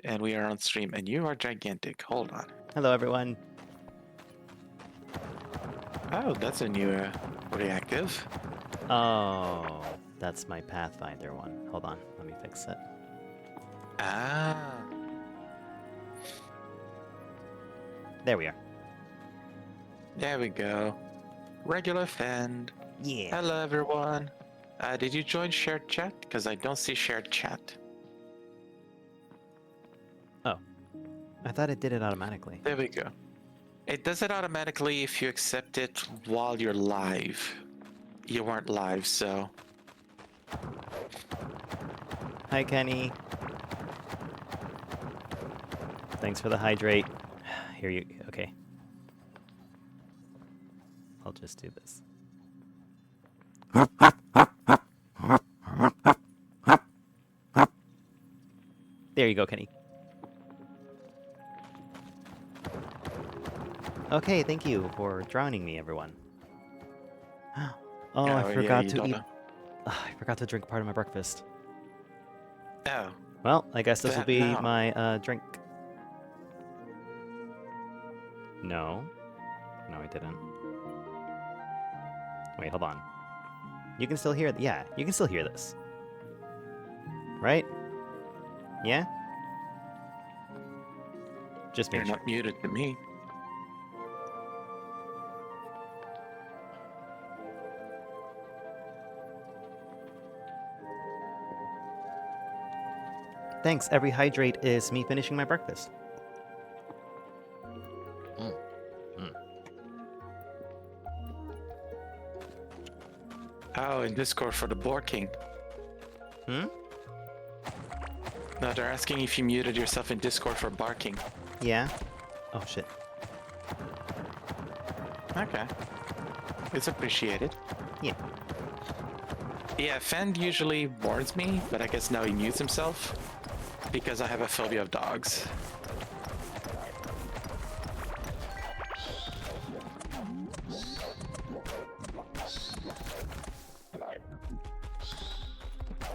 And we are on stream, and you are gigantic. Hold on. Hello, everyone. Oh, that's a new reactive. Oh, that's my Pathfinder one. Hold on, let me fix it. Ah. There we are. There we go. Regular fend. Yeah. Hello, everyone. Did you join shared chat? Because I don't see shared chat. I thought it did it automatically. There we go. It does it automatically if you accept it while you're live. You weren't live, so... Hi, Kenny. Thanks for the hydrate. Here you... Okay. I'll just do this. There you go, Kenny. Okay, thank you for drowning me, everyone. Oh, I forgot to eat... I forgot to drink part of my breakfast. Oh. Well, I guess this will be now. my drink. No. No, I didn't. Wait, hold on. You can still hear... Yeah, you can still hear this. Right? Yeah? Just make You're sure. not muted to me. Thanks, every hydrate is me finishing my breakfast. Oh, in Discord for the Borking. Hmm? No, they're asking if you muted yourself in Discord for barking. Yeah? Oh, shit. Okay. It's appreciated. Yeah. Yeah, Fend usually warns me, but I guess now he mutes himself. Because I have a phobia of dogs.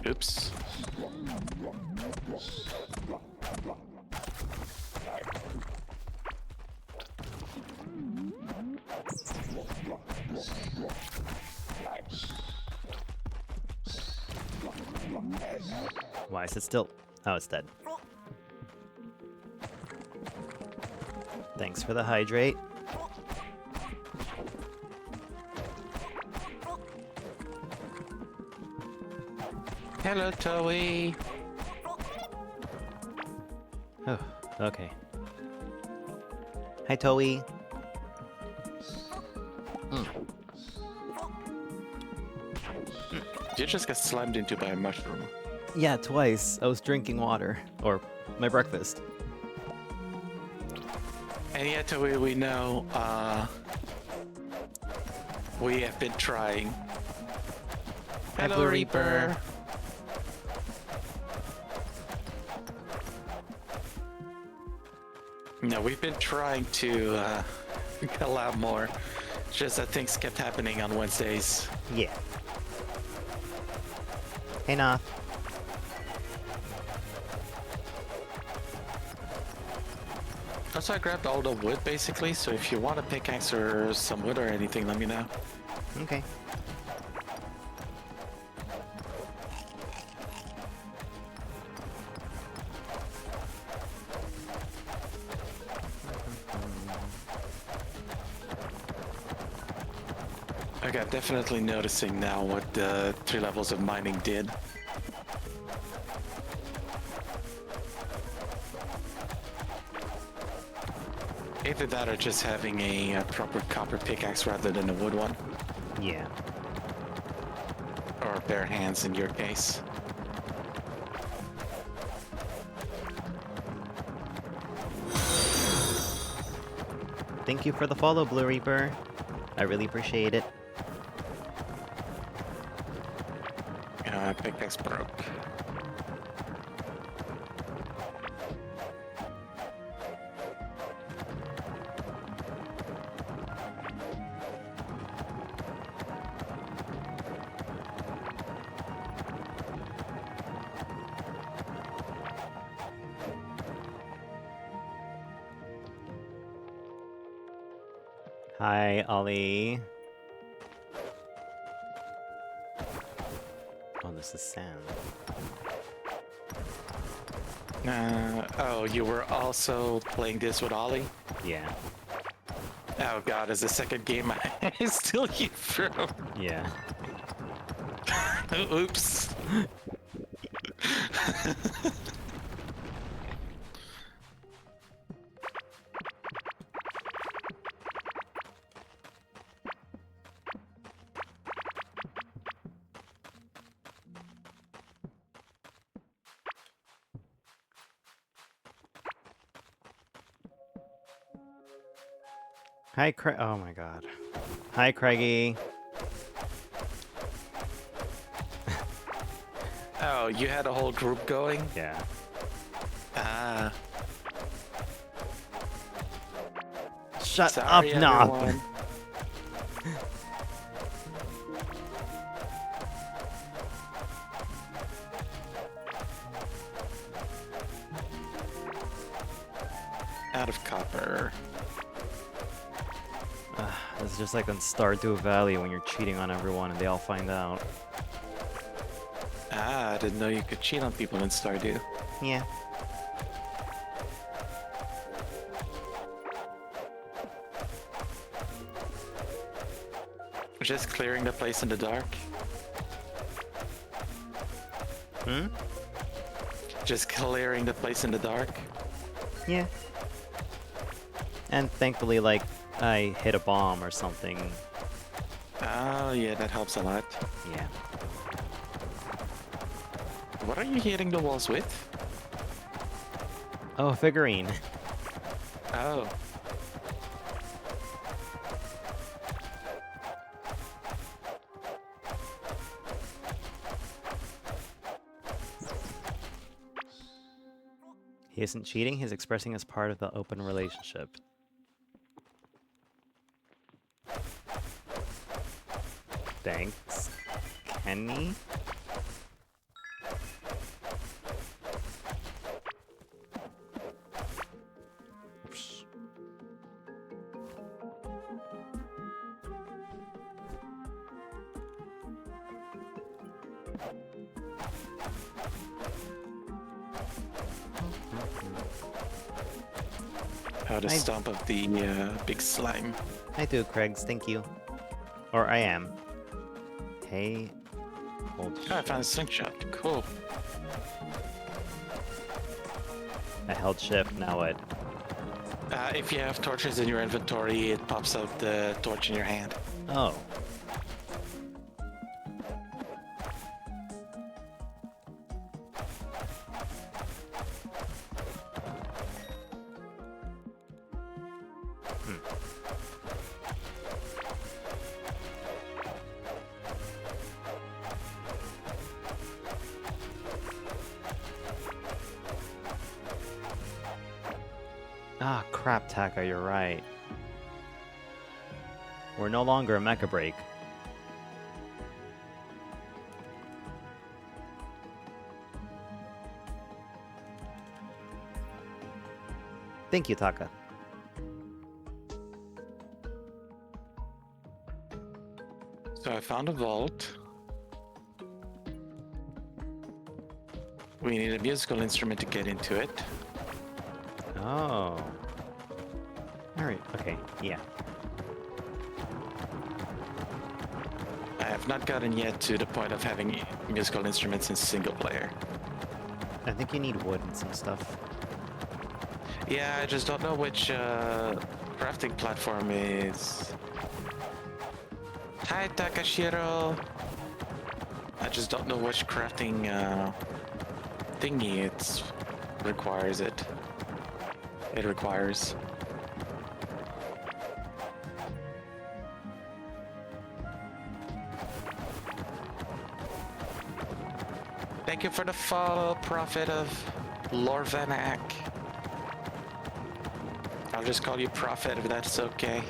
Oops. Why is it still... Oh, it's dead. Thanks for the hydrate. Hello, Toey. Oh, okay. Hi, Toey. You just got slammed into by a mushroom. Yeah, twice. I was drinking water. Or my breakfast. And yet, Toey, we know, we have been trying. Hello, Blue Reaper. Reaper. No, we've been trying to collab more. Just that things kept happening on Wednesdays. Yeah. Hey, Noth. Also, I grabbed all the wood basically, so if you want a pickaxe or some wood or anything, let me know. Okay. Okay, I'm definitely noticing now what the 3 levels of mining did. Either that or just having a proper copper pickaxe rather than a wood one. Yeah. Or bare hands in your case. Thank you for the follow, Blue Reaper. I really appreciate it. Pickaxe broke. Hi, Ollie. Oh, this is sand. Oh, you were also playing this with Ollie? Yeah. Oh god, it's the second game I still keep from. Yeah. Oops. Hi, Craig. Oh my god. Hi, Craigie. Oh, you had a whole group going? Yeah. Ah. Shut Sorry, up, Knob. everyone. Out of copper. It's just like on Stardew Valley when you're cheating on everyone and they all find out. Ah, I didn't know you could cheat on people in Stardew. Yeah. Just clearing the place in the dark. Hmm? Just clearing the place in the dark. Yeah. And thankfully, like, I hit a bomb or something. Oh, yeah, that helps a lot. Yeah. What are you hitting the walls with? Oh, a figurine. Oh. He isn't cheating, he's expressing as part of the open relationship. Thanks, Kenny? Oops. Oh, the I- stomp of the big slime. I do, Craigs, thank you. Or I am. Hey, hold Oh, I found a slingshot. Cool. I held shift, now what? If you have torches in your inventory, it pops out the torch in your hand. Oh. Ah, crap, Taka, you're right. We're no longer a mecha break. Thank you, Taka. So I found a vault. We need a musical instrument to get into it. Oh. Alright, okay, yeah. I have not gotten yet to the point of having musical instruments in single player. I think you need wood and some stuff. Yeah, I just don't know which crafting platform is. Hi, Takashiro. I just don't know which crafting thingy it requires. Thank you for the follow, Prophet of Lorvanak. I'll just call you Prophet if that's okay.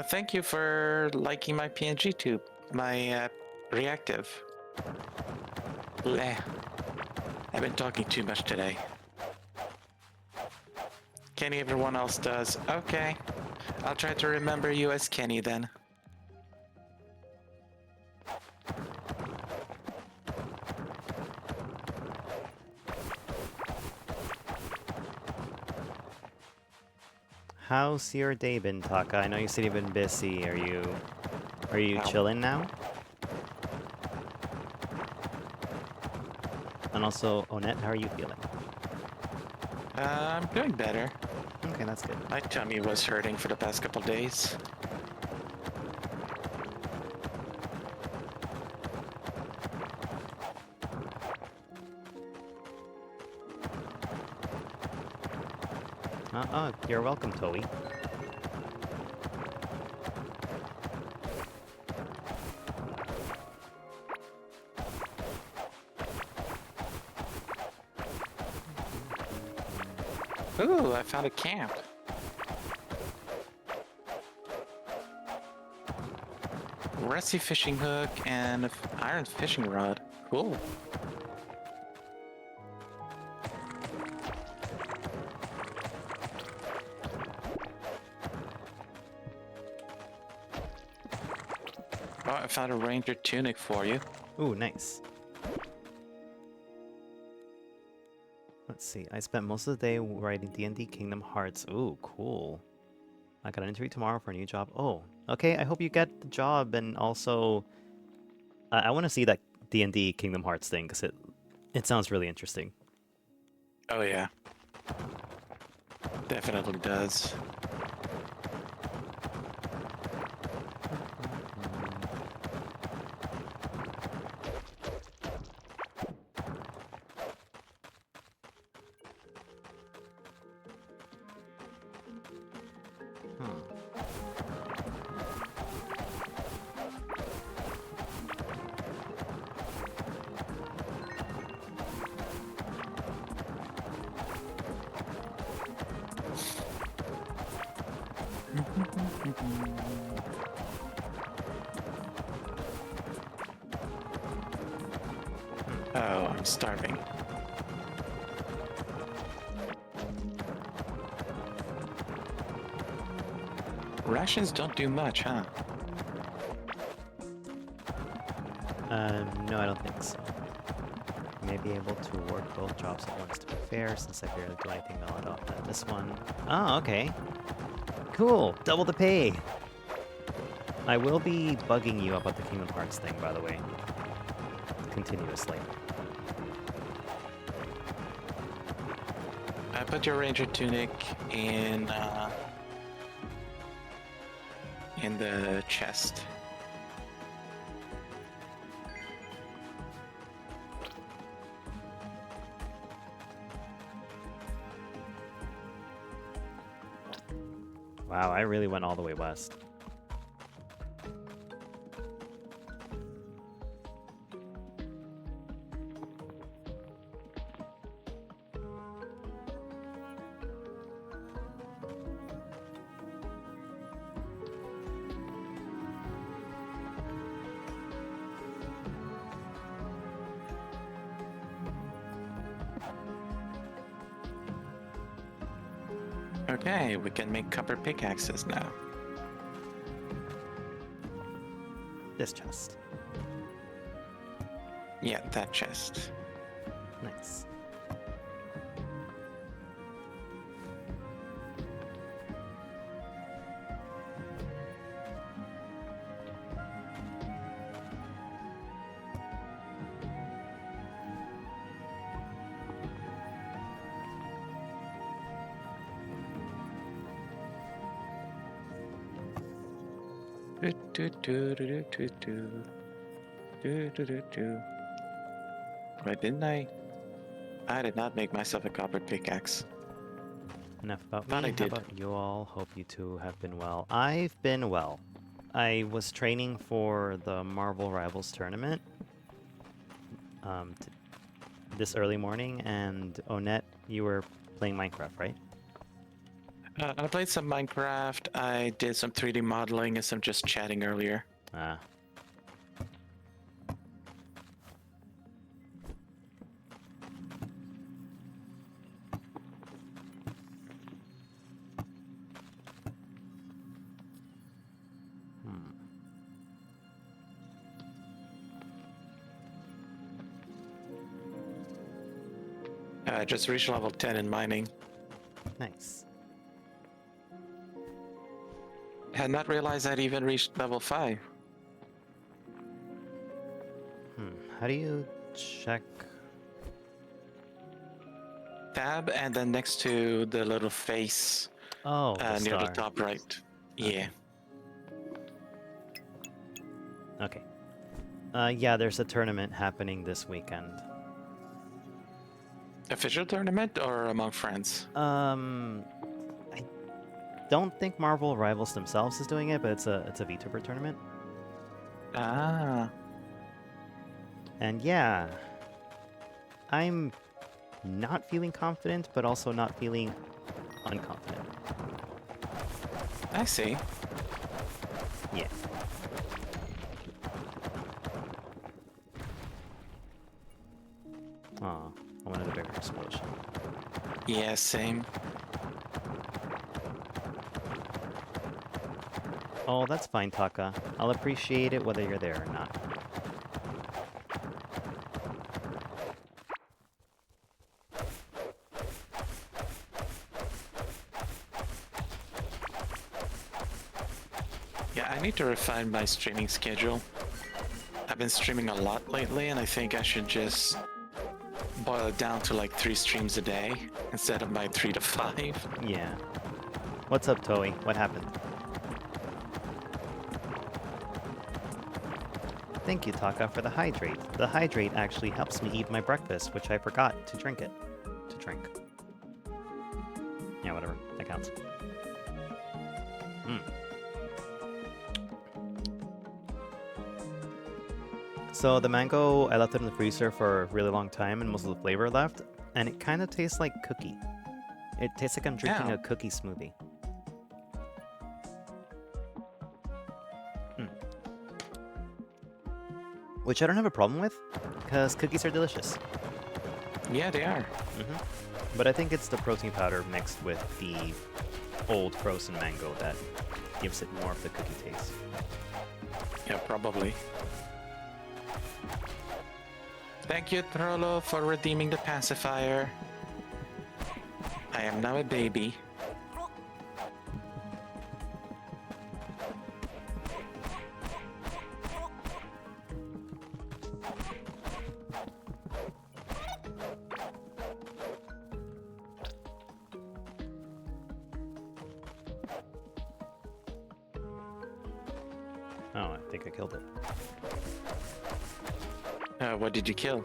Thank you for liking my PNG tube, my reactive. Bleh. I've been talking too much today. Kenny, everyone else does. Okay. I'll try to remember you as Kenny then. How's your day been, Taka? I know you said you've been busy. Are you chilling now? And also, Onette, how are you feeling? I'm doing better. Okay, that's good. My tummy was hurting for the past couple days. You're welcome, Toei. Ooh, I found a camp. Rusty fishing hook and iron fishing rod. Cool. Oh, I found a ranger tunic for you. Ooh, nice. Let's see. I spent most of the day writing D&D Kingdom Hearts. Ooh, cool. I got an interview tomorrow for a new job. Oh, okay. I hope you get the job, and also, I want to see that D&D Kingdom Hearts thing because it sounds really interesting. Oh yeah. Definitely does. Oh, I'm starving. Rations don't do much, huh? No, I don't think so. You may be able to work both jobs at once to be fair, since I barely do anything odd than this one. Oh, okay. Cool! Double the pay! I will be bugging you about the Kingdom Hearts thing, by the way. Continuously. I put your ranger tunic in the chest. Wow, I really went all the way west. Okay, we can make copper pickaxes now. This chest. Yeah, that chest. Nice. Wait, didn't I? I did not make myself a copper pickaxe. Enough about Thought me. I How did. about you all? Hope you two have been well. I've been well. I was training for the Marvel Rivals tournament this early morning, and Onette, you were playing Minecraft, right? I played some Minecraft. I did some 3D modeling and some just chatting earlier. Ah. I just reached level 10 in mining. Nice. Had not realized I'd even reached level 5. How do you check? Tab, and then next to the little face Oh, the near the star. top right. Yeah. Okay. Yeah, there's a tournament happening this weekend. Official tournament or among friends? I don't think Marvel Rivals themselves is doing it, but it's a VTuber tournament. Ah. And yeah, I'm not feeling confident, but also not feeling unconfident. I see. Yeah. Aw, I wanted a bigger explosion. Yeah, same. Oh, that's fine, Taka. I'll appreciate it whether you're there or not. Yeah, I need to refine my streaming schedule. I've been streaming a lot lately, and I think I should just boil it down to like 3 streams a day instead of my 3 to 5. Yeah. What's up, Toei? What happened? Thank you, Taka, for the hydrate. The hydrate actually helps me eat my breakfast, which I forgot to drink it. To drink. Yeah, whatever. That counts. So the mango, I left it in the freezer for a really long time and most of the flavor left, and it kind of tastes like cookie. It tastes like I'm drinking Ow. a cookie smoothie. Which I don't have a problem with, because cookies are delicious. Yeah, they are. But I think it's the protein powder mixed with the old frozen mango that gives it more of the cookie taste. Yeah, probably. Thank you, Trollo, for redeeming the pacifier. I am now a baby. Oh, I think I killed it. What did you kill?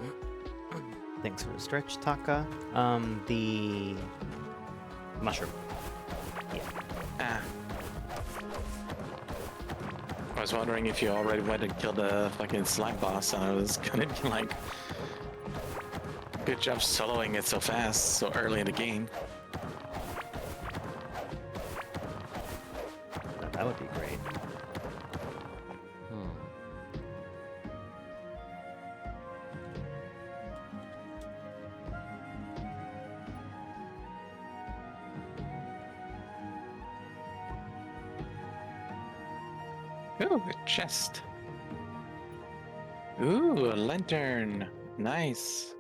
Thanks for the stretch, Taka. The mushroom. Yeah. Ah. I was wondering if you already went and killed the fucking slime boss, and I was gonna be like, good job soloing it so fast, so early in the game. That would be great. Ooh, a chest. Ooh, a lantern. Nice.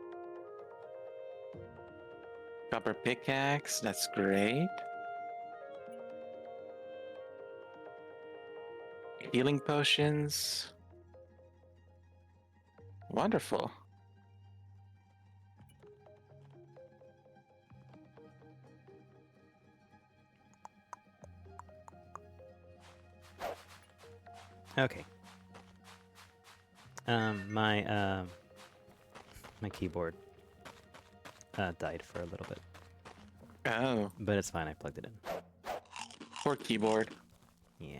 Copper pickaxe, that's great. Healing potions. Wonderful. Okay. My keyboard died for a little bit, Oh, but it's fine. I plugged it in. poor keyboard. Yeah.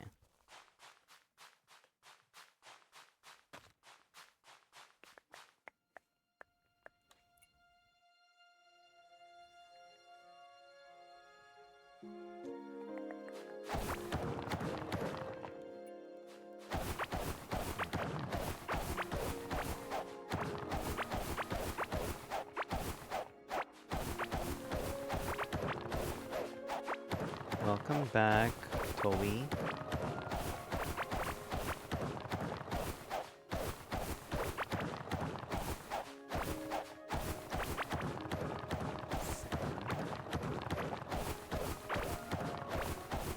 Welcome back, Toby.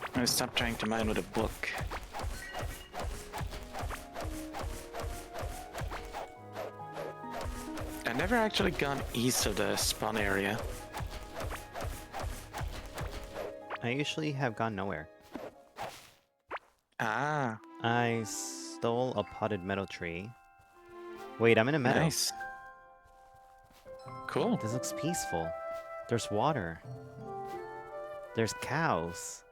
I'm gonna stop trying to mine with a book. I've never actually gone east of the spawn area. I usually have gone nowhere. Ah, I stole a potted meadow tree. Wait, I'm in a meadow. nice. Cool. This looks peaceful. There's water. There's cows.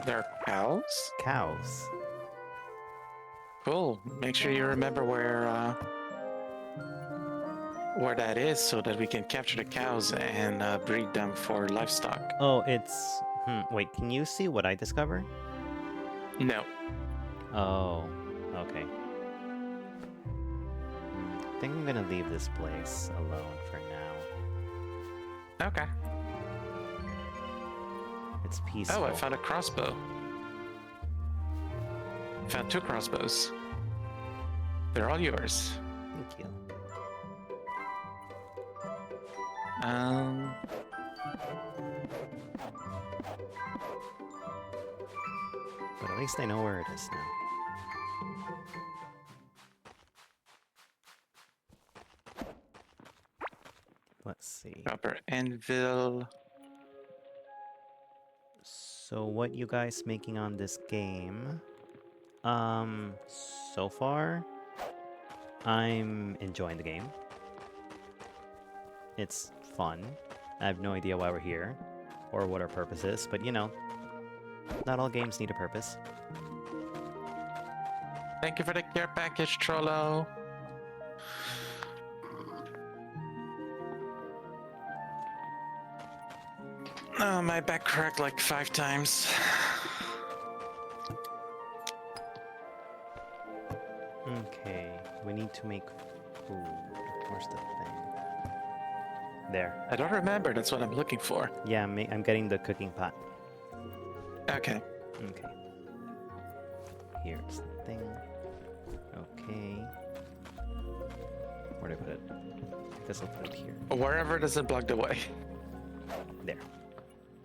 There are cows? Cows. Cool. Make sure you remember where that is so that we can capture the cows and breed them for livestock. Oh, it's... wait, can you see what I discovered? No. Oh, okay. I think I'm gonna leave this place alone for now. Okay. It's peaceful. Oh, I found a crossbow. Found 2 crossbows. They're all yours. Thank you. But at least I know where it is now. Let's see. Copper anvil. So what you guys making on this game? So far, I'm enjoying the game. It's fun. I have no idea why we're here, or what our purpose is, but you know, not all games need a purpose. Thank you for the care package, Trollo. Oh, my back cracked like 5 times. Okay, we need to make food. Where's the thing? There. I don't remember. That's what I'm looking for. Yeah, I'm getting the cooking pot. Okay. Okay. Here's the thing. Okay. Where did I put it? I guess I'll put it here. Wherever it doesn't block the way. There.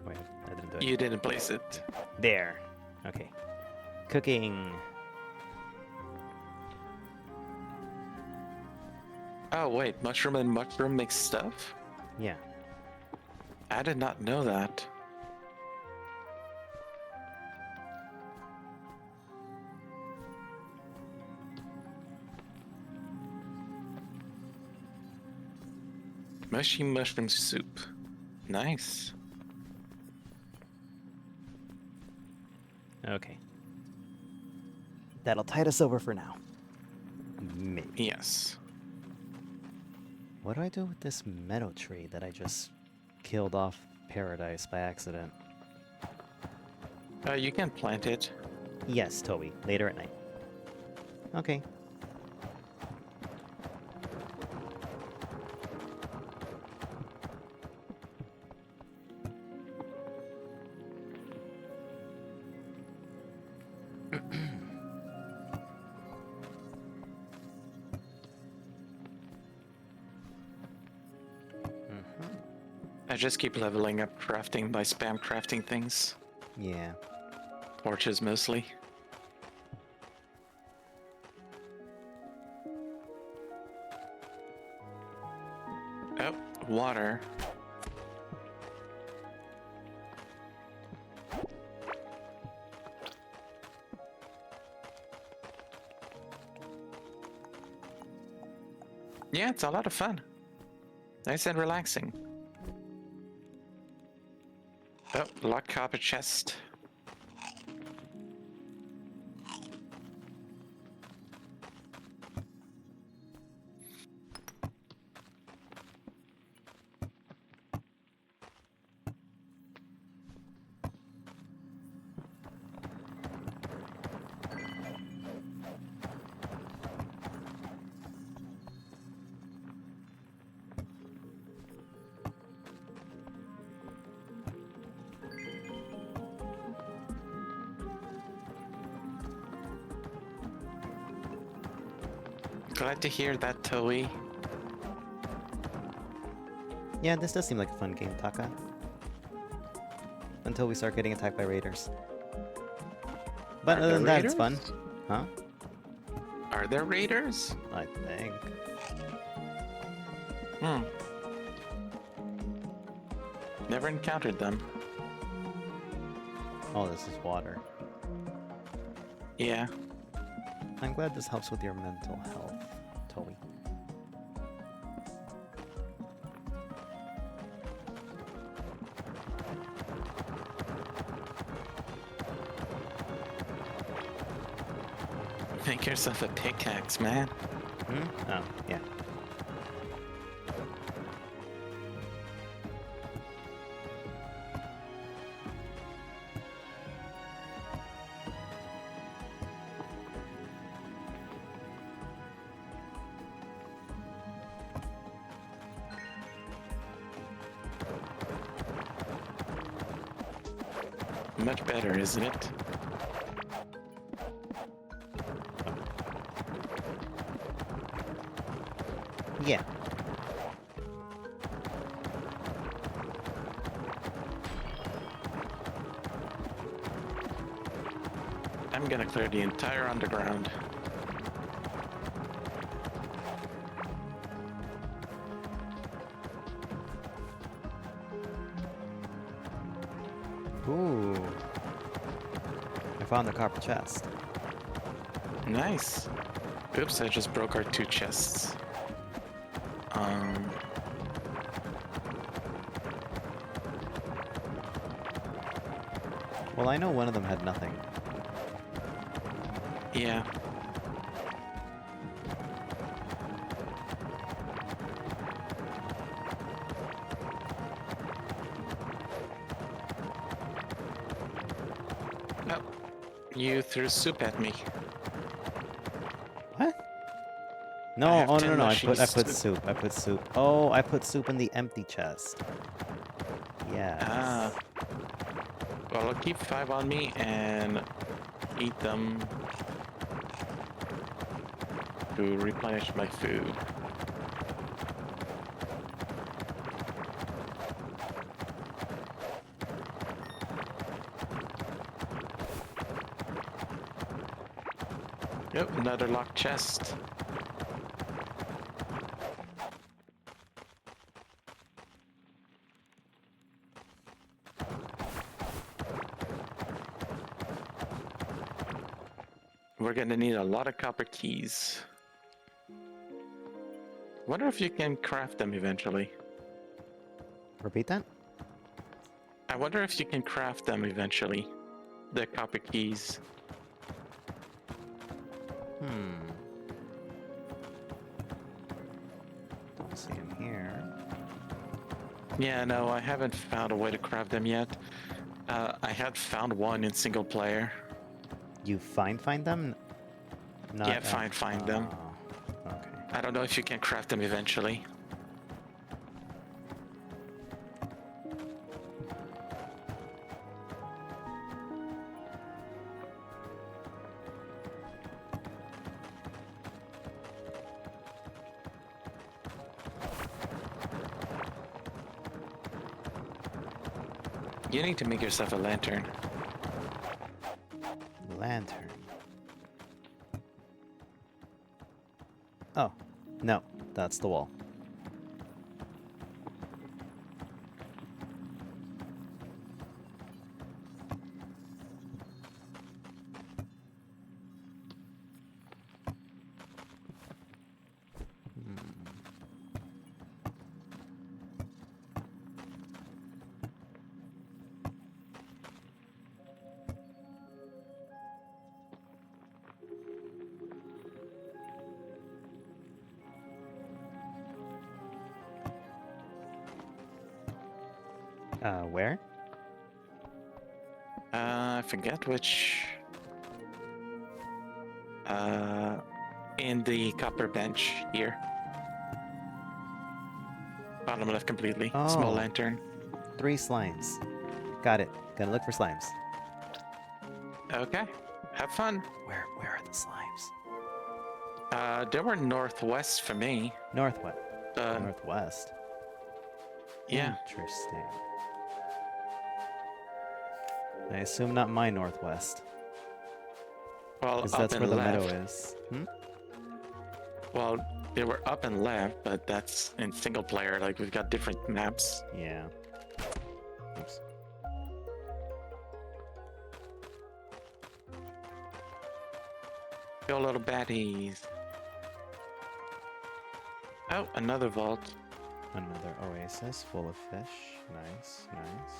Wait, I didn't do it. You didn't place it. There. Okay. Cooking. Oh, wait. Mushroom and mushroom mix stuff? Yeah. I did not know that. Mushy mushroom soup. Nice. Okay. That'll tide us over for now. Maybe. Yes. What do I do with this meadow tree that I just killed off paradise by accident? You can plant it. Yes, Toby. Later at night. Okay. I just keep leveling up crafting by spam crafting things. Yeah. Torches mostly. Oh, water. Yeah, it's a lot of fun. Nice and relaxing. Oh, locked copper chest. Glad to hear that, Toei. Yeah, this does seem like a fun game, Taka. Until we start getting attacked by raiders. But Are other there than that, it's raiders? fun. Huh? Are there raiders? I think. Hmm. Never encountered them. Oh, this is water. Yeah. I'm glad this helps with your mental health, Toei. Make yourself a pickaxe, man. Hmm? Oh, yeah. Much better, isn't it? Yeah. I'm gonna clear the entire underground. Ooh. I found the copper chest. Nice. Oops, I just broke our 2 chests. Well, I know one of them had nothing. Yeah. Oh, you threw soup at me. What? I No, have oh 10 no, I mushy put soup. soup. I put soup. Oh, I put soup in the empty chest. Yes. Ah. Well, I'll keep 5 on me and eat them to replenish my food. Yep, another locked chest. We're gonna need a lot of copper keys. Wonder if you can craft them eventually. Repeat that? I wonder if you can craft them eventually. The copper keys. Don't see him here. Yeah, no, I haven't found a way to craft them yet. I had found one in single player. You find them? Not Yeah, find them. Oh, okay. I don't know if you can craft them eventually. You need to make yourself a lantern. Lantern. Oh, no, that's the wall. Where? I forget which. In the copper bench here. Bottom left completely. Small Oh. lantern. 3 slimes. Got it. Gotta look for slimes. Okay. Have fun. Where are the slimes? They were northwest for me. Northwest. Uh, Northwest. yeah. Interesting. I assume not my northwest, Well, because up that's and where the left. meadow is. Hmm? Well, they were up and left, but that's in single player. Like we've got different maps. Yeah. Oops. Yo, little baddies. Oh, another vault. Another oasis full of fish. Nice, nice.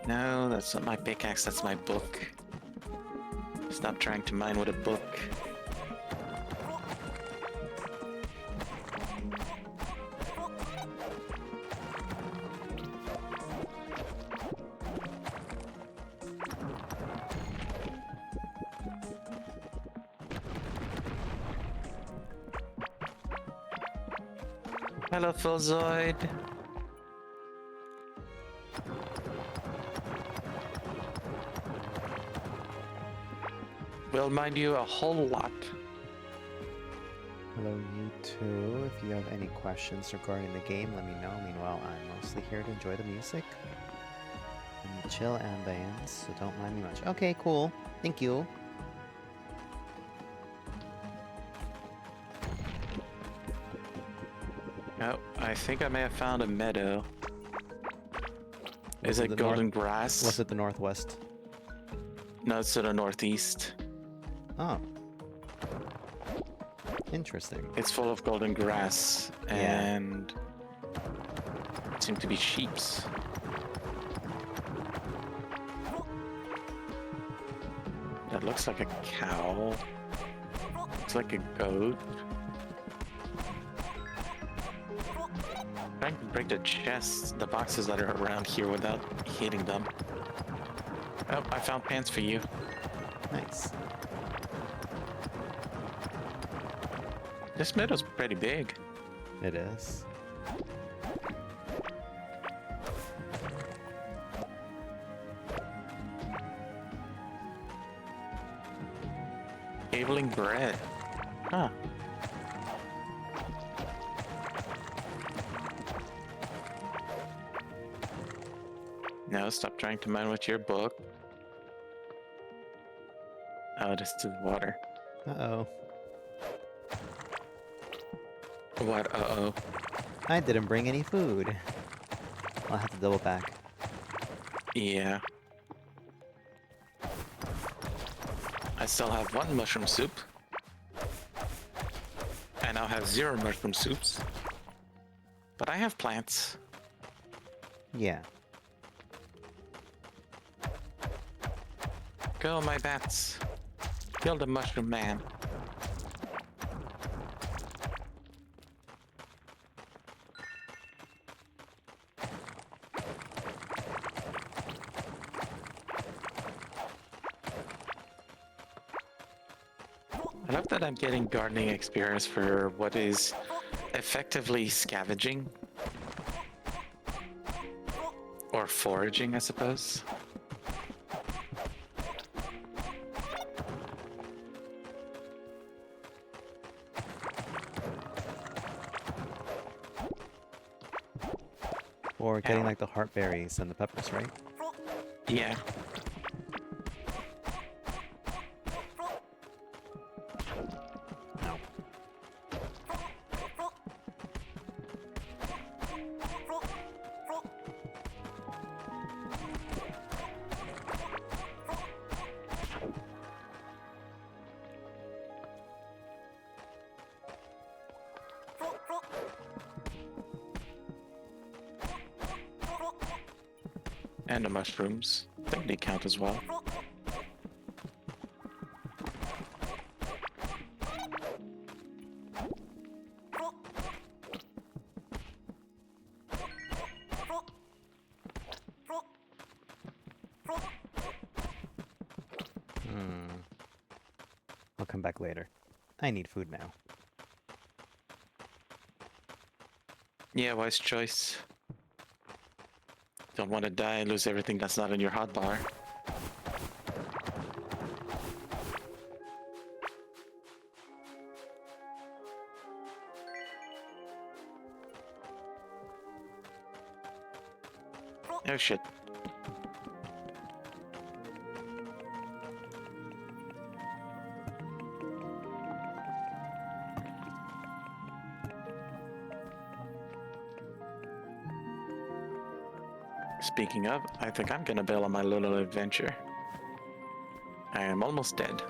No, that's not my pickaxe, that's my book. Stop trying to mine with a book. Hello, Philzoid. We'll mind you a whole lot. Hello, you too. If you have any questions regarding the game, let me know. Meanwhile, I'm mostly here to enjoy the music and the chill ambience, so don't mind me much. Okay, cool. Thank you. Oh, I think I may have found a meadow. Was Is it it the golden grass? Was it the northwest? No, it's to the northeast. Oh. Interesting. It's full of golden grass Yeah. and seem to be sheeps. That looks like a cow. Looks like a goat. Trying to break the chests, the boxes that are around here without hitting them. Oh, I found pants for you. Nice. This meadow's pretty big. It is. Cabling bread. Huh. No, stop trying to mine with your book. Oh, this is water. Uh-oh. What? Uh-oh. I didn't bring any food. I'll have to double back. Yeah. I still have one mushroom soup. I now have 0 mushroom soups. But I have plants. Yeah. Go, my bats. Kill the mushroom man. I love that I'm getting gardening experience for what is effectively scavenging. Or foraging, I suppose. Or getting Ow. like the heartberries and the peppers, right? Yeah. No. And the mushrooms. I think they count as well. I'll come back later. I need food now. Yeah, wise choice. Don't want to die and lose everything that's not in your hotbar. Oh shit. Speaking of, I think I'm gonna bail on my little adventure. I am almost dead.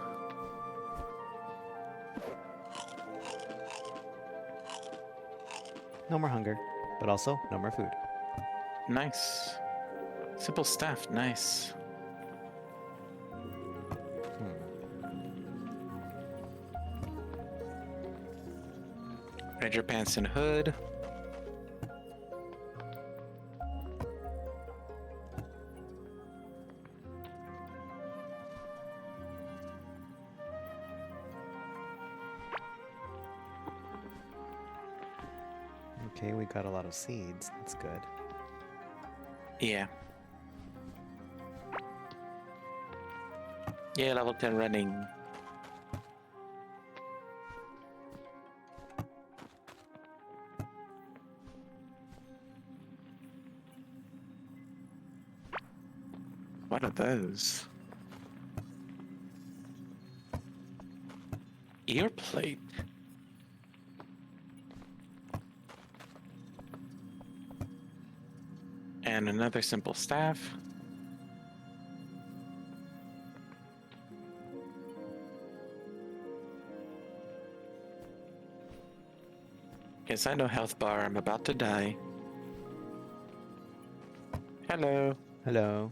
No more hunger, but also no more food. Nice. Simple staff, nice. Ranger pants and hood. Okay, we got a lot of seeds. That's good. Yeah. Yeah, level 10 running. What are those? Ear plate. And another simple staff. Yes, I know health bar. I'm about to die. Hello. Hello.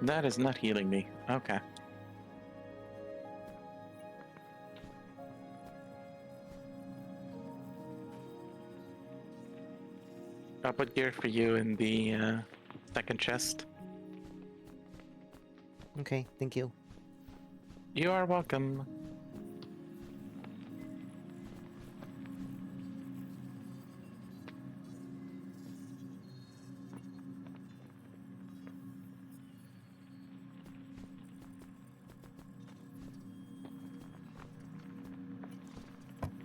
That is not healing me. Okay. I'll put gear for you in the second chest. Okay, thank you. You are welcome.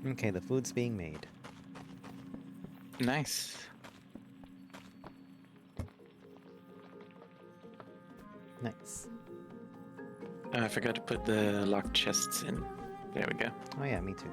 Okay, the food's being made. Nice. Nice. I forgot to put the locked chests in. There we go. Oh yeah, me too.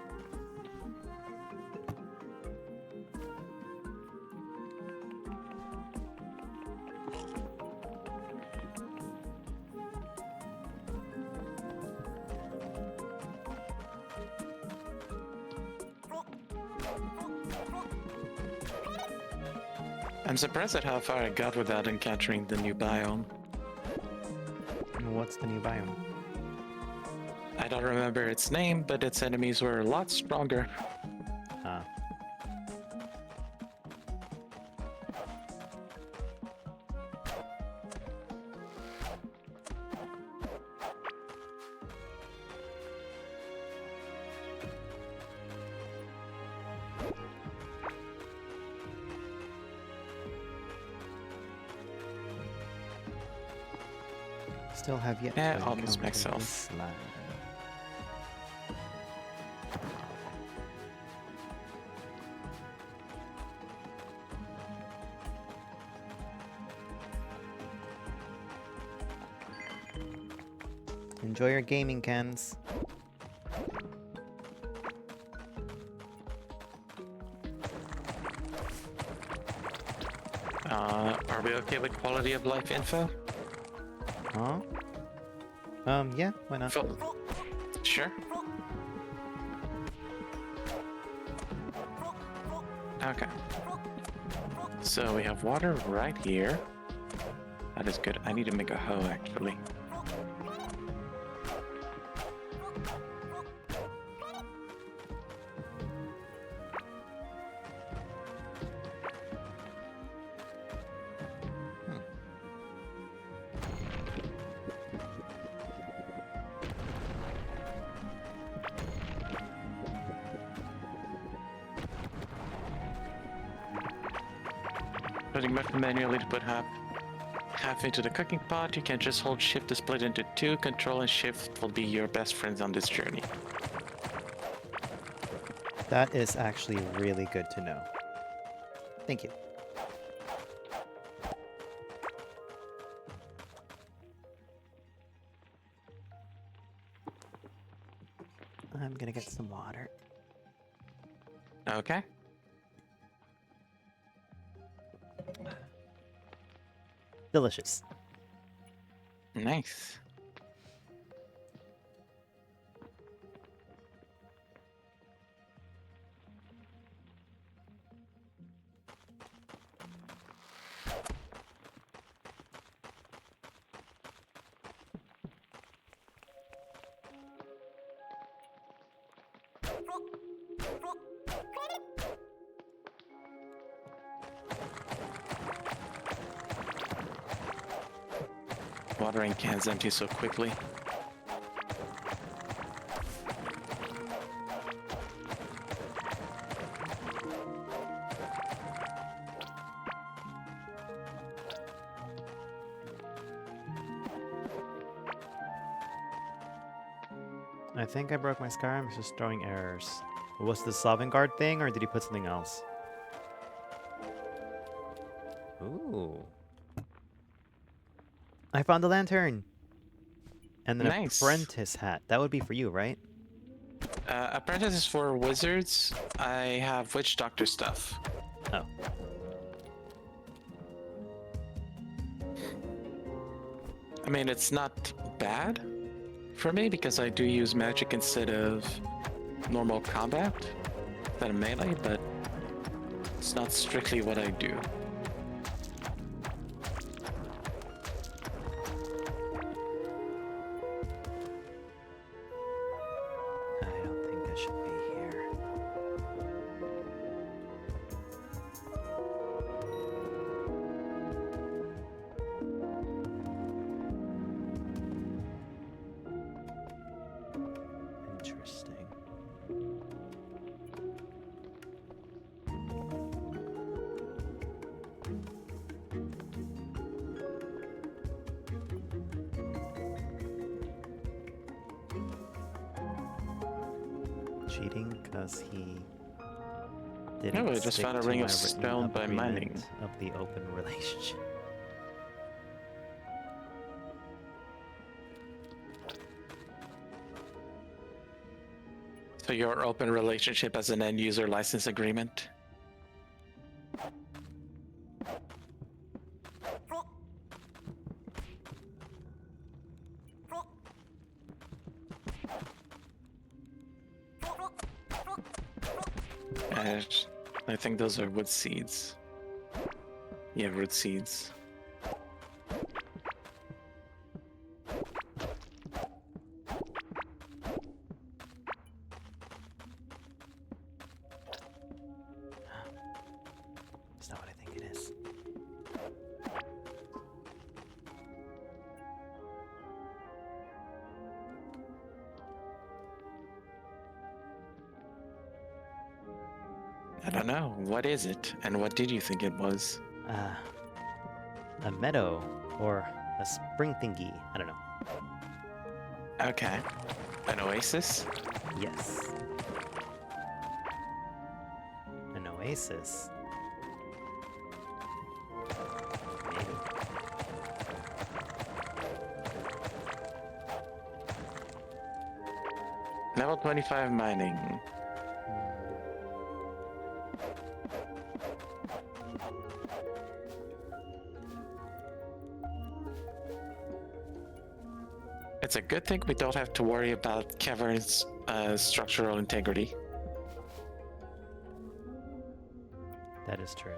I'm surprised at how far I got without encountering the new biome. What's the new biome? I don't remember its name, but its enemies were a lot stronger. Ah. Still have yet Eh, to almost encounter myself. this land. Enjoy your gaming, Kens. Are we okay with quality of life info? Huh? Yeah, why not? Sure. Okay. So we have water right here. That is good. I need to make a hoe, actually. Putting back manually to put half into the cooking pot. You can just hold shift to split into two. Control and shift will be your best friends on this journey. That is actually really good to know. Thank you. I'm gonna get some water. Okay. Delicious. Nice. Watering cans empty so quickly. I think I broke my Skyrim. It's just throwing errors. Was this solving guard thing, or did he put something else? Ooh. I found a lantern! And an Nice. apprentice hat. That would be for you, right? Apprentice is for wizards. I have witch doctor stuff. Oh. I mean, it's not bad for me because I do use magic instead of normal combat, instead of melee, but it's not strictly what I do. I don't think I should be here. Interesting. Cheating because he didn't No, I just stick found a to ring my of written stone by mining. agreement of the open relationship. So your open relationship as an end user license agreement? I think those are wood seeds. Yeah, root seeds. It's not what I think it is. I don't know. What is it? And what did you think it was? A meadow or a spring thingy. I don't know. Okay. An oasis? Yes. An oasis. Maybe. Level 25 mining. It's a good thing we don't have to worry about caverns' structural integrity. That is true.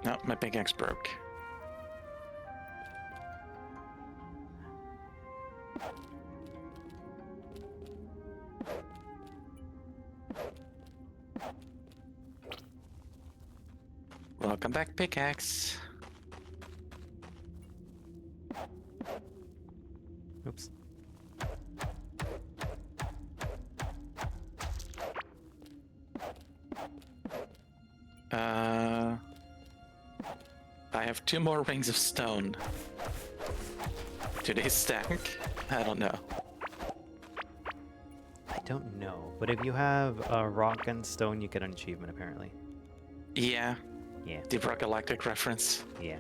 No, my pickaxe broke. Welcome back, pickaxe. Oops. I have 2 more rings of stone. Do they stack? I don't know. I don't know, but if you have a rock and stone, you get an achievement apparently. Yeah. Yeah. Deep Rock Galactic reference. Yeah.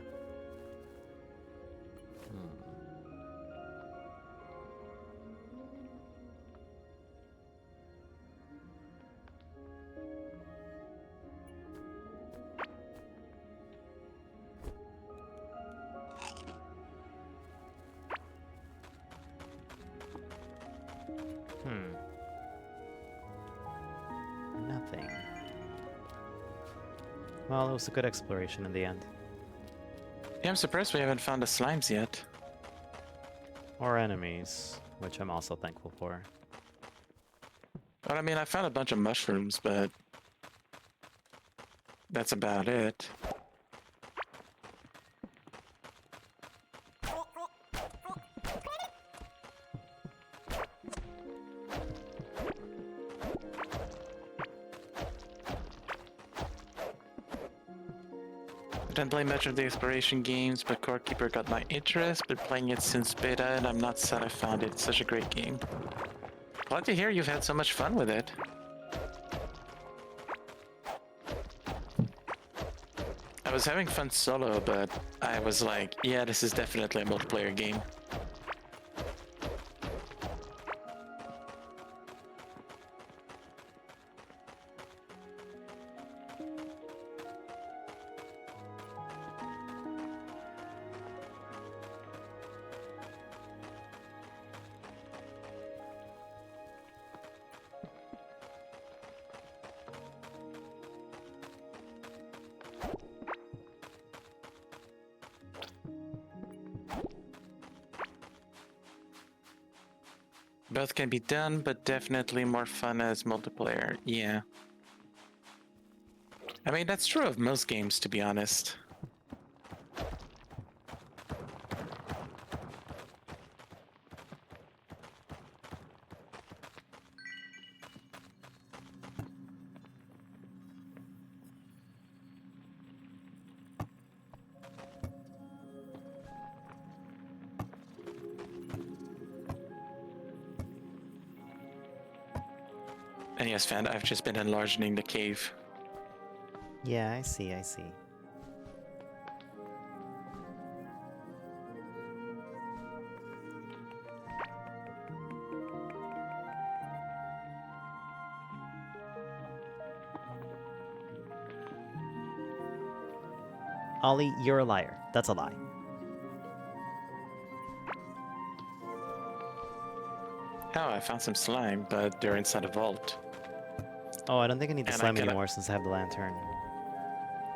Nothing. Well, it was a good exploration in the end. Yeah, I'm surprised we haven't found the slimes yet. Or enemies, which I'm also thankful for. Well, I mean, I found a bunch of mushrooms, but that's about it. I didn't play much of the exploration games, but CoreKeeper got my interest. Been playing it since beta, and I'm not sad I found it. It's such a great game. Glad to hear you've had so much fun with it. I was having fun solo, but I was like, yeah, this is definitely a multiplayer game. Both can be done, but definitely more fun as multiplayer, yeah. I mean, that's true of most games, to be honest. And yes, Fan, I've just been enlarging the cave. Yeah, I see, I see. Ollie, you're a liar. That's a lie. Oh, I found some slime, but they're inside a vault. Oh, I don't think I need the And slime anymore since I have the lantern.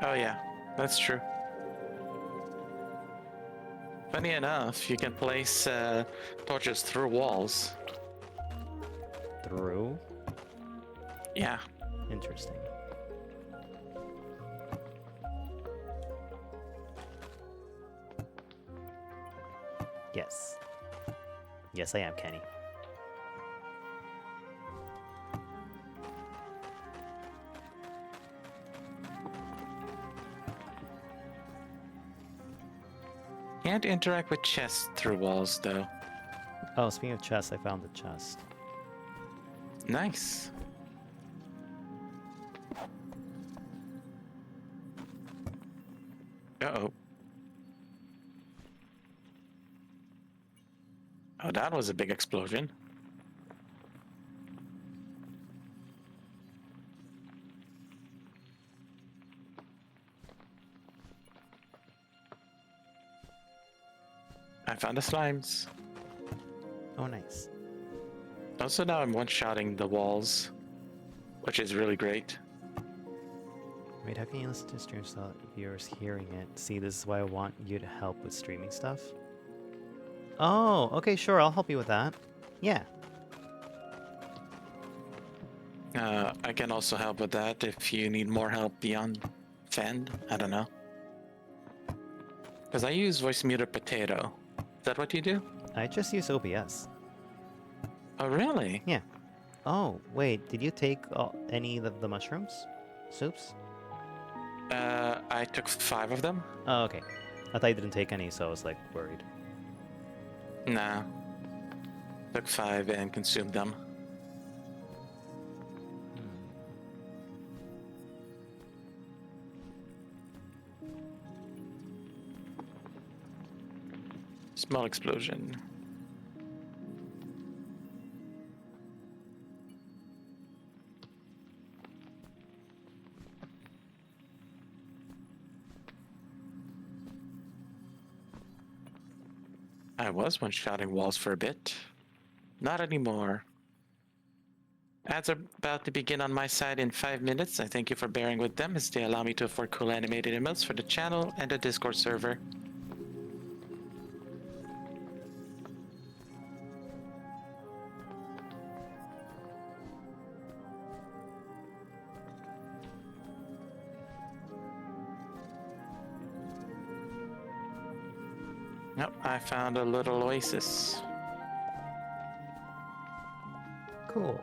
Oh yeah, that's true. Funny enough, you can place torches through walls. Through? Yeah. Interesting. Yes. Yes, I am, Kenny. Can't interact with chests through walls, though. Oh, speaking of chests, I found the chest. Nice. Uh-oh. Oh, that was a big explosion. I found the slimes. Oh, nice. Also, now I'm one-shotting the walls, which is really great. Wait, how can you listen to streams without viewers hearing it? See, this is why I want you to help with streaming stuff. Oh, okay, sure, I'll help you with that. Yeah. I can also help with that if you need more help beyond Fend. I don't know. Because I use Voice Muter Potato. Is that what you do? I just use OBS. Oh, really? Yeah. Oh, wait, did you take any of the mushrooms? Soups? I took 5 of them. Oh, okay. I thought you didn't take any, so I was, like, worried. Nah. Took 5 and consumed them. Small explosion. I was one-shotting walls for a bit. Not anymore. Ads are about to begin on my side in 5 minutes. I thank you for bearing with them as they allow me to afford cool animated emotes for the channel and the Discord server. Yep, I found a little oasis. Cool.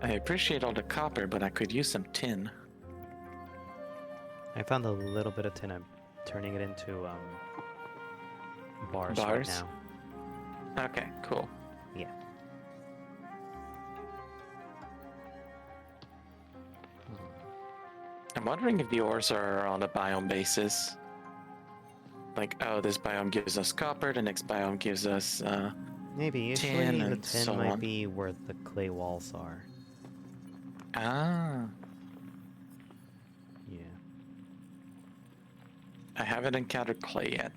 I appreciate all the copper, but I could use some tin. I found a little bit of tin. I'm turning it into bars right Bars? now. Okay, cool. Yeah. I'm wondering if the ores are on a biome basis. Like, oh, this biome gives us copper, the next biome gives us Maybe. Usually tin the and tin so might on. be where the clay walls are. Ah, Yeah. I haven't encountered clay yet.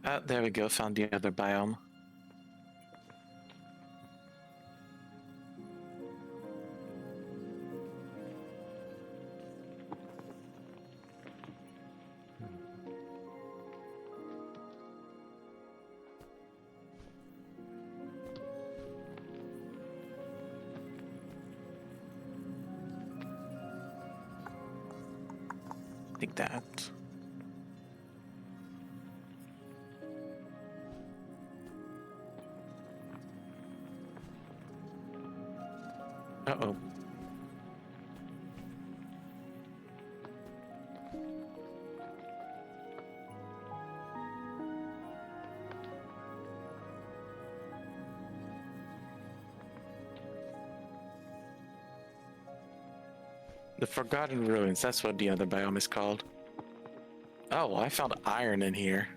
Ah, there we go, found the other biome. Like that. Uh-oh. The Forgotten Ruins, that's what the other biome is called. Oh, well, I found iron in here.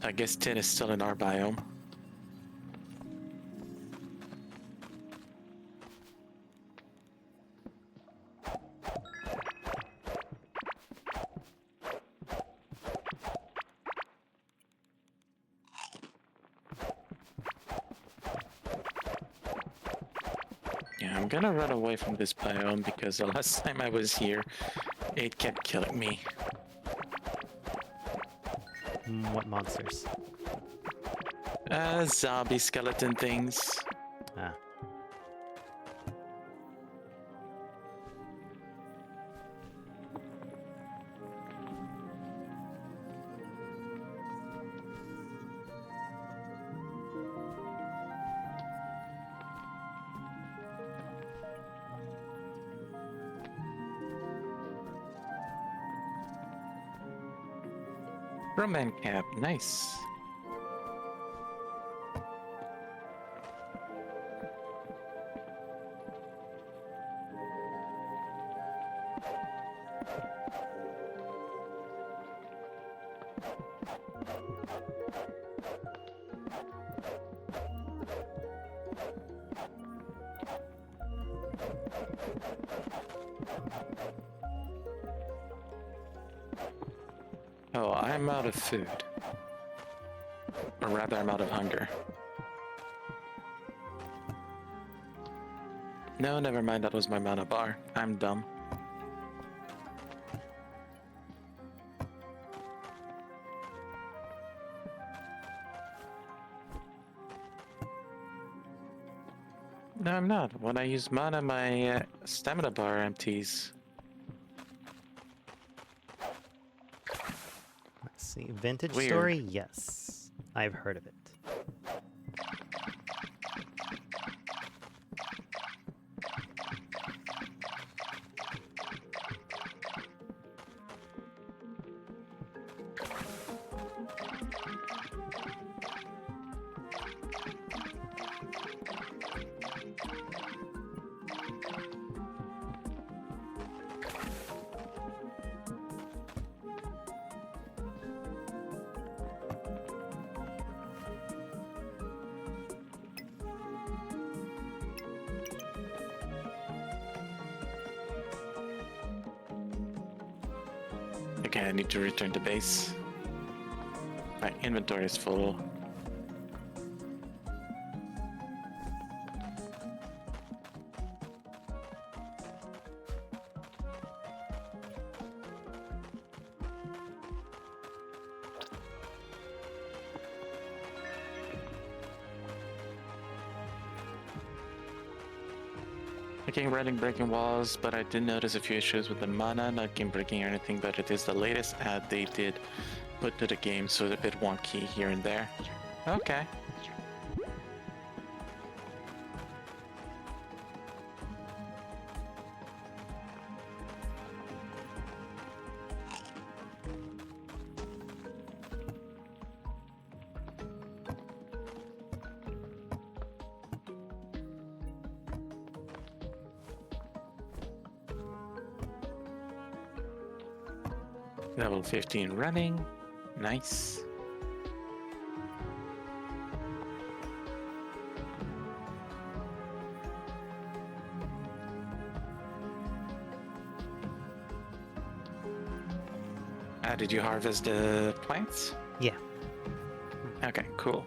I guess tin is still in our biome. Yeah, I'm gonna run away from this biome because the last time I was here, it kept killing me. What monsters? Zombie skeleton things. Ah. Roman cap, nice. Oh, I'm out of food. Or rather, I'm out of hunger. No, never mind, that was my mana bar. I'm dumb. No, I'm not. When I use mana, my stamina bar empties. Let's see. Vintage Weird. story? Yes. I've heard of it. Okay, I need to return to base. My inventory is full. Okay, running breaking walls, but I did notice a few issues with the mana, not game breaking or anything, but it is the latest add they did put to the game, so it's a bit wonky here and there. Okay. Level 15 running. Nice. Did you harvest the plants? Yeah. Okay, cool.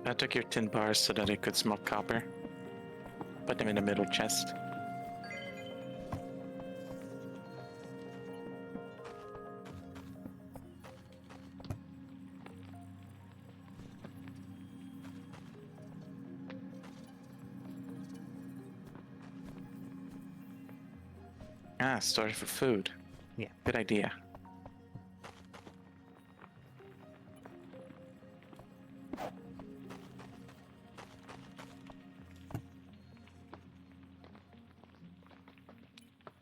I took your tin bars so that I could smoke copper. Put them in the middle chest. Ah, storage for food. Yeah. Good idea.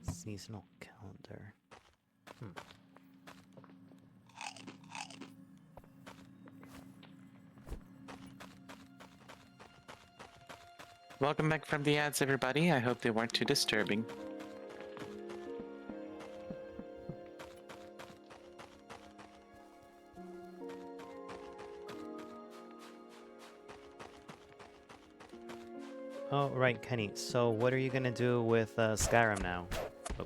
Seasonal calendar. Welcome back from the ads, everybody. I hope they weren't too disturbing. Oh, right, Kenny. So what are you gonna do with Skyrim now? Oh.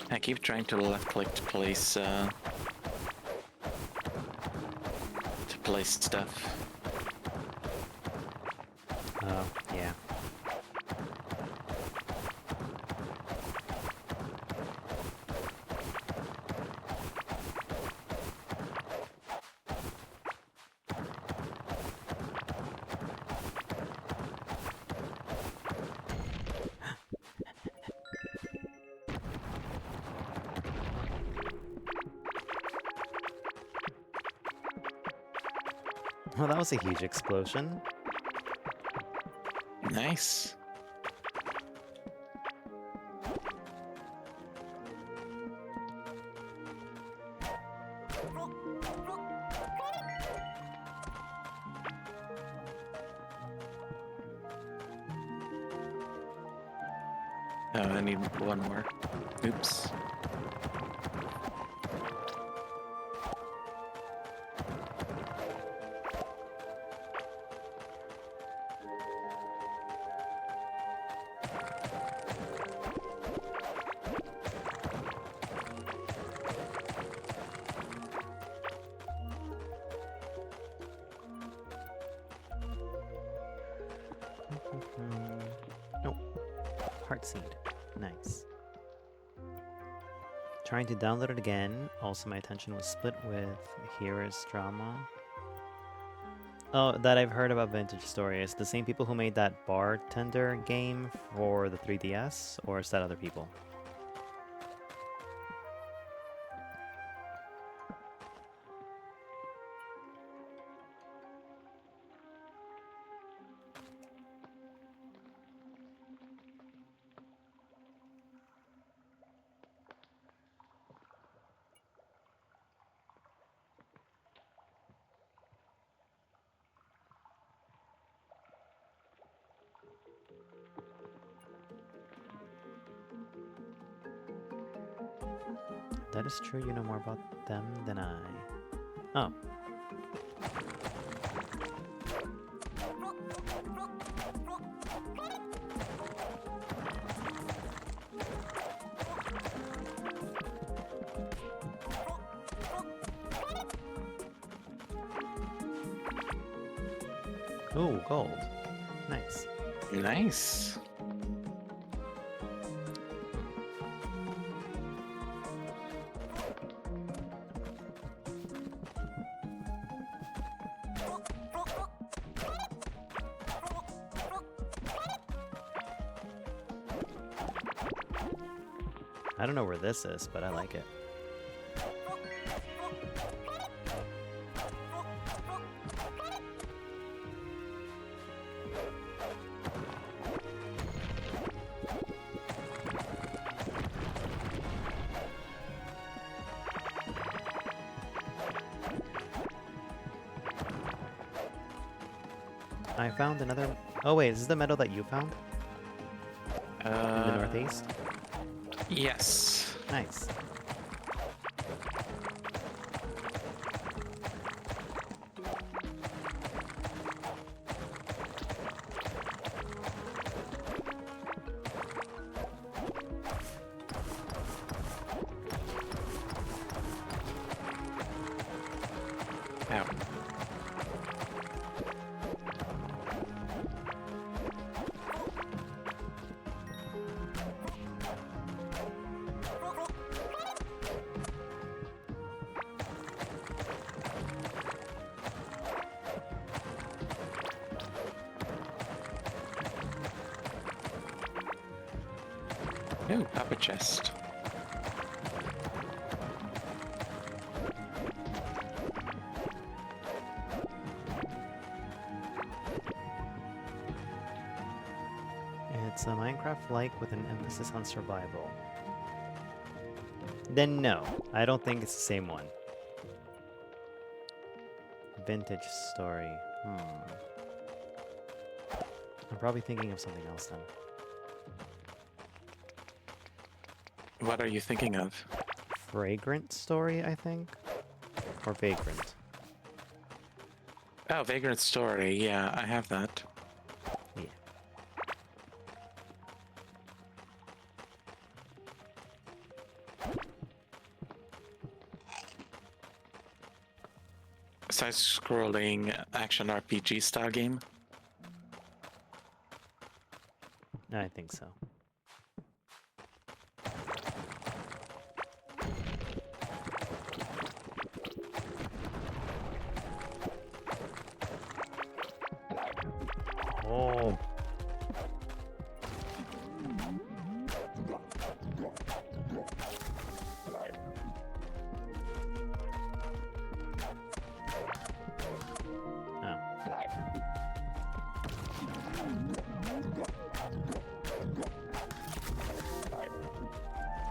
I keep trying to left click to place stuff. Oh, yeah. Well, that was a huge explosion. Nice. Oh, I need one more. Oops. Nope. Heartseed. Nice. Trying to download it again. Also, my attention was split with Heroes Drama. Oh, that I've heard about Vintage Story. Is it the same people who made that bartender game for the 3DS, or is that other people? That is true, you know more about them than I. Oh. Ooh, gold. Nice. Nice. I don't know where this is, but I like it. I found another... Oh wait, is this the meadow that you found? In the northeast? Yes. Nice. Ow. Ooh, copper chest. It's a Minecraft-like with an emphasis on survival. Then no, I don't think it's the same one. Vintage story. I'm probably thinking of something else then. What are you thinking of? Fragrant story, I think? Or vagrant. Oh, Vagrant Story. Yeah, I have that. Yeah. Side-scrolling action RPG style game. I think so. Oh.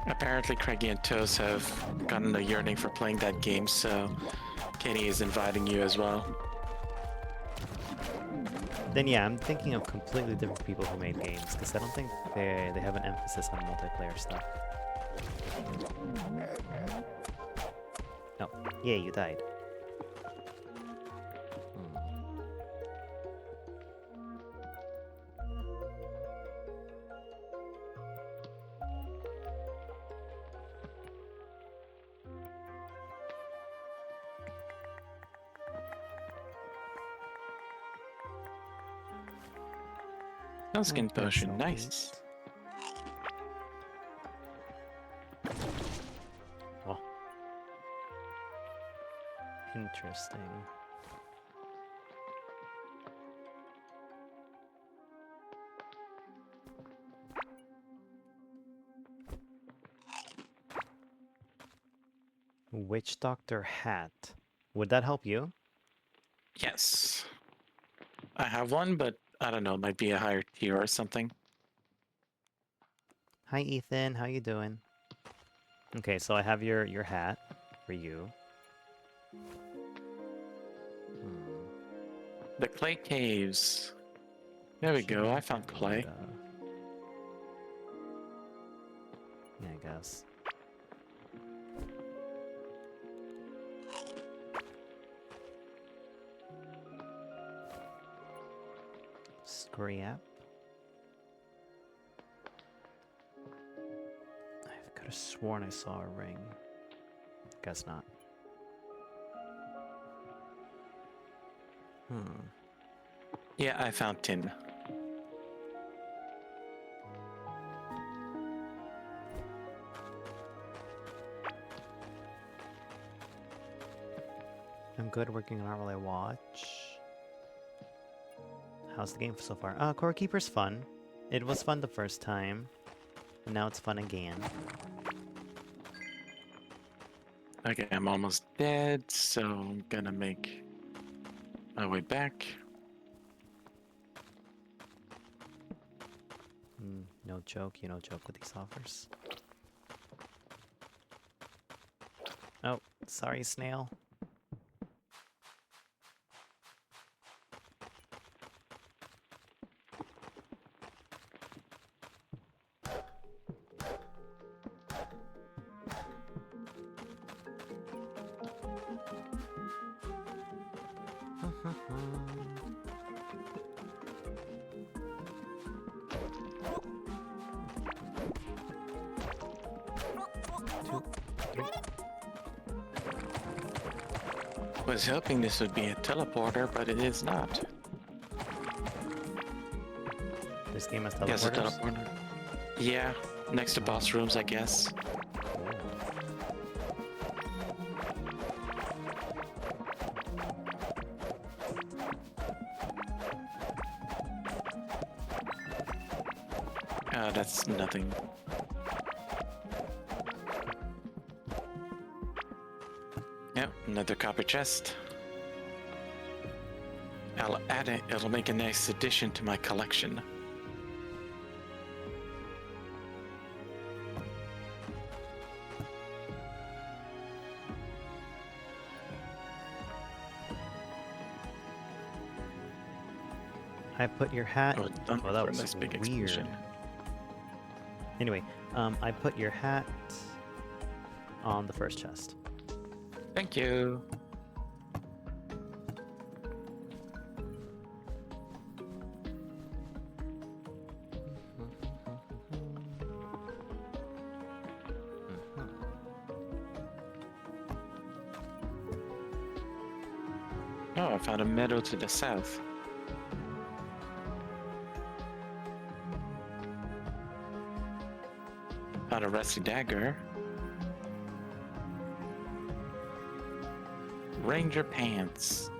Apparently, Craigie and Toast have gotten a yearning for playing that game, so Kenny is inviting you as well. Then yeah, I'm thinking of completely different people who made games, because I don't think they have an emphasis on multiplayer stuff. Oh, yeah, you died. No skin Okay, potion, so nice. Oh. Interesting. Witch Doctor hat. Would that help you? Yes. I have one, but I don't know, might be a higher tier or something. Hi Ethan, how you doing? Okay, so I have your hat for you. The clay caves. There we go, I found clay. Yeah, I guess. Scrap. I could have sworn I saw a ring. Guess not. Yeah, I found tin. I'm good working on it while I watch. How's the game so far? CoreKeeper's fun. It was fun the first time. And now it's fun again. Okay, I'm almost dead, so I'm gonna make my way back. No joke, you don't joke with these offers. Oh, sorry, snail. Was hoping this would be a teleporter, but it is not. This game has teleporters? Yes, a teleporter. Yeah, next to boss rooms, I guess. That's nothing. Yep, another copper chest. I'll add it, it'll make a nice addition to my collection. I put your hat. Oh, done Oh, that for a was nice big weird. explosion. Anyway, I put your hat on the first chest. Thank you. Oh, I found a meadow to the south. Found a rusty dagger. Ranger pants.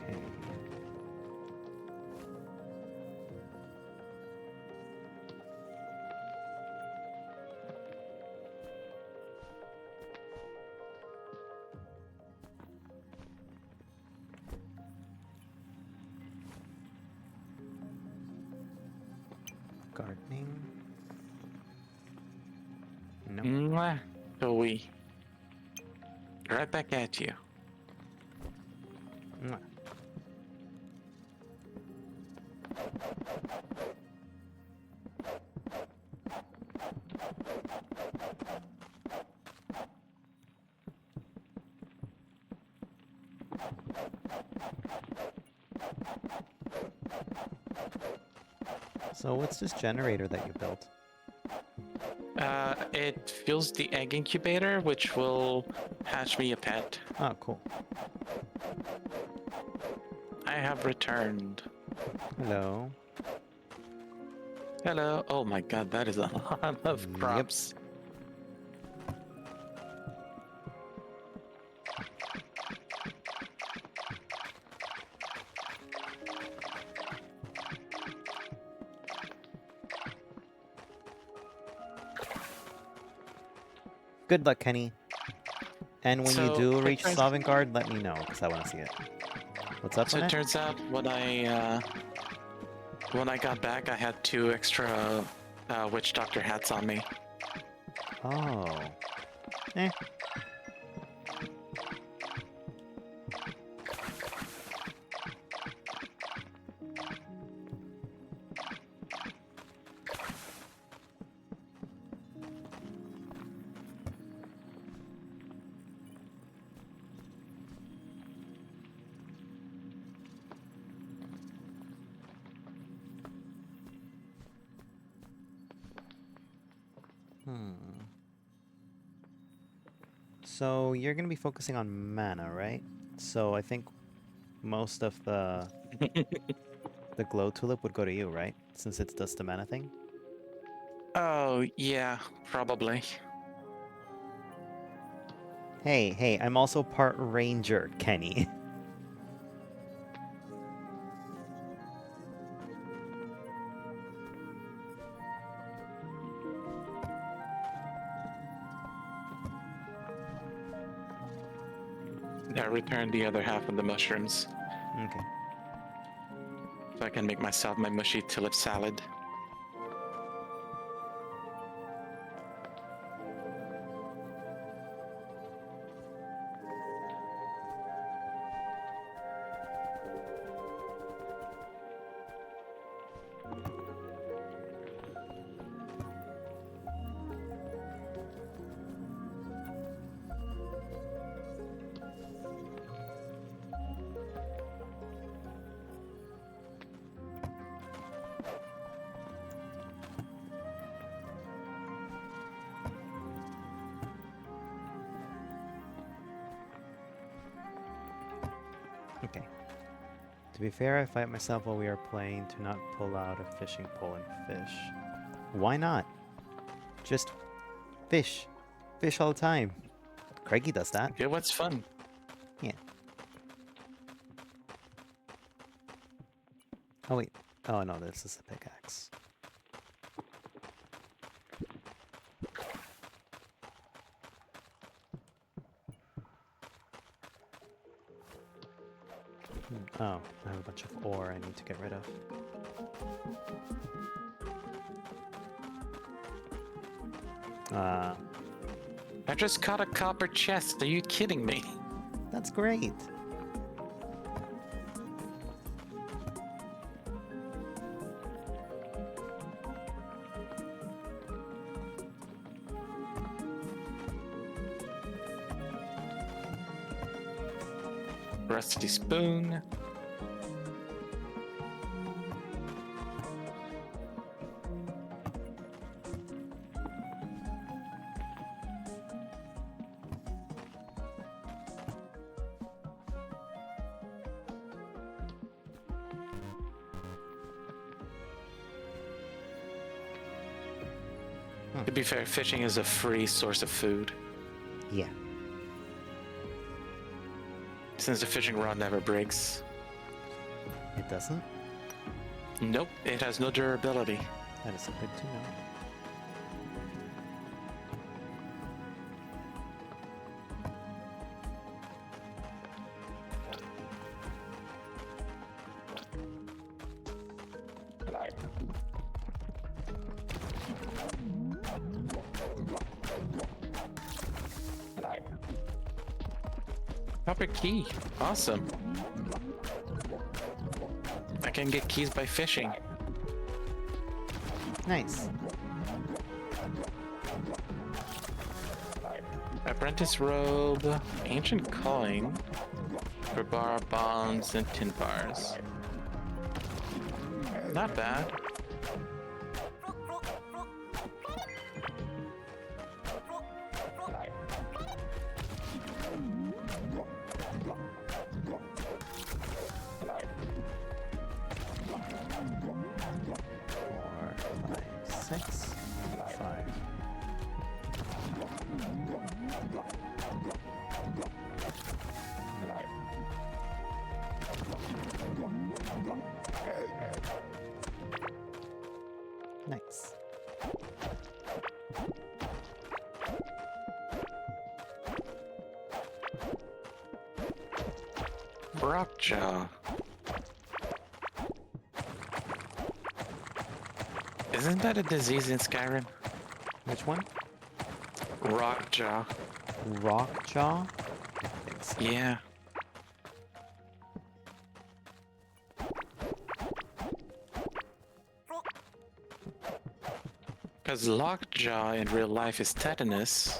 Okay. Gardening. Nope. Mwah. So we right back at you. Mwah. So what's this generator that you built? It fuels the egg incubator, which will hatch me a pet. Oh, cool. I have returned. Hello. Hello. Oh my god, that is a lot of Yep. crops. Good luck, Kenny. And when you So, do it reach turns- Sovngarde, let me know, because I want to see it. What's up So on it it? turns out when I got back, I had 2 extra witch doctor hats on me. Oh. Eh. So you're going to be focusing on mana, right? So I think most of the glow tulip would go to you, right? Since it does the mana thing. Oh yeah, probably. Hey, I'm also part ranger, Kenny. I returned the other half of the mushrooms, Okay. so I can make myself my mushy tulip salad. Okay. To be fair, I fight myself while we are playing to not pull out a fishing pole and fish. Why not? Just fish. Fish all the time. Craigie does that. Yeah, what's fun? Yeah. Oh wait. Oh no, this is a pickaxe. Oh, I have a bunch of ore I need to get rid of. I just caught a copper chest. Are you kidding me? That's great. Rusty spoon. To be fair, fishing is a free source of food, Yeah. since the fishing rod never breaks. It doesn't? Nope, it has no durability. That is good to know. Copper key. Awesome. I can get keys by fishing. Nice. Apprentice robe, ancient coin, for bar bombs and tin bars. Not bad. Six, five. Nice. Rockjaw. Isn't that a disease in Skyrim? Which one? Rockjaw. Rockjaw? I think so. Yeah. Because lockjaw in real life is tetanus.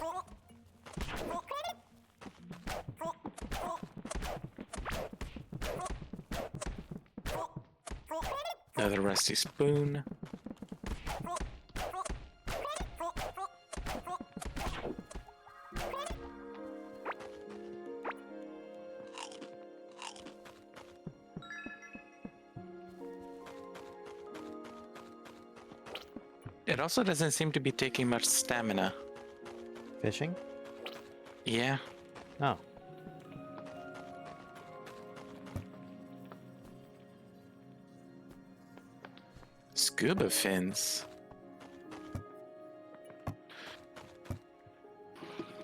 Another rusty spoon. It also doesn't seem to be taking much stamina. Fishing? Yeah. Oh. Scuba fins.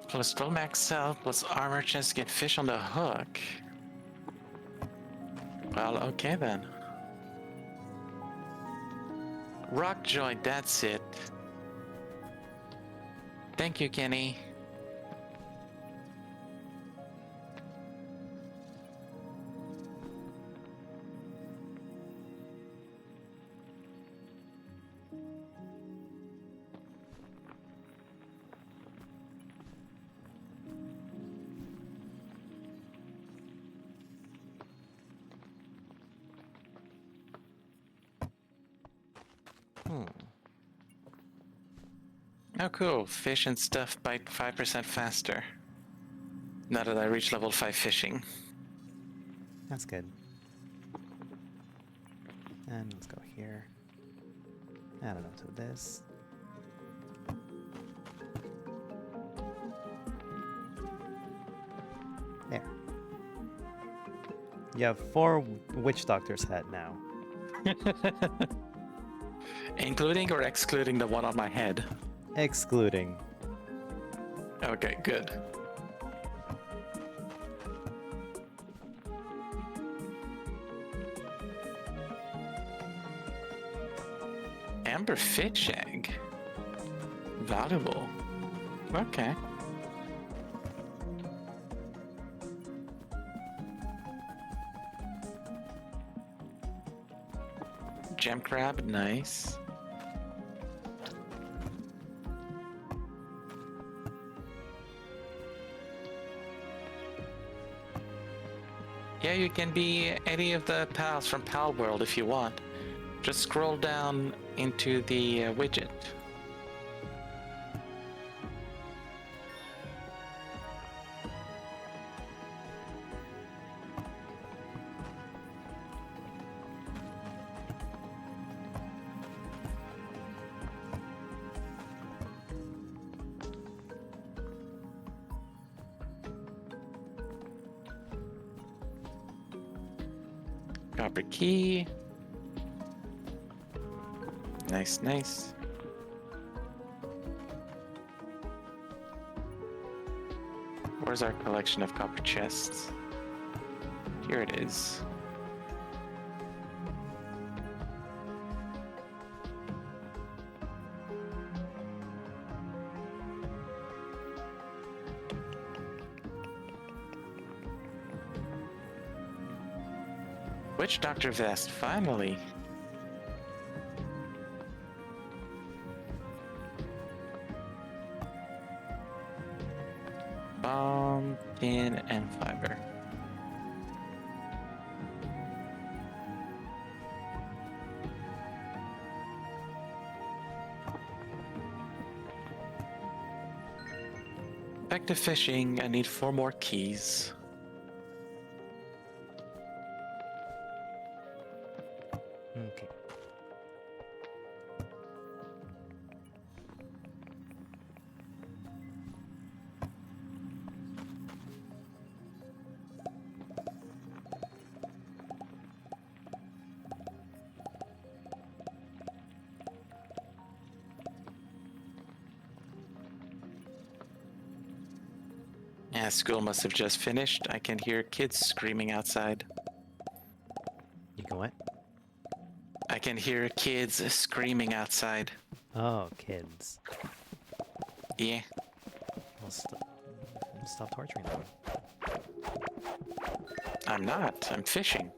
Plus 12 max health plus armor chest to get fish on the hook. Well, okay then. Rockjoy, that's it. Thank you, Kenny. Oh cool, fish and stuff bite 5% faster. Now that I reach level 5 fishing. That's good. And let's go here. I don't know what it is. There. You have 4 witch doctor's head now. Including or excluding the one on my head? Excluding. Okay, good. Amber fish egg. Valuable. Okay. Gem crab, nice. Yeah, you can be any of the pals from Pal World if you want. Just scroll down into the widget. Copper key. Nice, nice. Where's our collection of copper chests? Here it is. Witch Doctor vest, finally. Bomb, tin, and fiber. Back to fishing. I need 4 more keys. Okay. Yeah, school must have just finished. I can hear kids screaming outside. You can what? I can hear kids screaming outside. Oh, kids. Yeah. Well, stop torturing them. I'm not. I'm fishing.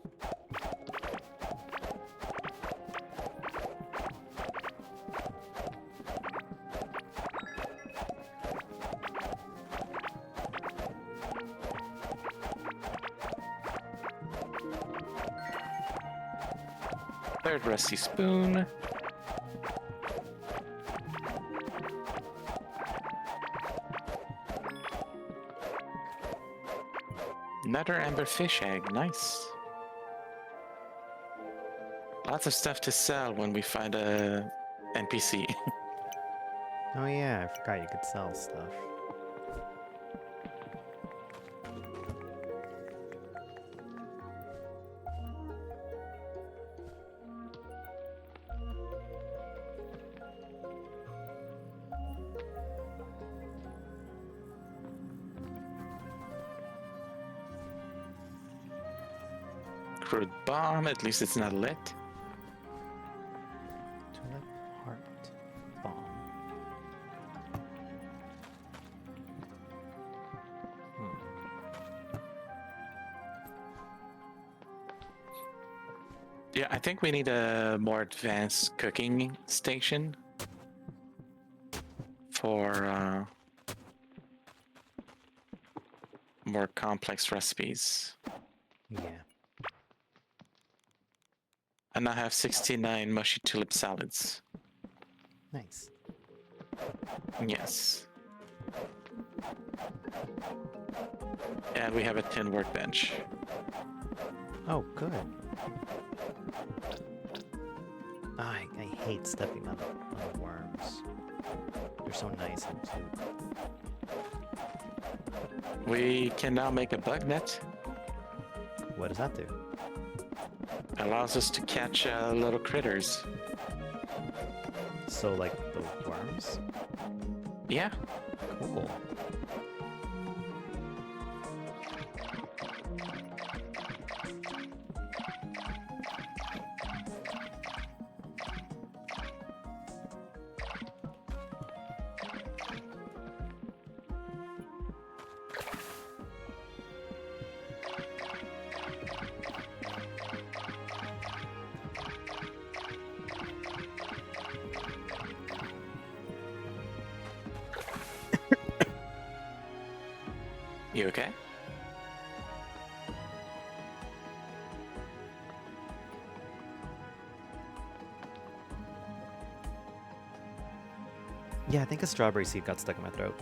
Third rusty spoon. Another amber fish egg, nice. Lots of stuff to sell when we find a NPC. Oh yeah, I forgot you could sell stuff. Crude bomb, at least it's not lit. Tulip heart bomb. Yeah, I think we need a more advanced cooking station for more complex recipes. Yeah. And I have 69 mushy tulip salads. Nice. Yes. And we have a tin workbench. Oh, good. I hate stepping on the worms. They're so nice and cute. We can now make a bug net. What does that do? Allows us to catch little critters. So, like the worms? Yeah. Cool. You okay? Yeah, I think a strawberry seed got stuck in my throat.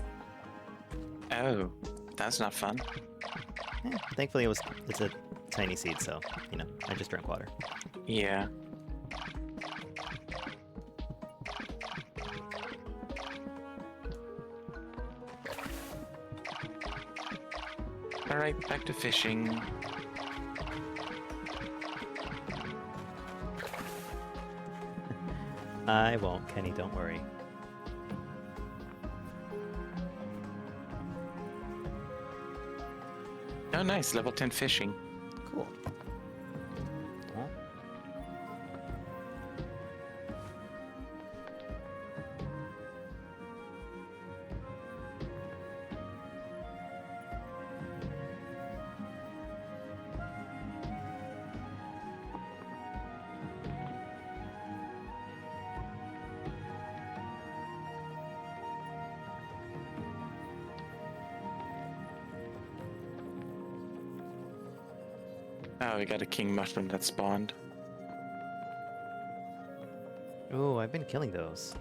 Oh, that's not fun. Thankfully, it's a tiny seed, so, you know, I just drank water. Yeah. Alright, back to fishing. I won't, Kenny, don't worry. Oh, nice. Level 10 fishing. Cool. Well, Oh, we got a king mushroom that spawned. ooh, I've been killing those.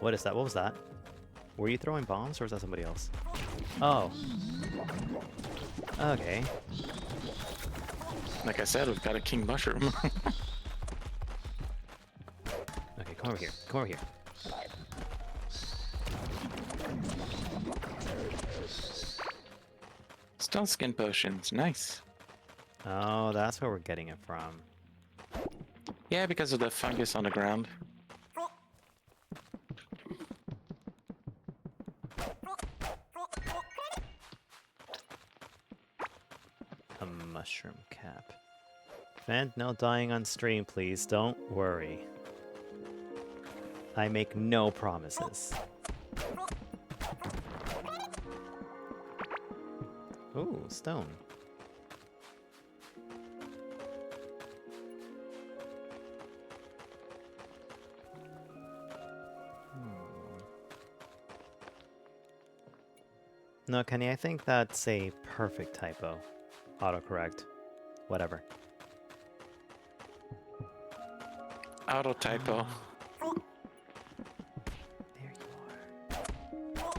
What is that? What was that? Were you throwing bombs, or was that somebody else? Oh. Okay. Like I said, we've got a king mushroom. Okay, come over here. Come over here. Stone skin potions. Nice. Oh, that's where we're getting it from. Yeah, because of the fungus on the ground. A mushroom cap. And no dying on stream, please. Don't worry. I make no promises. Ooh, stone. No, Kenny, I think that's a perfect typo. Autocorrect. Whatever. Auto typo. There you are.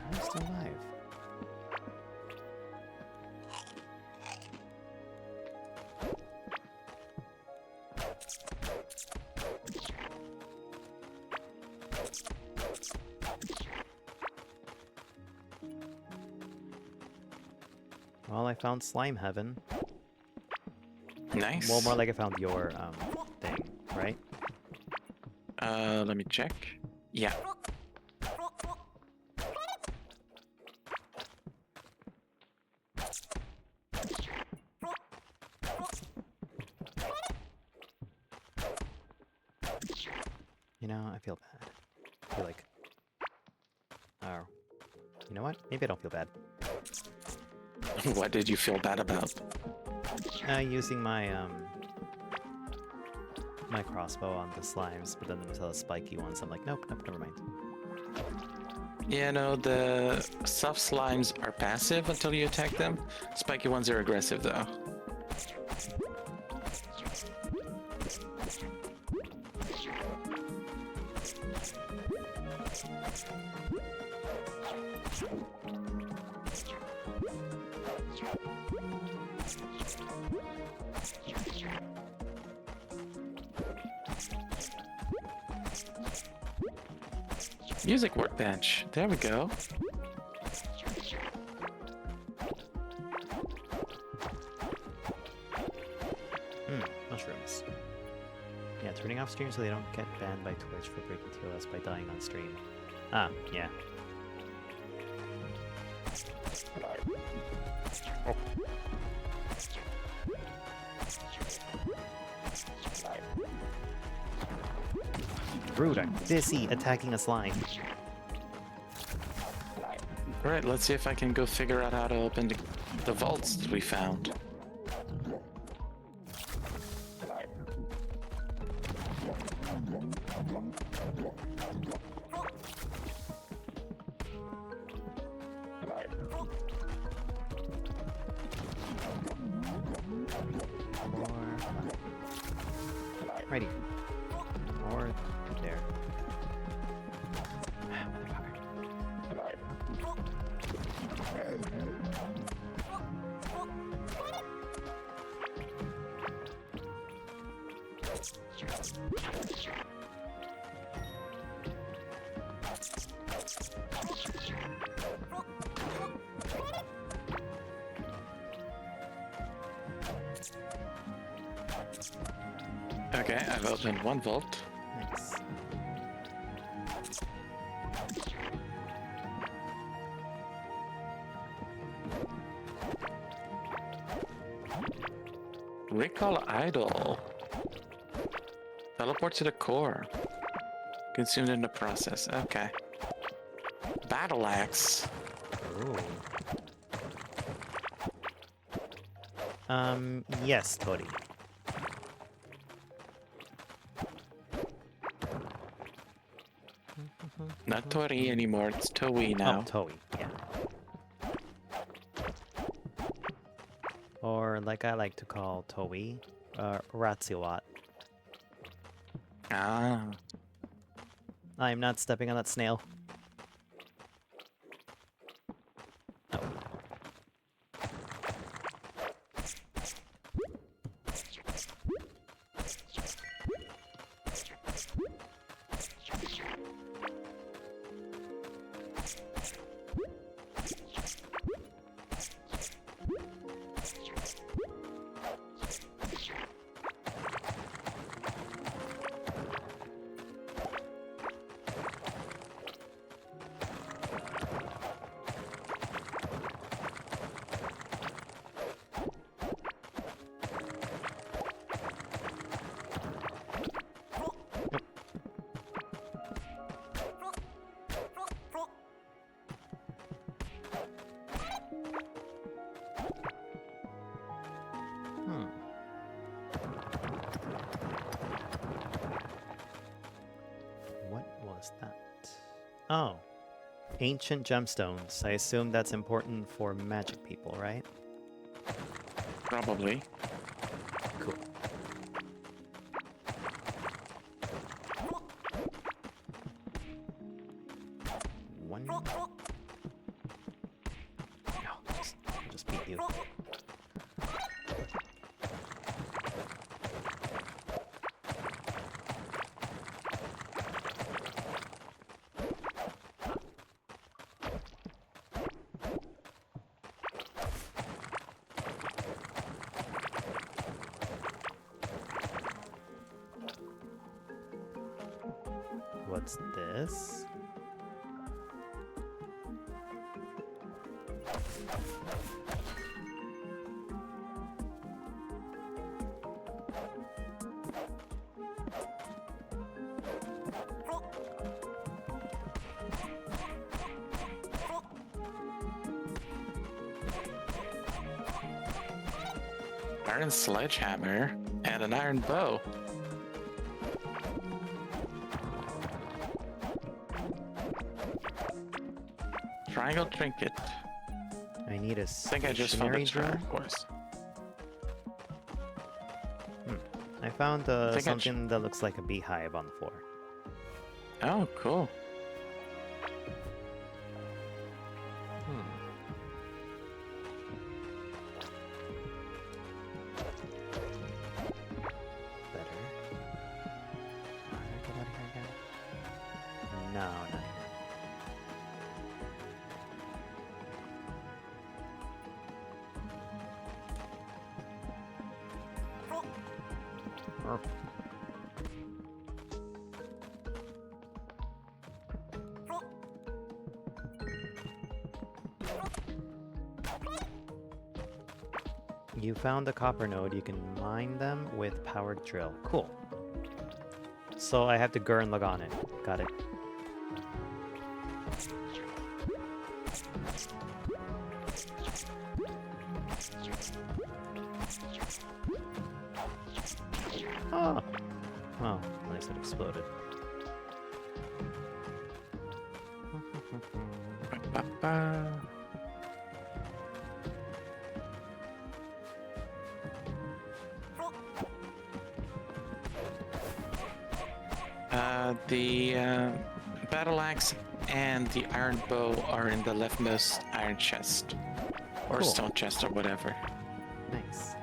I'm still alive. Well, I found slime heaven. Nice. Well, more like I found your thing, right? Let me check. Yeah. You know, I feel bad. I feel like... Oh. You know what? Maybe I don't feel bad. What did you feel bad about? Using my, my crossbow on the slimes, but then there was all the spiky ones. I'm like, nope, never mind. Yeah, no, the soft slimes are passive until you attack them. Spiky ones are aggressive, though. Music workbench. There we go. Mushrooms. Yeah, turning off stream so they don't get banned by Twitch for breaking TOS by dying on stream. Ah, yeah. Oh. Rude, I'm busy attacking a slime. Alright, let's see if I can go figure out how to open the vaults that we found. Right here. Or there. Okay, I've opened one vault. Nice. Recall idol. Teleport to the core. Consumed in the process. Okay. Battle axe. Ooh. Yes, Tori. Not Tori anymore, it's Toei now. Oh, Toei, yeah. Or like I like to call Toei, Ratsiwat. Ah. I'm not stepping on that snail. Oh. What was that? Oh. Ancient gemstones. I assume that's important for magic people, right? Probably. Cool. One. No, just beat you. What's this? Iron sledgehammer and an iron bow. Triangle trinket. I need a I think I just found a stationary drill. turquoise. I found think I something that looks like a beehive on the floor. Oh, cool. Better. Can I get out of here again? No, not here. Arf. You found a copper node. You can mine them with powered drill. Cool. So I have to Gurn log on it. Got it. Oh! Oh, nice, it exploded. Ba-ba. The battle axe and the iron bow are in the leftmost iron chest. Or Cool. stone chest or whatever. Nice.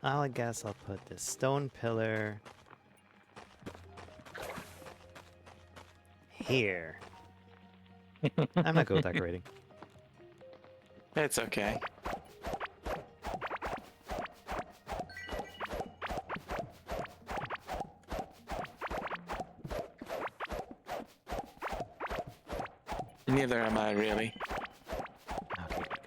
I guess I'll put this stone pillar here. I'm not good with decorating. It's okay. Neither am I, really. Okay, good.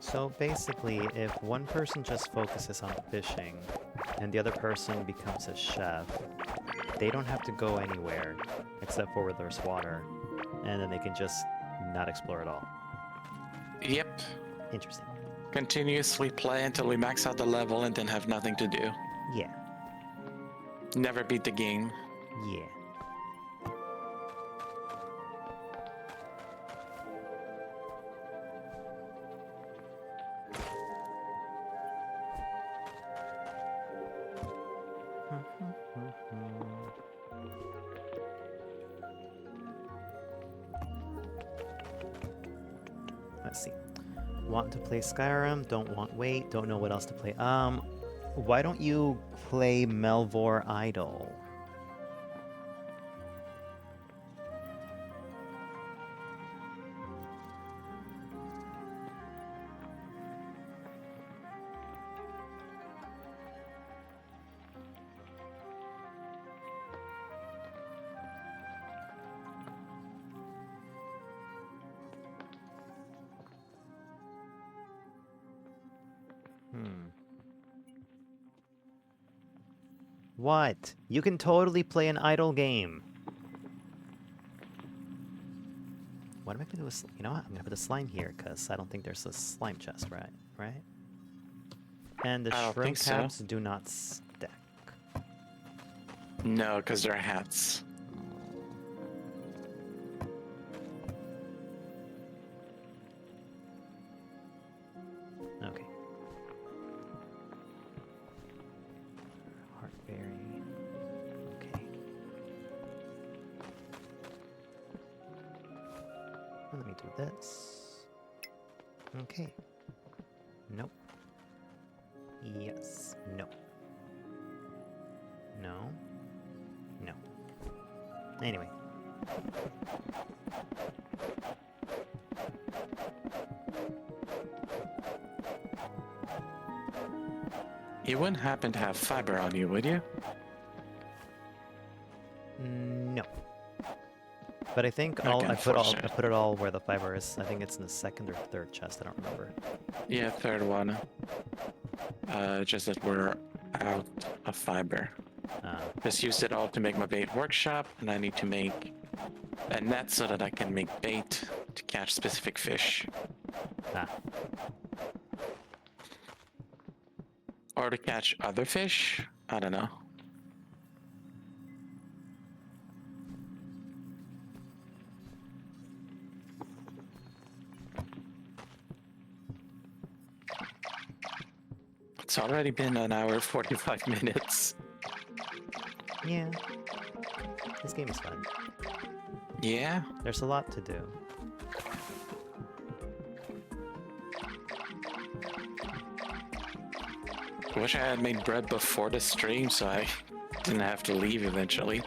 So basically, if one person just focuses on fishing and the other person becomes a chef, they don't have to go anywhere except for where there's water, and then they can just not explore at all. Yep. Interesting. Continuously play until we max out the level and then have nothing to do. Yeah. Never beat the game. Yeah. Let's see. Want to play Skyrim, don't want wait, don't know what else to play. Why don't you play Melvor Idol? What? You can totally play an idle game. What am I gonna do with... You know what? I'm gonna put a slime here, because I don't think there's a slime chest, right? And the I don't shrimp think so. caps do not stack. No, because they're hats. Okay. Heartberry. Okay. Let me do this. Okay. Nope. Yes. No. No. No. Anyway. You wouldn't happen to have fiber on you, would you? No. But I think Okay, I put unfortunate. it all where the fiber is. I think it's in the second or third chest. I don't remember. Yeah, third one. Just that we're out of fiber. Just used it all to make my bait workshop, and I need to make a net so that I can make bait to catch specific fish. Ah. Or to catch other fish? I don't know. It's already been an hour 45 minutes. Yeah. This game is fun. Yeah? There's a lot to do. Wish I had made bread before the stream so I didn't have to leave eventually.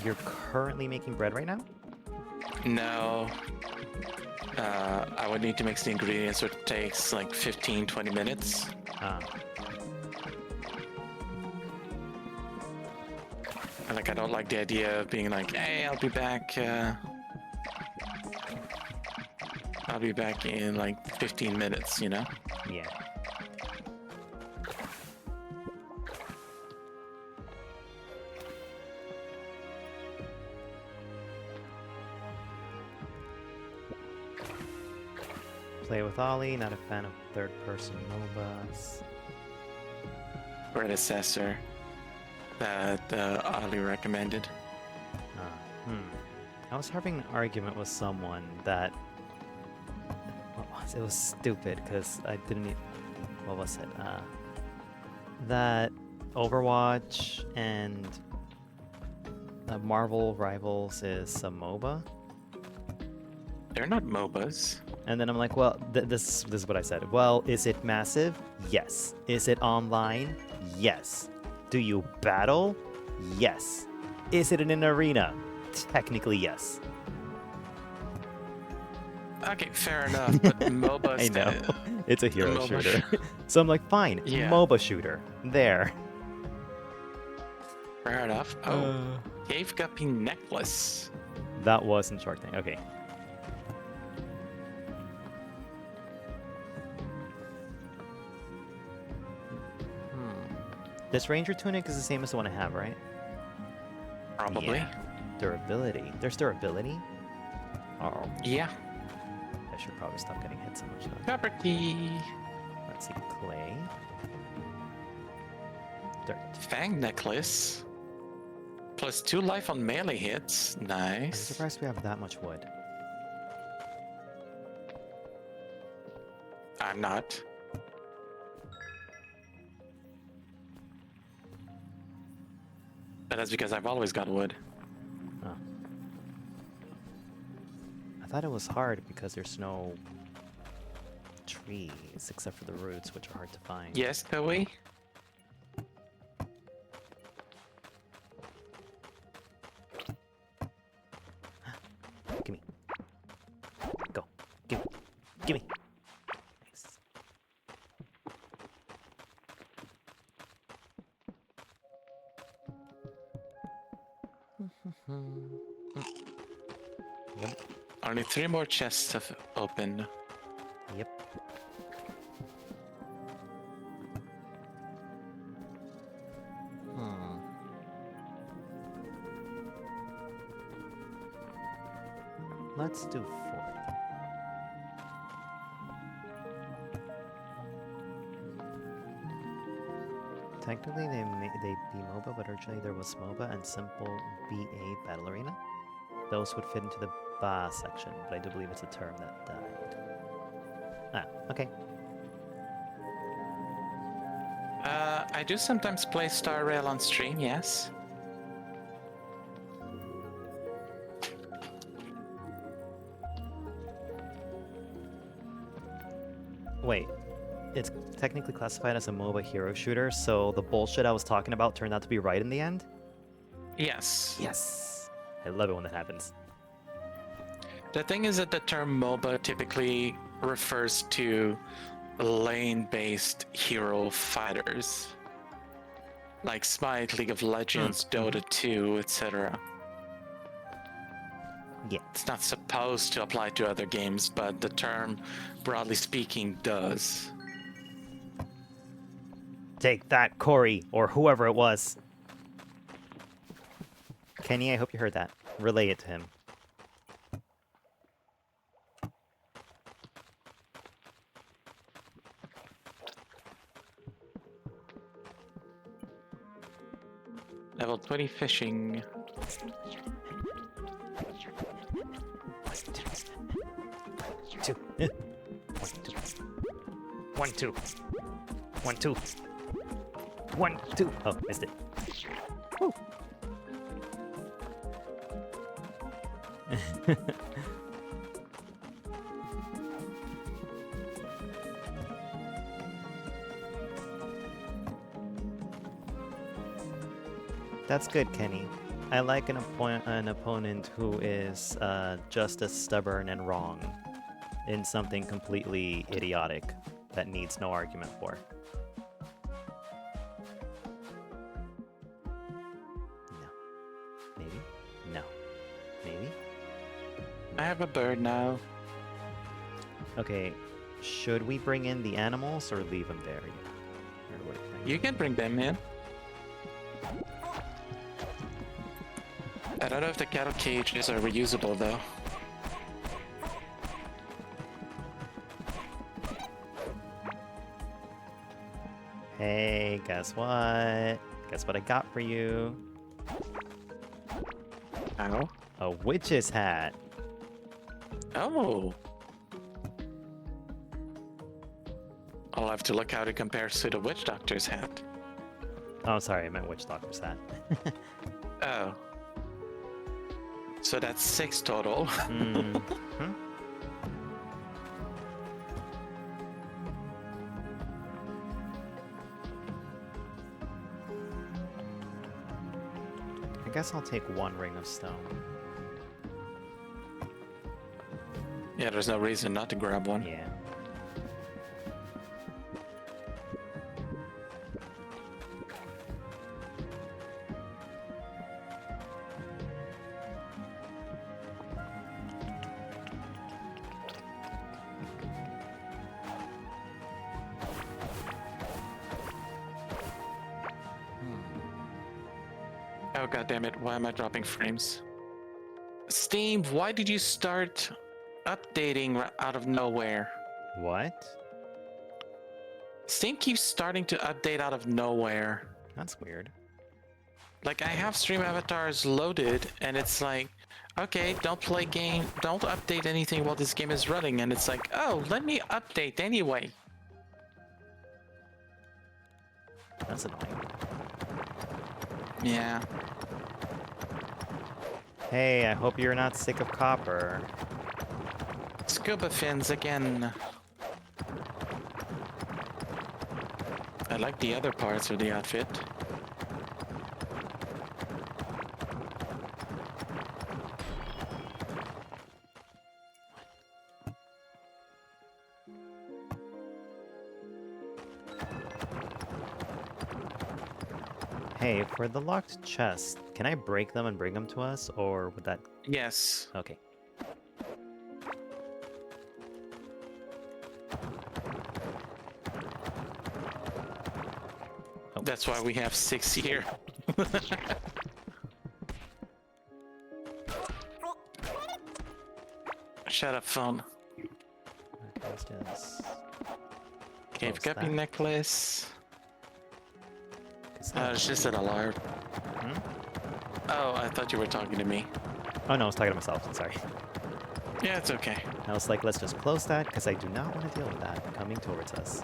You're currently making bread right now? No. I would need to mix the ingredients, so it takes like 15-20 minutes. Ah. And like, I don't like the idea of being like, hey, I'll be back. I'll be back in like 15 minutes, you know? Yeah. play with Ollie, not a fan of third-person MOBAs. Predecessor that Ali recommended. I was having an argument with someone that it was stupid because I didn't. What was it? That Overwatch and Marvel Rivals is a MOBA. They're not MOBAs. And then I'm like, well, this is what I said. Well, is it massive? Yes. Is it online? Yes. Do you battle? Yes. Is it in an arena? Technically, yes. Okay, fair enough, but MOBAs... I know. It's a hero MOBA shooter. So I'm like, fine. Yeah. MOBA shooter. There. Fair enough. Oh, Cave Guppy necklace. That wasn't Shark Tank. Okay. This Ranger tunic is the same as the one I have, right? Probably. Yeah. Durability. There's durability? Oh. Yeah. I should probably stop getting hit so much though. Copper key. Let's see. Clay. Dirt. Fang necklace. Plus 2 life on melee hits. I'm Nice. surprised we have that much wood. I'm not. But that's because I've always got wood. Oh. I thought it was hard because there's no trees except for the roots, which are hard to find. Yes, Chloe? Gimme. Go. Gimme. Gimme. Nice. Yep. Only 3 more chests have opened. Yep. Let's do 4th. Technically, they be MOBA, but originally there was MOBA and simple BA Battle Arena. Those would fit into the BA section, but I do believe it's a term that died. Ah, okay. I do sometimes play Star Rail on stream, yes. Wait, it's technically classified as a MOBA hero shooter, so the bullshit I was talking about turned out to be right in the end? Yes. Yes! I love it when that happens. The thing is that the term MOBA typically refers to lane-based hero fighters. Like Smite, League of Legends, Dota 2, etc. Yeah. It's not supposed to apply to other games, but the term, broadly speaking, does. Take that, Corey, or whoever it was. Kenny, I hope you heard that. Relay it to him. Level 20 fishing. Two. 1, 2. 1, 2. 1, 2. Oh, missed it. Woo. That's good, Kenny. I like an opponent who is just as stubborn and wrong in something completely idiotic that needs no argument for. No. Maybe? No. Maybe? I have a bird now. Okay, should we bring in the animals or leave them there? Or what do you think? You can bring them in. I don't know if the cattle cages are reusable though. Hey, guess what? Guess what I got for you? Oh. A witch's hat. Oh. I'll have to look how it compares to the witch doctor's hat. Oh, sorry, I meant witch doctor's hat. Oh. So that's 6 total. Hmm. I guess I'll take 1 ring of stone. Yeah, there's no reason not to grab one. Yeah. Oh god damn it, why am I dropping frames? Steam, why did you start updating out of nowhere? What? Steam keeps starting to update out of nowhere. That's weird. Like, I have stream avatars loaded, and it's like, okay, don't update anything while this game is running, and it's like, oh, let me update anyway. That's annoying. Yeah. Hey, I hope you're not sick of copper. Scuba fins again. I like the other parts of the outfit. Hey, for the locked chest, can I break them and bring them to us, or would that... Yes. Okay. Oh. That's why we have 6 here. Shut up, phone. Okay, let's do this. Cave Close guppy that. necklace. 'Cause that- It's just an alarm. Hmm? Oh, I thought you were talking to me. Oh no, I was talking to myself, sorry. Yeah, it's okay. I was like, let's just close that, because I do not want to deal with that coming towards us.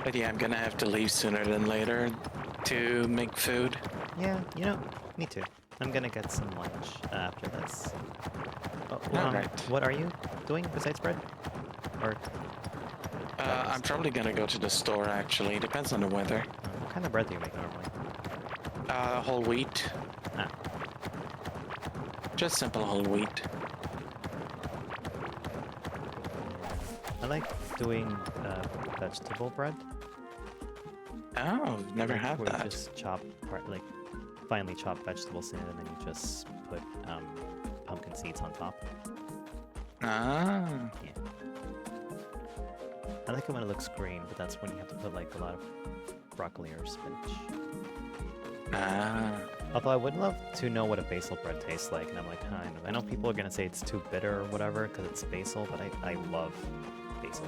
But yeah, I'm gonna have to leave sooner than later to make food. Yeah, you know, me too. I'm gonna get some lunch after this. Oh, Alright. What are you doing besides bread? Or I'm probably gonna go to the store actually. Depends on the weather. what kind of bread do you make normally? Whole wheat. Ah. Just simple whole wheat. I like doing vegetable bread. Oh, never had where that. you just chop finely chopped vegetables in, and then you just put pumpkin seeds on top. Ah. Yeah. I like it when it looks green, but that's when you have to put like a lot of broccoli or spinach. Ah. Although I would love to know what a basil bread tastes like, and I'm like, I know people are gonna say it's too bitter or whatever because it's basil, but I love basil.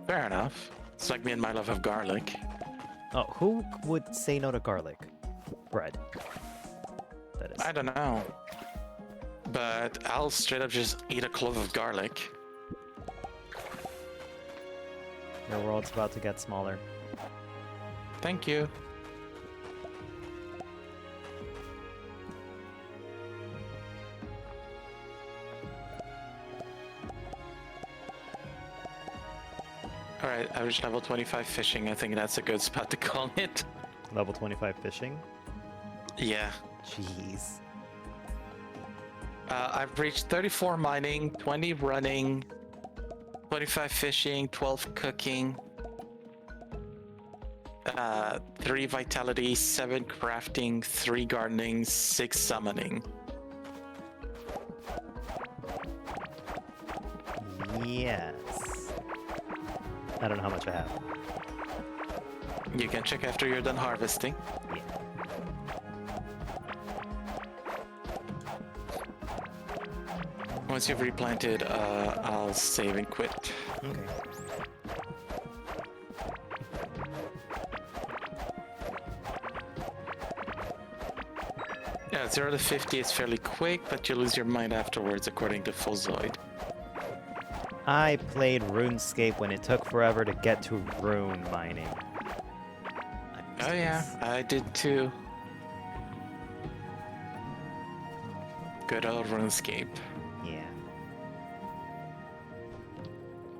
Fair enough. It's like me and my love of garlic. Oh, who would say no to garlic bread? That is. I don't know. But I'll straight up just eat a clove of garlic. Your world's about to get smaller. Thank you. Alright, average level 25 fishing. I think that's a good spot to call it. Level 25 fishing? Yeah. Jeez. I've reached 34 mining, 20 running, 25 fishing, 12 cooking, 3 vitality, 7 crafting, 3 gardening, 6 summoning. Yes. I don't know how much I have. You can check after you're done harvesting. Yeah. Once you've replanted, I'll save and quit. Okay. Yeah, 0 to 50 is fairly quick, but you lose your mind afterwards, according to Fullzoid. I played RuneScape when it took forever to get to rune mining. Oh yeah, I did too. Good old RuneScape. Yeah.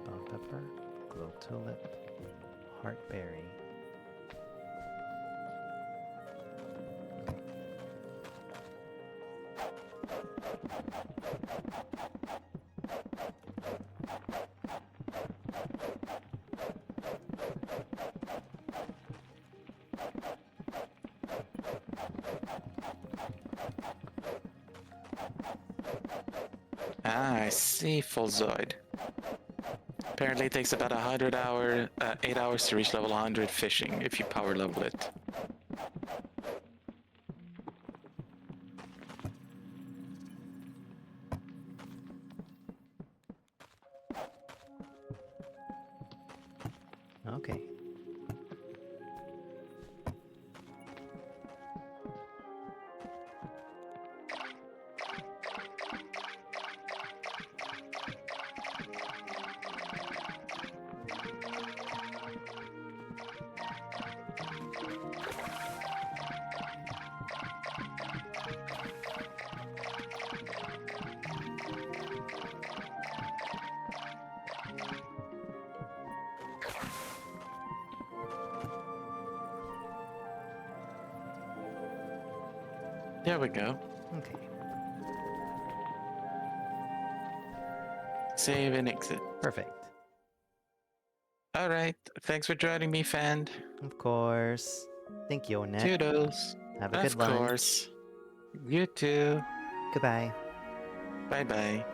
Bell pepper, glow tulip, heartberry. Ah, I see, Fullzoid. Apparently it takes about 8 hours to reach level 100 fishing if you power level it. Okay. There we go. Okay. Save and exit. Perfect. Alright, thanks for joining me, Fand. Of course. Thank you, Annette. Toodles. Have a Of good lunch. course. You too. Goodbye. Bye-bye.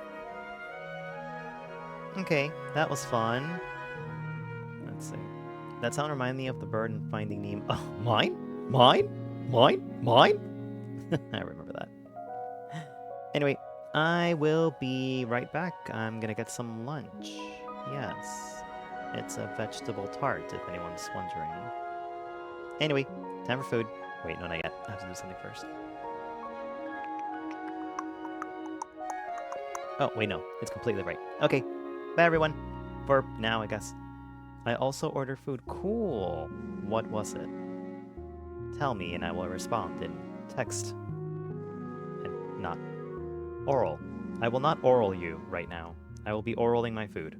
Okay, that was fun. Let's see. That sound reminded me of the bird in Finding Nemo. Oh, mine? Mine? Mine? Mine? I remember that. Anyway, I will be right back. I'm gonna get some lunch. Yes. It's a vegetable tart, if anyone's wondering. Anyway, time for food. Wait, no, not yet. I have to do something first. Oh, wait, no. It's completely right. Okay. Bye, everyone. For now, I guess. I also ordered food. Cool. What was it? Tell me, and I will respond in text. And not oral. I will not oral you right now. I will be oraling my food.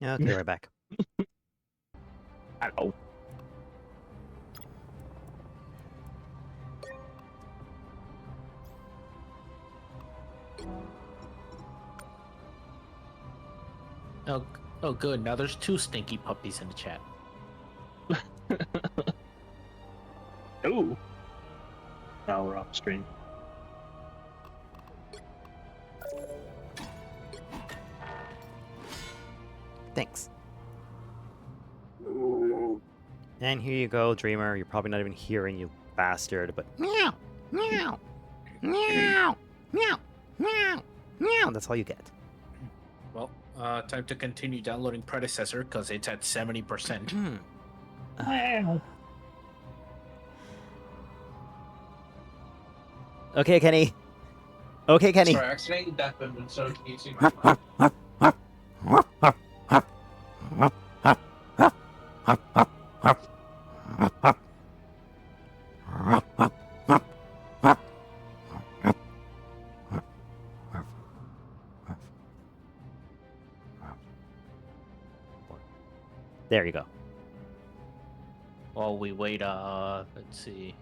Okay, we're back. Hello. Oh, good. Now there's two stinky puppies in the chat. Oh. Now we're off stream. Thanks. And here you go, Dreamer. You're probably not even hearing, you bastard, but meow, meow, meow, meow, meow, meow. That's all you get. Well, time to continue downloading Predecessor because it's at 70%. Okay, Kenny. Okay, Kenny. Sorry, I accidentally deafened and so using There you go. While we wait, let's see.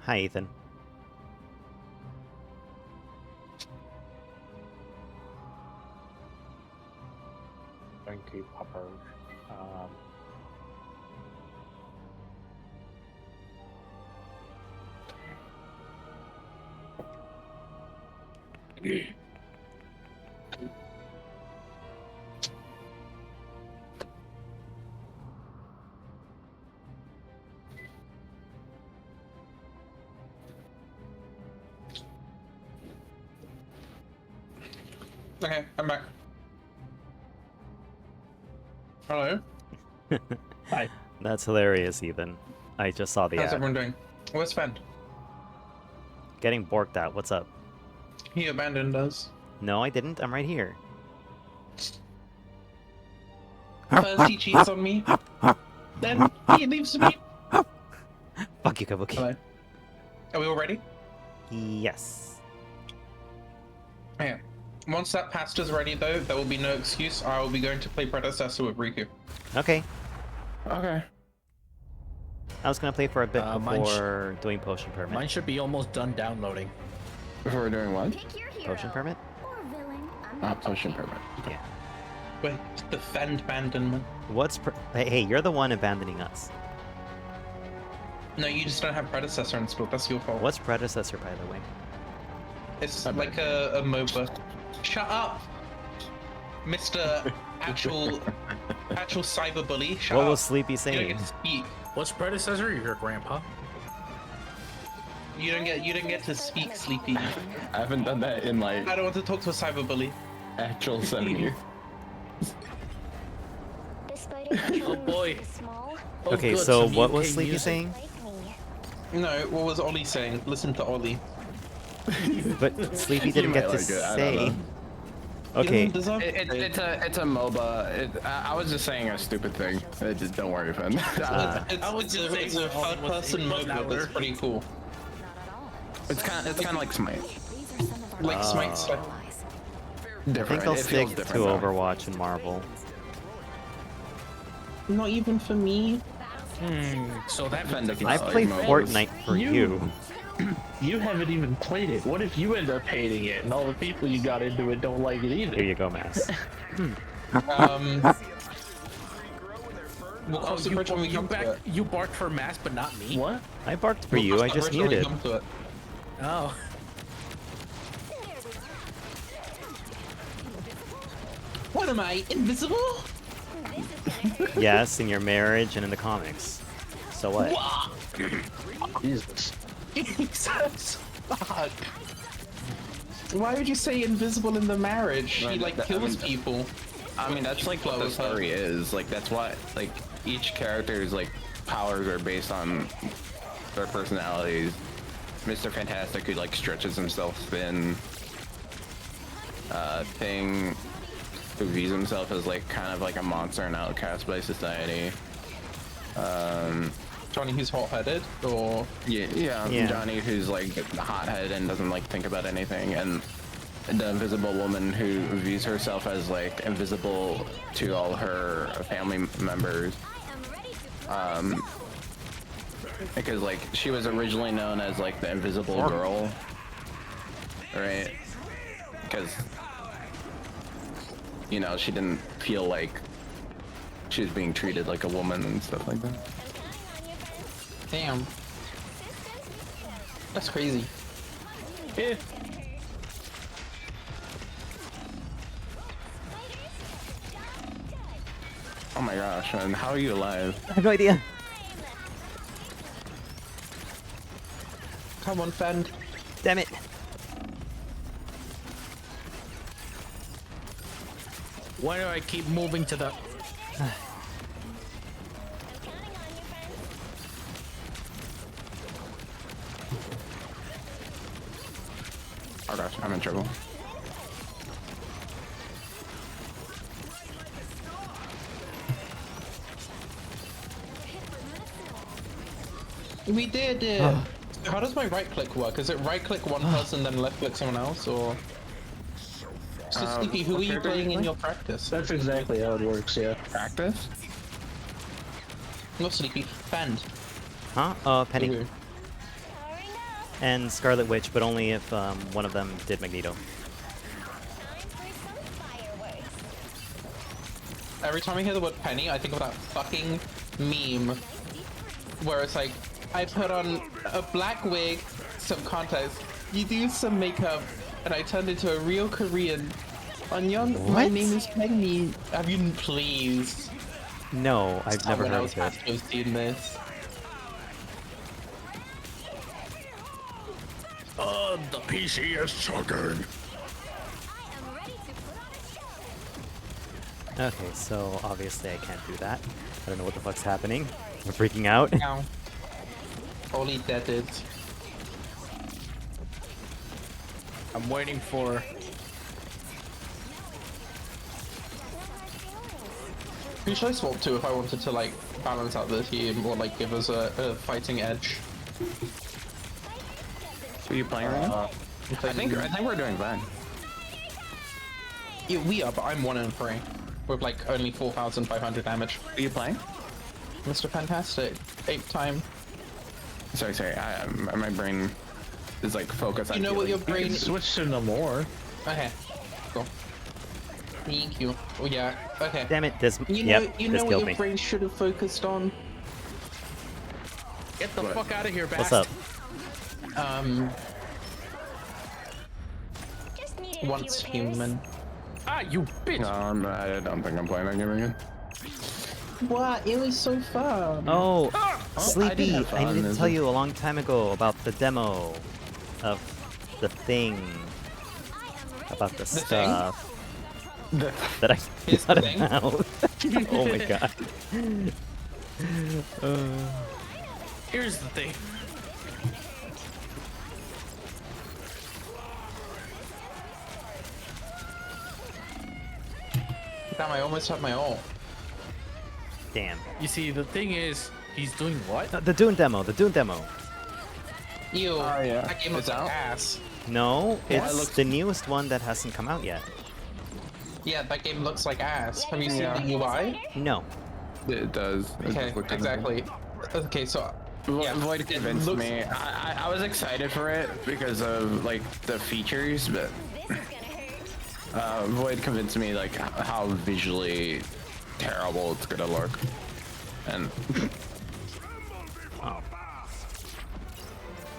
Hi, Ethan. Thank you, Papa. Okay, I'm back. Hello. Hi. That's hilarious, Ethan. I just saw the How's ad. everyone doing? Where's Fend? Getting borked out. What's up? He abandoned us. No, I didn't. I'm right here. First he cheats on me, then he leaves me. Fuck you, Kavukkii. Hello. Are we all ready? Yes. Okay. Once that pasta's ready, though, there will be no excuse. I will be going to play Predecessor with Riku. Okay. Okay. I was gonna play for a bit Mine before doing potion permit. Mine should be almost done downloading. Before we're doing what? Potion permit? Potion permit. Yeah. Wait, defend abandonment. Hey, you're the one abandoning us. No, you just don't have Predecessor installed. That's your fault. What's predecessor, by the way? It's like a MOBA. Shut up, Mr. Actual cyberbully. Shut What up. was Sleepy You don't saying? get to speak. What's Predecessor? Your grandpa? You don't get to speak, Sleepy. I haven't done that in like I don't want to talk to a cyberbully. actual 7 years. Oh boy. Oh, Okay, good, so some what UK was Sleepy music. saying? No, what was Ollie saying? Listen to Ollie. But Sleepy didn't might get to like it, I don't say. know. Okay, He doesn't deserve It's a MOBA. I was just saying a stupid thing. Just don't worry, Finn. I was just saying it's a Ollie was third-person saying MOBA louder. that's pretty cool. it's kind of like Smite. Like Smite's like, I Different. think I'll It stick feels to different, though. Overwatch and Marvel. not even for me. So that Fend means does I not like play MOBAs. Fortnite for you. You haven't even played it. What if you end up hating it and all the people you got into it don't like it Here either? you go, Mass. We'll cross the bridge when we come to it. you barked for mass, but not me. What? I barked for We'll you, cross I that just bridge when we muted. come to it. Oh. What am I, invisible? Yes, in your marriage and in the comics. So what? Jesus. Jesus, fuck. Why would you say invisible in the marriage? He Right, like that- I kills mean, people. I mean, that's like what the story is. Like, that's what, like, each character's, like, powers are based on their personalities. Mr. Fantastic, who, like, stretches himself thin. Thing who views himself as like kind of like a monster and outcast by society. Johnny, who's hot-headed, or Yeah. Johnny, who's like hot-headed and doesn't like think about anything, and the invisible woman who views herself as like invisible to all her family members. Because like she was originally known as like the invisible girl, right? Because you know she didn't feel like she was being treated like a woman and stuff like that. damn, that's crazy. Yeah. Oh my gosh, man, how are you alive? I have no idea. Come on, Fend. Damn it. Why do I keep moving to the... Oh gosh, I'm in trouble. We did it! How does my right click work? Is it right click one person, then left click someone else, or? So Sleepy, who are you playing in your practice? That's exactly how it works, yeah. Practice? Not Sleepy, Fend. Huh? Penny. Who? And Scarlet Witch, but only if one of them did Magneto. Every time I hear the word Penny, I think of that fucking meme where it's like, I put on a black wig, some contacts, you do some makeup, and I turned into a real Korean. Annyeong, my What? name is Penny. Have you please? No, I've never Someone heard else of it. has to have seen this. the PC is chugging. Okay, so obviously I can't do that. I don't know what the fuck's happening. I'm freaking out. Now, holy dead it. I'm waiting for... Who should I swap to if I wanted to like balance out the team or like give us a fighting edge? Who are you playing right now? I think we're doing fine. Yeah, we are, but I'm 1 and 3 with like only 4,500 damage. Who are you playing? Mr. Fantastic, 8th time. Sorry, my brain is like focused on. You know what your healing. brain? Switch to no more. Okay, cool. Thank you. Oh yeah. Okay. Damn it, this You know, yep, you this know what killed your me. brain should have focused on. Get the fuck out of here, What's bastard. up? Once human. Ah, you bitch! No, I don't think I'm playing that game again. What? It was so fun. Oh, I Sleepy, did have I fun, needed to is tell it? you a long time ago about the demo of the thing. About the thing? stuff that I Here's the got thing. about. Oh my god. Here's the thing. Damn, I almost had my ult. Damn. You see, the thing is, he's doing what? The Dune demo, the Dune demo. Ew. Oh, yeah. That game looks It's like out? ass. No, Yeah, it it's looks- the newest one that hasn't come out yet. Yeah, that game looks like ass. Have you seen Yeah. the UI? No. It does. It Okay, does look kinda exactly. Okay, so cool. yeah, Void it convinced looks- me. I was excited for it because of like the features, but Void convinced me like how visually terrible it's gonna look, and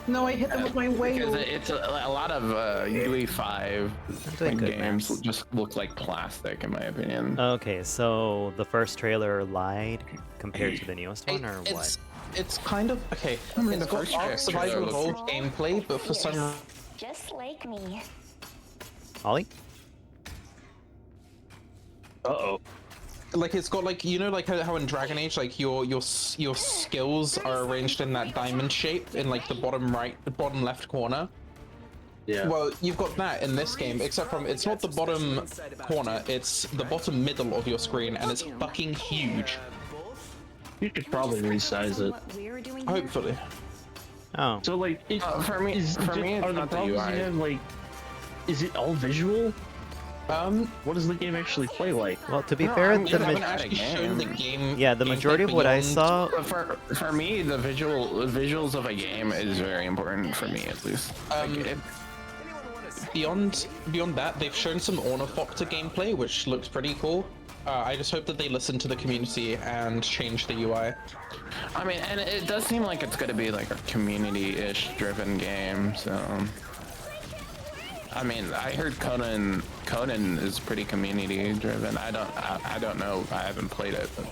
No, I hit them with my whale. because it's a lot of UE5 doing good, games Max. just look like plastic in my opinion. Okay, so the first trailer lied compared to the newest one, or what? It's kind of okay. mean, It's the got first Ark trailer Survival looks- Evolved gameplay, but for some Just like me. Ollie? Uh-oh. like it's got like, you know, like how in Dragon Age like your skills are arranged in that diamond shape in like the bottom right, the bottom left corner. Yeah. Well, you've got that in this game, except from it's not the bottom corner, it's the bottom middle of your screen, and it's fucking huge. You could probably resize it. Hopefully. Oh. So like, For me, it's it's are the not the problems UI. you have like, is it all visual? What does the game actually play like? Well, to be No, fair, I'm They just haven't a actually shown the game. yeah, the gameplay majority of what I beyond- saw. But for me, the visuals of a game is very important for me, at least. Beyond that, they've shown some ornithopter gameplay, which looks pretty cool. I just hope that they listen to the community and change the UI. I mean, and it does seem like it's gonna be like a community-ish driven game, so. I mean, I heard Conan is pretty community driven. I don't know. I haven't played it. But...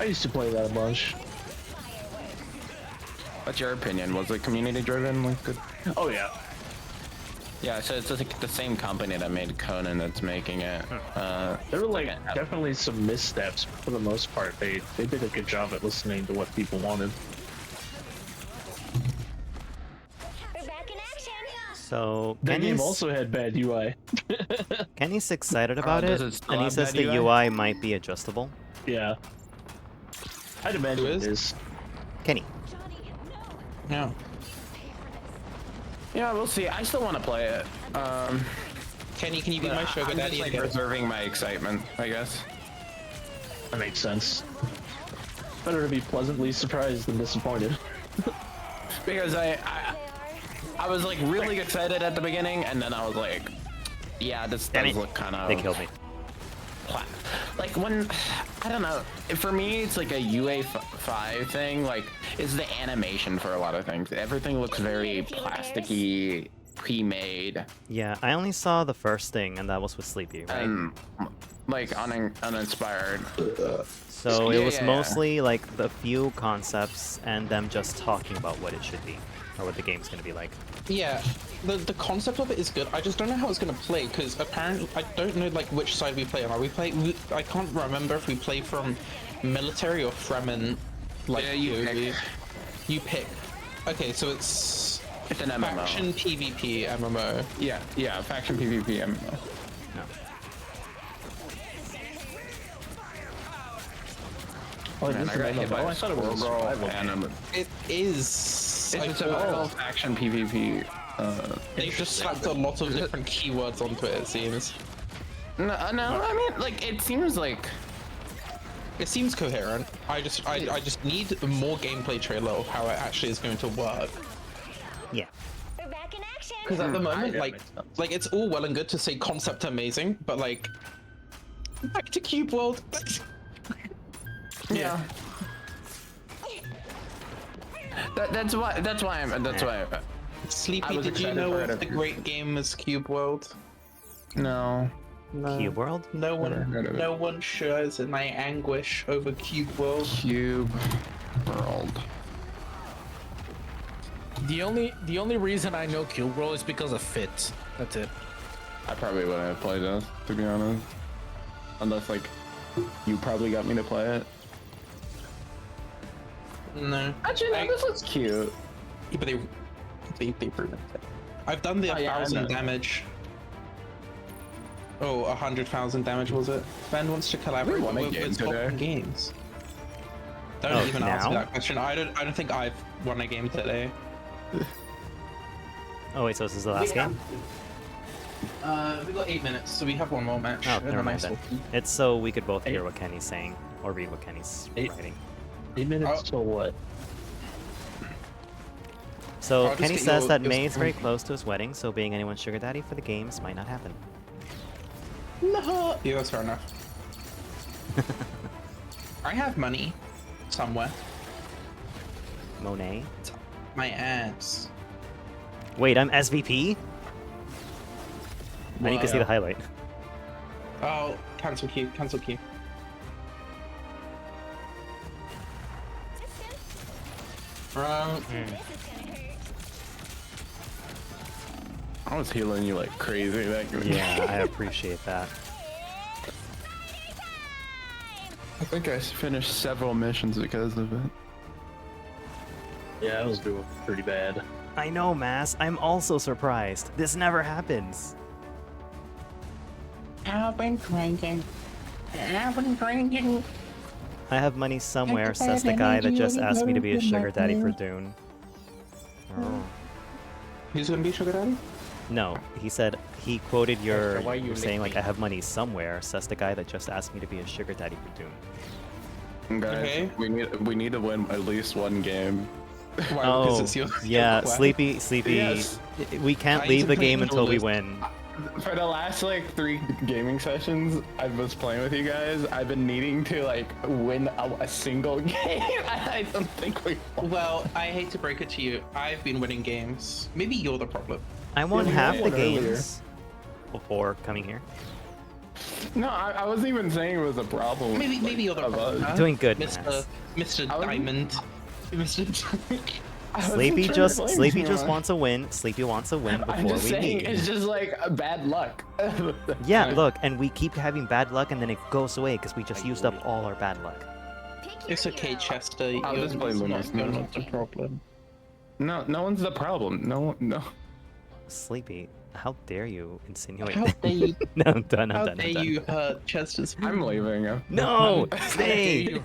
I used to play that a bunch. What's your opinion? Was it community driven? Like the... Oh yeah. Yeah, so it's like the same company that made Conan that's making it. There were like definitely some missteps, but for the most part, they did a good job at listening to what people wanted. We're back in action. So That game Kenny's, also had bad UI. Kenny's excited about it, does it still and he have says bad the UI might be adjustable. Yeah. I'd imagine Who it is? is. Kenny. Yeah. Yeah, we'll see. I still want to play it. Kenny, can you be my sugar I'm daddy? just like and get- reserving my excitement, I guess. That makes sense. Better to be pleasantly surprised than disappointed. Because I was like really excited at the beginning, and then I was like, yeah, this Damn does it. look kind of They killed me. like when I don't know. For me, it's like a UA5 thing. Like, it's the animation for a lot of things. Everything looks very plasticky, pre-made, Yeah, I only saw the first thing, and that was with Sleepy, right? and like uninspired. So Yeah, it was yeah, yeah. mostly like the few concepts and them just talking about what it should be, or what the game's gonna be like. Yeah, the concept of it is good. I just don't know how it's gonna play because apparently I don't know like which side we play on. I can't remember if we play from military or Fremen. Like Yeah, you POV. pick. You pick. Okay, so it's It's an MMO. faction PvP MMO. Yeah, faction PvP MMO. No. Oh, Man, I got hit by I a thought it was a squirrel survival and game. It is. I it's a thought- full faction PvP. They've just slapped a lot of different keywords onto it. It seems. No, I mean, like, it seems like It seems coherent. I just need a more gameplay trailer of how it actually is going to work. Yeah. We're back in action. Because at the moment, Yeah, like, makes sense. like it's all well and good to say concept amazing, but like, back to Cube World. yeah. That's why Sleepy, was did you excited know for it of the at great game as Cube World? no. No. Cube World? No Never heard of one, it. no one shares in my anguish over Cube World. Cube World. The only reason I know Cube World is because of Fit. That's it. I probably wouldn't have played this, to be honest. Unless, like, you probably got me to play it. No. Actually, no, this looks cute. Yeah, but they ruined it. I've done the Oh, yeah, I 1,000 know. damage. Oh, 100,000 damage was it? Ben wants to collaborate won a with game Swapping today. games. Don't Oh, even ask me now? that question. I don't think I've won a game today. Oh wait, so this is the last game? We got 8 minutes, so we have one more match. Oh, and never then mind I then. will- It's so we could both hear what Kenny's saying, or read what Kenny's Eight. writing. 8 minutes Oh. till what? So I'll just Kenny get says your- that your May is very story. close to his wedding, so being anyone's sugar daddy for the games might not happen. No. Yeah, that's fair enough. I have money somewhere. Monet? My ass. Wait, I'm SVP? I need to see the highlight. Oh, cancel queue, cancel queue. I was healing you like crazy. Yeah, I appreciate that. I think I finished several missions because of it. Yeah, I was doing pretty bad. I know, Mass. I'm also surprised. This never happens. I've been drinking. I've been drinking. I have money somewhere, says the guy that just asked me to be a sugar daddy for Dune. Oh. Who's gonna be sugar daddy? No, he said he quoted your why you saying like lick me? I have money somewhere, says the guy that just asked me to be a sugar daddy for Dune. Guys, Okay. we need to win at least one game. Why? Oh, Because it's your yeah, request? Sleepy. Yes. We can't I leave the need to game play until we Restless. win. For the last like 3 gaming sessions I was playing with you guys, I've been needing to like win a single game. I don't think we. Well, I hate to break it to you. I've been winning games. Maybe you're the problem. I won we half won the earlier. games before coming here. No, I wasn't even saying it was a problem. Maybe you're the of problem. us. huh? Doing good, Mr. Mass. Mr. I was- Diamond. Mr. I wasn't Sleepy trying to just blame Sleepy you, just man. wants a win. Sleepy wants a win I'm before just we saying, leave. it's just like a bad luck. Yeah, Alright. look, and we keep having bad luck, and then it goes away because we just used up all our bad luck. It's okay, Chester. I'll You're just play Lunar not, you're Snow. not the problem. No one's the problem. No. Sleepy, how dare you insinuate? How dare you? No, I'm done. How I'm done. dare I'm done. you hurt Chester's? I'm leaving. No, stay.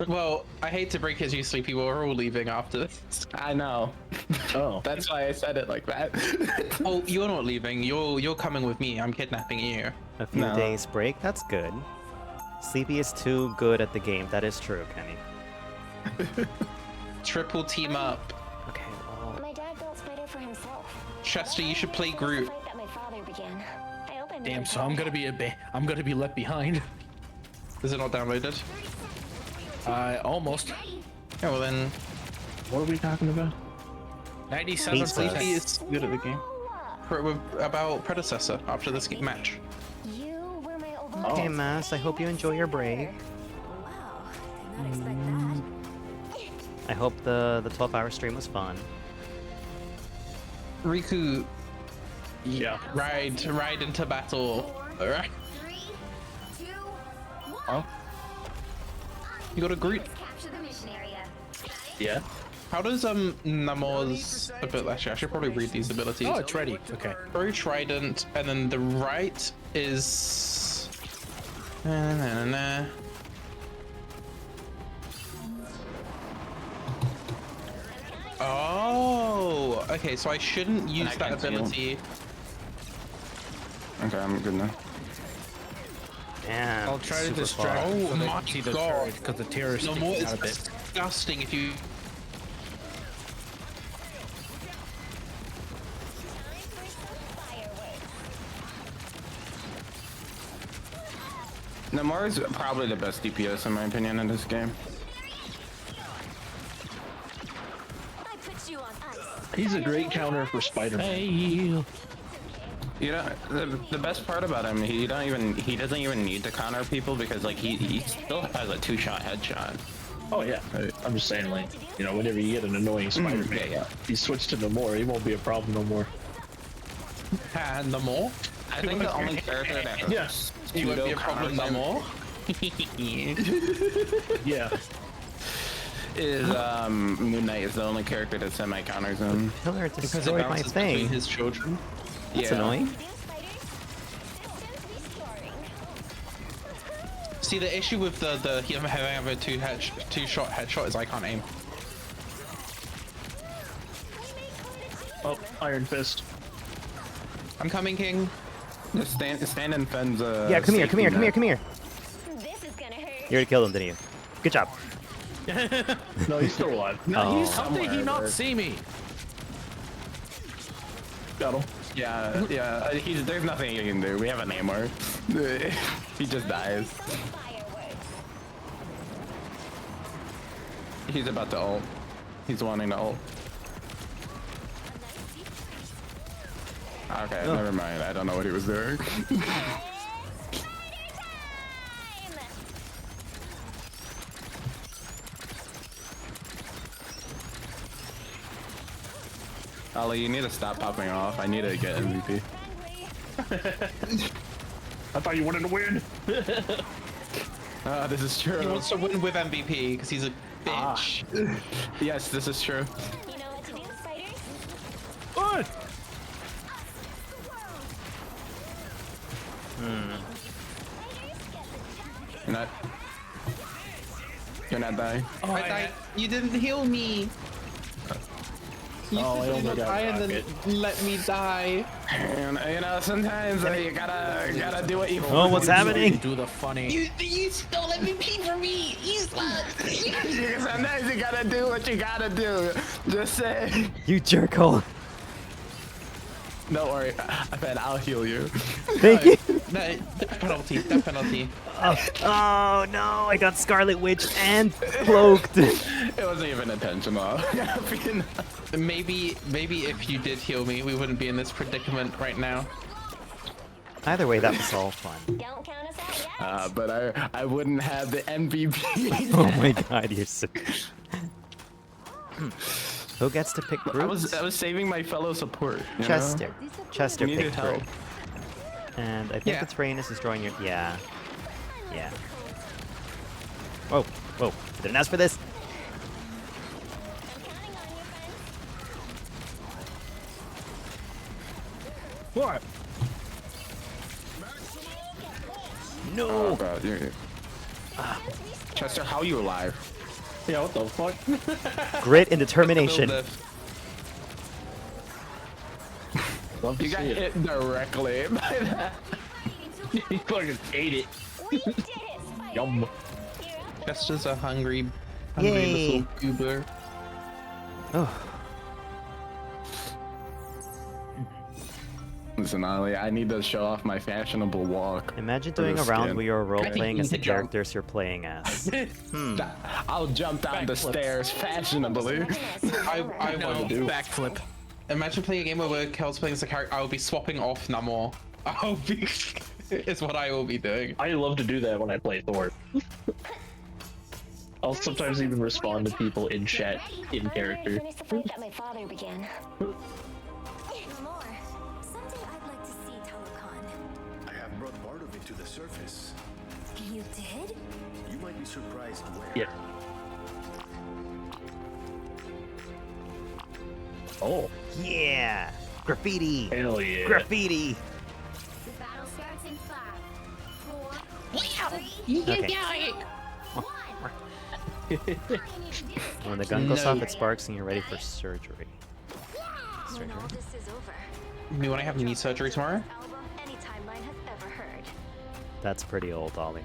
Well, I hate to break it to you, Sleepy. We're all leaving after this. I know. Oh. That's why I said it like that. Oh, you're not leaving. You're coming with me. I'm kidnapping you. A few No. days break. That's good. Sleepy is too good at the game. That is true, Kenny. Triple team up. Okay. Well, My dad built Spider for himself. Chester, you should play Groot. Fight that my father began. I hope I'm Damn, never so I'm gonna be I'm gonna be left behind. Is it not downloaded? Almost. Yeah, well then, What are we talking about? 97%. Pizza. Sleepy is good at the game. About predecessor after this match. You were my old okay, Mass. I hope you enjoy your break. Wow, did not expect that. I hope the 12-hour stream was fun. Riku, Yeah. ride into battle. Alright. 3, 2, 1. Oh. You got a Groot. Capture the mission area. Yeah. How does Namor's ability? Actually, I should probably read these abilities. Oh, it's ready. Okay. Throw Trident, and then the right is. Oh, okay. So I shouldn't use I that can't see him. ability. Okay, I'm good now. Damn. I'll try to super distract far. them so they Oh my can see the God. turret because the terrorist Namor sticking is out a bit. disgusting. If you Namor's probably the best DPS in my opinion in this game. I put you on ice. He's a great counter for Spider-Man. You know, the best part about him, he doesn't even need to counter people because like he still has a 2-shot headshot. Oh yeah. I'm just saying, like, you know, whenever you get an annoying Spider-Man, yeah. if you switch to Namor, he won't be a problem no more. and Namor, I think the only character that Yes. you won't be a problem counters him Namor. Yeah. is Moon Knight is the only character that semi counters him. Killer Because it destroyed my bounces between thing. his children. That's Yeah. annoying. New spiders. Systems restoring. See, the issue with the him having a two-shot headshot is I can't aim. Oh, Iron Fist. I'm coming, King. Just stand in Fenn's Yeah, come here. This is gonna hurt. You already killed him, didn't you? Good job. No, he's still alive. Oh. How did he not see me? Got him. Yeah, there's nothing you can do. We have a Namor. He just dies. Fireworks. He's about to ult. He's wanting to ult. Okay, never mind. I don't know what he was doing. Ali, you need to stop popping off. I need to get MVP. I thought you wanted to win. This is He true. wants to win with MVP because he's a bitch. Yes, this is true. You know what to do, spiders? You're not dying. Oh, I died. You didn't heal me. You Oh, I said only you got die and then rocket. let me die. And, you know, sometimes you gotta do what you Oh, what's happening? Do the funny. You stole MVP from me. You slut. Sometimes you gotta do what you gotta do. Just say. You jerkhole. Don't worry, Ben, I'll heal you. Thank you. No, death penalty. Death penalty. Oh no, I got Scarlet Witch and cloaked. It wasn't even intentional. Maybe if you did heal me, we wouldn't be in this predicament right now. Either way, that was all fun. Don't count us out yet. But I wouldn't have the MVP. Oh my god, you're so... Who gets to pick groups? I was saving my fellow support. You know? Chester. Chester Needed picked help. group. And I think Yeah. the terrain is destroying your... Yeah. Yeah. Whoa, whoa. I didn't ask for this. I'm counting on you, friends. What? No. Oh, bro, Chester, how are you alive? Yeah, what the fuck? Grit and determination. Build Love to You got see it. hit directly by that. You fucking ate it. We did it, Spider. Yum. You're up. Chester's a hungry Yay. little goober. Oh. Listen, Ollie, I need to show off my fashionable walk. Imagine for doing a this round skin. where you're role think playing you as the need to jump. characters you're playing as. I'll jump down the stairs fashionably. I No, will do. backflip. Imagine playing a game where Kel's playing as a character. I will be swapping off Namor. I'll be. It's what I will be doing. I love to do that when I play Thor. I'll sometimes even respond to people in chat in character. Finish the fight that my father began. More. Someday I'd like to see Talokan. I have brought part of it to the surface. You did? You might be surprised where. Yeah. Oh, Yeah. Graffiti. hell yeah. Graffiti. The battle starts in 5, 4, 3, Okay. 1. When the gun goes No. off, it sparks and you're ready for surgery. When all this is over, You want to have knee surgery tomorrow? album any timeline has ever heard. That's pretty old, Ollie.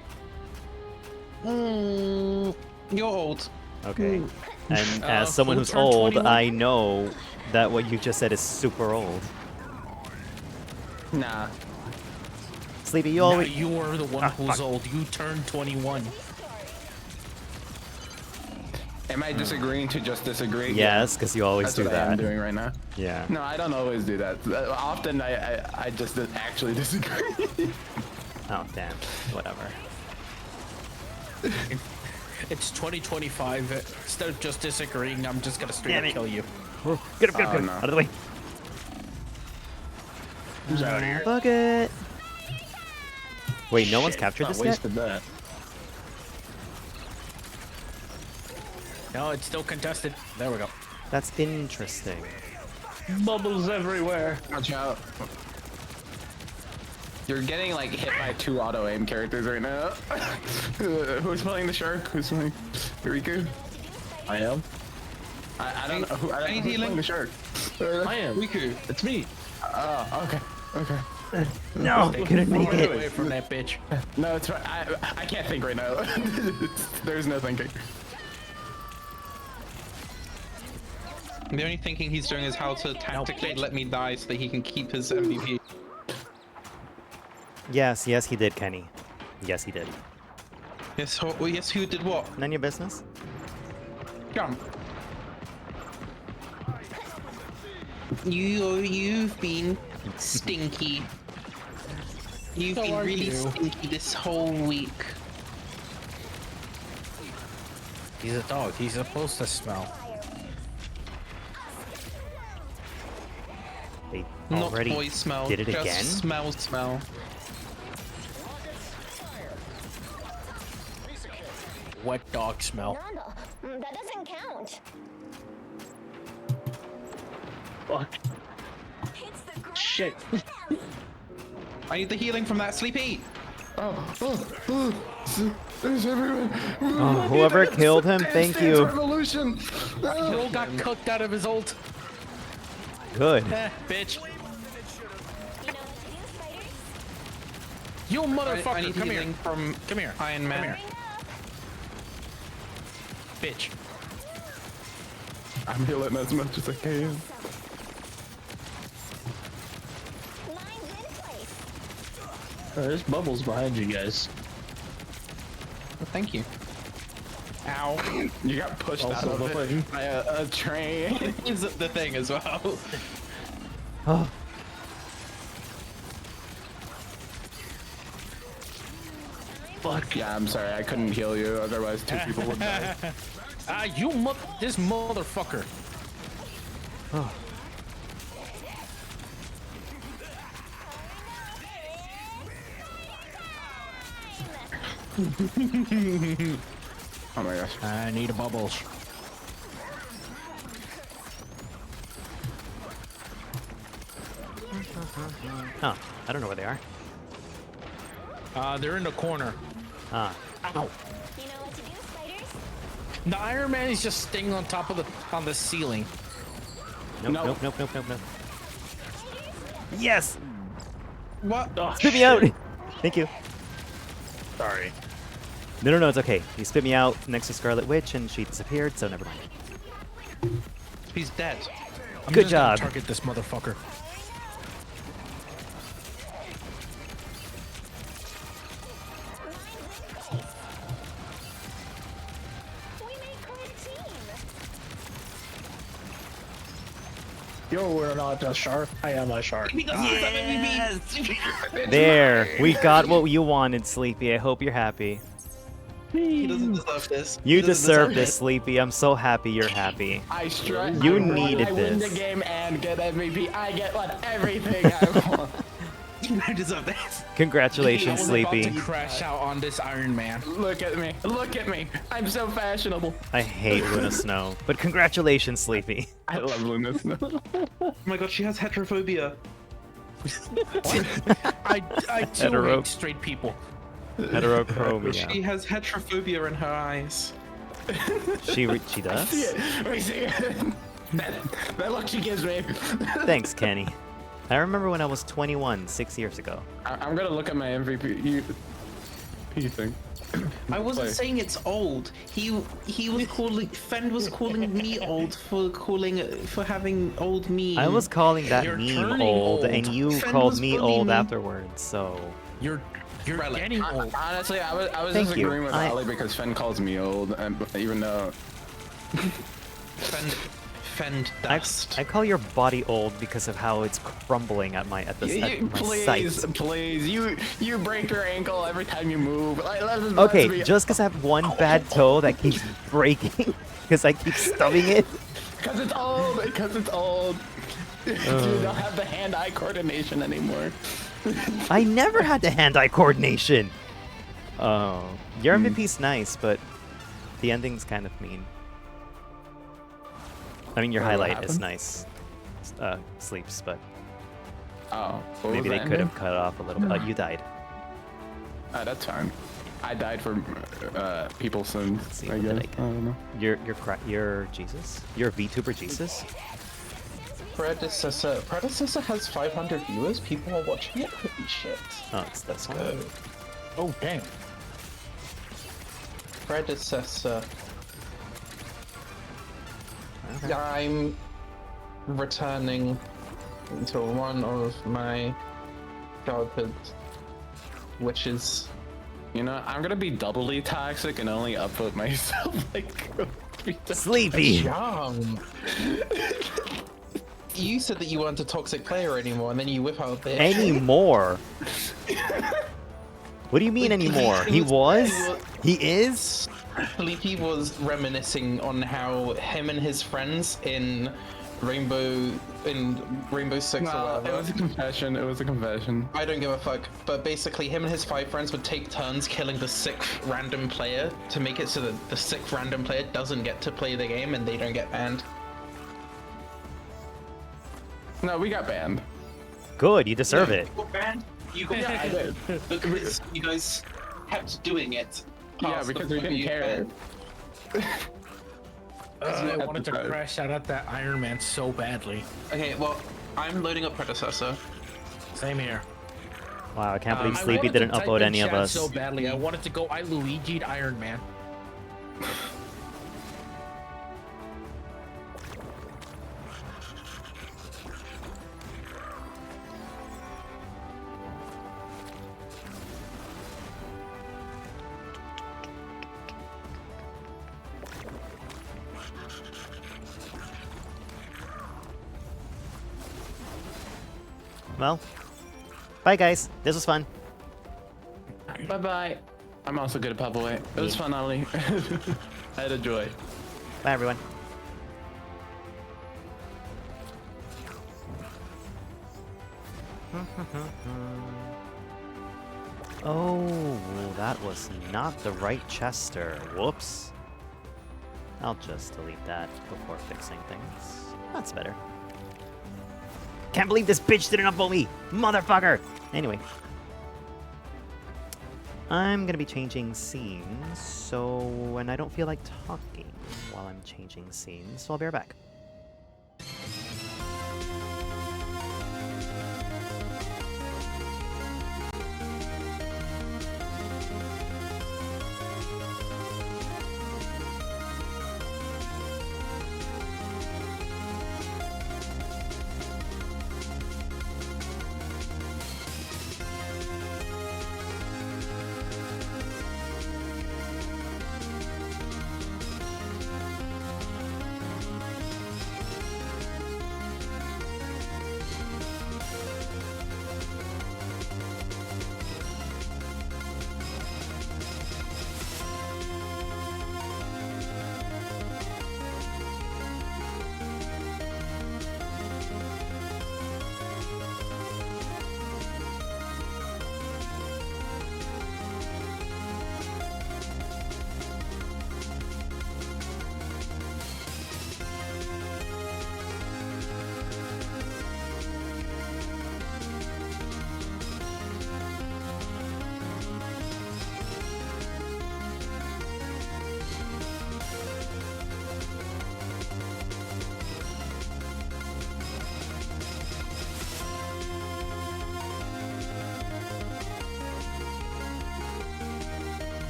You're old. Okay. And as Uh, someone who who's turned old, 21? I know that what you just said is super old. Nah. Sleepy, you Now always... you're the one Ah, who's fuck. old. You turned 21. Am I disagreeing to just disagree? Yes, because you always That's do what I am that. doing right now. Yeah. No, I don't always do that. Often I just actually disagree. Oh, damn. Whatever. It's 2025. Instead of just disagreeing, I'm just gonna straight Damn up it. kill you. Get up, get up, get up. no. Out of the way. Who's out here? Bucket. Wait, no one's Shit, captured I this yet? wasted that. No, it's still contested. There we go. That's interesting. Bubbles everywhere. Watch out. You're getting like hit by 2 auto aim characters right now. Who's playing the shark? Who's playing Riku? I am. I don't know. I don't know Any who's healing? playing the shark. I am. Riku. It's me. Oh, okay. Okay. No, couldn't make Get away it. from that bitch. No, it's fine. I can't think right now. There's no thinking. The only thinking he's doing is how to tactically let me die so that he can keep his MVP. Yes, yes, he did, Kenny. Yes, he did. Yes, yes, who did what? None of your business? Jump. You've been stinky. You've been really stinky this whole week. He's a dog. He's supposed to smell. They Not already boy smell. did it just again? Smell. Wet dog smell. Nando, that doesn't count. Fuck. It's the Shit. I need the healing from that Sleepy. There's everyone. Oh, whoever killed him, thank you. Revolution. Roll got cooked out of his ult. Good. Bitch. You know what to do, spiders? You I motherfucker, need come here. healing from Come here. Iron Man. Come here. Bitch. I'm healing as much as I can. Mine's in place. There's bubbles behind you guys. Well, thank you. Ow. You got pushed out Also of the it thing. by a train. Is it the thing as well? Oh, Yeah, I'm sorry, I couldn't heal you. Otherwise, 2 people would die. This motherfucker. oh. Oh my gosh. I need a bubbles. Oh, I don't know where they are. They're in the corner. Ah, Ow. You know what to do, spiders? The Iron Man is just staying on top of on the ceiling. nope, No. nope, nope, nope, nope, nope. Yes! What? Oh, Spit me out! Thank you. Sorry. No, no, no, it's okay. He spit me out next to Scarlet Witch and she disappeared, so never mind. He's dead. I'm Good just gonna job. Target this motherfucker. We made quite a team. Yo, we're not a shark. I am a shark. There! We got what you wanted, Sleepy. I hope you're happy. He doesn't deserve this. You He doesn't deserve deserve this, Sleepy. I'm so happy you're happy. I stress. You I won, needed I win this. the game and get MVP. I get what everything I want. You deserve this. Congratulations, I was about Sleepy. to crash out on this Iron Man. Look at me. Look at me. I'm so fashionable. I hate Luna Snow, but congratulations, Sleepy. I love Luna Snow. Oh my god, she has heterophobia. I too Hetero. hate straight people. Heterochromia. She has heterophobia in her eyes. She does? We see it. That look she gives me. Thanks, Kenny. I remember when I was 21, 6 years ago. I'm gonna look at my MVP thing. I wasn't Play. saying it's old. He was calling Fend was calling me old for having old memes. I was calling that You're meme turning old, old. and you Fen called was me bullying old me. afterwards, so... You're Relic. getting old. Honestly, I was Thank just you. agreeing with Ollie because Fen calls me old, and even though Fend dust. I call your body old because of how it's crumbling at my at my please, sight. please, you break your ankle every time you move. Like, let's Okay, be- just because I have one bad toe that keeps breaking because I keep stubbing it. Because it's old. Because it's old. You don't have the hand-eye coordination anymore. I never had the hand-eye coordination. Oh, your MVP's nice, but the ending's kind of mean. I mean, your What highlight is happened? nice. Sleeps, but Oh, what maybe was they that could ending? have cut it off a little bit. You died. That's fine. I died for people's sins. see, I what guess. did I don't know. You're Jesus. You're a VTuber Jesus. Predecessor has 500 viewers. People are watching it. Holy shit. Oh, that's Go. good. Oh damn. Predecessor. Okay. I'm returning to one of my childhood wishes. You know, I'm gonna be doubly toxic and only upvote myself like 3 times. Sleepy. Young. You said that you weren't a toxic player anymore, and then you whip out the Anymore. What do you mean anymore? He was? He is? Sleepy was reminiscing on how him and his friends in Rainbow Six or No, it whatever. was a confession. It was a confession. I don't give a fuck. But basically, him and his 5 friends would take turns killing the 6th random player to make it so that the 6th random player doesn't get to play the game and they don't get banned. No, we got banned. Good, you deserve it. You guys, Yeah, I did. because you guys kept doing it. Yeah, past the because we point didn't where you care. went. I At wanted the to time. crash out at that Iron Man so badly. Okay, well, I'm loading up predecessor. Same here. Wow, I can't believe I Sleepy wanted to didn't type upload in any of chat us. so badly. I wanted to go. I Luigi'd Iron Man. Well, bye guys. This was fun. Bye bye. I'm also good at pop away. It was fun, Ollie. I had a joy. Bye everyone. Oh, that was not the right Chester. Whoops. I'll just delete that before fixing things. That's better. Can't believe this bitch didn't upvote me! Motherfucker! Anyway. I'm gonna be changing scenes, so... and I don't feel like talking while I'm changing scenes, so I'll be right back.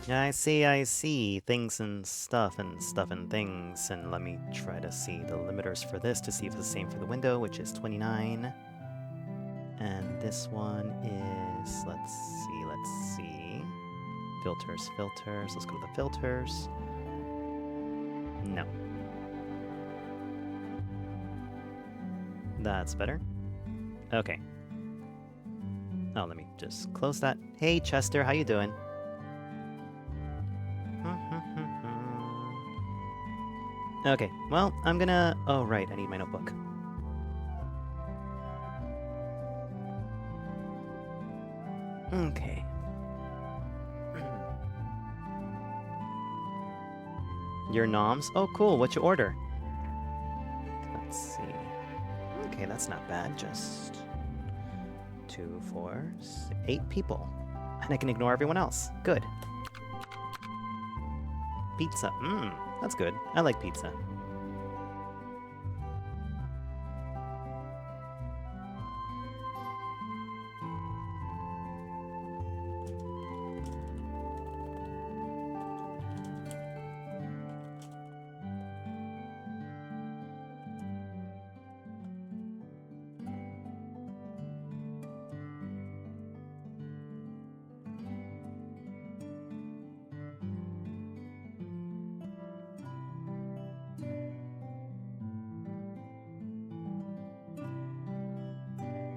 Yeah, I see. Things and stuff and things. And let me try to see the limiters for this to see if it's the same for the window, which is 29. And this one is, let's see. Filters. Let's go to the filters. No. That's better. Okay. Oh, let me just close that. Hey, Chester, how you doing? Okay, well, I'm gonna... Oh, right, I need my notebook. Okay. Your noms? Oh, cool, what'd you order? Let's see. Okay, that's not bad, just... 2, 4, 8 people. And I can ignore everyone else. Good. Pizza. That's good. I like pizza.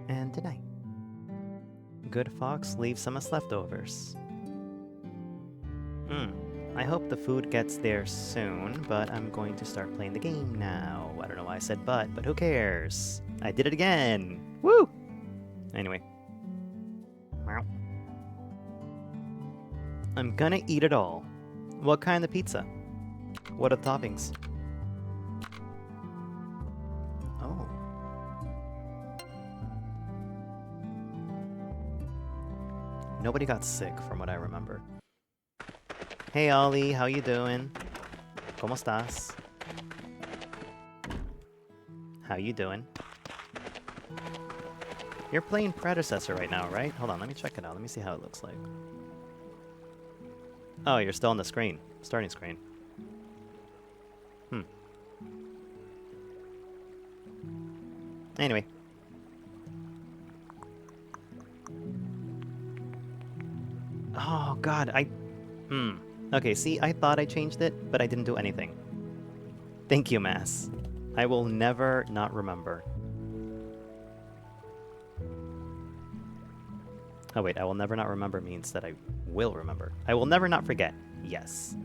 And tonight. Good fox leaves some as leftovers. I hope hope the food gets there soon, but I'm going to start playing the game now. I don't know why I said but who cares? I did it again! Woo! Anyway. Meow. I'm gonna eat it all. What kind of pizza? What are the toppings? Oh. Nobody got sick from what I remember. Hey Ollie, how you doing? ¿Cómo estás? How you doing? You're playing Predecessor right now, right? Hold on, let me check it out. Let me see how it looks like. Oh, you're still on the screen. Starting screen. Anyway. Oh god, Okay, see, I thought I changed it, but I didn't do anything. Thank you, Mass. I will never not remember. Oh wait, I will never not remember means that I will remember. I will never not forget. Yes.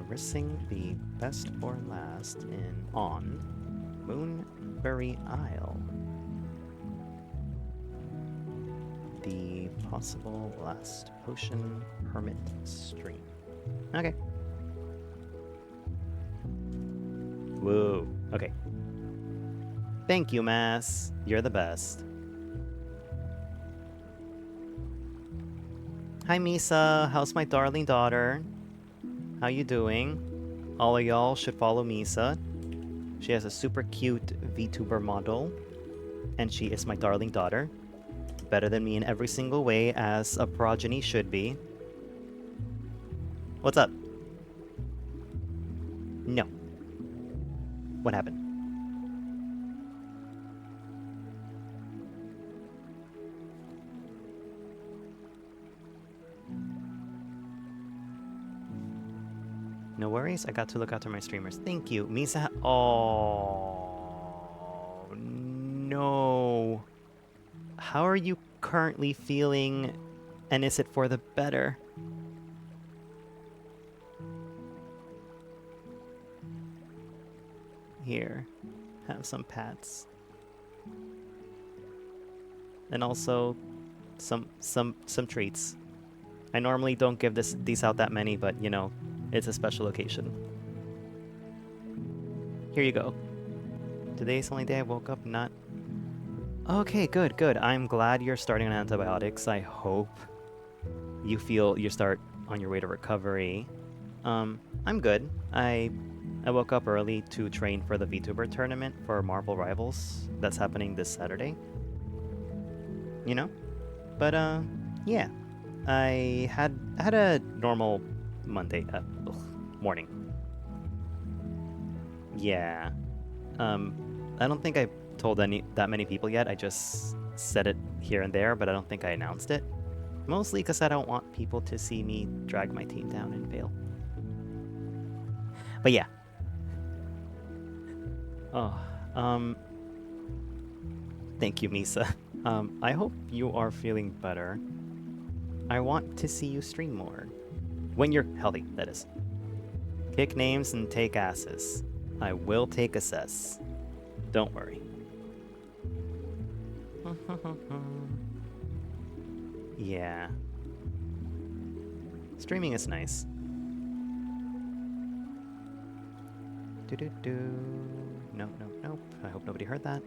Risking the best for last on MoonBury Isle. The possible last potion hermit stream. Okay. Whoa. Okay. Thank you, Mass. You're the best. Hi, Misa. How's my darling daughter? How you doing? All of y'all should follow Misa. She has a super cute VTuber model. And she is my darling daughter. Better than me in every single way, as a progeny should be. What's up? No. What happened? No worries, I got to look after my streamers. Thank you. Misa. Oh no. How are you currently feeling, and is it for the better? Here, have some pats. And also some treats. I normally don't give these out that many, but you know, it's a special occasion. Here you go. Today's the only day I woke up not... Okay, good, good. I'm glad you're starting on antibiotics. I hope you feel you start on your way to recovery. I'm good. I woke up early to train for the VTuber tournament for Marvel Rivals. That's happening this Saturday. You know? But, yeah. I had a normal Monday, morning. Yeah. I don't think I told that many people yet. I just said it here and there, but I don't think I announced it. Mostly because I don't want people to see me drag my team down and fail. But yeah. Oh, thank you, Misa. I hope you are feeling better. I want to see you stream more. When you're healthy, that is. Kick names and take asses. I will take assess. Don't worry. Yeah. Streaming is nice. Do-do-do. Nope, nope, nope. I hope nobody heard that.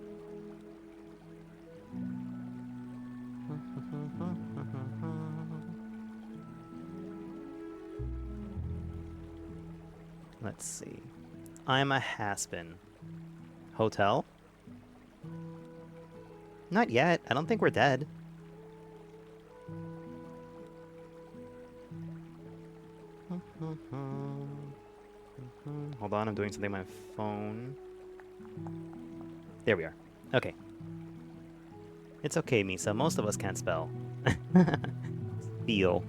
Let's see. I'm a has-been. Hotel? Not yet. I don't think we're dead. Hold on, I'm doing something on my phone. There we are. Okay. It's okay, Misa. Most of us can't spell. Feel.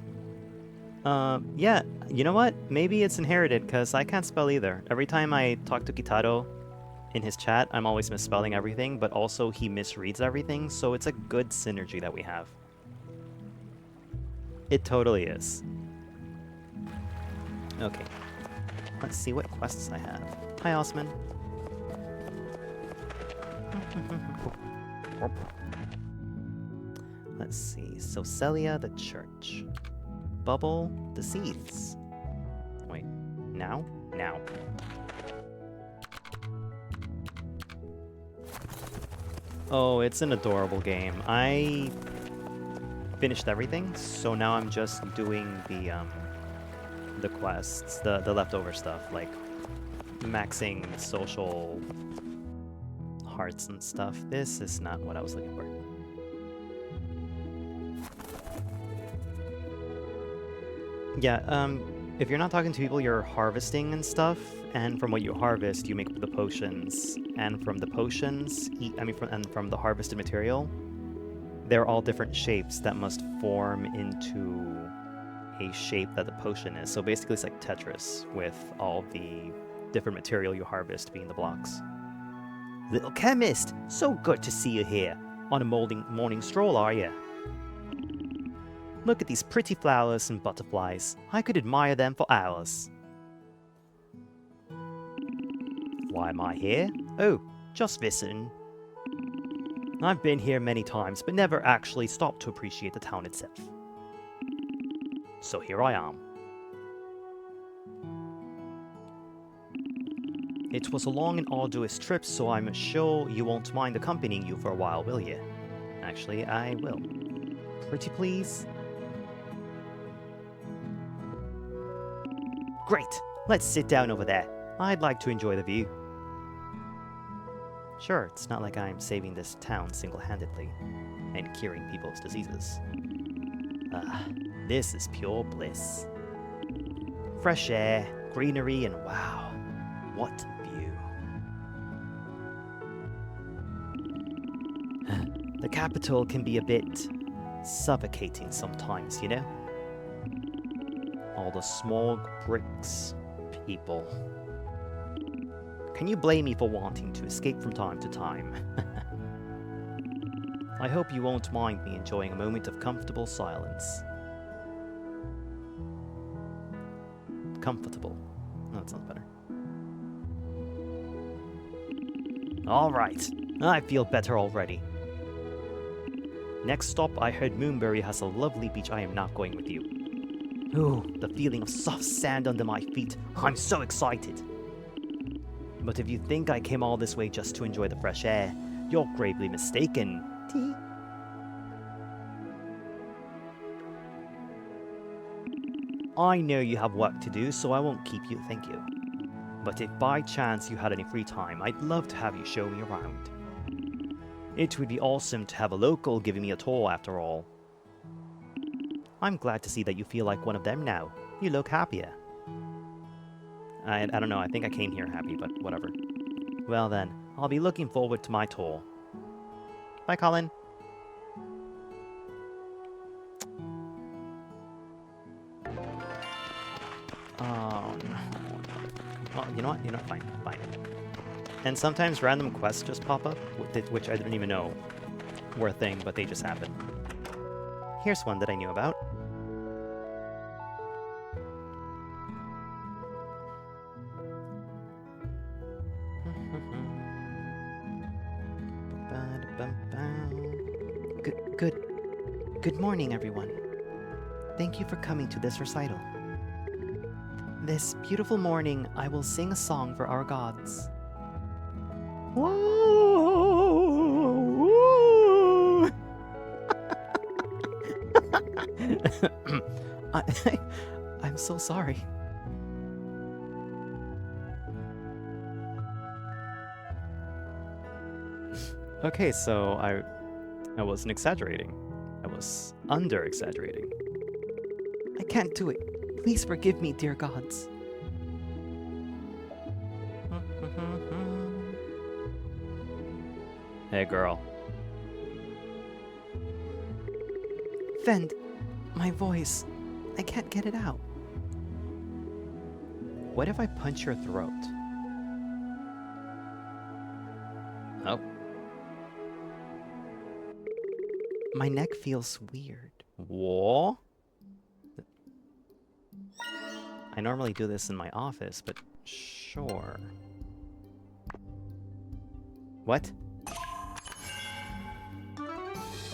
Yeah, you know what? Maybe it's inherited, because I can't spell either. Every time I talk to Kitaro, in his chat, I'm always misspelling everything, but also he misreads everything, so it's a good synergy that we have. It totally is. Okay. Let's see what quests I have. Hi, Osman. Let's see. So Celia, the church. Bubble, the seeds. Wait. Now? Now. Oh, it's an adorable game. I finished everything, so now I'm just doing the quests, the leftover stuff, like maxing social hearts and stuff. This is not what I was looking for. Yeah, if you're not talking to people, you're harvesting and stuff, and from what you harvest, you make the potions, and from the potions, from the harvested material, they're all different shapes that must form into a shape that the potion is. So basically it's like Tetris, with all the different material you harvest being the blocks. Little chemist! So good to see you here. On a morning stroll, are you? Look at these pretty flowers and butterflies. I could admire them for hours. Why am I here? Oh, just visiting. I've been here many times, but never actually stopped to appreciate the town itself. So here I am. It was a long and arduous trip, so I'm sure you won't mind accompanying you for a while, will you? Actually, I will. Pretty please? Great! Let's sit down over there. I'd like to enjoy the view. Sure, it's not like I'm saving this town single-handedly and curing people's diseases. This is pure bliss. Fresh air, greenery, and wow, what view. The capital can be a bit suffocating sometimes, you know? All the smog, bricks, people. Can you blame me for wanting to escape from time to time? I hope you won't mind me enjoying a moment of comfortable silence. Comfortable. Oh, that sounds better. Alright, I feel better already. Next stop, I heard MoonBury has a lovely beach. I am not going with you. Ooh, the feeling of soft sand under my feet. I'm so excited. But if you think I came all this way just to enjoy the fresh air, you're gravely mistaken. Tee. I know you have work to do, so I won't keep you, thank you. But if by chance you had any free time, I'd love to have you show me around. It would be awesome to have a local giving me a tour after all. I'm glad to see that you feel like one of them now. You look happier. I don't know, I think I came here happy, but whatever. Well then, I'll be looking forward to my tour. Bye, Colin. Oh, no. Oh, you know what? Fine. And sometimes random quests just pop up, which I didn't even know were a thing, but they just happen. Here's one that I knew about. Good morning, everyone. Thank you for coming to this recital. This beautiful morning, I will sing a song for our gods. Whoa! I'm so sorry. Okay, so I wasn't exaggerating. I was under-exaggerating. I can't do it. Please forgive me, dear gods. Hey, girl. Fend, my voice. I can't get it out. What if I punch your throat? My neck feels weird. Whoa? I normally do this in my office, but sure. What?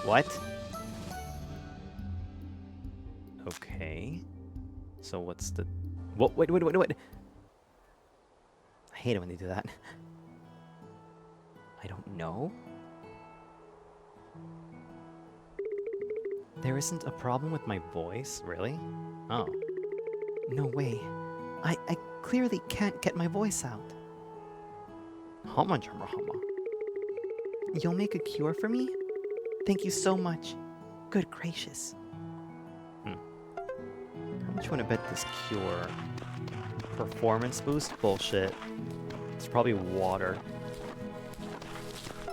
What? Okay. So what's the... What? Wait. I hate it when they do that. I don't know. There isn't a problem with my voice, really? Oh. No way. I clearly can't get my voice out. Hama. You'll make a cure for me? Thank you so much. Good gracious. How much would I bet this cure? Performance boost? Bullshit. It's probably water.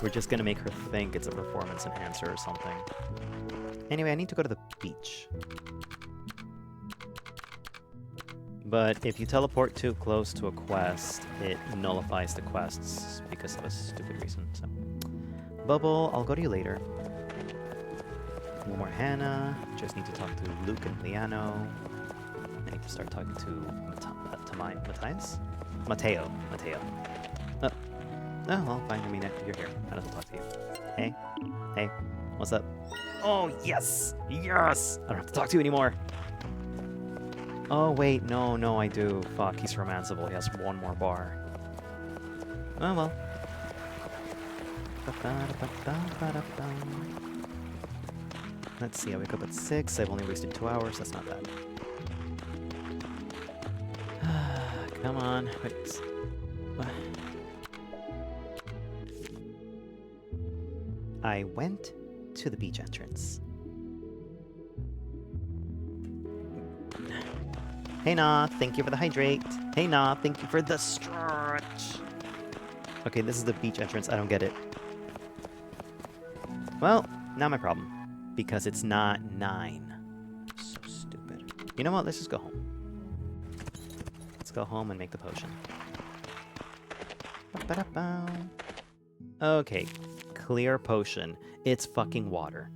We're just gonna make her think it's a performance enhancer or something. Anyway, I need to go to the beach. But if you teleport too close to a quest, it nullifies the quests because of a stupid reason, so... Bubble, I'll go to you later. No more Hannah. Just need to talk to Luke and Liano. I need to start talking to Matthias? Mateo. Oh, well, fine. I mean, you're here. I don't have to talk to you. Hey, what's up? Oh, yes! Yes! I don't have to talk to you anymore. Oh, wait, no, I do. Fuck, he's romanceable. He has one more bar. Oh, well. Let's see, I wake up at 6. I've only wasted 2 hours. That's not bad. Come on. Wait. I went to the beach entrance. Hey, Nah, thank you for the hydrate. Hey, Nah, thank you for the stretch. Okay, this is the beach entrance. I don't get it. Well, not my problem. Because it's not 9. So stupid. You know what? Let's just go home. Let's go home and make the potion. Okay. Clear potion. It's fucking water.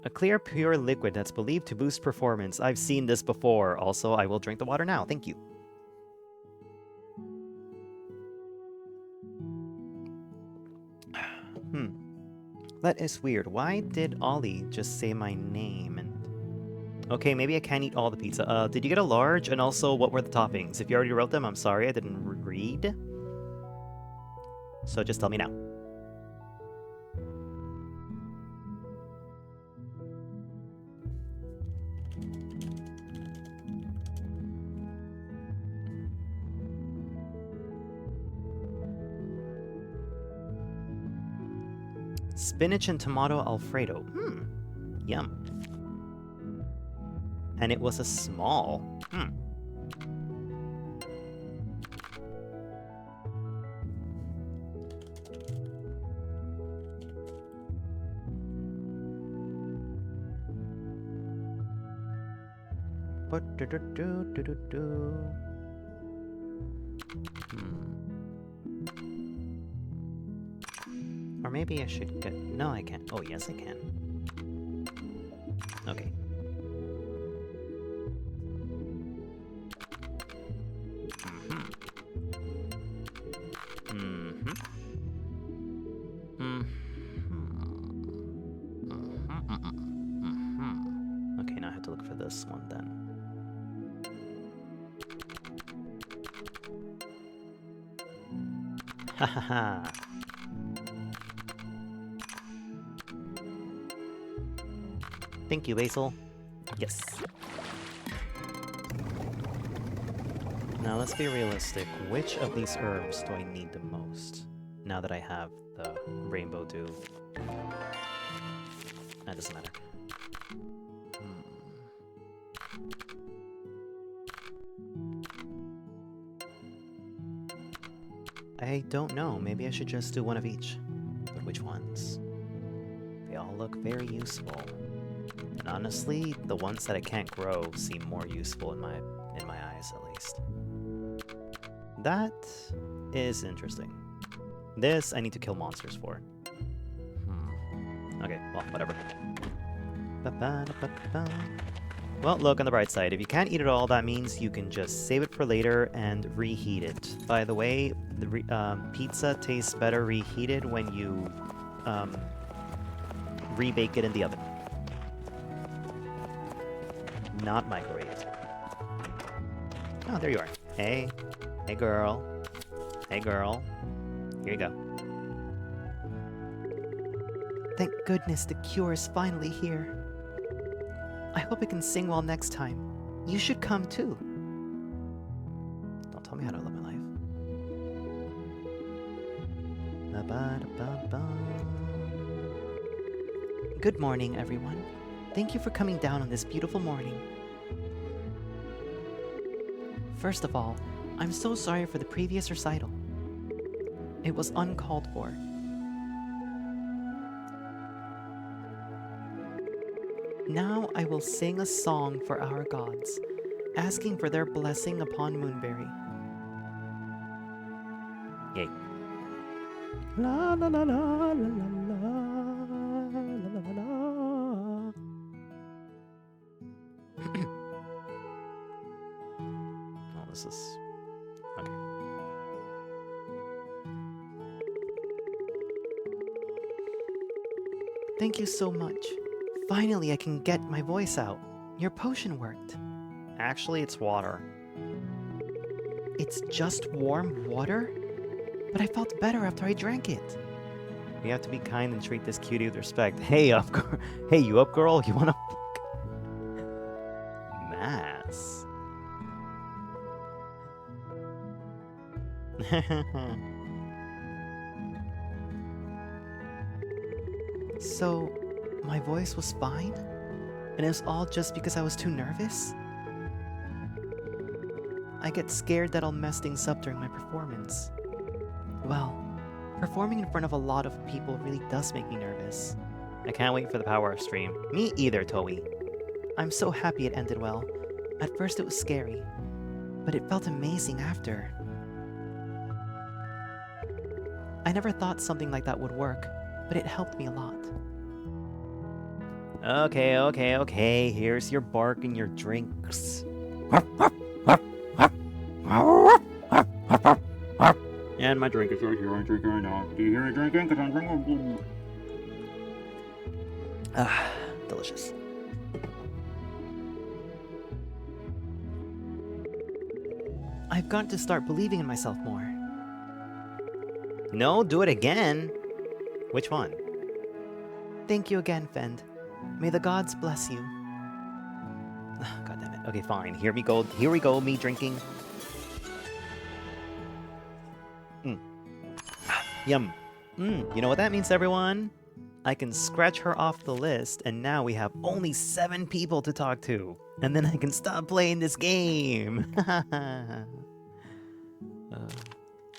A clear, pure liquid that's believed to boost performance. I've seen this before. Also, I will drink the water now. Thank you. That is weird. Why did Ollie just say my name? And okay, maybe I can't eat all the pizza. Did you get a large? And also, what were the toppings? If you already wrote them, I'm sorry. I didn't read. So just tell me now. Spinach and tomato Alfredo. Yum. And it was a small. Or maybe I should get... No, I can't. Oh, yes, I can. Okay. Okay, now I have to look for this one then. Ha ha ha! Thank you, Basil. Yes. Now let's be realistic. Which of these herbs do I need the most? Now that I have the rainbow dew. That doesn't matter. I don't know. Maybe I should just do one of each. But which ones? They all look very useful. And honestly, the ones that I can't grow seem more useful in my eyes, at least. That is interesting. This I need to kill monsters for. Okay, well, whatever. Ba-ba-da-ba-ba. Well, look on the bright side. If you can't eat it all, that means you can just save it for later and reheat it. By the way, the pizza tastes better reheated when you rebake it in the oven. Not microwaved. Oh, there you are. Hey. Hey, girl. Hey, girl. Here you go. Thank goodness the cure is finally here. I hope I can sing well next time. You should come too. Don't tell me how to live my life. Ba-ba-da-ba-ba. Good morning, everyone. Thank you for coming down on this beautiful morning. First of all, I'm so sorry for the previous recital. It was uncalled for. Now I will sing a song for our gods, asking for their blessing upon MoonBury. Yay. La la la la la la la la la. Oh, this is okay. Thank you so much. Finally, I can get my voice out. Your potion worked. Actually, it's water. It's just warm water? But I felt better after I drank it. We have to be kind and treat this cutie with respect. Hey, hey, you up, girl? You wanna Mass. So, my voice was fine? And it was all just because I was too nervous? I get scared that I'll mess things up during my performance. Well, performing in front of a lot of people really does make me nervous. I can't wait for the power-up stream. Me either, Toei. I'm so happy it ended well. At first it was scary, but it felt amazing after. I never thought something like that would work, but it helped me a lot. Okay. Here's your bark and your drinks. And my drink is right here. I'm drinking right now. Do you hear me drinking? Because I'm drinking. Ah, delicious. I've got to start believing in myself more. No, do it again. Which one? Thank you again, Fend. May the gods bless you. God damn it. Okay, fine. Here we go. Here we go. Me drinking. Yum. You know what that means, everyone? I can scratch her off the list, and now we have only 7 people to talk to. And then I can stop playing this game.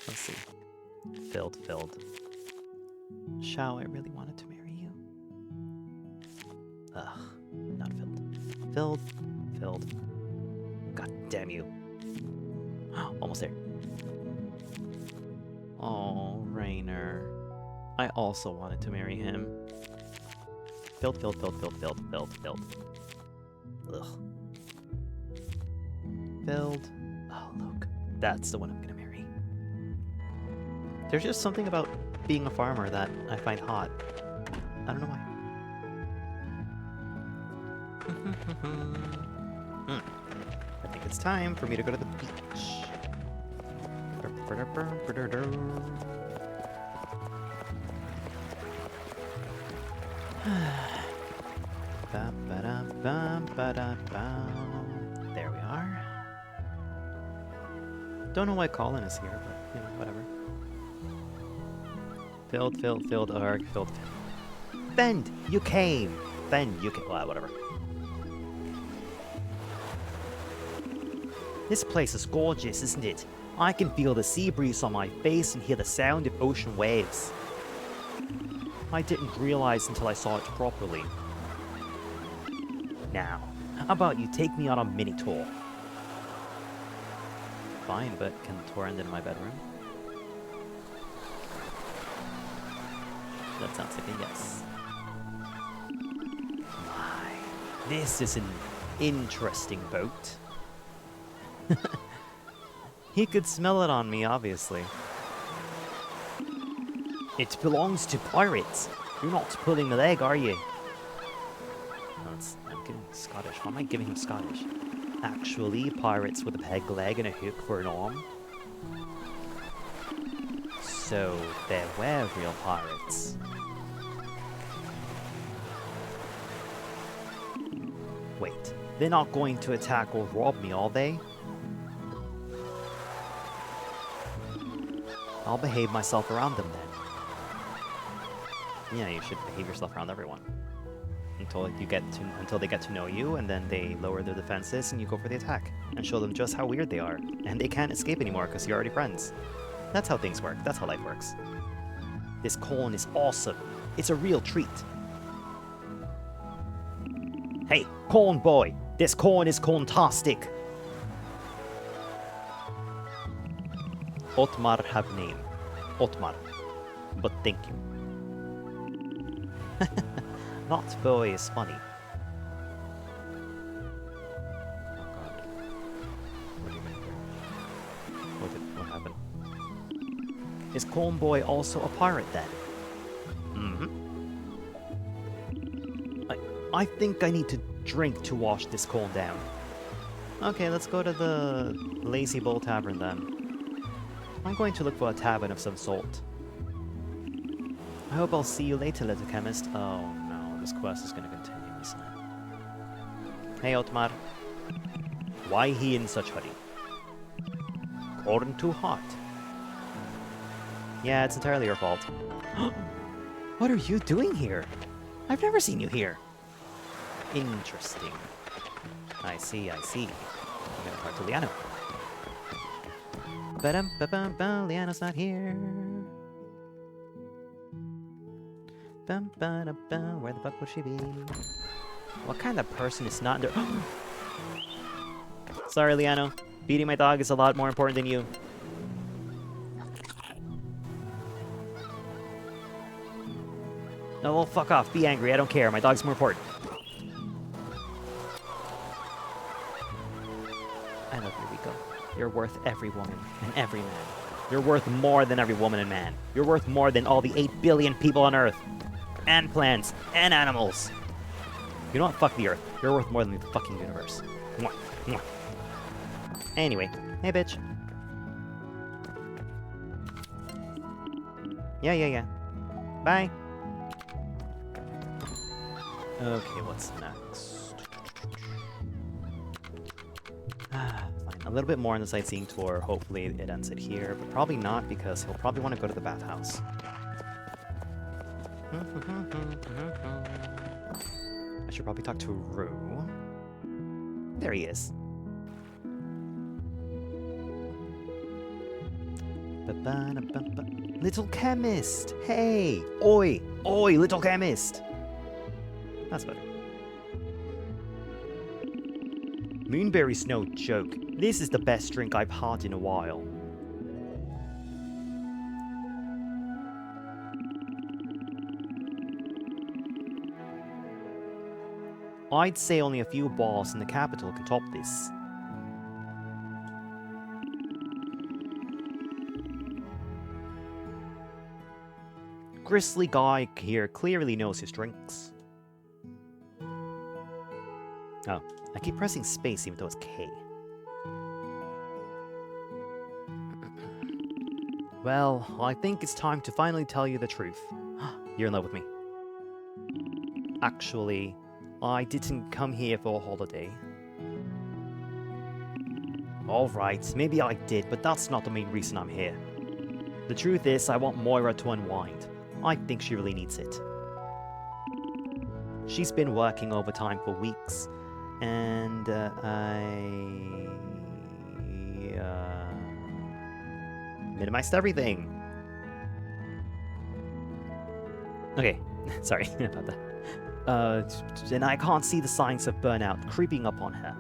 Let's see. Filled. Shao, I really wanted to marry you. Ugh, not filled. Filled. God damn you. Almost there. Oh, Rainer. I also wanted to marry him. Filled. Ugh. Filled. Oh, look. That's the one I'm gonna marry. There's just something about being a farmer that I find hot. I don't know why. I think it's time for me to go to the beach. There we are. Don't know why Colin is here, but you know, whatever. Filled, arg, filled. Fend, you came! Well, whatever. This place is gorgeous, isn't it? I can feel the sea breeze on my face and hear the sound of ocean waves. I didn't realize until I saw it properly. Now, how about you take me on a mini tour? Fine, but can the tour end in my bedroom? That sounds like a yes. This is an interesting boat. He could smell it on me, obviously. It belongs to pirates. You're not pulling the leg, are you? I'm giving him Scottish. Why am I giving him Scottish? Actually, pirates with a peg leg and a hook for an arm. So, there were real pirates. Wait, they're not going to attack or rob me, are they? I'll behave myself around them then. Yeah, you should behave yourself around everyone. Until they get to know you, and then they lower their defenses and you go for the attack. And show them just how weird they are. And they can't escape anymore because you're already friends. That's how things work. That's how life works. This corn is awesome. It's a real treat. Hey, corn boy! This corn is corntastic! Otmar have name. Otmar. But thank you. Not boy is funny. Oh god. What do you mean here? What happened? Is Corn Boy also a pirate then? Mm-hmm. I think I need to drink to wash this corn down. Okay, let's go to the Lazy Bull Tavern then. I'm going to look for a tavern of some sort. I hope I'll see you later, little chemist. Oh no, this quest is gonna continue, isn't it? Hey, Otmar. Why he in such hurry? Corn too hot. Yeah, it's entirely your fault. What are you doing here? I've never seen you here. Interesting. I see, I see. I'm gonna talk to Liano. Ba-dum-ba-bum-bum, Liano's not here. Bum-ba-da-bum, where the fuck would she be? What kind of person is not there? Sorry, Liano. Beating my dog is a lot more important than you. No, well, fuck off. Be angry. I don't care. My dog's more important. I love you, Rico. You're worth every woman and every man. You're worth more than every woman and man. You're worth more than all the 8 billion people on Earth. And plants. And animals. You know what? Fuck the Earth. You're worth more than the fucking universe. Mwah. Mwah. Anyway. Hey, bitch. Yeah. Bye. Okay, what's next? Fine. A little bit more on the sightseeing tour. Hopefully it ends it here, but probably not because he'll probably want to go to the bathhouse. I should probably talk to Rue. There he is. Little chemist! Hey! Oi! Oi, little chemist! That's better. MoonBury's no joke. This is the best drink I've had in a while. I'd say only a few bars in the capital can top this. Grizzly guy here clearly knows his drinks. Oh, I keep pressing space even though it's K. Well, I think it's time to finally tell you the truth. You're in love with me. Actually, I didn't come here for a holiday. Alright, maybe I did, but that's not the main reason I'm here. The truth is, I want Moira to unwind. I think she really needs it. She's been working overtime for weeks, and I minimized everything. Okay, sorry about that. And I can't see the signs of burnout creeping up on her.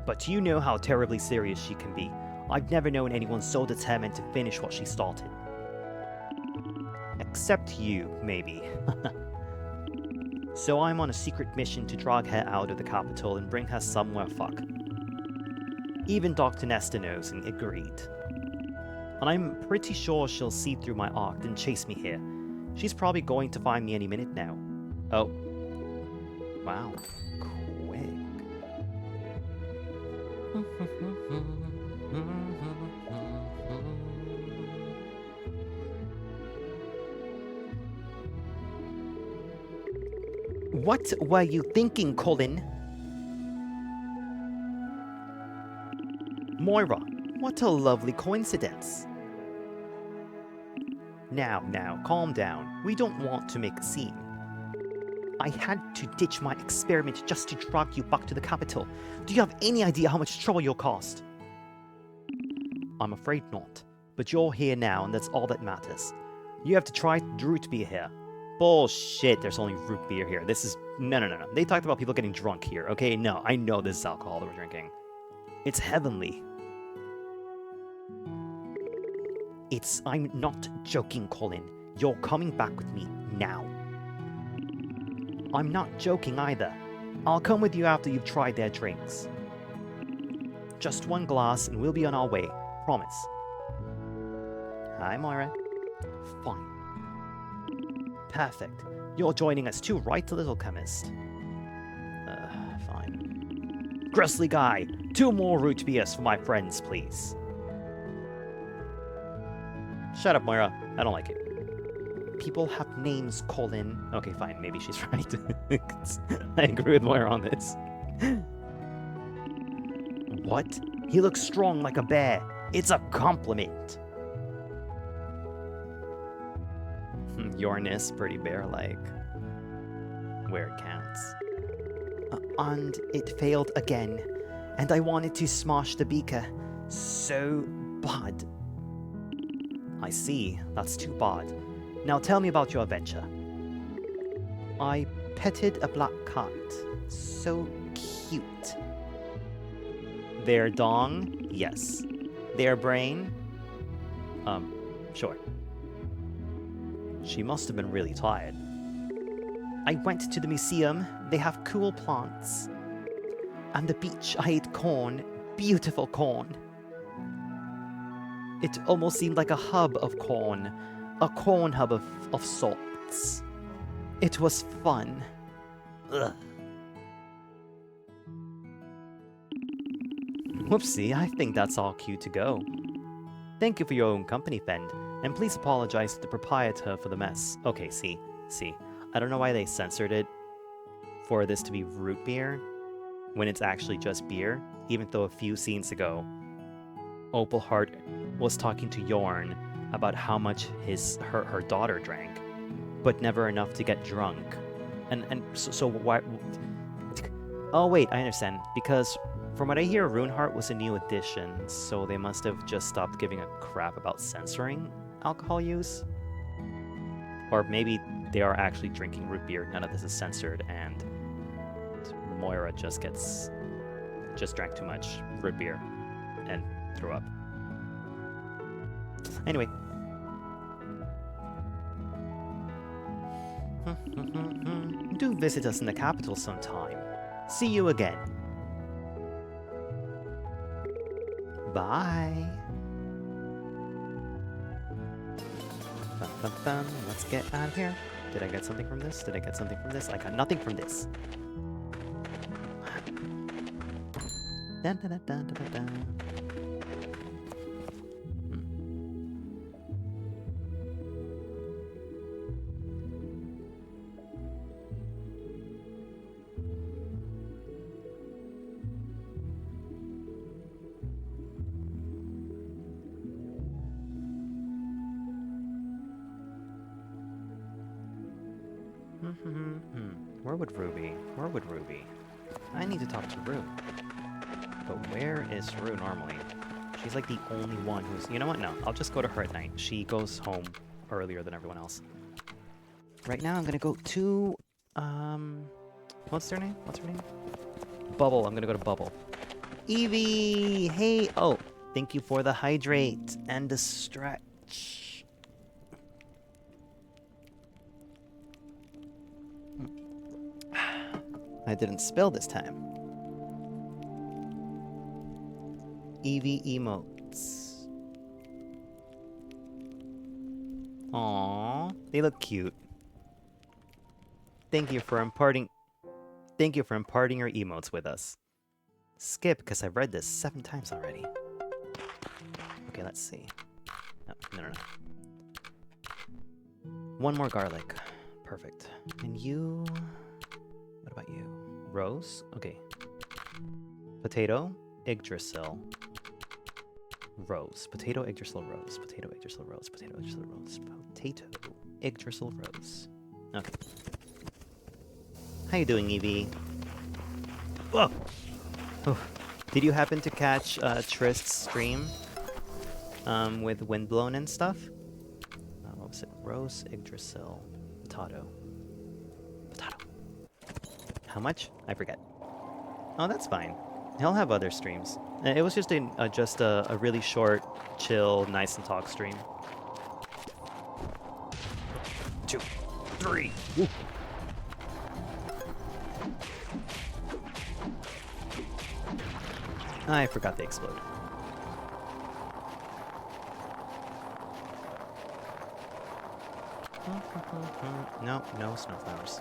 But you know how terribly serious she can be. I've never known anyone so determined to finish what she started. Except you, maybe. So I'm on a secret mission to drag her out of the capital and bring her somewhere fuck. Even Dr. Nesta knows and agreed. And I'm pretty sure she'll see through my arc and chase me here. She's probably going to find me any minute now. Oh. Wow. Quick. What were you thinking, Colin? Moira, what a lovely coincidence. Now, calm down. We don't want to make a scene. I had to ditch my experiment just to drag you back to the capital. Do you have any idea how much trouble you'll cost? I'm afraid not. But you're here now, and that's all that matters. You have to try root beer here. Bullshit, there's only root beer here. This is... No. They talked about people getting drunk here, okay? No, I know this is alcohol that we're drinking. It's heavenly. I'm not joking, Colin. You're coming back with me now. I'm not joking either. I'll come with you after you've tried their drinks. Just one glass and we'll be on our way. Promise. Hi, Moira. Fine. Perfect. You're joining us too, right, little chemist? Fine. Grizzly guy, 2 more root beers for my friends, please. Shut up, Moira. I don't like it. People have names, Colin. Okay, fine. Maybe she's right. I agree with Moira on this. What? He looks strong like a bear. It's a compliment. Yorn is pretty bear-like. Where it counts. And it failed again. And I wanted to smash the beaker. So bad. I see. That's too bad. Now tell me about your adventure. I petted a black cat. So cute. Their dong? Yes. Their brain? Sure. She must have been really tired. I went to the museum. They have cool plants. And the beach, I ate corn. Beautiful corn. It almost seemed like a hub of corn. A corn hub of sorts. It was fun. Ugh. Whoopsie, I think that's all cute to go. Thank you for your own company, Fend. And please apologize to the proprietor for the mess. Okay, see. I don't know why they censored it for this to be root beer when it's actually just beer, even though a few scenes ago, Opal Heart was talking to Yorn about how much her daughter drank, but never enough to get drunk. And so why... Oh wait, I understand. Because from what I hear, Runeheart was a new addition, so they must have just stopped giving a crap about censoring alcohol use. Or maybe they are actually drinking root beer, none of this is censored, and Moira just drank too much root beer and threw up. Anyway. Do visit us in the capital sometime. See you again. Bye. Let's get out of here. Did I get something from this? I got nothing from this. Dun, dun, dun, dun, dun, dun. Where would Rue be? I need to talk to Rue. But where is Rue normally? She's like the only one who's... You know what? No, I'll just go to her at night. She goes home earlier than everyone else. Right now I'm gonna go to... What's her name? Bubble. I'm gonna go to Bubble. Evie! Hey! Oh, thank you for the hydrate and the stretch. I didn't spill this time. Eevee emotes. Aww, they look cute. Thank you for imparting your emotes with us. Skip, because I've read this 7 times already. Okay, let's see. No. One more garlic. Perfect. And you... What about you? Rose? Okay. Potato, Yggdrasil, rose. Potato, Yggdrasil, rose. Potato, Yggdrasil, rose. Potato, Yggdrasil, rose. Potato, Yggdrasil, rose. Okay. How you doing, Eevee? Whoa! Oh. Did you happen to catch Trist's stream? With Windblown and stuff? What was it? Rose, Yggdrasil, Potato. Potato. How much? I forget. Oh, that's fine. He'll have other streams. It was just a really short, chill, nice and talk stream. 2, 3. Woo. I forgot they explode. No snowflowers.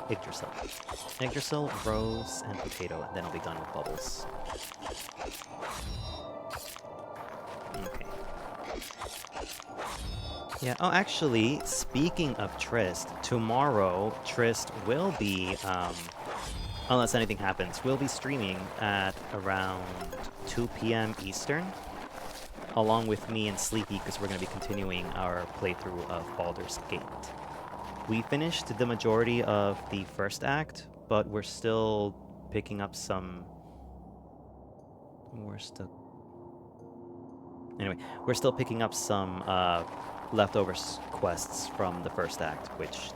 Yggdrasil. Yggdrasil, rose, and potato, and then I'll be done with bubbles. Okay. Yeah, oh, actually, speaking of Trist, tomorrow, Trist will be, unless anything happens, we'll be streaming at around 2 p.m. Eastern, along with me and Sleepy, because we're going to be continuing our playthrough of Baldur's Gate. We finished the majority of the first act, but we're still picking up some... We're still picking up some leftover quests from the first act, which...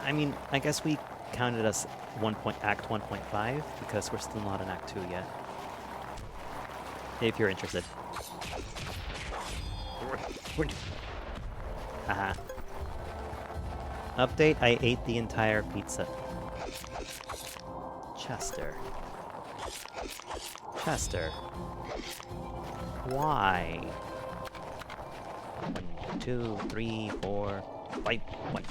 I mean, I guess we counted as Act 1.5, because we're still not in Act 2 yet. If you're interested. Haha. Update, I ate the entire pizza. Chester. Why? 1, 2, 3, 4, 5, 1.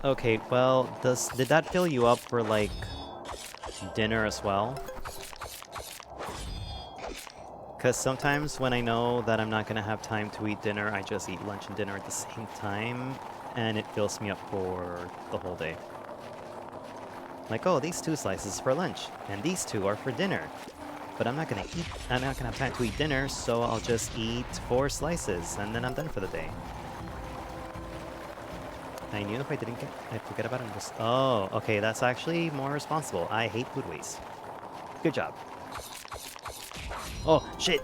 Okay, well, did that fill you up for, like, dinner as well? Because sometimes when I know that I'm not going to have time to eat dinner, I just eat lunch and dinner at the same time, and it fills me up for the whole day. Like, oh, these 2 slices for lunch, and these 2 are for dinner. But I'm not going to have time to eat dinner, so I'll just eat 4 slices, and then I'm done for the day. I knew if I didn't I'd forget about it and just... Oh, okay, that's actually more responsible. I hate food waste. Good job. Oh, shit!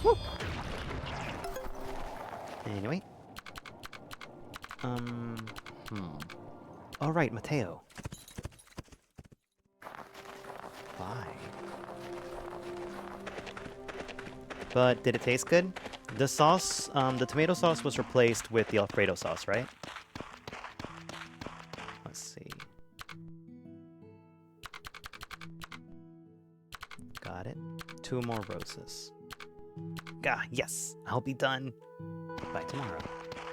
Woo! Anyway. Alright, Mateo. Bye. But did it taste good? The sauce, the tomato sauce was replaced with the Alfredo sauce, right? Let's see. Got it. 2 more roses. Gah, yes! I'll be done by tomorrow.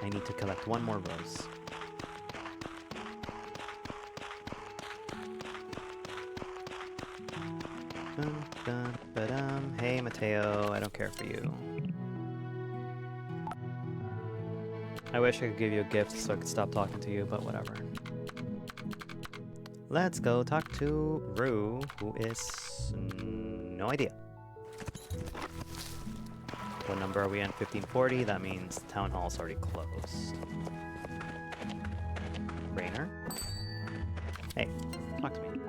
I need to collect 1 more rose. Dun, dun, ba-dum. Hey, Mateo, I don't care for you. I wish I could give you a gift so I could stop talking to you, but whatever. Let's go talk to Rue, who is... no idea. What number are we in? 1540? That means the town hall's already closed. Rainer? Hey, talk to me.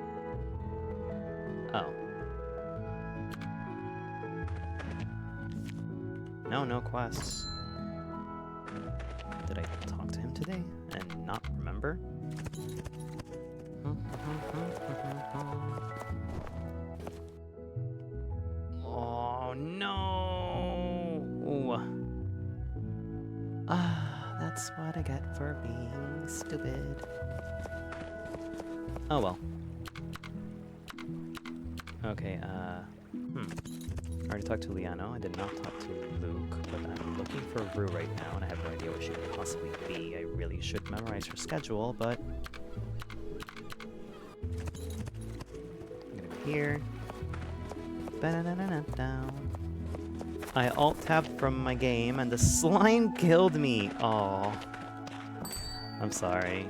Oh. No quests. Did I talk to him today and not remember? Oh no! That's why what I get for being stupid. Oh well. Okay, I already talked to Liano. I did not talk to Luke, but I'm looking for Rue right now, and I have no idea what she could possibly be. I really should memorize her schedule, but... I'm gonna be here. Ba-da-da-da-da-down. I alt-tabbed from my game, and the slime killed me! Aw. I'm sorry.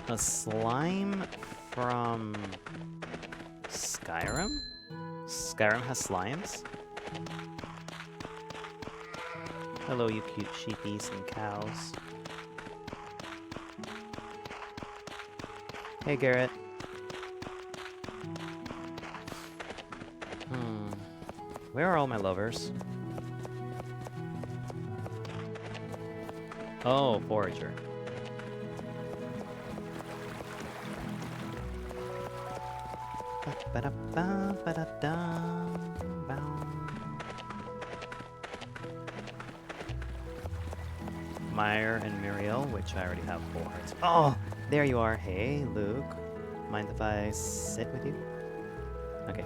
A slime from Skyrim? Skyrim has slimes? Hello, you cute sheepies and cows. Hey, Garrett. Where are all my lovers? Oh, forager. Meyer and Muriel, which I already have 4 hearts. Oh, there you are. Hey, Luke. Mind if I sit with you? Okay.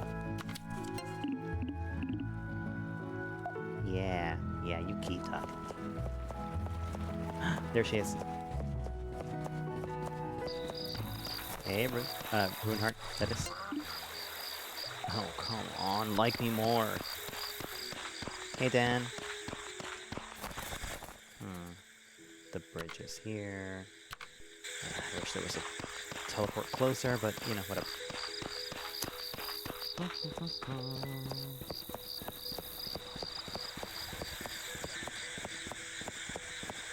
Yeah, you keep talking. There she is. Hey, Runeheart, that is. Oh, come on, like me more. Hey, Dan. The bridge is here. I wish there was a teleport closer, but, you know, whatever.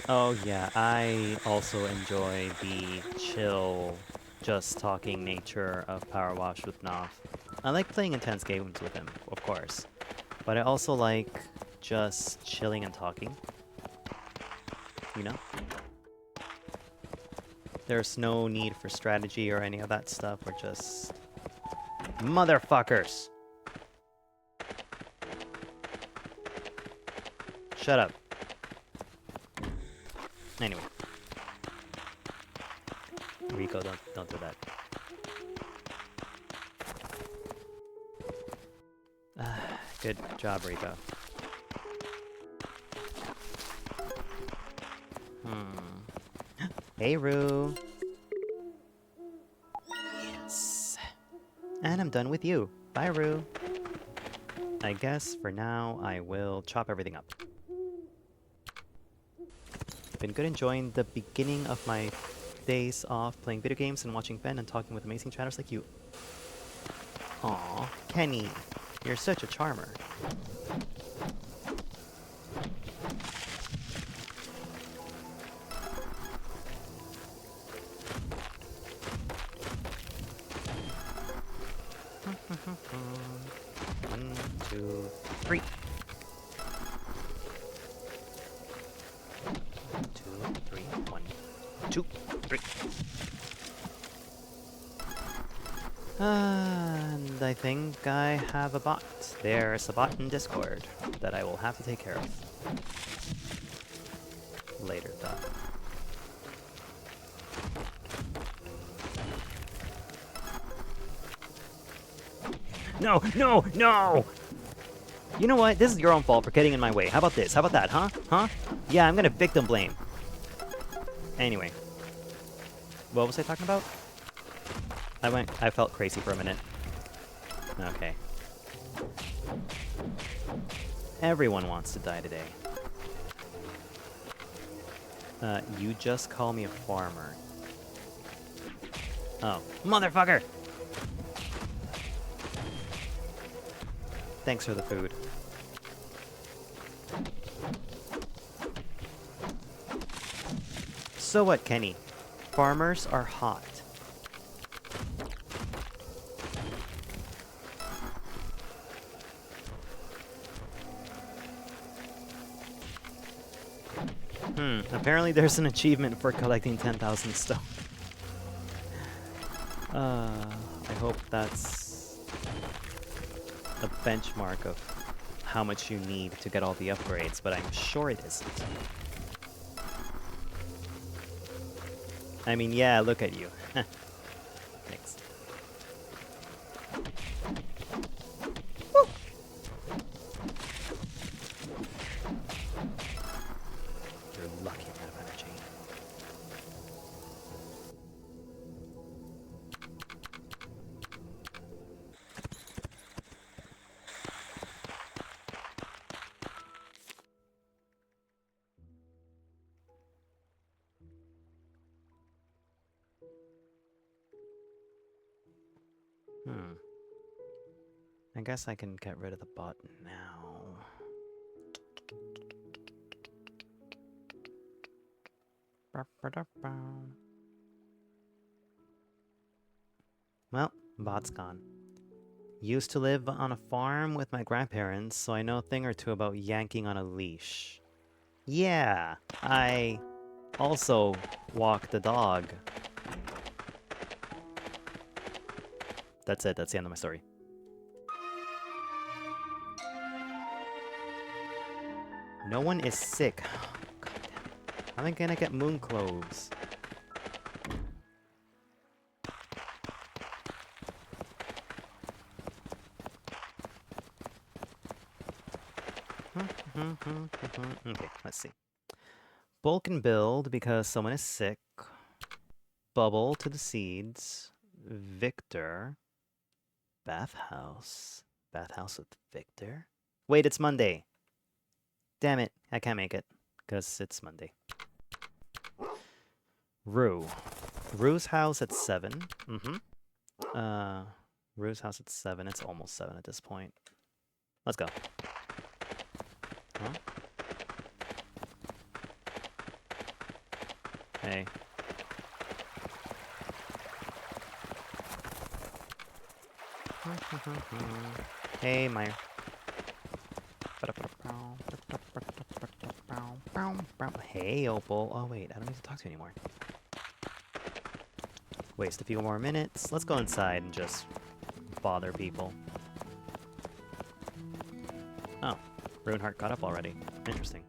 Oh, yeah, I also enjoy the chill, just talking nature of Power Wash with Knopf. I like playing intense games with him, of course, but I also like just chilling and talking. You know? There's no need for strategy or any of that stuff. We're just... Motherfuckers! Shut up. Anyway. Rico, don't do that. Good job, Rico. Hey, Rue. Yes. And I'm done with you. Bye, Rue. I guess for now I will chop everything up. Been good enjoying the beginning of my days off playing video games and watching Ben and talking with amazing chatters like you. Aw, Kenny, you're such a charmer. One, two, three. 1, 2, 3. 1, 2, 3. And I think I have a bot. There's a bot in Discord that I will have to take care of. Later, though. No, no, no! You know what? This is your own fault for getting in my way. How about this? How about that, huh? Huh? Yeah, I'm gonna victim blame. Anyway. What was I talking about? I felt crazy for a minute. Okay. Everyone wants to die today. You just call me a farmer. Oh. Motherfucker! Thanks for the food. So what, Kenny? Farmers are hot. Apparently there's an achievement for collecting 10,000 stone. I hope that's a benchmark of how much you need to get all the upgrades, but I'm sure it isn't. I mean, yeah, look at you. Thanks. Woo! You're lucky I'm out of energy. I guess I can get rid of the bot now. Well, bot's gone. Used to live on a farm with my grandparents, so I know a thing or two about yanking on a leash. Yeah, I also walk the dog. That's it, that's the end of my story. No one is sick. God damn. How am I gonna get moon cloves? Okay, let's see. Bulk and build because someone is sick. Bubble to the seeds. Victor. Bathhouse. Bathhouse with Victor? Wait, it's Monday. Damn it, I can't make it, because it's Monday. Rue. Rue's house at 7. Rue's house at 7. It's almost 7 at this point. Let's go. Huh? Hey. Hey, Meyer. Hey, Opal. Oh, wait, I don't need to talk to you anymore. Waste a few more minutes. Let's go inside and just bother people. Oh, Runeheart caught up already. Interesting.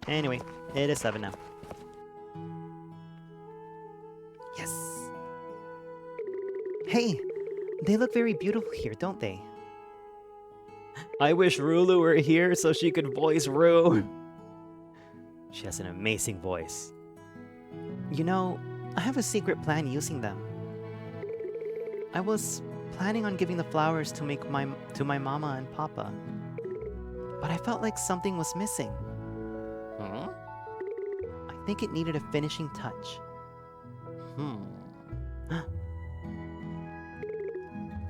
Anyway, it is 7 now. Yes! Hey! They look very beautiful here, don't they? I wish Rulu were here so she could voice Rue. She has an amazing voice. You know, I have a secret plan using them. I was planning on giving the flowers to my mama and papa. But I felt like something was missing. Huh? I think it needed a finishing touch.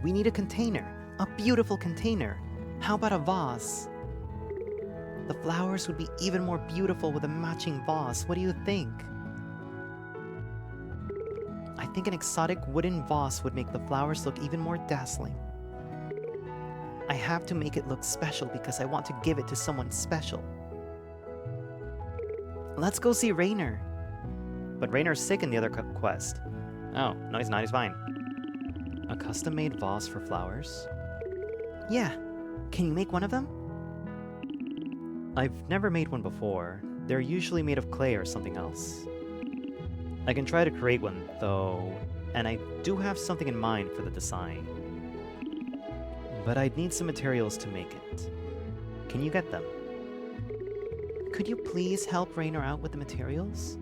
We need a container. A beautiful container. How about a vase? The flowers would be even more beautiful with a matching vase. What do you think? I think an exotic wooden vase would make the flowers look even more dazzling. I have to make it look special because I want to give it to someone special. Let's go see Rainer. But Rainer's sick in the other quest. Oh, no he's not, he's fine. A custom-made vase for flowers? Yeah. Can you make one of them? I've never made one before. They're usually made of clay or something else. I can try to create one, though, and I do have something in mind for the design. But I'd need some materials to make it. Can you get them? Could you please help Rainer out with the materials?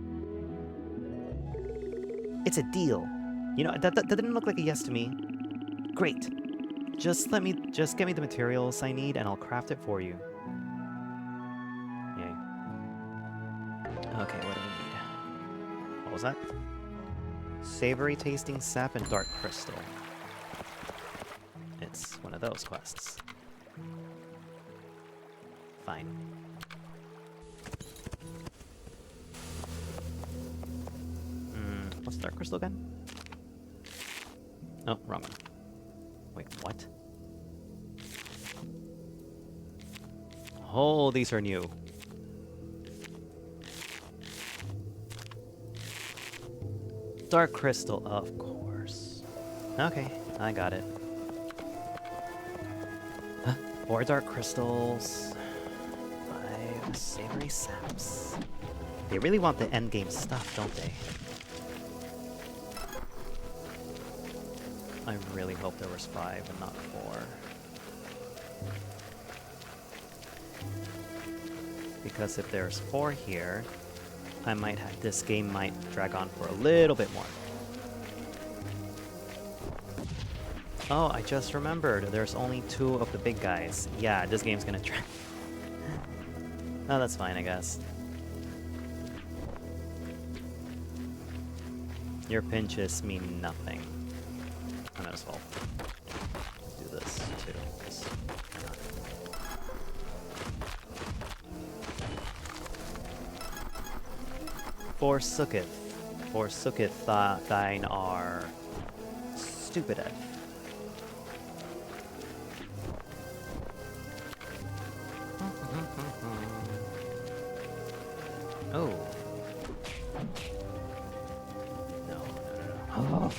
It's a deal. You know, that didn't look like a yes to me. Great. Just get me the materials I need and I'll craft it for you. Yay. Okay, what do we need? What was that? Savory tasting sap and dark crystal. It's one of those quests. Fine. What's dark crystal again? Oh, wrong one. Wait, what? Oh, these are new. Dark crystal, of course. Okay, I got it. 4 dark crystals. 5 savory saps. They really want the endgame stuff, don't they? I really hope there was 5 and not 4. Because if there's 4 here, I might have this game might drag on for a little bit more. Oh, I just remembered. There's only 2 of the big guys. Yeah, this game's gonna drag. Oh, that's fine, I guess. Your pinches mean nothing. I might as well do this too. Forsooketh thine are stupideth. Oh. No. Oh.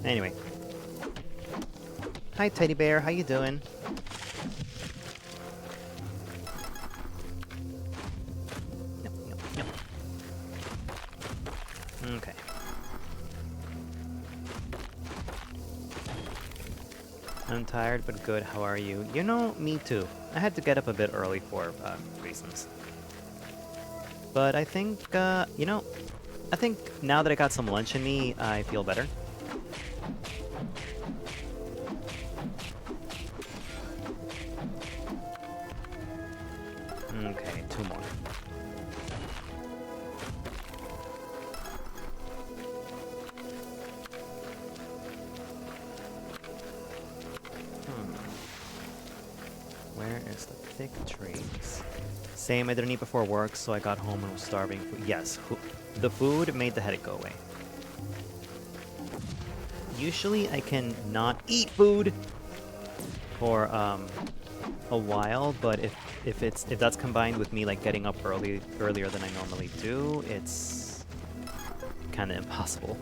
Anyway. Hi, teddy bear. How you doing? Okay. I'm tired but good. How are you? You know, me too. I had to get up a bit early for reasons. But I think, you know, I think now that I got some lunch in me, I feel better. Okay, 2 more. Where is the thick trees? Same, I didn't eat before work, so I got home and was starving. Yes, the food made the headache go away. Usually I can not eat food for a while, but if that's combined with me like getting up earlier than I normally do, it's kind of impossible.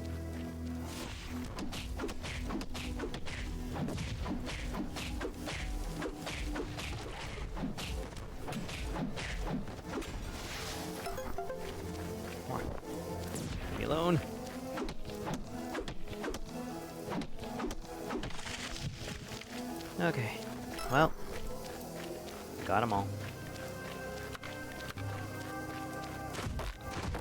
Leave me alone. Okay, well, got them all.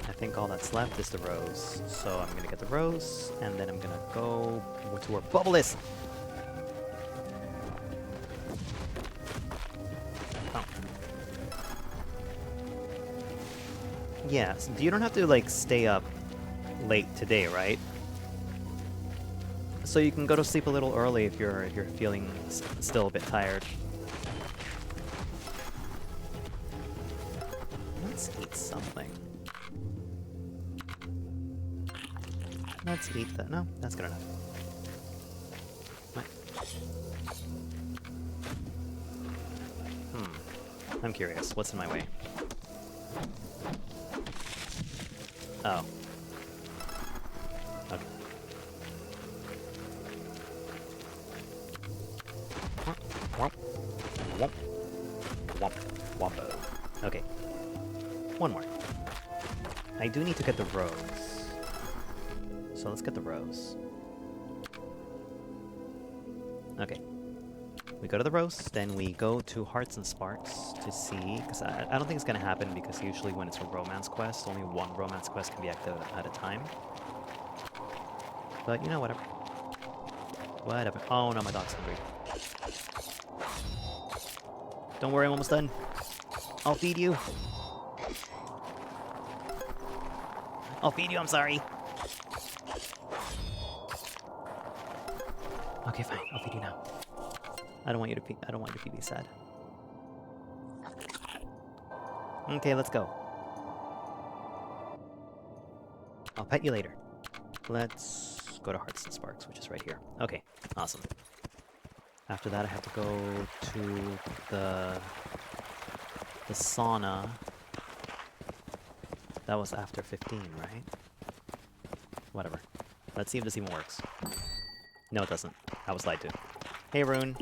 I think all that's left is the rose. So I'm gonna get the rose, and then I'm gonna go to where Bubble is. Oh. Yeah, so you don't have to like stay up late today, right? So you can go to sleep a little early if you're feeling still a bit tired. Let's eat something. Let's eat that. No, that's good enough. What? I'm curious. What's in my way? Oh. Okay. Wompo. Okay. One more. I do need to get the rose. So let's get the rose. Okay. We go to the rose, then we go to Hearts and Sparks to see, because I don't think it's going to happen, because usually when it's a romance quest, only one romance quest can be active at a time. But, you know, whatever. Whatever. Oh no, my dog's hungry. Don't worry, I'm almost done. I'll feed you. I'll feed you, I'm sorry. Okay, fine. I'll feed you now. I don't want you to be sad. Okay, let's go. I'll pet you later. Let's go to Hearts and Sparks, which is right here. Okay, awesome. After that, I have to go to the sauna. That was after 15, right? Whatever. Let's see if this even works. No, it doesn't. I was lied to. Hey, Rune.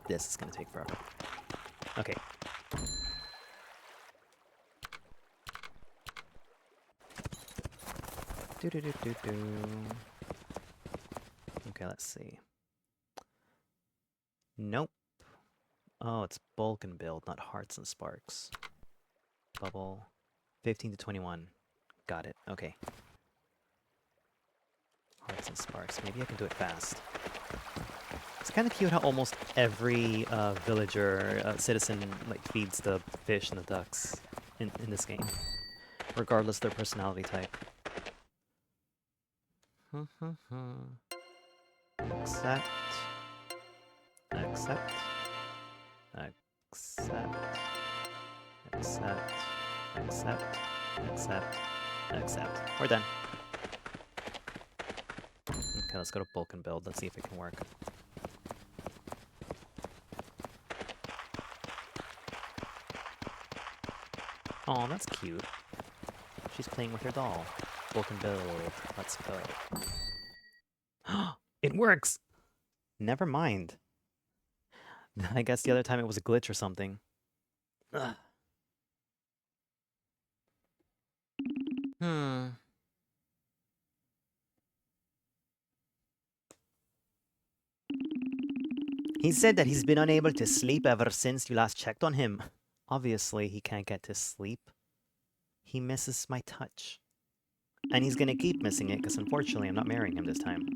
This is gonna take forever. Okay. Do-do-do-do-do. Okay, let's see. Nope. Oh, it's bulk and build, not hearts and sparks. Bubble. 15 to 21. Got it. Okay. Hearts and sparks. Maybe I can do it fast. It's kind of cute how almost every villager, citizen, like feeds the fish and the ducks in this game, regardless of their personality type. Accept. Accept. Accept. Accept. Accept. Accept. Accept. We're done. Okay, let's go to bulk and build. Let's see if it can work. Oh, that's cute. She's playing with her doll. Bulk and build. Let's go. It works! Never mind. I guess the other time it was a glitch or something. Ugh. He said that he's been unable to sleep ever since you last checked on him. Obviously, he can't get to sleep. He misses my touch. And he's gonna keep missing it, because unfortunately I'm not marrying him this time.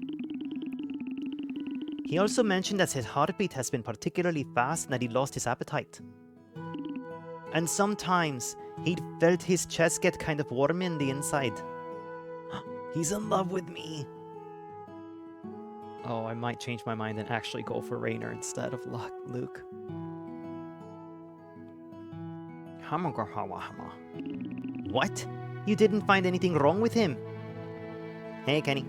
He also mentioned that his heartbeat has been particularly fast and that he lost his appetite. And sometimes, he'd felt his chest get kind of warm in the inside. He's in love with me! Oh, I might change my mind and actually go for Raynor instead of Luke. What? You didn't find anything wrong with him? Hey, Kenny.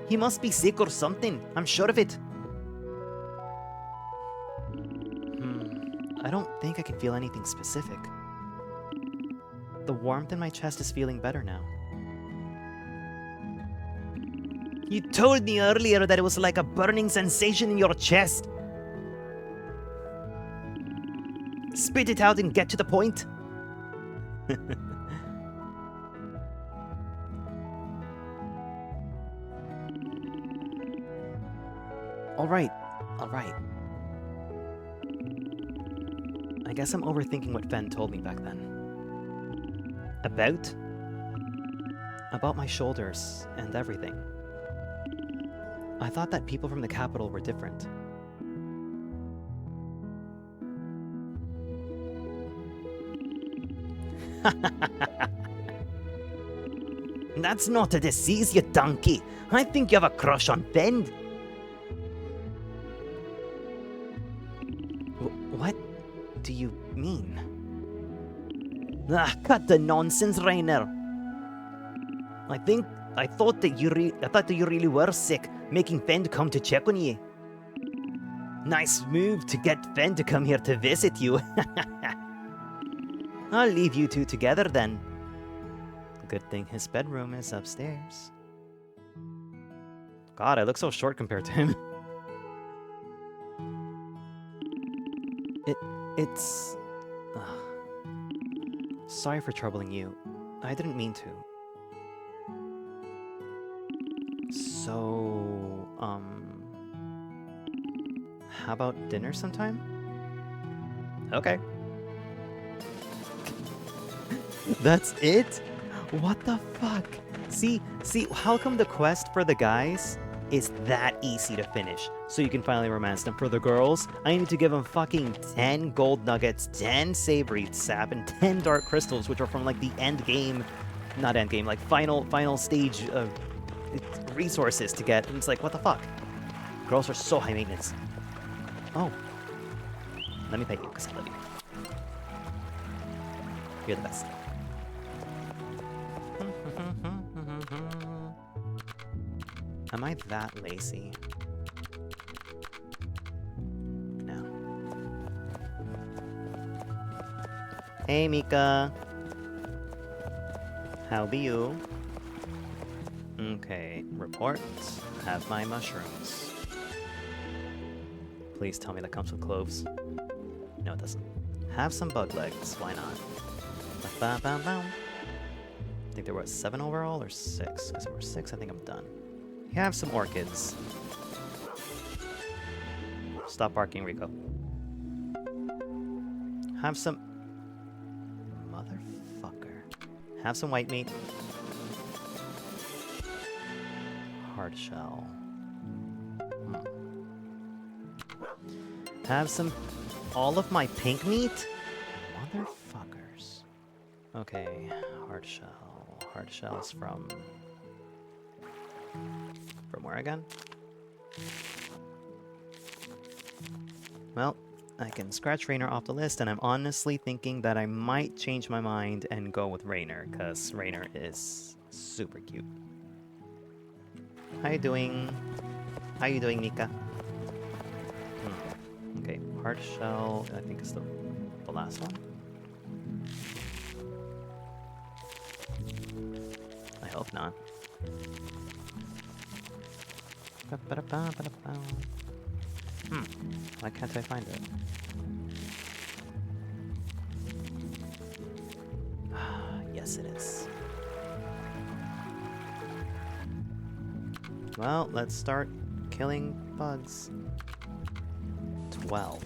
He must be sick or something. I'm sure of it. I don't think I can feel anything specific. The warmth in my chest is feeling better now. You told me earlier that it was like a burning sensation in your chest. Spit it out and get to the point. All right. I guess I'm overthinking what Fen told me back then. About my shoulders and everything. I thought that people from the capital were different. That's not a disease, you donkey. I think you have a crush on Fen. What do you mean? Cut the nonsense, Raynor. I thought that you really were sick, making Fen come to check on you. Nice move to get Fen to come here to visit you. I'll leave you two together then. Good thing his bedroom is upstairs. God, I look so short compared to him. It's... Sorry for troubling you. I didn't mean to. So, how about dinner sometime? Okay. That's it? What the fuck? See, how come the quest for the guys is that easy to finish? So you can finally romance them. For the girls, I need to give them fucking 10 gold nuggets, 10 savory sap, and 10 dark crystals, which are from like the end game, not end game, like final stage resources to get. And it's like, what the fuck? Girls are so high maintenance. Oh. Let me pay you, because I love you. You're the best. I that lazy? No. Hey, Mika. How be you? Okay, report. Have my mushrooms. Please tell me that comes with cloves. No, it doesn't. Have some bug legs. Why not? Ba-ba-ba-bow. I think there were 7 overall or 6. Because there were 6, I think I'm done. Have some orchids. Stop barking, Rico. Have some... Motherfucker. Have some white meat. Hard shell. Have some... all of my pink meat? Motherfuckers. Okay, hard shell. Hard shells from... From where again? Well, I can scratch Rainer off the list, and I'm honestly thinking that I might change my mind and go with Rainer, because Rainer is super cute. How you doing? How you doing, Nika? Okay, hard shell, I think is the last one. I hope not. Why can't I find it? Yes, it is. Well, let's start killing bugs. 12.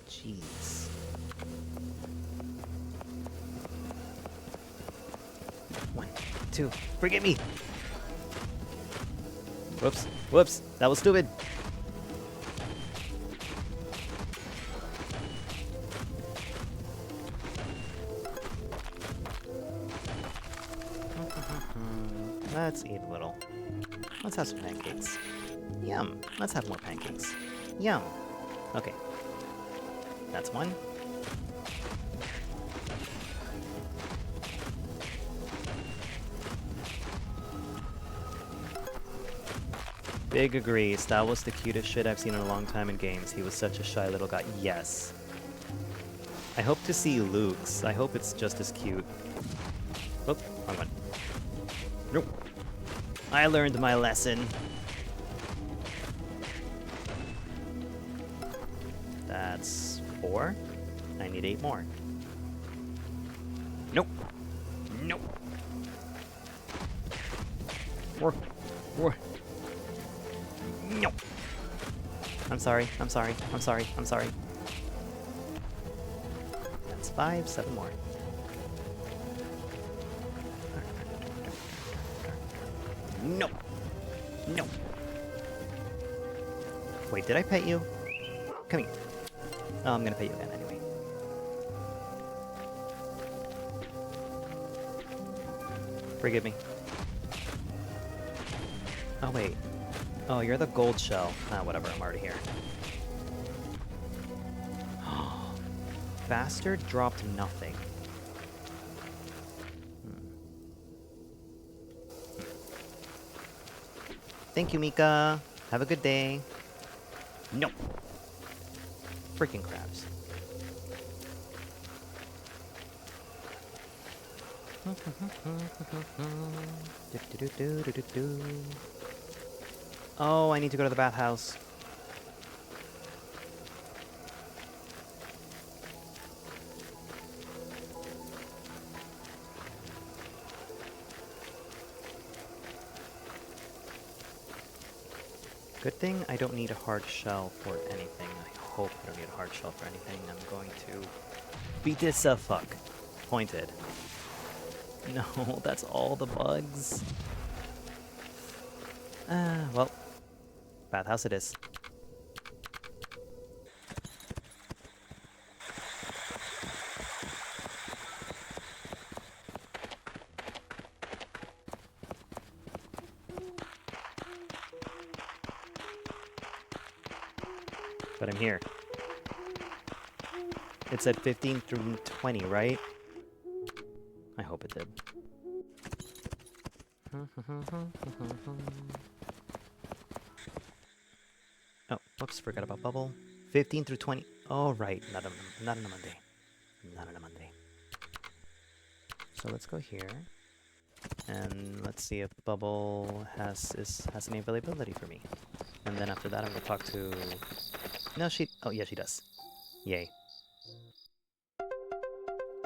Jeez. One, two, forgive me! Whoops, whoops, that was stupid! Let's eat a little. Let's have some pancakes. Yum. Let's have more pancakes. Yum. Okay. That's one. Big agrees. That was the cutest shit I've seen in a long time in games. He was such a shy little guy. Yes. I hope to see Luke's. I hope it's just as cute. Oh, wrong one. Nope. I learned my lesson. That's 4. I need 8 more. Nope. Nope. 4. Nope. I'm sorry. I'm sorry. I'm sorry. I'm sorry. That's 5. 7 more. No. No. Wait, did I pet you? Come here. Oh, I'm gonna pet you again anyway. Forgive me. Oh, wait. Oh, you're the gold shell. Ah, whatever, I'm already here. Bastard dropped nothing. Thank you, Mika. Have a good day. No. Freaking crabs. Oh, I need to go to the bathhouse. Good thing I don't need a hard shell for anything. I hope I don't need a hard shell for anything. I'm going to beat this fuck. Pointed. No, that's all the bugs. Well, bathhouse it is. But I'm here. It said 15 through 20, right? I hope it did. Oh, whoops, forgot about bubble. 15 through 20. Oh, right, not on a Monday. Not on a Monday. So let's go here. And let's see if bubble has any availability for me. And then after that, I'm gonna talk to... No, oh yeah, she does. Yay.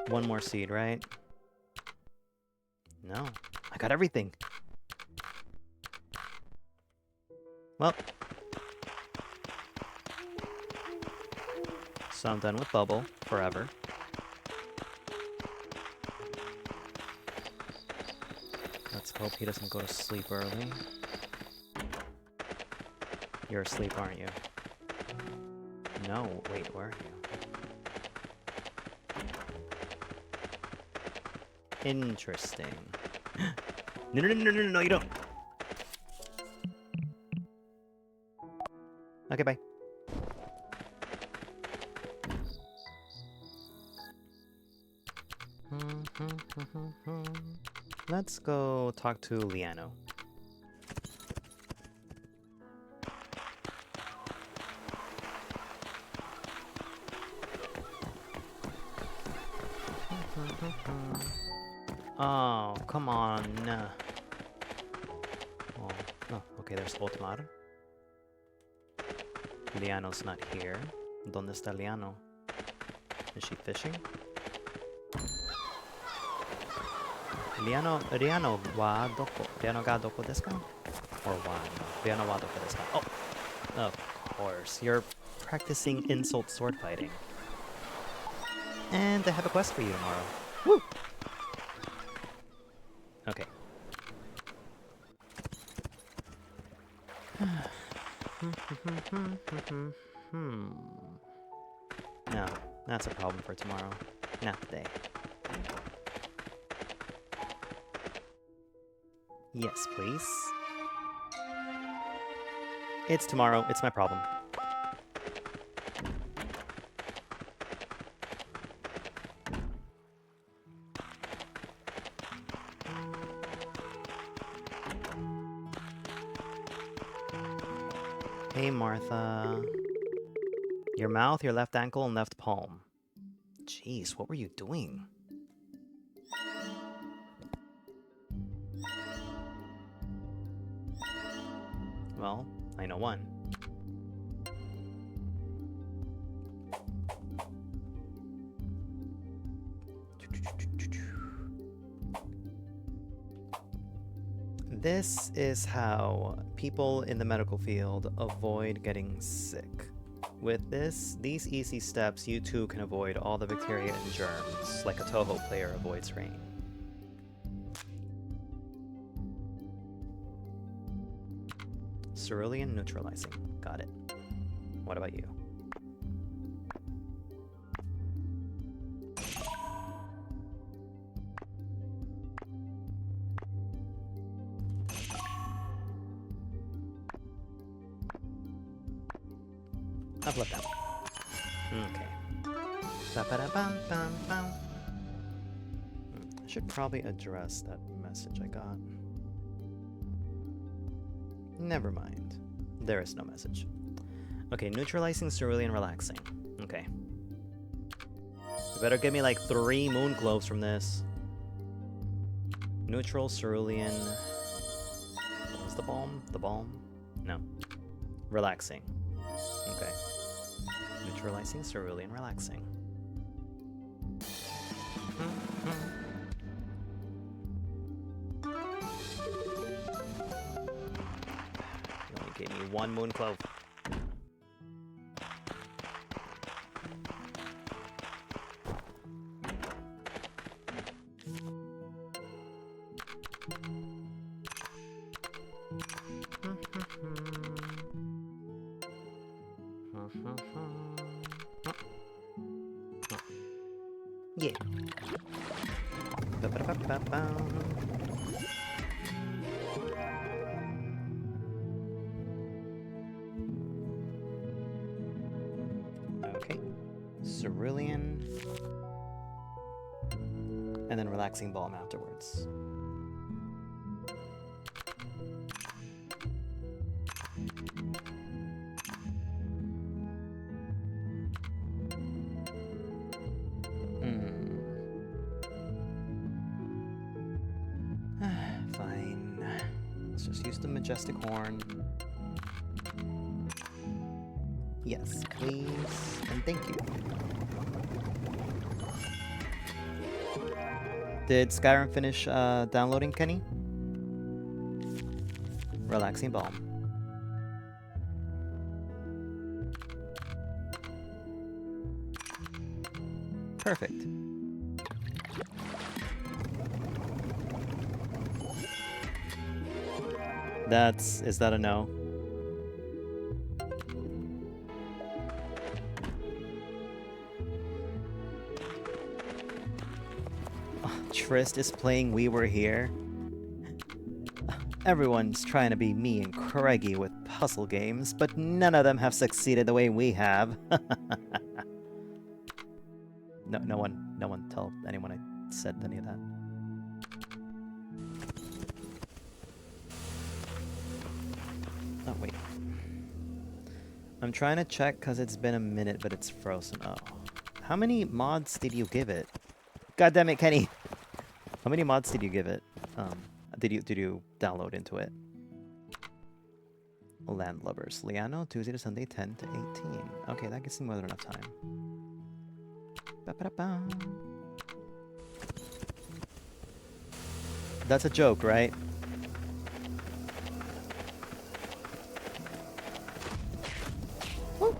One more seed, right? No, I got everything. Well, so I'm done with bubble forever. Let's hope he doesn't go to sleep early. You're asleep, aren't you? No, wait, where are you? Interesting. No, you don't! Okay, bye. Let's go talk to Liano. Oh, come on. Oh, okay, there's Otmar. Liano's not here. ¿Dónde está Liano? Is she fishing? Liano wa doko? Liano ga doko desu ka? Or wa? Liano wa doko desu ka? Oh, of course. You're practicing insult sword fighting. And I have a quest for you tomorrow. Woo! Okay. No, that's a problem for tomorrow. Not today. Yes, please. It's tomorrow. It's my problem. Hey, Martha. Your mouth, your left ankle, and left palm. Jeez, what were you doing? Well, I know one. This is how people in the medical field avoid getting sick. With these easy steps, you too can avoid all the bacteria and germs, like a Toho player avoids rain. Cerulean neutralizing. Got it. What about you? I've left out. Okay. I should probably address that message I got. Never mind. There is no message. Okay, neutralizing, cerulean, relaxing. Okay. You better give me like 3 moon globes from this. Neutral, cerulean. What was the balm? The balm? No. Relaxing. Okay. Neutralizing, cerulean, relaxing. You only gave me 1 moon clove. Yeah. Okay. Cerulean. And then relaxing balm afterwards. use the majestic horn. Yes, please, and thank you. Did Skyrim finish downloading, Kenny? Relaxing balm. Perfect. Is that a no? Trist is playing We Were Here. Everyone's trying to be me and Craigie with puzzle games, but none of them have succeeded the way we have. No one tell anyone I said any of that. Oh, wait. I'm trying to check because it's been a minute, but it's frozen. Oh. How many mods did you give it? God damn it, Kenny! How many mods did you give it? Did you download into it? Landlubbers. Liano, Tuesday to Sunday, 10 to 18. Okay, that gives me more than enough time. Ba-ba-da-ba. That's a joke, right? Woo.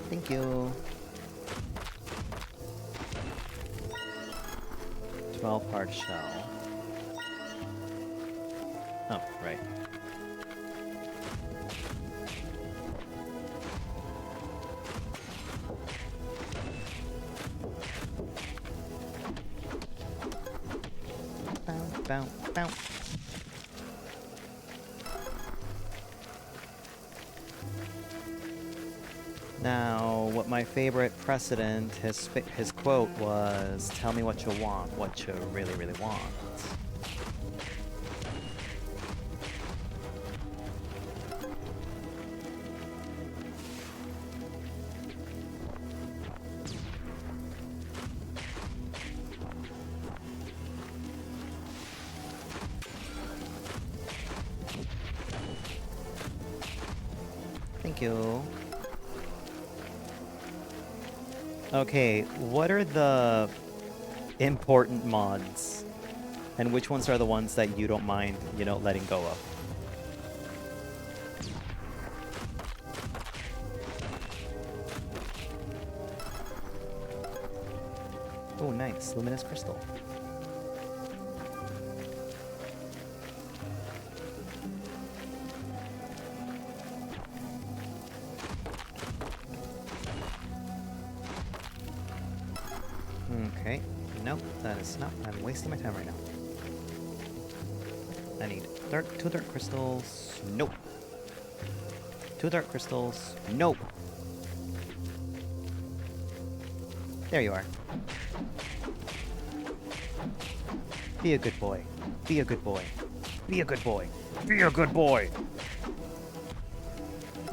Thank you. 12 hard shell. Oh, right. Bow, bow. Now, what my favorite precedent, his quote was, "Tell me what you want, what you really, really want." Thank you. Okay, what are the important mods? And which ones are the ones that you don't mind, you know, letting go of? Oh, nice. Luminous crystal. Okay, nope, that is not. I'm wasting my time right now. I need two dark crystals. Nope. 2 dark crystals. Nope. There you are. Be a good boy. Be a good boy. Be a good boy. Be a good boy.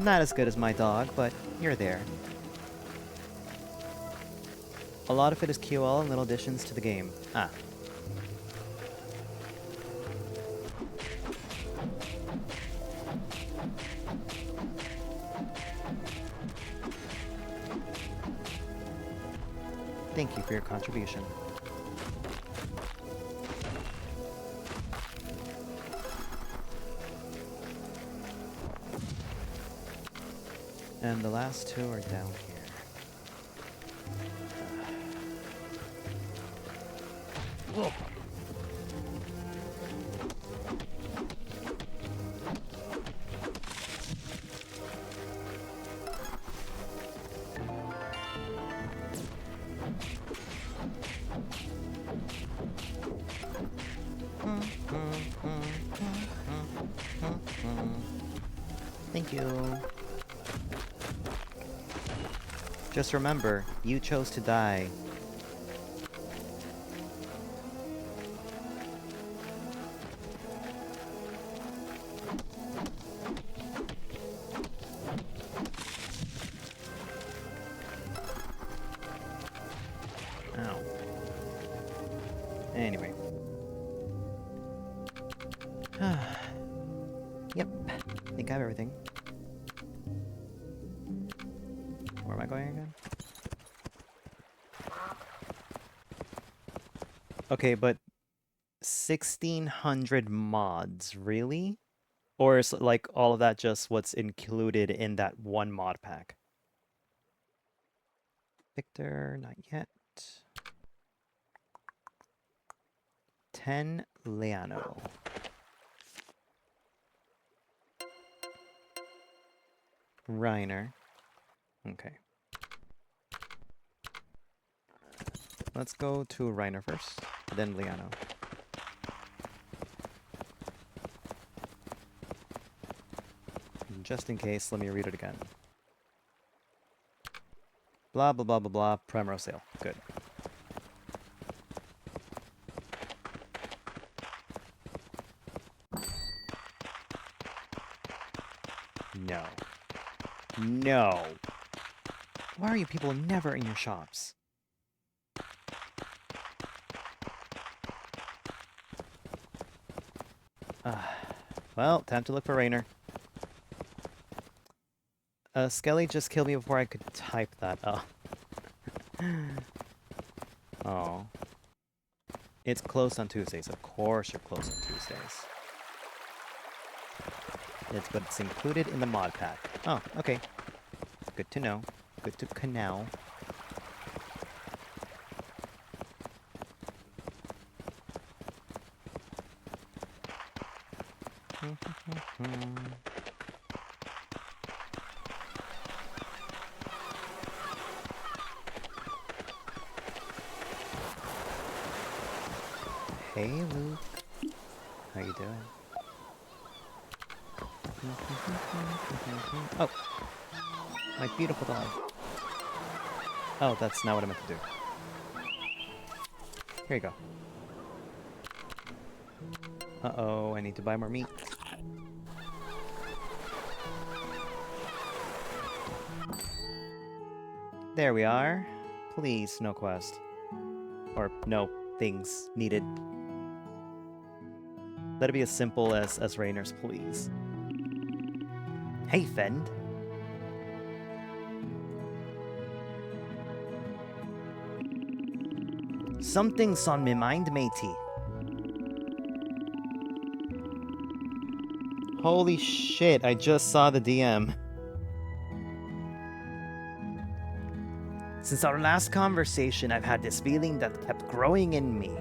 Not as good as my dog, but you're there. A lot of it is QL and little additions to the game. Ah. Thank you for your contribution. And the last 2 are down here. Whoa. Thank you. Just remember, you chose to die. Ow. Yep, I think I have everything. Where am I going again? Okay, but 1,600 mods, really? Or is like all of that just what's included in that one mod pack? Victor, not yet. 10 Leano. Reiner. Okay. Let's go to Reiner first, then Leano. Just in case, let me read it again. Blah, blah, blah, blah, blah. Primrose sale. Good. No. No. Why are you people never in your shops? Well, time to look for Rainer. Skelly just killed me before I could type that. Oh. Oh. It's closed on Tuesdays. Of course you're closed on Tuesdays. But it's included in the mod pack. Oh, okay. Good to know. Good to know. Hey, Luke. How you doing? Oh! My beautiful dog. Oh, that's not what I meant to do. Here you go. Uh-oh, I need to buy more meat. There we are. Please, no quest. Or no things needed. Let it be as simple as Rainer's, please. Hey, Fend. Something's on my mind, matey. Holy shit, I just saw the DM. Since our last conversation, I've had this feeling that kept growing in me.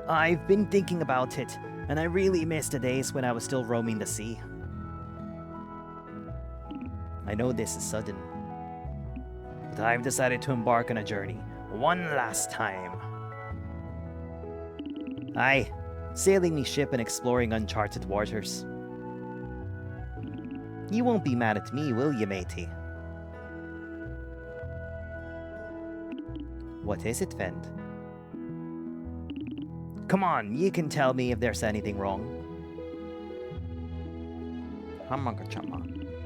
I've been thinking about it, and I really miss the days when I was still roaming the sea. I know this is sudden, but I've decided to embark on a journey, one last time. Aye, sailing me ship and exploring uncharted waters. You won't be mad at me, will you, matey? What is it, Fend? Come on, you can tell me if there's anything wrong.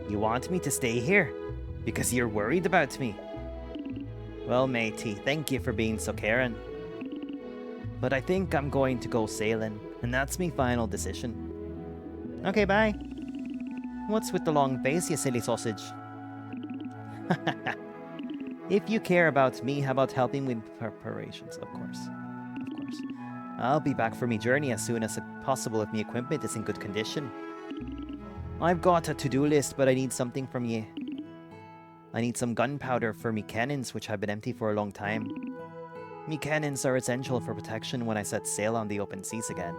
You want me to stay here? Because you're worried about me? Well, matey, thank you for being so caring. But I think I'm going to go sailing, and that's my final decision. Okay, bye. What's with the long face, you silly sausage? If you care about me, how about helping with preparations? Of course. Of course. I'll be back for me journey as soon as possible if my equipment is in good condition. I've got a to-do list, but I need something from you. I need some gunpowder for me cannons, which have been empty for a long time. Me cannons are essential for protection when I set sail on the open seas again.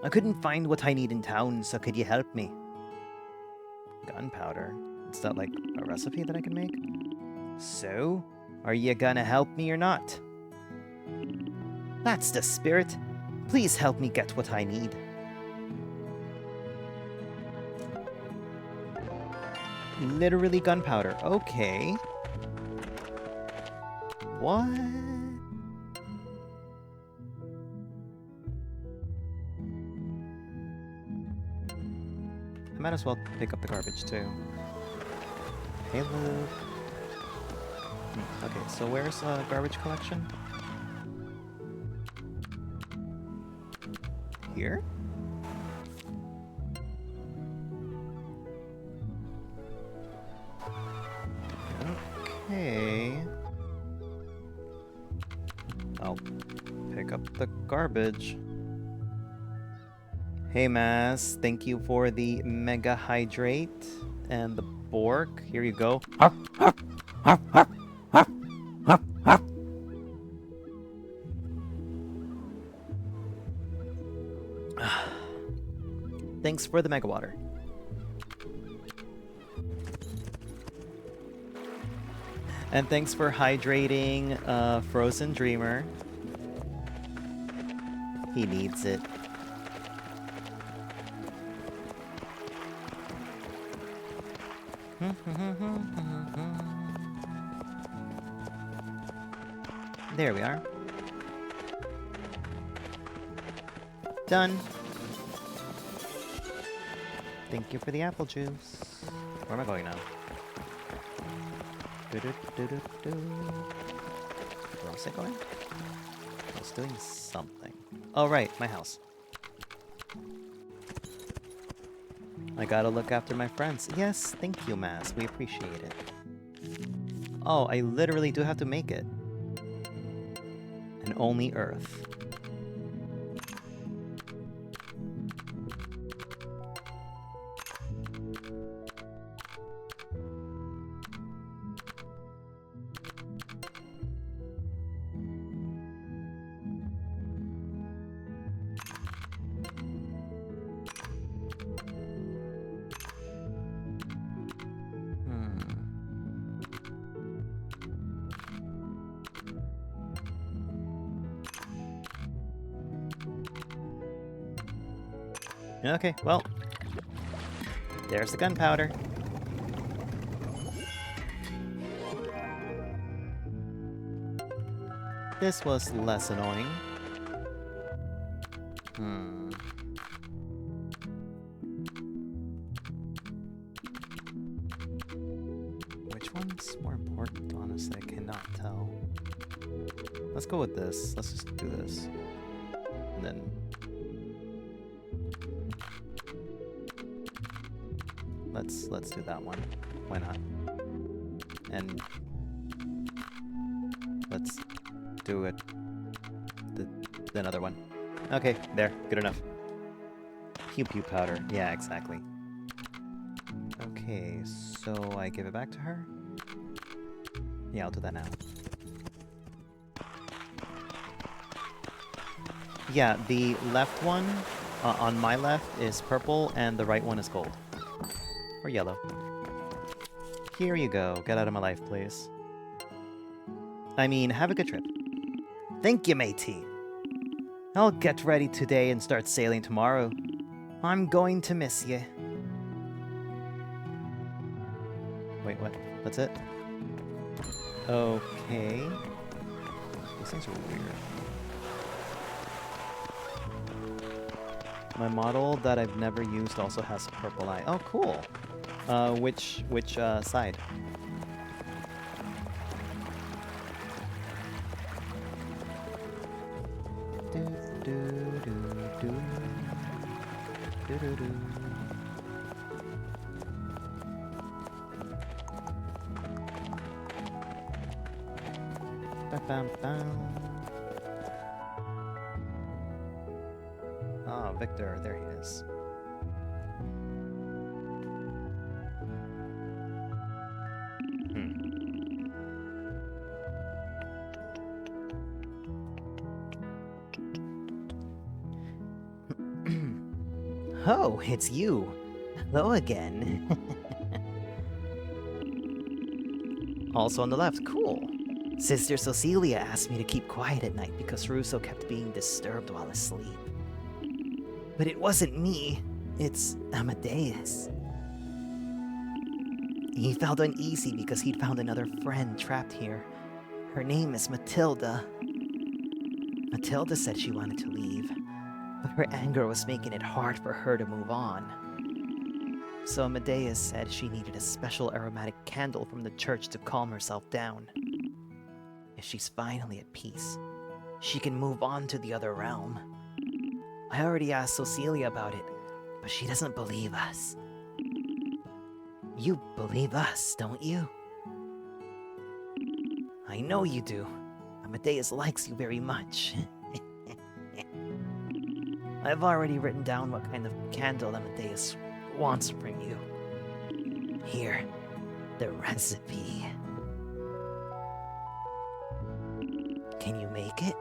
I couldn't find what I need in town, so could you help me? Gunpowder? Is that like a recipe that I can make? So, are you gonna help me or not? That's the spirit. Please help me get what I need. Literally gunpowder. Okay. What? I might as well pick up the garbage too. Hey, Luke. Okay, so where's garbage collection? here? Okay. I'll pick up the garbage. Hey Maz, thank you for the Mega Hydrate and the Bork. Here you go. Thanks for the Mega Water. And thanks for hydrating Frozen Dreamer. He needs it. There we are. Done. Thank you for the apple juice. Where am I going now? Where was I going? I was doing something. Oh, right, my house. I gotta look after my friends. Yes, thank you, Mass. We appreciate it. Oh, I literally do have to make it. And only Earth. Okay, well, there's the gunpowder. This was less annoying. Which one's more important? Honestly, I cannot tell. Let's go with this. Let's just do this. And then let's do that one. Why not? And let's do it the another one. Okay, there, good enough. Pew pew powder. Yeah, exactly. Okay, so I give it back to her? Yeah, I'll do that now. Yeah, the left one on my left is purple and the right one is gold. Or yellow. Here you go. Get out of my life, please. I mean, have a good trip. Thank you, matey. I'll get ready today and start sailing tomorrow. I'm going to miss you. Wait, what? That's it? Okay. These things are weird. My model that I've never used also has a purple eye. Oh, cool. Which side? Ah, Victor, there he is. Oh, it's you. Hello again. Also on the left, cool. Sister Cecilia asked me to keep quiet at night because Russo kept being disturbed while asleep. But it wasn't me, it's Amadeus. He felt uneasy because he'd found another friend trapped here. Her name is Matilda. Matilda said she wanted to leave, but her anger was making it hard for her to move on. So Amadeus said she needed a special aromatic candle from the church to calm herself down. If she's finally at peace, she can move on to the other realm. I already asked Cecilia about it, but she doesn't believe us. You believe us, don't you? I know you do. Amadeus likes you very much. I've already written down what kind of candle Amadeus wants from you. Here, the recipe. Can you make it?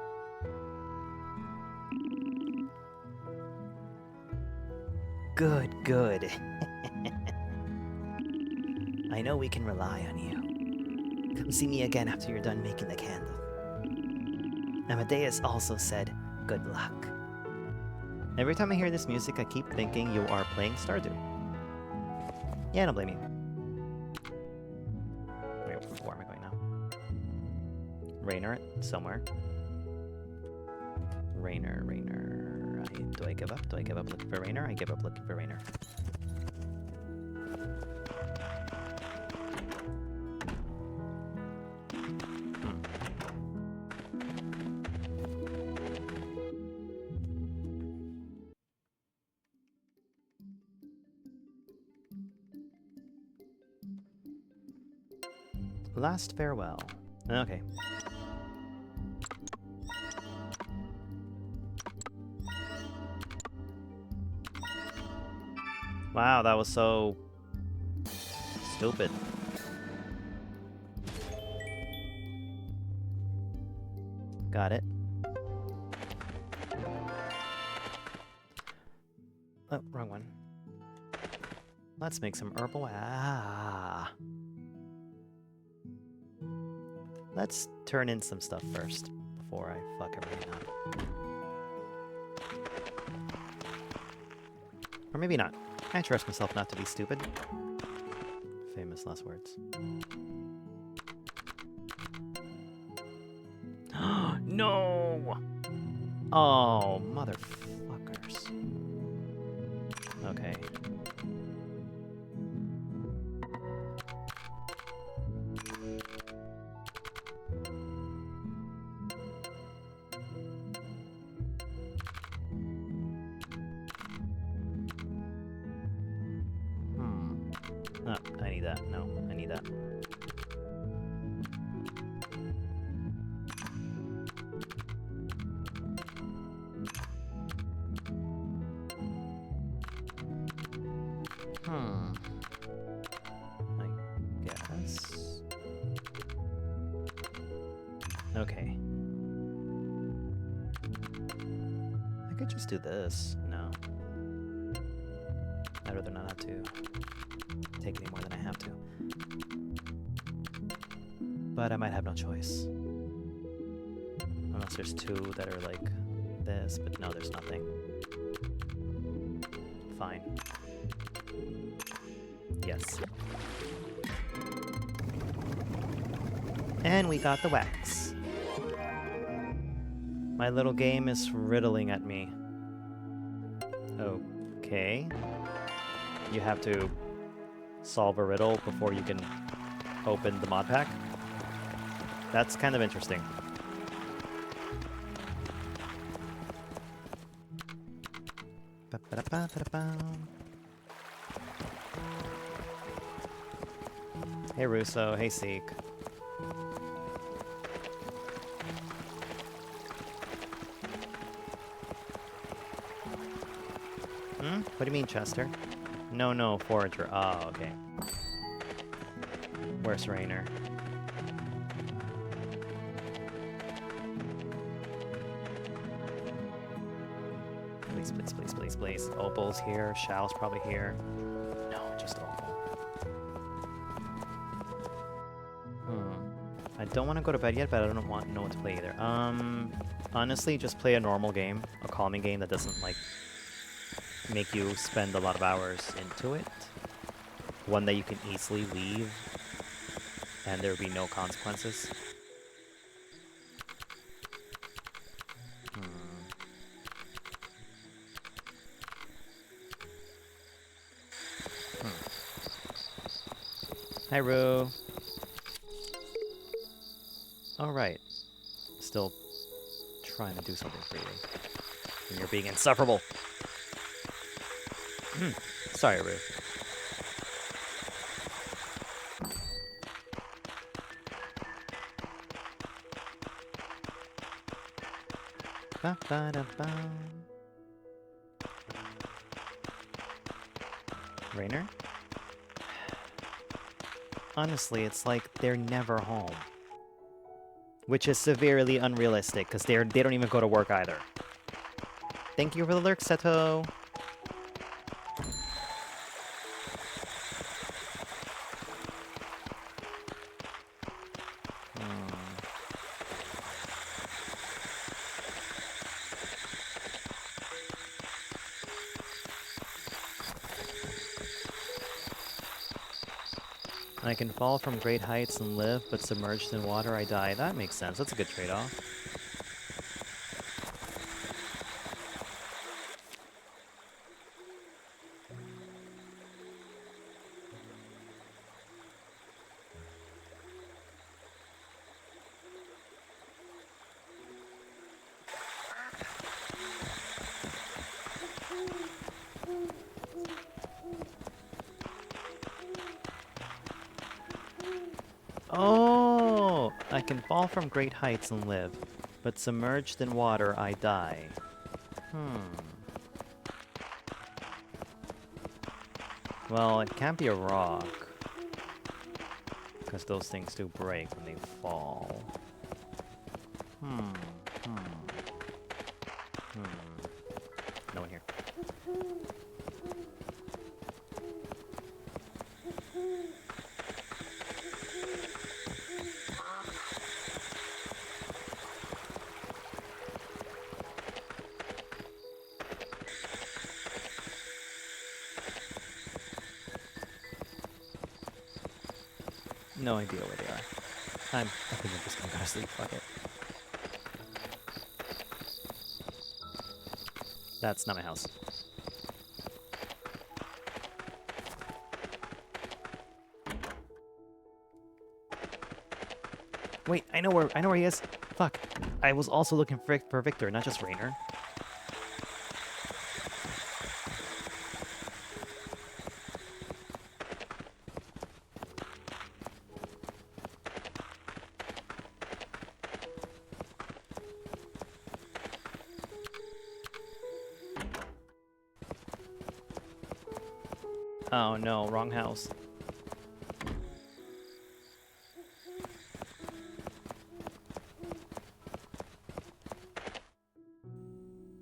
Good, good. I know we can rely on you. Come see me again after you're done making the candle. Amadeus also said, good luck. Every time I hear this music, I keep thinking you are playing Stardew. Yeah, I don't blame you. Where am I going now? Rainer, somewhere. Rainer. Do I give up? Do I give up looking for Rainer? I give up looking for Rainer. Last farewell. Okay. Wow, that was so stupid. Got it. Oh, wrong one. Let's make some herbal. Let's turn in some stuff first before I fuck everything up. Or maybe not. I trust myself not to be stupid. Famous last words. No! Oh, motherfuckers. Okay. Oh, I need that. No, I need that. I guess. Okay. I could just do this. No. I'd rather not have to take any more than I have to. But I might have no choice. Unless there's two that are like this, but no, there's nothing. Fine. Yes. And we got the wax. My little game is riddling at me. Okay. You have to solve a riddle before you can open the mod pack. That's kind of interesting. Hey Russo, hey Seek. What do you mean, Chester? No, Forager. Oh, okay. Where's Rainer? Please. Opal's here. Shao's probably here. No, just Opal. I don't want to go to bed yet, but I don't know what to play either. Honestly, just play a normal game, a calming game that doesn't like make you spend a lot of hours into it. One that you can easily leave and there will be no consequences. Hi, Roo. All right. Still trying to do something for you. And you're being insufferable. Sorry, Rude. Ba-ba-da-ba. Rainer? Honestly, it's like they're never home. Which is severely unrealistic, because they don't even go to work either. Thank you for the lurk, Seto. I can fall from great heights and live, but submerged in water I die. That makes sense. That's a good trade-off. Oh! I can fall from great heights and live, but submerged in water I die. Well, it can't be a rock. Because those things do break when they fall. No one here. No idea where they are. I think I'm just gonna go to sleep. Fuck it. That's not my house. Wait, I know where he is. Fuck. I was also looking for Victor, not just Rainer. Oh no, wrong house.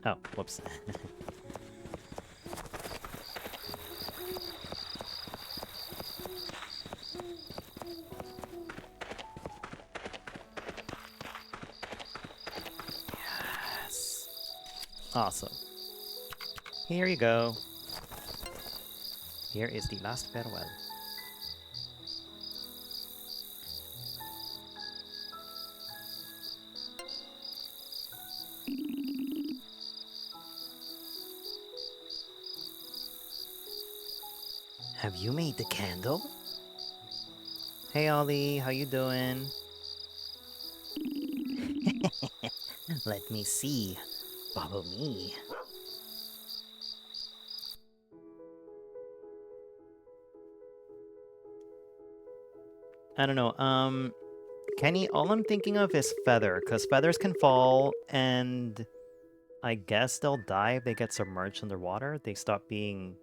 Oh, whoops. Yes. Awesome. Here you go. Here is the last farewell. Have you made the candle? Hey Ollie, how you doing? Let me see. Follow me. I don't know, Kenny, all I'm thinking of is Feather, because feathers can fall, and I guess they'll die if they get submerged underwater. They stop being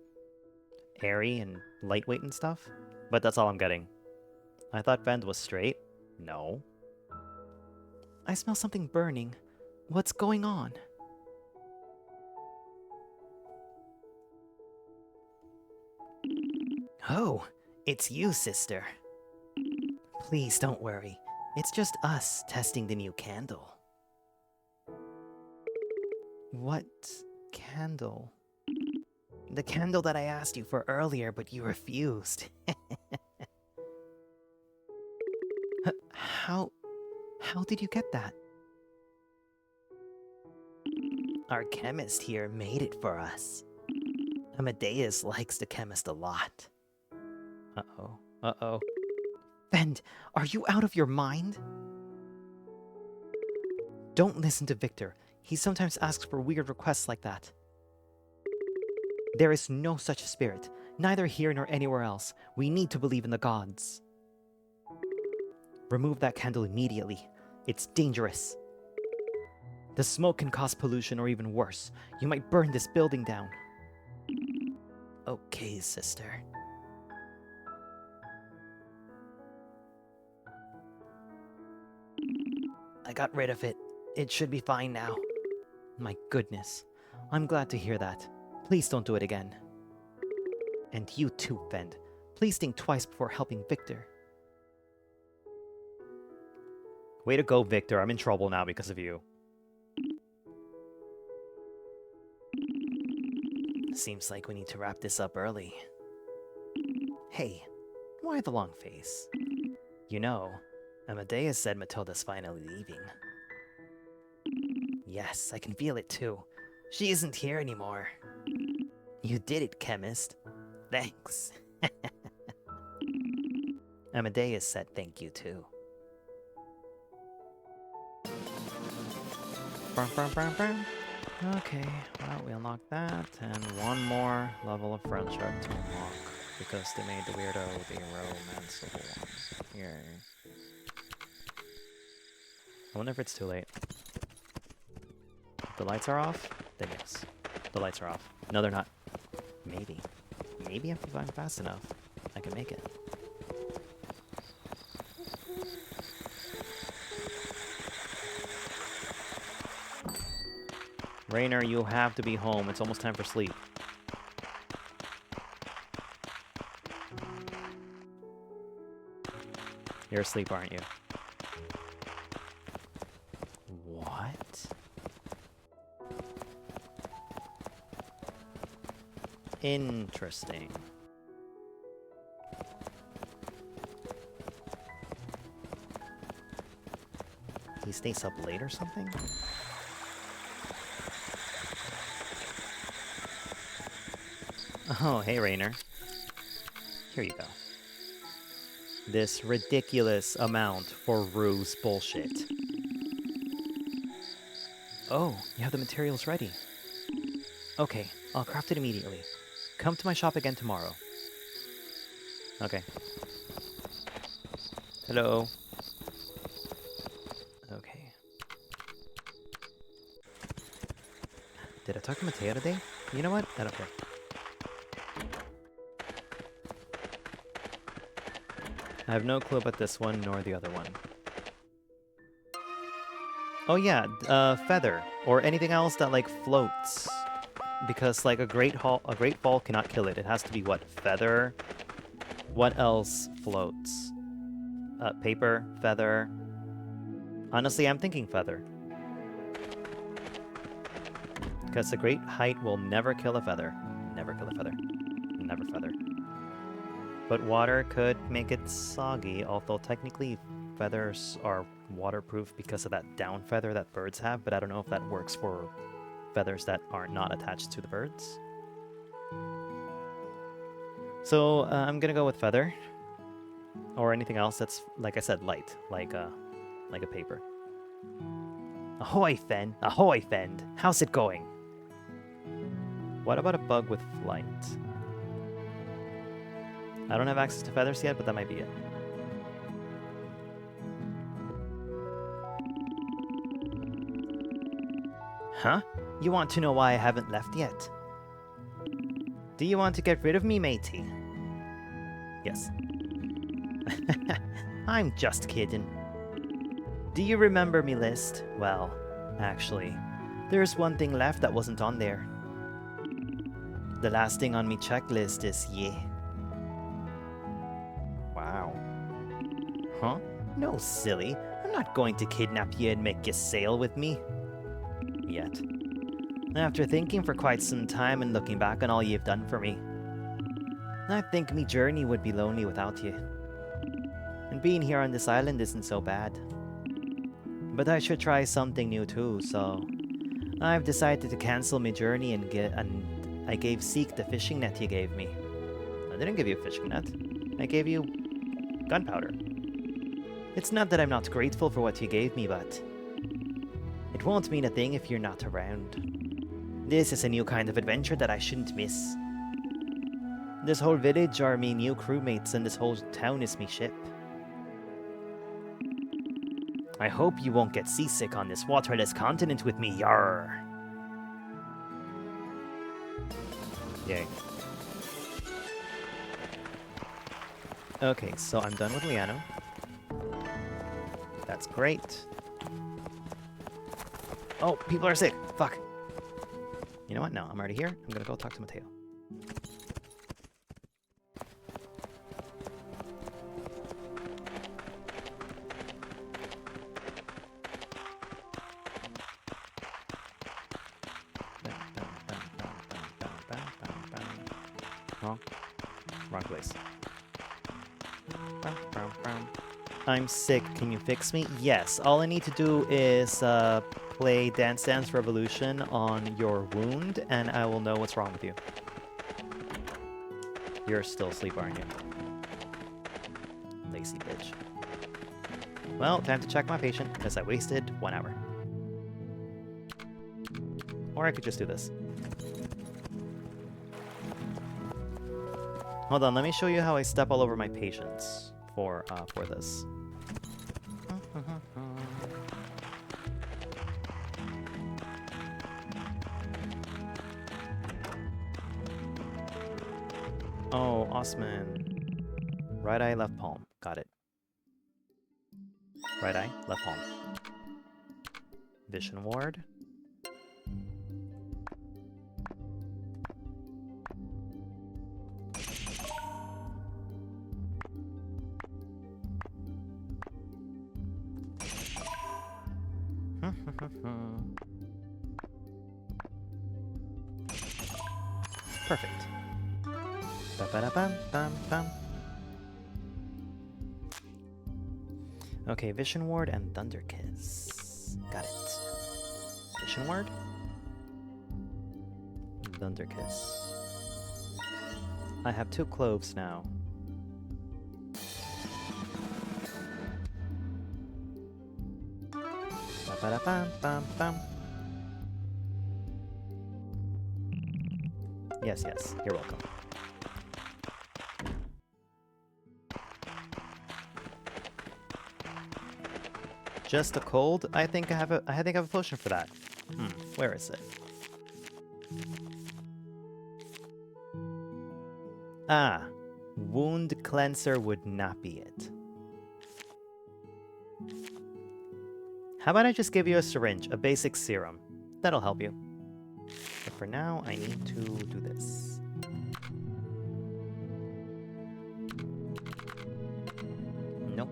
airy and lightweight and stuff, but that's all I'm getting. I thought Vend was straight. No. I smell something burning. What's going on? Oh, it's you, sister. Please don't worry. It's just us testing the new candle. What candle? The candle that I asked you for earlier, but you refused. How did you get that? Our chemist here made it for us. Amadeus likes the chemist a lot. Uh-oh. Uh-oh. Vend, are you out of your mind? Don't listen to Victor. He sometimes asks for weird requests like that. There is no such spirit, neither here nor anywhere else. We need to believe in the gods. Remove that candle immediately. It's dangerous. The smoke can cause pollution or even worse. You might burn this building down. Okay, sister. I got rid of it. It should be fine now. My goodness. I'm glad to hear that. Please don't do it again. And you too, Fend. Please think twice before helping Victor. Way to go, Victor. I'm in trouble now because of you. Seems like we need to wrap this up early. Hey, why the long face? You know, Amadeus said Matilda's finally leaving. Yes, I can feel it too. She isn't here anymore. You did it, chemist. Thanks. Amadeus said thank you too. Okay, well, we unlocked that, and one more level of friendship to unlock, because they made the weirdo the romanceable one. Yay. I wonder if it's too late. The lights are off? Then yes. The lights are off. No, they're not. Maybe. Maybe if I'm fast enough, I can make it. Rainer, you have to be home. It's almost time for sleep. You're asleep, aren't you? What? Interesting. He stays up late or something? Oh, hey, Rainer. Here you go. This ridiculous amount for Rue's bullshit. Oh, you have the materials ready. Okay, I'll craft it immediately. Come to my shop again tomorrow. Okay. Hello. Okay. Did I talk to Mateo today? You know what? I don't care. I have no clue about this one nor the other one. Oh yeah, feather or anything else that like floats, because like a great fall cannot kill it. It has to be what? Feather. What else floats? Paper, feather. Honestly, I'm thinking feather, because a great height will never kill a feather. Never kill a feather. Never feather. But water could make it soggy, although technically feathers are waterproof because of that down feather that birds have, but I don't know if that works for feathers that are not attached to the birds. So I'm gonna go with feather, or anything else that's, like I said, light, like a paper. Ahoy, Fen! Ahoy, Fend! How's it going? What about a bug with flight? I don't have access to feathers yet, but that might be it. Huh? You want to know why I haven't left yet? Do you want to get rid of me, matey? Yes. I'm just kidding. Do you remember me list? Well, actually, there's one thing left that wasn't on there. The last thing on me checklist is yeah. Wow. Huh? No, silly. I'm not going to kidnap you and make you sail with me. Yet. After thinking for quite some time and looking back on all you've done for me, I think me journey would be lonely without you. And being here on this island isn't so bad. But I should try something new too, so I've decided to cancel my journey and I gave Seek the fishing net you gave me. I didn't give you a fishing net. I gave you gunpowder. It's not that I'm not grateful for what you gave me, but It won't mean a thing if you're not around. This is a new kind of adventure that I shouldn't miss. This whole village are me new crewmates and this whole town is me ship. I hope you won't get seasick on this waterless continent with me, yarr! Yay. Okay, so I'm done with Liano. That's great. Oh, people are sick! Fuck! You know what? No, I'm already here. I'm gonna go talk to Mateo. Wrong place. I'm sick. Can you fix me? Yes. All I need to do is play Dance Dance Revolution on your wound, and I will know what's wrong with you. You're still asleep, aren't you? Lazy bitch. Well, time to check my patient, because I wasted 1 hour. Or I could just do this. Hold on, let me show you how I step all over my patients for this. Oh, Osman. Right eye, left palm. Got it. Right eye, left palm. Vision ward. Perfect. Ba-ba-da-bam-bam-bam. Okay, Vision Ward and Thunder Kiss. Got it. Vision Ward. Thunder Kiss. I have 2 cloves now. Ba-ba-da-bam-bam-bam. Yes, yes, you're welcome. Just a cold? I think I have a potion for that. Where is it? Ah, wound cleanser would not be it. How about I just give you a syringe, a basic serum? That'll help you. But for now, I need to do this. Nope.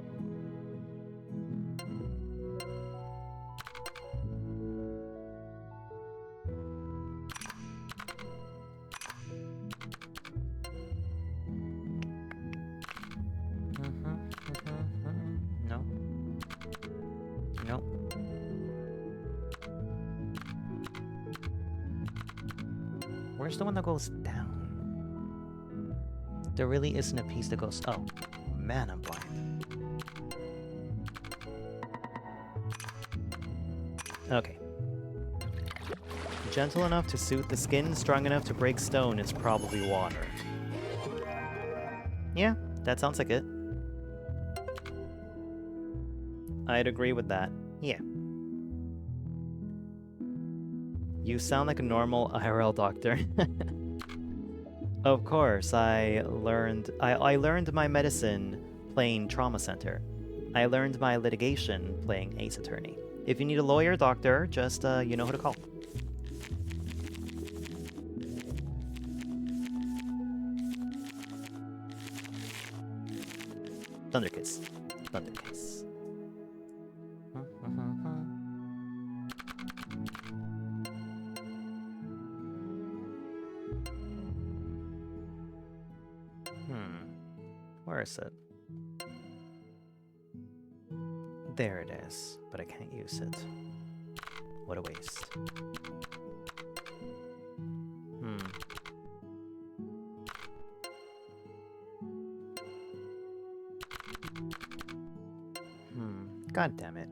No. Nope. Where's the one that goes down? There really isn't a piece that goes... Oh, man, I'm blind. Okay. Gentle enough to soothe the skin, strong enough to break stone is probably water. Yeah, that sounds like it. I'd agree with that. Yeah. You sound like a normal IRL doctor. Of course, I learned my medicine playing Trauma Center. I learned my litigation playing Ace Attorney. If you need a lawyer, doctor, just you know who to call. Thunderkiss. Thunderkiss. Where is it? There it is, but I can't use it. What a waste. God damn it.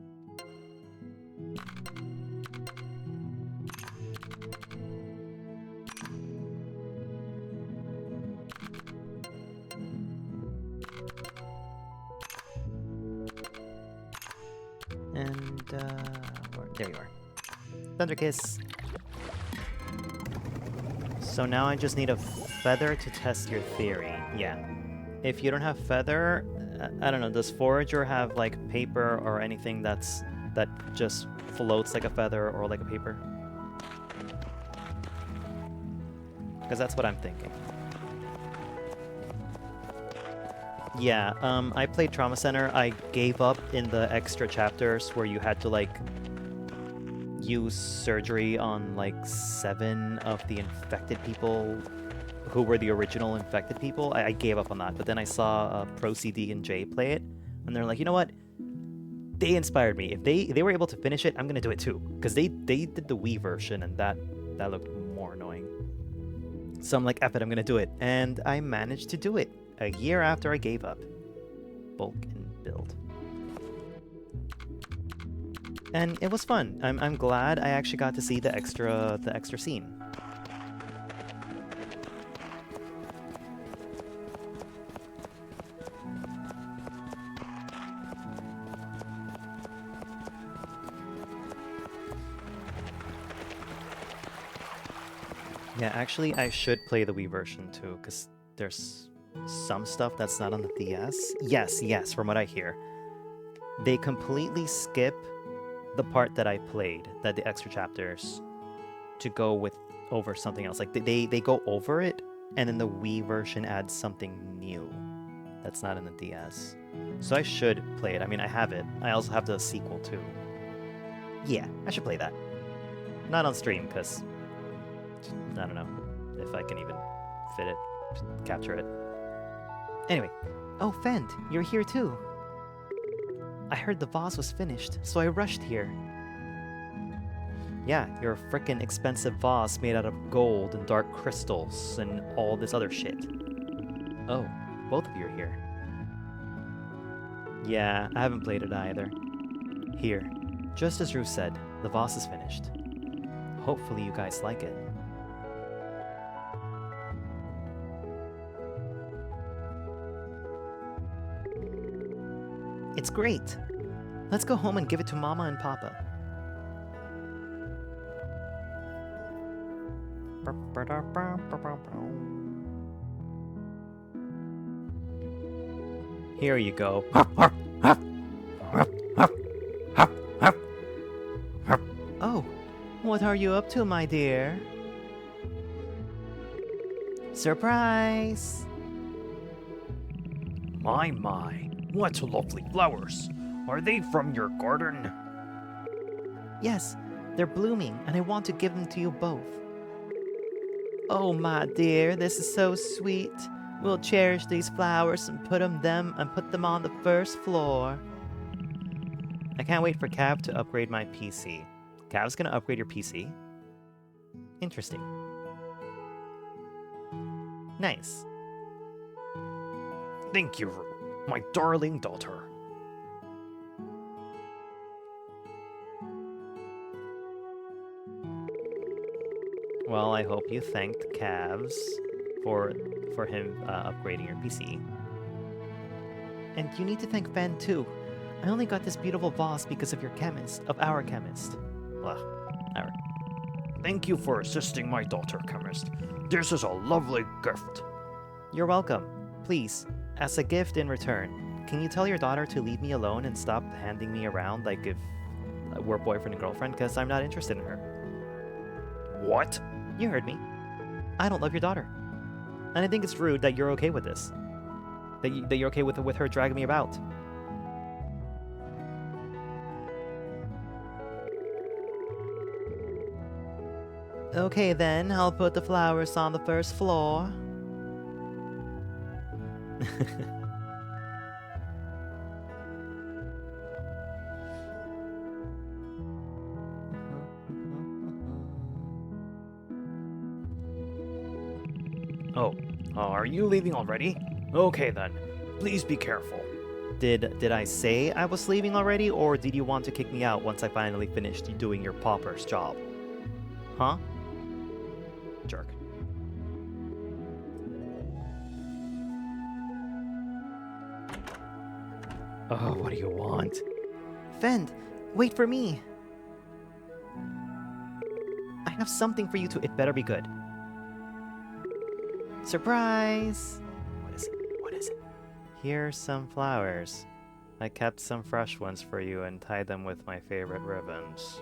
And there you are. Thunder Kiss. So now I just need a feather to test your theory. Yeah. If you don't have feather, I don't know, does Forager have like paper or anything that just floats like a feather or like a paper? Because that's what I'm thinking. Yeah, I played Trauma Center. I gave up in the extra chapters where you had to like use surgery on like 7 of the infected people who were the original infected people. I gave up on that, but then I saw Pro CD and Jay play it, and they're like, you know what? They inspired me. If they were able to finish it, I'm gonna do it too, because they did the Wii version, and that looked more annoying. So I'm like, F it, I'm gonna do it, and I managed to do it a year after I gave up. Bulk and build. And it was fun. I'm glad I actually got to see the extra scene. Yeah, actually I should play the Wii version too, because there's some stuff that's not on the DS. Yes, from what I hear. They completely skip the part that I played, that the extra chapters, to go over something else. Like they go over it, and then the Wii version adds something new that's not in the DS. So I should play it. I mean, I have it. I also have the sequel too. Yeah, I should play that. Not on stream, because I don't know if I can even fit it, capture it. Anyway. Oh, Fend, you're here too. I heard the vase was finished, so I rushed here. Yeah, your frickin' expensive vase made out of gold and dark crystals and all this other shit. Oh, both of you are here. Yeah, I haven't played it either. Here, just as Rue said, the vase is finished. Hopefully you guys like it. It's great! Let's go home and give it to Mama and Papa. Here you go. Oh, what are you up to, my dear? Surprise! My, what lovely flowers! Are they from your garden? Yes, they're blooming, and I want to give them to you both. Oh, my dear, this is so sweet. We'll cherish these flowers and put them on the first floor. I can't wait for Cav to upgrade my PC. Cav's gonna upgrade your PC? Interesting. Nice. Thank you, Rue, my darling daughter. Well, I hope you thanked Cavs for him upgrading your PC. And you need to thank Ben too. I only got this beautiful vase because of our chemist. Ugh, our. Thank you for assisting my daughter, chemist. This is a lovely gift. You're welcome. Please, as a gift in return, can you tell your daughter to leave me alone and stop handing me around like if we're boyfriend and girlfriend, because I'm not interested in her. What? You heard me. I don't love your daughter. And I think it's rude that you're okay with this. That you're okay with her dragging me about. Okay then, I'll put the flowers on the first floor. Oh, are you leaving already? Okay then, please be careful. Did I say I was leaving already, or did you want to kick me out once I finally finished doing your pauper's job? Huh? Jerk. Oh, what do you want? Fend, Wait for me! I have something for you to. It better be good. Surprise! What is it? What is it? Here's some flowers. I kept some fresh ones for you and tied them with my favorite ribbons.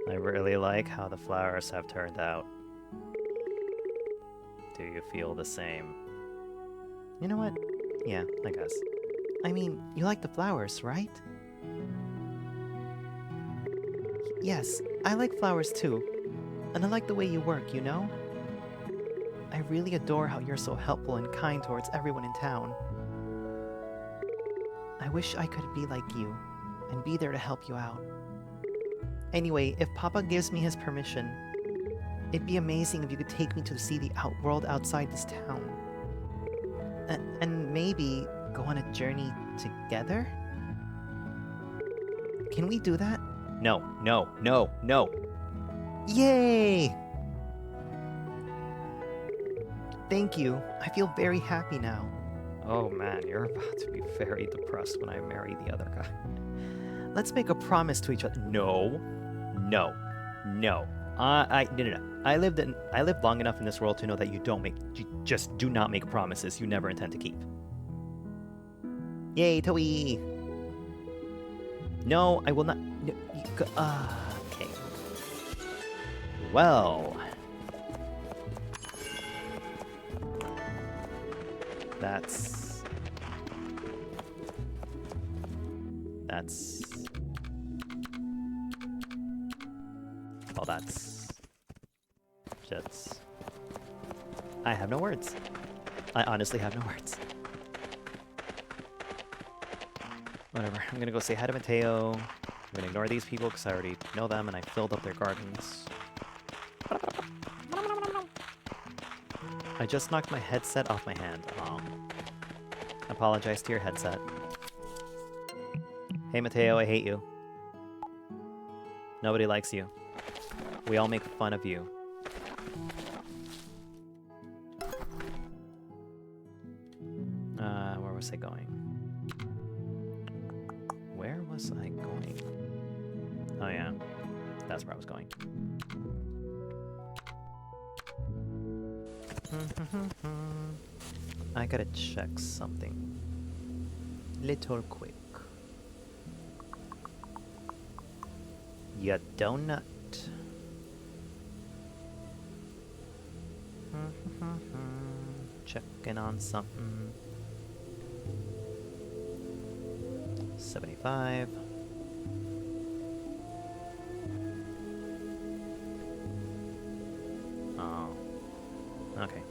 I really like how the flowers have turned out. Do you feel the same? You know what? Yeah, I guess. I mean, you like the flowers, right? Yes, I like flowers too. And I like the way you work, you know? I really adore how you're so helpful and kind towards everyone in town. I wish I could be like you and be there to help you out. Anyway, if Papa gives me his permission, it'd be amazing if you could take me to see the world outside this town. And maybe go on a journey together? Can we do that? No, no, no, no. Yay! Thank you. I feel very happy now. Oh man, you're about to be very depressed when I marry the other guy. Let's make a promise to each other. No. No. No. No. I lived long enough in this world to know that you just do not make promises you never intend to keep. Yay, Toei! No, I will not. No, okay. Well. That's... Well, that's... I have no words. I honestly have no words. Whatever, I'm gonna go say hi to Mateo. I'm gonna ignore these people because I already know them and I filled up their gardens. I just knocked my headset off my hand. Oh. Apologize to your headset. Hey Mateo, I hate you. Nobody likes you. We all make fun of you. Where was I going? Where was I going? Oh yeah, that's where I was going. I gotta check something. Little quick. Ya donut. Checking on something. 75. Oh. Okay.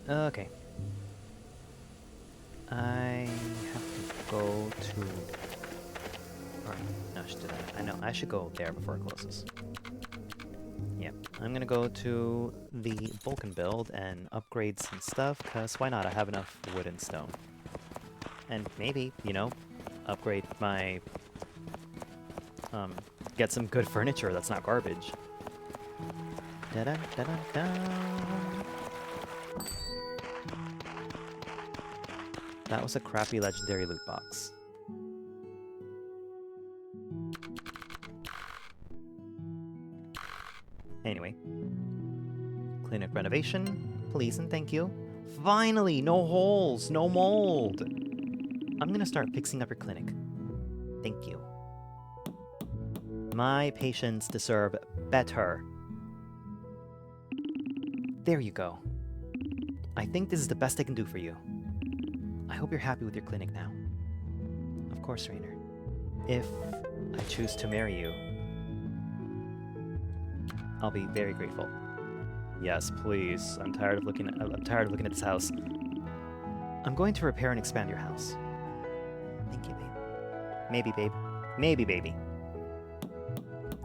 Okay. I have to go to... Or, no, I should do that. I know, I should go there before it closes. Yep, I'm gonna go to the Vulcan build and upgrade some stuff, because why not? I have enough wood and stone. And maybe, you know, upgrade my... get some good furniture that's not garbage. Da-da-da-da-da. That was a crappy legendary loot box. Anyway. Clinic renovation, please and thank you. Finally! No holes! No mold! I'm gonna start fixing up your clinic. Thank you. My patients deserve better. There you go. I think this is the best I can do for you. I hope you're happy with your clinic now. Of course, Rainer. If I choose to marry you, I'll be very grateful. Yes, please. I'm tired of looking at this house. I'm going to repair and expand your house. Thank you, babe. Maybe, babe. Maybe, baby.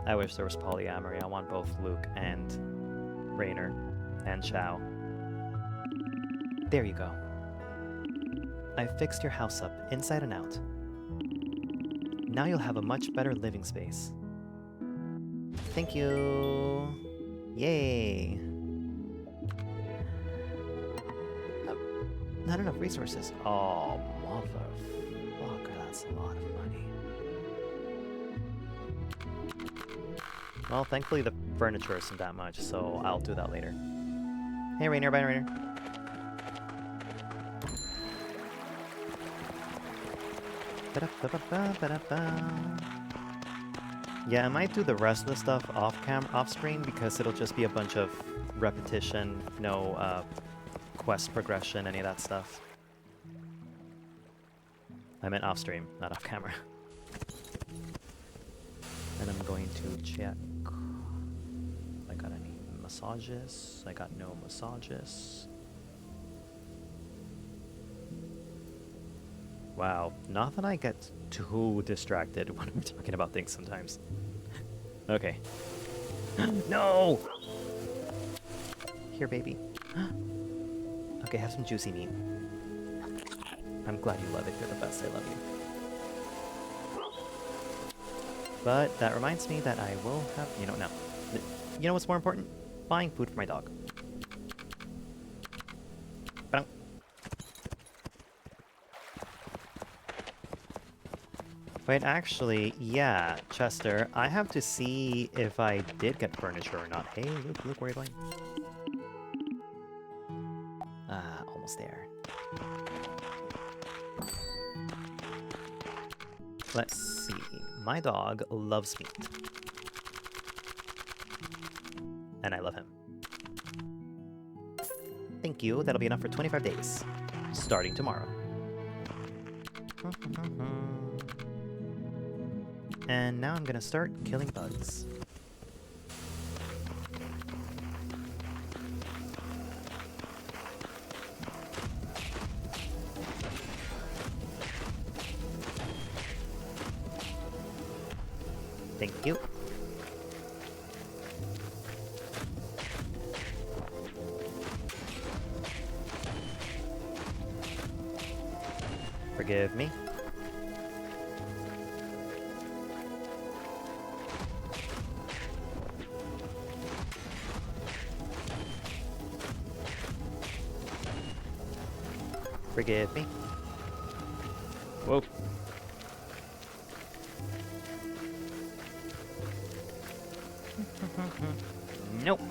I wish there was polyamory. I want both Luke and Rainer and Xiao. There you go. I've fixed your house up, inside and out. Now you'll have a much better living space. Thank you. Yay. Not enough resources. Oh, motherfucker, that's a lot of money. Well, thankfully the furniture isn't that much, so I'll do that later. Hey, Rainer, bye, Rainer. Yeah, I might do the Restless stuff off screen because it'll just be a bunch of repetition, no quest progression, any of that stuff. I meant off stream, not off camera. And I'm going to check. I got any massages? I got no massages. Wow, not that I get too distracted when I'm talking about things sometimes. Okay. No! Here, baby. Okay, have some juicy meat. I'm glad you love it. You're the best. I love you. But that reminds me that I will have... You know what's more important? Buying food for my dog. Wait, actually, yeah, Chester, I have to see if I did get furniture or not. Hey, Luke, where are you going? Ah, almost there. Let's see. My dog loves meat. And I love him. Thank you. That'll be enough for 25 days. Starting tomorrow. And now I'm gonna start killing bugs. Thank you. Forgive me. Forgive me. Whoa. Nope.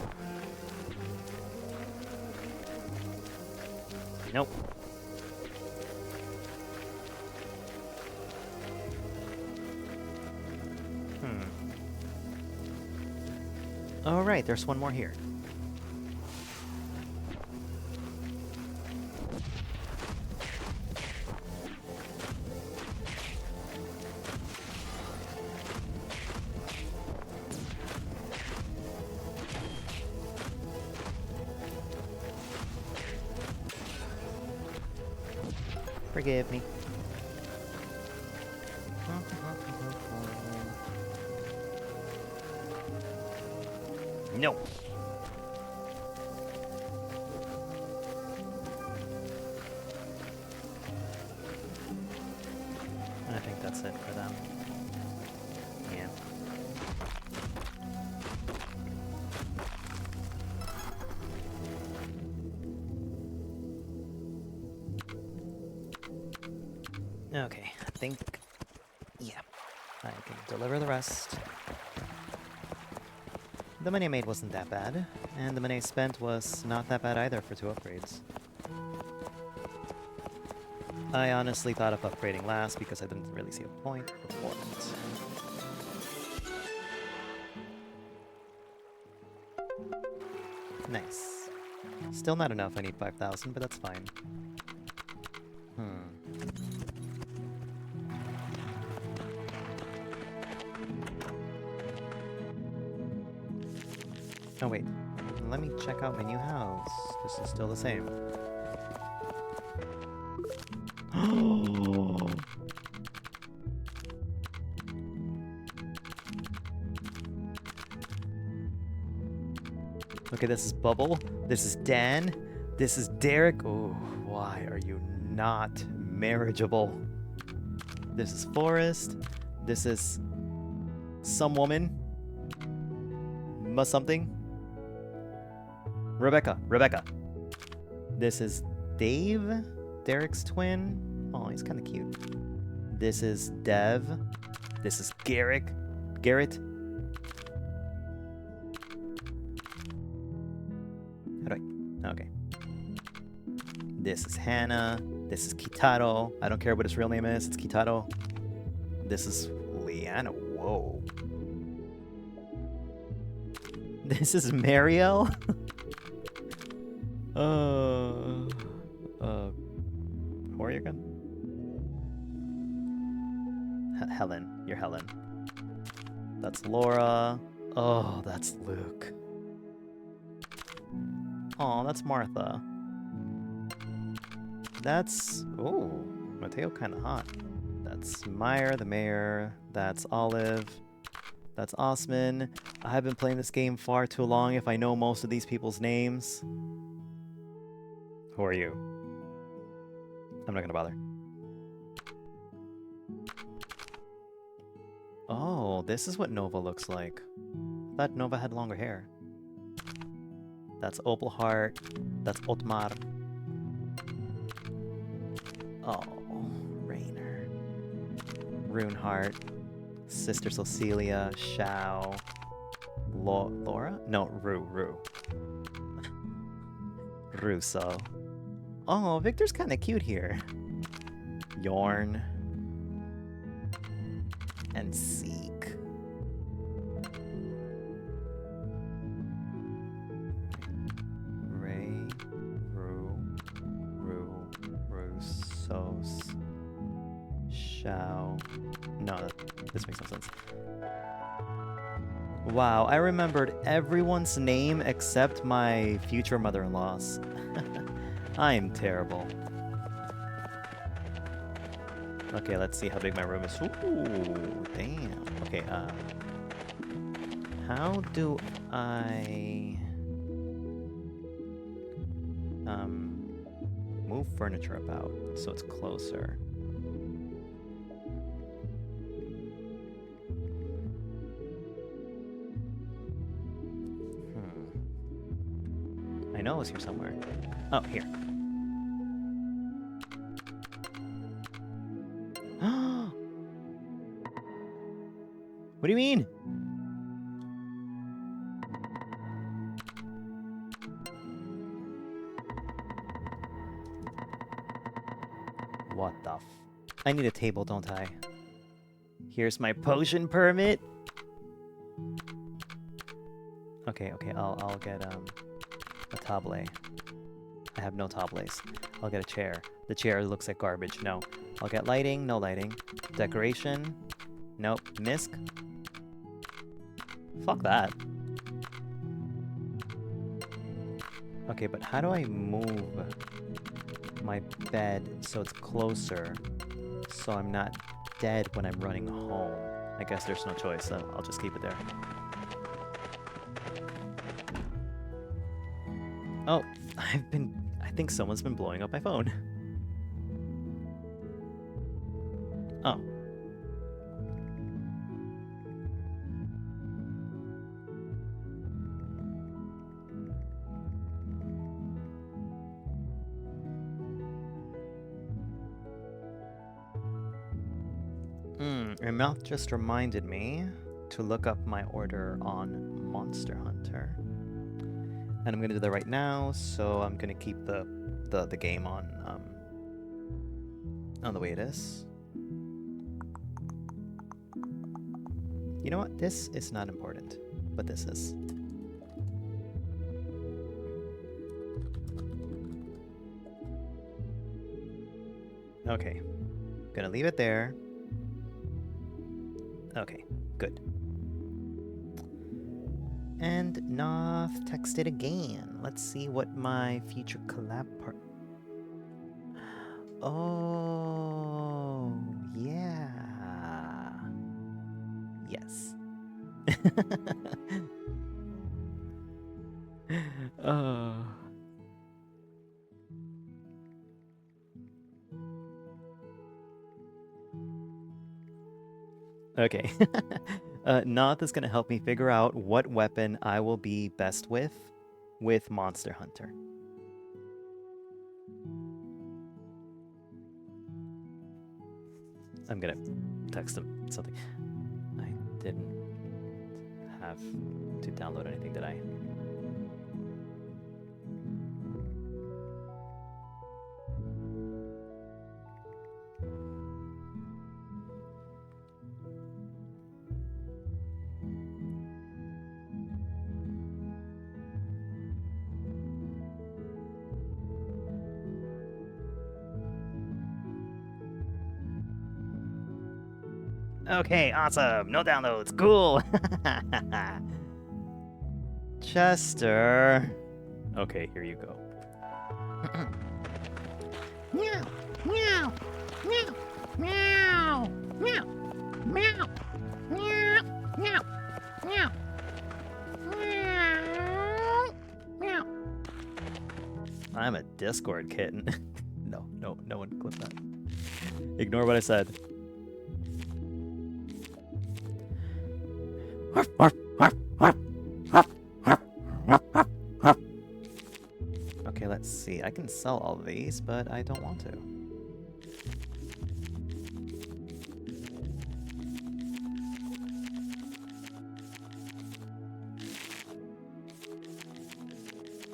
Nope. All right, there's one more here. Forgive me. No. I think that's it for them. Yeah. Okay, I think, yeah, I can deliver the rest. The money I made wasn't that bad, and the money I spent was not that bad either for 2 upgrades. I honestly thought of upgrading last because I didn't really see a point before it. Nice. Still not enough, I need 5,000, but that's fine. Oh wait, let me check out my new house. This is still the same. Okay, this is Bubble. This is Dan. This is Derek. Oh, why are you not marriageable? This is Forrest. This is some woman. Emma something? Rebecca. This is Dave, Derek's twin. Oh, he's kind of cute. This is Dev. This is Garrett. Okay. This is Hannah. This is Kitaro. I don't care what his real name is. It's Kitaro. This is Leanna. Whoa. This is Mariel. Warrior gun? Helen. You're Helen. That's Laura. Oh, that's Luke. Oh, that's Martha. That's... Oh, Mateo kind of hot. That's Meyer, the mayor. That's Olive. That's Osman. I have been playing this game far too long if I know most of these people's names. Who are you? I'm not gonna bother. Oh, this is what Nova looks like. I thought Nova had longer hair. That's Opal Heart. That's Otmar. Oh, Rainer. Runeheart. Sister Cecilia. Shao. Laura? No, Rue. Russo. Oh, Victor's kind of cute here. Yorn. And Seek. Ray. Russos. Shao. No, this makes no sense. Wow, I remembered everyone's name except my future mother-in-law's. I am terrible. Okay, let's see how big my room is. Ooh, damn. Okay, how do I move furniture about so it's closer? I know it's here somewhere. Oh, here. What do you mean? What the f... I need a table, don't I? Here's my potion permit. Okay, I'll get a table. I have no tables. I'll get a chair. The chair looks like garbage. No. I'll get lighting. No lighting. Decoration. Nope. Misc. Fuck that. Okay, but how do I move my bed so it's closer so I'm not dead when I'm running home? I guess there's no choice. I'll just keep it there. Oh, I think someone's been blowing up my phone. Oh. Your mouth just reminded me to look up my order on Monster Hunter. And I'm gonna do that right now, so I'm gonna keep the game on the way it is. You know what? This is not important, but this is. Okay, gonna leave it there. Okay, good. And Noth texted again. Let's see what my future collab part. Oh, yeah. Yes. Oh. Okay. Noth is going to help me figure out what weapon I will be best with Monster Hunter. I'm going to text him something. I didn't have to download anything, did I? Okay, awesome. No downloads. Cool. Chester. Okay, here you go. Meow, meow, meow, meow, meow, meow, meow, meow, meow, meow, meow. I'm a Discord kitten. No one clip that. Ignore what I said. Okay, let's see. I can sell all these, but I don't want to.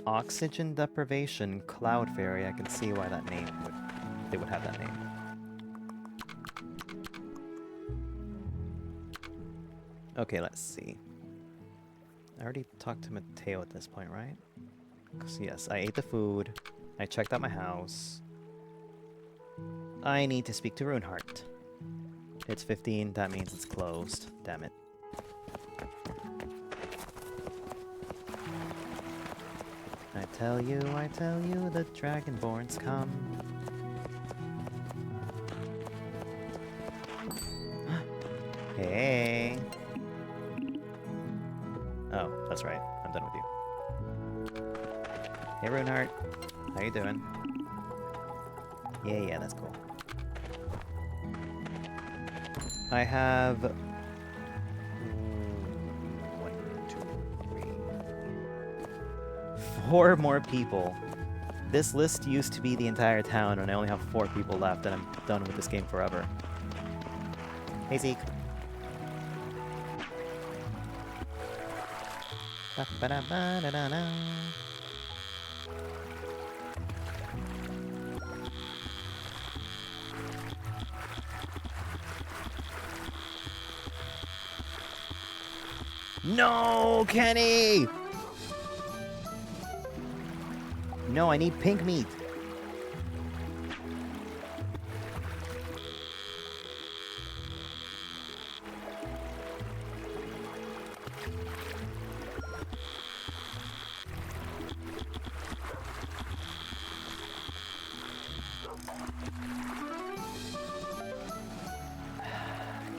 Oxygen deprivation, cloud fairy. I can see why that name they would have that name. Okay, let's see. I already talked to Mateo at this point, right? 'Cause yes, I ate the food. I checked out my house. I need to speak to Runeheart. It's 15, that means it's closed. Damn it. I tell you, the Dragonborns come. Hey. Oh, that's right. I'm done with you. Hey, Runeheart. How you doing? Yeah, that's cool. I have 1, 2, 3, 4 more people. This list used to be the entire town, and I only have 4 people left, and I'm done with this game forever. Hey, Zeke. Ba-ba-da-ba-da-da-da. No, Kenny! No, I need pink meat.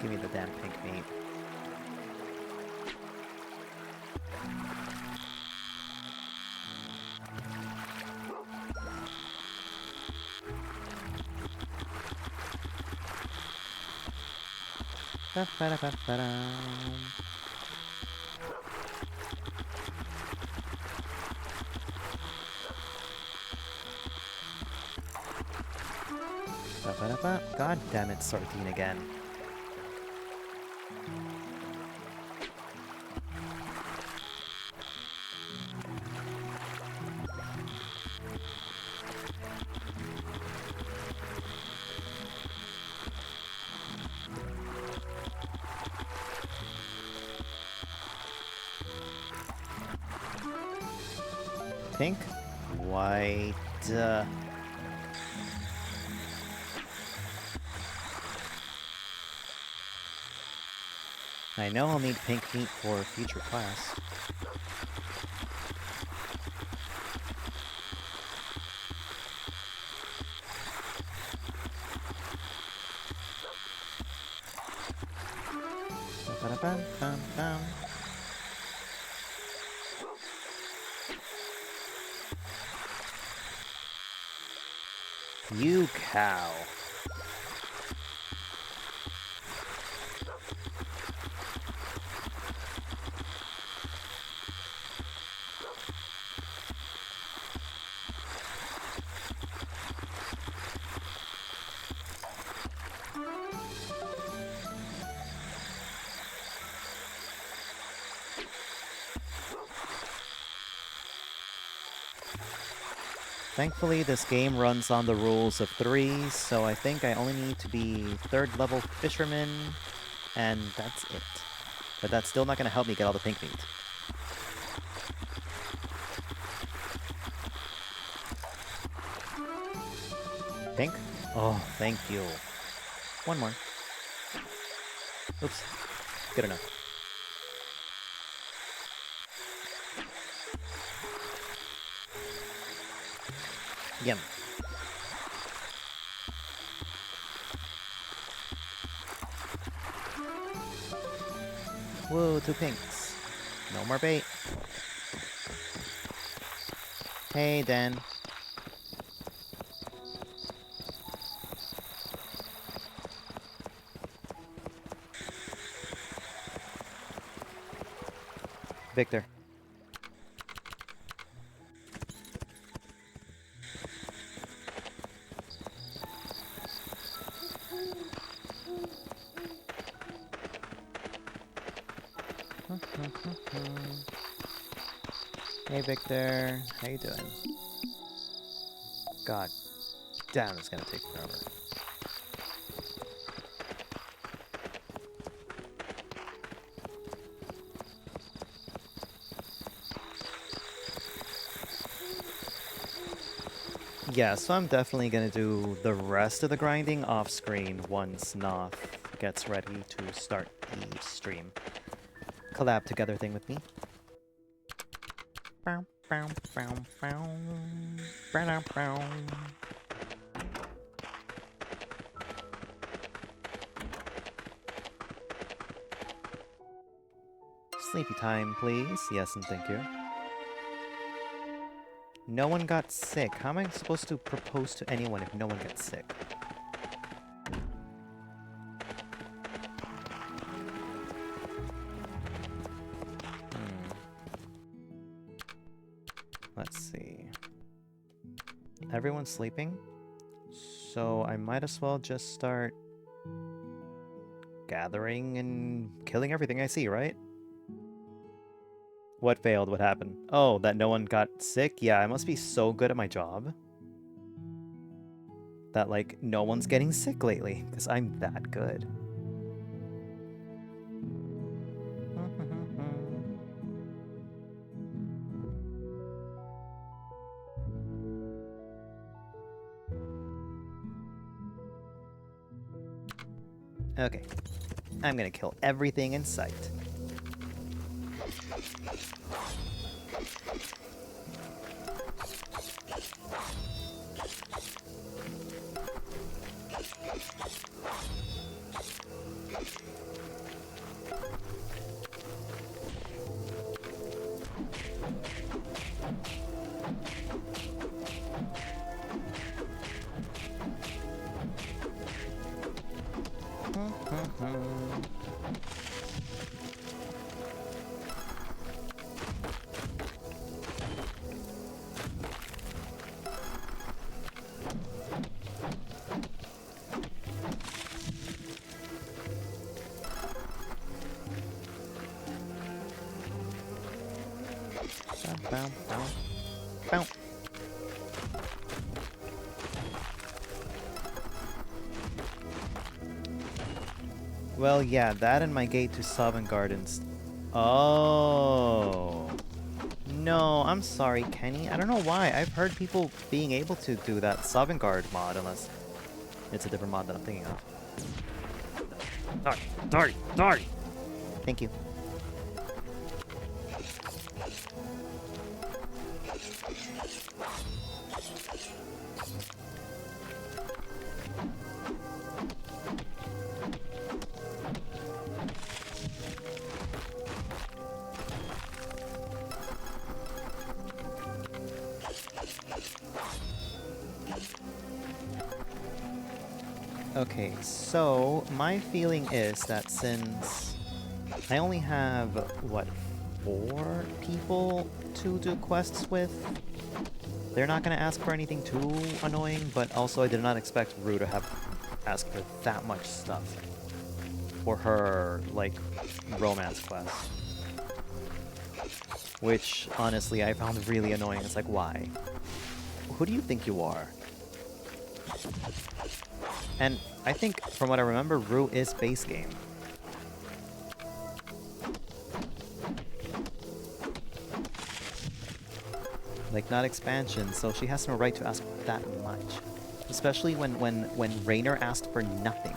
Give me the damn pink meat. Ba-ba-da-ba-ba-dum. Ba-ba-da-ba. God damn it, Sardine again. Pink, white, I know I'll need pink meat for future class. Ba-ba-da-bum-bum-bum. You cow. Thankfully, this game runs on the rules of 3, so I think I only need to be 3rd level fisherman, and that's it. But that's still not going to help me get all the pink meat. Pink? Oh, thank you. One more. Oops. Good enough. Yum. Whoa, 2 pinks. No more bait. Hey, Dan. Victor. Hey Victor, how you doing? God damn, it's gonna take forever. Yeah, so I'm definitely gonna do the rest of the grinding off screen once Noth gets ready to start the stream. Collab together thing with me. Bow, bow, bow, bow. Bow, bow. Sleepy time, please. Yes, and thank you. No one got sick. How am I supposed to propose to anyone if no one gets sick? Let's see. Everyone's sleeping, so I might as well just start gathering and killing everything I see, right? What failed? What happened? Oh, that no one got sick? Yeah, I must be so good at my job that, like, no one's getting sick lately, because I'm that good. Okay, I'm gonna kill everything in sight. Bow, bow, bow. Well, yeah, that and my gate to Sovereign Gardens. Oh. No, I'm sorry, Kenny. I don't know why. I've heard people being able to do that Sovereign Guard mod, unless it's a different mod that I'm thinking of. Sorry. Thank you. Okay, so my feeling is that since I only have, what, 4 people to do quests with, they're not going to ask for anything too annoying, but also I did not expect Rue to have asked for that much stuff for her, like, romance quest. Which, honestly, I found really annoying. It's like, why? who do you think you are? And I think, from what I remember, Rue is base game. Like, not expansion, so she has no right to ask that much. Especially when Rainer asked for nothing.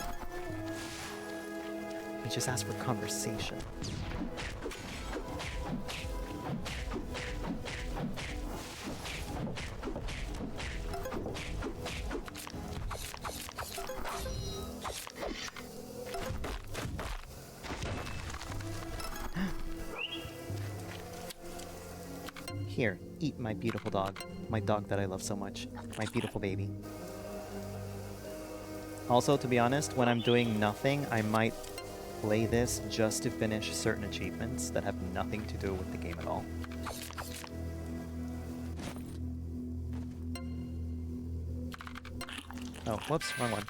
He just asked for conversation. Here, eat my beautiful dog. My dog that I love so much. My beautiful baby. Also, to be honest, when I'm doing nothing, I might play this just to finish certain achievements that have nothing to do with the game at all. Oh, whoops, wrong one.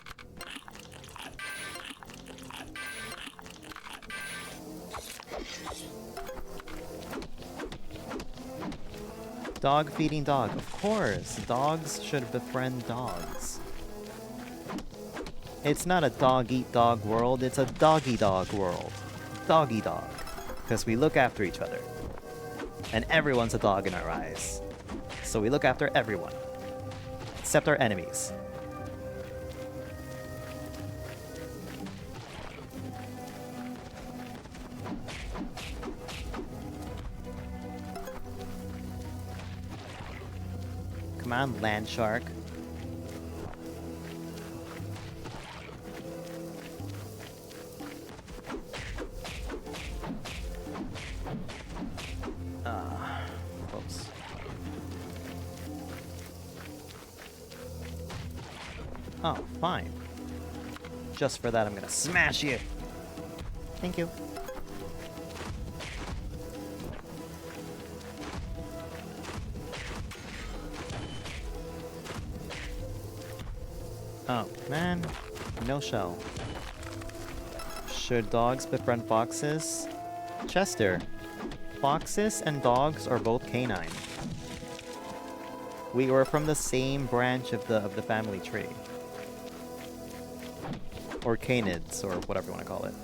Dog feeding dog. Of course, dogs should befriend dogs. It's not a dog-eat-dog world, it's a doggy-dog world. Doggy-dog. Because we look after each other. And everyone's a dog in our eyes. So we look after everyone. Except our enemies. Come on, land shark. Oops. Oh, fine. Just for that, I'm gonna smash you. Thank you. Oh, man. No shell. Should dogs befriend foxes? Chester, foxes and dogs are both canine. We were from the same branch of the family tree. Or canids, or whatever you want to call it.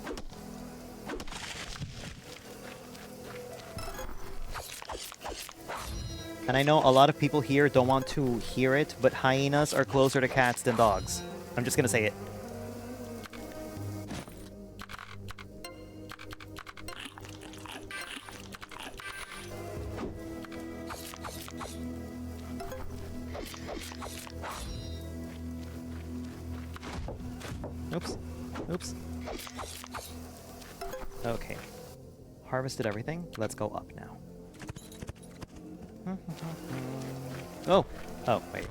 And I know a lot of people here don't want to hear it, but hyenas are closer to cats than dogs. I'm just gonna say it. Oops. Oops. Okay. Harvested everything. Let's go up now. Oh! Oh, wait.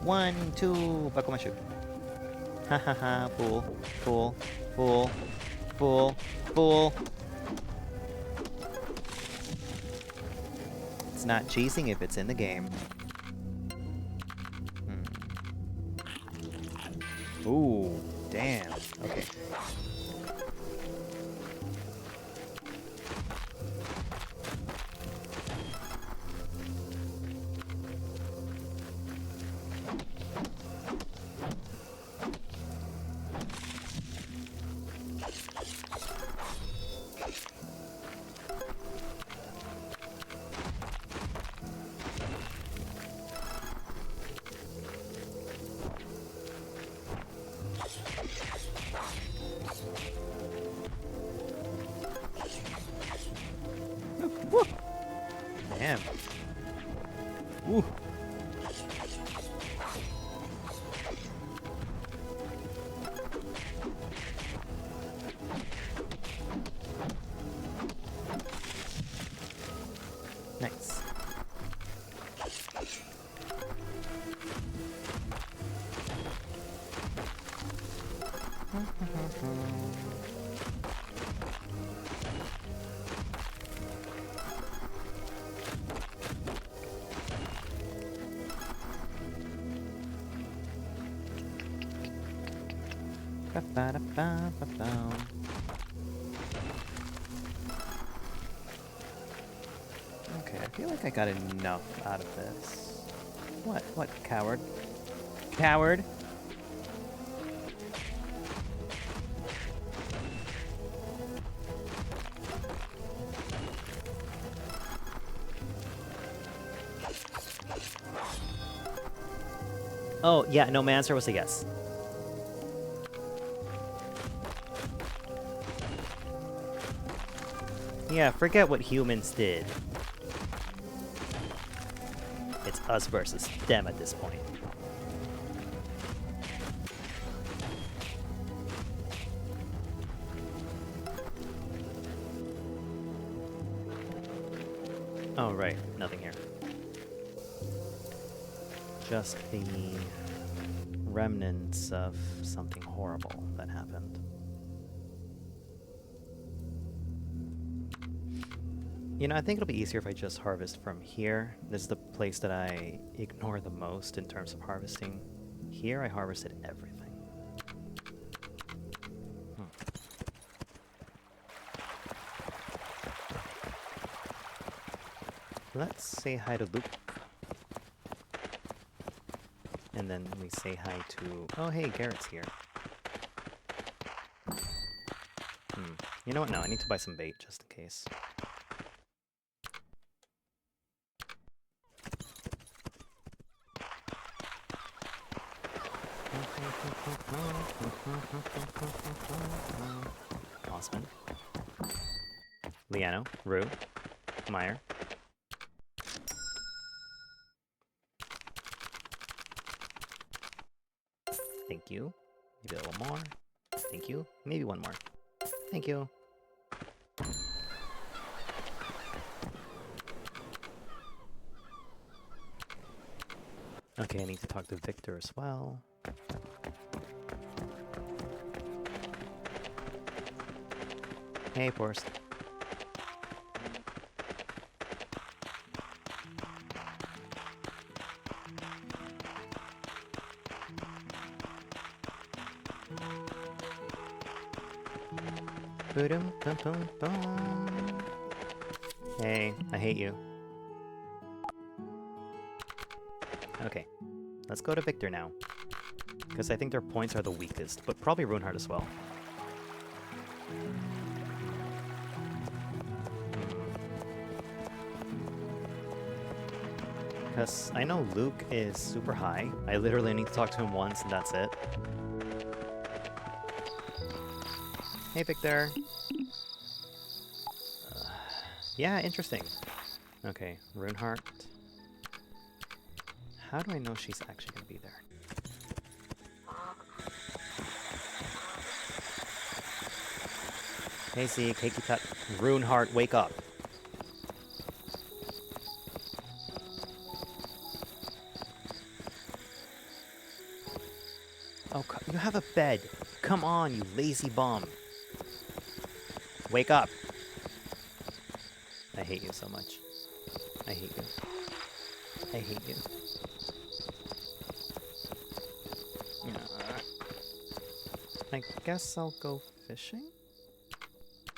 One, two, back on my shoe. Ha ha ha, fool, fool, fool, fool, fool. It's not cheesing if it's in the game. Ooh, damn. Okay. Damn. Ooh. Nice. Okay, I feel like I got enough out of this. What? What, coward? Coward? Oh, yeah, no, my answer was a yes. Yeah, forget what humans did. It's us versus them at this point. Oh, right. Nothing here. Just the remnants of something horrible that happened. You know, I think it'll be easier if I just harvest from here. This is the place that I ignore the most in terms of harvesting. Here, I harvested everything. Let's say hi to Luke. And then we say hi to... Oh, hey, Garrett's here. You know what? No, I need to buy some bait just in case. Osman. Liano. Rue. Meyer. Thank you. Maybe a little more. Thank you. Maybe one more. Thank you. Okay, I need to talk to Victor as well. Hey, Forrest. Hey, I hate you. Okay, let's go to Victor now. Because I think their points are the weakest, but probably Runeheart as well. Because I know Luke is super high. I literally need to talk to him once and that's it. Hey, Victor. Yeah, interesting. Okay, Runeheart. How do I know she's actually going to be there? Hey, Zeke. Hey, Kitat. Runeheart, wake up. Oh, you have a bed. Come on, you lazy bum. Wake up. I hate you so much. I hate you. I hate you. I guess I'll go fishing?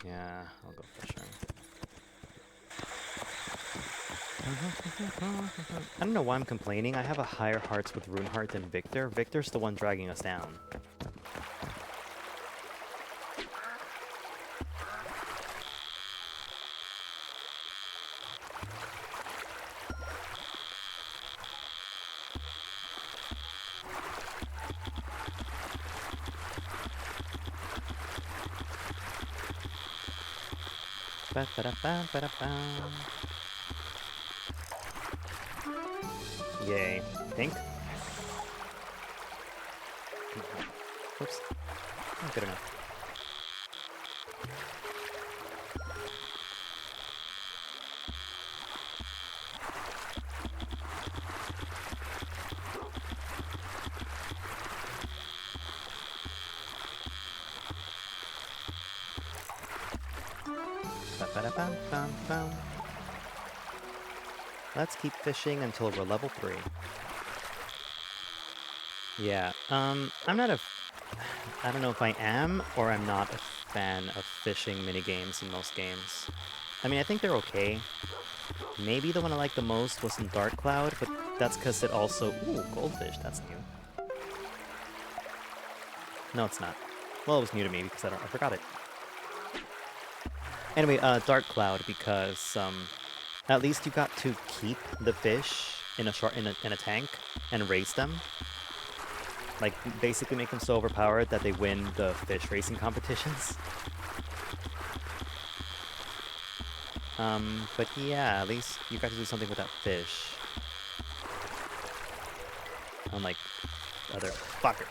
Yeah, I'll go fishing. I don't know why I'm complaining. I have a higher hearts with Runeheart than Victor. Victor's the one dragging us down. Yay. Pink? Oops. Not good enough. Let's keep fishing until we're level 3. Yeah, I'm not a I don't know if I am or I'm not a fan of fishing minigames in most games. I mean, I think they're okay. Maybe the one I liked the most was in Dark Cloud, but that's because it also... Ooh, goldfish, that's new. No, it's not. Well, it was new to me because I forgot it. Anyway, Dark Cloud, because at least you got to keep the fish in a tank and race them. Like, basically make them so overpowered that they win the fish racing competitions. But yeah, at least you got to do something with that fish. Unlike other fucker.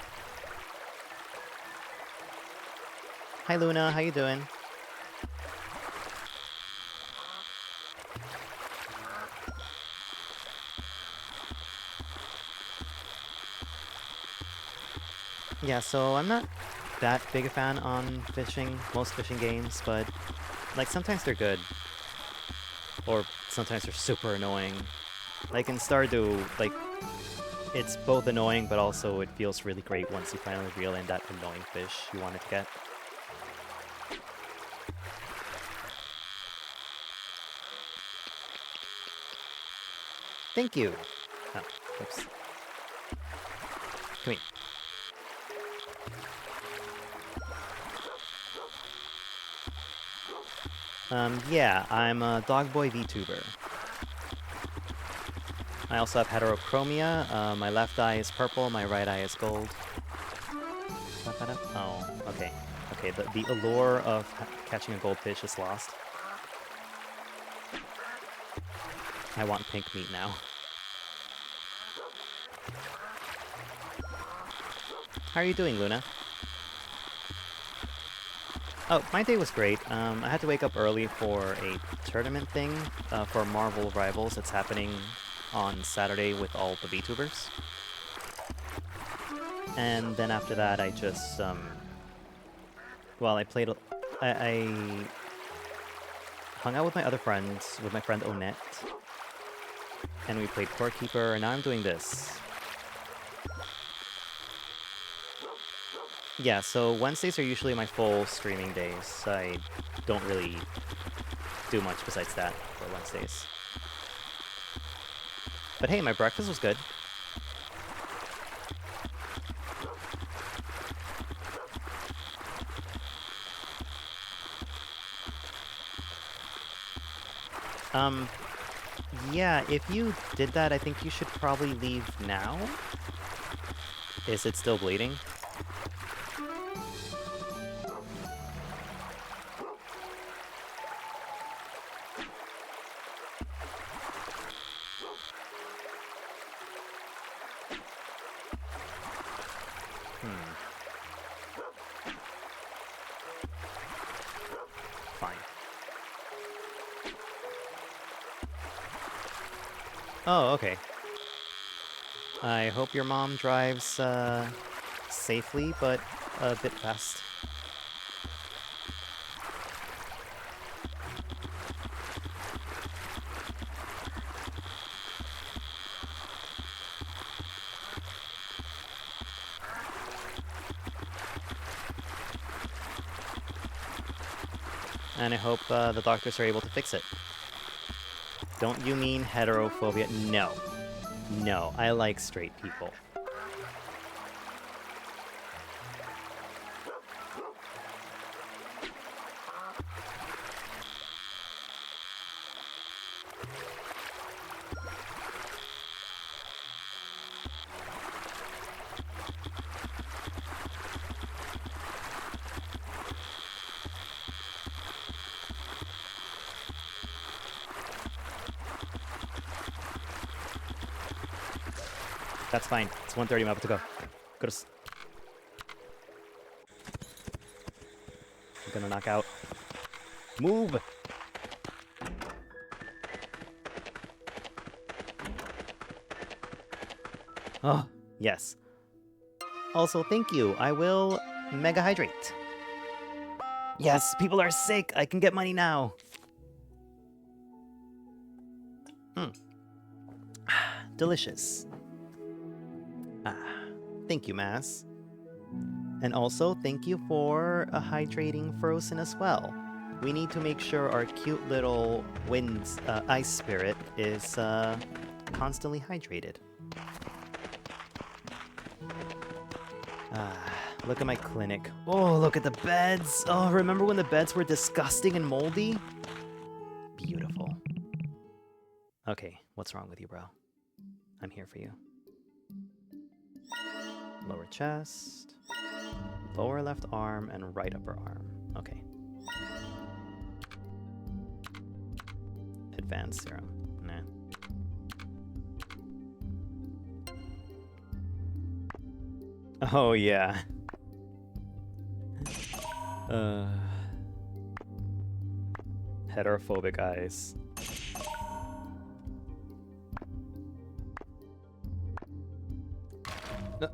Hi Luna, how you doing? Yeah, so I'm not that big a fan on most fishing games, but like sometimes they're good. Or sometimes they're super annoying. Like in Stardew, like it's both annoying but also it feels really great once you finally reel in that annoying fish you wanted to get. Thank you! Oh, oops. Come here. Yeah, I'm a Dogboy VTuber. I also have heterochromia. My left eye is purple, my right eye is gold. Oh, okay. Okay, the allure of catching a goldfish is lost. I want pink meat now. How are you doing, Luna? Oh, my day was great. I had to wake up early for a tournament thing for Marvel Rivals that's happening on Saturday with all the VTubers. And then after that, I just, well, I hung out with my other friends, with my friend Onette, and we played CoreKeeping, and now I'm doing this. Yeah, so Wednesdays are usually my full streaming days. I don't really do much besides that for Wednesdays. But hey, my breakfast was good. Yeah, if you did that, I think you should probably leave now. Is it still bleeding? Oh, okay. I hope your mom drives, safely, but a bit fast. And I hope, the doctors are able to fix it. Don't you mean heterophobia? No. No, I like straight people. That's fine. It's 1:30. I'm about to go. Go to. I'm gonna knock out. Move. Oh, yes. Also, thank you. I will mega hydrate. Yes, people are sick. I can get money now. Delicious. Ah, thank you, Mass. And also, thank you for hydrating Frozen as well. We need to make sure our cute little ice spirit is constantly hydrated. Look at my clinic. Oh, look at the beds. Oh, remember when the beds were disgusting and moldy? Beautiful. Okay, what's wrong with you, bro? I'm here for you. Lower chest, lower left arm, and right upper arm. Okay. Advanced serum. Nah. Oh, yeah. Heterophobic eyes.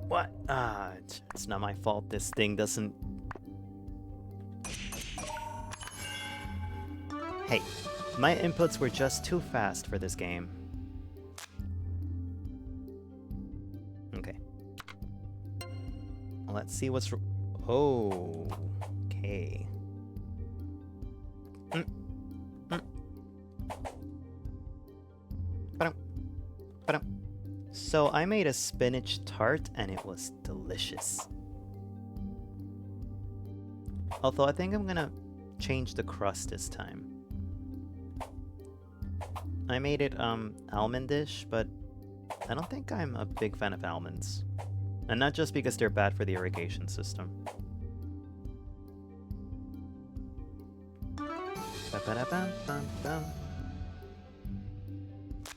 What? It's not my fault this thing doesn't... Hey, my inputs were just too fast for this game. Okay. Let's see what's... Oh, okay. So I made a spinach tart and it was delicious. Although I think I'm gonna change the crust this time. I made it almondish, but I don't think I'm a big fan of almonds. And not just because they're bad for the irrigation system.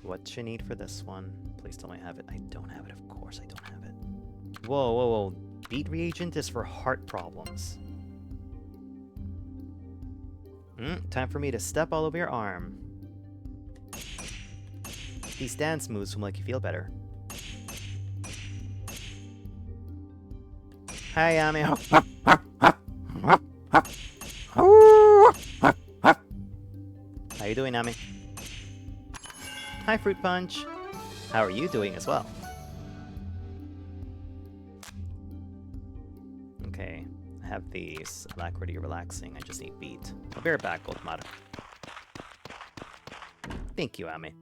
What you need for this one? Please tell me I have it. I don't have it, of course I don't have it. Whoa, whoa, whoa. Beet reagent is for heart problems. Time for me to step all over your arm. These dance moves will make you feel better. Hi, Yami. How you doing, Nami? Hi, Fruit Punch. How are you doing as well? Okay, I have these. Alacrity, relaxing. I just need beat. I'll be right back, Goldmar. Thank you, Ami.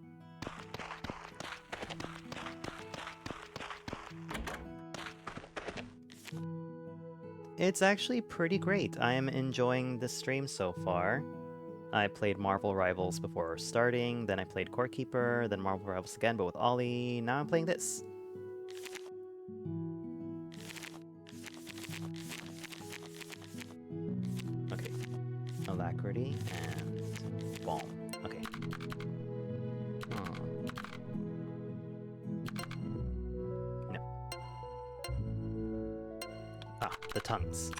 It's actually pretty great. I am enjoying the stream so far. I played Marvel Rivals before starting, then I played CoreKeeper, then Marvel Rivals again, but with Ollie. Now I'm playing this. Okay. Alacrity and Balm. Okay. No. The tongues.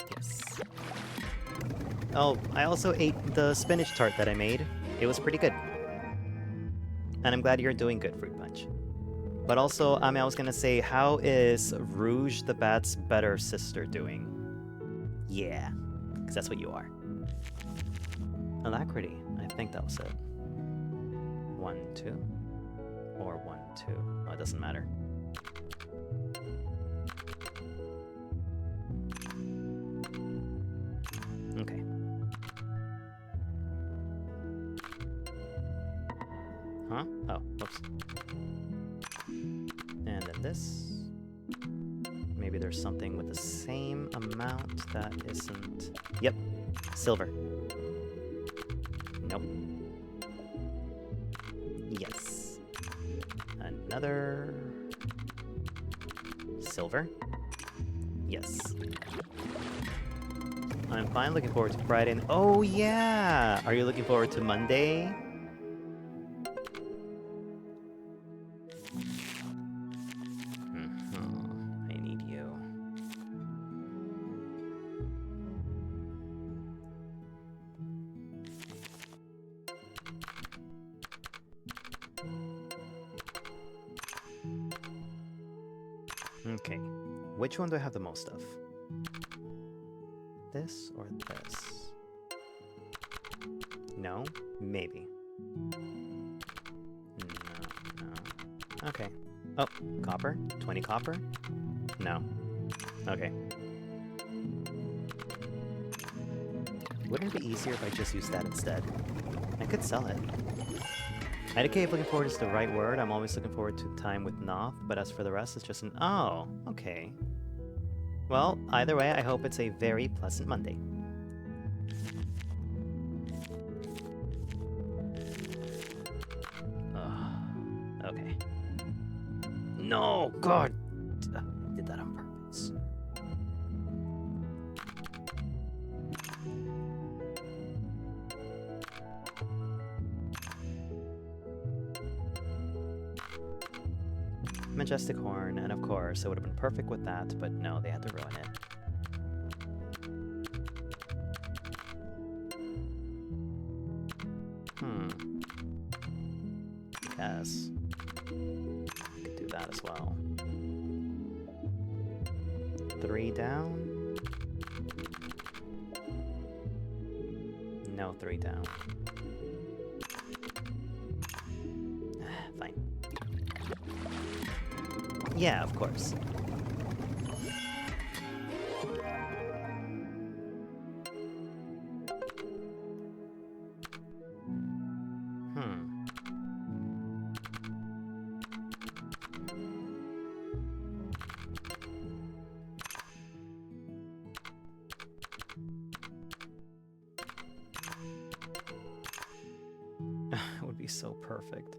Yes. Oh, I also ate the spinach tart that I made. It was pretty good. And I'm glad you're doing good, Fruit Punch. But also, I was gonna say, how is Rouge the Bat's better sister doing? Yeah, because that's what you are. Alacrity, I think that was it. 1, 2. Or 1, 2. Oh, it doesn't matter. Okay. Huh? Oh, whoops. And then this. Maybe there's something with the same amount that isn't... Yep. Silver. Nope. Yes. Another... Silver. Yes. I'm fine, looking forward to Friday. Oh yeah! Are you looking forward to Monday? I need you. Okay. Which one do I have the most of? This or this? No? Maybe. No. Okay. Oh, copper? 20 copper? No. Okay. Wouldn't it be easier if I just used that instead? I could sell it. I keep looking forward is the right word. I'm always looking forward to time with Noth, but as for the rest, it's just an oh, okay. Well, either way, I hope it's a very pleasant Monday. Okay. No, God! I did that on purpose. Majestic Horn, and of course, it would have been perfect with that, but no, they had to ruin it. Yes. Could do that as well. 3 down? No, 3 down. Fine. Yeah, of course. It would be so perfect.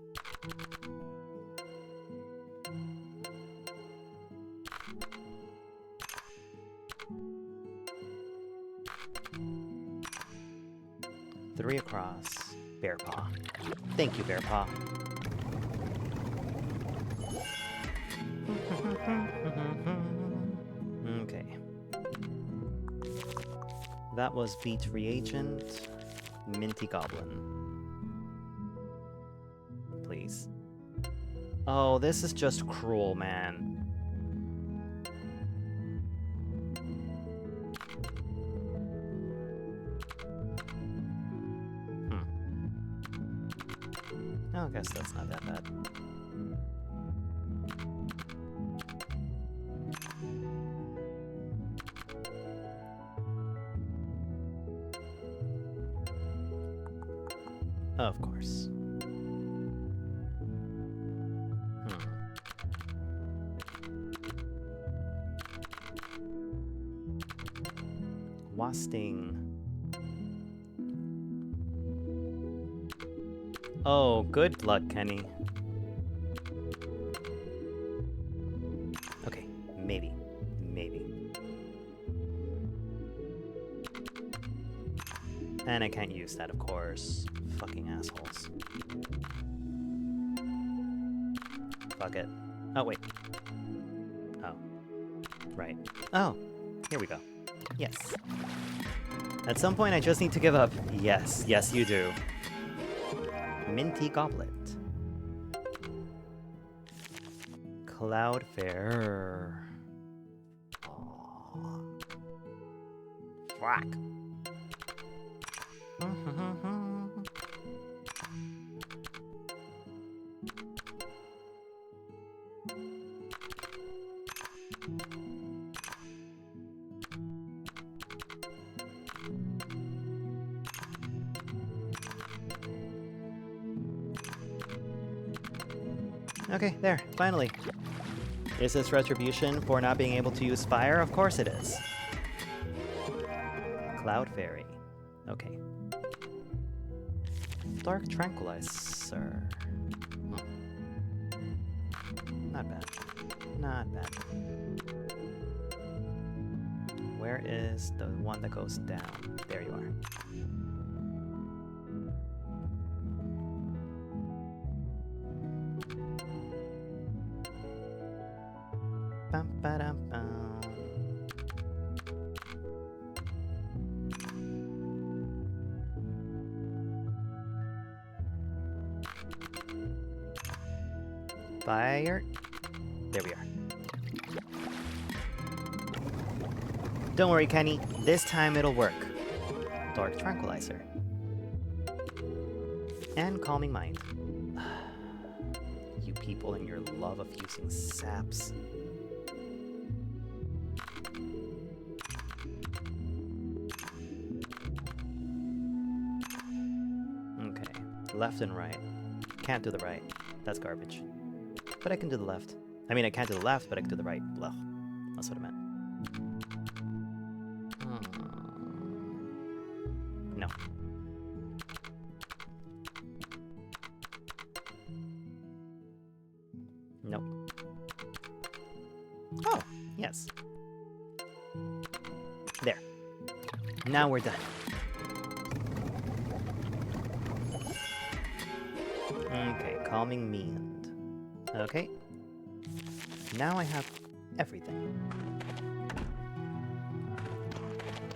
Three across. Bear Paw. Thank you, Bear Paw. Okay. That was Beat Reagent. Minty Goblin. Please. Oh, this is just cruel, man. I guess that's not that bad. Of course. Wasting. Oh, good luck, Kenny. Okay, maybe. Maybe. And I can't use that, of course. Fucking assholes. Fuck it. Oh, wait. Oh. Right. Oh, here we go. Yes. At some point, I just need to give up. Yes, yes, you do. Minty Goblet. Cloudfarer. Fuck. Okay, there, finally. Is this retribution for not being able to use fire? Of course it is. Cloud Fairy. Okay. Dark Tranquilizer. Not bad. Not bad. Where is the one that goes down? There you are. Bum, ba-dum, bum. Fire. There we are. Don't worry, Kenny. This time it'll work. Dark Tranquilizer. And Calming Mind. You people and your love of using saps. left and right. Can't do the right. That's garbage. But I can do the left. I mean, I can't do the left, but I can do the right. Blah. That's what I meant. No. Nope. Oh, yes. There. Now we're done. Okay, calming Meand. Okay. Now I have everything.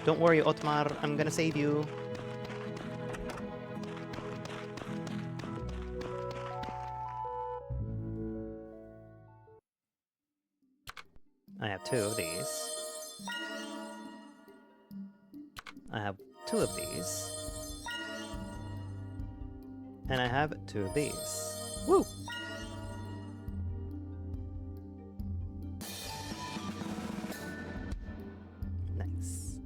Don't worry, Otmar, I'm gonna save you. I have 2 of these. I have 2 of these. And I have 2 of these. Woo! Nice.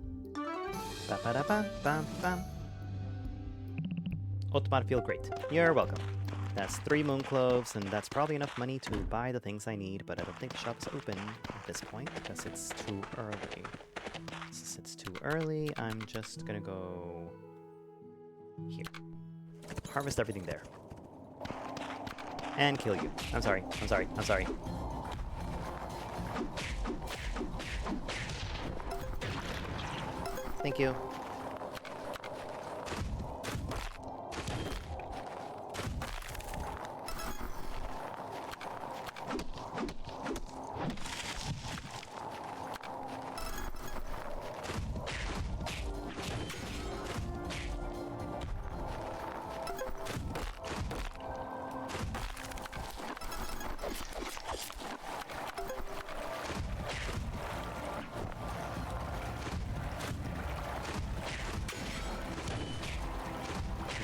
Ba-ba-da-ba-ba-ba. Otmar, feel great. You're welcome. That's 3 moon cloves, and that's probably enough money to buy the things I need, but I don't think the shop is open at this point because it's too early. Since it's too early, I'm just gonna go here. Harvest everything there. And kill you. I'm sorry. I'm sorry. I'm sorry. Thank you.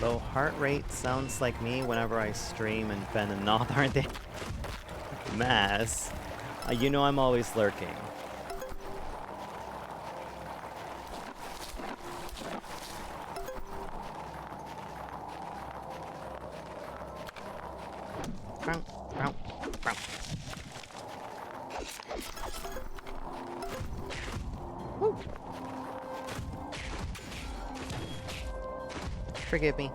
Low heart rate sounds like me whenever I stream and fend and not, aren't they? Mass. You know I'm always lurking. Woo. Forgive me.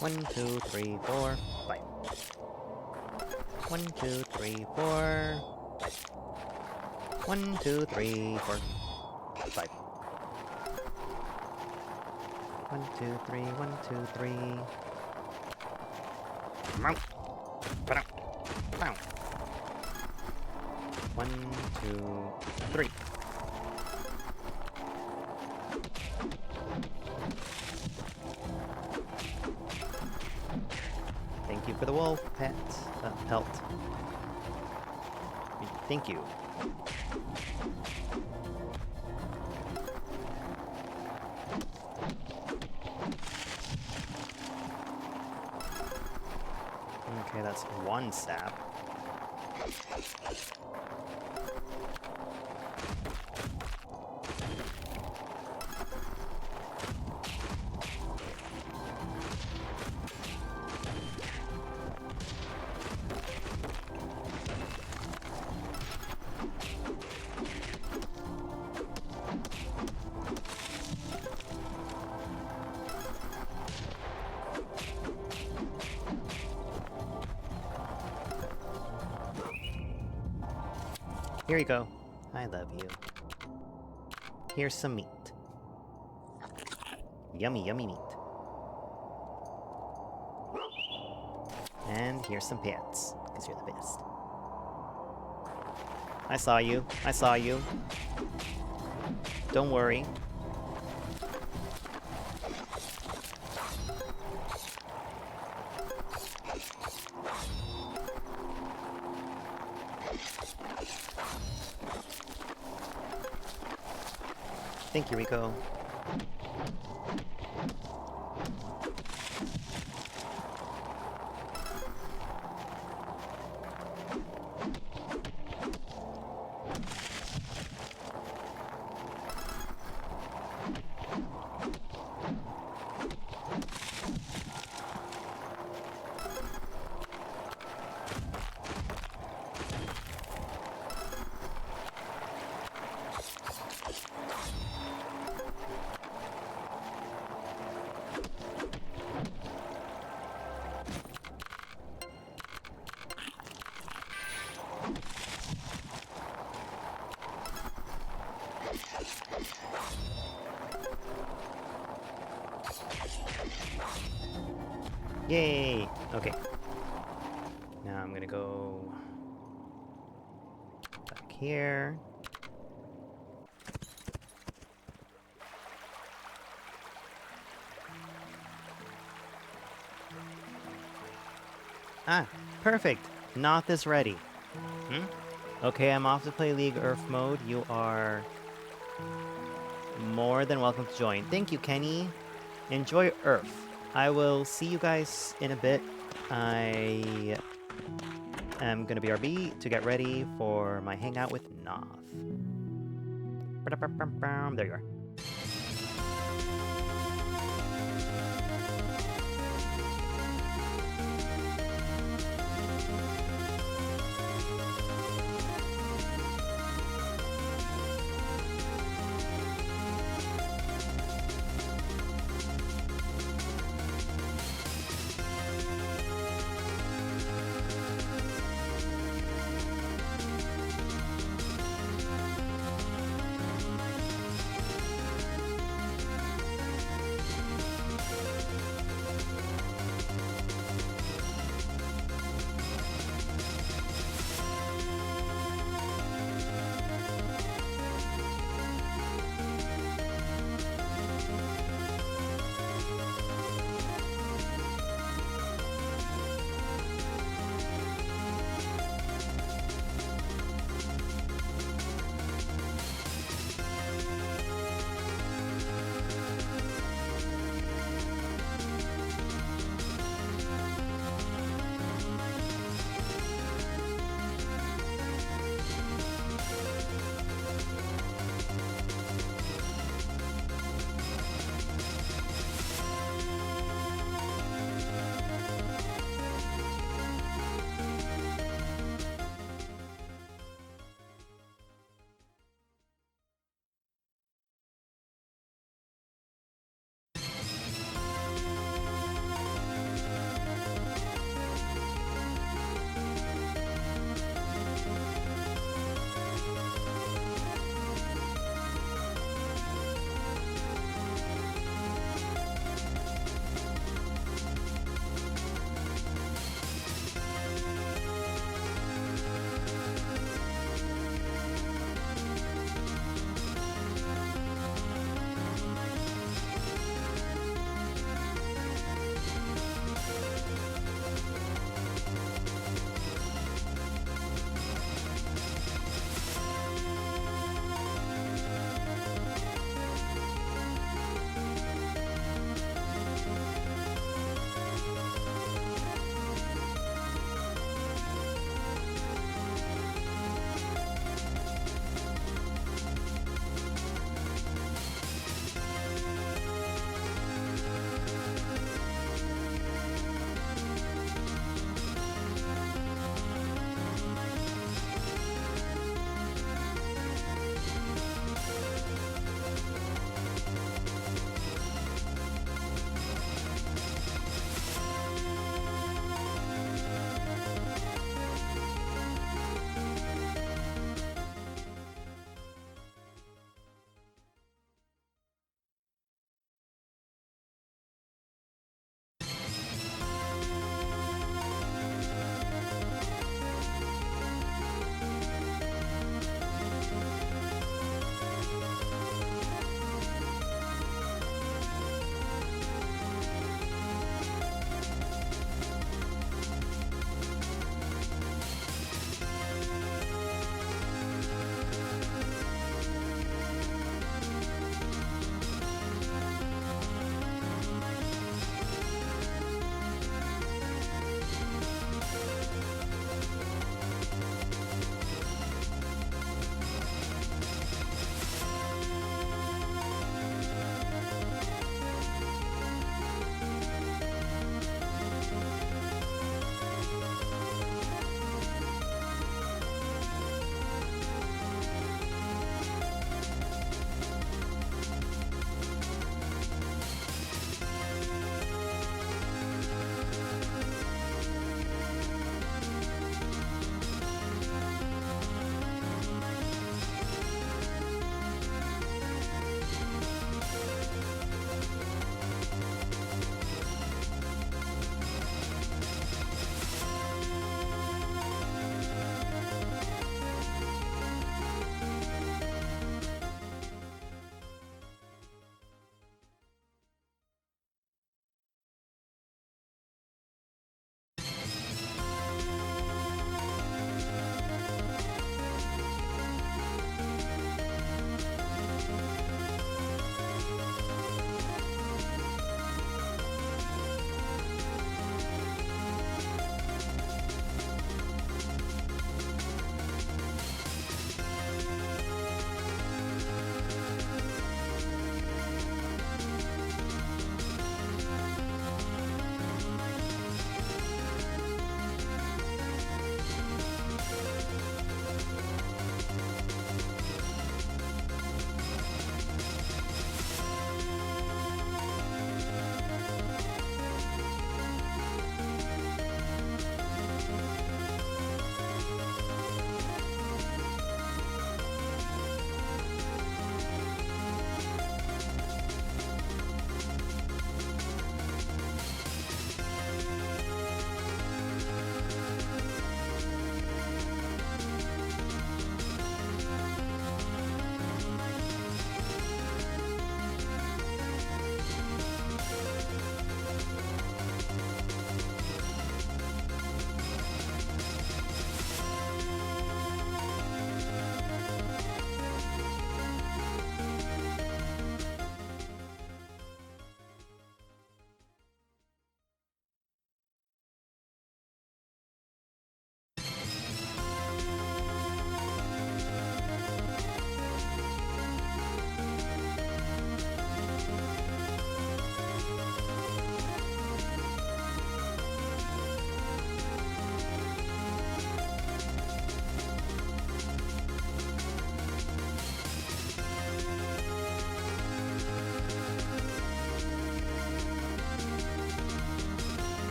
One, 2, 3, 4, 5. 1, 2, 3, 4. 1, 2, 3, 4, 5. 1, 2, 3, 1, 2, 3. Meow. Ba-dum. Bow. 1, 2, 3. Thank you for the wolf pet. Pelt. Thank you. Okay, that's 1 sap. Here you go. I love you. Here's some meat. Yummy, yummy meat. And here's some pets, because you're the best. I saw you. I saw you. Don't worry. Thank you, Rico. Yay! Okay. Now I'm gonna go back here. Ah, perfect. Not this ready. Okay, I'm off to play League Earth mode. You are more than welcome to join. Thank you, Kenny. Enjoy Earth. I will see you guys in a bit. I am gonna BRB to get ready for my hangout with Noth. There you are.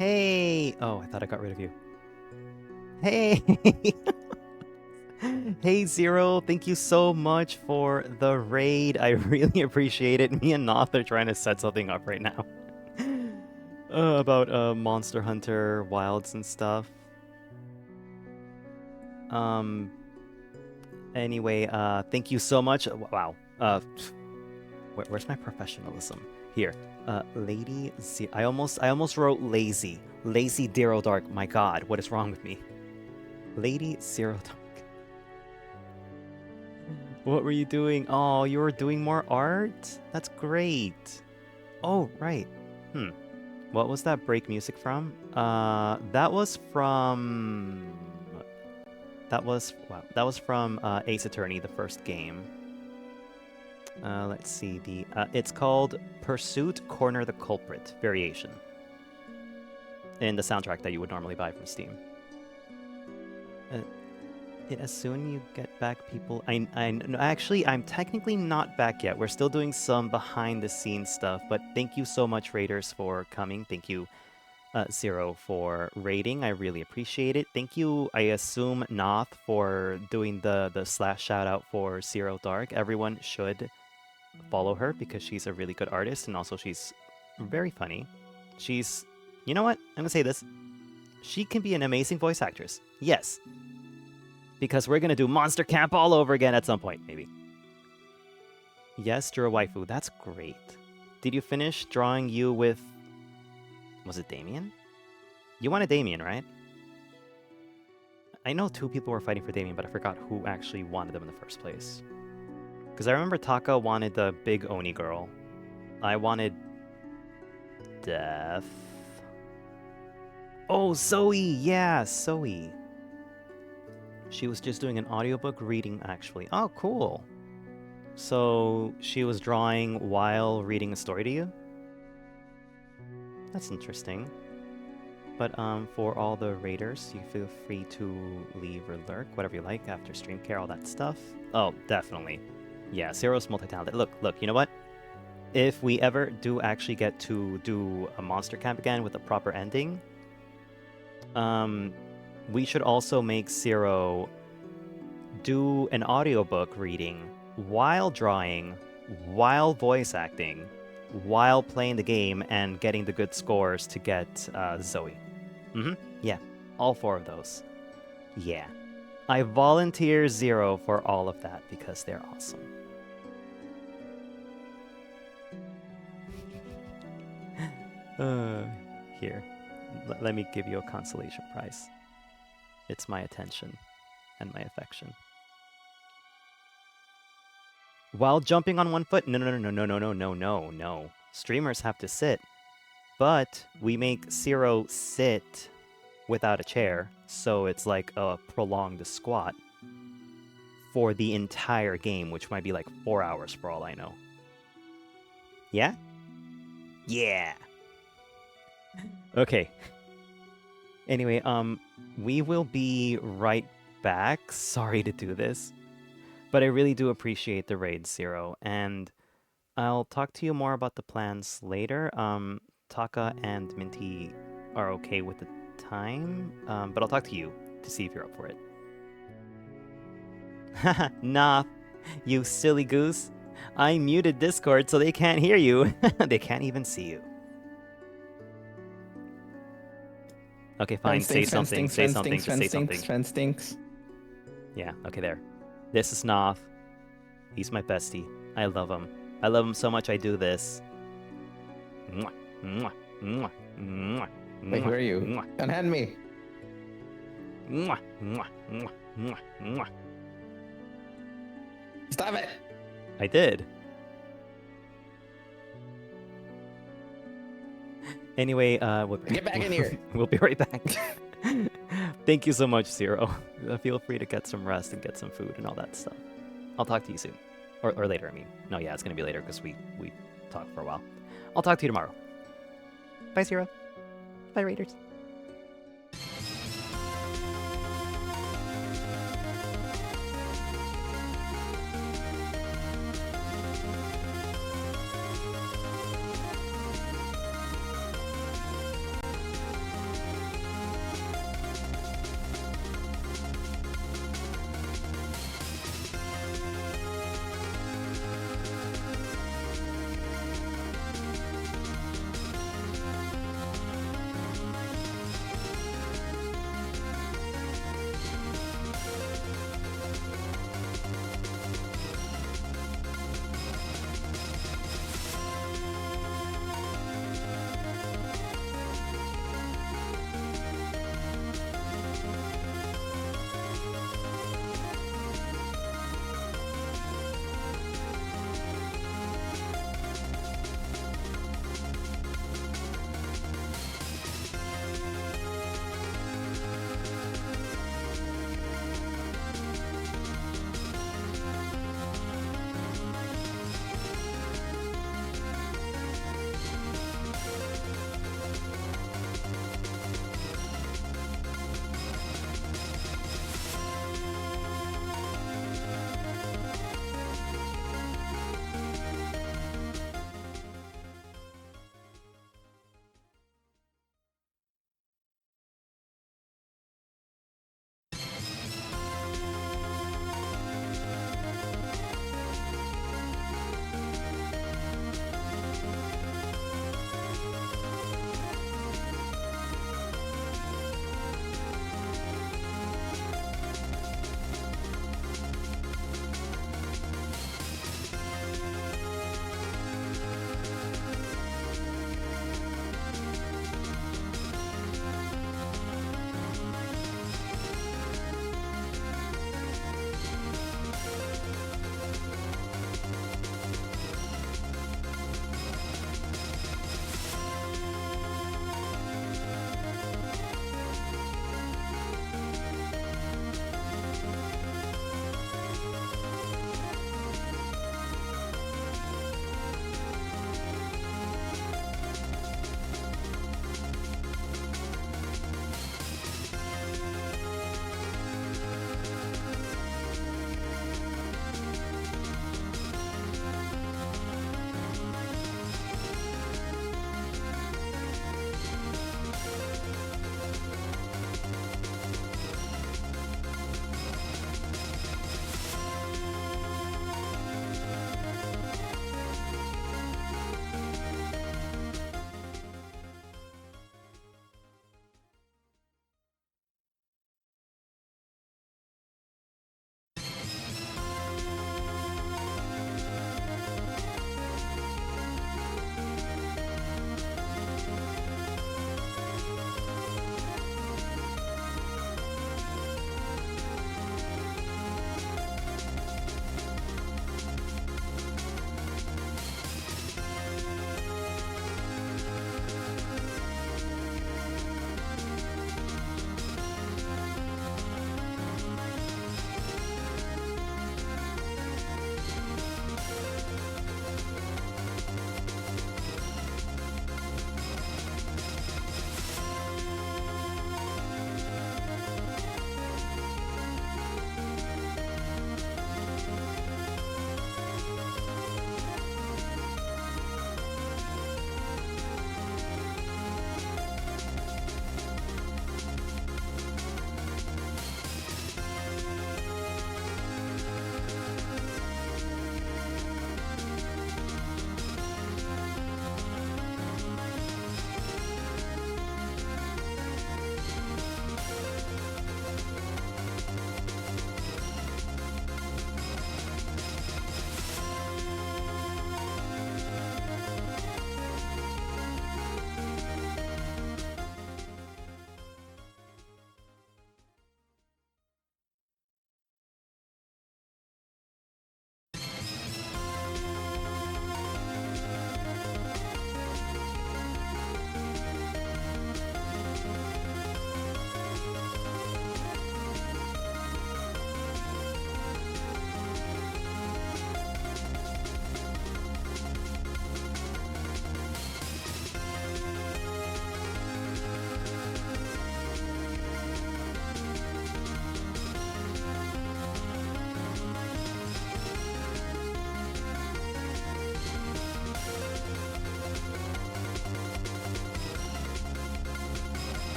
Hey! Oh, I thought I got rid of you. Hey! Hey, Zero, thank you so much for the raid. I really appreciate it. Me and Noth are trying to set something up right now. About Monster Hunter Wilds and stuff. Anyway, thank you so much. Wow. Where's my professionalism? Here. Lady Z. I almost wrote lazy. Lazy Zero Dark. My god, what is wrong with me? Lady Zero Dark. What were you doing? Oh, you were doing more art? That's great. Oh, right. What was that break music from? That was from Ace Attorney, the first game. Let's see, it's called Pursuit Corner the Culprit Variation. In the soundtrack that you would normally buy from Steam. As soon you get back, people. Actually, I'm technically not back yet. We're still doing some behind-the-scenes stuff. But thank you so much, Raiders, for coming. Thank you, Zero, for raiding. I really appreciate it. Thank you, I assume, Noth, for doing the slash shout-out for Zero Dark. Everyone should follow her because she's a really good artist, and also she's very funny. She's... You know what? I'm gonna say this. She can be an amazing voice actress. Yes. Because we're gonna do Monster Camp all over again at some point, maybe. Yes, drew a waifu. That's great. Did you finish drawing you with... Was it Damien? You wanted Damien, right? I know 2 people were fighting for Damien, but I forgot who actually wanted them in the first place. Because I remember Taka wanted the big Oni girl. I wanted... Death. Oh, Zoe! Yeah, Zoe. She was just doing an audiobook reading, actually. Oh, cool. So she was drawing while reading a story to you? That's interesting. But for all the raiders, you feel free to leave or lurk, whatever you like, after stream care, all that stuff. Oh, definitely. Yeah, Zero's multi-talented. Look, you know what? If we ever do actually get to do a monster camp again with a proper ending, we should also make Zero do an audiobook reading while drawing, while voice acting, while playing the game and getting the good scores to get Zoe. Yeah, all 4 of those. Yeah. I volunteer Zero for all of that because they're awesome. Here. Let me give you a consolation prize. It's my attention and my affection. While jumping on 1 foot? No. Streamers have to sit. But we make Zero sit without a chair, so it's like a prolonged squat for the entire game, which might be like 4 hours for all I know. Yeah? Yeah! Okay. Anyway, we will be right back. Sorry to do this, but I really do appreciate the raid, Zero, and I'll talk to you more about the plans later. Taka and Minty are okay with the time, but I'll talk to you to see if you're up for it. Haha, nah, you silly goose. I muted Discord so they can't hear you. They can't even see you. Okay, fine. Say something. Say something. Just say something. Sven stinks. Yeah. Okay, there. This is Noth. He's my bestie. I love him. I love him so much. I do this. Mwah, mwah, mwah, mwah, Wait, who are you? Mwah, Unhand me. mwah, mwah, mwah, mwah, mwah. Stop it. I did. Anyway, Get back in here. We'll be right back. Thank you so much, Zero. Feel free to get some rest and get some food and all that stuff. I'll talk to you soon. Or later, I mean. No, yeah, it's going to be later because we talked for a while. I'll talk to you tomorrow. Bye, Zero. Bye, Raiders.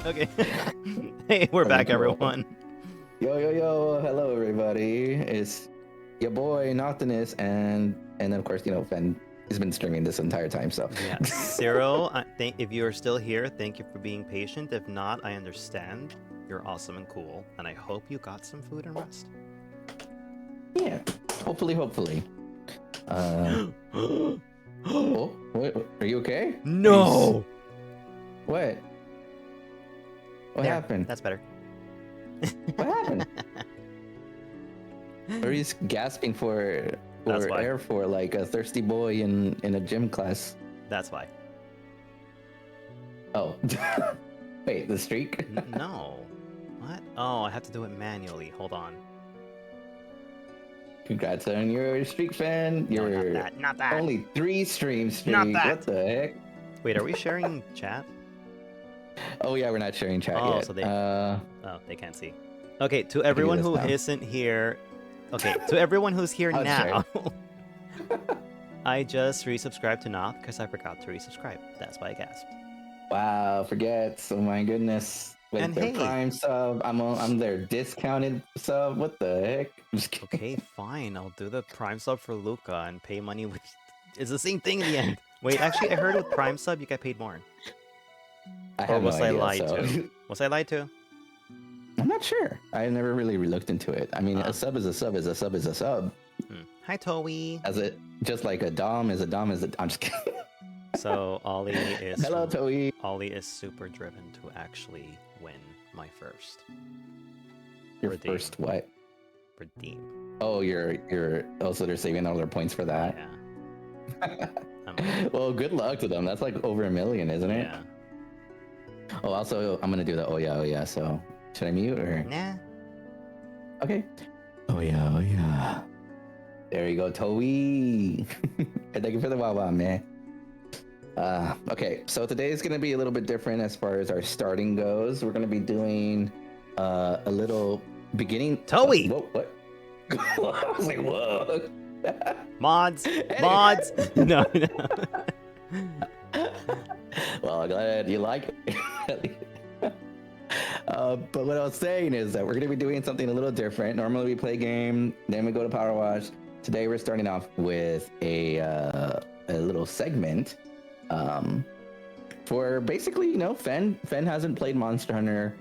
Okay. Hey, we're back, everyone. Yo, yo, yo. Hello, everybody. It's your boy, Noctinus, and of course, Fen has been streaming this entire time, so. Yeah, Cyril, if you are still here, thank you for being patient. If not, I understand. You're awesome and cool, and I hope you got some food and rest. Yeah, hopefully. Oh, what? Are you okay? No! What? What There, happened? That's better. What happened? Or he's gasping for air for like a thirsty boy in a gym class. That's why. Oh. Wait, the streak? No. What? Oh, I have to do it manually. Hold on. Congrats on your streak, fan. No, You're not that. only 3 streams streak. Not that. What the heck? Wait, are we sharing chat? Oh yeah, we're not sharing chat Oh, yet. so they they can't see. Okay, to everyone who isn't here. Okay, to everyone who's here now. I just resubscribed to Noth because I forgot to resubscribe. That's why I gasped. Wow, forgets. Oh my goodness. With And their hey. Prime sub, I'm their discounted sub. What the heck? I'm just kidding. Okay, fine. I'll do the Prime sub for Luca and pay money with. It's the same thing in the end. Wait, actually, I heard with Prime sub you get paid more. I Or have was no I idea, lied so- to? Was I lied to? I'm not sure. I never really looked into it. I mean, a sub is a sub is a sub is a sub. Hi, Toei. As it just like a dom is a dom is a. I'm just kidding. So Ollie is. Hello, Toei. Ollie is super driven to actually win my first. Your Redeem. first what? Redeem. Oh, you're. Oh, so they're saving all their points for that. Yeah. Well, good luck to them. That's like over 1 million, isn't it? Yeah. Oh, also, I'm gonna do the oh yeah. So, should I mute or? Nah. Okay. Oh yeah. There you go, Toei. And thank you for the wow, man. Okay, so today is gonna be a little bit different as far as our starting goes. We're gonna be doing a little beginning. Toei. Whoa, what? I was like, whoa. Mods. Mods. No. Well, I'm glad you like it. But what I was saying is that we're going to be doing something a little different. Normally we play a game, then we go to Power Wash. Today we're starting off with a little segment for basically, Fen hasn't played Monster Hunter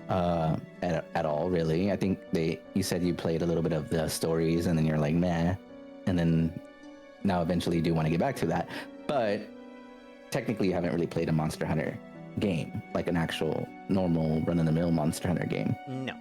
at all, really. I think you said you played a little bit of the stories and then you're like, meh. And then now eventually you do want to get back to that. But technically you haven't really played a Monster Hunter game, like an actual normal run-of-the-mill Monster Hunter game. No.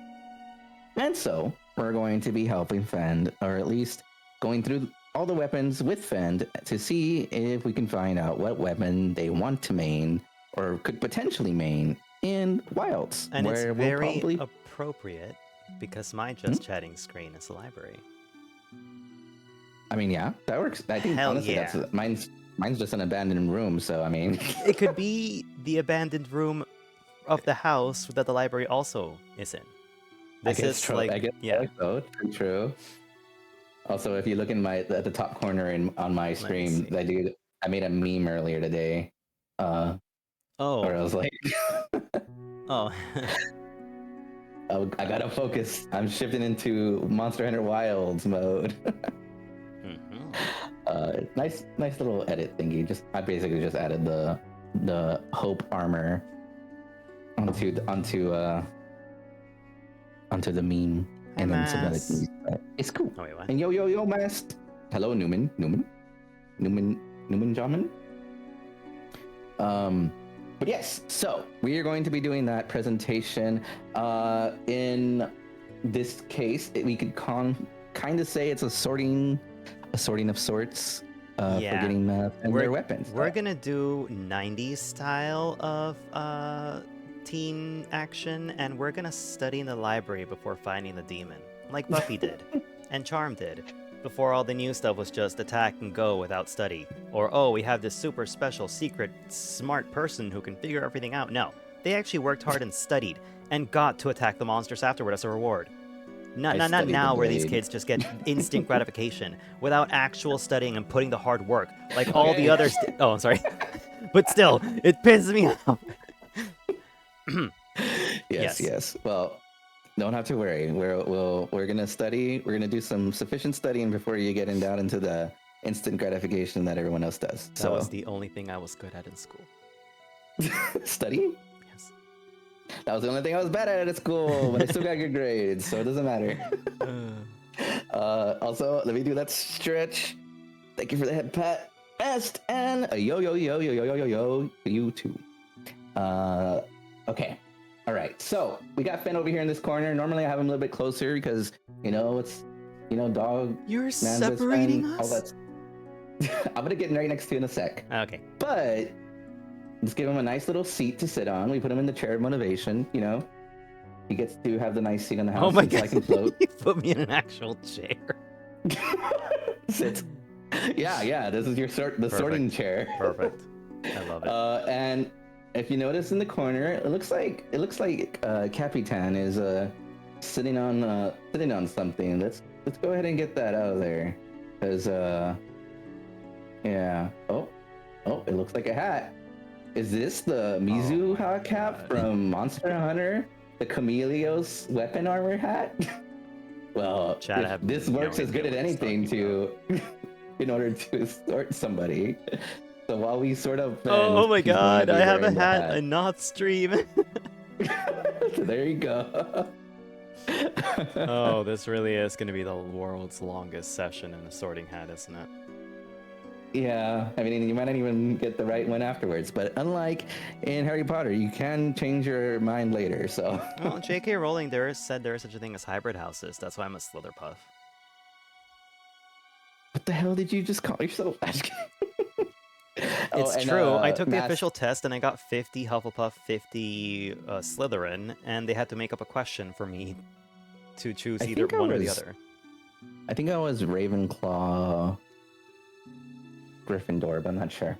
And so we're going to be helping Fend, or at least going through all the weapons with Fend to see if we can find out what weapon they want to main or could potentially main in Wilds. And where it's we'll very probably... appropriate because my just chatting screen is the library. I mean, yeah, that works. I think Hell honestly, yeah. that's mine's just an abandoned room. So I mean, It could be the abandoned room of the house that the library also is in. This is like, I guess yeah. so. True. Also, if you look in at the top corner on my stream, I made a meme earlier today. Where I was like, oh. I gotta focus. I'm shifting into Monster Hunter Wilds mode. Nice little edit thingy. I basically just added the Hope armor onto the meme and then submitted it. It's cool. Oh, wait, what? And yo Mast. Hello Newman Jamin. But yes, so we are going to be doing that presentation. In this case, we could kind of say it's a sorting of sorts for getting their weapons. We're gonna do 90s style of teen action, and we're gonna study in the library before finding the demon, like Buffy did, and Charm did. Before all the new stuff was just attack and go without study. Or, oh, we have this super special, secret, smart person who can figure everything out. No, they actually worked hard and studied, and got to attack the monsters afterward as a reward. Not now where these kids just get instant gratification without actual studying and putting the hard work. Like all the others. Oh, I'm sorry. But still, it pisses me off. Yes. Well, don't have to worry. We're gonna study. We're gonna do some sufficient studying before you get down into the instant gratification that everyone else does. That was the only thing I was good at in school. Study? Yes. That was the only thing I was bad at school, but I still got good grades, so it doesn't matter. Also, let me do that stretch. Thank you for the head pat. Best and a yo, you too. Okay. All right. So we got Finn over here in this corner. Normally I have him a little bit closer because, it's, dog. You're man's best separating friend, us? all that. I'm going to get right next to you in a sec. Okay. But let's give him a nice little seat to sit on. We put him in the chair of motivation, He gets to have the nice seat on the house. Oh my so god! I can float. You put me in an actual chair. Sit. Yeah. This is your sorting chair. Perfect. I love it. And if you notice in the corner, it looks like Capitan is sitting on something. Let's go ahead and get that out of there, because yeah. Oh, it looks like a hat. Is this the Mizuha cap from Monster Hunter? The Chameleos weapon armor hat? Well, Chad, this works as good as anything in order to sort somebody. So while we sort of... Oh my god, I have a hat and not stream. So there you go. Oh, this really is going to be the world's longest session in the sorting hat, isn't it? Yeah, I mean, you might not even get the right one afterwards, but unlike in Harry Potter, you can change your mind later, so... Well, J.K. Rowling said there is such a thing as hybrid houses. That's why I'm a Slitherpuff. What the hell did you just call yourself? It's true. I took the official test and I got 50 Hufflepuff, 50 Slytherin, and they had to make up a question for me to choose either one or the other. I think I was Ravenclaw, Gryffindor, but I'm not sure.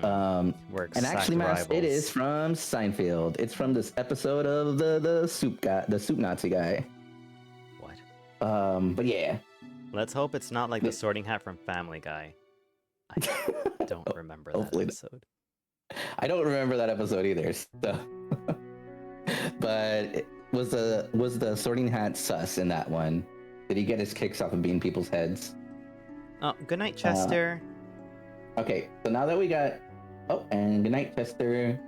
And actually, Mass, it is from Seinfeld. It's from this episode of the soup Nazi guy. What? But yeah. Let's hope it's not like the Sorting Hat from Family Guy. I don't remember that episode. I don't remember that episode either. So. But was the Sorting Hat sus in that one? Did he get his kicks off of beating people's heads? Oh, good night, Chester. Okay, so now that we got... Oh, and good night, Chester.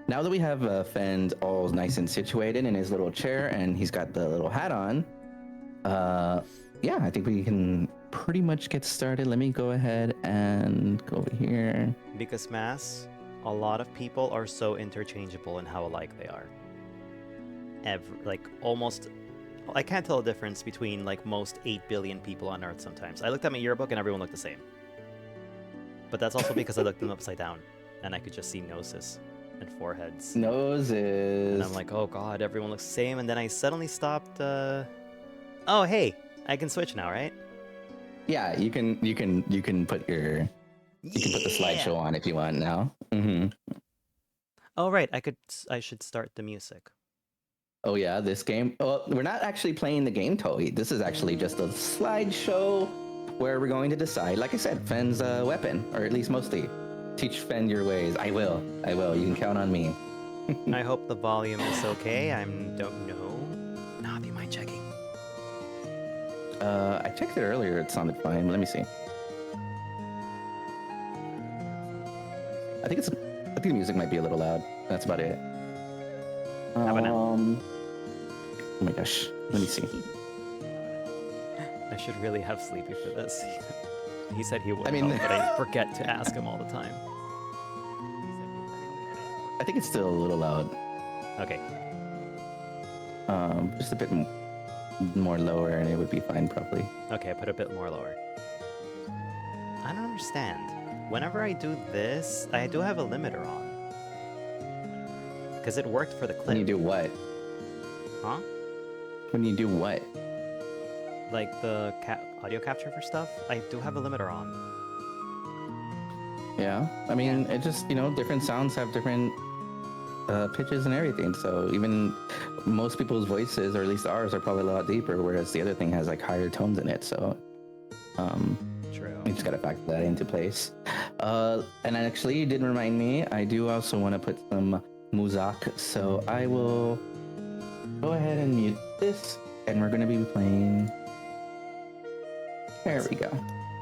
Now that we have Fend all nice and situated in his little chair and he's got the little hat on, yeah, I think we can pretty much get started. Let me go ahead and go over here. Because, Mass, a lot of people are so interchangeable in how alike they are. Almost... I can't tell a difference between, most 8 billion people on Earth sometimes. I looked at my yearbook and everyone looked the same. But that's also because I looked them upside down, and I could just see noses and foreheads. Noses. And I'm like, oh god, everyone looks the same, and then I suddenly stopped, Oh, hey! I can switch now, right? Yeah, you can put your... You can put the slideshow on if you want now. Mm-hmm. Oh, right, I should start the music. Oh yeah, this game... Well, we're not actually playing the game, Toei. This is actually just a slideshow where we're going to decide, like I said, Fen's weapon, or at least mostly. Teach Fen your ways. I will. You can count on me. I hope the volume is okay. I don't know. Nah, be mind checking. I checked it earlier. It sounded fine. Let me see. I think the music might be a little loud. That's about it. Oh my gosh. Let me see. I should really have Sleepy for this. He said he would, I mean, but I forget to ask him all the time. I think it's still a little loud. Okay. Just a bit more lower and it would be fine probably. Okay, I put a bit more lower. I don't understand. Whenever I do this, I do have a limiter on. Because it worked for the clip. When you do what? Huh? When you do what? Like the audio capture for stuff, I do have a limiter on. Yeah, I mean, it just, different sounds have different pitches and everything. So even most people's voices, or at least ours, are probably a lot deeper, whereas the other thing has higher tones in it. So, true. We just gotta factor that into place. And actually, you did remind me, I do also want to put some muzak, so I will go ahead and mute this, and we're gonna be playing. There we go.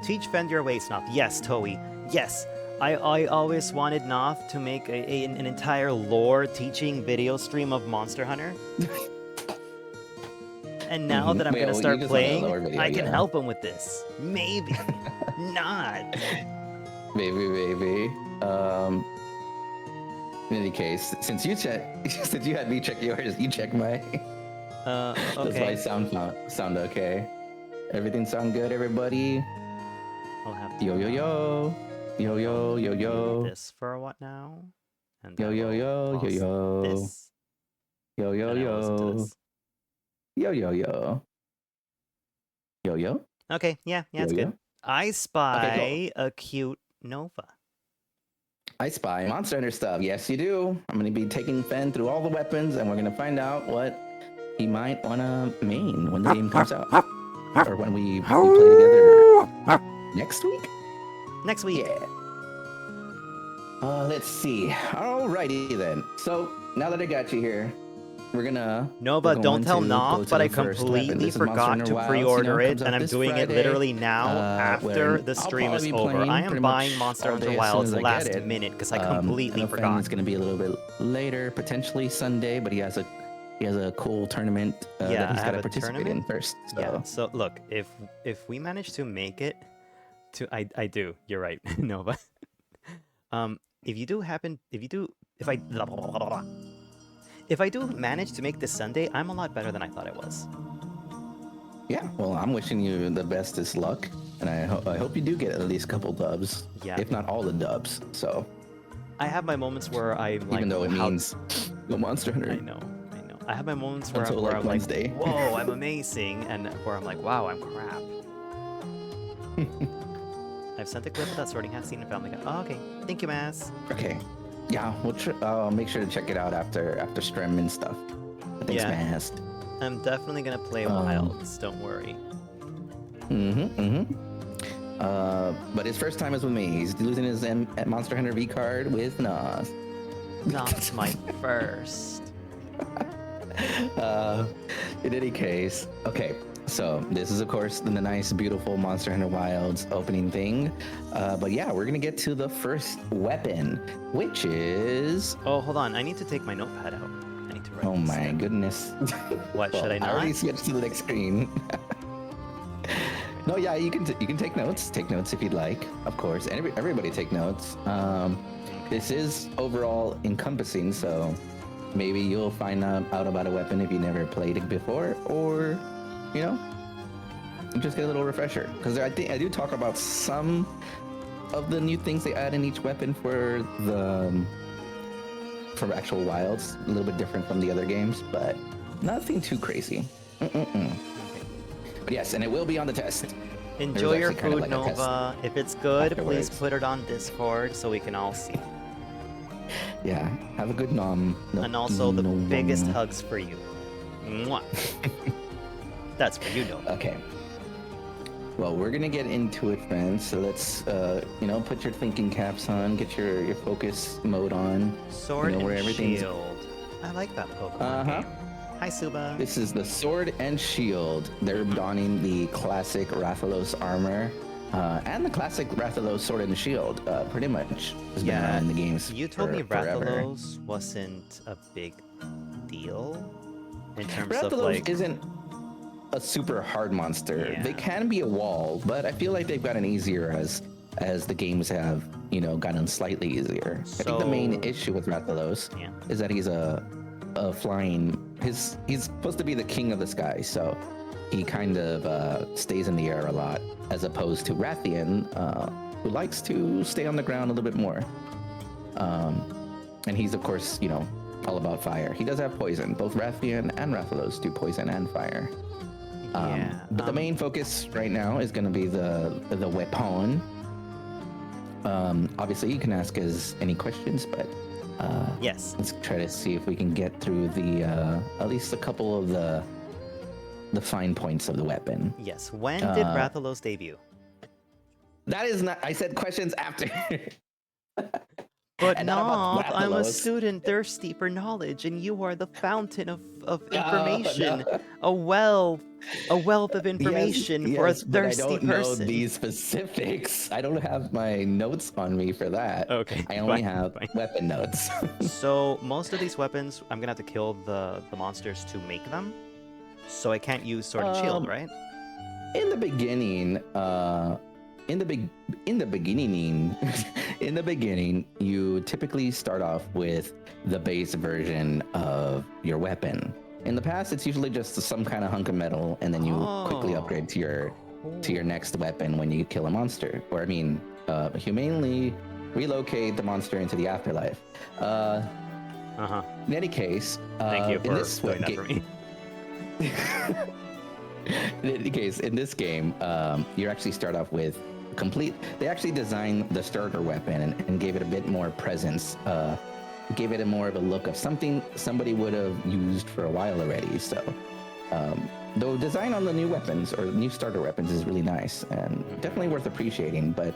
Teach Fend your ways, Noth. Yes, Toei. Yes. I always wanted Noth to make an entire lore teaching video stream of Monster Hunter. And now that I'm gonna start playing, I can help him with this. Maybe. Not. Maybe. In any case, since you had me check yours, you check mine. Okay. Does my sound okay? Everything sound good, everybody? I'll have to yo. this for what now? And Yo. this. Yo. Okay, yeah, it's good. I spy a cute Nova. I spy Monster Hunter stuff. Yes, you do. I'm going to be taking Fen through all the weapons, and we're going to find out what he might want to main when the game comes out. Or when we play together next week? Next week. Yeah. Let's see. Alrighty then. So, now that I got you here, we're gonna... Nova, don't tell Noth, but I completely forgot to pre-order it, and I'm doing it literally now after the stream is over. I am buying Monster Hunter Wilds last minute because I completely forgot. It's gonna be a little bit later, potentially Sunday, but he has a cool tournament that he's got to participate in first. So. Yeah. So look, if we manage to make it to, I do. You're right, Nova. If I do manage to make this Sunday, I'm a lot better than I thought I was. Yeah, well, I'm wishing you the bestest luck, and I hope you do get at least a couple dubs. Yeah. If not all the dubs, so. I have my moments where I'm like, even though it means no Monster Hunter. I know. I have my moments where, Until, I'm Wednesday. like, whoa, I'm amazing, and where I'm like, wow, I'm crap. I've sent a clip of that Sorting Hat scene and Family Guy. Oh, okay. Thank you, Mass. Okay. Yeah, I'll make sure to check it out after stream and stuff. Thanks, Mass. I'm definitely gonna play Wilds. Don't worry. But his first time is with me. He's losing his Monster Hunter V card with Nas. Not my first. In any case, okay. So this is, of course, the nice, beautiful Monster Hunter Wilds opening thing. But yeah, we're gonna get to the first weapon, which is... Oh, hold on. I need to take my notepad out. I need to write. Oh my goodness. What, should I not? I already switched to the next screen. No, yeah, you can take notes. Take notes if you'd like, of course. Everybody take notes. This is overall encompassing, so maybe you'll find out about a weapon if you never played it before, or... You know, just get a little refresher, because I do talk about some of the new things they add in each weapon for actual Wilds. A little bit different from the other games, but nothing too crazy. But yes, and it will be on the test. Enjoy your food, Nova. If it's good, please put it on Discord so we can all see. Yeah, have a good nom. And also the biggest hugs for you. Mwah. That's for you, Nova. Okay. Well, we're gonna get into it, friends. So let's, put your thinking caps on, get your focus mode on. Sword and Shield. I like that Pokemon game. Hi, Suba. This is the Sword and Shield. They're donning the classic Rathalos armor, and the classic Rathalos Sword and Shield. Pretty much has been around in the games. You told me Rathalos wasn't a big deal in terms of like. Isn't a super hard monster. They can be a wall, but I feel like they've gotten easier as the games have, gotten slightly easier. I think the main issue with Rathalos is that he's a flying. He's supposed to be the king of the sky, so he kind of stays in the air a lot, as opposed to Rathian, who likes to stay on the ground a little bit more. And he's, of course, all about fire. He does have poison. Both Rathian and Rathalos do poison and fire. But the main focus right now is going to be the weapon. Obviously, you can ask us any questions, but yes, let's try to see if we can get through the at least a couple of the fine points of the weapon. Yes. When did Rathalos debut? That is not. I said questions after. But And not about no, I'm a Rathalos. student thirsty for knowledge, and you are the fountain of Oh, information. no. A wealth of information for a yes, but I thirsty don't know person. these specifics. I don't have my notes on me for that. Okay, I only fine, have fine. weapon notes. So most of these weapons, I'm gonna have to kill the monsters to make them. So I can't use sword and shield, right? In the beginning, in the beginning, you typically start off with the base version of your weapon. In the past, it's usually just some kind of hunk of metal, and then you quickly upgrade to your next weapon when you kill a monster, or humanely relocate the monster into the afterlife. In any case, Thank you in for this doing that for me. in any case, in this game, you actually start off with complete. They actually designed the starter weapon and gave it a bit more presence. Gave it more of a look of something somebody would have used for a while already. So, the design on the new weapons or new starter weapons is really nice and definitely worth appreciating. But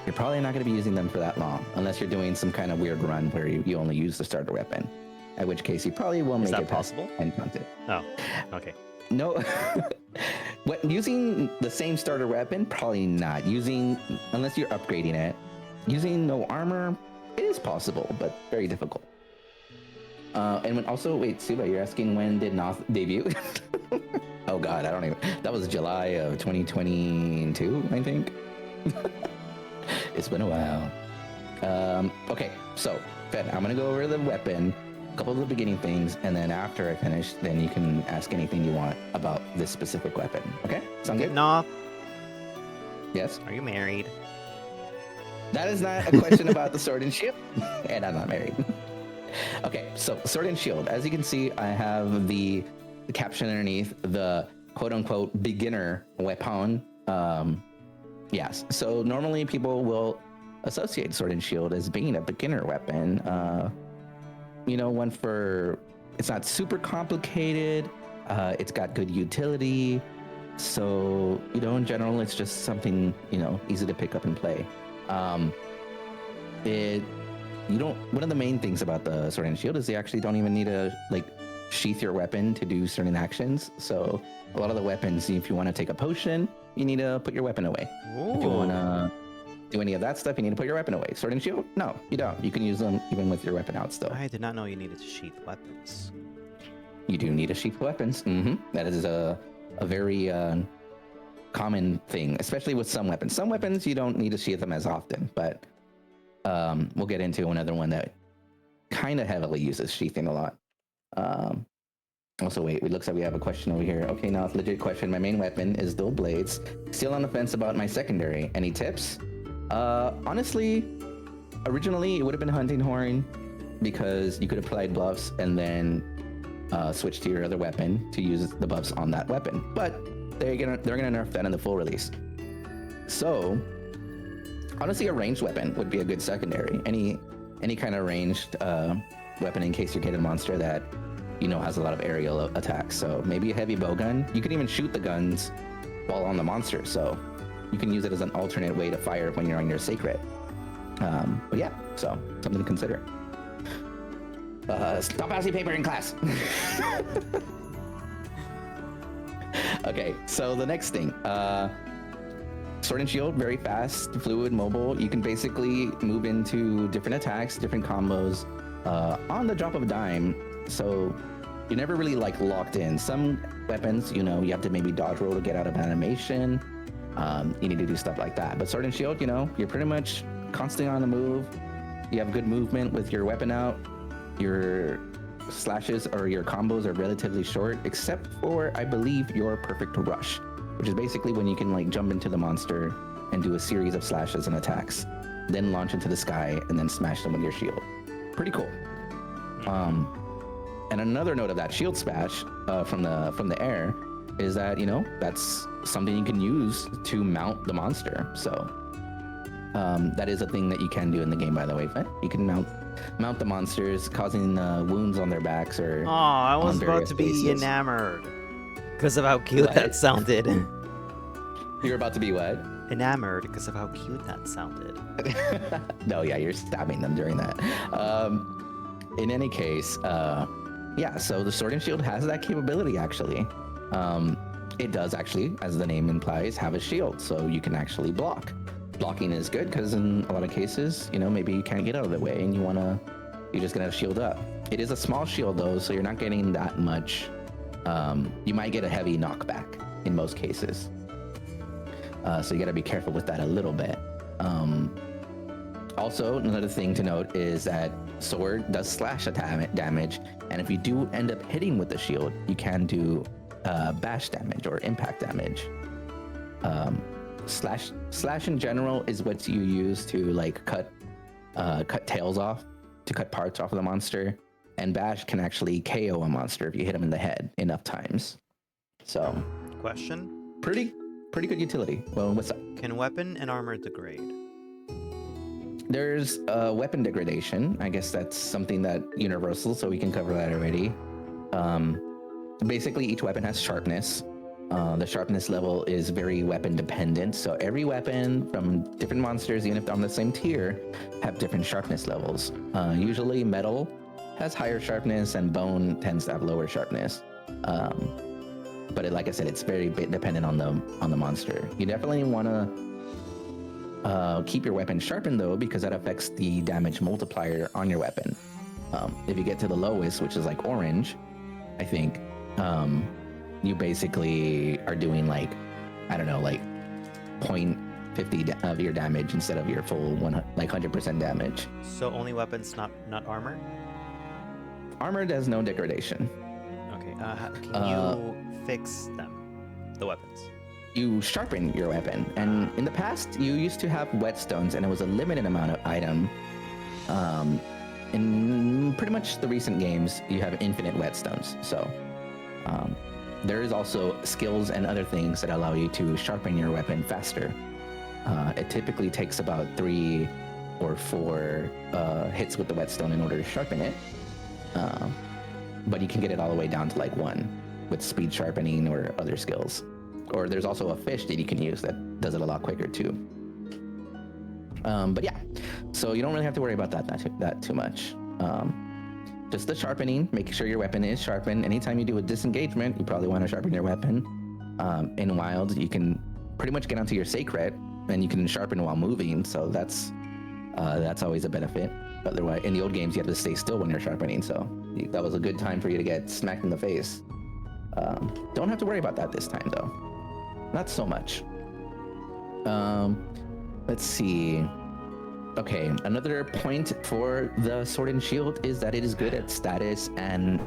you're probably not going to be using them for that long unless you're doing some kind of weird run where you only use the starter weapon. At which case, you probably won't make it possible? And content. Oh, okay. No, using the same starter weapon, probably not. Unless you're upgrading it, using no armor, it is possible, but very difficult. Wait, Suba, you're asking when did Noth debut? Oh God, that was July of 2022, I think. It's been a while. Okay, so, Fed, I'm gonna go over the weapon, couple of the beginning things, and then after I finish, then you can ask anything you want about this specific weapon. Okay? Sound good? Noth, Yes? are you married? That is not a question about the sword and shield, and I'm not married. Okay, so sword and shield. As you can see, I have the caption underneath, the quote-unquote beginner weapon. Yes, so normally people will associate sword and shield as being a beginner weapon. One for, it's not super complicated, it's got good utility, so, in general, it's just something, easy to pick up and play. One of the main things about the sword and shield is you actually don't even need to, sheath your weapon to do certain actions, so a lot of the weapons, if you want to take a potion, you need to put your weapon away. Ooh. If you want to do any of that stuff, you need to put your weapon away. Sword and shield? No, you don't. You can use them even with your weapon out still. I did not know you needed to sheath weapons. You do need to sheath weapons. That is a very common thing, especially with some weapons. Some weapons you don't need to sheath them as often, but we'll get into another one that kind of heavily uses sheathing a lot. Also, wait, it looks like we have a question over here. Okay, now it's a legit question. My main weapon is dual blades. Still on the fence about my secondary. Any tips? Honestly, originally it would have been hunting horn because you could have applied buffs and then switch to your other weapon to use the buffs on that weapon. But they're gonna nerf that in the full release. So honestly, a ranged weapon would be a good secondary. Any kind of ranged weapon in case you're getting a monster that has a lot of aerial attacks. So maybe a heavy bow gun. You can even shoot the guns while on the monster. So you can use it as an alternate way to fire when you're on your sacred. But yeah, so something to consider. Stop passing paper in class. Okay, so the next thing. Sword and shield, very fast, fluid, mobile. You can basically move into different attacks, different combos on the drop of a dime. So you're never really locked in. Some weapons, you have to maybe dodge roll to get out of animation. You need to do stuff like that. But sword and shield, you're pretty much constantly on the move. You have good movement with your weapon out. Your slashes or your combos are relatively short, except for, I believe, your perfect rush, which is basically when you can jump into the monster and do a series of slashes and attacks, then launch into the sky and then smash them with your shield. Pretty cool. And another note of that shield smash from the air is that that's something you can use to mount the monster. So that is a thing that you can do in the game, by the way. You can mount the monsters, causing wounds on their backs or. Oh, I was on about various to be bases. enamored because of how cute that sounded. You're about to be what? Enamored because of how cute that sounded. No, yeah, you're stabbing them during that. In any case, yeah, so the Sword and Shield has that capability actually. It does actually, as the name implies, have a shield, so you can actually block. Blocking is good because in a lot of cases, you know, maybe you can't get out of the way and you're just gonna shield up. It is a small shield though, so you're not getting that much. You might get a heavy knockback in most cases. So you gotta be careful with that a little bit. Also, another thing to note is that sword does slash damage, and if you do end up hitting with the shield, you can do bash damage or impact damage. Slash in general is what you use to like cut tails off, to cut parts off of the monster, and bash can actually KO a monster if you hit him in the head enough times. So, Question? pretty good utility. Well, what's up? Can weapon and armor degrade? There's weapon degradation. I guess that's something that universal, so we can cover that already. Basically, each weapon has sharpness. The sharpness level is very weapon dependent, so every weapon from different monsters, even if they're on the same tier, have different sharpness levels. Usually metal has higher sharpness and bone tends to have lower sharpness. But like I said, it's very dependent on the monster. You definitely want to keep your weapon sharpened though, because that affects the damage multiplier on your weapon. If you get to the lowest, which is like orange, I think, you basically are doing like, I don't know, like 0.50 of your damage instead of your full 100% damage. So only weapons, not armor? Armor does no degradation. Okay, can you fix them, the weapons? You sharpen your weapon, and in the past you used to have whetstones, and it was a limited amount of item. In pretty much the recent games, you have infinite whetstones. So there is also skills and other things that allow you to sharpen your weapon faster. It typically takes about 3 or 4 hits with the whetstone in order to sharpen it. But you can get it all the way down to like 1 with speed sharpening or other skills. Or there's also a fish that you can use that does it a lot quicker too. But yeah, so you don't really have to worry about that too much. Just the sharpening, making sure your weapon is sharpened. Anytime you do a disengagement, you probably want to sharpen your weapon. In Wilds, you can pretty much get onto your sacred, and you can sharpen while moving, so that's always a benefit. Otherwise, in the old games, you have to stay still when you're sharpening, so that was a good time for you to get smacked in the face. Don't have to worry about that this time, though. Not so much. Let's see. Okay, another point for the Sword and Shield is that it is good at status and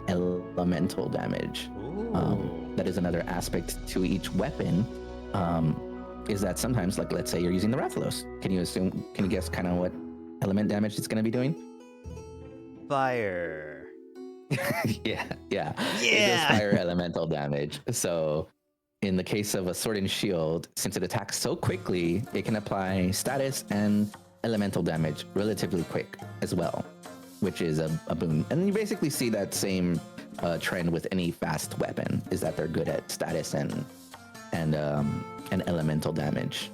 elemental damage. That is another aspect to each weapon. Is that sometimes, like, let's say you're using the Rathalos. Can you guess kind of what element damage it's going to be doing? Fire. Yeah. It does fire elemental damage. So in the case of a Sword and Shield, since it attacks so quickly, it can apply status and elemental damage relatively quick as well, which is a boon. And you basically see that same trend with any fast weapon, is that they're good at status and elemental damage.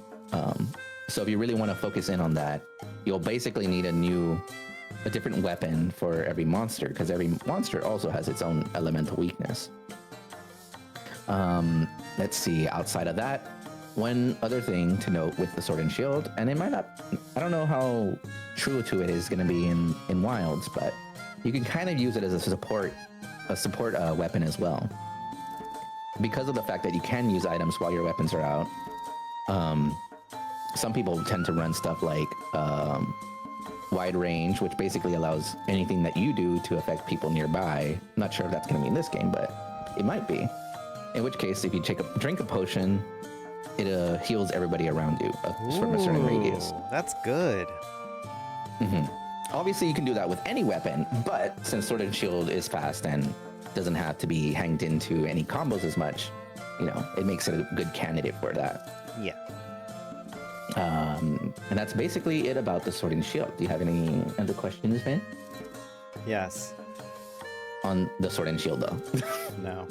So if you really want to focus in on that, you'll basically need a different weapon for every monster, because every monster also has its own elemental weakness. Let's see, outside of that, one other thing to note with the Sword and Shield, and it might not, I don't know how true to it is going to be in Wilds, but you can kind of use it as a support weapon as well. Because of the fact that you can use items while your weapons are out, some people tend to run stuff like wide range, which basically allows anything that you do to affect people nearby. I'm not sure if that's going to be in this game, but it might be. In which case, if you drink a potion, it heals everybody around you from a certain radius. That's good. Obviously, you can do that with any weapon, but since Sword and Shield is fast and doesn't have to be hanged into any combos as much, it makes it a good candidate for that. Yeah. And that's basically it about the Sword and Shield. Do you have any other questions, Vin? Yes. On the Sword and Shield, though. No.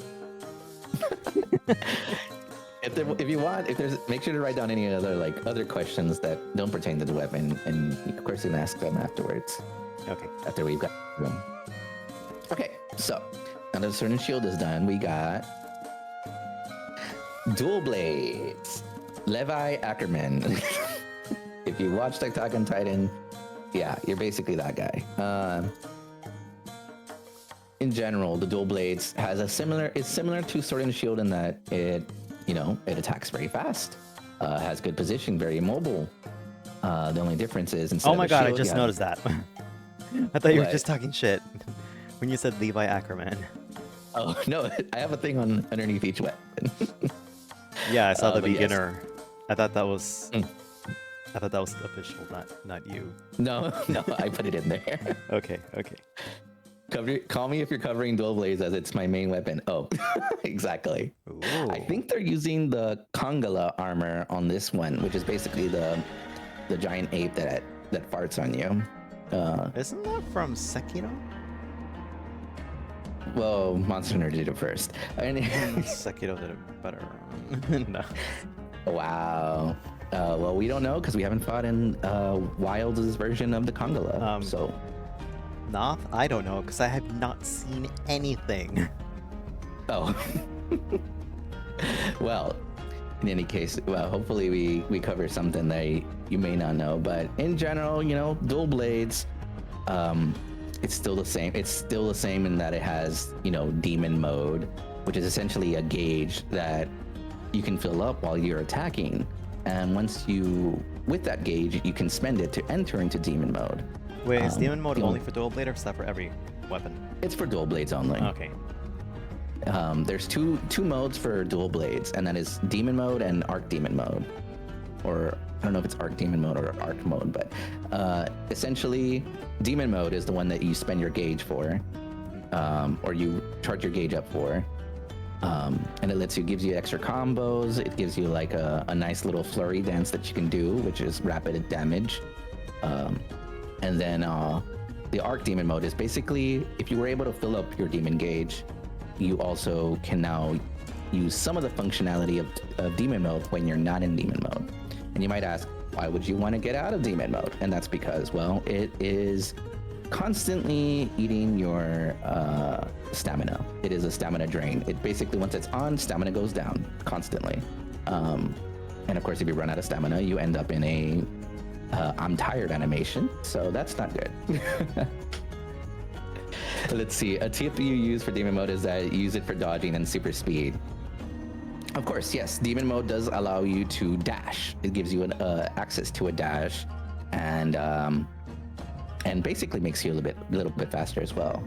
if you want, make sure to write down any other questions that don't pertain to the weapon, and of course you can ask them afterwards. Okay. After we've got them. Okay, so now that the Sword and Shield is done, we got Dual Blades, Levi Ackerman. If you watched Attack on Titan, yeah, you're basically that guy. In general, the Dual Blades it's similar to Sword and Shield in that it attacks very fast, has good position, very mobile. The only difference is instead Oh my of a god, I shield, just you have- noticed that. I thought you were What? just talking shit when you said Levi Ackerman. Oh no, I have a thing underneath each weapon. Yeah, I saw the but yes. beginner. I thought that was official, not you. No, I put it in there. Okay. Call me if you're covering Dual Blades, as it's my main weapon. Oh, exactly. Ooh. I think they're using the Kongala armor on this one, which is basically the giant ape that farts on you. Isn't that from Sekiro? Well, Monster Hunter did it first. Sekiro did it better. No. Wow. Well, we don't know because we haven't fought in Wild's version of the Kongala. So. Noth? I don't know, because I have not seen anything. Oh. Well, in any case, hopefully we cover something that you may not know. But in general, Dual Blades, it's still the same. It's still the same in that it has, demon mode, which is essentially a gauge that you can fill up while you're attacking. And with that gauge, you can spend it to enter into demon mode. Wait, is demon mode only for Dual Blade, or is that for every weapon? It's for Dual Blades only. Okay. There's two modes for Dual Blades, and that is Demon Mode and Arc Demon Mode. Or I don't know if it's Arc Demon Mode or Arc Mode, but essentially, Demon Mode is the one that you spend your gauge for, or you charge your gauge up for. And it gives you extra combos. It gives you like a nice little flurry dance that you can do, which is rapid damage. And then the Arc Demon Mode is basically, if you were able to fill up your demon gauge, you also can now use some of the functionality of Demon Mode when you're not in Demon Mode. And you might ask, why would you want to get out of Demon Mode? And that's because, well, it is constantly eating your stamina. It is a stamina drain. It basically, once it's on, stamina goes down constantly. And of course, if you run out of stamina, you end up in a I'm tired animation, so that's not good. Let's see, a tip you use for Demon Mode is that you use it for dodging and super speed. Of course, yes, Demon Mode does allow you to dash. It gives you access to a dash, and basically makes you a little bit faster as well.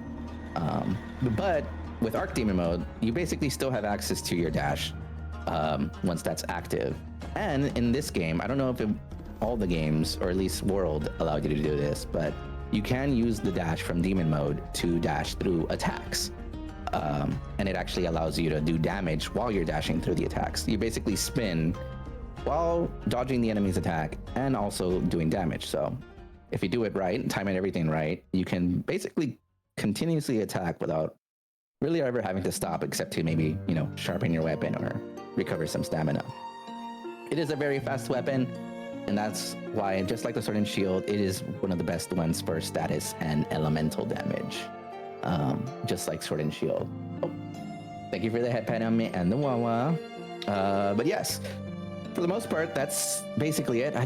But with Arc Demon Mode, you basically still have access to your dash once that's active. And in this game, I don't know if all the games, or at least World, allowed you to do this, but you can use the dash from Demon Mode to dash through attacks. And it actually allows you to do damage while you're dashing through the attacks. You basically spin while dodging the enemy's attack and also doing damage. So if you do it right, timing everything right, you can basically continuously attack without really ever having to stop, except to maybe, sharpen your weapon or recover some stamina. It is a very fast weapon, and that's why, just like the Sword and Shield, it is one of the best ones for status and elemental damage. Just like Sword and Shield. Oh, thank you for the head pat on me and the Wawa. But yes, for the most part, that's basically it. I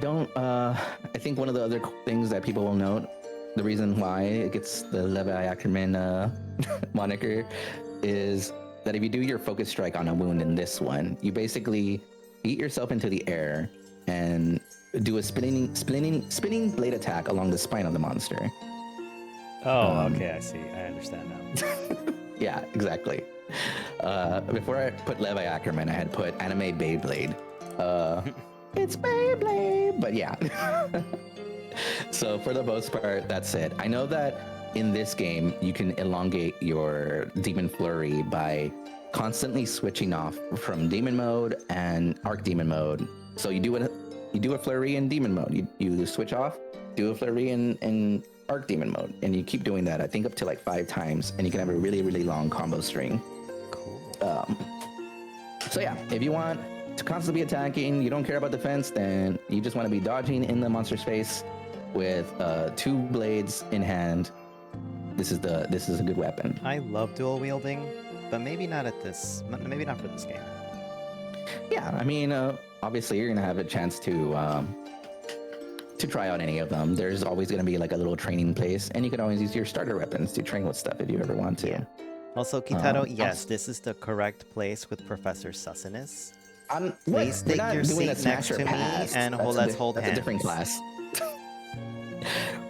think one of the other things that people will note, the reason why it gets the Levi Ackerman moniker, is that if you do your focus strike on a wound in this one, you basically eat yourself into the air and do a spinning blade attack along the spine of the monster. Oh, okay, I see. I understand now. Yeah, exactly. Before I put Levi Ackerman, I had put Anime Beyblade. It's Beyblade, but yeah. So for the most part, that's it. I know that in this game, you can elongate your Demon Flurry by constantly switching off from Demon Mode and Arc Demon Mode. So you do a flurry in Demon Mode. You switch off, do a flurry in Arc Demon Mode, and you keep doing that. I think up to like 5 times, and you can have a really, really long combo string. Cool. So yeah, if you want to constantly be attacking, you don't care about defense, then you just want to be dodging in the monster space with 2 blades in hand. This is a good weapon. I love dual wielding, but maybe not maybe not for this game. Yeah, I mean, obviously you're gonna have a chance to try out any of them. There's always gonna be like a little training place, and you can always use your starter weapons to train with stuff if you ever want to. Yeah. Also, Kitaro, yes, this is the correct place with Professor Sussinus. Please take your seat next to me and let's hold hands. That's a different class.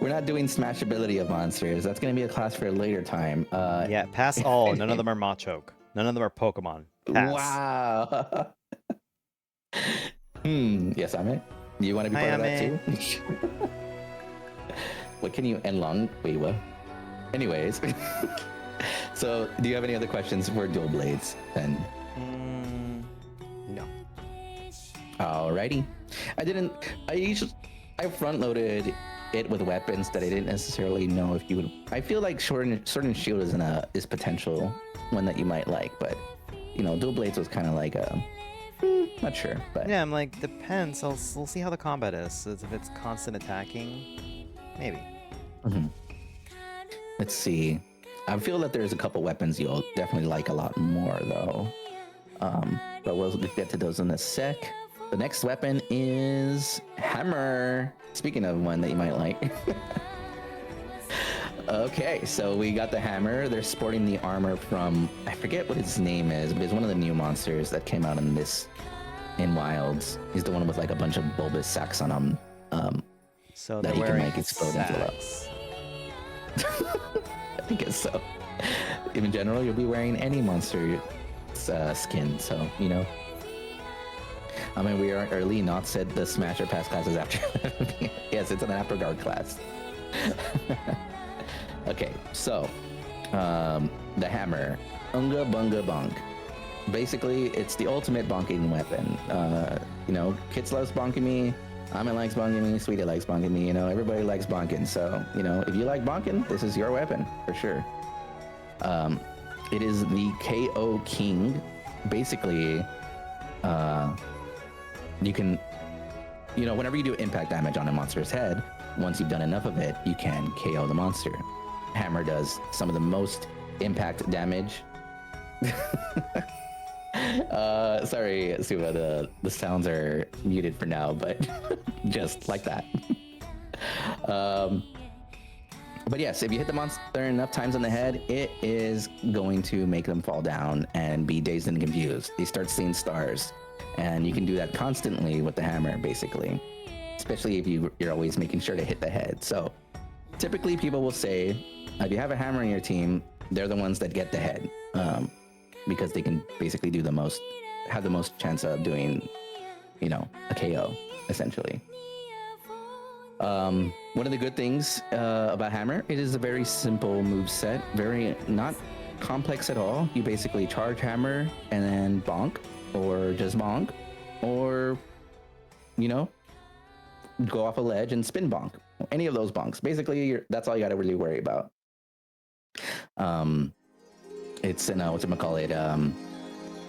We're not doing smashability of monsters. That's going to be a class for a later time. Yeah, pass all. None of them are Machoke. None of them are Pokemon. Pass. Wow. Yes, Ame. You want to be part of that too? What can you Enlong? Wait, what? Anyways. So, do you have any other questions for dual blades then? No. Alrighty. I front loaded it with weapons that I didn't necessarily know if you would. I feel like sword and shield is potential one that you might like, but dual blades was kind of like not sure. But yeah, I'm like, depends. We'll see how the combat is. If it's constant attacking, maybe. Let's see. I feel that there's a couple weapons you'll definitely like a lot more though. But we'll get to those in a sec. The next weapon is hammer. Speaking of one that you might like. Okay, so we got the hammer. They're sporting the armor from, I forget what his name is, but it's one of the new monsters that came out in Wilds. He's the one with like a bunch of bulbous sacs on him. So that they're he can wearing make explode into sacks. I guess so. In general, you'll be wearing any monster skin, so I mean, we are early. Not said the Smasher Pass class is after. Yes, it's an After Dark class. Okay, so the hammer, Unga Bunga Bonk. Basically, it's the ultimate bonking weapon. Kids loves bonking me. Amin likes bonking me. Sweetie likes bonking me. Everybody likes bonking. So if you like bonking, this is your weapon for sure. It is the KO King. Basically, you can, whenever you do impact damage on a monster's head, once you've done enough of it, you can KO the monster. Hammer does some of the most impact damage. Sorry, Suva, the sounds are muted for now, but just like that. But yes, if you hit the monster enough times on the head, it is going to make them fall down and be dazed and confused. They start seeing stars, and you can do that constantly with the hammer, basically. Especially if you're always making sure to hit the head. So typically people will say, if you have a hammer in your team, they're the ones that get the head, because they can basically have the most chance of doing, a KO, essentially. One of the good things about hammer, it is a very simple move set, very not complex at all. You basically charge hammer and then bonk, or just bonk, or go off a ledge and spin bonk. Any of those bonks. Basically, that's all you got to really worry about. It's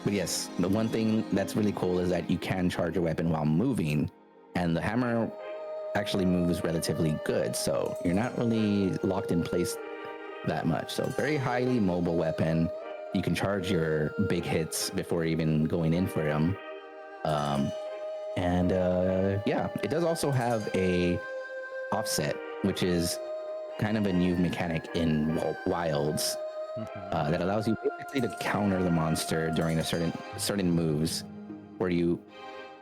but yes, the one thing that's really cool is that you can charge a weapon while moving, and the hammer actually moves relatively good, so you're not really locked in place that much. So very highly mobile weapon. You can charge your big hits before even going in for them. Yeah, it does also have a offset, which is kind of a new mechanic in Wilds, that allows you basically to counter the monster during a certain moves, where you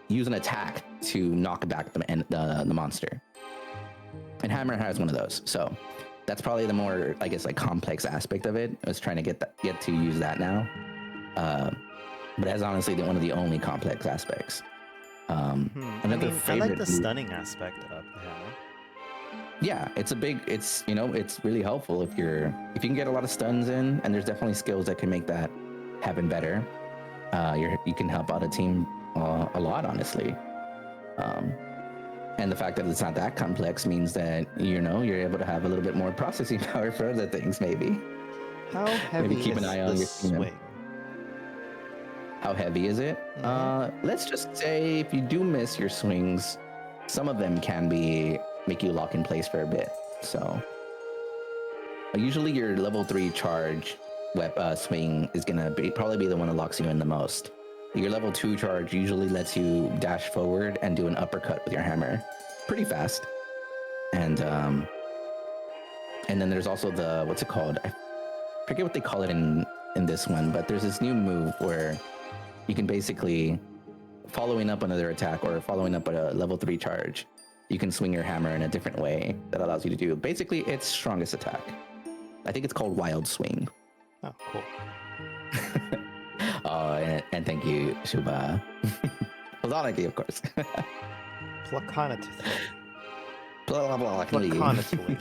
use an attack to knock back the monster. And hammer has one of those, so that's probably the more, I guess, like complex aspect of it. I was trying to get to use that now, but that's honestly one of the only complex aspects. I like the stunning aspect of the hammer. Yeah, it's really helpful if you can get a lot of stuns in, and there's definitely skills that can make that happen better. You can help out a team a lot, honestly. And the fact that it's not that complex means that you're able to have a little bit more processing power for other things, maybe. How heavy maybe keep an eye on your swing? How heavy is it? Let's just say if you do miss your swings, some of them can make you lock in place for a bit. So usually your level 3 charge swing is gonna probably be the one that locks you in the most. Your level 2 charge usually lets you dash forward and do an uppercut with your hammer pretty fast. And then there's also the, what's it called? I forget what they call it in this one, but there's this new move where you can basically, following up another attack or following up a level 3 charge, you can swing your hammer in a different way that allows you to do basically its strongest attack. I think it's called Wild Swing. Oh, cool. Oh, and thank you, Shuba. Platoniki, of course. Placonatively. Placonatively.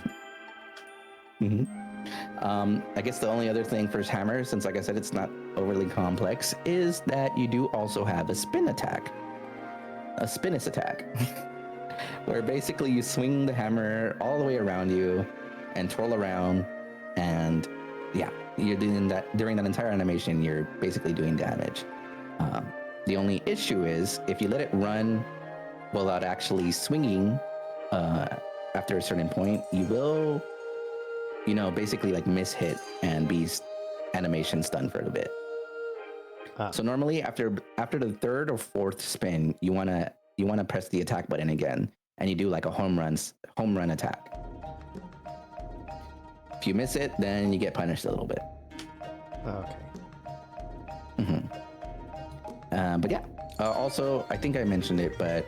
I guess the only other thing for hammer, since like I said, it's not overly complex, is that you do also have a spin attack. A spinous attack. Where basically you swing the hammer all the way around you and twirl around, and yeah, you're doing that during that entire animation. You're basically doing damage. The only issue is if you let it run without actually swinging after a certain point, you will, basically like miss hit and be animation stunned for a bit. So normally after the third or fourth spin, you wanna press the attack button again, and you do like a home run attack. If you miss it, then you get punished a little bit. Okay. But yeah, also I think I mentioned it, but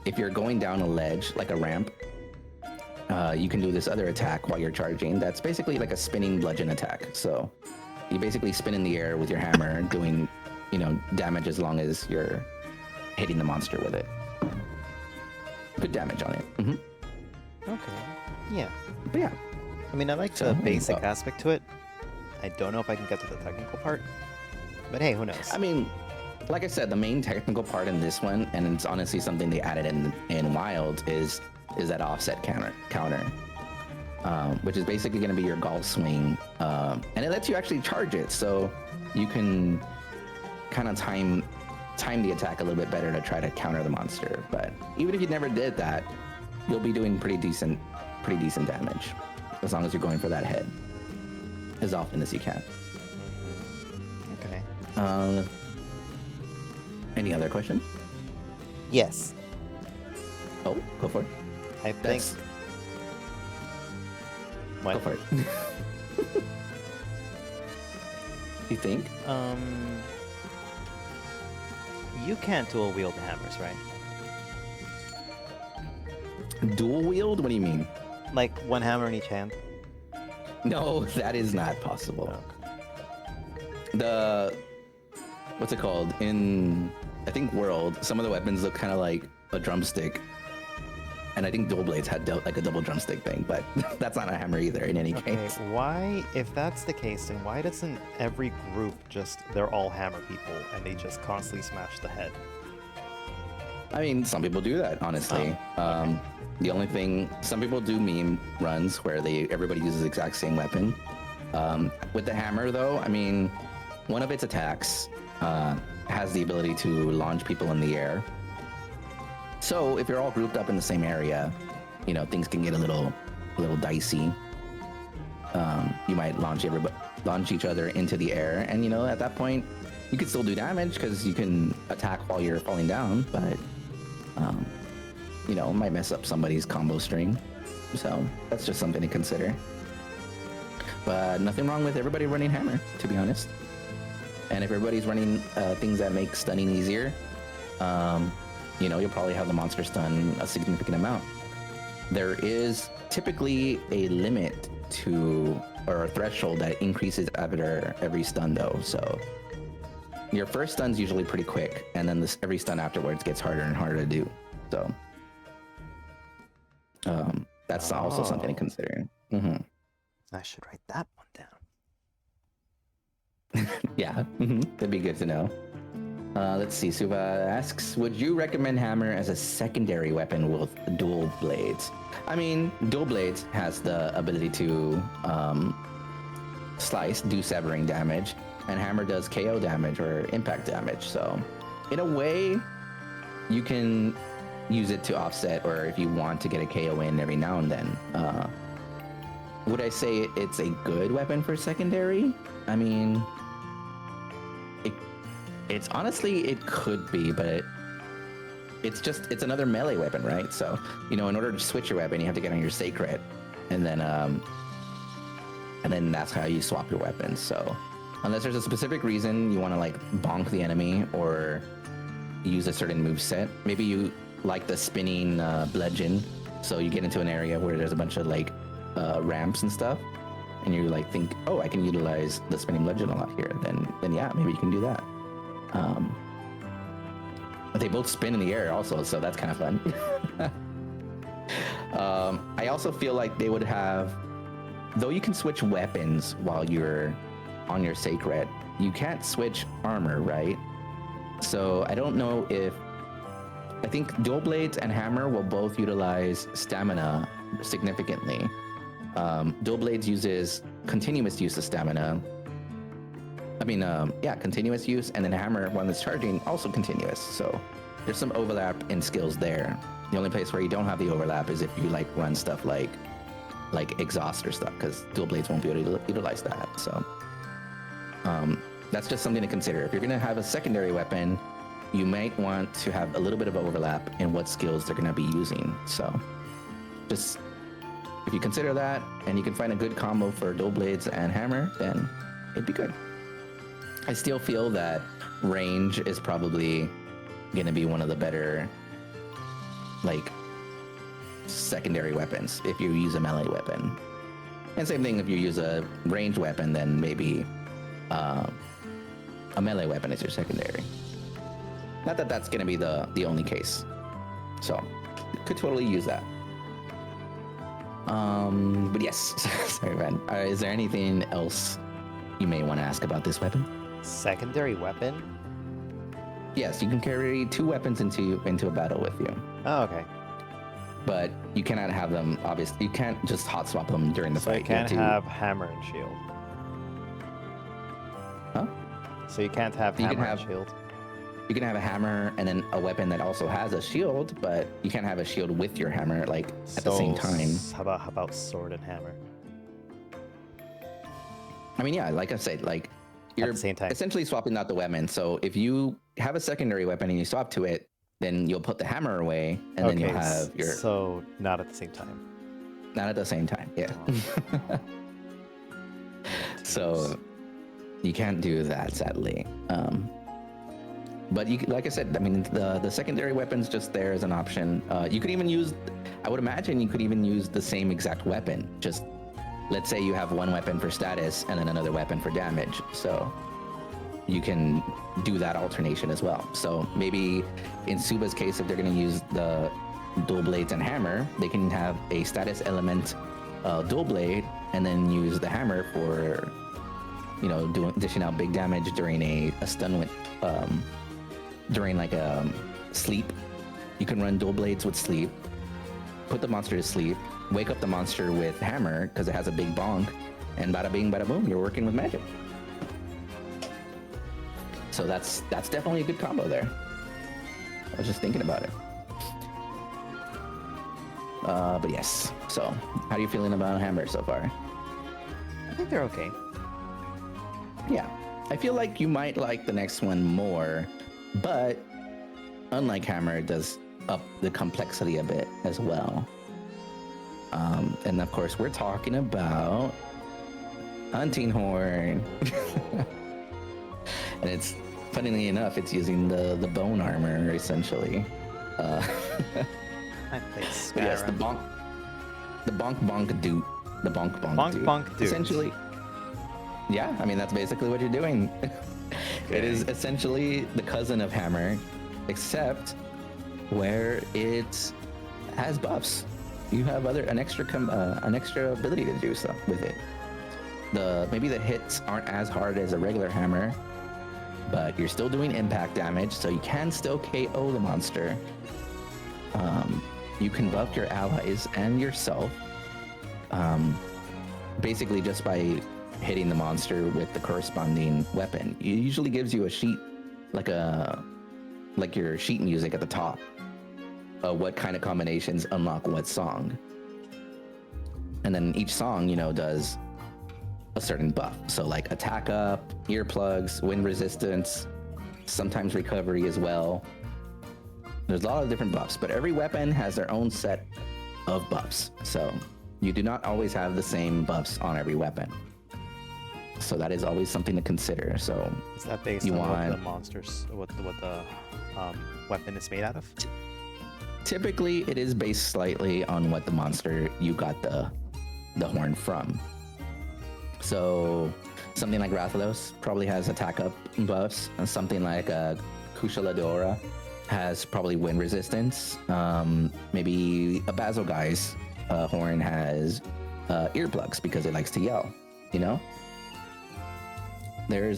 if you're going down a ledge like a ramp, you can do this other attack while you're charging. That's basically like a spinning bludgeon attack. So you basically spin in the air with your hammer, doing damage as long as you're hitting the monster with it. Good damage on it. Okay. Yeah. But yeah. I mean, I like the basic aspect to it. I don't know if I can get to the technical part, but hey, who knows? I mean, like I said, the main technical part in this one, and it's honestly something they added in Wild, is that offset counter, which is basically going to be your golf swing, and it lets you actually charge it, so you can kind of time the attack a little bit better to try to counter the monster. But even if you never did that, you'll be doing pretty decent damage, as long as you're going for that head as often as you can. Okay. Any other questions? Yes. Oh, go for it. I think. What? Go for it. You think? You can't dual wield the hammers, right? Dual wield? What do you mean? Like one hammer in each hand? No, that is not possible. Okay. What's it called? In, I think, World, some of the weapons look kind of like a drumstick. And I think dual blades had like a double drumstick thing, but that's not a hammer either in any case. Why, if that's the case, then why doesn't every group they're all hammer people and they just constantly smash the head? I mean, some people do that, honestly. Okay. The only thing, some people do meme runs where everybody uses the exact same weapon. With the hammer, though, I mean, one of its attacks has the ability to launch people in the air. So if you're all grouped up in the same area, things can get a little dicey. You might launch each other into the air, and at that point, you can still do damage because you can attack while you're falling down, but it might mess up somebody's combo string. So that's just something to consider. But nothing wrong with everybody running hammer, to be honest. And if everybody's running things that make stunning easier, you'll probably have the monster stun a significant amount. There is typically a limit or a threshold that increases after every stun, though. So your first stun's usually pretty quick, and then every stun afterwards gets harder and harder to do. So that's also something to consider. I should write that one down. Yeah, that'd be good to know. Let's see, Suva asks, would you recommend hammer as a secondary weapon with dual blades? I mean, dual blades has the ability to do severing damage, and hammer does KO damage or impact damage. So, in a way, you can use it to offset, or if you want to get a KO in every now and then. Would I say it's a good weapon for secondary? I mean, it's honestly, it could be, but it's another melee weapon, right? So, in order to switch your weapon, you have to get on your sacred, and then that's how you swap your weapons. So, unless there's a specific reason you want to like bonk the enemy or use a certain move set, maybe you like the spinning bludgeon, so you get into an area where there's a bunch of like ramps and stuff, and you like think, oh, I can utilize the spinning bludgeon a lot here. Then yeah, maybe you can do that. But they both spin in the air also, so that's kind of fun. I also feel like they would have, though you can switch weapons while you're on your sacred, you can't switch armor, right? So I don't know if, I think dual blades and hammer will both utilize stamina significantly. Dual blades uses continuous use of stamina. Continuous use, and then hammer, when it's charging, also continuous. So there's some overlap in skills there. The only place where you don't have the overlap is if you like run stuff like exhaust or stuff, because dual blades won't be able to utilize that. So that's just something to consider. If you're gonna have a secondary weapon, you might want to have a little bit of overlap in what skills they're gonna be using. So just, if you consider that and you can find a good combo for dual blades and hammer, then it'd be good. I still feel that range is probably gonna be one of the better like secondary weapons if you use a melee weapon. And same thing if you use a ranged weapon, then maybe a melee weapon is your secondary. Not that that's gonna be the only case. So could totally use that. But yes, sorry, man. Is there anything else you may want to ask about this weapon? Secondary weapon? Yes, you can carry 2 weapons into a battle with you. Oh, okay. But you cannot have them, obviously. You can't just hot swap them during the fight. You can't have hammer and shield. Huh? So you can't have hammer and shield. You can have a hammer and then a weapon that also has a shield, but you can't have a shield with your hammer like at the same time. How about sword and hammer? I mean, yeah, like I said, like you're at the same time. Essentially swapping out the weapon. So if you have a secondary weapon and you swap to it, then you'll put the hammer away, and then you'll have your. So not at the same time. Not at the same time, yeah. Oh. So you can't do that, sadly. But you, like I said, I mean, the secondary weapon's just there as an option. You could even use, I would imagine you could even use the same exact weapon. Just, let's say you have one weapon for status and then another weapon for damage. So you can do that alternation as well. So maybe in Suba's case, if they're going to use the dual blades and hammer, they can have a status element dual blade and then use the hammer for, dishing out big damage during a stun with, during like a sleep. You can run dual blades with sleep, put the monster to sleep, wake up the monster with hammer because it has a big bonk, and bada bing, bada boom, you're working with magic. So that's definitely a good combo there. I was just thinking about it. But yes, so how are you feeling about hammer so far? I think they're okay. Yeah, I feel like you might like the next one more, but unlike hammer, it does up the complexity a bit as well. And of course, we're talking about hunting horn. And it's, funnily enough, it's using the bone armor essentially. I think yes, the bonk dude. The bonk dude. Essentially, yeah, I mean that's basically what you're doing. Okay. It is essentially the cousin of hammer, except where it has buffs. You have an extra ability to do stuff with it. Maybe the hits aren't as hard as a regular hammer, but you're still doing impact damage, so you can still KO the monster. You can buff your allies and yourself, basically just by hitting the monster with the corresponding weapon. It usually gives you a sheet, like your sheet music at the top of what kind of combinations unlock what song. And then each song, you know, does a certain buff. So like attack up, earplugs, wind resistance, sometimes recovery as well. There's a lot of different buffs, but every weapon has their own set of buffs. So you do not always have the same buffs on every weapon. So that is always something to consider. So is that based on what the monsters, what the weapon is made out of? Typically, it is based slightly on what the monster you got the horn from. So something like Rathalos probably has attack up buffs, and something like Kushaladora has probably wind resistance. Maybe a Basilguy's horn has earplugs because it likes to yell, you know? They're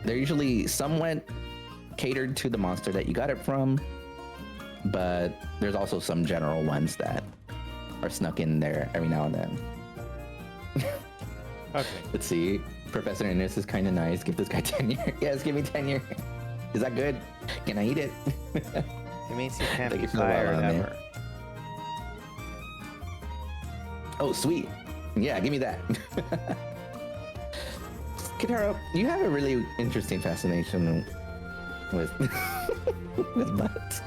usually somewhat catered to the monster that you got it from, but there's also some general ones that are snuck in there every now and then. Okay. Let's see. Professor Innes is kind of nice. Give this guy tenure. Yes, give me tenure. Is that good? Can I eat it? It means you can't Thank be you for the fired well, ever. Oh, sweet. Yeah, give me that. Kitaro, you have a really interesting fascination with with butts.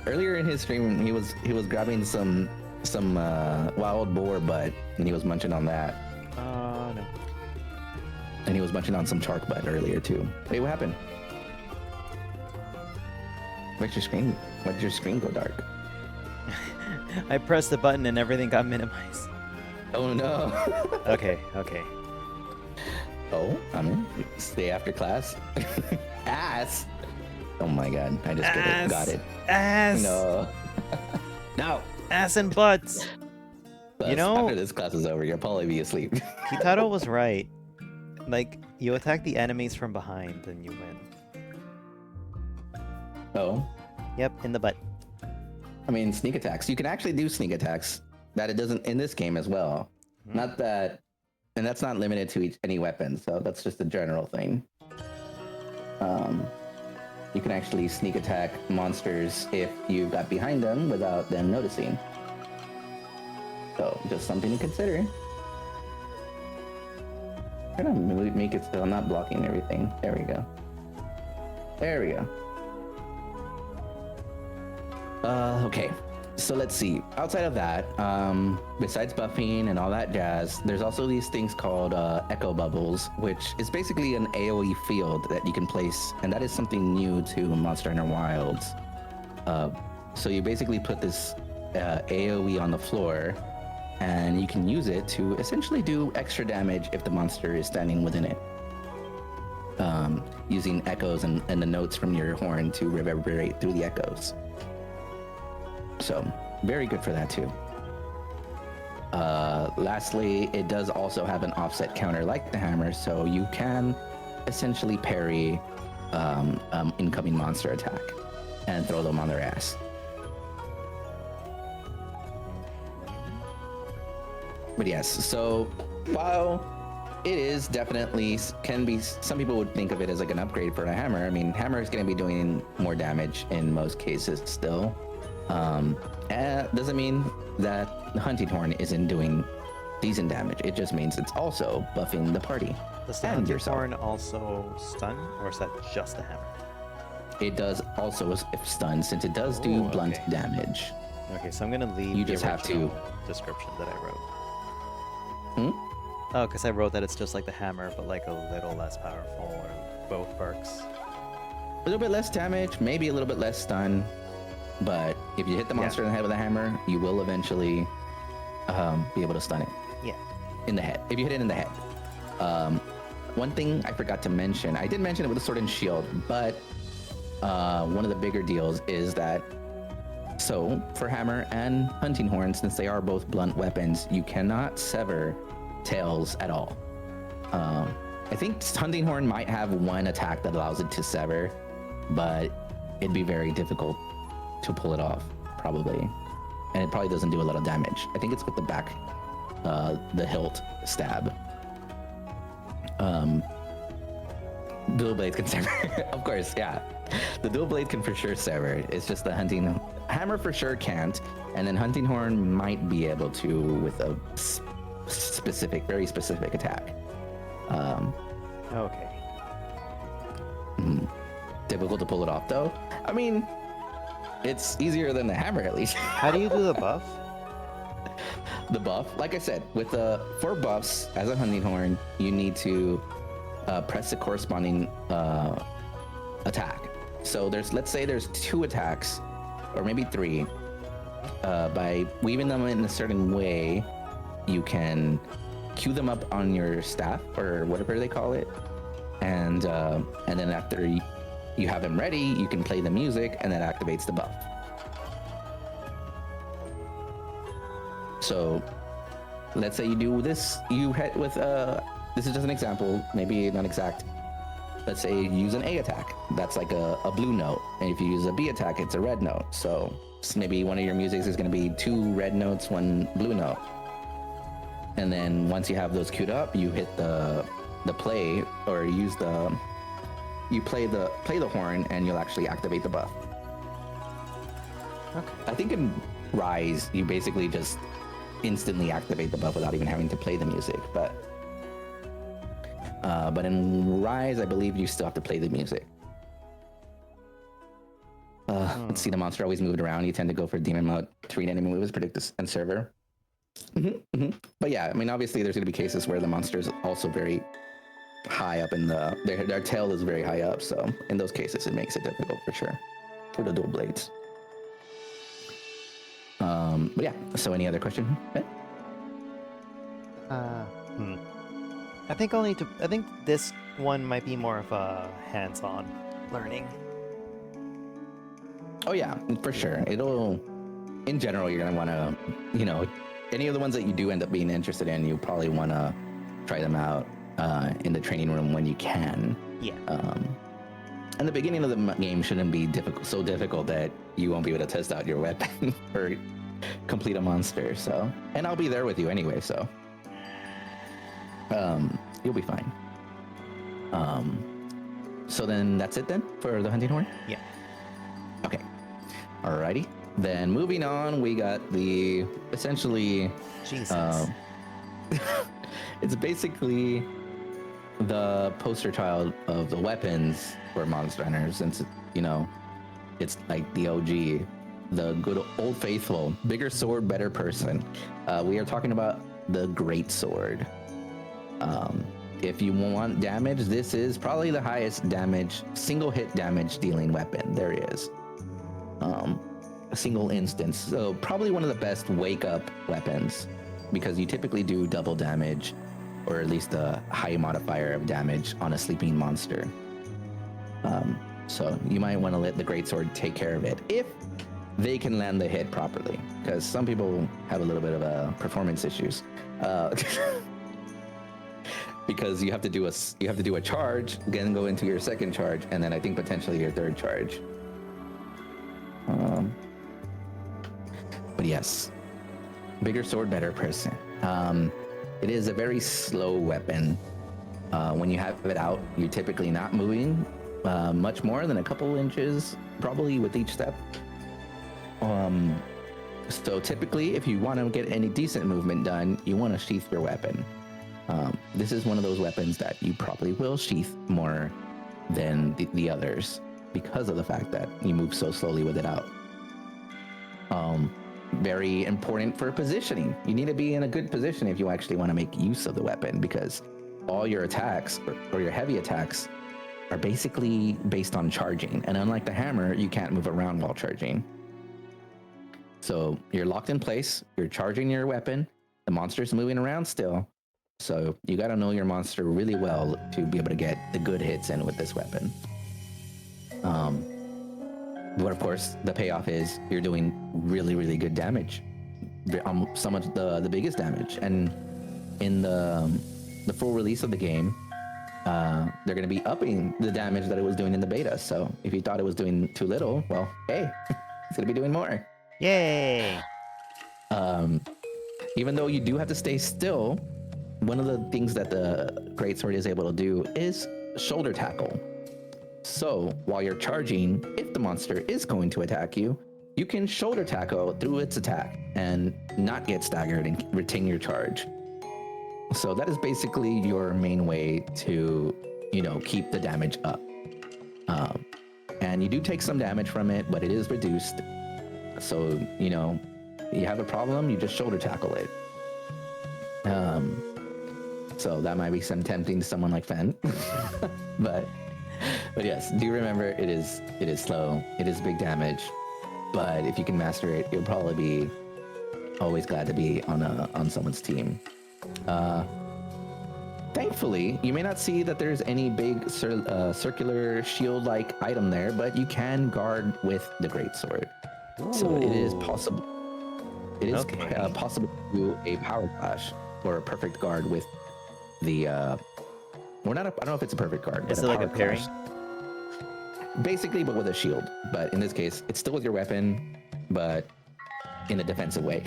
Earlier in his stream, he was grabbing some wild boar butt, and he was munching on that. No. And he was munching on some shark butt earlier too. Wait, what happened? Why'd your screen go dark? I pressed the button and everything got minimized. Oh no. Okay. Oh, I'm in. Stay after class. Ass. Oh my god, I just got it. Ass. No. No. Ass and butts. You know, after this class is over, you'll probably be asleep. Kitaro was right. Like, you attack the enemies from behind and you win. Oh? Yep, in the butt. I mean, sneak attacks. You can actually do sneak attacks. That it doesn't in this game as well. Not that, and that's not limited to any weapon. So that's just a general thing. You can actually sneak attack monsters if you got behind them without them noticing. So just something to consider. I'm trying to make it so I'm not blocking everything. There we go. There we go. Okay, so let's see. Outside of that, besides buffing and all that jazz, there's also these things called echo bubbles, which is basically an AoE field that you can place, and that is something new to Monster Hunter Wilds. So you basically put this AoE on the floor, and you can use it to essentially do extra damage if the monster is standing within it. Using echoes and the notes from your horn to reverberate through the echoes. So, very good for that too. Lastly, it does also have an offset counter like the hammer, so you can essentially parry incoming monster attack and throw them on their ass. But yes, so while it is definitely can be, some people would think of it as like an upgrade for a hammer. I mean, hammer is going to be doing more damage in most cases still. Doesn't mean that the hunting horn isn't doing decent damage. It just means it's also buffing the party. Does the hunting horn also stun, or is that just the hammer? It does also stun, since it does do blunt damage. Okay, so I'm gonna leave. You just have to description that I wrote. Hmm? Oh, because I wrote that it's just like the hammer, but like a little less powerful, or both perks. A little bit less damage, maybe a little bit less stun. But if you hit the monster in the head with a hammer, you will eventually be able to stun it. Yeah. In the head. If you hit it in the head. One thing I forgot to mention, I did mention it with the sword and shield, but one of the bigger deals is that, so for hammer and hunting horn, since they are both blunt weapons, you cannot sever tails at all. I think hunting horn might have one attack that allows it to sever, but it'd be very difficult to pull it off, probably. And it probably doesn't do a lot of damage. I think it's with the back the hilt stab. Dual blades can sever. Of course, yeah. The dual blade can for sure sever. It's just the hunting hammer for sure can't, and then hunting horn might be able to with a specific, very specific attack. Okay. Difficult to pull it off though. I mean, it's easier than the hammer at least. How do you do the buff? The buff, like I said, with the 4 buffs as a hunting horn, you need to press the corresponding attack. So let's say there's 2 attacks, or maybe 3. By weaving them in a certain way, you can cue them up on your staff or whatever they call it, and then after you have them ready, you can play the music, and that activates the buff. So let's say you do this, you hit with this is just an example, maybe not exact. Let's say you use an A attack, that's like a blue note, and if you use a B attack, it's a red note. So maybe one of your musics is going to be 2 red notes, 1 blue note, and then once you have those queued up, you hit the play, or you play the horn, and you'll actually activate the buff. Okay. I think in Rise, you basically just instantly activate the buff without even having to play the music, but in Rise, I believe you still have to play the music. Let's see, the monster always moved around. You tend to go for demon mode to read enemy moves, predict this, and server. But yeah, I mean, obviously there's going to be cases where the monster is also very high up in their tail is very high up, so in those cases it makes it difficult for sure for the dual blades. But yeah, so any other question? Ben? I think this one might be more of a hands-on learning. Oh yeah, for sure. In general, you're gonna want to, any of the ones that you do end up being interested in, you probably want to try them out in the training room when you can. Yeah. And the beginning of the game shouldn't be so difficult that you won't be able to test out your weapon or complete a monster. So, and I'll be there with you anyway, so you'll be fine. So then that's it then for the hunting horn? Yeah. Okay. Alrighty. Then moving on, we got the essentially Jesus. It's basically the poster child of the weapons for Monster Hunter, since it's like the OG, the good old faithful, bigger sword, better person. We are talking about the Great Sword. If you want damage, this is probably the highest damage, single hit damage dealing weapon there is. A single instance, so probably one of the best wake up weapons, because you typically do double damage, or at least a high modifier of damage on a sleeping monster. So you might want to let the Greatsword take care of it if they can land the hit properly, because some people have a little bit of performance issues. Because you have to do a charge, then go into your second charge, and then I think potentially your third charge. But yes, bigger sword, better person. It is a very slow weapon. When you have it out, you're typically not moving much more than a couple inches, probably with each step. So typically, if you want to get any decent movement done, you want to sheath your weapon. This is one of those weapons that you probably will sheath more than the others, because of the fact that you move so slowly with it out. Very important for positioning. You need to be in a good position if you actually want to make use of the weapon, because all your attacks or your heavy attacks are basically based on charging. And unlike the hammer, you can't move around while charging. So you're locked in place, you're charging your weapon, the monster's moving around still. So you got to know your monster really well to be able to get the good hits in with this weapon. But of course, the payoff is you're doing really, really good damage. Some of the biggest damage. And in the full release of the game, they're going to be upping the damage that it was doing in the beta. So if you thought it was doing too little, well, hey, it's going to be doing more. Yay! even though you do have to stay still, one of the things that the greatsword is able to do is shoulder tackle. So while you're charging, if the monster is going to attack you, you can shoulder tackle through its attack and not get staggered and retain your charge. So that is basically your main way to, keep the damage up. And you do take some damage from it, but it is reduced. So, you have a problem, you just shoulder tackle it. So that might be some tempting to someone like Fen. but yes, do remember it is slow, it is big damage, but if you can master it, you'll probably be always glad to be on someone's team. Thankfully, you may not see that there's any big circular shield-like item there, but you can guard with the greatsword. So it is possible. It is possible to do a power slash or a perfect guard with the. I don't know if it's a perfect guard. Is it like a parry? Basically, but with a shield. But in this case, it's still with your weapon, but in a defensive way.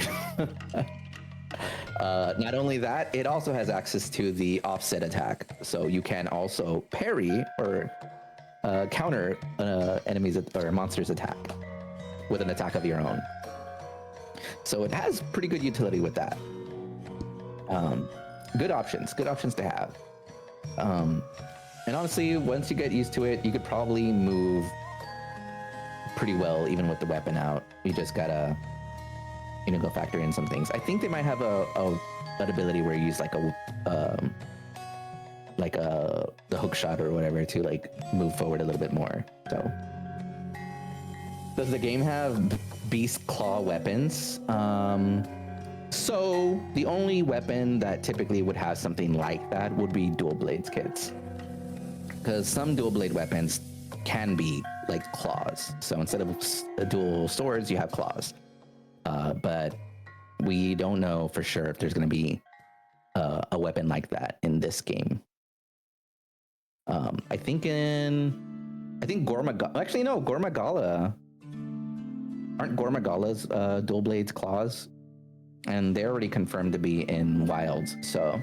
Not only that, it also has access to the offset attack, so you can also parry or counter enemies or monsters' attack with an attack of your own. So it has pretty good utility with that. Good options to have. And honestly, once you get used to it, you could probably move pretty well even with the weapon out. You just gotta go factor in some things. I think they might have an ability where you use the hook shot or whatever to move forward a little bit more. So, does the game have beast claw weapons? So the only weapon that typically would have something like that would be dual blades kits, because some dual blade weapons can be like claws. So instead of dual swords, you have claws. But we don't know for sure if there's going to be a weapon like that in this game. I think Gormagala. Actually, no, Gormagala. Aren't Gormagala's dual blades claws? And they're already confirmed to be in Wilds. So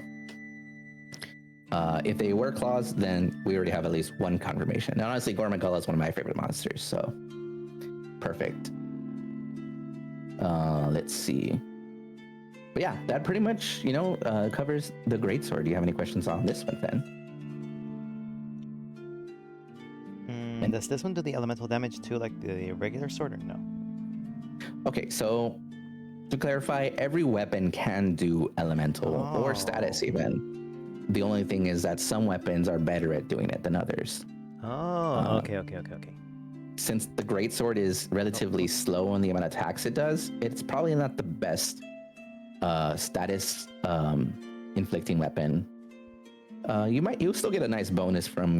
if they were claws, then we already have at least one confirmation. And honestly, Gormagala is one of my favorite monsters. So perfect. Let's see. But yeah, that pretty much, covers the greatsword. Do you have any questions on this one then? And does this one do the elemental damage too, like the regular sword, or no? Okay, so to clarify, every weapon can do elemental or status even. The only thing is that some weapons are better at doing it than others. Oh, okay. Since the greatsword is relatively slow on the amount of attacks it does, it's probably not the best status inflicting weapon. You'll still get a nice bonus from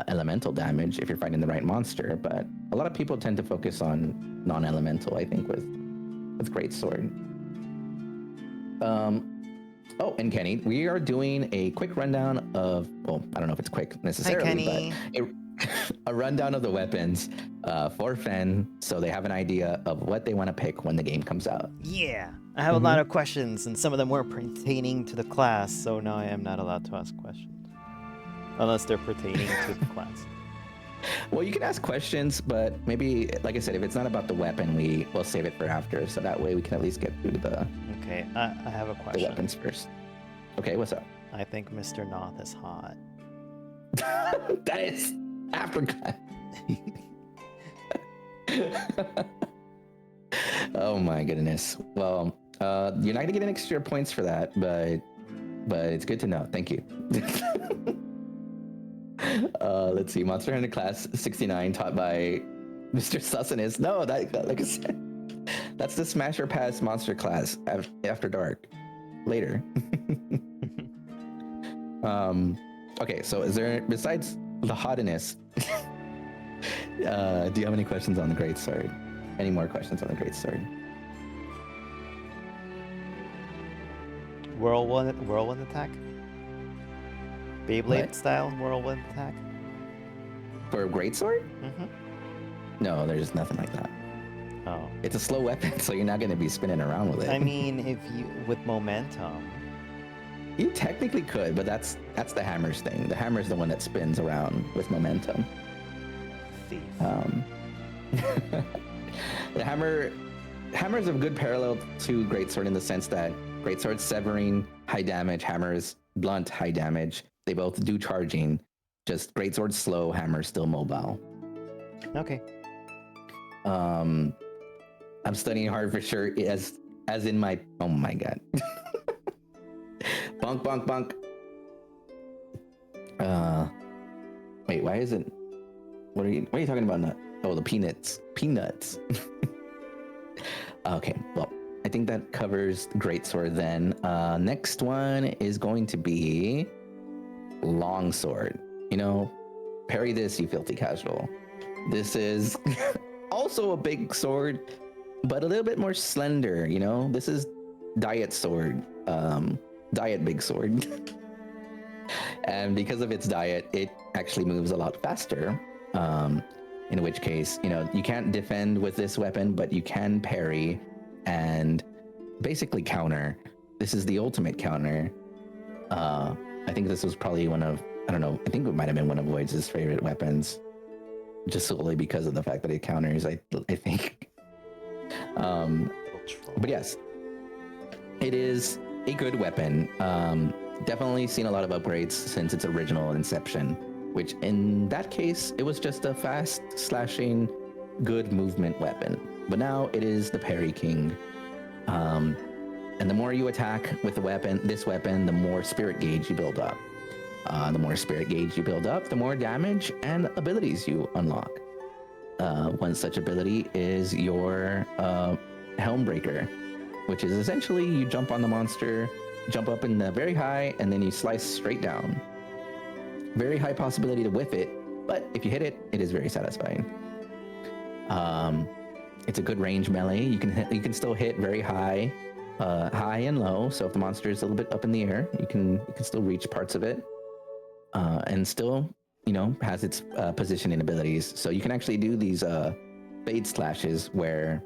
elemental damage if you're fighting the right monster, but a lot of people tend to focus on non-elemental, I think, with greatsword. Oh, and Kenny, we are doing a quick rundown of, well, I don't know if it's quick necessarily, but a rundown of the weapons for Fen, so they have an idea of what they want to pick when the game comes out. Yeah, I have a lot of questions, and some of them were pertaining to the class, so now I am not allowed to ask questions. Unless they're pertaining to the class. Well, you can ask questions, but maybe, like I said, if it's not about the weapon, we'll save it for after, so that way we can at least get through the... Okay, I have a question. The weapons first. Okay, what's up? I think Mr. Noth is hot. That is apricot. Oh my goodness. Well, you're not gonna get any extra points for that, but it's good to know. Thank you. Let's see. Monster Hunter class 69 taught by Mr. Sussinus. No, like I said, that's the Smasher Pass monster class after dark. Later. Okay, so is there, besides the hotness, do you have any questions on the greatsword? Any more questions on the greatsword? Whirlwind attack? Beyblade style whirlwind attack? For a greatsword? Mm-hmm. No, there's nothing like that. Oh. It's a slow weapon, so you're not going to be spinning around with it. I mean, if you with momentum. You technically could, but that's the hammer's thing. The hammer's the one that spins around with momentum. Thief. The hammer's a good parallel to greatsword in the sense that greatsword's severing, high damage, hammer's blunt, high damage. They both do charging. Just greatsword's slow, hammer's still mobile. Okay. I'm studying hard for sure. As in my, oh my god. Bunk, bunk, bunk. Wait, why is it? What are you talking about? Nut? Oh, the peanuts. Peanuts. Okay, well, I think that covers greatsword then. Next one is going to be longsword. You know, parry this, you filthy casual. This is also a big sword, but a little bit more slender, you know? This is diet sword. Diet big sword. And because of its diet, it actually moves a lot faster. In which case, you know, you can't defend with this weapon, but you can parry and basically counter. This is the ultimate counter. I think this was probably one of, I don't know, I think it might have been one of Void's favorite weapons. Just solely because of the fact that it counters, I think. But yes, it is a good weapon. Definitely seen a lot of upgrades since its original inception, which in that case, it was just a fast slashing, good movement weapon. But now it is the parry king. And the more you attack with this weapon, the more spirit gauge you build up. The more spirit gauge you build up, the more damage and abilities you unlock. One such ability is your Helmbreaker, which is essentially you jump on the monster, jump up in the very high, and then you slice straight down. Very high possibility to whiff it, but if you hit it, it is very satisfying. It's a good range melee. You can still hit very high, high and low. So if the monster is a little bit up in the air, you can still reach parts of it, and still, you know, has its positioning abilities. So you can actually do these fade slashes where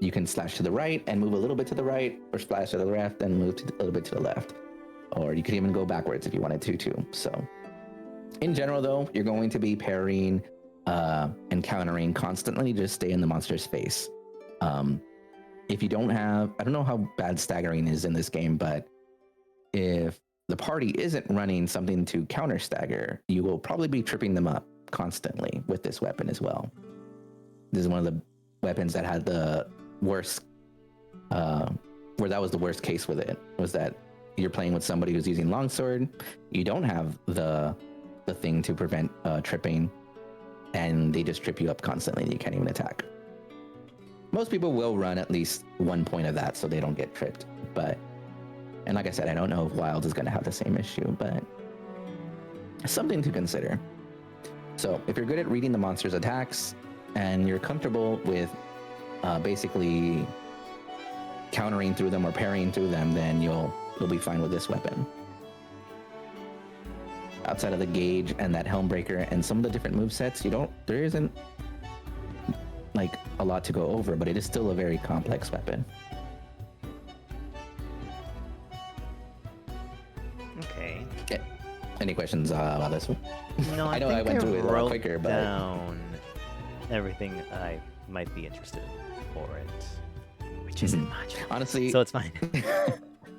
you can slash to the right and move a little bit to the right, or slash to the left and move a little bit to the left. Or you could even go backwards if you wanted to too. So in general though, you're going to be parrying and countering constantly, just stay in the monster's face. If you don't have, I don't know how bad staggering is in this game, but if the party isn't running something to counter stagger, you will probably be tripping them up constantly with this weapon as well. This is one of the weapons that had the worst, where that was the worst case with it, was that you're playing with somebody who's using longsword, you don't have the thing to prevent tripping, and they just trip you up constantly and you can't even attack. Most people will run at least one point of that so they don't get tripped, and like I said, I don't know if Wild is going to have the same issue, but something to consider. So if you're good at reading the monster's attacks and you're comfortable with basically countering through them or parrying through them, then you'll be fine with this weapon. Outside of the gauge and that Helmbreaker and some of the different movesets, there isn't like a lot to go over, but it is still a very complex weapon. Okay. Yeah. Any questions about this one? No, I know I went through it a lot quicker, but down everything I might be interested in for it, which isn't much. Honestly, so it's fine.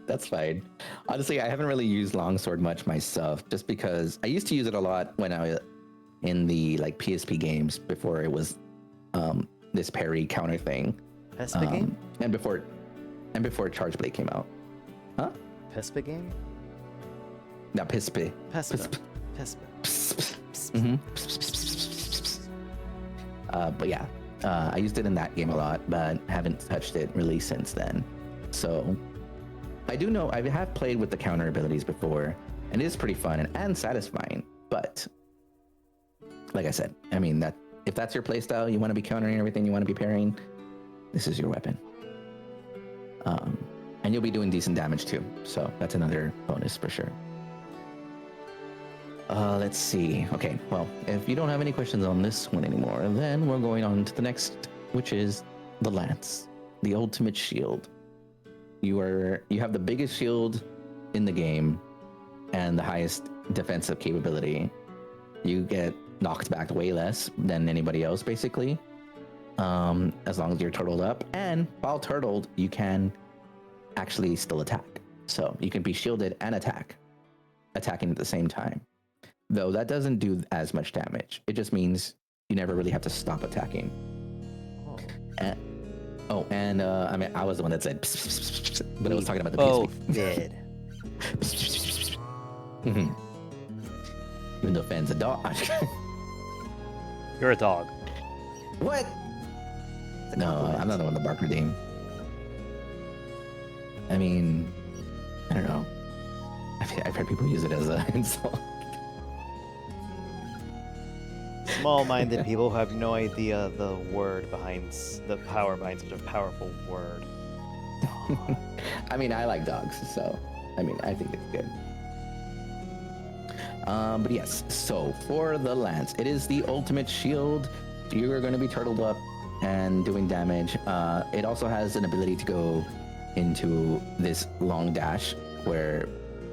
That's fine. Honestly, I haven't really used longsword much myself, just because I used to use it a lot when I was in the like PSP games before it was this parry counter thing. PSP game? And before Charge Blade came out. Huh? PSP game? No, PSP. PSP. But yeah, I used it in that game a lot, but haven't touched it really since then. So I do know, I have played with the counter abilities before, and it is pretty fun and satisfying. But like I said, I mean, that if that's your playstyle, you want to be countering everything, you want to be parrying, this is your weapon. And you'll be doing decent damage too, so that's another bonus for sure. Let's see. Okay, well, if you don't have any questions on this one anymore, then we're going on to the next, which is the lance, the ultimate shield. You have the biggest shield in the game and the highest defensive capability. You get knocked back way less than anybody else, basically, as long as you're turtled up. And while turtled, you can actually still attack. So you can be shielded and attacking at the same time. Though that doesn't do as much damage. It just means you never really have to stop attacking. And I mean, I was the one that said, pss, pss, pss, pss, but I was talking about the both did. Even though Fenn's a dog. You're a dog. What? No, I'm not the one that bark redeem. I mean, I don't know. I've heard people use it as an insult. Small-minded people who have no idea the word behind the power behind such a powerful word. I mean, I like dogs, so I mean, I think it's good. But yes, so for the lance, it is the ultimate shield. You are going to be turtled up and doing damage. It also has an ability to go into this long dash, where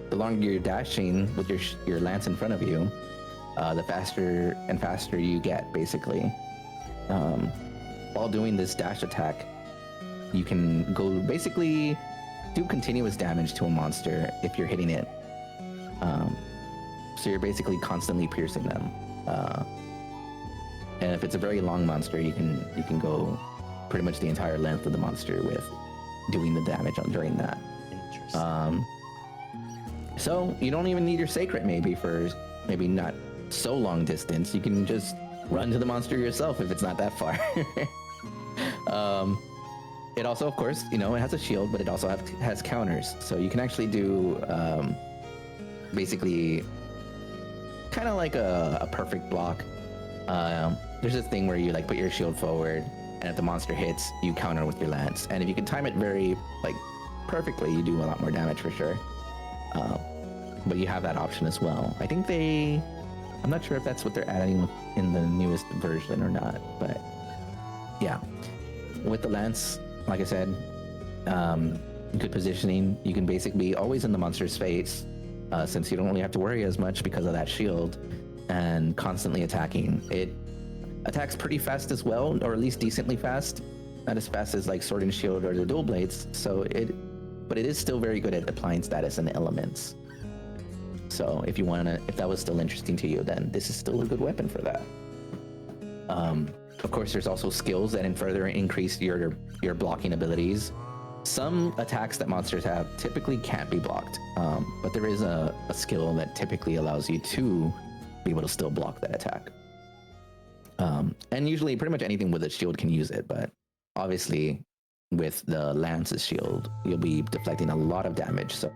the longer you're dashing with your lance in front of you, the faster and faster you get, basically. While doing this dash attack, you can go basically do continuous damage to a monster if you're hitting it. So you're basically constantly piercing them. And if it's a very long monster, you can go pretty much the entire length of the monster with doing the damage during that. Interesting. So you don't even need your sacred maybe not so long distance. You can just run to the monster yourself if it's not that far. It also, of course, it has a shield, but it also has counters. So you can actually do basically kind of like a perfect block. There's this thing where you put your shield forward, and if the monster hits, you counter with your lance. And if you can time it very perfectly, you do a lot more damage for sure. But you have that option as well. I think I'm not sure if that's what they're adding in the newest version or not, but yeah. With the lance, like I said, good positioning. You can basically be always in the monster's face, since you don't really have to worry as much because of that shield, and constantly attacking. It attacks pretty fast as well, or at least decently fast. Not as fast as Sword and Shield or the Dual Blades, but it is still very good at applying status and elements. So if that was still interesting to you, then this is still a good weapon for that. Of course, there's also skills that further increase your blocking abilities. Some attacks that monsters have typically can't be blocked, but there is a skill that typically allows you to be able to still block that attack. And usually pretty much anything with a shield can use it, but obviously with the lance's shield, you'll be deflecting a lot of damage, so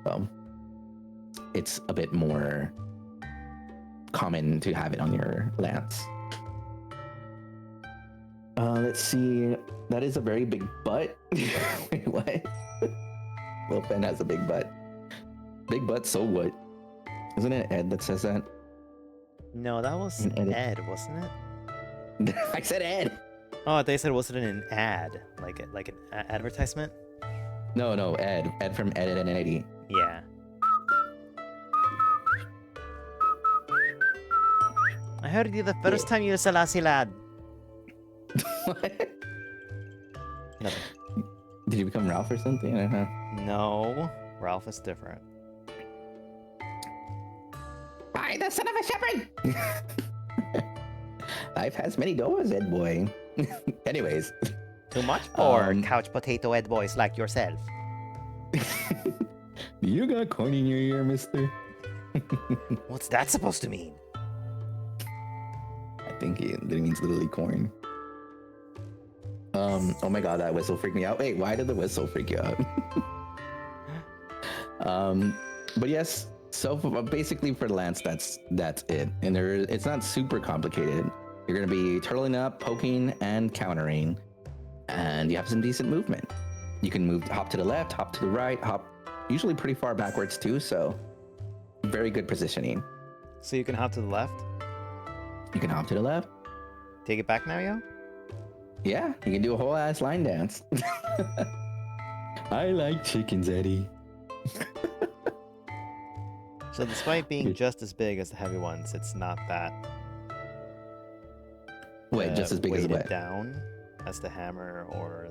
it's a bit more common to have it on your lance. Let's see. That is a very big butt. Wait, what? Well, Fen has a big butt. Big butt, so what? Isn't it Ed that says that? No, that was Ed, wasn't it? I said Ed. Oh, they said was it an ad, like an advertisement? No, Ed. Ed from Ed and Eddie. Yeah. I heard you the first time you Selassie lad. What? Nothing. Did you become Ralph or something? No, Ralph is different. By the son of a shepherd! Life has many doors, Ed boy. Anyways. Too much for couch potato Ed boys like yourself. You got corn in your ear, mister? What's that supposed to mean? I think it means literally corn. Oh my god, that whistle freaked me out. Wait, why did the whistle freak you out? But yes, so basically for Lance, that's it. And it's not super complicated. You're gonna be turtling up, poking, and countering, and you have some decent movement. You can hop to the left, hop to the right, hop usually pretty far backwards too, so very good positioning. So you can hop to the left? You can hop to the left. Take it back now, yo? Yeah, you can do a whole ass line dance. I like chickens, Eddie. So despite being just as big as the heavy ones, it's not that. Wait, just as big as weighted what? down as the hammer or.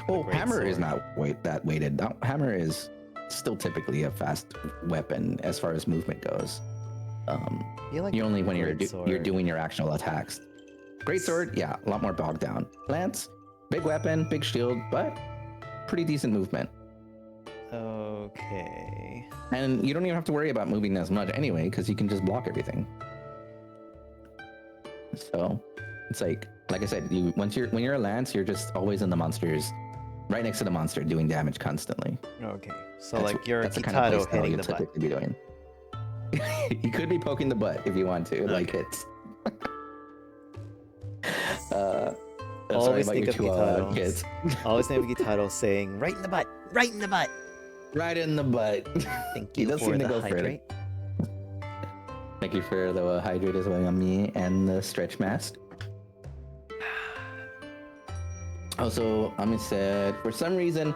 Oh, great hammer is sword. not that weighted. No, hammer is still typically a fast weapon as far as movement goes. feel like you only when you're greatsword- doing your actual attacks. Greatsword, yeah, a lot more bogged down. Lance, big weapon, big shield, but pretty decent movement. Okay. And you don't even have to worry about moving as much anyway, because you can just block everything. So it's like I said, when you're a lance, you're just always in the monsters, right next to the monster, doing damage constantly. Okay. So That's like you're a that's the kind of Kitado playstyle hitting you the butt. typically be doing. You could be poking the butt if you want to, like hits. Sorry Always about think your of two Kitado. kids. Always think of Kitado saying, "Right in the butt, right in the butt." Right in the butt. Thank He you does for seem to the go for it. hydrate. Thank you for the hydrate as well on me and the stretch mask. Also, Ami said, for some reason,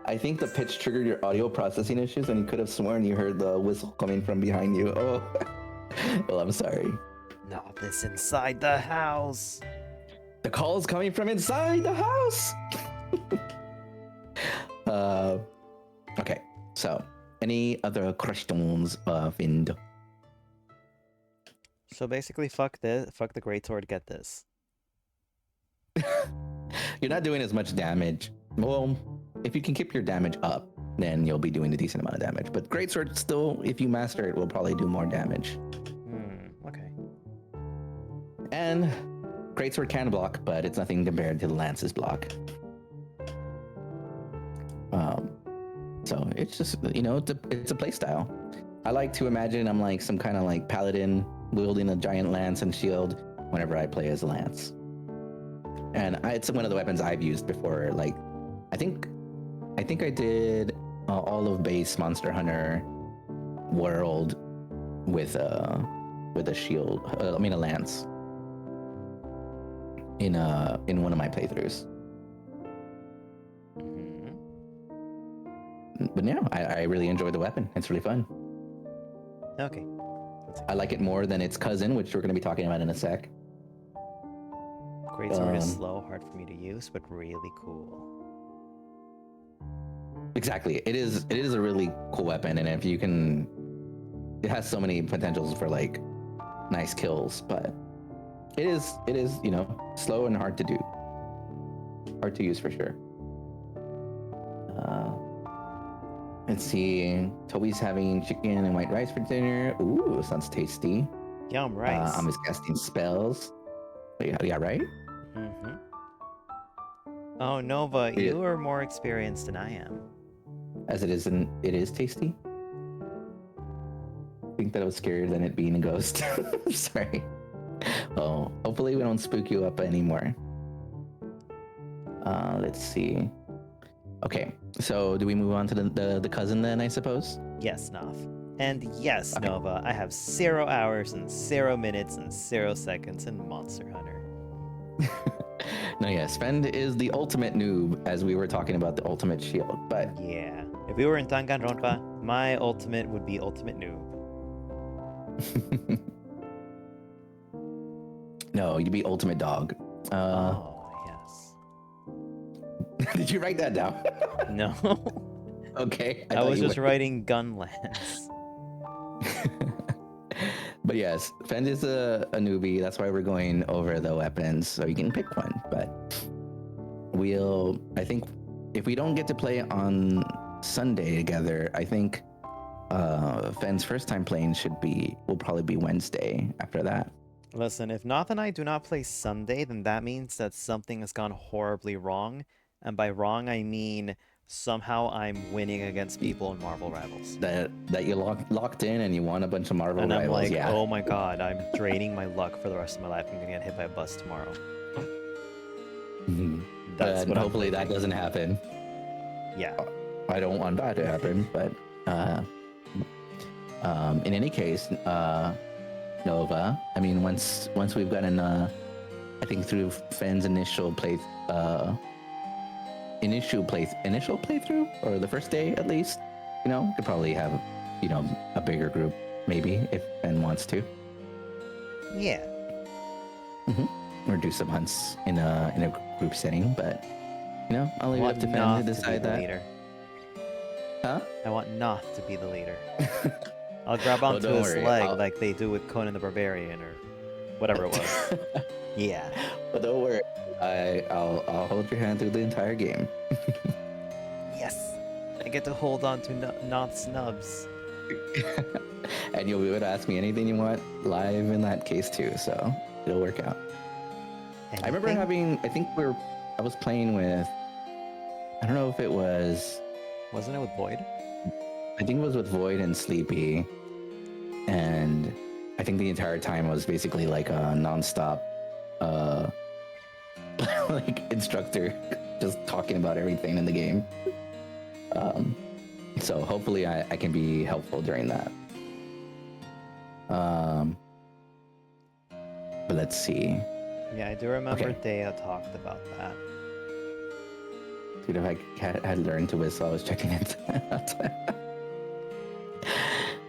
I think the pitch triggered your audio processing issues and you could have sworn you heard the whistle coming from behind you. Oh, well, I'm sorry. Not this inside the house. The call is coming from inside the house. Okay, so any other questions, Vind? So basically, fuck the greatsword. Get this. You're not doing as much damage. Well, if you can keep your damage up, then you'll be doing a decent amount of damage. But greatsword still, if you master it, will probably do more damage. Okay. And greatsword can block, but it's nothing compared to the lance's block. So it's just, it's a play style. I like to imagine I'm like some kind of like paladin wielding a giant lance and shield whenever I play as a lance. And it's one of the weapons I've used before. Like, I think I did all of base Monster Hunter World with a shield. A lance. In one of my playthroughs. But yeah, I really enjoy the weapon. It's really fun. Okay. I like it more than its cousin, which we're going to be talking about in a sec. Greatsword is slow, hard for me to use, but really cool. Exactly. It is a really cool weapon, and if you can, it has so many potentials for like nice kills, but it is slow and hard to do. Hard to use for sure. Let's see. Toby's having chicken and white rice for dinner. Ooh, sounds tasty. Yum, rice. I'm just casting spells. Yeah, right? Mm-hmm. Oh, Nova, you are more experienced than I am. As it is tasty. I think that I was scarier than it being a ghost. Sorry. Oh, hopefully we don't spook you up anymore. Let's see. Okay, so do we move on to the cousin then, I suppose? Yes, Nov. And yes, okay. Nova, I have 0 hours and 0 minutes and 0 seconds in Monster Hunter. No, yes, Fend is the ultimate noob, as we were talking about the ultimate shield, but... Yeah, if we were in Danganronpa, my ultimate would be ultimate noob. No, you'd be ultimate dog. Oh, yes. Did you write that down? No. Okay. I was just writing Gunlance. But yes, Fend is a newbie. That's why we're going over the weapons, so you can pick one. But I think, if we don't get to play on Sunday together, I think Fend's first time playing will probably be Wednesday after that. Listen, if Noth and I do not play Sunday, then that means that something has gone horribly wrong. And by wrong, I mean somehow I'm winning against people in Marvel Rivals. That you locked in and you won a bunch of Marvel Rivals. And I'm like, yeah. Oh my god, I'm draining my luck for the rest of my life. I'm gonna get hit by a bus tomorrow. That's what hopefully that doesn't happen. Yeah. I don't want that to happen, but in any case, Nova, I mean, once we've gotten I think through Fenn's initial playthrough, or the first day at least. You know, could probably have, you know, a bigger group maybe if Fenn wants to. Yeah. Or do some hunts in a group setting, but you know, I'll leave it up to Fenn to decide that. Leader. Huh? I want Noth to be the leader. I'll grab onto don't his worry, leg I'll- like they do with Conan the Barbarian or whatever it was. Yeah. But don't worry, I'll hold your hand through the entire game. Yes. I get to hold on to Noth's nubs. And you'll be able to ask me anything you want live in that case too, so it'll work out. I remember Anything? I was playing with, I don't know if it was, Wasn't it with Void? I think it was with Void and Sleepy, and I think the entire time was basically like a non-stop like instructor just talking about everything in the game. So hopefully I can be helpful during that. But let's see. Yeah, I do remember Okay. Dea talked about that. Dude, if I had learned to whistle, I was checking it out.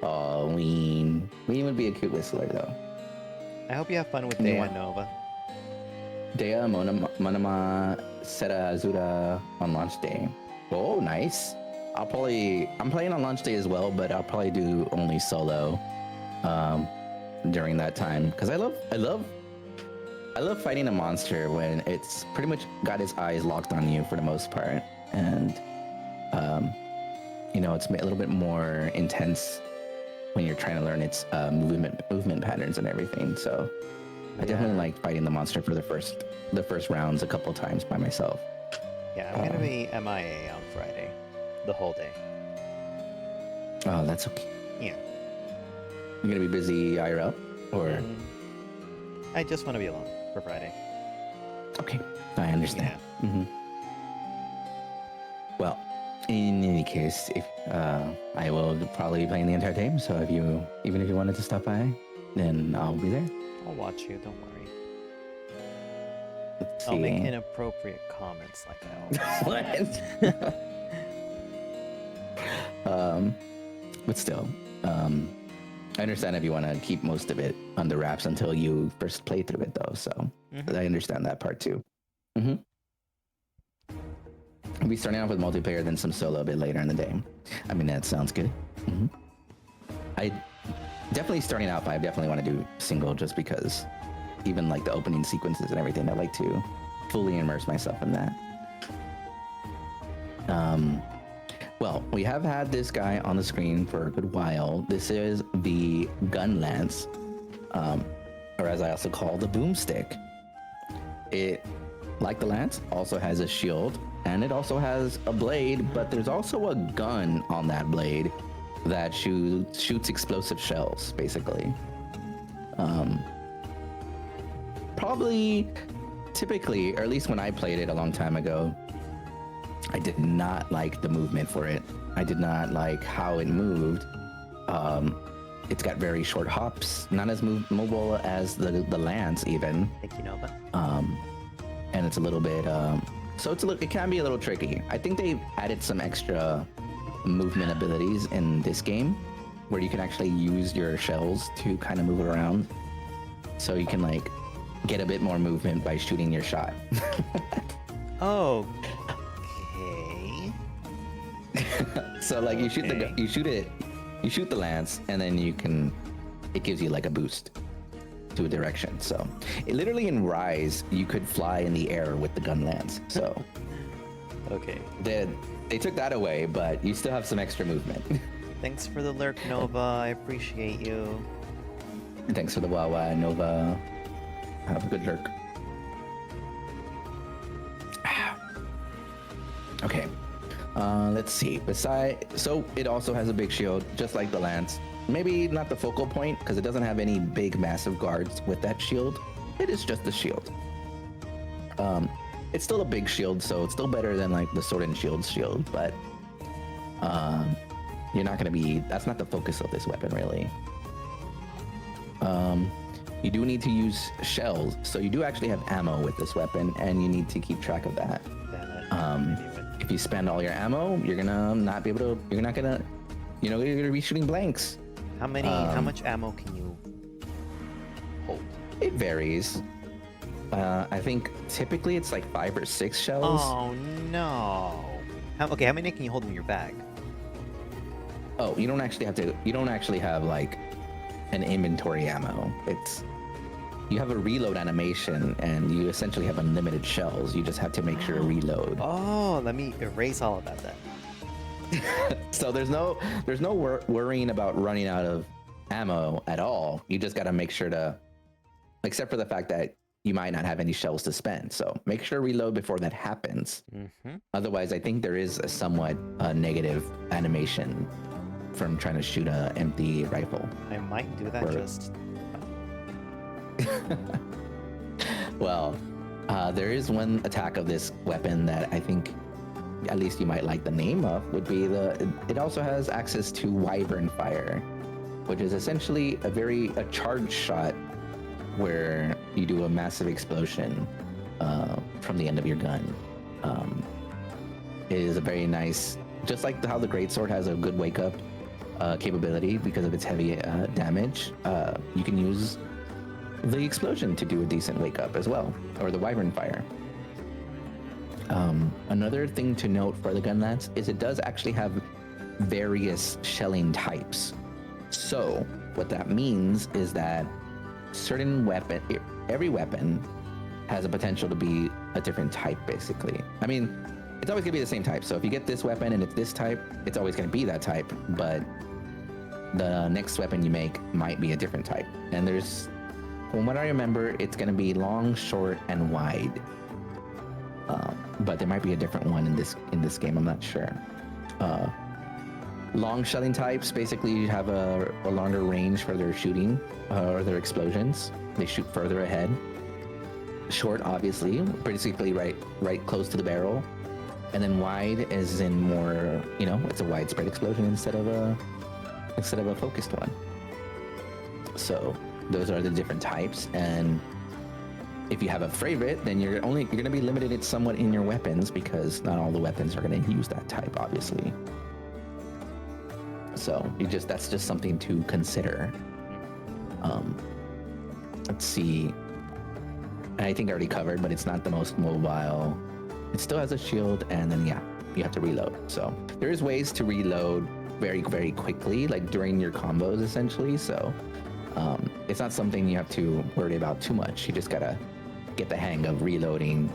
Oh, Ween. Ween would be a cute whistler, though. I hope you have fun with You Dea know and Nova. Dea, Monoma, Seta, Azura on launch day. Oh, nice. I'm playing on launch day as well, but I'll probably do only solo during that time. Because I love fighting a monster when it's pretty much got its eyes locked on you for the most part. And, you know, it's a little bit more intense when you're trying to learn its movement patterns and everything. So I definitely like fighting the monster for the first rounds a couple times by myself. Yeah, I'm gonna be MIA on Friday. The whole day. Oh, that's okay. Yeah. You're gonna be busy IRL? Or I just want to be alone for Friday. Okay, I understand. Well, in any case, if I will probably be playing the entire game, so even if you wanted to stop by, then I'll be there. I'll watch you, don't worry. Let's I'll make see. inappropriate comments like I always What? But still, I understand if you want to keep most of it under wraps until you first play through it, though. So I understand that part too. We'll be starting off with multiplayer, then some solo a bit later in the day. I mean, that sounds good. I definitely starting out, I definitely want to do single just because even like the opening sequences and everything, I like to fully immerse myself in that. Well, we have had this guy on the screen for a good while. This is the gun lance, or as I also call the boomstick. It, like the lance, also has a shield, and it also has a blade, but there's also a gun on that blade that shoots explosive shells, basically. Typically, or at least when I played it a long time ago, I did not like the movement for it. I did not like how it moved. It's got very short hops, not as mobile as the lance even. Thank you, Nova. And it's a little bit, it can be a little tricky. I think they added some extra movement abilities in this game where you can actually use your shells to kind of move it around. So you can like get a bit more movement by shooting your shot. Okay. So like you shoot the lance, and then it gives you like a boost to a direction. So literally in Rise, you could fly in the air with the gun lance. So Okay. they took that away, but you still have some extra movement. Thanks for the lurk, Nova. I appreciate you. Thanks for the Wawa, Nova. Have a good lurk. Okay. Let's see. So it also has a big shield, just like the lance. Maybe not the focal point, because it doesn't have any big, massive guards with that shield. It is just the shield. It's still a big shield, so it's still better than like the Sword and Shield shield, but you're not gonna be. That's not the focus of this weapon, really. you do need to use shells. So you do actually have ammo with this weapon, and you need to keep track of that. If you spend all your ammo, you're gonna not be able to. You're not gonna, you're gonna be shooting blanks. How much ammo can you hold? It varies. I think typically it's like 5 or 6 shells. Oh no. How many can you hold in your bag? Oh, you don't actually have to. You don't actually have like an inventory ammo. You have a reload animation, and you essentially have unlimited shells. You just have to make sure to reload. Oh, let me erase all of that then. So there's no worrying about running out of ammo at all. You just got to make sure to, except for the fact that you might not have any shells to spend. So make sure to reload before that happens. Otherwise, I think there is a somewhat negative animation from trying to shoot an empty rifle. I might do that just. Well, there is one attack of this weapon that I think at least you might like the name of, would be it also has access to Wyvern Fire, which is essentially a charged shot where you do a massive explosion from the end of your gun. It is a very nice, just like how the Greatsword has a good wake up capability because of its heavy damage, you can use the explosion to do a decent wake up as well, or the Wyvern Fire. Another thing to note for the gun lance is it does actually have various shelling types. So what that means is that every weapon has a potential to be a different type, basically. I mean, it's always gonna be the same type. So if you get this weapon and it's this type, it's always gonna be that type, but the next weapon you make might be a different type. And from what I remember, it's gonna be long, short, and wide. But there might be a different one in this game, I'm not sure. Long shelling types basically have a longer range for their shooting or their explosions. They shoot further ahead. Short, obviously, basically right close to the barrel. And then wide is in more, it's a widespread explosion instead of a focused one. So those are the different types. And if you have a favorite, then you're going to be limited somewhat in your weapons because not all the weapons are going to use that type, obviously. So that's just something to consider. Let's see. I think I already covered, but it's not the most mobile. It still has a shield, and then you have to reload. So there is ways to reload very, very quickly, like during your combos, essentially. So it's not something you have to worry about too much. You just gotta get the hang of reloading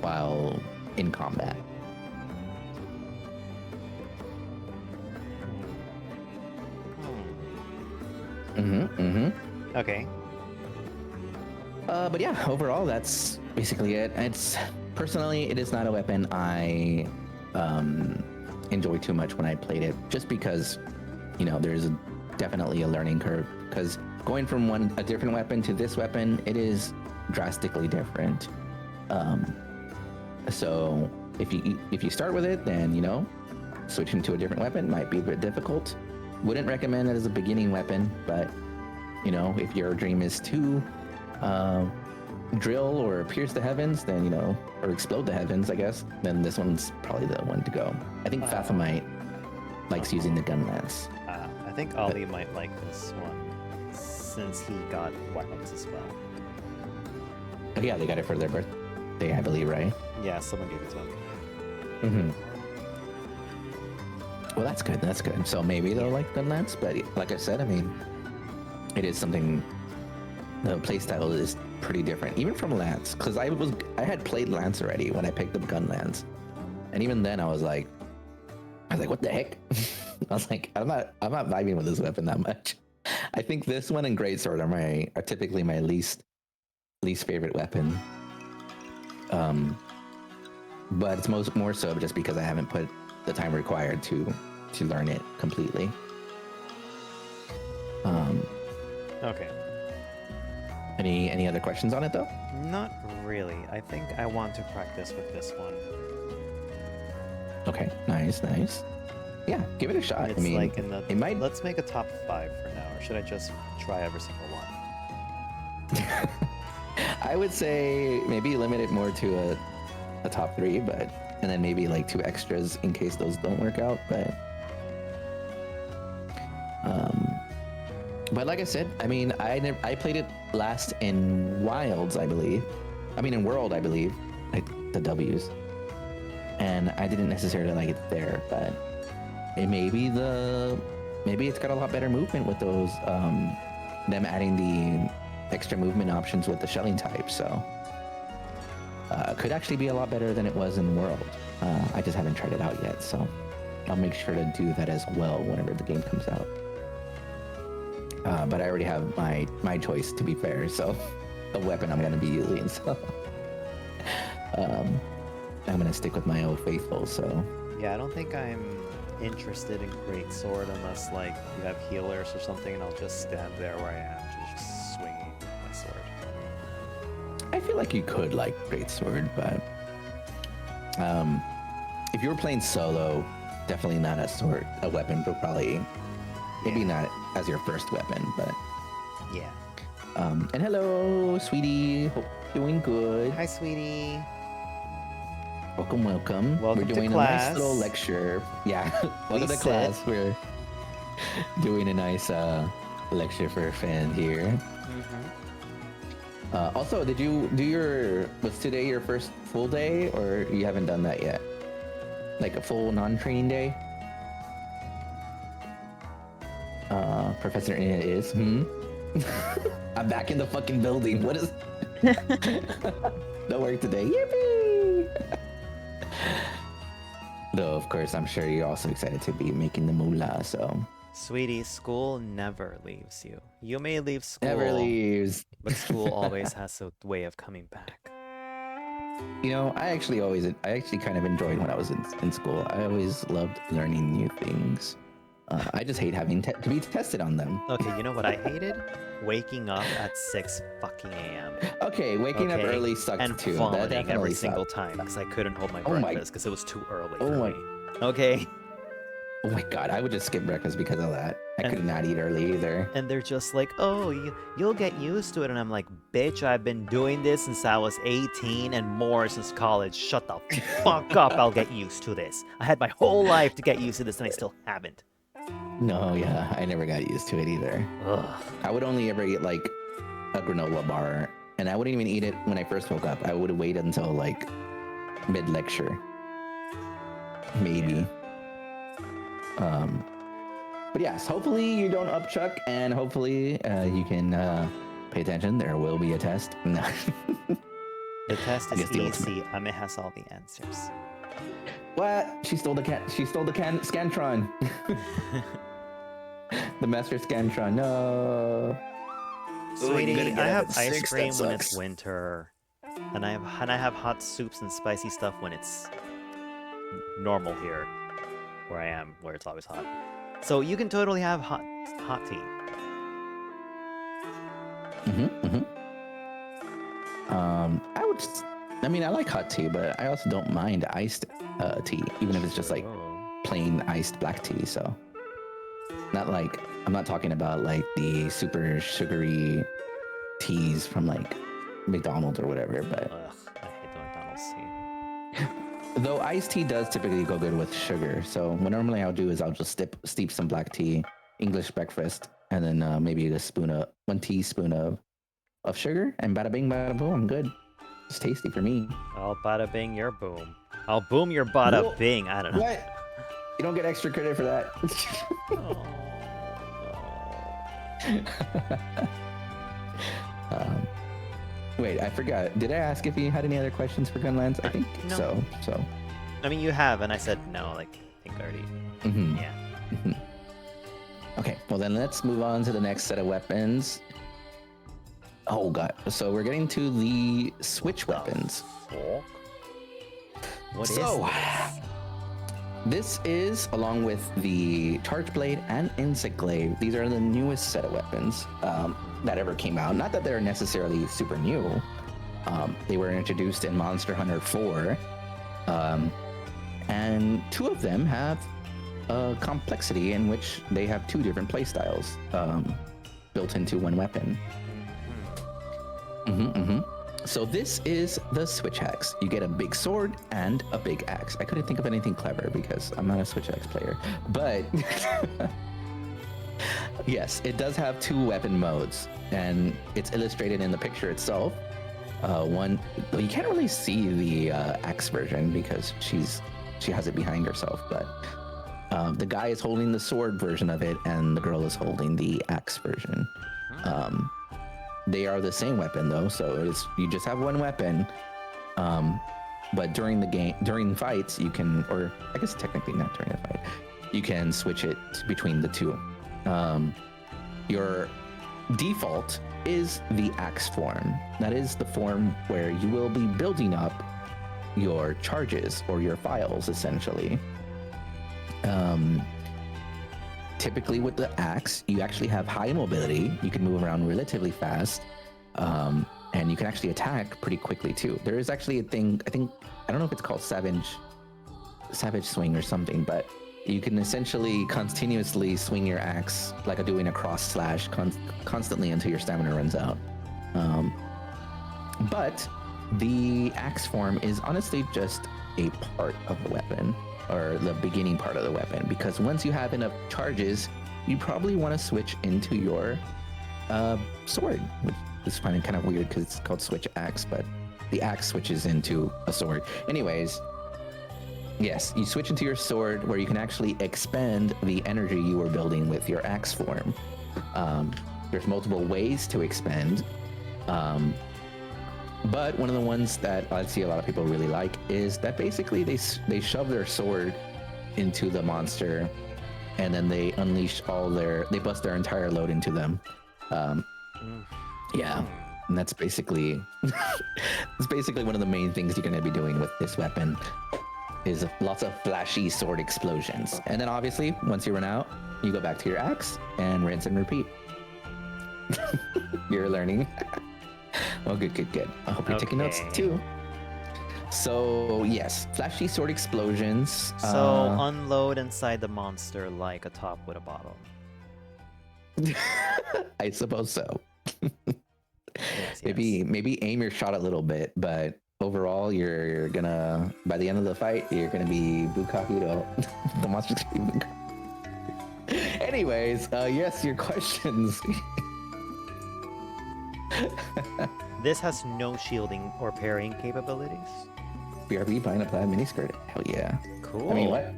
while in combat. Okay. But yeah, overall, that's basically it. Personally, it is not a weapon I enjoy too much when I played it, just because, there's definitely a learning curve. Because going from a different weapon to this weapon, it is drastically different. So if you start with it, then switching to a different weapon might be a bit difficult. Wouldn't recommend it as a beginning weapon, but if your dream is to drill or pierce the heavens, then or explode the heavens, I guess, then this one's probably the one to go. I think Phathomite likes using the gun lance. I think Ollie might like this one since he got weapons as well. Oh yeah, they got it for their birthday, I believe, right? Yeah, someone gave it to him. Well, that's good. That's good. So maybe they'll like gun lance, but like I said, I mean, it is something. The playstyle is pretty different, even from lance, because I had played lance already when I picked up gun lance, and even then I was like, what the heck? I was like, I'm not vibing with this weapon that much. I think this one and Greatsword are typically my least favorite weapon. But it's more so just because I haven't put the time required to learn it completely. Okay. Any other questions on it though? Not really. I think I want to practice with this one. Okay, nice. Yeah, give it a shot. It's Let's make a top 5 for now, or should I just try every single one? I would say maybe limit it more to a top 3, and then maybe like 2 extras in case those don't work out. But like I said, I mean, I played it last in Wilds, I believe. I mean, in World, I believe, like the W's, and I didn't necessarily like it there, but maybe it's got a lot better movement with those them adding the extra movement options with the shelling type, so could actually be a lot better than it was in World. I just haven't tried it out yet, so I'll make sure to do that as well whenever the game comes out. But I already have my choice, to be fair, so the weapon I'm going to be using, so I'm going to stick with my old faithful, so... Yeah, I don't think I'm interested in Great Sword unless, like, you have healers or something, and I'll just stand there where I am, just swinging my sword. I feel like you could like Great Sword, but if you were playing solo, definitely not a weapon, but probably maybe not as your first weapon, but yeah. And hello, sweetie. Hope you're doing good. Hi, sweetie. Welcome. Welcome We're doing to class. a nice little lecture. Yeah, welcome to class. We're doing a nice lecture for a fan here. Also, did you do was today your first full day, or you haven't done that yet? Like a full non-training day? Professor Ina is. I'm back in the fucking building. What is... No work today. Yippee! Though, of course, I'm sure you're also excited to be making the moolah, so... Sweetie, school never leaves you. You may leave school, Never leaves. but school always has a way of coming back. You know, I actually kind of enjoyed when I was in school. I always loved learning new things. I just hate having to be tested on them. Okay, you know what I hated? Waking up at 6 fucking a.m. Okay, waking up early sucked and too. That vomiting definitely every sucked. single time because I couldn't hold my Oh my- breakfast because it was too early Oh for my- me. Okay. Oh my god, I would just skip breakfast because of that. I could not eat early either. And they're just like, oh, you'll get used to it. And I'm like, bitch, I've been doing this since I was 18 and more since college. Shut the fuck up, I'll get used to this. I had my whole life to get used to this and I still haven't. No, yeah, I never got used to it either. Ugh. I would only ever eat like a granola bar, and I wouldn't even eat it when I first woke up. I would wait until like mid-lecture, maybe. But yes, hopefully you don't upchuck, and hopefully you can pay attention. There will be a test. No. The test I is guess the easy. Ame has all the answers. What? She stole the Scantron. The Master Scantron. No. Sweetie, I have ice cream when it's winter, and I have hot soups and spicy stuff when it's normal here, where I am, where it's always hot. So you can totally have hot tea. I mean, I like hot tea, but I also don't mind iced tea, even if it's just like plain iced black tea. So, I'm not talking about like the super sugary teas from like McDonald's or whatever. But Ugh, I hate the McDonald's tea. though iced tea does typically go good with sugar, so what normally I'll do is I'll just steep some black tea, English breakfast, and then maybe 1 teaspoon of sugar, and bada bing, bada boom, I'm good. It's tasty for me. I'll bada bing your boom. I'll boom your bada Whoa. bing. I don't know. What? You don't get extra credit for that. Wait, I forgot. Did I ask if you had any other questions for Gunlands? I think No. so. I mean, you have, and I said no. Like, I think already. Mhm. Yeah. Okay, well then let's move on to the next set of weapons. Oh god, so we're getting to the switch weapons. What is So, this is, along with the Charge Blade and Insect Glaive, these are the newest set of weapons that ever came out. Not that they're necessarily super new. They were introduced in Monster Hunter 4. And 2 of them have a complexity in which they have 2 different playstyles built into one weapon. So this is the switch axe. You get a big sword and a big axe. I couldn't think of anything clever because I'm not a switch axe player, but yes, it does have 2 weapon modes, and it's illustrated in the picture itself. One, you can't really see the axe version because she has it behind herself, but the guy is holding the sword version of it, and the girl is holding the axe version. They are the same weapon though, so you just have one weapon. But during fights, you can, or I guess technically not during a fight, you can switch it between the 2. Your default is the axe form. That is the form where you will be building up your charges or your files, essentially. Typically with the axe, you actually have high mobility. You can move around relatively fast, and you can actually attack pretty quickly too. There is actually a thing, I don't know if it's called savage swing or something, but you can essentially continuously swing your axe like doing a cross slash constantly until your stamina runs out. But the axe form is honestly just a part of the weapon, or the beginning part of the weapon, because once you have enough charges, you probably want to switch into your sword, which is finding kind of weird because it's called switch axe, but the axe switches into a sword. Anyways, yes, you switch into your sword where you can actually expend the energy you were building with your axe form. There's multiple ways to expend, but one of the ones that I see a lot of people really like is that basically they shove their sword into the monster, and then they unleash they bust their entire load into them. Yeah, and that's basically one of the main things you're going to be doing with this weapon, is lots of flashy sword explosions. And then obviously, once you run out, you go back to your axe and rinse and repeat. You're learning. Oh, good. I hope you're taking notes too. So yes, flashy sword explosions. So unload inside the monster like a top with a bottom. I suppose so. Yes. Maybe aim your shot a little bit, but overall, you're gonna, by the end of the fight, you're gonna be Bukakudo. The monster's gonna be Bukakudo. Anyways, yes, your questions. This has no shielding or parrying capabilities. BRB buying a plaid miniskirt. Hell yeah. Cool. I mean, what?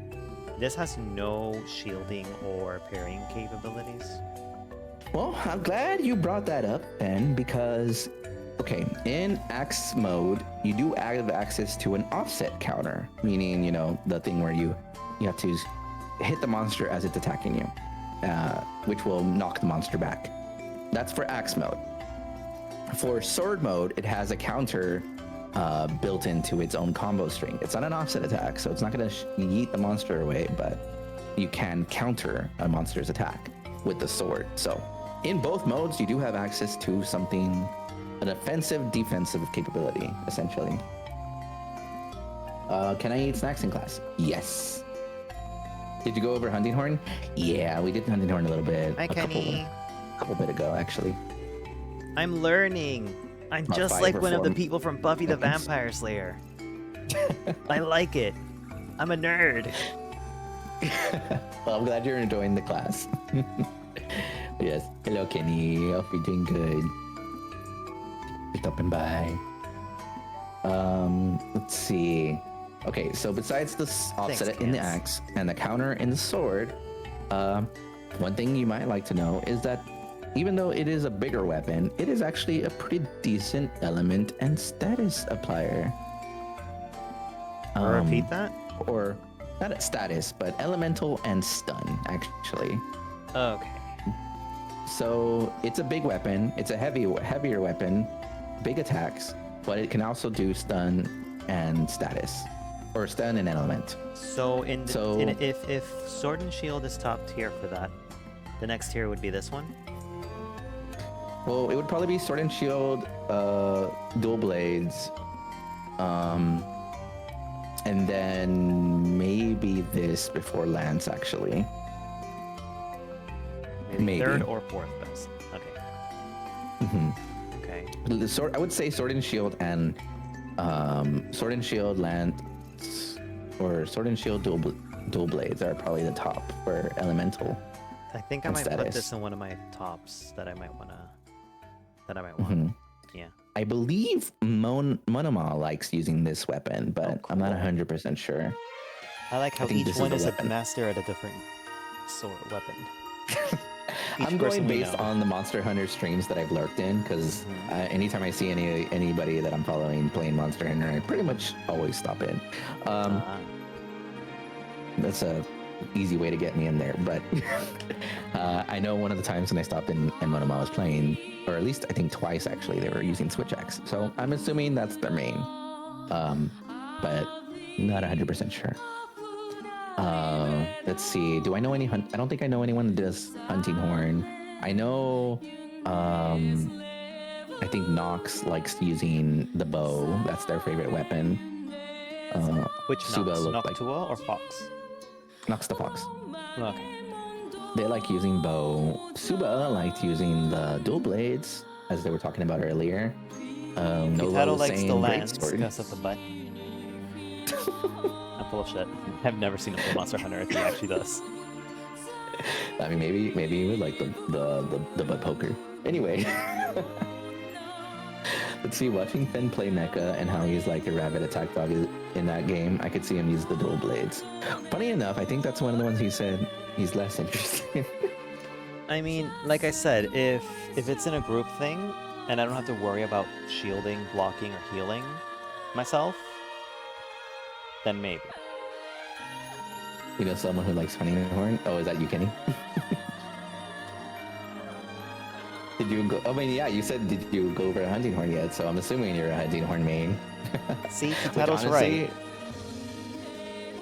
This has no shielding or parrying capabilities. Well, I'm glad you brought that up, Ben, because, okay, in axe mode, you do have access to an offset counter, meaning, the thing where you have to hit the monster as it's attacking you, which will knock the monster back. That's for axe mode. For sword mode, it has a counter built into its own combo string. It's not an offset attack, so it's not going to yeet the monster away, but you can counter a monster's attack with the sword. So in both modes, you do have access to something, an offensive, defensive capability, essentially. Can I eat snacks in class? Yes. Did you go over Hunting Horn? Yeah, we did Hunting Horn a little bit. Hi, Kenny. A couple bit ago, actually. I'm learning. I'm About just 5 like or one of 4 the people from Buffy the seconds. Vampire Slayer. I like it. I'm a nerd. Well, I'm glad you're enjoying the class. Yes. Hello, Kenny. Hope you're doing good. You're stopping by. Let's see. Okay, so besides the offset in the axe and the counter in the sword, one thing you might like to know is that even though it is a bigger weapon, it is actually a pretty decent element and status applier. Repeat that? Or not a status, but elemental and stun, actually. Okay. So it's a big weapon. It's a heavier weapon, big attacks, but it can also do stun and status, or stun and element. So if Sword and Shield is top tier for that, the next tier would be this one? Well, it would probably be Sword and Shield, Dual Blades, and then maybe this before Lance, actually. Maybe third or fourth best. Okay. Mm-hmm. Okay. Okay. The sword, I would say sword and shield and lance, or sword and shield dual blades are probably the top for elemental. I think I and might put status. this in one of my tops that I might want. Mhm. Yeah. I believe Monoma likes using this weapon, but I'm not cool. 100% sure. I like how think each this is one the is a weapon. master at a different sword weapon. I'm Each person going we based know. on the Monster Hunter streams that I've lurked in, because anytime I see anybody that I'm following playing Monster Hunter, I pretty much always stop in. That's a easy way to get me in there. But I know one of the times when I stopped in and Monoma was playing, or at least I think twice actually, they were using Switch Axe. So I'm assuming that's their main, but not 100% sure. Let's see. Do I know any I don't think I know anyone that does hunting horn. I know. I think Nox likes using the bow. That's their favorite weapon. Which Suba Nox? looked like Noctua or Fox? Nox the fox. Okay. They like using bow. Suba liked using the dual blades, as they were talking about earlier. Nova Kitaro was likes the saying lance greatsword. because of the butt. I'm full of shit. I've never seen him play Monster Hunter if he actually does. I mean, maybe you would like the butt poker. Anyway, let's see. Watching Finn play Mecha and how he's like a rabid attack dog in that game, I could see him use the dual blades. Funny enough, I think that's one of the ones he said he's less interested in. I mean, like I said, if it's in a group thing and I don't have to worry about shielding, blocking, or healing myself, then maybe. You know someone who likes hunting horn? Oh, is that you, Kenny? Did you go? I mean, yeah, you said did you go over a hunting horn yet? So I'm assuming you're a hunting horn main. See, Which Kitaro's right.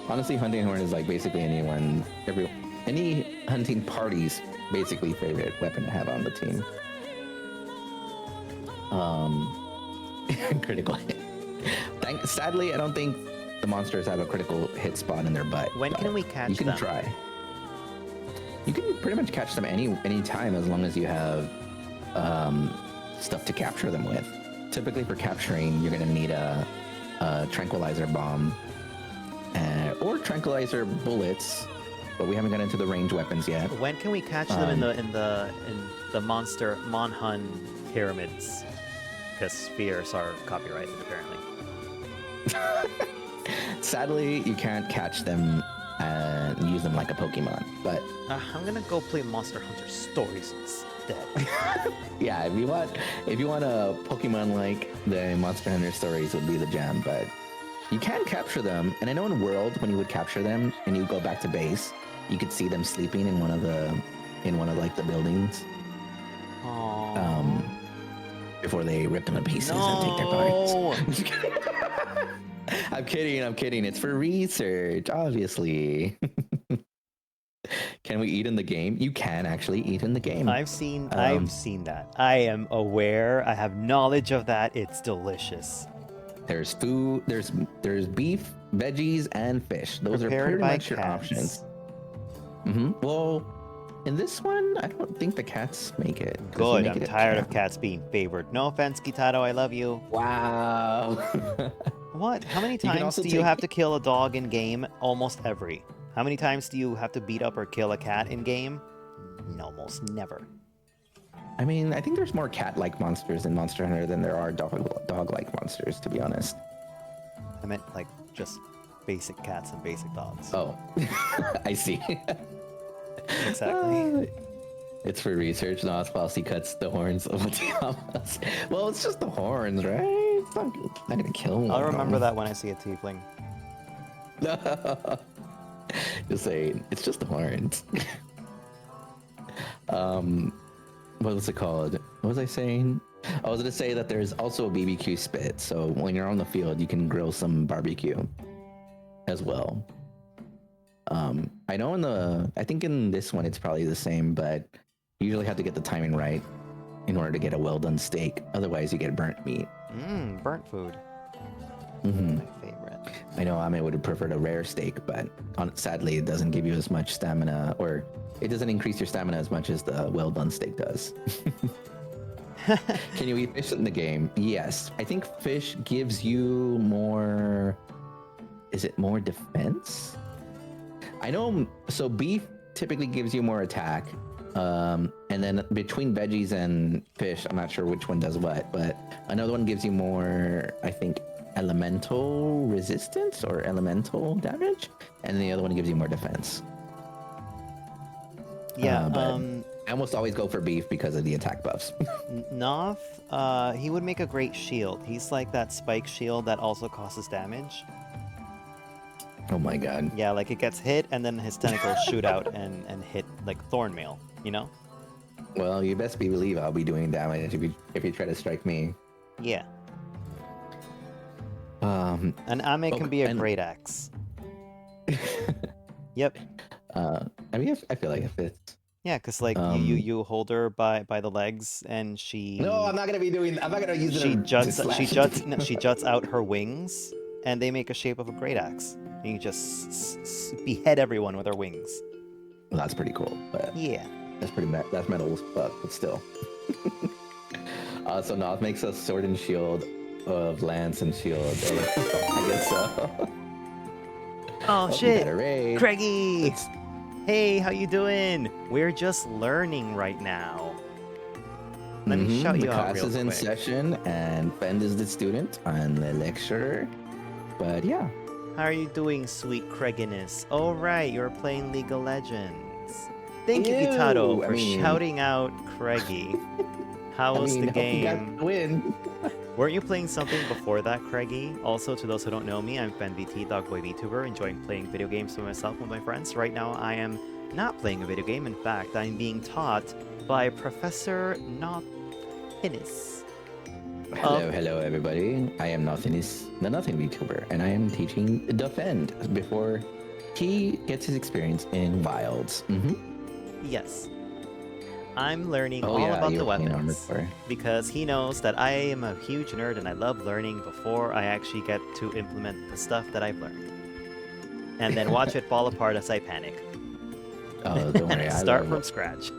Honestly, hunting horn is like basically any hunting party's basically favorite weapon to have on the team. Critical hit. Sadly, I don't think the monsters have a critical hit spot in their butt. When can we catch them? You can try. You can pretty much catch them any time as long as you have stuff to capture them with. Typically for capturing, you're going to need a tranquilizer bomb or tranquilizer bullets, but we haven't got into the range weapons yet. When can we catch them in the monster MonHun pyramids? Because spheres are copyrighted apparently. Sadly, you can't catch them and use them like a Pokemon, but I'm gonna go play Monster Hunter Stories instead. yeah, if you want a Pokemon like the Monster Hunter Stories would be the jam, but you can capture them. And I know in World, when you would capture them and you go back to base, you could see them sleeping in one of like the buildings. Before they rip them to pieces and take their parts. I'm kidding. It's for research, obviously. Can we eat in the game? You can actually eat in the game. I've seen that. I am aware. I have knowledge of that. It's delicious. There's food. There's beef, veggies, and fish. Those Prepared are pretty by much your cats. options. Well, in this one, I don't think the cats make it. Good. I'm tired of cats being favored. No offense, Kitaro. I love you. Wow. What? How many can times also do you take- have to kill a dog in game? Almost every. How many times do you have to beat up or kill a cat in game? Almost never. I mean, I think there's more cat-like monsters in Monster Hunter than there are dog-like monsters, to be honest. I meant like just basic cats and basic dogs. Oh, I see. Exactly. It's for research. Not while he cuts the horns of the Tiamas. Well, it's just the horns, right? It's not gonna kill one. I'll remember that when I see a tiefling. Just saying, it's just the horns. What was it called? What was I saying? I was gonna say that there's also a BBQ spit, so when you're on the field, you can grill some barbecue as well. I know I think in this one it's probably the same, but you usually have to get the timing right in order to get a well done steak. Otherwise, you get burnt meat. Burnt food. My favorite. I know Ame would have preferred a rare steak, but sadly, it doesn't give you as much stamina, or it doesn't increase your stamina as much as the well done steak does. Can you eat fish in the game? Yes. I think fish gives you more. Is it more defense? I know. So beef typically gives you more attack. And then between veggies and fish, I'm not sure which one does what, but another one gives you more, I think, elemental resistance or elemental damage, and the other one gives you more defense. Yeah, but I almost always go for beef because of the attack buffs. Noth, he would make a great shield. He's like that spike shield that also causes damage. Oh my god. Yeah, like it gets hit and then his tentacles shoot out and hit like thornmail, you know? Well, you best believe I'll be doing damage if you try to strike me. Yeah. An Ame can be a great axe. Yep. I mean, I feel like it fits. Yeah, because like you hold her by the legs and she. No, I'm not gonna be doing. I'm not gonna use it. She juts out her wings, and they make a shape of a great axe. And you just behead everyone with her wings. Well, that's pretty cool. But yeah, that's pretty. That's metal as fuck, but still. So Noth makes a sword and shield of lance and shield. I guess so. Oh shit, raid. Craigie! Hey, how you doing? We're just learning right now. Let me shout you out real quick. The class is in session, and Fend is the student and the lecturer. But yeah. How are you doing, sweet Craiginess? Oh right, you're playing League of Legends. Thank you, Gitado, for shouting out Craigie. How was the game? Win. Weren't you playing something before that, Craigie? Also, to those who don't know me, I'm FenVT, Dogboy VTuber, enjoying playing video games with myself and my friends. Right now, I am not playing a video game. In fact, I'm being taught by Professor Nothinus. Hello, everybody. I am Nothinus, the Nothing VTuber, and I am teaching Defend before he gets his experience in Wilds. Yes. I'm learning all about the weapons because he knows that I am a huge nerd and I love learning before I actually get to implement the stuff that I've learned. And then watch it fall apart as I panic. Oh, don't worry. Start from scratch.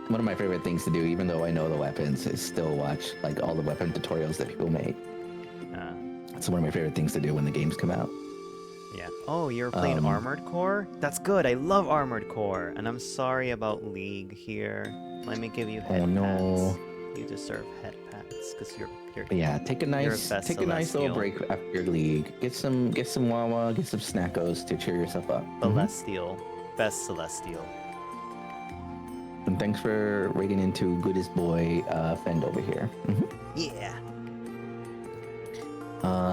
One of my favorite things to do, even though I know the weapons, is still watch like all the weapon tutorials that people make. It's one of my favorite things to do when the games come out. Yeah. Oh, you're playing Armored Core? That's good. I love Armored Core. And I'm sorry about League here. Let me give you head pats. You deserve head pats because you're yeah. Take a nice little break after your League. Get some Wawa, get some Snackos to cheer yourself up. Celestial, best Celestial. And thanks for raiding into Goodest Boy Fend over here. Yeah.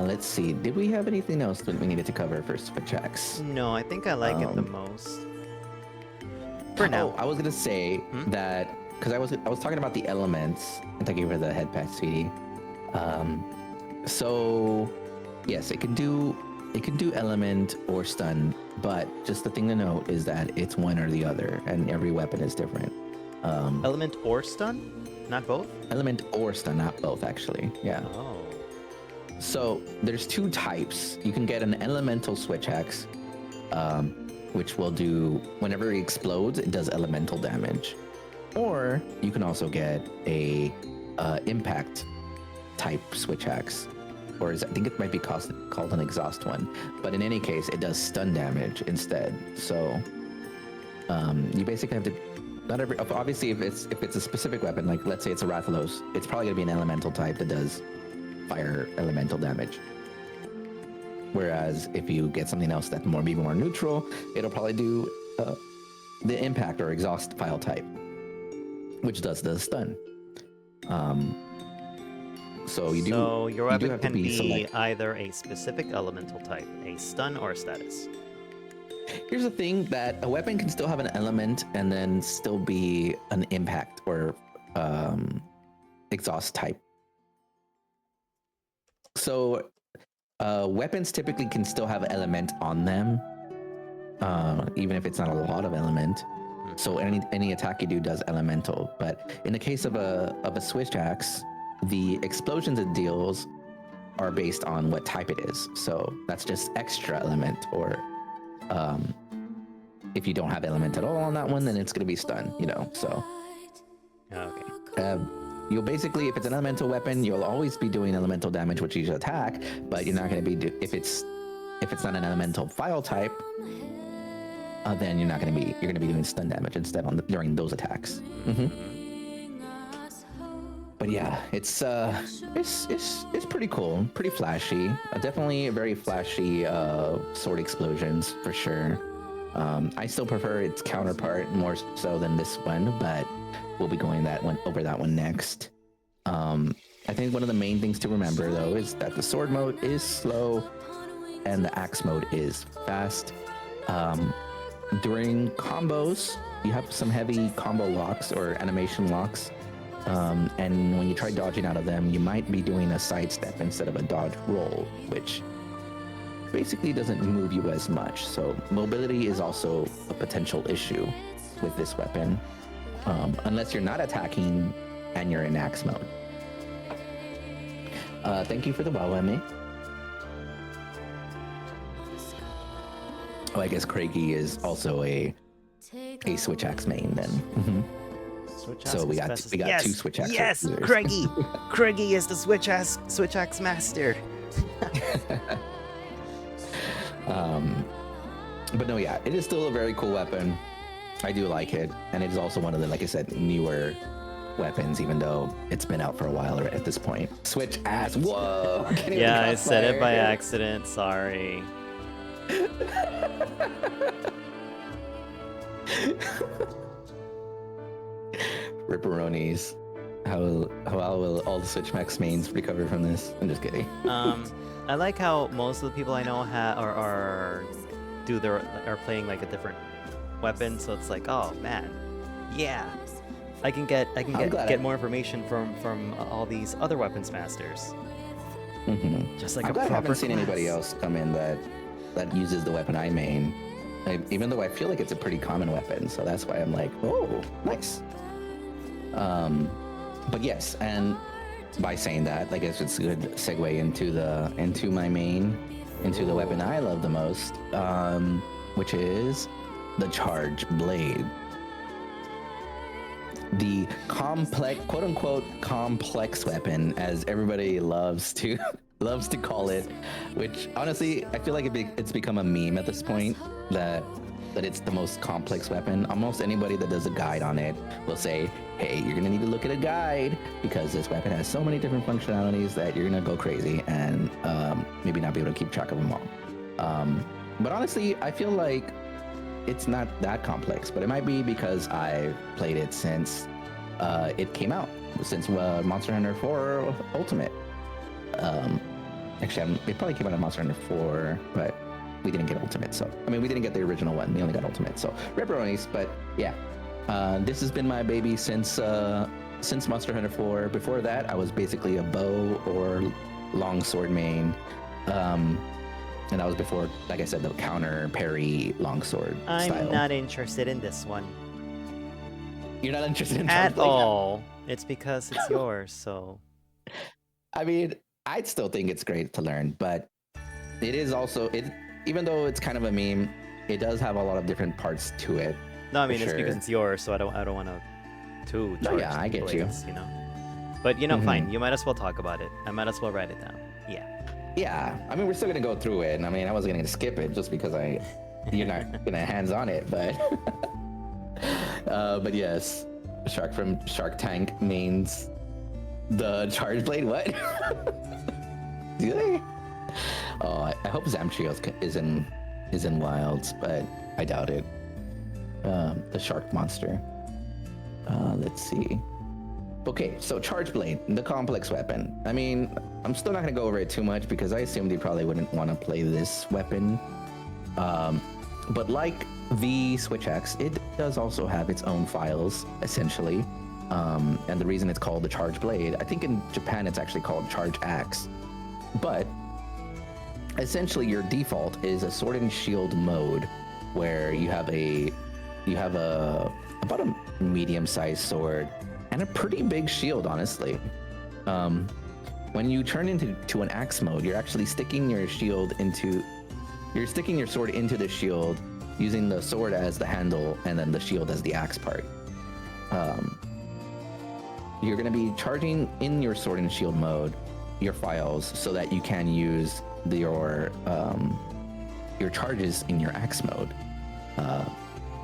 Let's see. Did we have anything else that we needed to cover for Switch-X? No, I think I like it the most. For now. I was gonna say that because I was talking about the elements. And thank you for the head patch, sweetie. So yes, it can do element or stun, but just the thing to note is that it's one or the other, and every weapon is different. Element or stun, not both. Element or stun, not both, actually. Yeah. Oh. So there's two types. You can get an elemental switch axe, which will do whenever it explodes, it does elemental damage, or you can also get a impact type switch axe, or I think it might be called an exhaust one. But in any case, it does stun damage instead. So you basically have to. Obviously, if it's a specific weapon, like let's say it's a Rathalos, it's probably gonna be an elemental type that does fire elemental damage. Whereas if you get something else that's more neutral, it'll probably do the impact or exhaust file type, which does the stun. So your weapon can be either a specific elemental type, a stun, or a status. Here's the thing, that a weapon can still have an element and then still be an impact or exhaust type. So weapons typically can still have element on them, even if it's not a lot of element. So any attack you do does elemental. But in the case of a switch axe, the explosions it deals are based on what type it is. So that's just extra element, or if you don't have element at all on that one, then it's going to be stun, So okay. you'll basically, if it's an elemental weapon, you'll always be doing elemental damage with each attack, but you're not going to be if it's not an elemental file type, then you're going to be doing stun damage instead during those attacks. But yeah, it's pretty cool, pretty flashy. Definitely a very flashy sword explosions for sure. I still prefer its counterpart more so than this one, but we'll be going over that one next. I think one of the main things to remember though is that the sword mode is slow and the axe mode is fast. During combos, you have some heavy combo locks or animation locks. And when you try dodging out of them, you might be doing a sidestep instead of a dodge roll, which basically doesn't move you as much. So mobility is also a potential issue with this weapon, unless you're not attacking and you're in axe mode. Thank you for the wow, Emmy. Oh, I guess Craigie is also a switch axe main then. So we got yes, two switch axe. Yes, users. Craigie is the switch axe master. But no, yeah, it is still a very cool weapon. I do like it, and it is also one of the, like I said, newer weapons, even though it's been out for a while at this point. Switch axe. Whoa! Yeah, I said it by accident. Sorry. Ripperonis. How will all the Switch Max mains recover from this? I'm just kidding. I like how most of the people I know are playing like a different weapon, so it's like, oh man, yeah, I can get more information from all these other weapons masters. Just like I'm glad I haven't seen anybody else come in that uses the weapon I main, even though I feel like it's a pretty common weapon, so that's why I'm like, oh, nice. But yes, and by saying that, I guess it's a good segue into my main, into the weapon I love the most, which is the Charge Blade. The complex, quote unquote, complex weapon, as everybody loves to call it, which honestly, I feel like it's become a meme at this point that it's the most complex weapon. Almost anybody that does a guide on it will say, hey, you're gonna need to look at a guide because this weapon has so many different functionalities that you're gonna go crazy and maybe not be able to keep track of them all. But honestly, I feel like it's not that complex, but it might be because I've played it since it came out, since Monster Hunter 4 Ultimate. Actually, it probably came out on Monster Hunter 4, but we didn't get Ultimate, so we didn't get the original one. We only got Ultimate, so Ripperonis. But yeah, this has been my baby since Monster Hunter 4. Before that, I was basically a bow or longsword main, and that was before, like I said, the counter parry longsword style. I'm not interested in this one. You're not interested in at all. It's because it's yours, so. I'd still think it's great to learn, but it is also even though it's kind of a meme, it does have a lot of different parts to it. No, it's because it's yours, so I don't want to. Oh yeah, I get blades, you know. But fine. You might as well talk about it. I might as well write it down. Yeah. Yeah, we're still gonna go through it, and I wasn't gonna skip it just because you're not gonna hands on it, but but yes, Shark from Shark Tank mains the Charge Blade. What? Do they? Oh, I hope Zamtrios is in Wilds, but I doubt it. The shark monster. Let's see. Okay, so Charge Blade, the complex weapon. I'm still not gonna go over it too much because I assumed you probably wouldn't want to play this weapon. But like the Switch Axe, it does also have its own files, essentially. And the reason it's called the Charge Blade, I think in Japan it's actually called Charge Axe. But essentially your default is a sword and shield mode where you have about a medium-sized sword and a pretty big shield, honestly. When you turn into an axe mode, you're actually sticking your sword into the shield, using the sword as the handle and then the shield as the axe part. you're going to be charging in your sword and shield mode your files so that you can use your charges in your axe mode.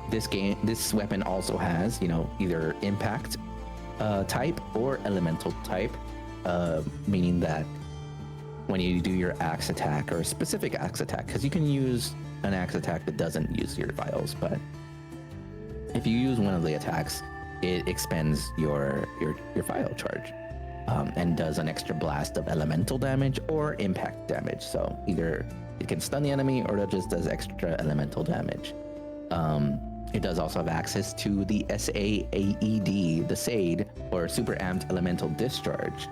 This weapon also has, either impact type or elemental type, meaning that when you do your axe attack or a specific axe attack, because you can use an axe attack that doesn't use your files, but if you use one of the attacks, it expends your file charge and does an extra blast of elemental damage or impact damage. So either it can stun the enemy or it just does extra elemental damage. It does also have access to the SAAED, the SAID, or Super Amped Elemental Discharge,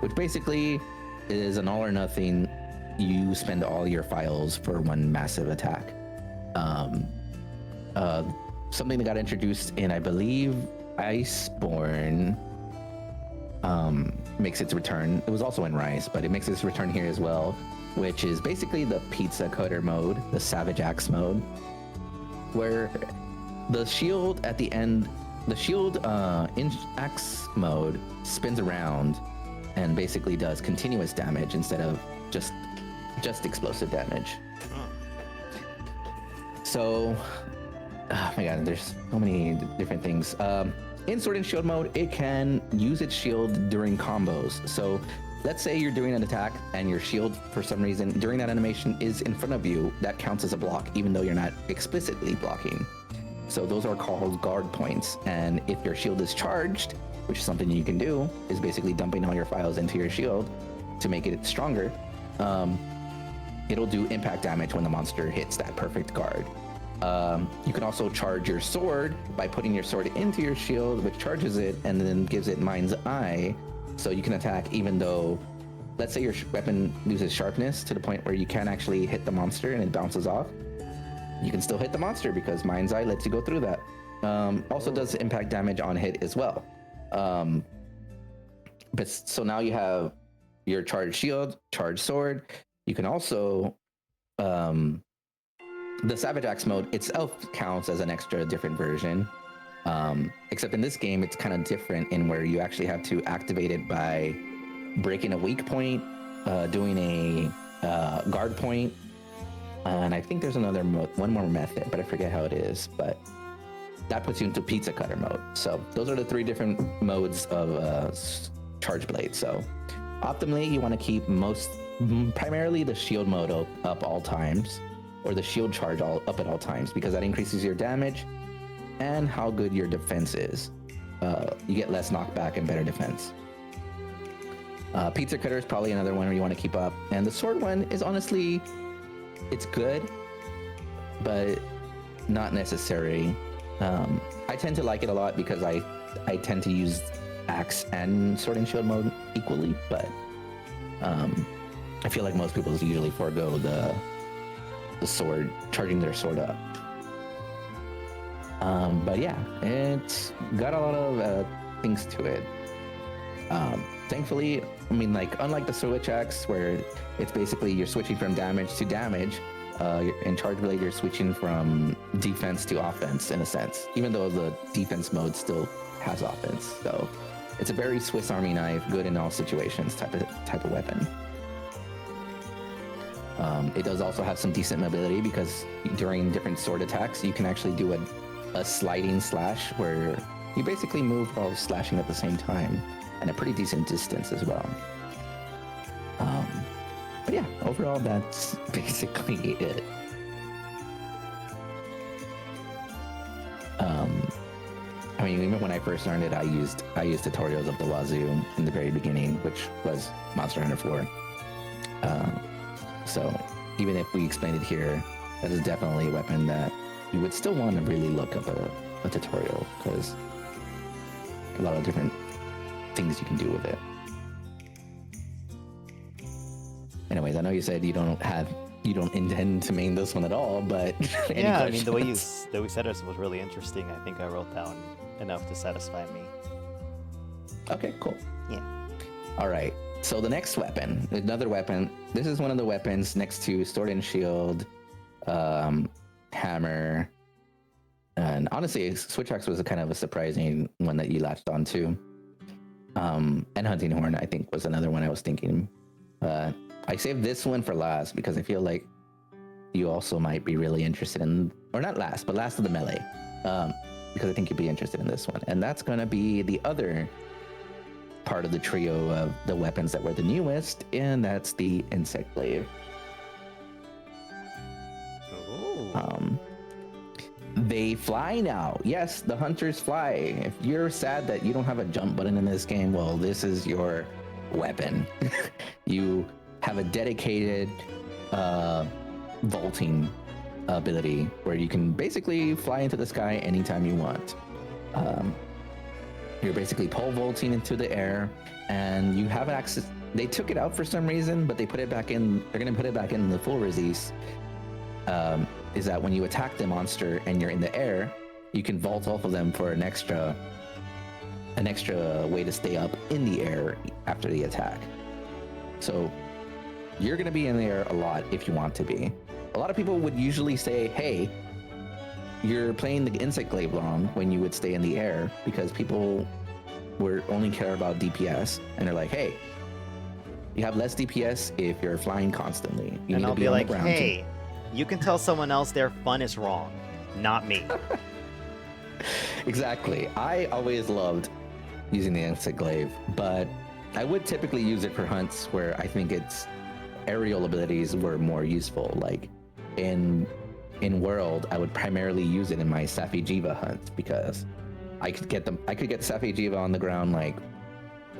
which basically is an all or nothing. You spend all your files for one massive attack. Something that got introduced in, I believe, Iceborne makes its return. It was also in Rise, but it makes its return here as well, which is basically the pizza cutter mode, the Savage Axe mode, where the shield at the end, the shield in axe mode spins around and basically does continuous damage instead of just explosive damage. So, oh my god, there's so many different things. In Sword and Shield mode, it can use its shield during combos. So let's say you're doing an attack and your shield, for some reason, during that animation is in front of you. That counts as a block, even though you're not explicitly blocking. So those are called guard points. And if your shield is charged, which is something you can do, is basically dumping all your files into your shield to make it stronger. It'll do impact damage when the monster hits that perfect guard. You can also charge your sword by putting your sword into your shield, which charges it and then gives it Mind's Eye. So you can attack even though, let's say your weapon loses sharpness to the point where you can't actually hit the monster and it bounces off. You can still hit the monster because Mind's Eye lets you go through that. Also does impact damage on hit as well. But so now you have your charged shield, charged sword. You can also, the Savage Axe mode itself counts as an extra different version. Except in this game, it's kind of different in where you actually have to activate it by breaking a weak point, doing a guard point, and I think there's one more method, but I forget how it is. But that puts you into pizza cutter mode. So those are the three different modes of charge blade. So optimally, you want to keep primarily the shield mode up all times, or the shield charge up at all times, because that increases your damage and how good your defense is. You get less knockback and better defense. Pizza cutter is probably another one where you want to keep up. And the sword one is honestly, it's good, but not necessary. I tend to like it a lot because I tend to use axe and sword and shield mode equally, but I feel like most people usually forego the sword, charging their sword up. But yeah, it's got a lot of things to it. Thankfully, I mean, like, unlike the Switch Axe, where it's basically you're switching from damage to damage, in Charge Blade, you're switching from defense to offense in a sense, even though the defense mode still has offense. So it's a very Swiss Army knife, good in all situations type of weapon. It does also have some decent mobility because during different sword attacks, you can actually do a sliding slash where you basically move while slashing at the same time, and a pretty decent distance as well. But yeah, overall, that's basically it. I mean, even when I first learned it, I used tutorials of the wazoo in the very beginning, which was Monster Hunter 4. So even if we explained it here, that is definitely a weapon that you would still want to really look up a tutorial, because a lot of different things you can do with it. Anyways, I know you said you don't intend to main this one at all, but yeah, I mean, the way we said it was really interesting. I think I wrote down enough to satisfy me. Okay, cool. Yeah. All right. So the next weapon, another weapon. This is one of the weapons next to Sword and Shield, Hammer, and honestly, Switch Axe was a kind of a surprising one that you latched on to. And Hunting Horn, I think, was another one I was thinking. I saved this one for last because I feel like you also might be really interested in, or not last, but last of the melee, because I think you'd be interested in this one. And that's going to be the other part of the trio of the weapons that were the newest, and that's the insect glaive. They fly now. Yes, the hunters fly. If you're sad that you don't have a jump button in this game, well, this is your weapon. You have a dedicated vaulting ability where you can basically fly into the sky anytime you want. You're basically pole vaulting into the air, and you have access. They took it out for some reason, but they put it back in. They're going to put it back in the full release. Is that when you attack the monster and you're in the air, you can vault off of them for an extra way to stay up in the air after the attack. So you're going to be in the air a lot if you want to be. A lot of people would usually say, hey, you're playing the insect glaive wrong when you would stay in the air, because people would only care about DPS, and they're like, hey, you have less DPS if you're flying constantly. You And need I'll to be on like, the ground hey, too. you can tell someone else their fun is wrong, not me. Exactly. I always loved using the insect glaive, but I would typically use it for hunts where I think its aerial abilities were more useful. Like in World, I would primarily use it in my Safi'jiiva hunts because I could get Safi'jiiva on the ground like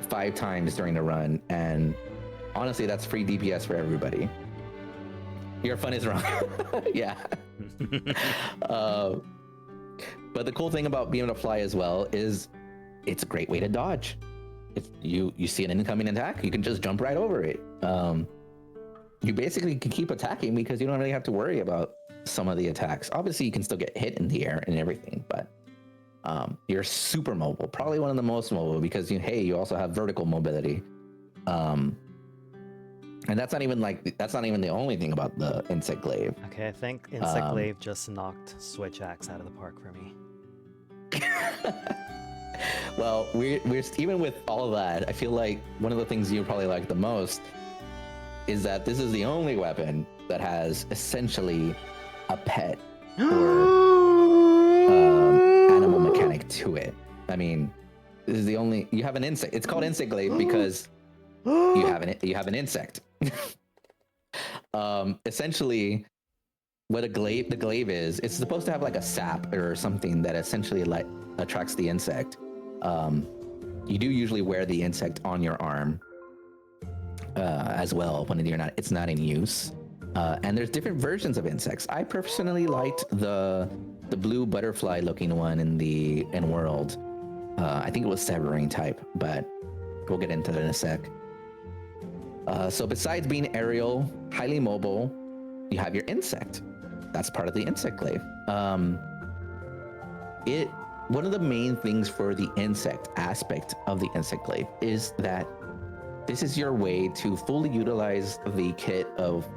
5 times during the run, and honestly, that's free DPS for everybody. Your fun is wrong. Yeah. But the cool thing about being able to fly as well is it's a great way to dodge. If you see an incoming attack, you can just jump right over it. You basically can keep attacking because you don't really have to worry about some of the attacks. Obviously, you can still get hit in the air and everything, but you're super mobile. Probably one of the most mobile because you also have vertical mobility. And that's not even the only thing about the insect glaive. Okay, I think insect glaive just knocked Switch Axe out of the park for me. Well, we're even with all that, I feel like one of the things you probably like the most is that this is the only weapon that has essentially a pet or animal mechanic to it. I mean, this is the only you have an insect. It's called insect glaive because you have an insect. Essentially, what the glaive is, it's supposed to have like a sap or something that essentially like attracts the insect. You do usually wear the insect on your arm as well when it's not in use. And there's different versions of insects. I personally liked the blue butterfly looking one in World. I think it was Severing type, but we'll get into that in a sec. So besides being aerial, highly mobile, you have your insect. That's part of the insect glaive. One of the main things for the insect aspect of the insect glaive is that this is your way to fully utilize the kit of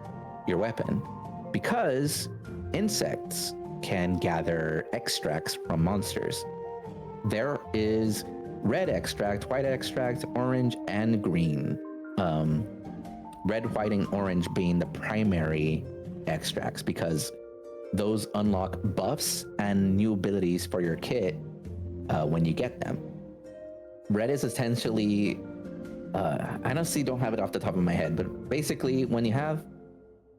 your weapon, because insects can gather extracts from monsters. There is red extract, white extract, orange, and green. Red, white, and orange being the primary extracts because those unlock buffs and new abilities for your kit when you get them. Red is essentially, I honestly don't have it off the top of my head, but basically when you have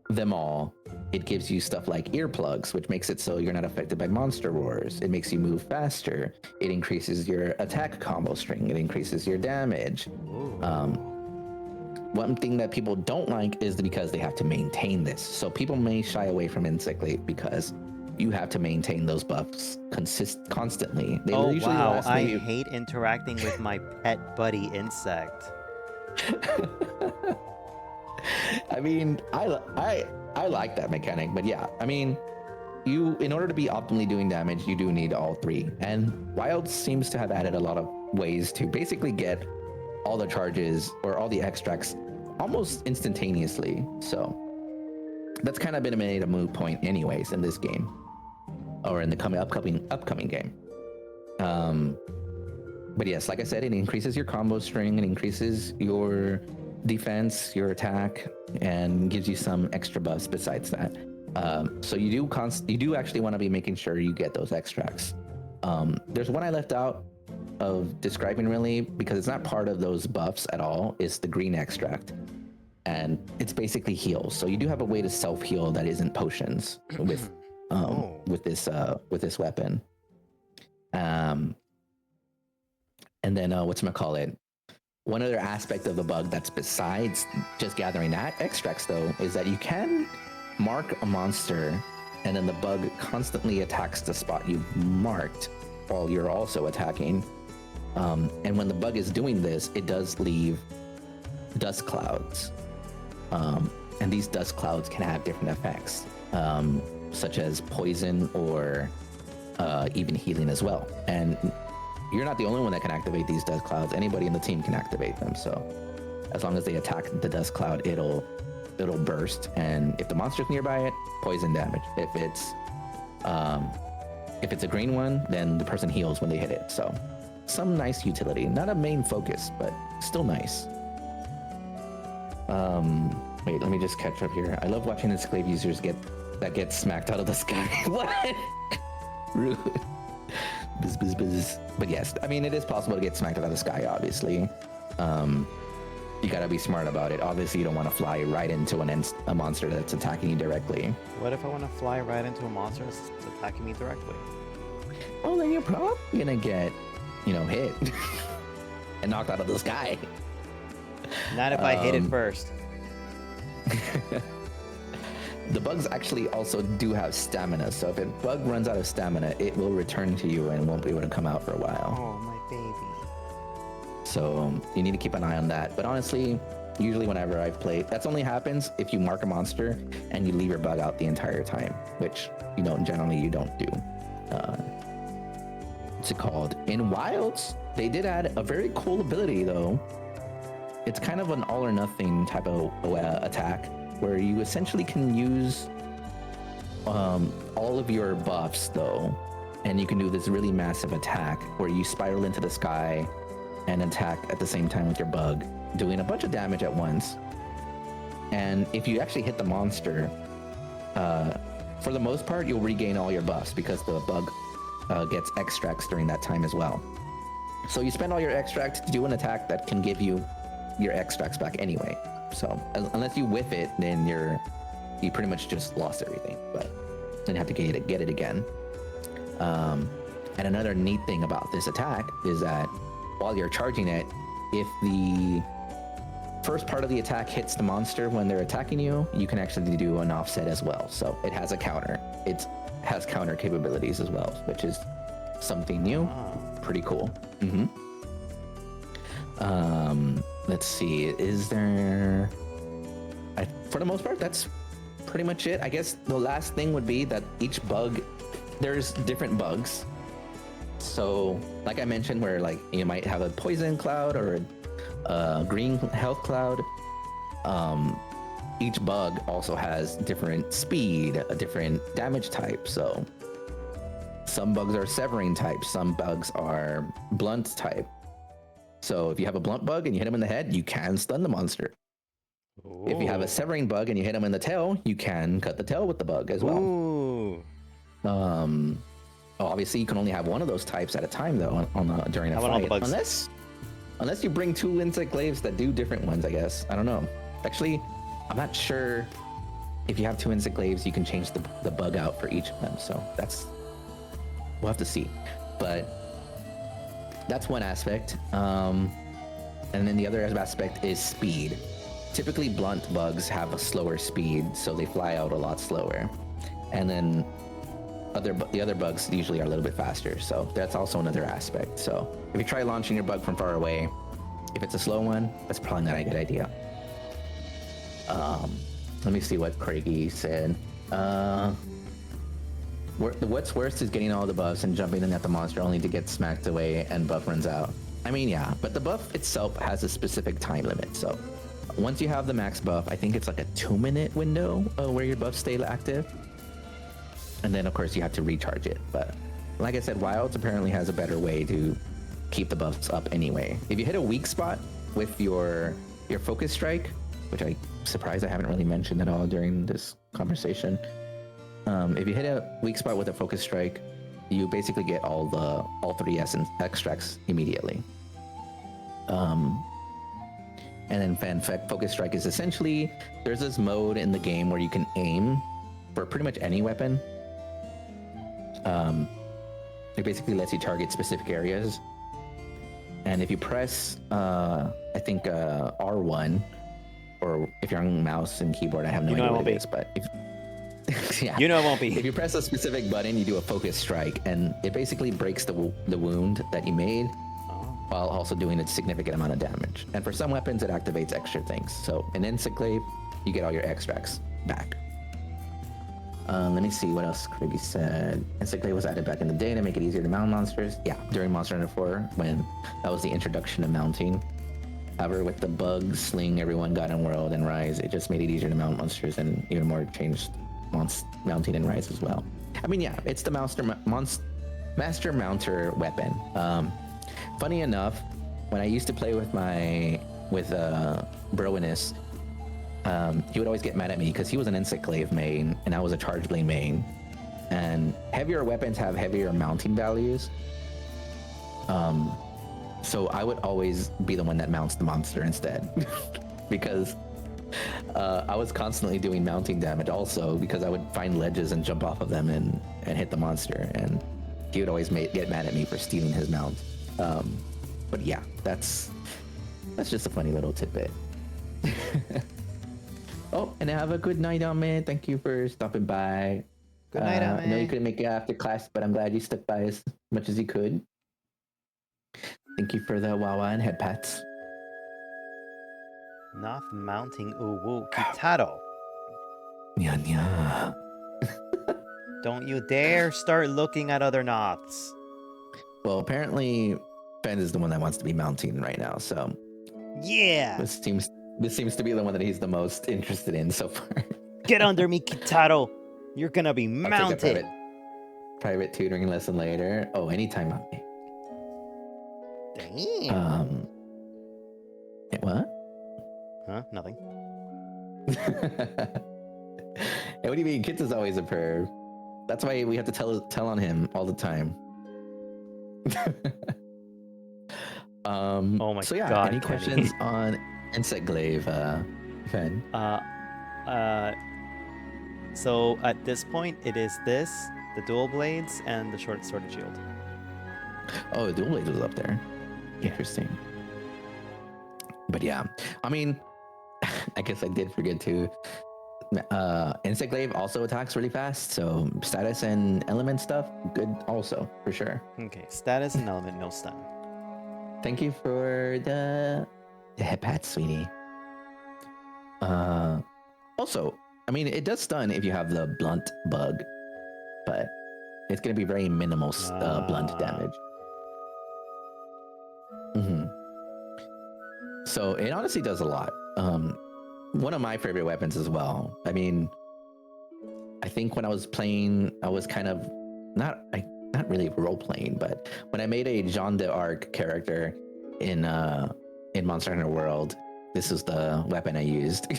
them all, it gives you stuff like earplugs, which makes it so you're not affected by monster roars. It makes you move faster. It increases your attack combo string. It increases your damage. One thing that people don't like is because they have to maintain this. So people may shy away from insect glaive because you have to maintain those buffs constantly. They usually last I maybe... hate interacting with my pet buddy insect. I mean, I like that mechanic, but yeah, I mean, in order to be optimally doing damage, you do need all three. And Wild seems to have added a lot of ways to basically get all the charges or all the extracts almost instantaneously. So that's kind of been made a moot point anyways in this game, or in the upcoming game. But yes, like I said, it increases your combo string, it increases your defense, your attack, and gives you some extra buffs besides that. So you do actually want to be making sure you get those extracts. There's one I left out of describing really because it's not part of those buffs at all. It's the green extract, and it's basically heals. So you do have a way to self heal that isn't potions with this weapon. And then whatchamacallit? One other aspect of the bug that's besides just gathering that extracts though is that you can mark a monster and then the bug constantly attacks the spot you've marked while you're also attacking. And when the bug is doing this, it does leave dust clouds. And these dust clouds can have different effects, such as poison or even healing as well. And you're not the only one that can activate these dust clouds. Anybody in the team can activate them. So as long as they attack the dust cloud, it'll burst. And if the monster's nearby it, poison damage. If it's a green one, then the person heals when they hit it. So some nice utility. Not a main focus, but still nice. Wait, let me just catch up here. I love watching Ensclave users get smacked out of the sky. What? Rude. Buzz, buzz, buzz. But yes, I mean, it is possible to get smacked out of the sky, obviously. You gotta be smart about it. Obviously, you don't want to fly right into a monster that's attacking you directly. What if I want to fly right into a monster that's attacking me directly? Well, then you're probably gonna get, hit and knocked out of the sky. Not if I hit it first. The bugs actually also do have stamina, so if a bug runs out of stamina, it will return to you and won't be able to come out for a while. Oh, my baby. So you need to keep an eye on that. But honestly, usually whenever I've played, that's only happens if you mark a monster and you leave your bug out the entire time, which, generally you don't do. What's it called? In Wilds, they did add a very cool ability, though. It's kind of an all or nothing type of attack, where you essentially can use all of your buffs, though, and you can do this really massive attack where you spiral into the sky and attack at the same time with your bug, doing a bunch of damage at once. And if you actually hit the monster, for the most part, you'll regain all your buffs because the bug gets extracts during that time as well. So you spend all your extracts to do an attack that can give you your extracts back anyway. So unless you whiff it, then you pretty much just lost everything. But then you have to get it again. And another neat thing about this attack is that while you're charging it, if the first part of the attack hits the monster when they're attacking you, you can actually do an offset as well. So it has a counter. It has counter capabilities as well, which is something new. Pretty cool. Mm-hmm. Let's see, is there... for the most part, that's pretty much it. I guess the last thing would be that each bug, there's different bugs. So, like I mentioned, where you might have a poison cloud or a green health cloud. Each bug also has different speed, a different damage type. So, some bugs are severing type, some bugs are blunt type. So if you have a blunt bug and you hit him in the head, you can stun the monster. Ooh. If you have a severing bug and you hit him in the tail, you can cut the tail with the bug as well. Ooh. Obviously, you can only have one of those types at a time, though, during a fight. Unless you bring two insect glaives that do different ones, I guess. I don't know. Actually, I'm not sure if you have two insect glaives, you can change the bug out for each of them. So we'll have to see. But that's one aspect. And then the other aspect is speed. Typically, blunt bugs have a slower speed, so they fly out a lot slower. And then the other bugs usually are a little bit faster, so that's also another aspect. So if you try launching your bug from far away, if it's a slow one, that's probably not a good idea. Let me see what Craigie said. What's worse is getting all the buffs and jumping in at the monster only to get smacked away and buff runs out. I mean, yeah, but the buff itself has a specific time limit. So once you have the max buff, I think it's like a 2-minute window where your buffs stay active. And then, of course, you have to recharge it. But like I said, Wilds apparently has a better way to keep the buffs up anyway. If you hit a weak spot with your focus strike, which I'm surprised I haven't really mentioned at all during this conversation. If you hit a weak spot with a focus strike, you basically get all 3 essence extracts immediately. And then focus strike is essentially, there's this mode in the game where you can aim for pretty much any weapon. It basically lets you target specific areas. And if you press, I think R1, or if you're on mouse and keyboard, I have no idea what it is, but if, yeah. You know it won't be. If you press a specific button, you do a focus strike, and it basically breaks the wound that you made, while also doing a significant amount of damage. And for some weapons, it activates extra things. So in Encyclave, you get all your extracts back. Let me see what else Kriggy said. Encyclave was added back in the day to make it easier to mount monsters. Yeah, during Monster Hunter 4, when that was the introduction of mounting. However, with the bug sling everyone got in World and Rise, it just made it easier to mount monsters and even more changed mounting in Rise as well. I mean, yeah, it's the master mounter weapon. Funny enough, when I used to play with Broinus, he would always get mad at me because he was an Encyclave main and I was a Charge Blade main. And heavier weapons have heavier mounting values. So I would always be the one that mounts the monster instead. Because I was constantly doing mounting damage also, because I would find ledges and jump off of them and hit the monster. And he would always get mad at me for stealing his mount. But yeah, that's just a funny little tidbit. Oh, and have a good night, Ame. Thank you for stopping by. Good night, Ame. I know you couldn't make it after class, but I'm glad you stuck by as much as you could. Thank you for the Wawa and head pats. Noth mounting uwu kitaro. Nya nya. Don't you dare start looking at other Noths. Well, apparently, Ben is the one that wants to be mounting right now, so yeah. This seems to be the one that he's the most interested in so far. Get under me, Kitaro. You're gonna be mounted. Take a private tutoring lesson later. Oh, anytime on me. Damn. What? Huh? Nothing. Hey, what do you mean? Kits is always a perv. That's why we have to tell on him all the time. Oh my so yeah, god. any questions on Encyclave, Fen? So at this point, it is this, the dual blades, and the short sword and shield. Oh, the dual blades was up there. Yeah. Interesting. But yeah, I mean, I guess I did forget to. Encyclave also attacks really fast, so status and element stuff, good also, for sure. Okay, status and element, no stun. Thank you for the head pat, sweetie. Also, I mean, it does stun if you have the blunt bug, but it's going to be very minimal blunt damage. So it honestly does a lot. One of my favorite weapons as well. I mean, I think when I was playing, I was kind of not really role playing, but when I made a Jean d'Arc character in Monster Hunter World, this is the weapon I used.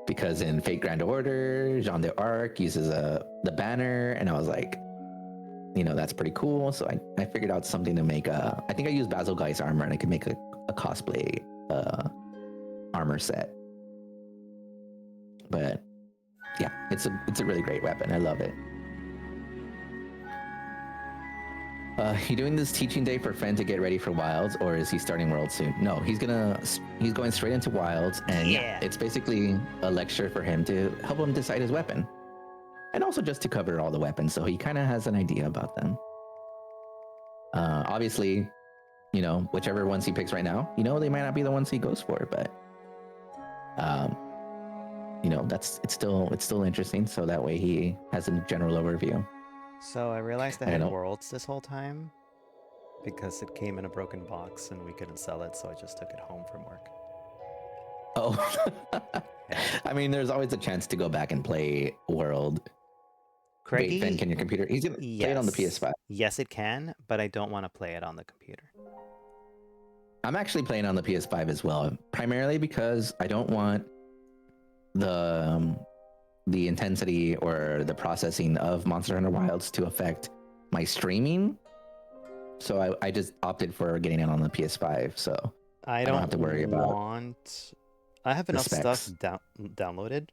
Because in Fate Grand Order, Jean d'Arc uses the banner, and I was like, you know, that's pretty cool. So I figured out something to make I think I used Basil Guy's armor, and I could make a cosplay armor set. But yeah, it's a really great weapon. I love it. You doing this teaching day for Fen to get ready for Wilds, or is he starting World soon? No, he's going straight into Wilds, and yeah, it's basically a lecture for him to help him decide his weapon, and also just to cover all the weapons, so he kind of has an idea about them. Obviously, you know, whichever ones he picks right now, you know, they might not be the ones he goes for, but you know, it's still interesting, so that way he has a general overview. So I realized I had Worlds this whole time because it came in a broken box and we couldn't sell it, so I just took it home from work. Oh, I mean, there's always a chance to go back and play World. Craigie, Wait, Fen, can your computer? He's gonna play it on the PS5. Yes, it can, but I don't want to play it on the computer. I'm actually playing on the PS5 as well, primarily because I don't want the intensity or the processing of Monster Hunter Wilds to affect my streaming. So I just opted for getting it on the PS5. So I don't have to worry about. I have enough stuff specs. downloaded.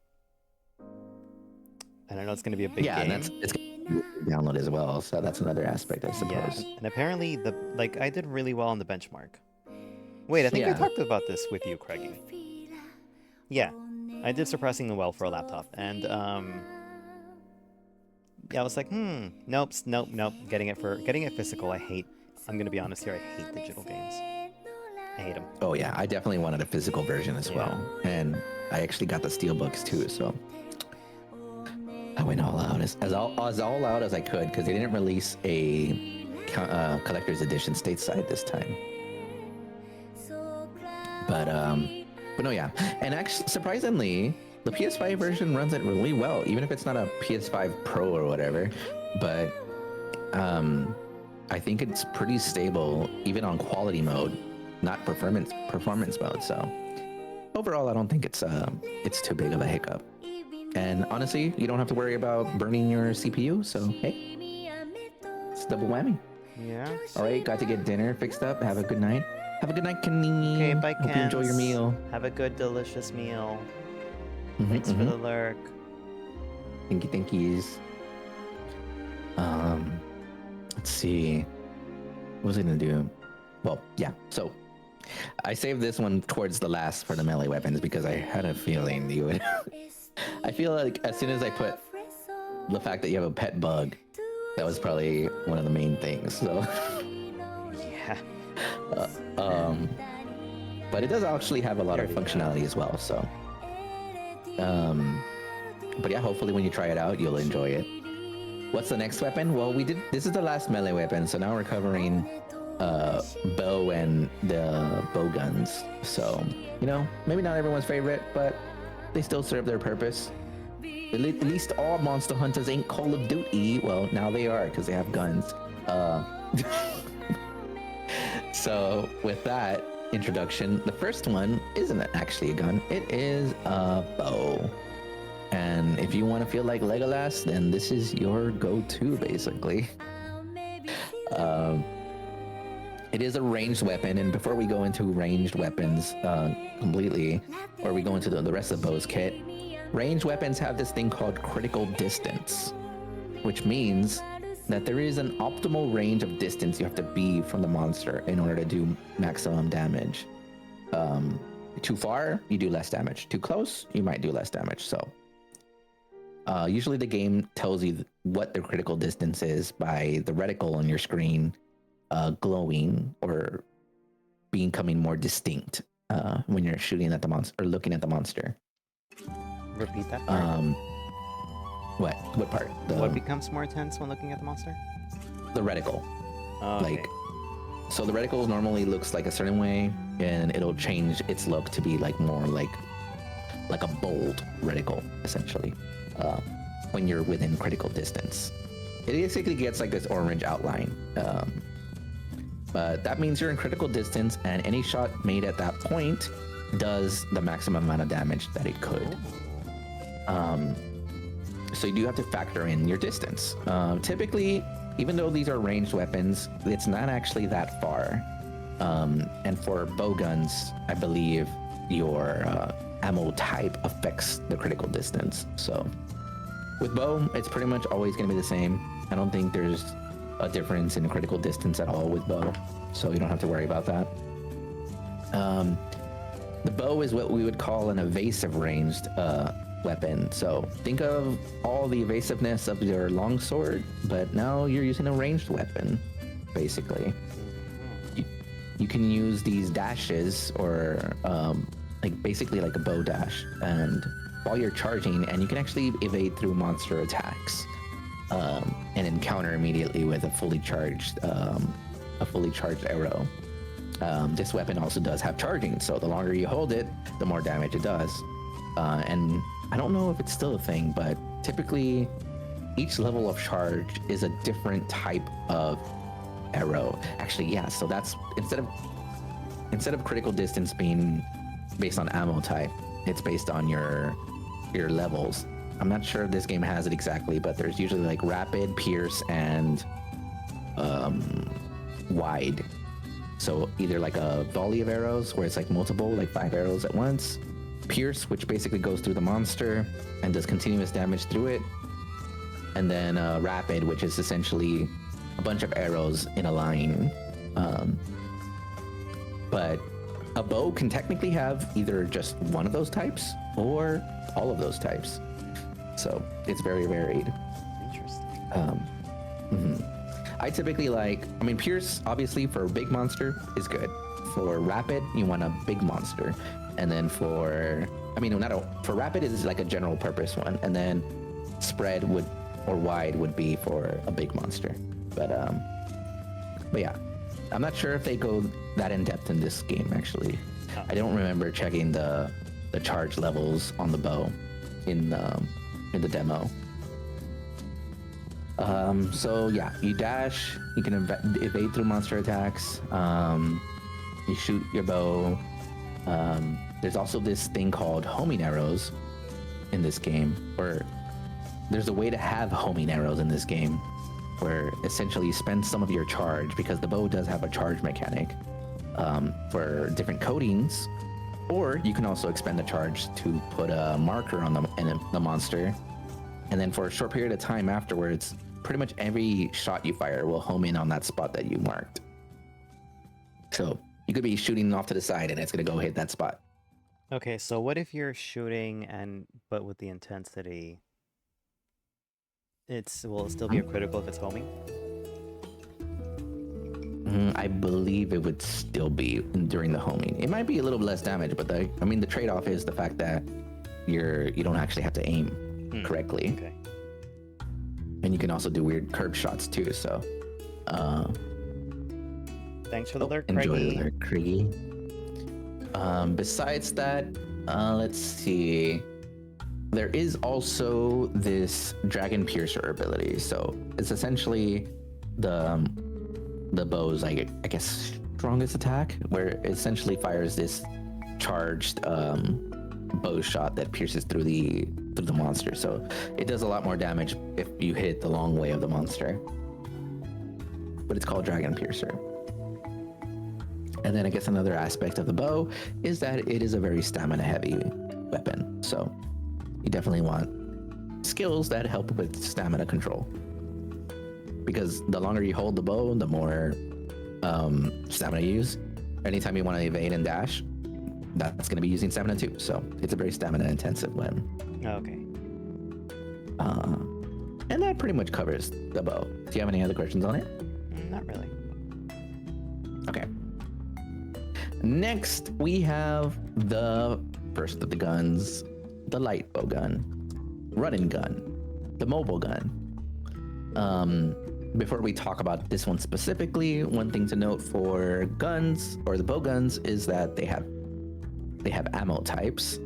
And I know it's going to be a big Yeah, game. and it's gonna be download as well. So that's another aspect, I suppose. Yeah, and apparently I did really well on the benchmark. Wait, I think I talked about this with you, Craigie. Yeah, I did surprisingly well for a laptop, and yeah, I was like, nope, getting it physical. I'm gonna be honest here, I hate digital games. I hate them. Oh yeah, I definitely wanted a physical version as well, and I actually got the steelbooks too. So I went all out as all out as I could because they didn't release a collector's edition stateside this time. But no, yeah, and actually, surprisingly, the PS5 version runs it really well, even if it's not a PS5 Pro or whatever. But I think it's pretty stable, even on quality mode, not performance mode. So overall, I don't think it's too big of a hiccup. And honestly, you don't have to worry about burning your CPU. So hey, it's double whammy. Yeah. All right, got to get dinner fixed up. Have a good night. Have a good night, Kenny. Okay, bye, Ken. Hope you enjoy your meal. Have a good, delicious meal. Thanks for the lurk. Thankies. Let's see. What was I gonna do? Well, yeah. So I saved this one towards the last for the melee weapons because I had a feeling you would. I feel like as soon as I put the fact that you have a pet bug, that was probably one of the main things. So yeah. But it does actually have a lot of functionality as well. So, but yeah, hopefully when you try it out, you'll enjoy it. What's the next weapon? Well, this is the last melee weapon, so now we're covering bow and the bow guns. So, maybe not everyone's favorite, but they still serve their purpose. At least all monster hunters ain't Call of Duty. Well, now they are because they have guns. So with that introduction, the first one isn't actually a gun. It is a bow. And if you want to feel like Legolas, then this is your go-to, basically. It is a ranged weapon, and before we go into ranged weapons completely, or we go into the rest of the bow's kit, ranged weapons have this thing called critical distance, which means that there is an optimal range of distance you have to be from the monster in order to do maximum damage. Too far, you do less damage. Too close, you might do less damage. So usually the game tells you what the critical distance is by the reticle on your screen glowing or becoming more distinct when you're shooting at the monster or looking at the monster. Repeat that part. What part? What becomes more intense when looking at the monster? The reticle. Okay. So the reticle normally looks like a certain way, and it'll change its look to be more like a bold reticle, essentially, when you're within critical distance. It basically gets like this orange outline. But that means you're in critical distance, and any shot made at that point does the maximum amount of damage that it could. So you do have to factor in your distance. Typically, even though these are ranged weapons, it's not actually that far. And for bow guns, I believe your ammo type affects the critical distance. So with bow, it's pretty much always going to be the same. I don't think there's a difference in critical distance at all with bow, so you don't have to worry about that. The bow is what we would call an evasive ranged weapon. So think of all the evasiveness of your longsword, but now you're using a ranged weapon, basically. You can use these dashes or basically like a bow dash, and while you're charging, and you can actually evade through monster attacks and encounter immediately with a fully charged arrow. This weapon also does have charging, so the longer you hold it, the more damage it does. And I don't know if it's still a thing, but typically each level of charge is a different type of arrow. Actually, yeah. So that's instead of critical distance being based on ammo type, it's based on your levels. I'm not sure if this game has it exactly, but there's usually like rapid, pierce, and wide. So either like a volley of arrows where it's like multiple, like 5 arrows at once, pierce, which basically goes through the monster and does continuous damage through it, and then rapid, which is essentially a bunch of arrows in a line. But a bow can technically have either just one of those types or all of those types. So it's very varied. Interesting. I typically Pierce, obviously, for a big monster is good. For rapid, you want a big monster. And then for rapid is like a general purpose one. And then spread or wide would be for a big monster. But yeah, I'm not sure if they go that in depth in this game, actually. I don't remember checking the charge levels on the bow in the demo. So yeah, you dash, you can evade through monster attacks, you shoot your bow. There's also this thing called homing arrows in this game, where there's a way to have homing arrows in this game, where essentially you spend some of your charge, because the bow does have a charge mechanic, for different coatings, or you can also expend the charge to put a marker on the monster, and then for a short period of time afterwards, pretty much every shot you fire will home in on that spot that you marked. So you could be shooting off to the side and it's gonna go hit that spot. Okay, so what if you're shooting but with the intensity, will it still be a critical if it's homing? I believe it would still be during the homing. It might be a little less damage, but the trade-off is the fact that you don't actually have to aim correctly. Okay. And you can also do weird curve shots too, so thanks for the alert, enjoy Craigie. the alert, Craigie. Besides that, let's see. There is also this Dragon Piercer ability. So it's essentially the bow's, I guess, strongest attack, where it essentially fires this charged bow shot that pierces through the monster. So it does a lot more damage if you hit the long way of the monster. But it's called Dragon Piercer. And then I guess another aspect of the bow is that it is a very stamina heavy weapon. So you definitely want skills that help with stamina control. Because the longer you hold the bow, the more stamina you use. Anytime you want to evade and dash, that's going to be using stamina too. So it's a very stamina intensive weapon. Okay. And that pretty much covers the bow. Do you have any other questions on it? Not really. Okay. Next, we have the first of the guns, the light bow gun, running gun, the mobile gun. Before we talk about this one specifically, one thing to note for guns, or the bow guns, is that they have ammo types.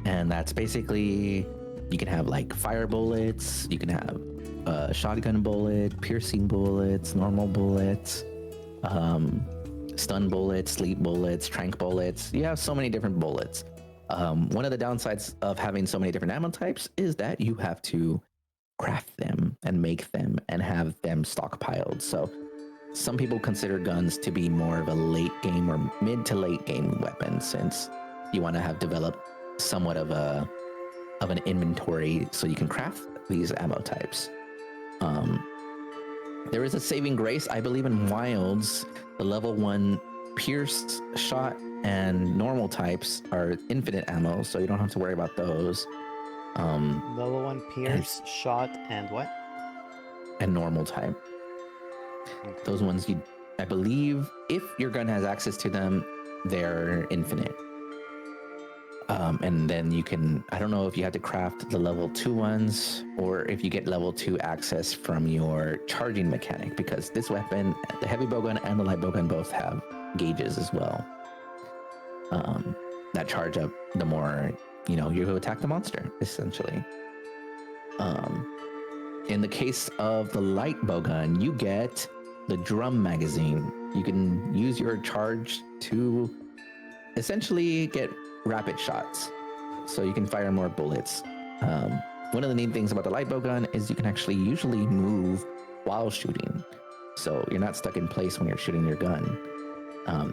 And that's basically, you can have like fire bullets, you can have shotgun bullet, piercing bullets, normal bullets, stun bullets, sleep bullets, trank bullets. You have so many different bullets. One of the downsides of having so many different ammo types is that you have to craft them and make them and have them stockpiled. So some people consider guns to be more of a late game or mid to late game weapon, since you want to have developed somewhat of an inventory so you can craft these ammo types. There is a saving grace, I believe, in Wilds. The level 1 pierced, shot, and normal types are infinite ammo, so you don't have to worry about those. Level 1 pierce, shot, and what? And normal type. Okay. Those ones, I believe, if your gun has access to them, they're infinite. And then you can, I don't know if you have to craft the level 2 ones, or if you get level 2 access from your charging mechanic, because this weapon, the heavy bowgun and the light bowgun, both have gauges as well. That charge up the more, you attack the monster, essentially. In the case of the light bowgun, you get the drum magazine. You can use your charge to essentially get rapid shots, so you can fire more bullets. One of the neat things about the light bowgun is you can actually usually move while shooting, so you're not stuck in place when you're shooting your gun.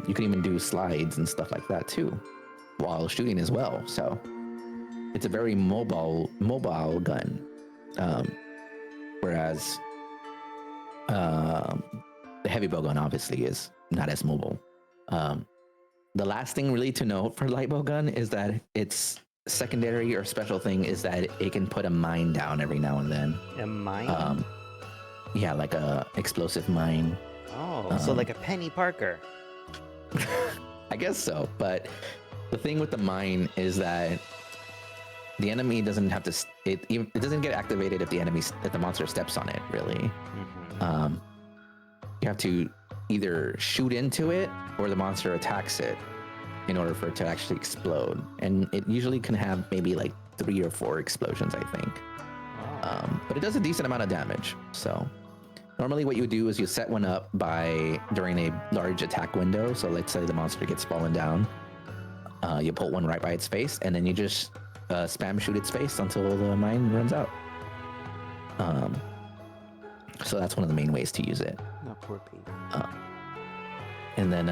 You can even do slides and stuff like that too, while shooting as well. So it's a very mobile gun. Whereas the heavy bowgun obviously is not as mobile. The last thing really to note for light bowgun is that its secondary or special thing is that it can put a mine down every now and then. A mine? Yeah, like a explosive mine. Oh, so like a Penny Parker. I guess so, but the thing with the mine is that the enemy doesn't have to. It doesn't get activated if the monster steps on it. Really, you have to either shoot into it or the monster attacks it in order for it to actually explode. And it usually can have maybe like 3 or 4 explosions, I think. But it does a decent amount of damage. So normally what you would do is you set one up during a large attack window. So let's say the monster gets fallen down. You pull one right by its face, and then you just spam shoot its face until the mine runs out. So that's one of the main ways to use it. Oh, poor Pete. And then,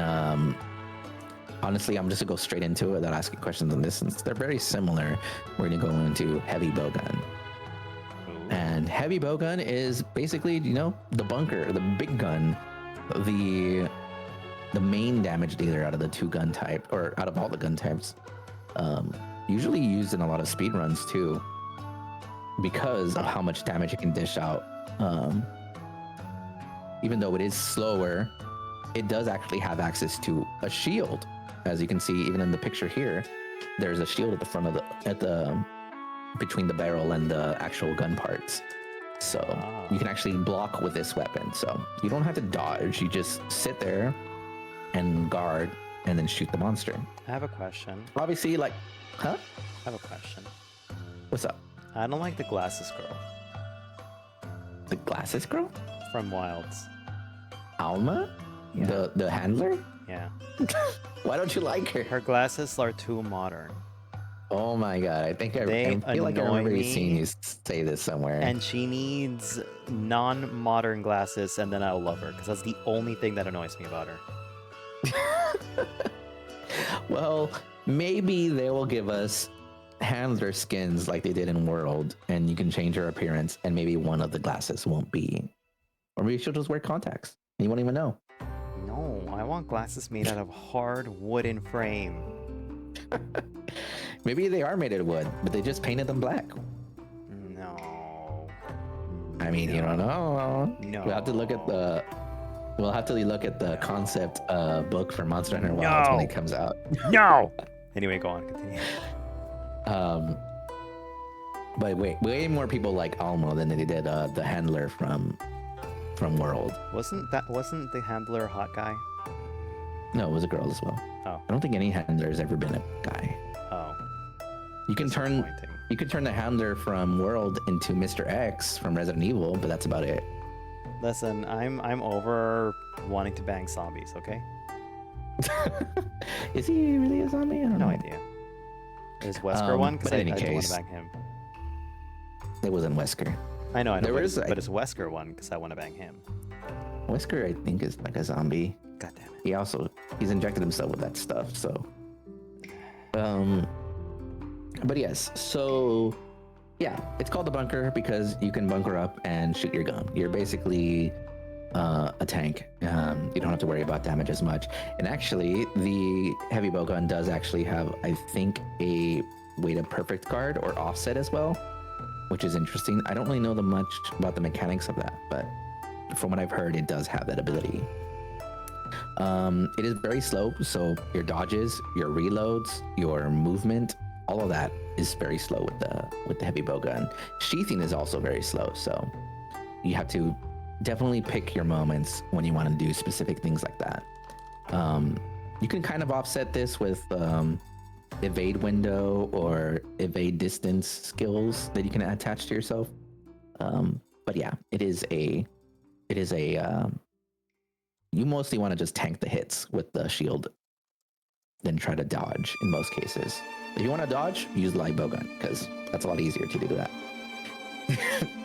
honestly, I'm just gonna go straight into it without asking questions on this, since they're very similar. We're gonna go into heavy bowgun. And heavy bowgun is basically, the bunker, the big gun, the main damage dealer out of the 2 gun type, or out of all the gun types. Usually used in a lot of speed runs too, because of how much damage it can dish out. Even though it is slower, it does actually have access to a shield. As you can see, even in the picture here, there's a shield at the front of between the barrel and the actual gun parts. So you can actually block with this weapon. So you don't have to dodge. You just sit there and guard and then shoot the monster. I have a question. Obviously, I have a question. What's up? I don't like the glasses girl. The glasses girl? From Wilds. Alma? Yeah. The handler? Yeah. Why don't you like her? Her glasses are too modern. Oh my god, I think I feel like I remember seeing you say this somewhere. And she needs non-modern glasses, and then I'll love her, because that's the only thing that annoys me about her. Well, maybe they will give us handler skins like they did in World, and you can change her appearance, and maybe one of the glasses won't be. Or maybe she'll just wear contacts, and you won't even know. No, I want glasses made out of hard wooden frame. Maybe they are made out of wood, but they just painted them black. No. I mean, you don't know. No. We'll have to look at the concept book for Monster Hunter Wilds when it comes out. No. Anyway, go on. Continue. But way more people like Almo than they did the handler from World. Wasn't the handler a hot guy? No, it was a girl as well. Oh. I don't think any handler has ever been a guy. Oh. You can turn the handler from World into Mr. X from Resident Evil, but that's about it. Listen, I'm over wanting to bang zombies, okay? Is he really a zombie? I don't know. No idea. Is Wesker one? Because I don't want to bang him. It wasn't Wesker. I know, but it's Wesker one because I want to bang him. Wesker, I think, is like a zombie. God damn it. He's injected himself with that stuff, so. But yes, so yeah, it's called the bunker because you can bunker up and shoot your gun. You're basically a tank. You don't have to worry about damage as much. And actually, the heavy bow gun does actually have, I think, a weighted perfect guard or offset as well, which is interesting. I don't really know much about the mechanics of that, but from what I've heard, it does have that ability. It is very slow, so your dodges, your reloads, your movement, all of that is very slow with the heavy bow gun. Sheathing is also very slow, so you have to definitely pick your moments when you want to do specific things like that. You can kind of offset this with evade window or evade distance skills that you can attach to yourself. But yeah, it is a you mostly want to just tank the hits with the shield, then try to dodge in most cases. If you want to dodge, use the light bowgun, because that's a lot easier to do that.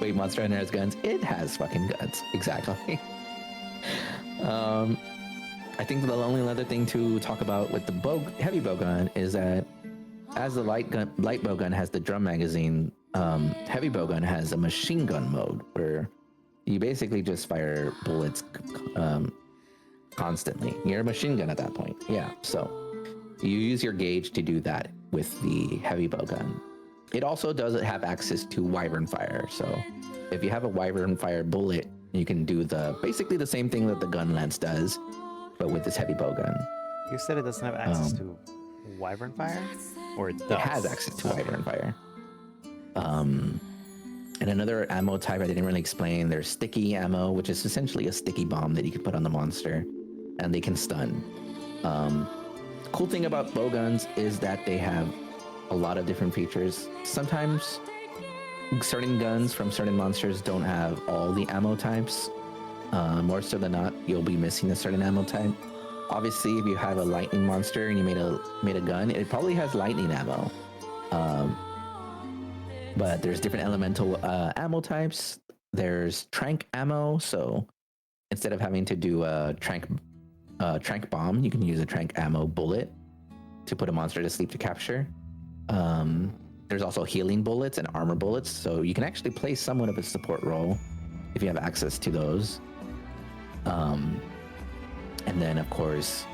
Wait, Monster Hunter has guns? It has fucking guns, exactly. I think the only other thing to talk about with the heavy bowgun is that as the light bowgun has the drum magazine, heavy bowgun has a machine gun mode where you basically just fire bullets constantly. You're a machine gun at that point. Yeah, so you use your gauge to do that with the heavy bowgun. It also doesn't have access to wyvern fire, so if you have a wyvern fire bullet, you can do basically the same thing that the gun lance does, but with this heavy bowgun. You said it doesn't have access to wyvern fire, or it does? It has access to wyvern fire. And another ammo type I didn't really explain. There's sticky ammo, which is essentially a sticky bomb that you can put on the monster, and they can stun. Cool thing about bowguns is that they have a lot of different features. Sometimes certain guns from certain monsters don't have all the ammo types. More so than not, you'll be missing a certain ammo type. Obviously, if you have a lightning monster and you made a gun, it probably has lightning ammo. But there's different elemental ammo types. There's trank ammo, so instead of having to do a trank bomb, you can use a trank ammo bullet to put a monster to sleep to capture. There's also healing bullets and armor bullets, so you can actually play somewhat of a support role if you have access to those. And then, of course,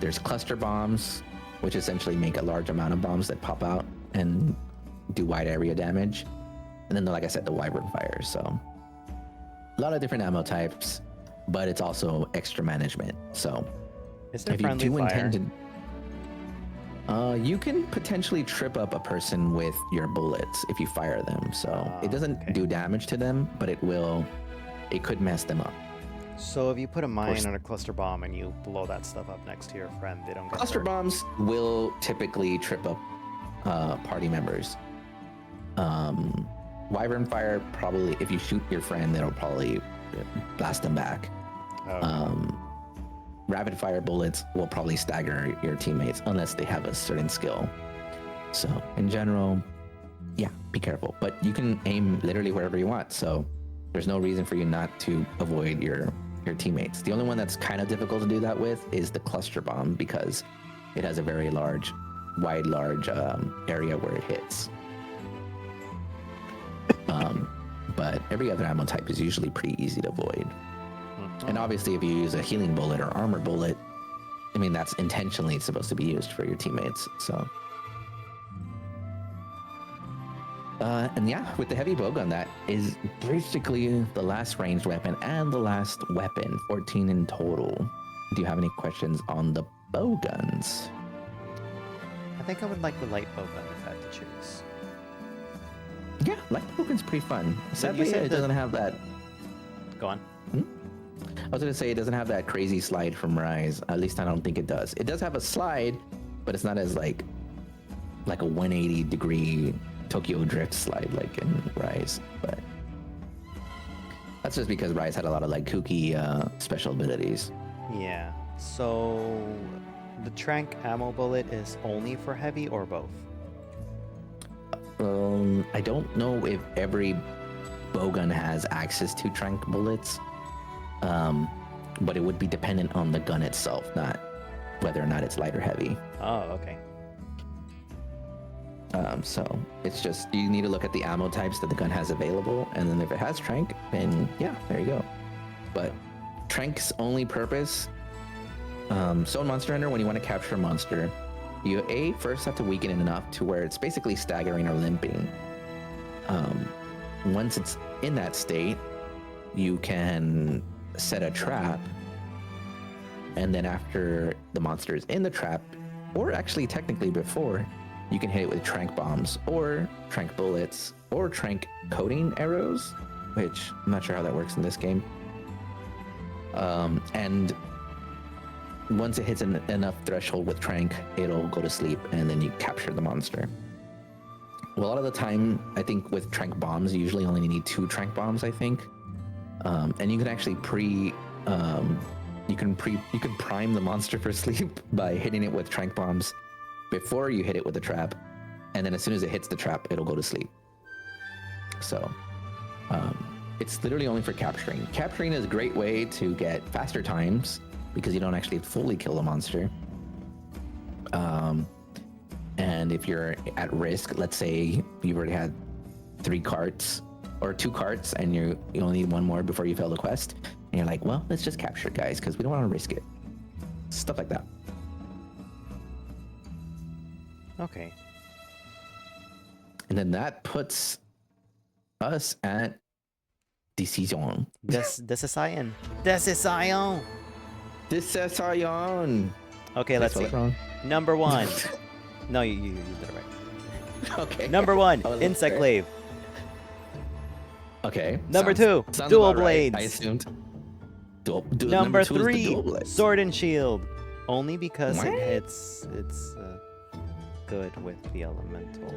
there's cluster bombs, which essentially make a large amount of bombs that pop out and do wide area damage. And then, like I said, the wyvern fire. So a lot of different ammo types, but it's also extra management. So is there if you friendly do fire? intend to, you can potentially trip up a person with your bullets if you fire them. So it doesn't do damage to them, but it could mess them up. So if you put a mine on a cluster bomb and you blow that stuff up next to your friend, they don't get cluster hurt. bombs will typically trip up party members. Wyvern fire, probably if you shoot your friend, that'll probably blast them back. Rapid fire bullets will probably stagger your teammates unless they have a certain skill. So in general, yeah, be careful. But you can aim literally wherever you want, so there's no reason for you not to avoid your teammates. The only one that's kind of difficult to do that with is the cluster bomb, because it has a very large area where it hits. But every other ammo type is usually pretty easy to avoid. And obviously, if you use a healing bullet or armor bullet, I mean, that's intentionally supposed to be used for your teammates. So, and yeah, with the heavy bowgun, that is basically the last ranged weapon and the last weapon, 14 in total. Do you have any questions on the bowguns? I think I would like the light bowgun if I had to choose. Yeah, light bowgun's pretty fun. Sadly, said it doesn't have that. Go on. I was gonna say it doesn't have that crazy slide from Rise. At least I don't think it does. It does have a slide, but it's not as like a 180-degree Tokyo Drift slide like in Rise. But that's just because Rise had a lot of like kooky special abilities. Yeah. So the trank ammo bullet is only for heavy or both? I don't know if every bowgun has access to trank bullets, but it would be dependent on the gun itself, not whether or not it's light or heavy. Oh, okay. So it's just, you need to look at the ammo types that the gun has available, and then if it has trank, then yeah, there you go. But trank's only purpose, so in Monster Hunter, when you want to capture a monster, you first have to weaken it enough to where it's basically staggering or limping. Once it's in that state, you can set a trap, and then after the monster is in the trap, or actually technically before, you can hit it with trank bombs or trank bullets or trank coating arrows, which I'm not sure how that works in this game. And once it hits enough threshold with trank, it'll go to sleep, and then you capture the monster. Well, a lot of the time, I think with trank bombs, you usually only need 2 trank bombs, I think. And you can actually you can prime the monster for sleep by hitting it with trank bombs before you hit it with the trap, and then as soon as it hits the trap, it'll go to sleep. So it's literally only for capturing. Capturing is a great way to get faster times because you don't actually fully kill the monster. And if you're at risk, let's say you've already had 3 carts or 2 carts and you only need 1 more before you fail the quest, and you're like, well, let's just capture it, guys, because we don't want to risk it. Stuff like that. Okay. And then that puts us at Decision. Decision. Okay, let's see. Number 1. No, you did it right. Okay. Number 1, Oh, Insect Glaive. Okay. Number 2, sounds Dual about right. Blades. I assumed. Number 2 is the 3, dual blade. Sword and Shield. Only because What? it's good with the elemental.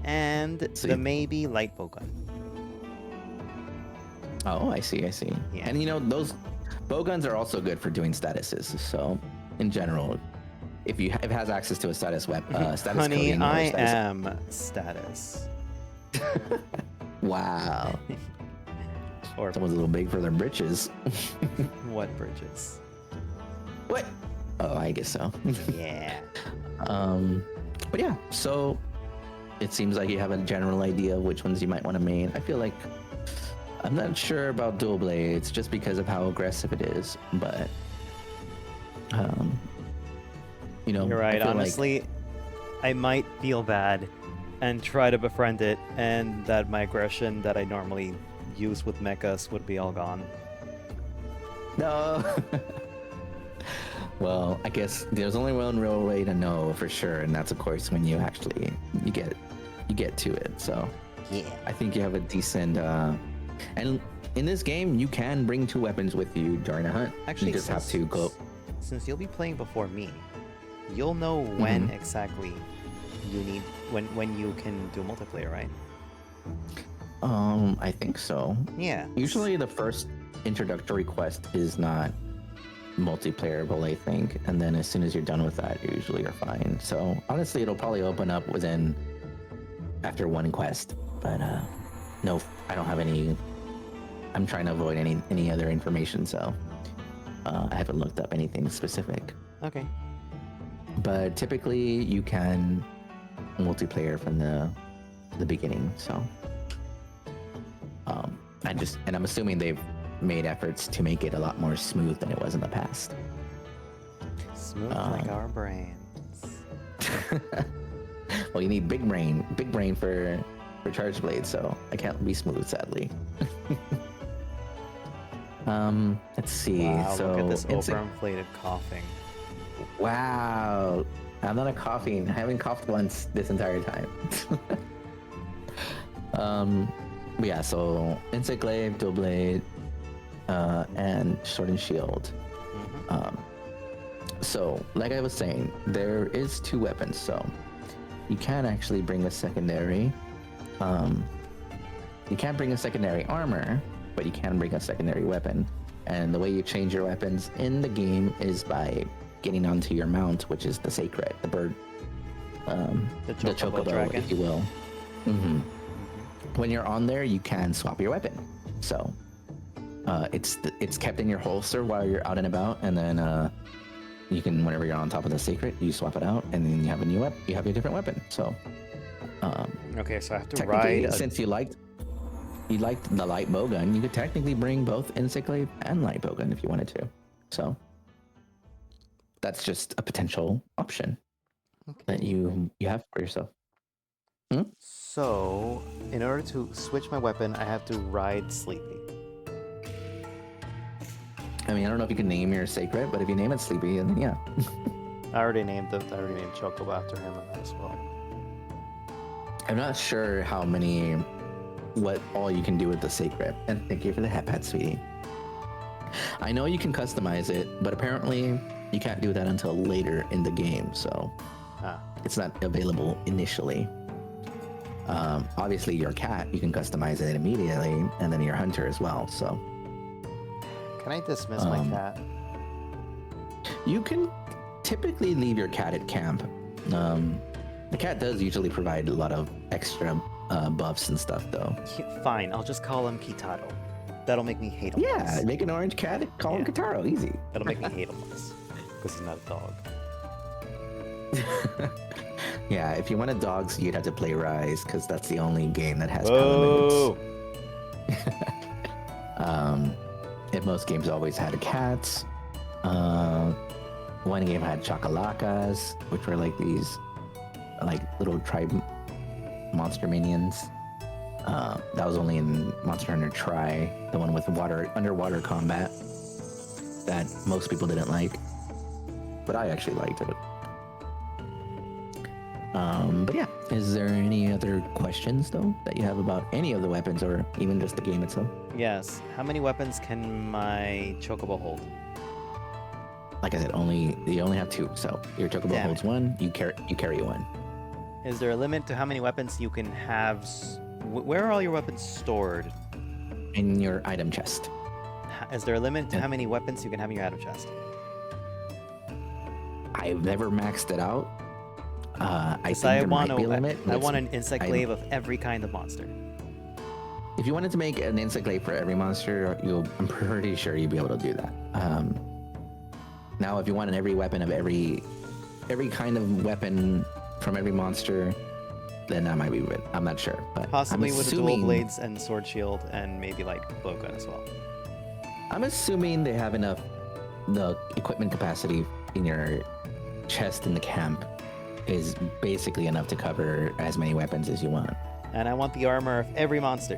And the maybe light bowgun. Oh, I see. Yeah. And those bowguns are also good for doing statuses. So, in general, if it has access to a status status Honey, coding or I status- am status. Wow. Or Someone's a little big for their britches. what bridges? What? Oh, I guess so. Yeah. But yeah, so it seems like you have a general idea of which ones you might want to main. I feel like I'm not sure about dual blades just because of how aggressive it is, but You're right. Honestly, I might feel bad and try to befriend it, and that my aggression that I normally use with mechas would be all gone. No. Well, I guess there's only one real way to know for sure, and that's of course when you actually get to it. So yeah, I think you have a decent. And in this game, you can bring 2 weapons with you during a hunt. Actually, you just have to go. Since you'll be playing before me, you'll know when exactly you need when you can do multiplayer, right? I think so. Yeah. Usually the first introductory quest is not multiplayerable, I think, and then as soon as you're done with that, you usually are fine. So honestly, it'll probably open up after 1 quest. But no, I don't have any. I'm trying to avoid any other information, so I haven't looked up anything specific. Okay. But typically, you can multiplayer from the beginning. So I'm assuming they've made efforts to make it a lot more smooth than it was in the past. Smooth like our brains. Well, you need big brain for charge blade, so I can't be smooth, sadly. Let's see. Wow, so look at this overinflated coughing. Wow, I'm not coughing. I haven't coughed once this entire time. But yeah, so Insect Glaive, Dual Blade, and Sword and Shield. So, like I was saying, there is 2 weapons, so you can actually bring a secondary. You can't bring a secondary armor, but you can bring a secondary weapon. And the way you change your weapons in the game is by getting onto your mount, which is the sacred, the bird, the chocobo dragon, if you will. When you're on there, you can swap your weapon. So it's kept in your holster while you're out and about, and then you can, whenever you're on top of the sacred, you swap it out, and then you have a new weapon. You have a different weapon. So okay, so I have to ride. Since you liked the light bowgun, you could technically bring both Insect Glaive and light bowgun if you wanted to. So that's just a potential option that you have for yourself. So, in order to switch my weapon, I have to ride Sleepy. I mean, I don't know if you can name your sacred, but if you name it Sleepy, then yeah. I already named Chocobo after him as well. I'm not sure what all you can do with the sacred. And thank you for the hat pat, sweetie. I know you can customize it, but apparently you can't do that until later in the game, so it's not available initially. Obviously, your cat, you can customize it immediately, and then your hunter as well. So Can I dismiss my cat? you can typically leave your cat at camp. The cat does usually provide a lot of extra buffs and stuff, though. Fine, I'll just call him Kitaro. That'll make me hate him Yeah, less. make an orange cat, call him Kataro, easy. That'll make me hate him less. Because he's not a dog. Yeah, if you wanted dogs, you'd have to play Rise, because that's the only game that has Whoa! elements. And most games always had cats. One game had chakalakas, which were like these little tribe monster minions. That was only in Monster Hunter Tri, the one with underwater combat that most people didn't like, but I actually liked it. But yeah, is there any other questions though that you have about any of the weapons or even just the game itself? Yes. How many weapons can my chocobo hold? Like I said, you only have 2, so your chocobo holds 1, you carry 1. Is there a limit to how many weapons you can have? Where are all your weapons stored? In your item chest. Is there a limit to how many weapons you can have in your item chest? I've never maxed it out. I think I there want might be a limit. I want an encyclave of every kind of monster. If you wanted to make an encyclave for every monster, I'm pretty sure you'd be able to do that. Now, if you want every weapon of every kind of weapon from every monster, then that might be it. I'm not sure, but Possibly I'm with assuming, dual blades and sword shield, and maybe like bowgun as well. I'm assuming they have enough the equipment capacity in your chest in the camp is basically enough to cover as many weapons as you want. And I want the armor of every monster.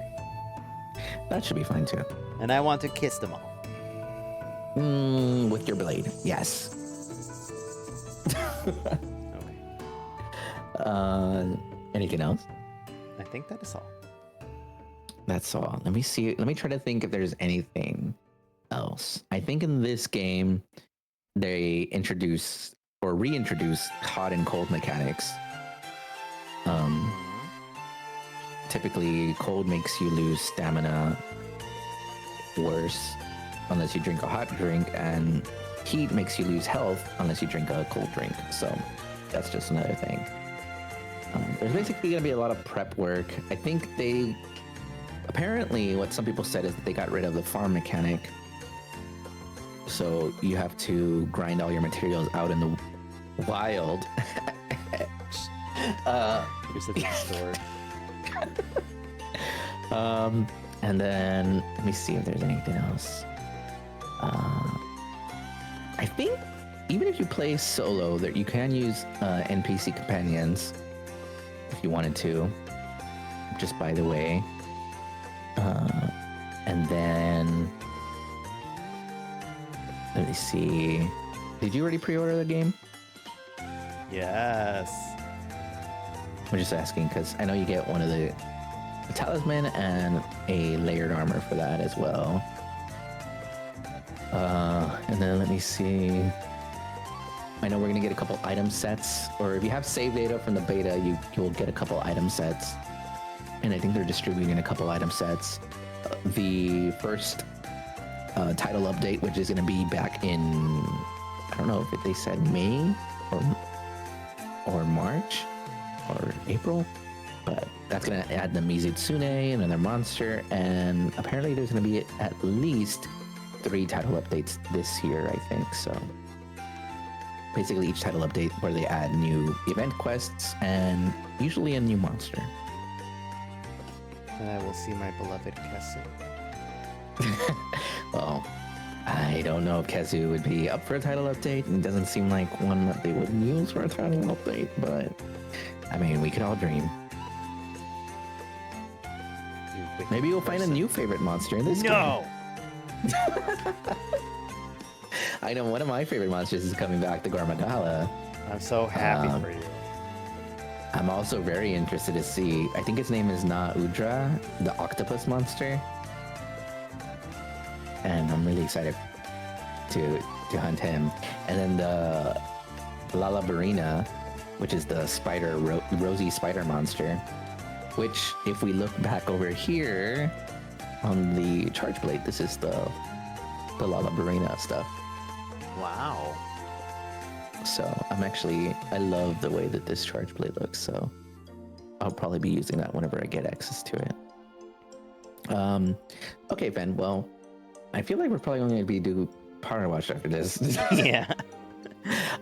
That should be fine too. And I want to kiss them all. With your blade, yes. Okay. Anything else? I think that is all. That's all. Let me see. Let me try to think if there's anything else. I think in this game, they introduce or reintroduce hot and cold mechanics. Typically, cold makes you lose stamina worse unless you drink a hot drink, and heat makes you lose health unless you drink a cold drink. So that's just another thing. There's basically going to be a lot of prep work. I think apparently what some people said is that they got rid of the farm mechanic. So you have to grind all your materials out in the wild. Here's the store. And then let me see if there's anything else. I think even if you play solo, that you can use NPC companions if you wanted to. Just by the way. And then let me see. Did you already pre-order the game? Yes. I'm just asking because I know you get one of the talisman and a layered armor for that as well. And then let me see. I know we're gonna get a couple item sets, or if you have save data from the beta, you'll get a couple item sets. And I think they're distributing a couple item sets. The first title update, which is gonna be back in, I don't know if they said May or March or April, but that's gonna add the Mizutsune, another monster, and apparently there's gonna be at least 3 title updates this year, I think. So basically each title update where they add new event quests and usually a new monster. And I will see my beloved Kesu. Well, I don't know if Kesu would be up for a title update. It doesn't seem like one that they would use for a title update, but I mean, we could all dream. Maybe you'll find a new favorite monster in this game. No! I know one of my favorite monsters is coming back, the Garmadala. I'm so happy for you. I'm also very interested to see, I think his name is Na-Udra, the octopus monster. And I'm really excited to hunt him. And then the Lalabarina, which is the spider, rosy spider monster. Which, if we look back over here on the charge blade, this is the Lalabarina stuff. Wow. So I love the way that this charge blade looks. So I'll probably be using that whenever I get access to it. Okay, Ben. Well, I feel like we're probably only going to be do Power Watch after this. Yeah.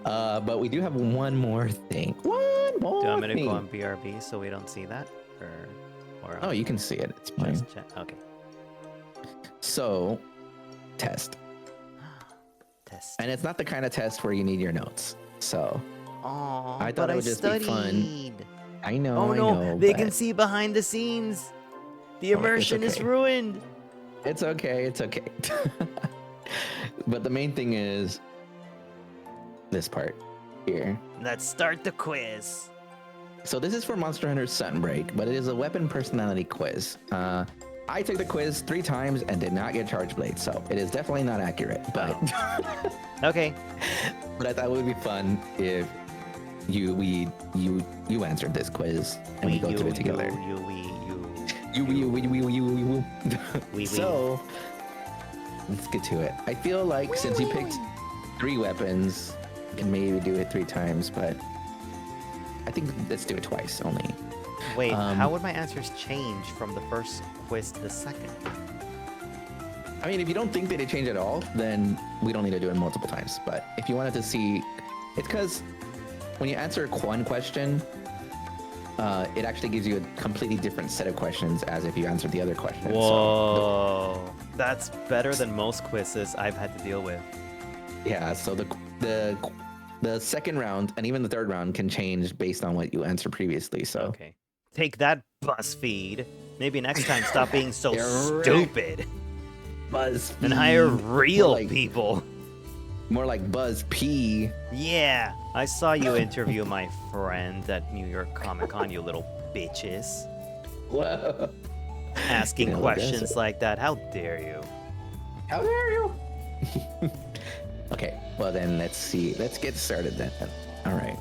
But we do have one more thing. One more Do you want me to thing. go on BRB so we don't see that? Or Oh, you can see it. It's fine. just check? Okay. So, test. Test. And it's not the kind of test where you need your notes. So, Oh, I thought it would just be fun. I know. Oh I no, know, they but can see behind the scenes. The Oh, it's immersion is okay. ruined. It's okay. It's okay. But the main thing is this part here. Let's start the quiz. So this is for Monster Hunter Sunbreak, but it is a weapon personality quiz. I took the quiz 3 times and did not get Charge Blade, so it is definitely not accurate. But Okay. but I thought it would be fun if you answered this quiz and we go through it together. So let's get to it. I feel like since you picked 3 weapons, you can maybe do it 3 times, but I think let's do it twice only. Wait, how would my answers change from the first quiz to the second? I mean, if you don't think that it changed at all, then we don't need to do it multiple times. But if you wanted to see, it's because when you answer one question, it actually gives you a completely different set of questions as if you answered the other question. Whoa, that's better than most quizzes I've had to deal with. Yeah, so the second round and even the third round can change based on what you answered previously. So okay, take that, BuzzFeed. Maybe next time stop being so You're stupid BuzzFeed. and hire real More like- people. More like Buzz P. Yeah, I saw you interview my friend at New York Comic Con, you little bitches. Whoa. Asking Yeah, questions that's it. like that. How dare you? How dare you? Okay, well then let's see. Let's get started then. All right.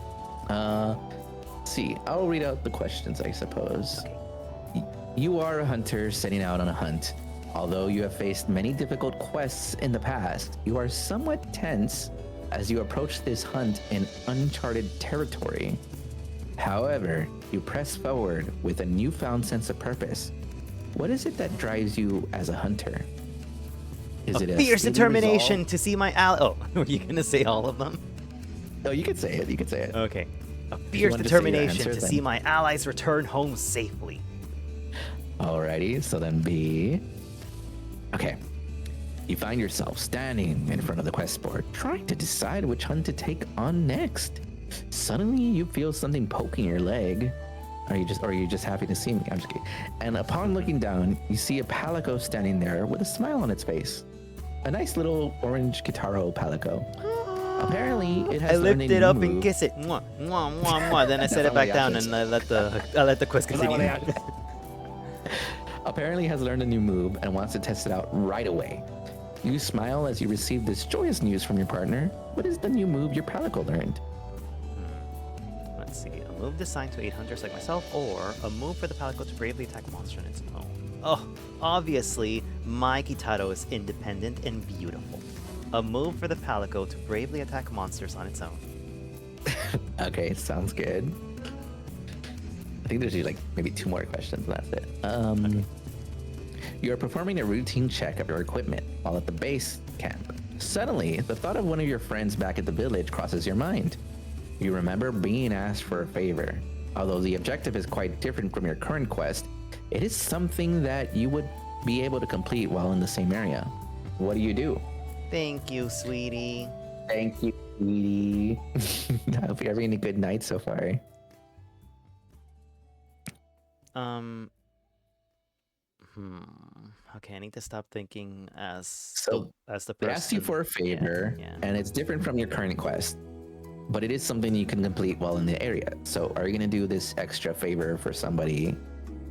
Let's see. I'll read out the questions, I suppose. Okay. You are a hunter setting out on a hunt. Although you have faced many difficult quests in the past, you are somewhat tense as you approach this hunt in uncharted territory. However, you press forward with a newfound sense of purpose. What is it that drives you as a hunter? Is it a Fierce steely determination resolve? to see my ally. Oh, were you gonna say all of them? No, you could say it. You could say it. Okay. A you fierce wanted to say your determination answer, to then- see my allies return home safely. Alrighty, so then B. Okay. You find yourself standing in front of the quest board, trying to decide which hunt to take on next. Suddenly, you feel something poking your leg. Are you just happy to see me? I'm just kidding. And upon looking down, you see a palico standing there with a smile on its face. A nice little orange Kitaro palico. Apparently, it has I learned lift a it new up and move. kiss it. Mwah, mwah, mwah, mwah. Then I set it That's back how down many and I let the quiz continue. Apparently has learned a new move and wants to test it out right away. You smile as you receive this joyous news from your partner. What is the new move your palico learned? Let's see. A move designed to aid hunters like myself, or a move for the palico to bravely attack a monster on its own. Oh, obviously, my Kitaro is independent and beautiful. A move for the palico to bravely attack monsters on its own. Okay, sounds good. I think there's like maybe 2 more questions and that's it. Okay. You are performing a routine check of your equipment while at the base camp. Suddenly, the thought of one of your friends back at the village crosses your mind. You remember being asked for a favor. Although the objective is quite different from your current quest, it is something that you would be able to complete while in the same area. What do? Thank you, sweetie. Thank you, sweetie. I hope you're having a good night so far. Okay, I need to stop thinking as So, the It person. asks you for a favor, Yeah. and it's different from your current quest, but it is something you can complete while in the area. So, are you going to do this extra favor for somebody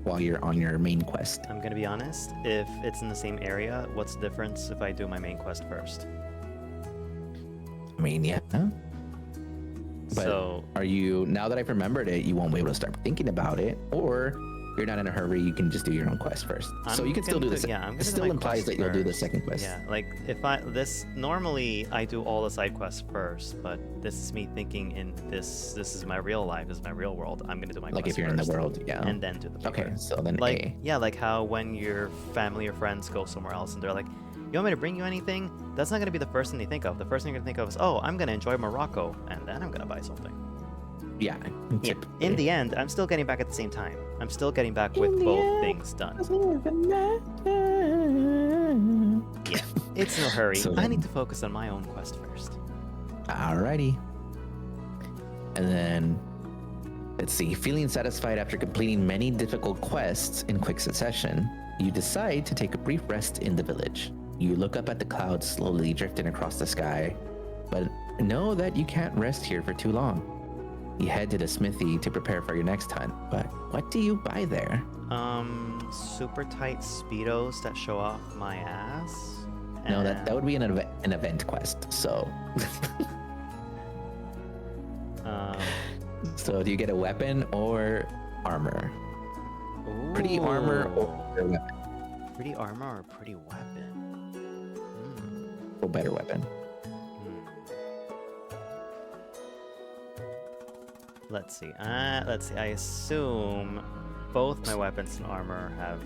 while you're on your main quest? I'm gonna be honest. If it's in the same area, what's the difference if I do my main quest first? I mean, yeah. But So are you, now that I've remembered it, you won't be able to start thinking about it, or you're not in a hurry, you can just do your own quest first. So you can still do this. Yeah, I'm gonna It do still my implies quest that you'll do the first. second quest. Yeah, like if normally I do all the side quests first, but this is me thinking in this is my real life, this is my real world. I'm gonna do my Like quest if you're in the first, world, yeah. and then do the Okay, paper. so then Like A. yeah, like how when your family or friends go somewhere else and they're like, you want me to bring you anything? That's not gonna be the first thing they think of. The first thing you're gonna think of is, oh, I'm gonna enjoy Morocco, and then I'm gonna buy something. Yeah. Yeah. In the end, I'm still getting back at the same time. I'm still getting back with both things done. Yeah, it's no hurry. So I then- need to focus on my own quest first. Alrighty. And then, let's see. Feeling satisfied after completing many difficult quests in quick succession, you decide to take a brief rest in the village. You look up at the clouds slowly drifting across the sky, but know that you can't rest here for too long. You head to the smithy to prepare for your next hunt, but what do you buy there? Super tight speedos that show off my ass. No, that would be an event quest. So, so do you get a weapon or armor? Pretty armor or better weapon? Pretty armor or pretty weapon? Or better weapon? Let's see. I assume both my weapons and armor have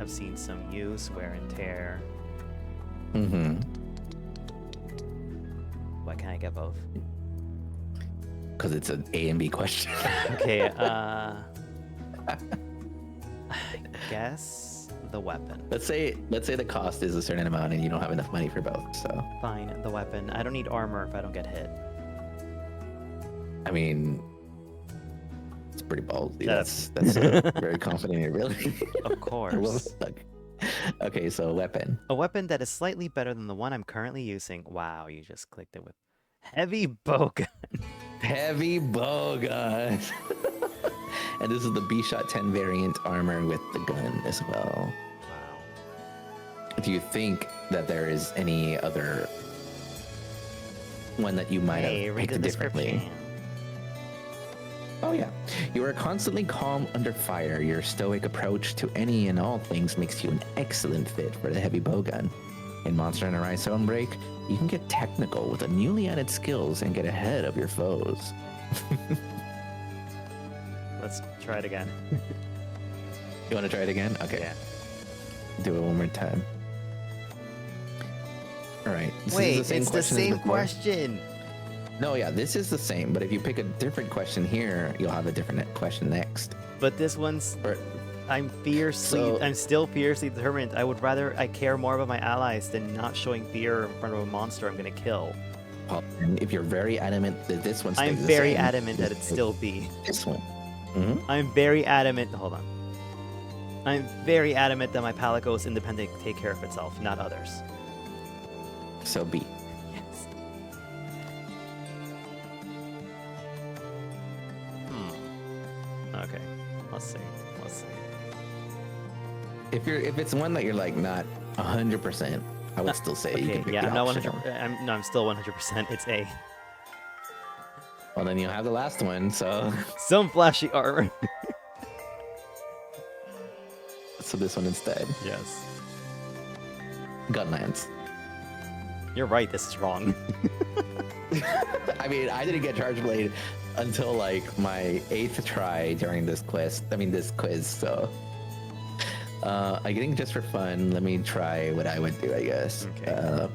seen some use, wear and tear. Mm-hmm. Why can't I get both? Because it's an A and B question. Okay. I guess the weapon. Let's say the cost is a certain amount and you don't have enough money for both. So Fine, the weapon. I don't need armor if I don't get hit. I mean, it's pretty ballsy. That's- That's very confident in your ability. Of course. Okay, so weapon. A weapon that is slightly better than the one I'm currently using. Wow, you just clicked it with heavy bowgun. Heavy bowgun. And this is the B-Shot 10 variant armor with the gun as well. Wow. Do you think that there is any other one that you might Hey, have read picked the differently? description. Oh yeah. You are constantly calm under fire. Your stoic approach to any and all things makes you an excellent fit for the heavy bowgun. In Monster Hunter Rise Break, you can get technical with the newly added skills and get ahead of your foes. Let's try it again. You want to try it again? Okay. Yeah. Do it one more time. All right. Wait, This is it's the question as same before. question. No, yeah, this is the same, but if you pick a different question here, you'll have a different question next. But this one's. Or- I'm still fiercely determined. I care more about my allies than not showing fear in front of a monster I'm gonna kill. Well, and if you're very adamant that this one stays I'm the very same, adamant that it just still pick be. this one. Mm-hmm. I'm very adamant. Hold on. I'm very adamant that my palico is independent to take care of itself, not others. So B. Yes. Okay. Let's see. If it's one that you're like not 100%, I would still say you Okay. can pick Yeah. the I'm not optional. 100. I'm still 100%. It's A. Well, then you'll have the last one. So, Some flashy armor. so this one instead. Yes. Gunlance. You're right. This is wrong. I mean, I didn't get Charge Blade until like my 8th try during this quest. I mean, this quiz. So, I think just for fun, let me try what I would do. I guess. Okay.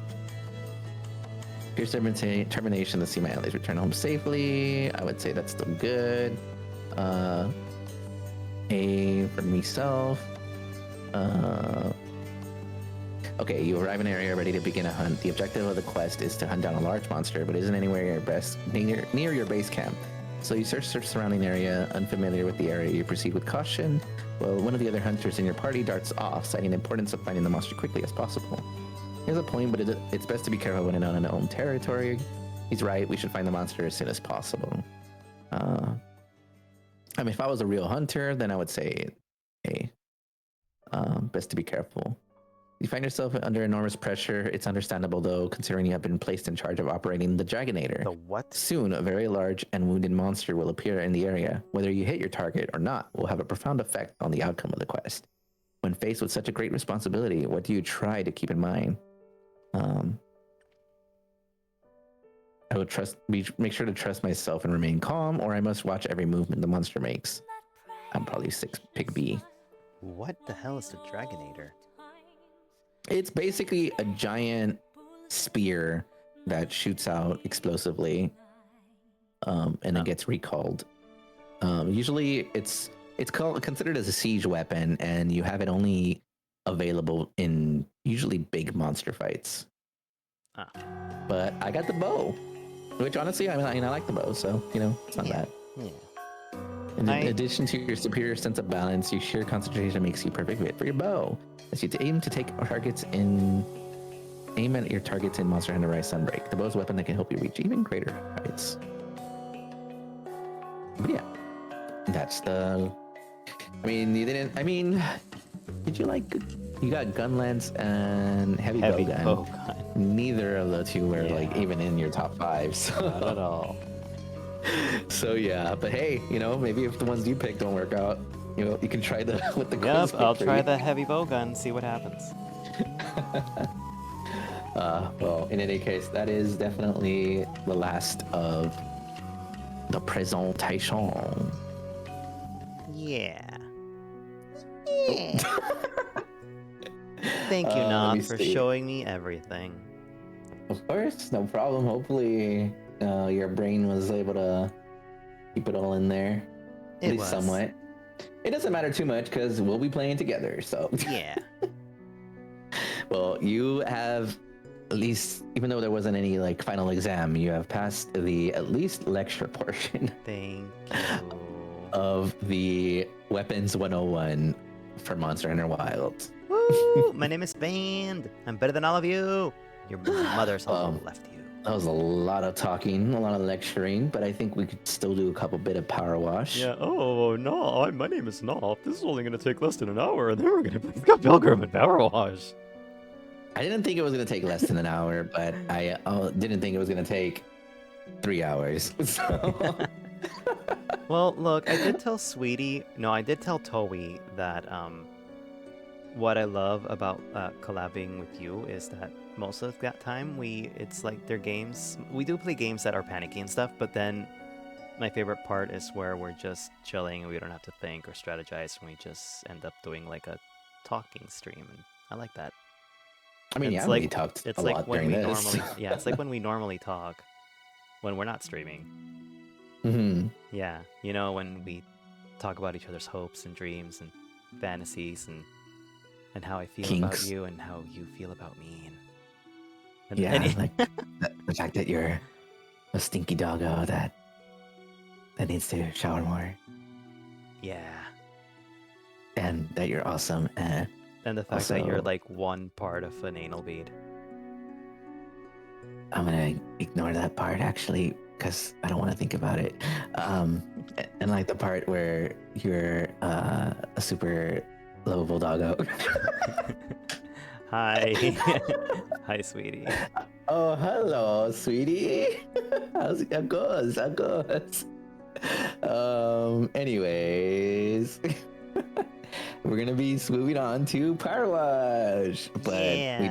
Fierce determination to see my allies return home safely. I would say that's still good. A for myself. Okay, you arrive in an area ready to begin a hunt. The objective of the quest is to hunt down a large monster, but isn't anywhere near your base camp. So you search the surrounding area, unfamiliar with the area. You proceed with caution. Well, one of the other hunters in your party darts off, citing the importance of finding the monster quickly as possible. He has a point, but it's best to be careful when in unknown territory. He's right. We should find the monster as soon as possible. I mean, if I was a real hunter, then I would say, hey, best to be careful. You find yourself under enormous pressure. It's understandable, though, considering you have been placed in charge of operating the Dragonator. The what? Soon, a very large and wounded monster will appear in the area. Whether you hit your target or not will have a profound effect on the outcome of the quest. When faced with such a great responsibility, what do you try to keep in mind? I would make sure to trust myself and remain calm, or I must watch every movement the monster makes. I'm probably pick B. What the hell is the Dragonator? It's basically a giant spear that shoots out explosively, and it gets recalled. Usually, it's considered as a siege weapon, and you have it only available in usually big monster fights. But I got the bow, which honestly, I like the bow, so it's not bad. Yeah. In addition to your superior sense of balance, your sheer concentration makes you perfect fit for your bow. As you aim at your targets in Monster Hunter Rise Sunbreak. The bow is a weapon that can help you reach even greater heights. But yeah, that's the. Did you like? You got gun lance and heavy bow gun. Neither of the two were even in your top 5. So. Not at all. So yeah, but hey, maybe if the ones you picked don't work out, you can try with the. Yep, I'll try the heavy bow gun. See what happens. Well, in any case, that is definitely the last of the presentation. Yeah. Thank you, Nog, for showing me everything. Of course, no problem. Hopefully, your brain was able to keep it all in there. At least somewhat. It doesn't matter too much because we'll be playing together, so. Yeah. Well, you have at least, even though there wasn't any final exam, you have passed the at least lecture portion. Thank you. Of the Weapons 101 for Monster Hunter Wilds. Woo! My name is Band. I'm better than all of you. Your mother's all left you. That was a lot of talking, a lot of lecturing, but I think we could still do a couple bit of power wash. Yeah. Oh no, my name is Knopf. This is only gonna take less than an hour, and then we're gonna play Pilgrim and Power Wash. I didn't think it was gonna take less than an hour, but I didn't think it was gonna take 3 hours. So. Well, look, I did tell Toei that what I love about collabing with you is that most of that time it's like their games. We do play games that are panicky and stuff, but then my favorite part is where we're just chilling and we don't have to think or strategize, and we just end up doing like a talking stream, and I like that. I mean, it's we talked a lot during this. It's like when we normally talk when we're not streaming. Mm-hmm. Yeah, when we talk about each other's hopes and dreams and fantasies and how I feel about you and how you feel about me. Like the fact that you're a stinky doggo that needs to shower more. Yeah. And that you're awesome. And the fact that you're like one part of an anal bead. I'm gonna ignore that part actually, because I don't want to think about it. And like the part where you're a super lovable doggo. Hi. Hi, sweetie. Oh, hello, sweetie. How goes? Anyways, we're gonna be moving on to Power Wash, but I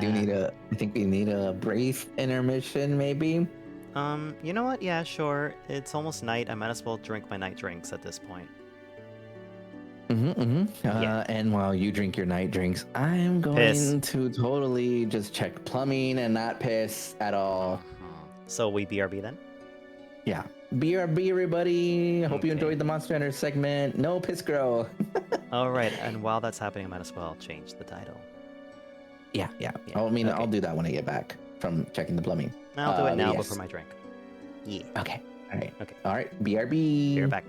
think we need a brief intermission, maybe. You know what? Yeah, sure. It's almost night. I might as well drink my night drinks at this point. And while you drink your night drinks, I'm going to totally just check plumbing and not piss at all. So we BRB then? Yeah. BRB, everybody. I hope you enjoyed the Monster Hunter segment. No piss girl. All right. And while that's happening, I might as well change the title. Yeah. I'll do that when I get back from checking the plumbing. I'll do it now before my drink. Yeah. Okay. All right. Okay. All right. BRB. You're back.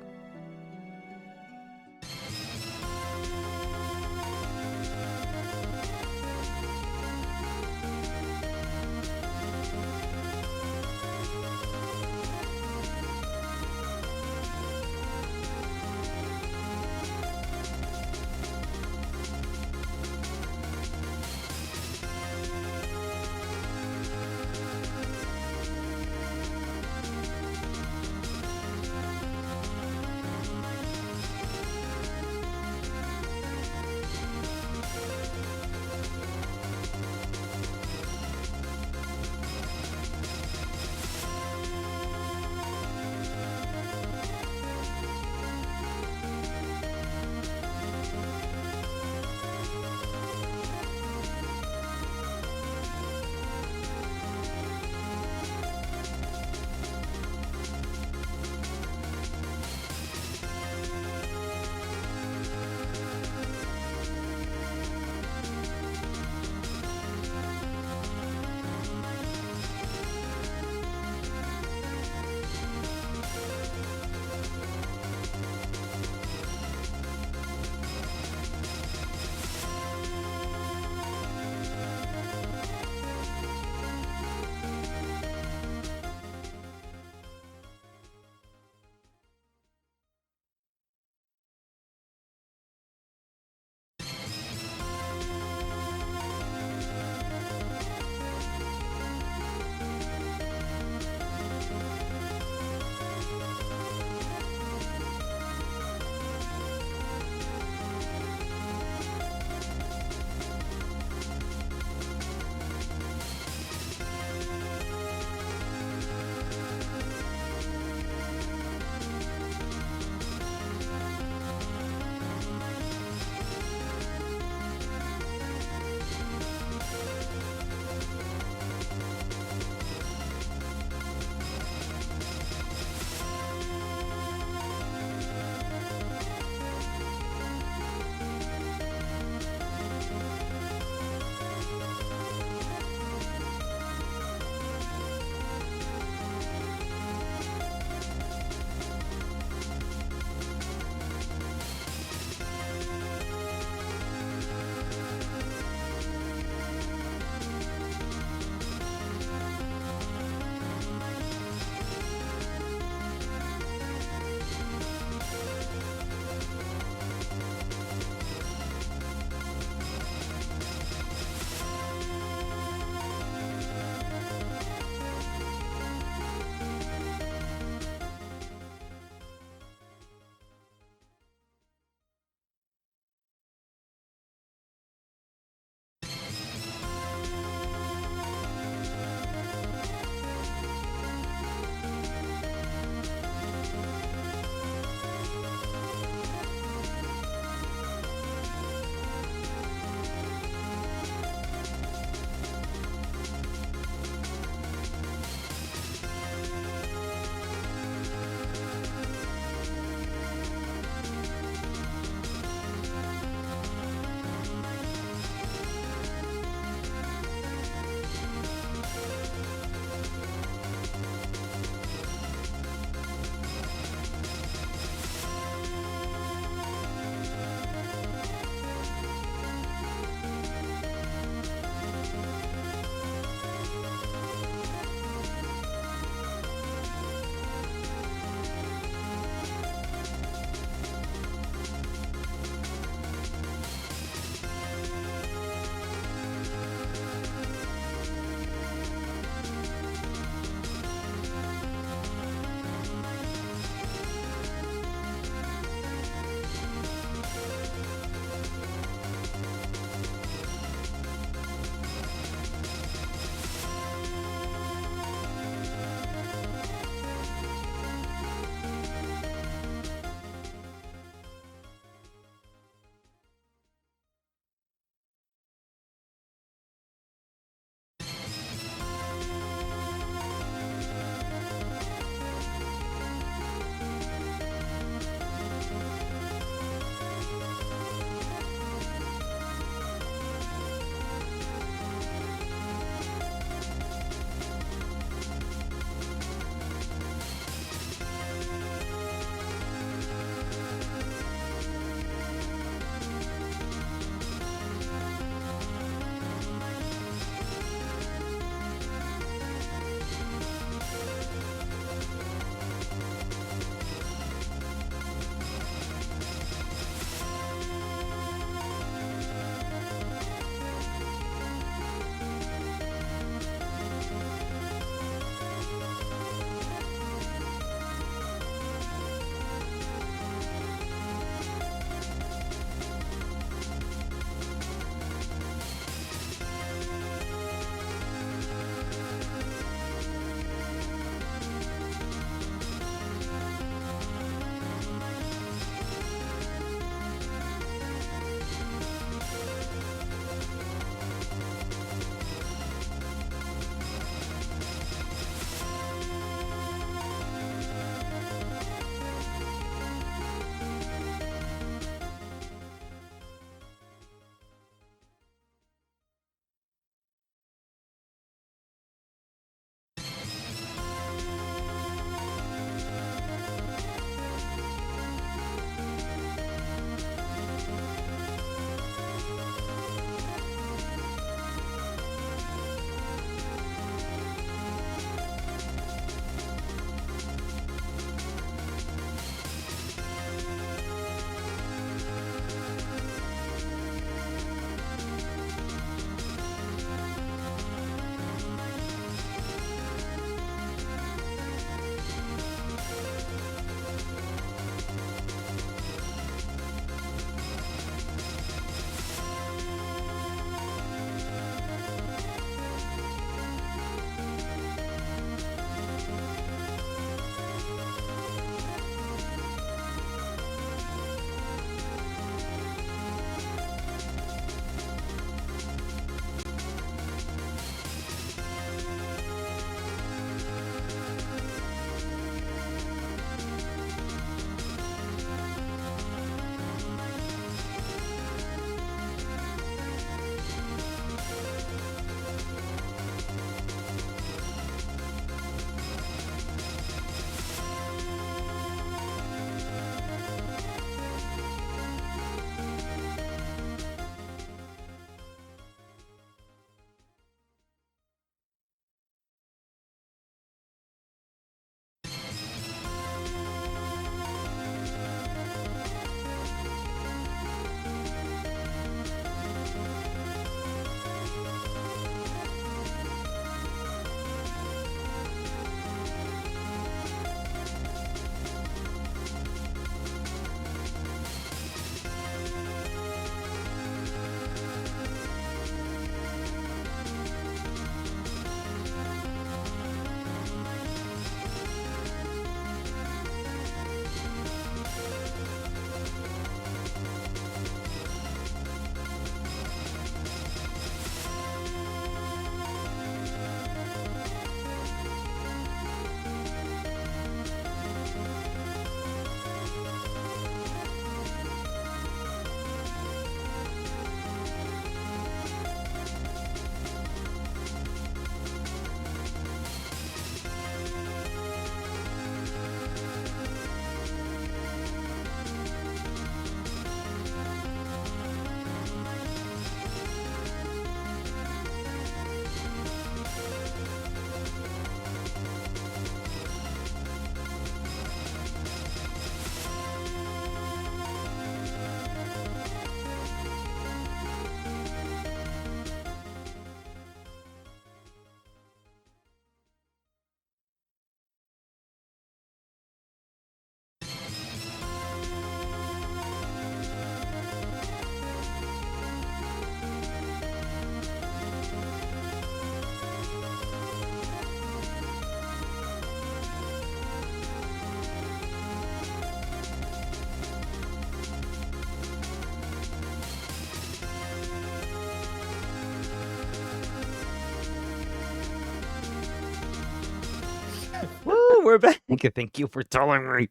We're back. Thank you for telling me.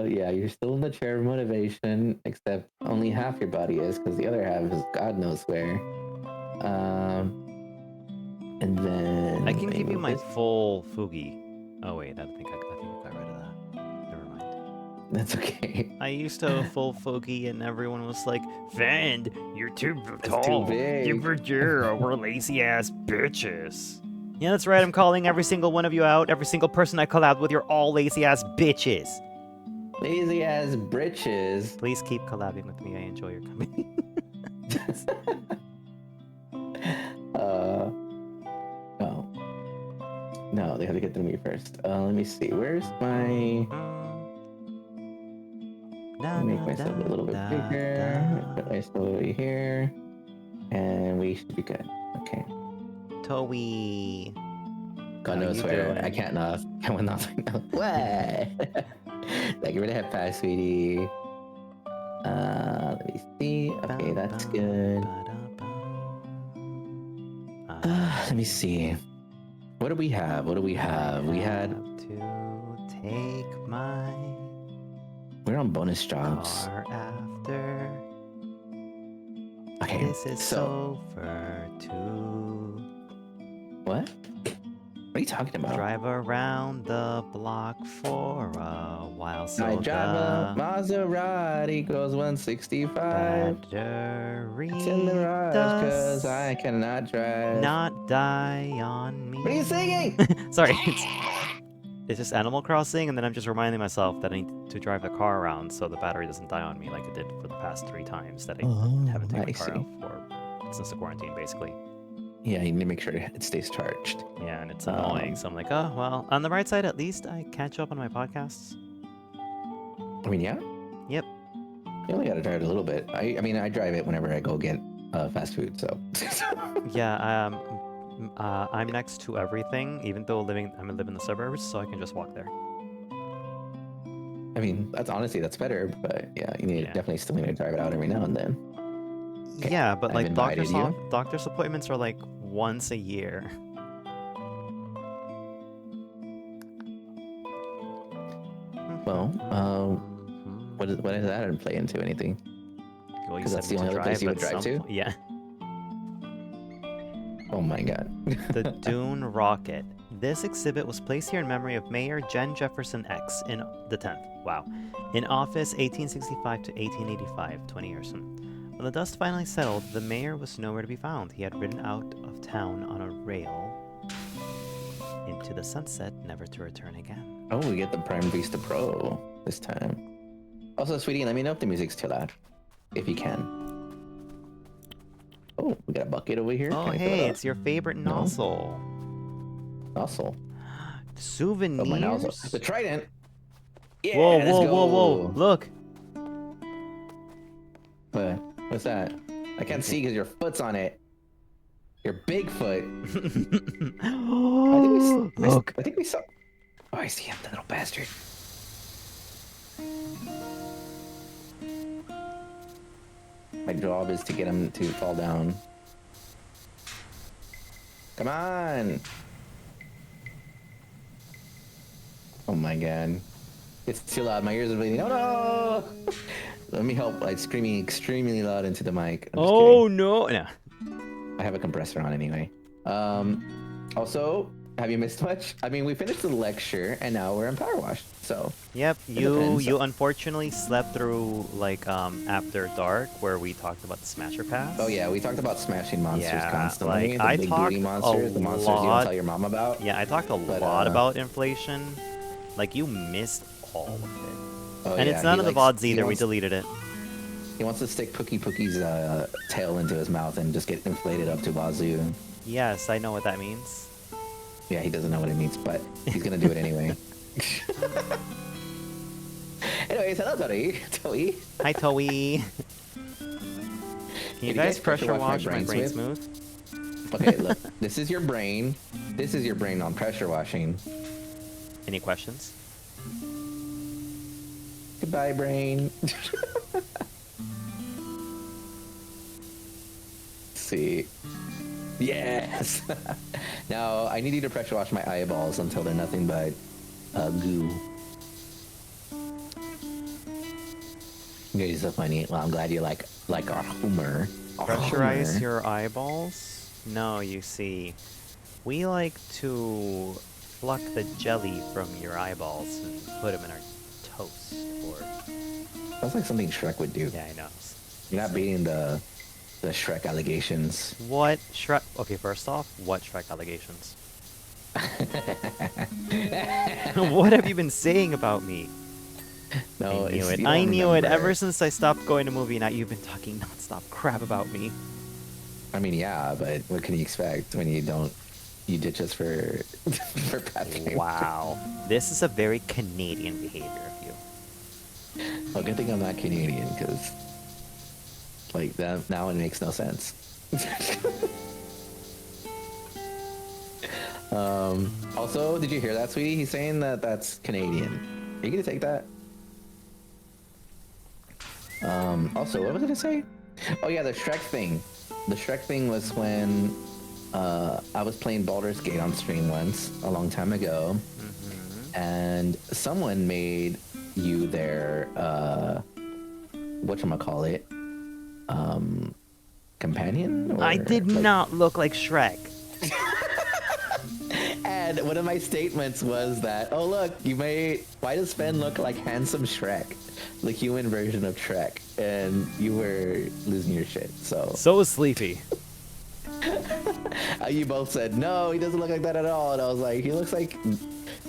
Yeah, you're still in the chair of motivation, except only half your body is, because the other half is God knows where. And then I can give you my full Fugi. Oh wait, I think I got rid of that. Never mind. That's okay. I used to have full Fugi, and everyone was like, "Fend, you're too tall. too big." We're lazy ass bitches." Yeah, that's right. I'm calling every single one of you out. Every single person I collab with, you're all lazy ass bitches. Lazy ass britches. Please keep collabing with me. I enjoy your company. No, they have to get through me first. Let me see. Where's my... Make myself a little bit bigger. Put myself over here. And we should be good. Okay. Toey. God knows where. I can't not. I will not. What? Like, get rid of head pass, sweetie. Let me see. Okay, that's good. Let me see. What do we have? We had to take my we're on bonus jobs. car after. Okay, this is over too. What? What are you talking about? Drive around the block for a while. So I drive a Maserati, goes 165. It's in the garage because I cannot drive. Not die on me. What are you singing? Sorry. It's just Animal Crossing, and then I'm just reminding myself that I need to drive the car around so the battery doesn't die on me like it did for the past 3 times that I haven't taken the car out for since the quarantine, basically. Yeah, you need to make sure it stays charged. Yeah, and it's annoying. So I'm like, oh, well, on the bright side, at least I catch up on my podcasts. I mean, yeah? Yep. You only gotta drive it a little bit. I mean, I drive it whenever I go get fast food, so. Yeah, I'm next to everything, even though I live in the suburbs, so I can just walk there. I mean, that's better, but yeah, you need definitely still need to drive it out every now and then. Okay, yeah, but like doctor's you. appointments are like once a year. Well, what does that play into anything? Well, Because that's the only other place you would drive to? Yeah. Oh my god. The Dune Rocket. This exhibit was placed here in memory of Mayor Jen Jefferson X in the 10th. Wow. In office 1865 to 1885, 20 years. When the dust finally settled, the mayor was nowhere to be found. He had ridden out of town on a rail into the sunset, never to return again. Oh, we get the Prime Vista Pro this time. Also, sweetie, let me know if the music's too loud. If you can. Oh, we got a bucket over here. Oh, hey, it's your favorite nozzle. Nozzle? Souvenirs? Oh, my nozzle. The Trident! Yeah, whoa, let's whoa, go. whoa, whoa, look. What? What's that? I can't see because your foot's on it. Your big foot. Look. I think we saw... Oh, I see him, the little bastard. My job is to get him to fall down. Come on! Oh my god. It's too loud, my ears are bleeding. Oh no! Let me help, like screaming extremely loud into the mic. I'm just kidding. No! No. I have a compressor on anyway. Also, have you missed much? I mean, we finished the lecture and now we're in Power Wash, so. Yep, you unfortunately slept through like After Dark where we talked about the Smasher Pass. Oh yeah, we talked about smashing monsters constantly. Like, the big booty monsters, the monsters you don't tell your mom about. Yeah, I talked a lot about inflation. Like, you missed all of it. Oh, and yeah, it's none of the VODs either, we deleted it. He wants to stick Pookie's tail into his mouth and just get inflated up to wazoo. Yes, I know what that means. Yeah, he doesn't know what it means, but he's gonna do it anyway. Anyways, hello, Toey. Hi, Toey. Can you guys pressure wash my brain smooth? Okay, look. This is your brain. This is your brain on pressure washing. Any questions? Goodbye, brain. See. Yes. Now, I need you to pressure wash my eyeballs until they're nothing but goo. You're so funny. Well, I'm glad you like our humor. Pressurize your eyeballs? No, you see, we like to pluck the jelly from your eyeballs and put them in our toast. Or sounds like something Shrek would do. yeah, I know. You're not beating the Shrek allegations. What Shrek? Okay, first off, what Shrek allegations? What have you been saying about me? No, I knew it. I knew it. Ever since I stopped going to movie night, you've been talking nonstop crap about me. I mean, yeah, but what can you expect when you ditch us for for Pathfinder? Wow, this is a very Canadian behavior of you. Oh, good thing I'm not Canadian, because like that now it makes no sense. Also, did you hear that, sweetie? He's saying that that's Canadian. Are you gonna take that? Also, what was I gonna say? Oh yeah, the Shrek thing. The Shrek thing was when I was playing Baldur's Gate on stream once, a long time ago, and someone made you their whatchamacallit, companion? Or, I did not look like Shrek. And one of my statements was that, oh look, why does Sven look like handsome Shrek? The human version of Shrek. And you were losing your shit, so. So was Sleepy. You both said, no, he doesn't look like that at all. And I was like, he looks like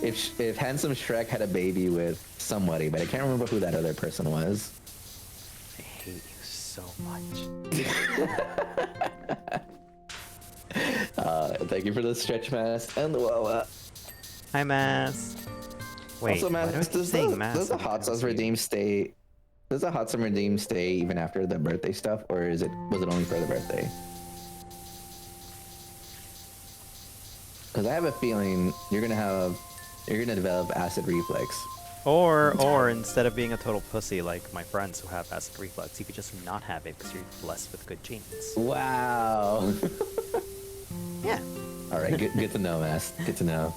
if handsome Shrek had a baby with somebody, but I can't remember who that other person was. I hate you so much. Thank you for the stretch mask and the Wawa. Hi, Mass. Wait, also, Mass, why do I keep saying Mass? Does the hot sauce redeem stay? Does the hot sauce redeem stay even after the birthday stuff, or was it only for the birthday? Because I have a feeling you're gonna develop acid reflux. Or instead of being a total pussy like my friends who have acid reflux, you could just not have it because you're blessed with good genes. Wow. Yeah. All right, good to know, Mass. Good to know.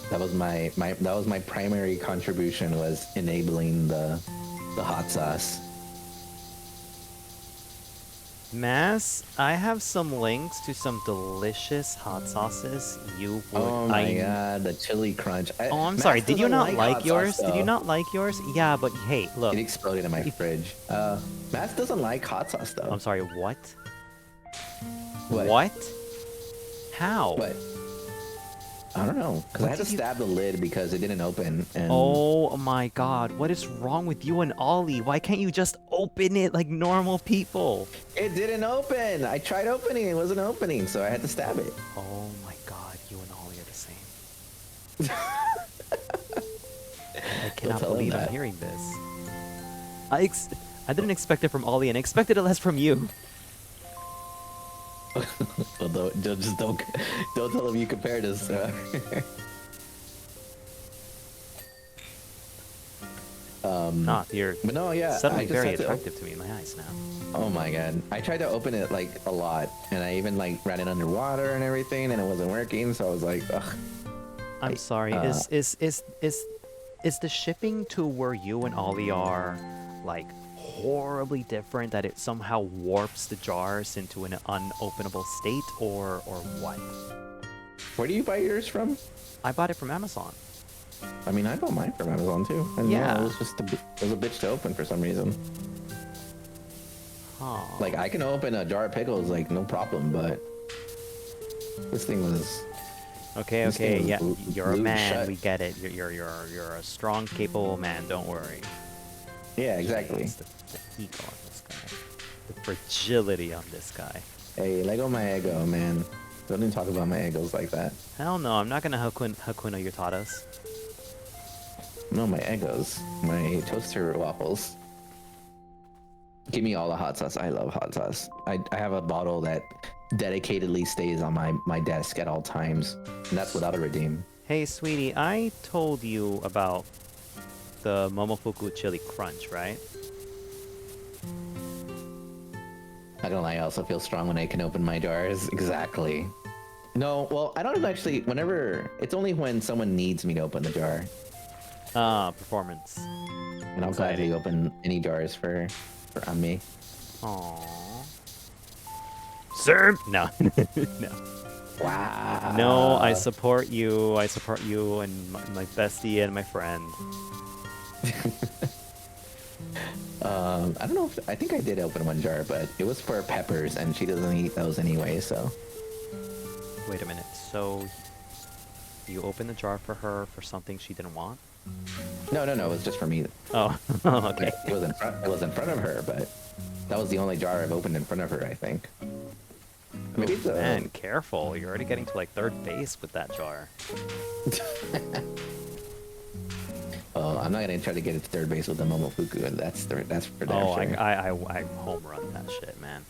That was my primary contribution, was enabling the hot sauce. Mass, I have some links to some delicious hot sauces you would... Oh my god, the chili crunch. I'm sorry, did you not like yours? Sauce, did you not like yours? Yeah, but hey, look. It exploded in my fridge. Mass doesn't like hot sauce though. I'm sorry, what? What? How? What? I don't know, because I had to stab the lid because it didn't open. And... Oh my god, what is wrong with you and Ollie? Why can't you just open it like normal people? It didn't open! I tried opening, it wasn't opening, so I had to stab it. Oh my god, you and Ollie are the same. I cannot believe I'm hearing this. I didn't expect it from Ollie, and I expected it less from you. Well, just don't tell him you compared us. You're but no, yeah, suddenly very attractive to me in my eyes now. Oh my god, I tried to open it like a lot, and I even like ran it underwater and everything, and it wasn't working. So I was like, ugh. I'm sorry. Is the shipping to where you and Ollie are like horribly different, that it somehow warps the jars into an unopenable state, or what? Where do you buy yours from? I bought it from Amazon. I mean, I bought mine from Amazon too. And yeah, it was just it was a bitch to open for some reason. Huh. Like I can open a jar of pickles like no problem, but this thing was. Okay, yeah, you're a man. Shut. We get it. You're a strong, capable man. Don't worry. Yeah, exactly. It's the ego on this guy. The fragility on this guy. Hey, let go my ego, man. Don't even talk about my egos like that. Hell no, I'm not gonna Hakuno your tatas. No, my egos. My toaster waffles. Give me all the hot sauce. I love hot sauce. I have a bottle that dedicatedly stays on my desk at all times. And that's without a redeem. Hey, sweetie, I told you about the Momofuku Chili Crunch, right? I gonna lie, I also feel strong when I can open my jars. Exactly. No, well, I don't actually. Whenever it's only when someone needs me to open the jar, Performance. and I'll gladly open any jars for on me. Aww. Sir? No. No. Wow. No, I support you. I support you and my bestie and my friend. I don't know if I think I did open one jar, but it was for peppers, and she doesn't eat those anyway. So. Wait a minute. So you opened the jar for her for something she didn't want? No, it was just for me. Oh, okay. It was in front. It was in front of her, but that was the only jar I've opened in front of her, I think. Maybe it's Man, careful. You're already getting to like third base with that jar. Oh, I'm not gonna try to get it to third base with the Momofuku. That's for damn Oh, sure. I home run that shit, man.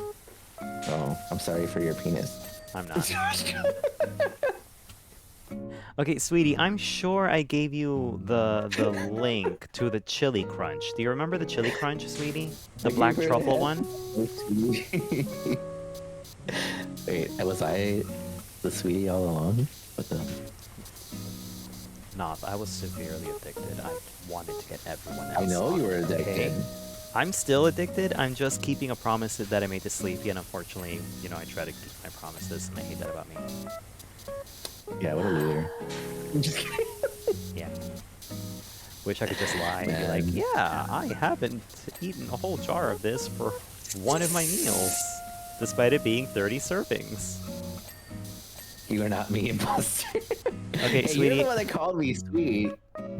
Oh, I'm sorry for your penis. I'm not. Okay, sweetie, I'm sure I gave you the link to the chili crunch. Do you remember the chili crunch, sweetie? The black truffle one? Wait, was I the sweetie all along? What the? Nah, I was severely addicted. I wanted to get everyone else. I know you were on it, addicted. okay? I'm still addicted. I'm just keeping a promise that I made to Sleepy, and unfortunately, you know, I try to keep my promises, and I hate that about me. Yeah, what a loser. I'm just kidding. Yeah. Wish I could just lie and be like, yeah, I haven't eaten a whole jar of this for one of my meals, despite it being 30 servings. You are not me, imposter. Okay, Hey, sweetie. you're the one that called me sweet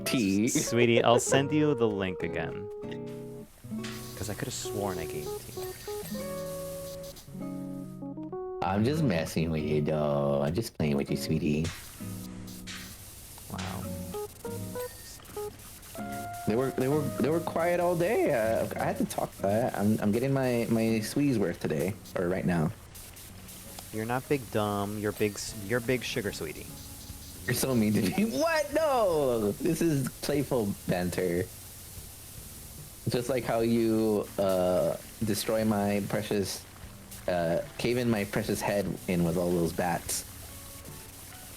tea. Sweetie, I'll send you the link again. Because I could have sworn I gave it to you. I'm just messing with you, though. I'm just playing with you, sweetie. Wow. They were quiet all day. I had to talk. I'm getting my swee's worth today, or right now. You're not big dumb. You're big sugar sweetie. You're so mean to me. What? No! This is playful banter. Just like how you destroy my precious, cave in my precious head in with all those bats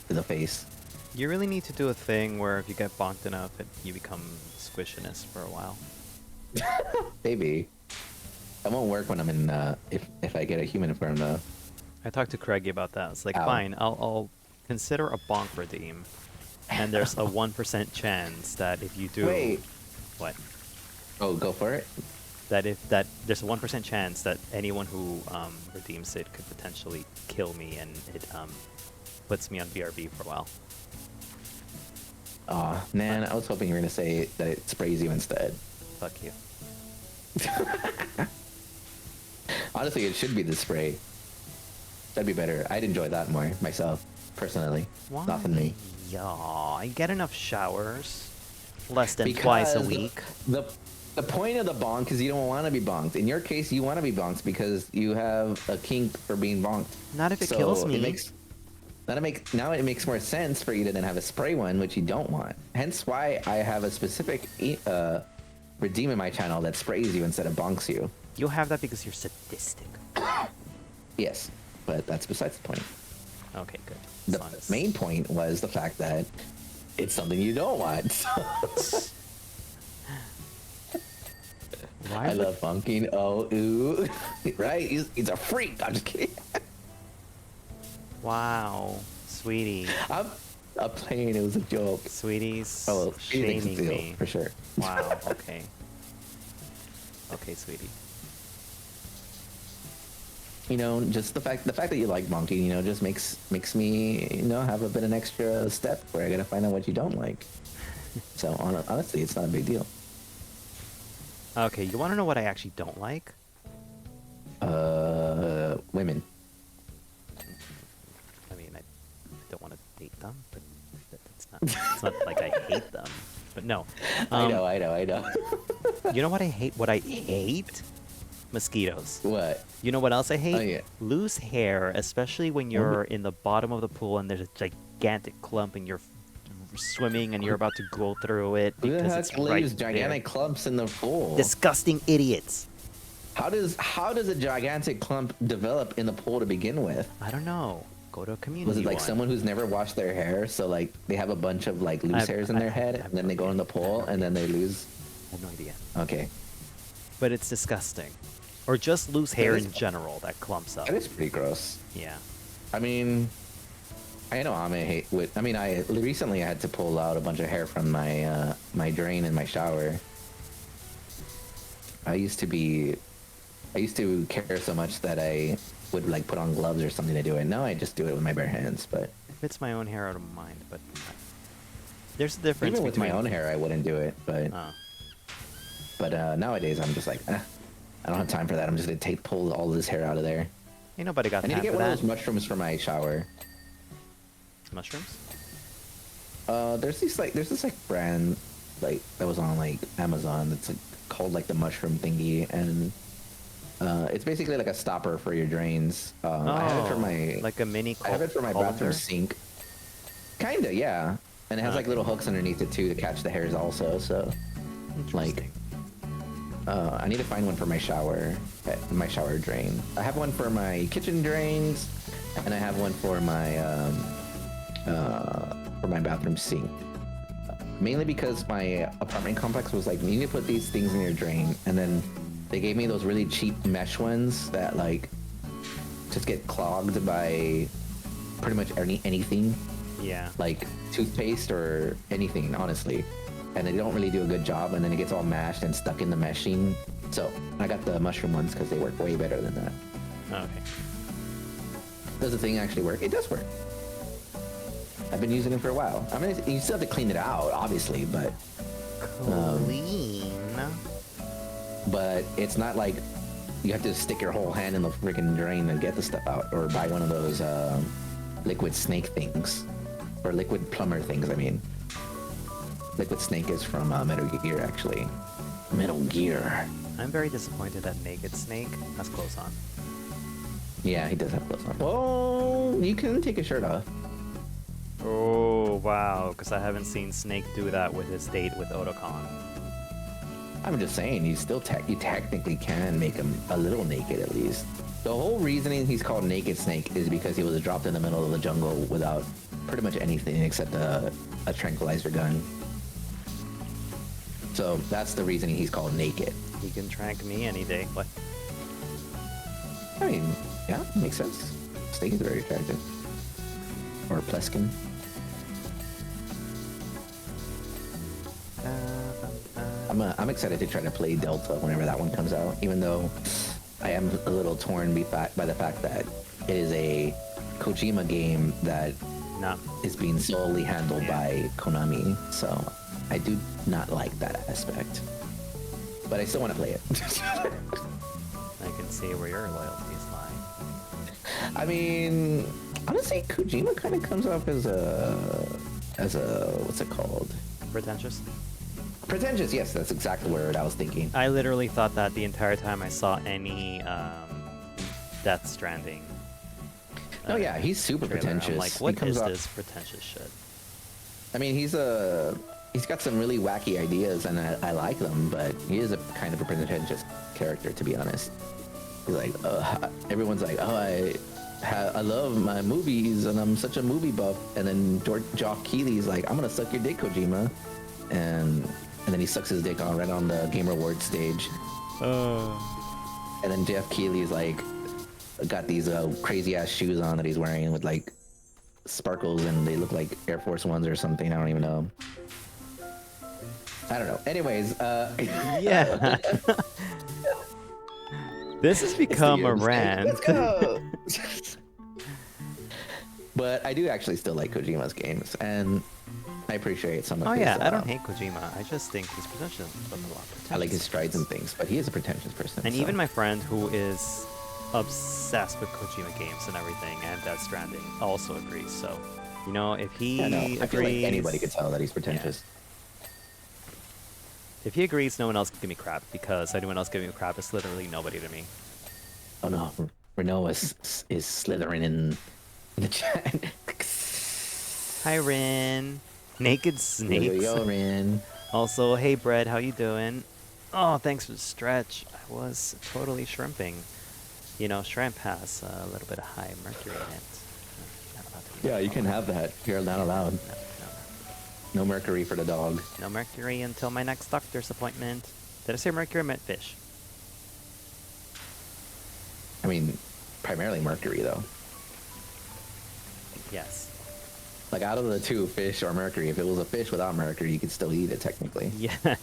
to the face. You really need to do a thing where if you get bonked enough, you become squishiness for a while. Maybe. That won't work when I'm in, if I get a human form, though. I talked to Craigie about that. It's like, Ow. fine, I'll consider a bonk redeem. And there's a 1% chance that if you do... Wait. What? Oh, go for it? There's a 1% chance that anyone who redeems it could potentially kill me, and it puts me on BRB for a while. Aw, man, I was hoping you were gonna say that it sprays you instead. Fuck you. Honestly, it should be the spray. That'd be better. I'd enjoy that more, myself, personally. Why? Not from me. Yeah, I get enough showers. Less than twice a week. The point of the bonk is you don't want to be bonked. In your case, you want to be bonked because you have a kink for being bonked. Not if it kills me. Now it makes more sense for you to then have a spray one, which you don't want. Hence why I have a specific redeem in my channel that sprays you instead of bonks you. You have that because you're sadistic. Yes, but that's besides the point. Okay, good. The main point was the fact that it's something you don't want. I love bonking. Oh, ooh. Right? He's a freak. I'm just kidding. Wow, sweetie. I'm playing. It was a joke. Sweetie's Oh, shaming me. for sure. Wow. Okay. Okay, sweetie. You know, just the fact that you like bonking, you know, just makes me, you know, have a bit of an extra step where I gotta find out what you don't like. So honestly, it's not a big deal. Okay, you want to know what I actually don't like? Women. I mean, I don't want to date them, but it's not like I hate them. But no. I know. You know what I hate? What I hate? Mosquitoes. What? You know what else I hate? Oh, yeah. Loose hair, especially when you're in the bottom of the pool and there's a gigantic clump and you're swimming and you're about to go through it Who the because heck it's leaves right gigantic there. clumps in the pool? Disgusting idiots. How does a gigantic clump develop in the pool to begin with? I don't know. Go to a community. Was it like one. someone who's never washed their hair, so like they have a bunch of like loose hairs in their head, and then they go in the pool, and then they lose? I have no idea. Okay. But it's disgusting. Or just loose hair in general that clumps up. That is pretty gross. Yeah. I mean, I know I hate with. I mean, I recently had to pull out a bunch of hair from my my drain in my shower. I used to care so much that I would like put on gloves or something to do it. Now I just do it with my bare hands. But if it's my own hair, I don't mind. But there's a difference. Even with my own hair, I wouldn't do it. But nowadays I'm just like, I don't have time for that. I'm just gonna pull all this hair out of there. Ain't nobody got I need time to get for one that. of those mushrooms for my shower. Mushrooms? There's this like brand like that was on like Amazon that's like, called like the mushroom thingy, and it's basically like a stopper for your drains. I have it for my like a mini. I have it for my bathroom sink. Kinda, yeah. And it has like little hooks underneath it too to catch the hairs also. So, like, I need to find one for my shower drain. I have one for my kitchen drains, and I have one for my bathroom sink. Mainly because my apartment complex was like, you need to put these things in your drain, and then they gave me those really cheap mesh ones that like just get clogged by pretty much anything. Yeah. Like toothpaste or anything, honestly. And they don't really do a good job, and then it gets all mashed and stuck in the meshing. So I got the mushroom ones because they work way better than that. Okay. Does the thing actually work? It does work. I've been using it for a while. I mean, you still have to clean it out, obviously, but clean. But it's not like you have to stick your whole hand in the freaking drain and get the stuff out, or buy one of those liquid snake things, or liquid plumber things. I mean, liquid snake is from Metal Gear, actually. Metal Gear. I'm very disappointed that Naked Snake has clothes on. Yeah, he does have clothes on. Well, you can take his shirt off. Oh, wow, because I haven't seen Snake do that with his date with Otacon. I'm just saying, you technically can make him a little naked at least. The whole reasoning he's called Naked Snake is because he was dropped in the middle of the jungle without pretty much anything except a tranquilizer gun. So that's the reason he's called Naked. He can trank me any day. What? I mean, yeah, makes sense. Snake is very attractive. Or Pleskin. I'm excited to try to play Delta whenever that one comes out, even though I am a little torn by the fact that it is a Kojima game that is being solely handled by Konami, so I do not like that aspect. But I still want to play it. I can see where your loyalties lie. I mean, honestly, Kojima kind of comes off as a what's it called? Pretentious? Pretentious, yes, that's exactly the word I was thinking. I literally thought that the entire time I saw any Death Stranding. Oh yeah, he's super trailer. pretentious. I'm like, what is this pretentious shit? I mean, he's got some really wacky ideas, and I like them, but he is a kind of a pretentious character, to be honest. He's like, everyone's like, I love my movies, and I'm such a movie buff, and then Geoff Keighley's like, I'm gonna suck your dick, Kojima, and then he sucks his dick right on the Game Awards stage. And then Geoff Keighley's like, got these crazy ass shoes on that he's wearing with like sparkles, and they look like Air Force Ones or something. I don't even know. I don't know. Anyways, yeah. This has become a rant. Let's go. But I do actually still like Kojima's games, and I appreciate some of his... Oh yeah, I don't hate Kojima. I just think he's pretentious. I like his strides and things, but he is a pretentious person. And so. even my friend who is obsessed with Kojima games and everything, and Death Stranding, also agrees. So, you know, if he agrees... I feel like anybody could tell that he's pretentious. Yeah. If he agrees, no one else can give me crap, because anyone else giving me crap is literally nobody to me. Oh no, Renault is slithering in the chat. Hi, Rin. Naked Snakes. There you go, Rin. Also, hey, Bread, how you doing? Oh, thanks for the stretch. I was totally shrimping. You know, shrimp has a little bit of high mercury in it. Not allowed to eat Yeah, you can have that. You're not allowed. No mercury for the dog. No mercury until my next doctor's appointment. Did I say mercury? I meant fish. I mean, primarily mercury, though. Yes. Like, out of the two, fish or mercury, if it was a fish without mercury, you could still eat it, technically. Yeah.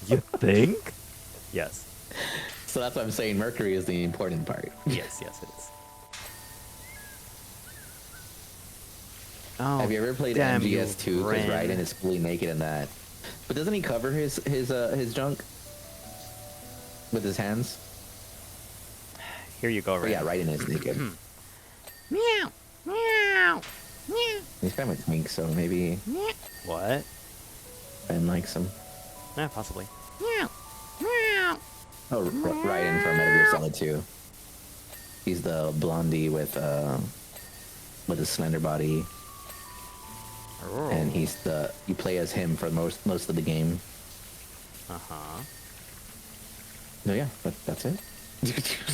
You think? Yes. So that's why I'm saying mercury is the important part. Yes, yes, it is. Oh, have you ever played damn MGS2? you, Because Ren. Raiden is fully naked in that. But doesn't he cover his junk with his hands? Here you go, Oh, Ren. yeah, Raiden is naked. Meow. Meow. Meow. He's kind of a twink, so maybe What? Ben likes him. Yeah, possibly. Meow. Meow. Oh, Raiden from Metal Gear Solid 2. He's the blondie with a slender body. Oh. And you play as him for most of the game. Uh-huh. No, yeah, that's it.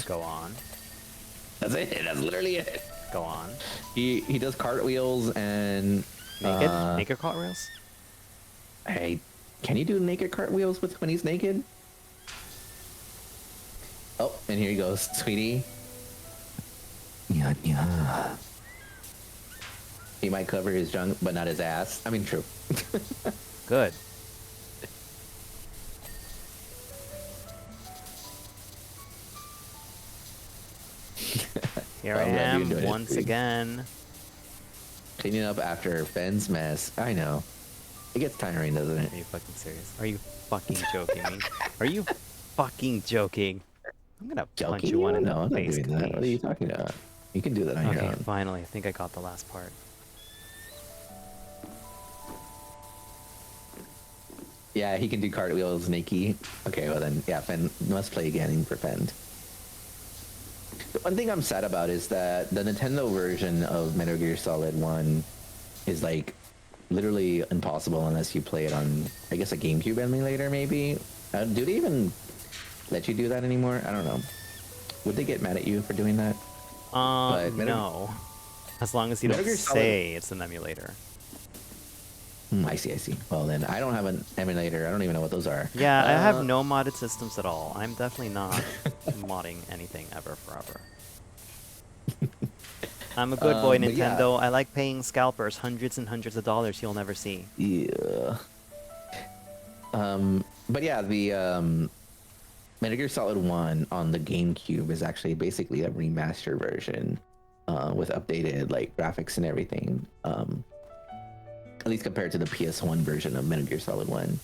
Go on. That's it. That's literally it. Go on. He does cartwheels and Naked? Naked cartwheels? Hey, can you do naked cartwheels when he's naked? Oh, and here he goes, sweetie. Yeah, yeah. He might cover his junk, but not his ass. I mean, true. Good. Here I I'm glad you am enjoyed it, once Reed. again. Cleaning up after Ben's mess. I know. It gets tiring, doesn't it? Are you fucking serious? Are you fucking joking me? Are you fucking joking? I'm gonna punch you one in No, I'm the not face. doing that. What are you talking about? You can do that on your Okay, own. finally. I think I got the last part. Yeah, he can do cartwheels, Nikki. Okay, well then, yeah, Fen must play again for Fend. The one thing I'm sad about is that the Nintendo version of Metal Gear Solid 1 is like literally impossible unless you play it on, I guess, a GameCube emulator maybe. Do they even let you do that anymore? I don't know. Would they get mad at you for doing that? But No. As long as you don't Metal Gear Solid- say it's an emulator. I see. Well then, I don't have an emulator. I don't even know what those are. Yeah, I have no modded systems at all. I'm definitely not modding anything ever forever. I'm a good boy, but yeah. Nintendo. I like paying scalpers hundreds and hundreds of dollars you'll never see. Yeah. But yeah, the Metal Gear Solid 1 on the GameCube is actually basically a remaster version with updated like graphics and everything. At least compared to the PS1 version of Metal Gear Solid 1.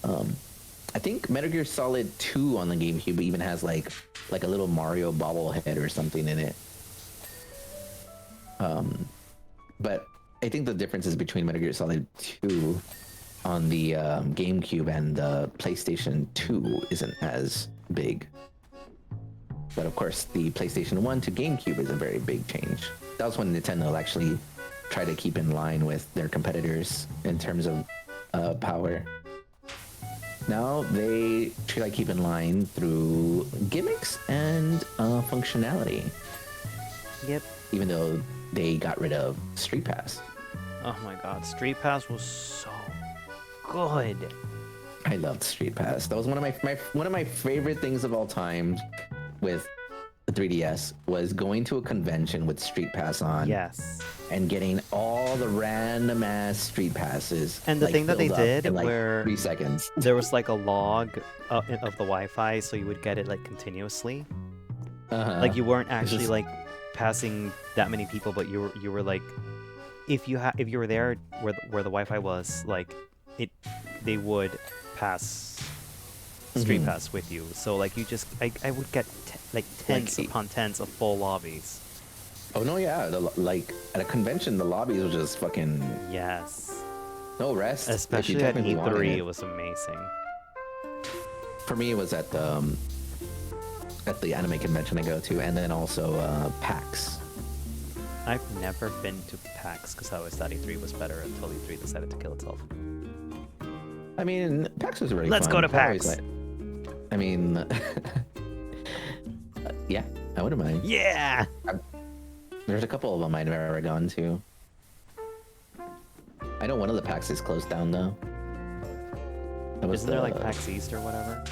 I think Metal Gear Solid 2 on the GameCube even has like a little Mario bobblehead or something in it. But I think the differences between Metal Gear Solid 2 on the GameCube and the PlayStation 2 isn't as big. But of course, the PlayStation 1 to GameCube is a very big change. That was when Nintendo actually tried to keep in line with their competitors in terms of power. Now they try to keep in line through gimmicks and functionality. Yep. Even though they got rid of Street Pass. Oh my god, Street Pass was so good. I loved Street Pass. That was one of my favorite things of all time with the 3DS was going to a convention with Street Pass on. Yes. And getting all the random ass Street Passes. And the like, thing that they filled up did in, like, where 3 seconds. There was like a log of the Wi-Fi, so you would get it like continuously. Like you weren't actually just- like passing that many people, but you were like, if you were there where the Wi-Fi was, like they would pass Street Pass with you. So like you just I would get tens upon tens of full lobbies. Oh no, yeah, like at a convention, the lobbies were just fucking. Yes. No rest. Especially like, you at technically wanted E3, it was amazing. For me, it was at the anime convention I go to, and then also PAX. I've never been to PAX because I always thought E3 was better until E3 decided to kill itself. I mean, PAX was really Let's fun. go to I always PAX. I mean, yeah, I wouldn't mind. Yeah. There's a couple of them I've never gone to. I know one of the PAX is closed down though. That was Isn't there like PAX East or whatever?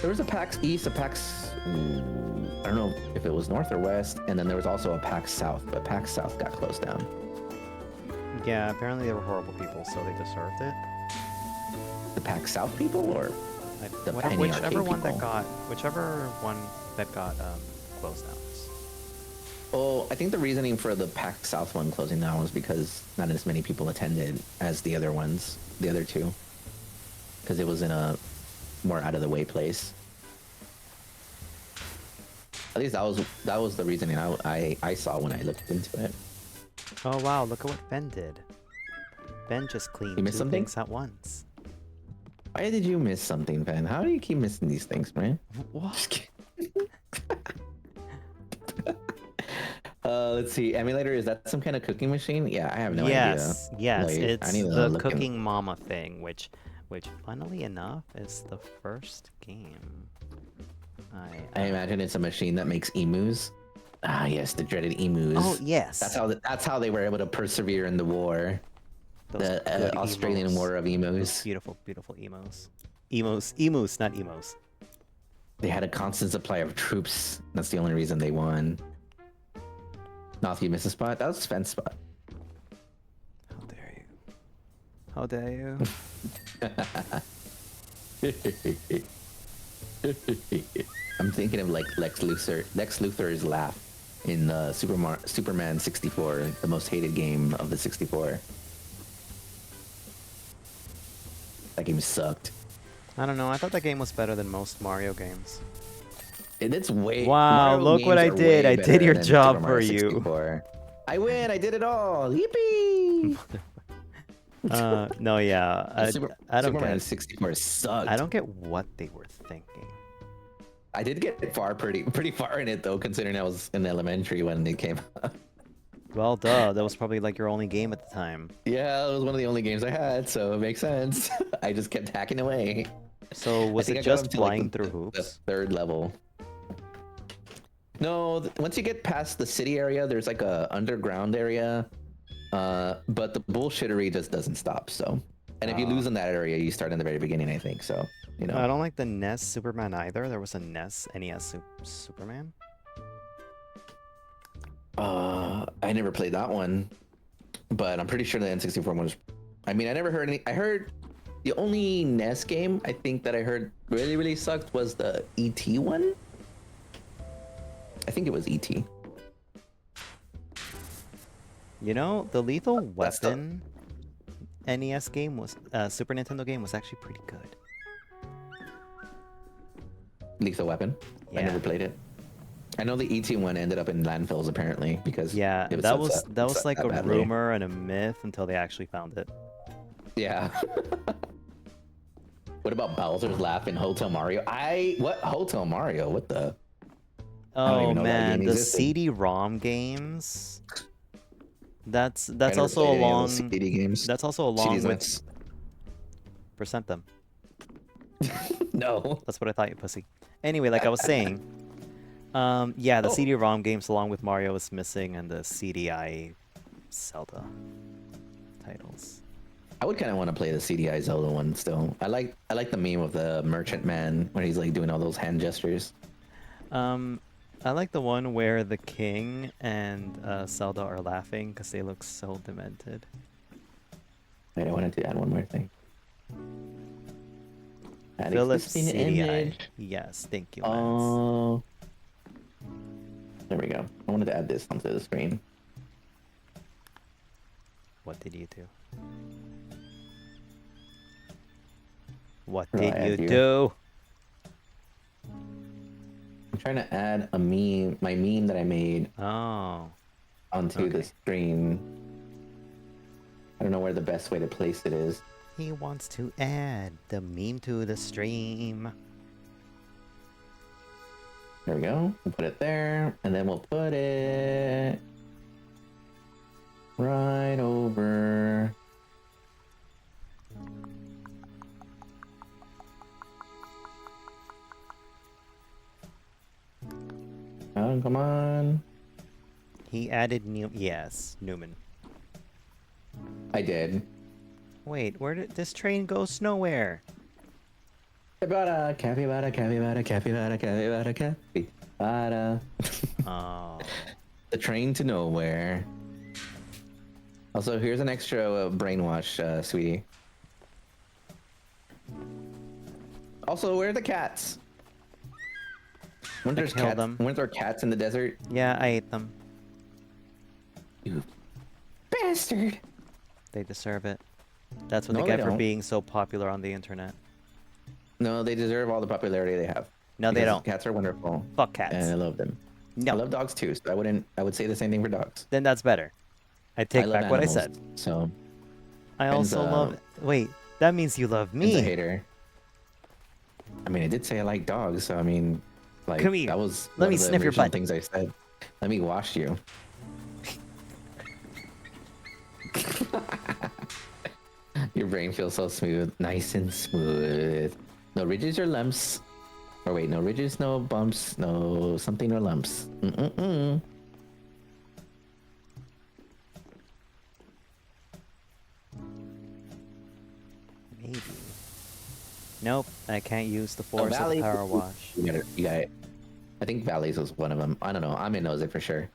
There was a PAX East, a PAX. I don't know if it was North or West, and then there was also a PAX South, but PAX South got closed down. Yeah, apparently they were horrible people, so they deserved it. The PAX South people, or the Penny whichever Arcade one people? whichever one that got closed down. Oh, I think the reasoning for the PAX South one closing down was because not as many people attended as the other ones, the other two, because it was in a more out of the way place. At least that was the reasoning I saw when I looked into it. Oh wow, look at what Ben did. Ben just cleaned You missed two something? things at once. Why did you miss something, Ben? How do you keep missing these things, man? What? Just kidding. Let's see. Emulator, is that some kind of cooking machine? Yeah, I have no idea. Yes, Like, it's I need to the look in- Cooking Mama thing, which funnily enough is the first game. I imagine it's a machine that makes emus. Ah, yes, the dreaded emus. Oh yes, That's how they were able to persevere in the war. Those The good Australian emos. War of Those emus. beautiful, beautiful emus, not emos. They had a constant supply of troops. That's the only reason they won. Not if you miss a spot. That was a fence spot. How dare you? How dare you? I'm thinking of like Lex Luthor's laugh in Superman 64, the most hated game of the 64. That game sucked. I don't know. I thought that game was better than most Mario games. It's way. Wow, Mario look what I games are did. way I did better your than job Super for Mario you. 64. I win. I did it all. Yippee! No, yeah. I Super don't Mario get. 64 sucked. I don't get what they were thinking. I did get pretty far in it though, considering I was in elementary when it came out. Well, duh. That was probably like your only game at the time. Yeah, it was one of the only games I had, so it makes sense. I just kept hacking away. So was I think it I got just up to, like, flying the- through The hoops? third level. No, once you get past the city area, there's like a underground area, but the bullshittery just doesn't stop. So, and if you lose in that area, you start in the very beginning, I think. So, you know. I don't like the NES Superman either. There was a NES Superman. I never played that one, but I'm pretty sure the N64 one was. I mean, I never heard any. I heard the only NES game I think that I heard really sucked was the ET one. I think it was ET. You know, the Lethal That's the- Weapon NES game was Super Nintendo game was actually pretty good. Lethal Weapon. I Yeah. never played it. I know the ET one ended up in landfills apparently because Yeah, it that sucked was sucked like that a badly. rumor and a myth until they actually found it. Yeah. What about Bowser's Laugh in Hotel Mario? What Hotel Mario? What the? I don't Oh even know that man, game the existed. CD-ROM games. That's never also played any of along. those CD games. That's also along CDs with nuts. Percent them. No. That's what I thought, you pussy. Anyway, like I was saying, yeah, the Oh. CD-ROM games along with Mario is missing, and the CDI Zelda titles. I would kind of want to play the CDI Zelda one still. I like the meme of the merchant man when he's like doing all those hand gestures. I like the one where the king and Zelda are laughing because they look so demented. Wait, I wanted to add one more thing. Add Philips existing CDI. image. Yes, thank you, Lance. Oh. There we go. I wanted to add this onto the screen. What did you do? What What do I did add you here? do? I'm trying to add a meme, my meme that I made Oh. onto the Okay. screen. I don't know where the best way to place it is. He wants to add the meme to the stream. There we go. We'll put it there, and then we'll put it right over Oh, come on. He added yes, Newman. I did. Wait, where did this train goes nowhere? Capybara, capybara, capybara, capybara, capybara, capybara. Oh. The train to nowhere. Also, here's an extra brainwash, sweetie. Also, where are the cats? Weren't there cats in the desert? Yeah, I ate them. You bastard! They deserve it. That's what No, they they get for don't. being so popular on the internet. No, they deserve all the popularity they have. No, they Because don't. Cats are wonderful. Fuck cats. And I love them. No. I love dogs too, so I would say the same thing for dogs. Then that's better. I take love back what I animals, said. So I Ben's also a- love. Wait, that means you love Ben's a me. hater. I mean, I did say I like dogs, so I mean, like Come here. that was Let one me of the sniff your original butt. things I said. Let me wash you. Your brain feels so smooth, nice and smooth. No ridges or lumps. Or wait, no ridges, no bumps, no something or lumps. Mm-mm-mm. Maybe. Nope, I can't use the force of Valley. the power wash. You got it. I think Valleys was one of them. I don't know. I'm in knows it for sure.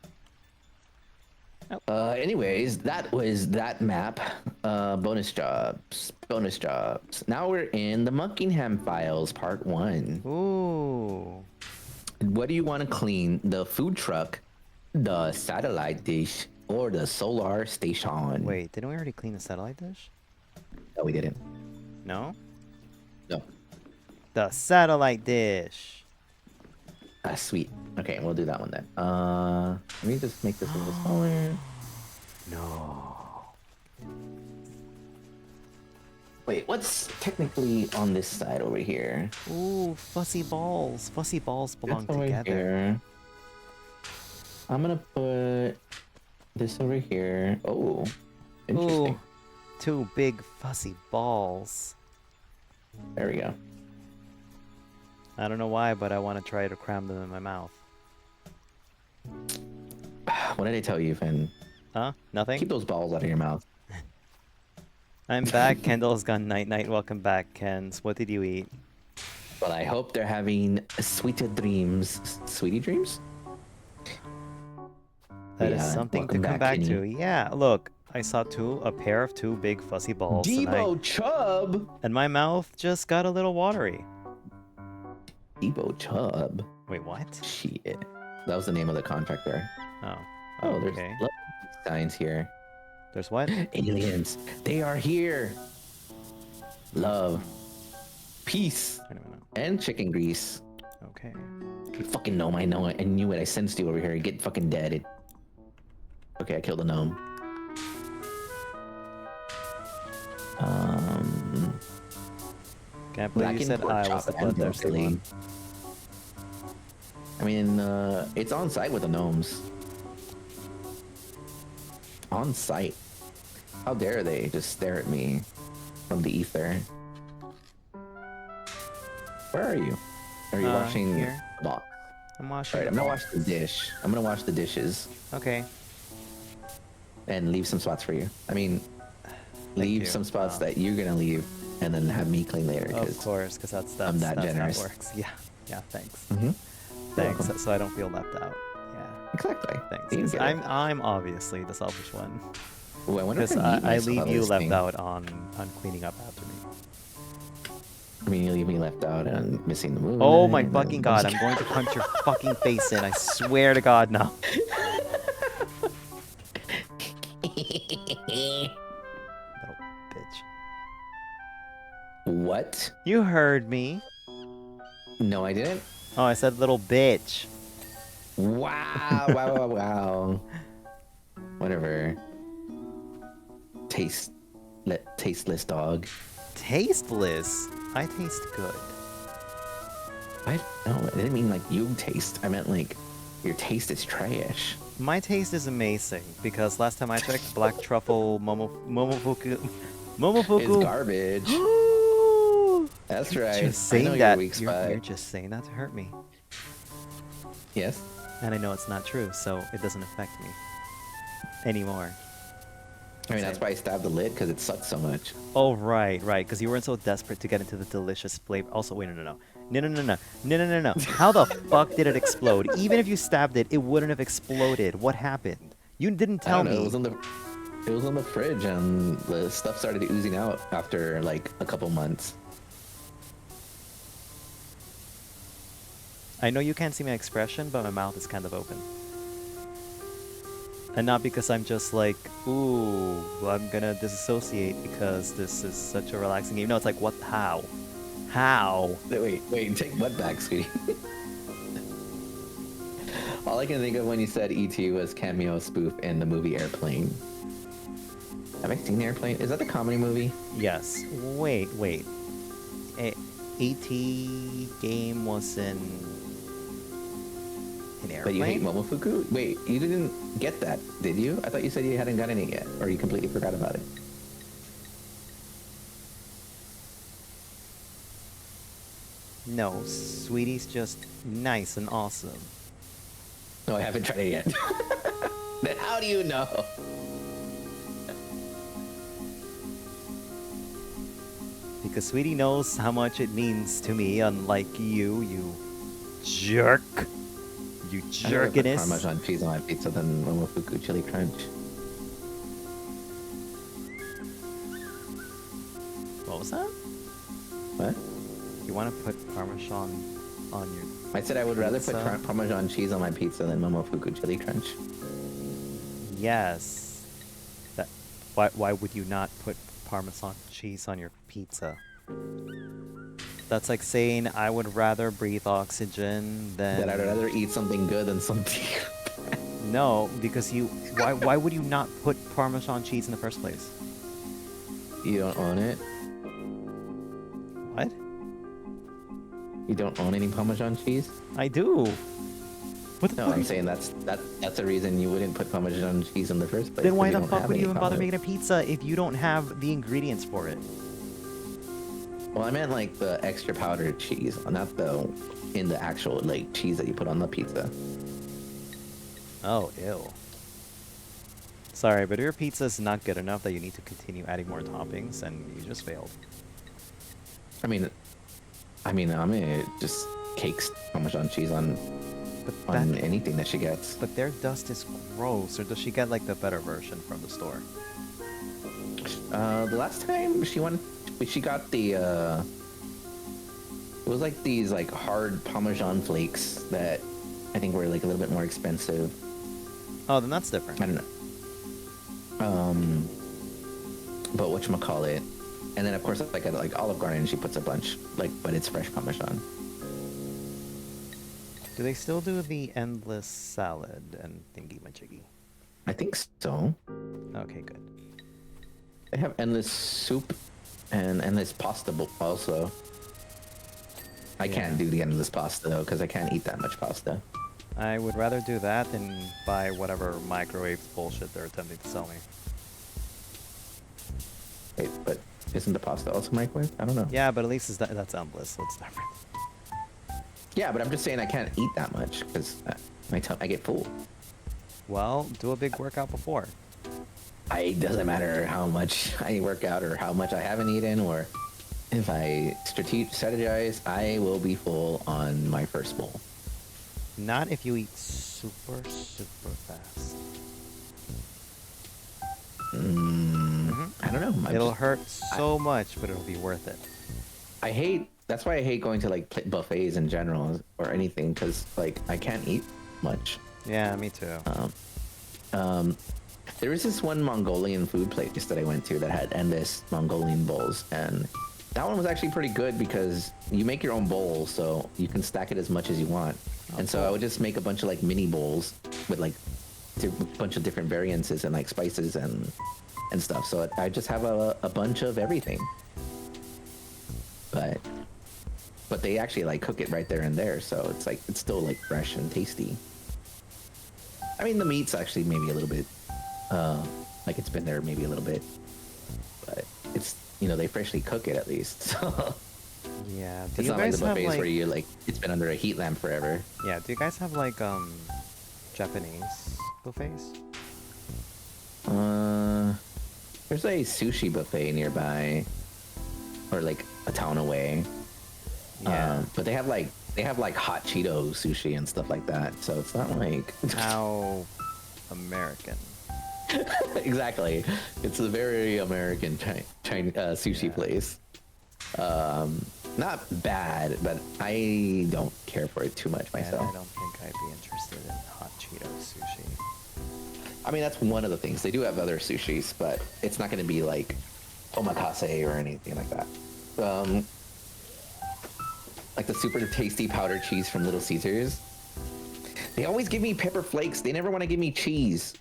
Anyways, that was that map. Bonus jobs. Bonus jobs. Now we're in the Monkingham Files Part 1. Ooh. What do you want to clean? The food truck, the satellite dish, or the solar station? Wait, didn't we already clean the satellite dish? No, we didn't. No? No. The satellite dish. Ah, sweet. Okay, we'll do that one then. Let me just make this a little smaller. No. Wait, what's technically on this side over here? Ooh, fussy balls. Fussy balls belong This over together. here. I'm gonna put this over here. Oh, interesting. Ooh, two big fussy balls. There we go. I don't know why, but I want to try to cram them in my mouth. What did I tell you, Finn? Huh? Nothing? Keep those balls out of your mouth. I'm back. Kendall's gone night-night. Welcome back, Kens. What did you eat? Well, I hope they're having sweeter dreams. Sweetie dreams? That is Yeah, something to welcome come back, back to. Kenny. Yeah, look. I saw a pair of two big fussy balls. Debo Chubb! And my mouth just got a little watery. Debo Chubb? Wait, what? Shit. That was the name of the contractor. Oh. Oh, there's okay. signs here. There's what? Aliens. They are here. Love. Peace. I don't know. And chicken grease. Okay. You fucking gnome, I know it. I knew it. I sensed you over here. Get fucking dead. Okay, I killed a gnome. Can't believe you said I was the bloodthirsty one. I mean, it's on site with the gnomes. On site. How dare they just stare at me from the ether? Where are you? Are you washing here. the box? I'm washing. Alright, I'm gonna wash the dish. I'm gonna wash the dishes Okay. and leave some spots for you. I mean, leave you. some spots that you're gonna leave and then have me clean later. Of course, because that's I'm that that's generous. how it works. Yeah. Yeah. Thanks. Mm-hmm. Thanks. So I don't feel left out. Yeah. Exactly. Thanks. You 'cause get it. I'm obviously the selfish one. Ooh, I wonder if Because I mute I myself leave out of you this left thing. out on cleaning up after me. I mean, you leave me left out and missing the moon. Oh my and fucking then- god! I'm going to punch your fucking face in. I swear to God, no. Little bitch. What? You heard me. No, I didn't. Oh, I said little bitch. Wow! Wow! Wow! Wow! Whatever. Tasteless dog. Tasteless? I taste good. I didn't mean like you taste. I meant like your taste is trash. My taste is amazing because last time I checked, black truffle momofuku. It's garbage. That's right. Just I know saying your that. weak You're spot. just saying that to hurt me. Yes. And I know it's not true, so it doesn't affect me anymore. I mean, that's why I stabbed the lid, because it sucks so much. Oh, right, because you weren't so desperate to get into the delicious flavor. Also, wait, no. How the fuck did it explode? Even if you stabbed it, it wouldn't have exploded. What happened? You didn't tell me. It was on the fridge, and the stuff started oozing out after like a couple months. I know you can't see my expression, but my mouth is kind of open. And not because I'm just like, ooh, I'm gonna disassociate because this is such a relaxing game. No, it's like, what? How? Wait, take what back, sweetie? All I can think of when you said E.T. was cameo spoof in the movie Airplane. Have I seen Airplane? Is that the comedy movie? Yes. Wait. E.T. game was in Airplane? But you hate Momofuku? Wait, you didn't get that, did you? I thought you said you hadn't gotten it yet, or you completely forgot about it. No, Sweetie's just nice and awesome. No, I haven't tried it yet. Then how do you know? Because Sweetie knows how much it means to me, unlike you jerk. You jerkiness. I put Parmesan cheese on my pizza than Momofuku chili crunch. What was that? What? You want to put Parmesan on your I said I would rather put pizza? Parmesan cheese on my pizza than Momofuku chili crunch. Yes. Why would you not put Parmesan cheese on your pizza? That's like saying I would rather breathe oxygen than... That I'd rather eat something good than something... No, because you... Why would you not put Parmesan cheese in the first place? You don't own it? What? You don't own any Parmesan cheese? I do. What the No, I'm saying that's the reason you wouldn't put Parmesan cheese in the first place. Then why you the don't fuck have would you any even bother Parmesan. making a pizza if you don't have the ingredients for it? Well, I meant like the extra powdered cheese, not the in the actual like cheese that you put on the pizza. Oh, ew. Sorry, but your pizza is not good enough that you need to continue adding more toppings, and you just failed. I mean, it just cakes Parmesan cheese on anything that she gets. But their dust is gross, or does she get like the better version from the store? The last time she got the it was like these like hard Parmesan flakes that I think were like a little bit more expensive. Oh, then that's different. I don't know. But whatchamacallit. And then of course like at like Olive Garden she puts a bunch, like, but it's fresh Parmesan. Do they still do the endless salad and thingy majiggy? I think so. Okay, good. They have endless soup and endless pasta also. I can't do the endless pasta though, because I can't eat that much pasta. I would rather do that than buy whatever microwave bullshit they're attempting to sell me. Wait, but isn't the pasta also microwave? I don't know. Yeah, but at least that's endless, so it's different. Yeah, but I'm just saying I can't eat that much because I get full. Well, do a big workout before. It doesn't matter how much I work out or how much I haven't eaten, or if I strategize, I will be full on my first bowl. Not if you eat super fast. I don't know. It'll hurt so much, but it'll be worth it. That's why I hate going to like buffets in general or anything, because like I can't eat much. Yeah, me too. There was this one Mongolian food place that I went to that had endless Mongolian bowls, and that one was actually pretty good because you make your own bowl, so you can stack it as much as you want. And so I would just make a bunch of like mini bowls with like a bunch of different variances and like spices and stuff. So I just have a bunch of everything. But they actually like cook it right there and there, so it's like it's still like fresh and tasty. I mean, the meat's actually maybe a little bit like it's been there maybe a little bit, but it's, you know, they freshly cook it at least. So yeah, it's not like the buffets where you like it's been under a heat lamp forever. Yeah, do you guys have like Japanese buffets? There's a sushi buffet nearby, or like a town away. Yeah. But they have like hot Cheeto sushi and stuff like that. So it's not like How American. exactly. It's a very American Chinese sushi place. Not bad, but I don't care for it too much myself. I don't think I'd be interested in hot Cheeto sushi. I mean, that's one of the things. They do have other sushis, but it's not going to be like omakase or anything like that. Like the super tasty powdered cheese from Little Caesars. They always give me pepper flakes. They never want to give me cheese.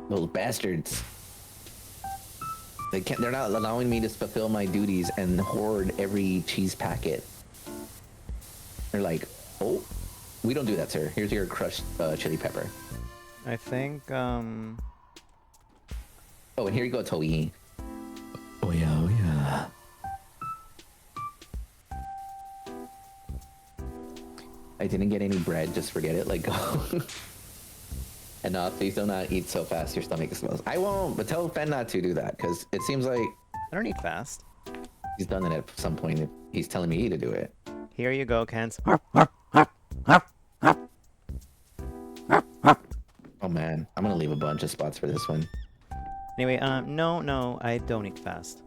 Those bastards. They're not allowing me to fulfill my duties and hoard every cheese packet. They're like, oh, we don't do that, sir. Here's your crushed chili pepper. I think, Oh, and here you go, Toei. Oh yeah, oh yeah. I didn't get any bread, just forget it, like go. And please do not eat so fast your stomach explodes. I won't, but tell Fen not to do that, because it seems like... I don't eat fast. He's done it at some point if he's telling me to do it. Here you go, Kent. Oh man, I'm gonna leave a bunch of spots for this one. Anyway, no, I don't eat fast.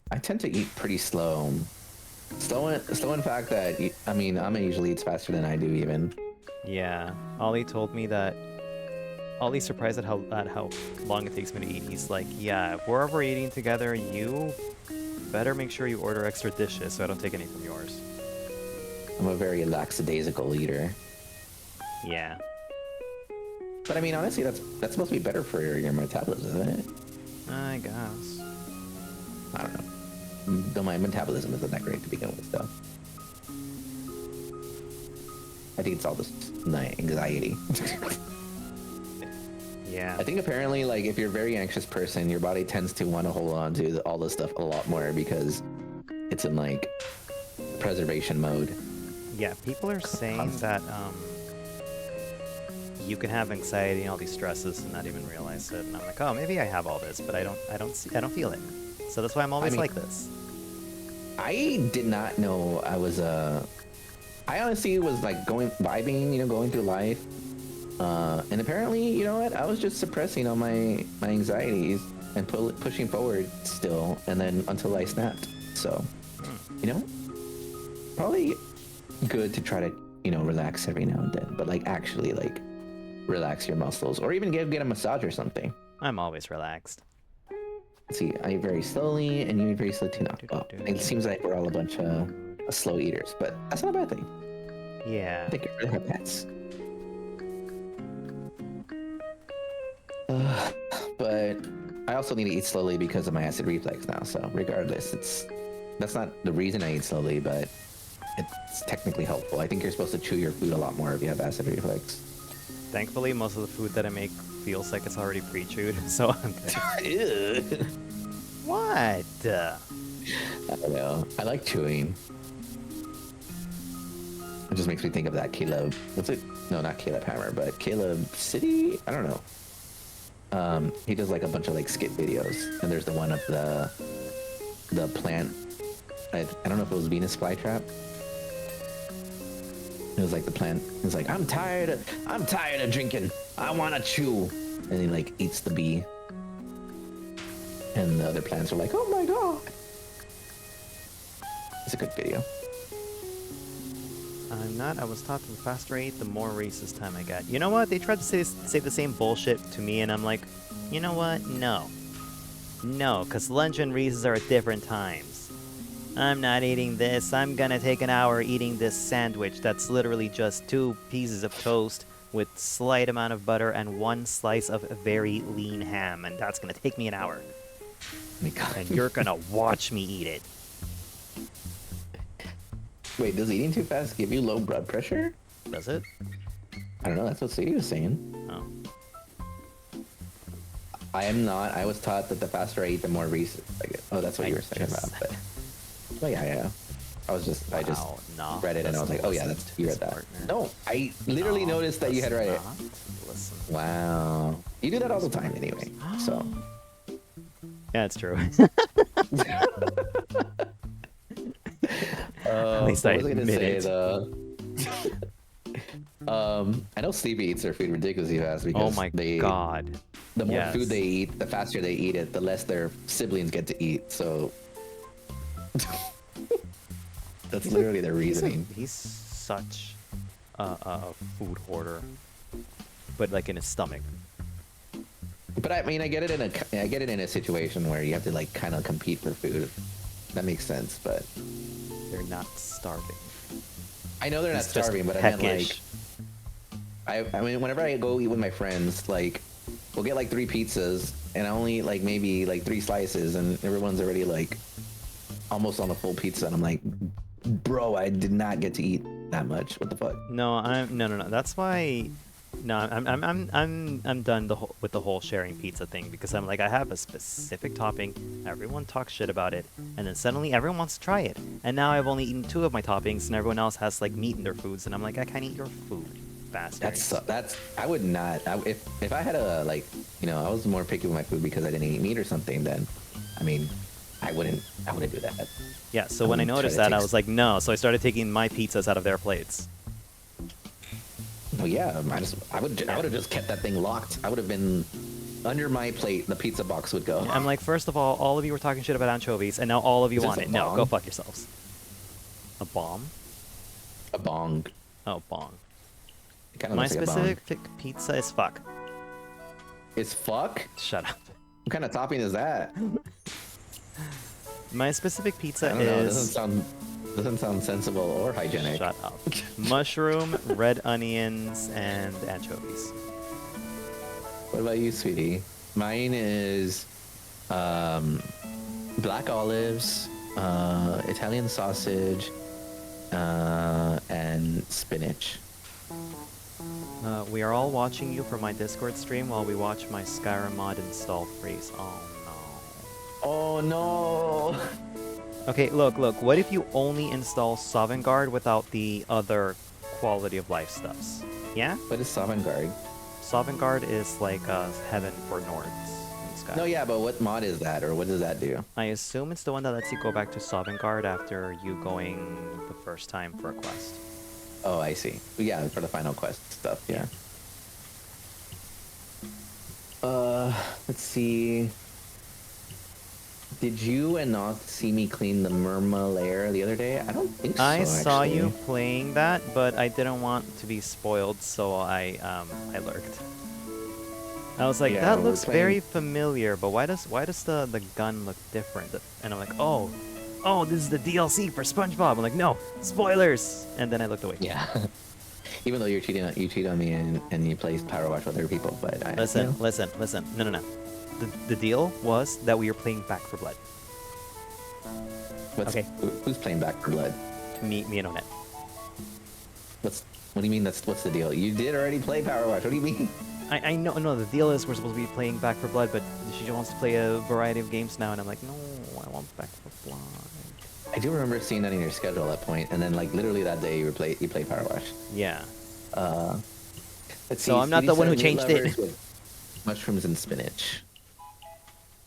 I tend to eat pretty slow. Slow in fact that, I mean, Amma usually eats faster than I do even. Yeah, Ollie told me that... Ollie's surprised at how long it takes me to eat. He's like, yeah, if we're ever eating together, you better make sure you order extra dishes so I don't take any from yours. I'm a very lackadaisical eater. Yeah. But I mean, honestly, that's supposed to be better for your metabolism, isn't it? I guess. I don't know. Though my metabolism isn't that great to begin with, though. I think it's all this anxiety. Yeah. I think apparently, like, if you're a very anxious person, your body tends to want to hold on to all this stuff a lot more because it's in, like, preservation mode. Yeah, people are saying that, you can have anxiety and all these stresses and not even realize it. And I'm like, oh, maybe I have all this, but I don't feel it. So that's why I'm always like this. I did not know I was I honestly was like vibing, going through life. And apparently, you know what? I was just suppressing all my anxieties and pushing forward still, and then until I snapped. So, probably good to try to, relax every now and then, but like actually like relax your muscles, or even get a massage or something. I'm always relaxed. Let's see, I eat very slowly, and you eat very slowly too now. Oh, it seems like we're all a bunch of slow eaters, but that's not a bad thing. Yeah. I think it really have pets. But I also need to eat slowly because of my acid reflux now, so regardless, that's not the reason I eat slowly, but it's technically helpful. I think you're supposed to chew your food a lot more if you have acid reflux. Thankfully, most of the food that I make feels like it's already pre-chewed, so I'm good. What? I don't know. I like chewing. It just makes me think of that Caleb. What's it? No, not Caleb Hammer, but Caleb City? I don't know. He does like a bunch of like skit videos, and there's the one of the plant. I don't know if it was Venus flytrap. It was like the plant. It's like, I'm tired of drinking. I want to chew. And he like eats the bee. And the other plants are like, oh my god. It's a good video. I'm not. I was taught the faster I eat, the more racist time I got. You know what? They tried to say the same bullshit to me, and I'm like, you know what? No. No, because lunch and recess are at different times. I'm not eating this. I'm gonna take an hour eating this sandwich that's literally just 2 pieces of toast with slight amount of butter and 1 slice of very lean ham, and that's gonna take me an hour. And you're gonna watch me eat it. Wait, does eating too fast give you low blood pressure? Does it? I don't know. That's what Sadie was saying. Oh. I am not. I was taught that the faster I eat, the more recent I get. Oh, that's what you were saying about. But yeah. I just nah, read it and I was like, oh yeah, you read that. partner. No, I literally noticed that you had read it. Listen. Wow, you do that all the time anyway. So Yeah, it's true. At least I admit it. I know Sleepy eats their food ridiculously fast because Oh my god. the more Yes. food they eat, the faster they eat it, the less their siblings get to eat. So that's literally their reasoning. He's such a food hoarder, but like in his stomach. But I mean, I get it in a situation where you have to like kind of compete for food. That makes sense, but They're not starving. I know they're not It's just starving, but I meant like peckish. I mean, whenever I go eat with my friends, like we'll get like 3 pizzas and I only eat like maybe like 3 slices, and everyone's already like almost on a full pizza, and I'm like, bro, I did not get to eat that much. What the fuck? No, no. That's why. No, I'm done with the whole sharing pizza thing, because I'm like, I have a specific topping. Everyone talks shit about it, and then suddenly everyone wants to try it. And now I've only eaten 2 of my toppings, and everyone else has like meat in their foods, and I'm like, I can't eat your food, bastard. That's I would not. If I had a like, you know, I was more picky with my food because I didn't eat meat or something, then I mean, I wouldn't do that. Yeah. So when I noticed that, I was like, no. So I started taking my pizzas out of their plates. Oh yeah, I would have just kept that thing locked. I would have been under my plate. The pizza box would go. I'm like, first of all of you were talking shit about anchovies, and now all of you Is this want a it. No, bong? go fuck yourselves. A bomb? A bong. Oh, bong. It kinda My looks like a bong. specific pizza is fuck. It's fuck? Shut up. What kind of topping is that? My specific pizza I don't know. It is... doesn't sound sensible or hygienic. Shut up. Mushroom, red onions, and anchovies. What about you, sweetie? Mine is black olives, Italian sausage, and spinach. We are all watching you for my Discord stream while we watch my Skyrim mod install freeze. Oh no. Oh no! Okay, look. What if you only install Sovngarde without the other quality of life stuffs? Yeah? What is Sovngarde? Sovngarde is like heaven for Nords in Sky. No, yeah, but what mod is that, or what does that do? I assume it's the one that lets you go back to Sovngarde after you going the first time for a quest. Oh, I see. Yeah, for the final quest stuff, yeah. Let's see. Did you and Noth see me clean the Murma lair the other day? I don't think so, I saw actually. you playing that, but I didn't want to be spoiled, so I lurked. I was like, Yeah, that we're looks playing- very familiar, but why does the gun look different? And I'm like, oh, this is the DLC for SpongeBob. I'm like, no, spoilers! And then I looked away. Yeah. Even though you cheat on me and you play Power Watch with other people, but I... Listen. you know. No. The deal was that we were playing Back for Blood. Okay. Who's playing Back for Blood? Me and Onet. What do you mean what's the deal? You did already play Power Watch. What do you mean? I know, no, the deal is we're supposed to be playing Back for Blood, but she wants to play a variety of games now, and I'm like, no, I want Back for Blood. I do remember seeing that in your schedule at that point, and then like literally that day you played Power Wash. Yeah. Let's So see, I'm not Sweetie the one who said changed meat it. lovers with mushrooms and spinach.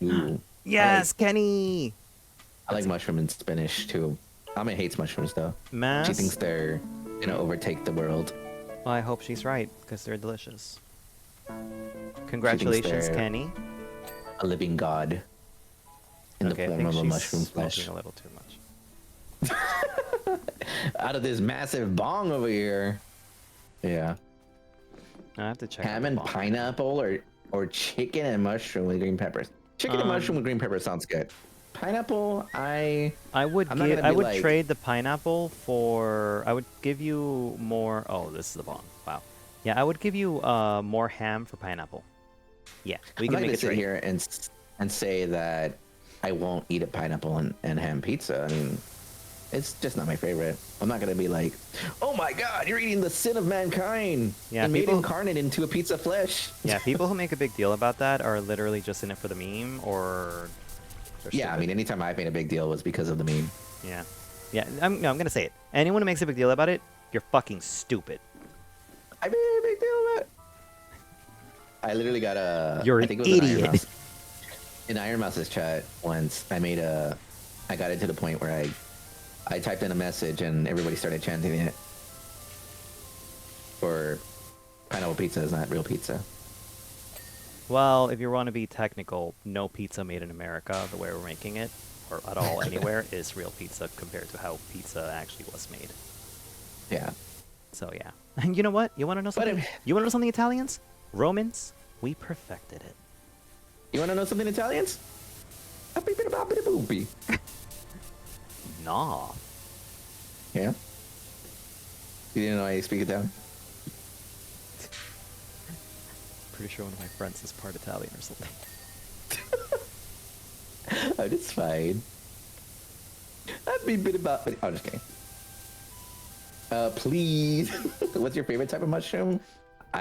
Ooh. Yes, Kenny! I like mushroom and spinach too. Amma hates mushrooms though. Mass? She thinks they're gonna overtake the world. Well, I hope she's right, because they're delicious. Congratulations, they're- Kenny. A living god in Okay, I the think form of a she's mushroom flesh. smoking a little too much. Out of this massive bong over here. Yeah. I have to check out Ham the and bong. pineapple or chicken and mushroom with green peppers. Chicken and mushroom with green peppers sounds good. Pineapple, I would I'm not gonna be like- trade the pineapple for. I would give you more. Oh, this is the bomb. Wow. Yeah, I would give you more ham for pineapple. Yeah, we I'm can not make gonna it sit trade. here and say that I won't eat a pineapple and ham pizza. I mean, it's just not my favorite. I'm not gonna be like, oh my god, you're eating the sin of mankind. Yeah, and made people- incarnate into a pizza flesh. Yeah, people who make a big deal about that are literally just in it for the meme, or. they're Yeah, I stupid. mean, anytime I've made a big deal was because of the meme. Yeah. Yeah, I'm gonna say it. Anyone who makes a big deal about it, you're fucking stupid. I made a big deal about it. I literally got a. You're I an think it was idiot. in Iron Mouse's chat once. I got it to the point where I typed in a message and everybody started chanting it. For pineapple pizza is not real pizza. Well, if you want to be technical, no pizza made in America, the way we're making it, or at all anywhere, is real pizza compared to how pizza actually was made. Yeah. So yeah. And you know what? You want to know something? You want to know something, Italians? Romans, we perfected it. You want to know something, Italians? Nah. Yeah? You didn't know I speak Italian? Pretty sure one of my friends is part Italian or something. Oh, it's fine. I'd be a bit about. Oh, I'm just kidding. Please. What's your favorite type of mushroom?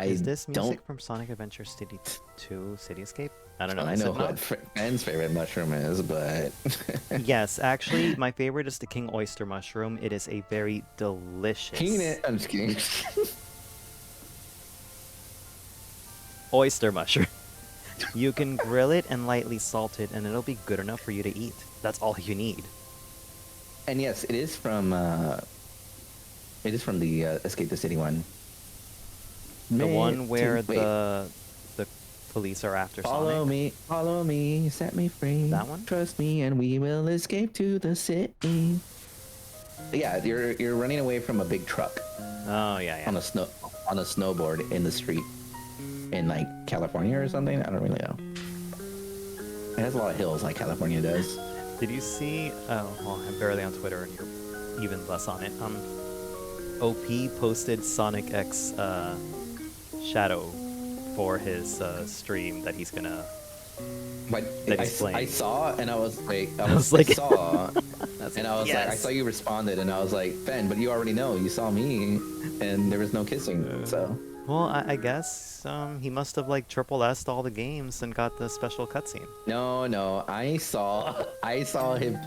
Is this music from Sonic Adventure City 2 Cityscape? I don't know. I know what Ben's favorite mushroom is, but... Yes, actually, my favorite is the King Oyster mushroom. It is a very delicious... I'm just kidding. Oyster mushroom. You can grill it and lightly salt it, and it'll be good enough for you to eat. That's all you need. And yes, it is from the Escape the City one. The one where the police are after Sonic. Follow me, set me free. That one? Trust me, and we will escape to the city. Yeah, you're running away from a big truck. Oh yeah. On a snowboard in the street in like California or something. I don't really know. It has a lot of hills like California does. Did you see? Oh, well, I'm barely on Twitter, and you're even less on it. OP posted Sonic X Shadow for his stream that he's gonna. But I saw and I was like, I saw you responded and I was like, Ben, but you already know, you saw me, and there was no kissing, so. Well, I guess he must have like triple S'd all the games and got the special cutscene. No, I saw him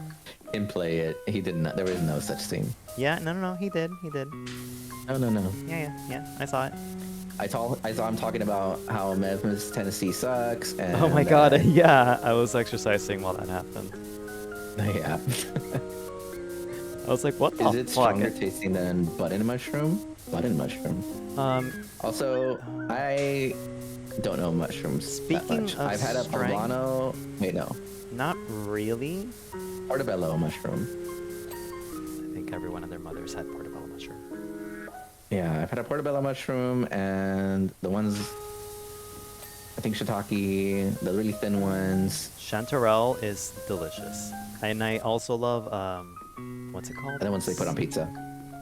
play it. He did not. There was no such thing. Yeah, no, he did. No. Yeah, I saw it. I saw him talking about how Memphis, Tennessee sucks. And, oh my god, yeah, I was exercising while that happened. Yeah. I was like, what the fuck? Is it stronger tasting than button mushroom? Button mushroom. Also, I don't know mushrooms. Speaking that much. of I've had a poblano. Wait, no. Not really. Portobello mushroom. I think everyone and their mothers had portobello mushroom. Yeah, I've had a portobello mushroom and the ones, I think shiitake, the really thin ones. Chanterelle is delicious. And I also love, what's it called? And the ones they put on pizza.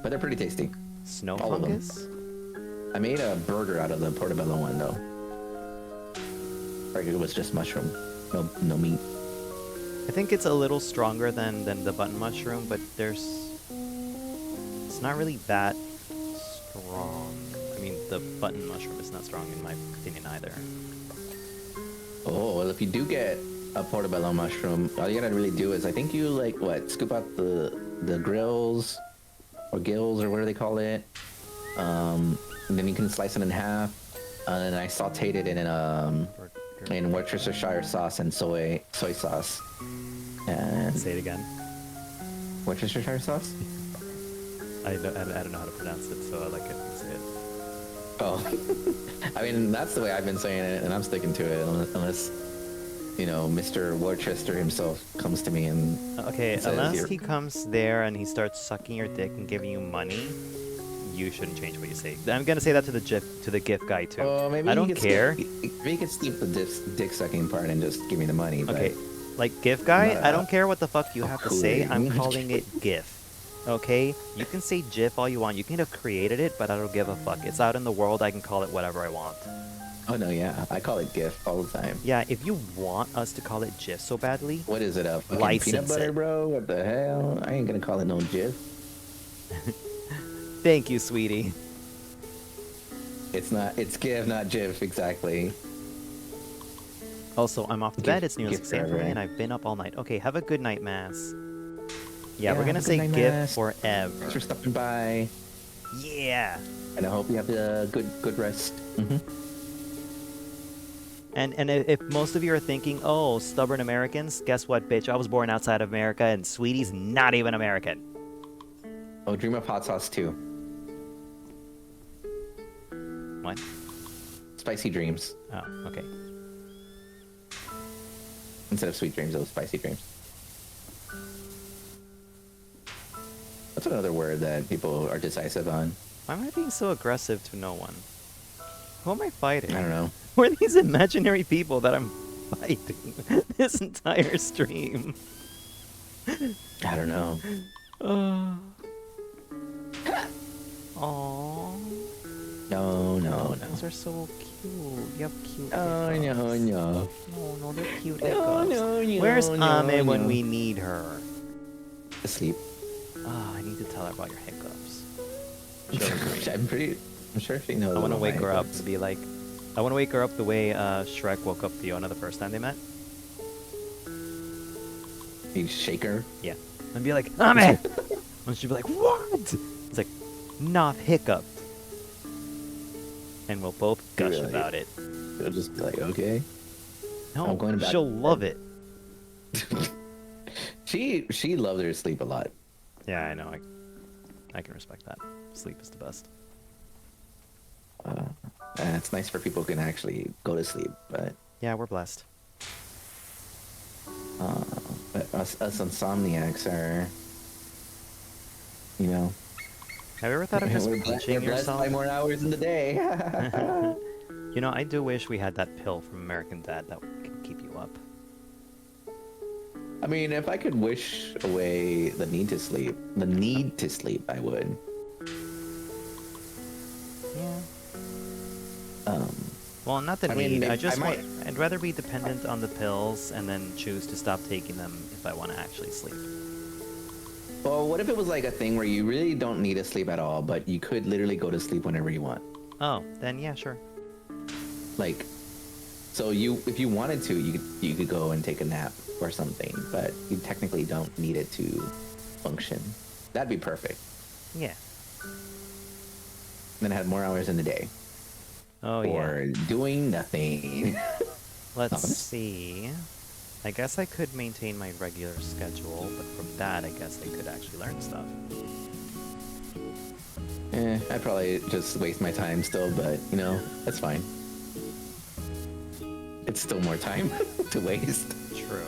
But they're pretty tasty. Snow All fungus? I made a burger out of the portobello one though. Like it was just mushroom, no meat. I think it's a little stronger than the button mushroom, but it's not really that strong. I mean, the button mushroom is not strong in my opinion either. Oh, well, if you do get a portobello mushroom, all you gotta really do is, I think you scoop out the grills or gills or whatever they call it. And then you can slice it in half. And then I sauteed it in Worcestershire sauce and soy sauce. And say it again. Worcestershire sauce? I don't know how to pronounce it, so I like it when you say it. Oh. I mean, that's the way I've been saying it, and I'm sticking to it, unless Mr. Worcester himself comes to me and says, unless he comes there and he starts sucking your dick and giving you money, you shouldn't change what you say. I'm gonna say that to the GIF guy too. Maybe I don't care. Maybe he could skip the dick sucking part and just give me the money. Okay, like GIF guy, I don't care what the fuck you have to say. I'm calling it GIF. Okay, you can say GIF all you want. You can have created it, but I don't give a fuck. It's out in the world. I can call it whatever I want. Oh no, yeah, I call it GIF all the time. Yeah, if you want us to call it GIF so badly, what is it? A fucking license peanut butter, it. bro? What the hell? I ain't gonna call it no GIF. Thank you, sweetie. It's GIF, not GIF, exactly. Also, I'm off to bed. It's nearly 6 a.m. for me, and I've been up all night. Okay, have a good night, Mass. Yeah, we're have gonna a good say night, GIF Nest. forever. Thanks for stopping by, Yeah. and I hope you have a good rest. And if most of you are thinking, oh, stubborn Americans, guess what, bitch? I was born outside of America, and Sweetie's not even American. Oh, dream of hot sauce too. What? Spicy dreams. Oh, okay. Instead of sweet dreams, it was spicy dreams. That's another word that people are decisive on. Why am I being so aggressive to no one? Who am I fighting? I don't know. Who are these imaginary people that I'm fighting this entire stream? I don't know. Aww. No. Those are so cute. You have cute Oh, hiccoughs. no. No, they're cute No, hiccoughs. no, Where's Ame when no. we need her? Asleep. Oh, I need to tell her about your hiccups. I'm sure she knows. I want to about wake my her up hiccups. and be like, I want to wake her up the way Shrek woke up Fiona the first time they met. You shake her. Yeah. And be like, Ame! And she'd be like, what? It's like, not hiccuped. And we'll both gush Really? about it. She'll just be like, okay. No, I'm going back she'll to bed. love it. She loves her sleep a lot. Yeah, I know. I can respect that. Sleep is the best. And it's nice for people who can actually go to sleep, but Yeah, we're blessed. but us insomniacs are, you know, Have you ever thought of just we're punching blessed yourself? by more hours in the day. You know, I do wish we had that pill from American Dad that can keep you up. I mean, if I could wish away the need to sleep, I would. Yeah. Um, Well, not the I mean, need. if- I just I want. might- I'd rather be dependent on the pills and then choose to stop taking them if I want to actually sleep. well, what if it was like a thing where you really don't need to sleep at all, but you could literally go to sleep whenever you want? Oh, then yeah, sure. Like, so if you wanted to, you could go and take a nap or something, but you technically don't need it to function. That'd be perfect. Yeah. Then have more hours in the day. Oh or yeah. doing nothing. Let's Nothing. see. I guess I could maintain my regular schedule, but from that, I guess I could actually learn stuff. I'd probably just waste my time still, but you know, that's fine. It's still more time to waste. True.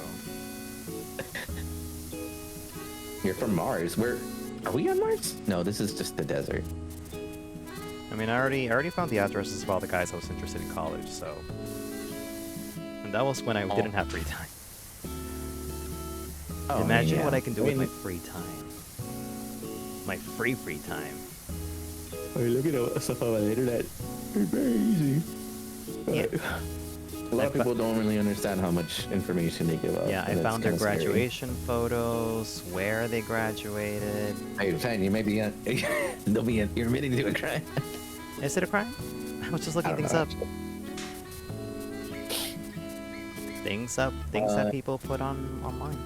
You're from Mars. Are we on Mars? No, this is just the desert. I mean, I already found the addresses of all the guys I was interested in college, so. And that was when I didn't have free time. Oh, Imagine yeah. what I can do I with my mean- free time. My free time. I mean, look at stuff on the internet. It's very easy. Yeah. A lot of people don't really understand how much information they give up. Yeah, I and it's found their kinda scary. graduation photos, where they graduated. Hey, Fan, you may be you're admitting to a crime. Is it a crime? I was just looking I don't things know. up. Things that people put online.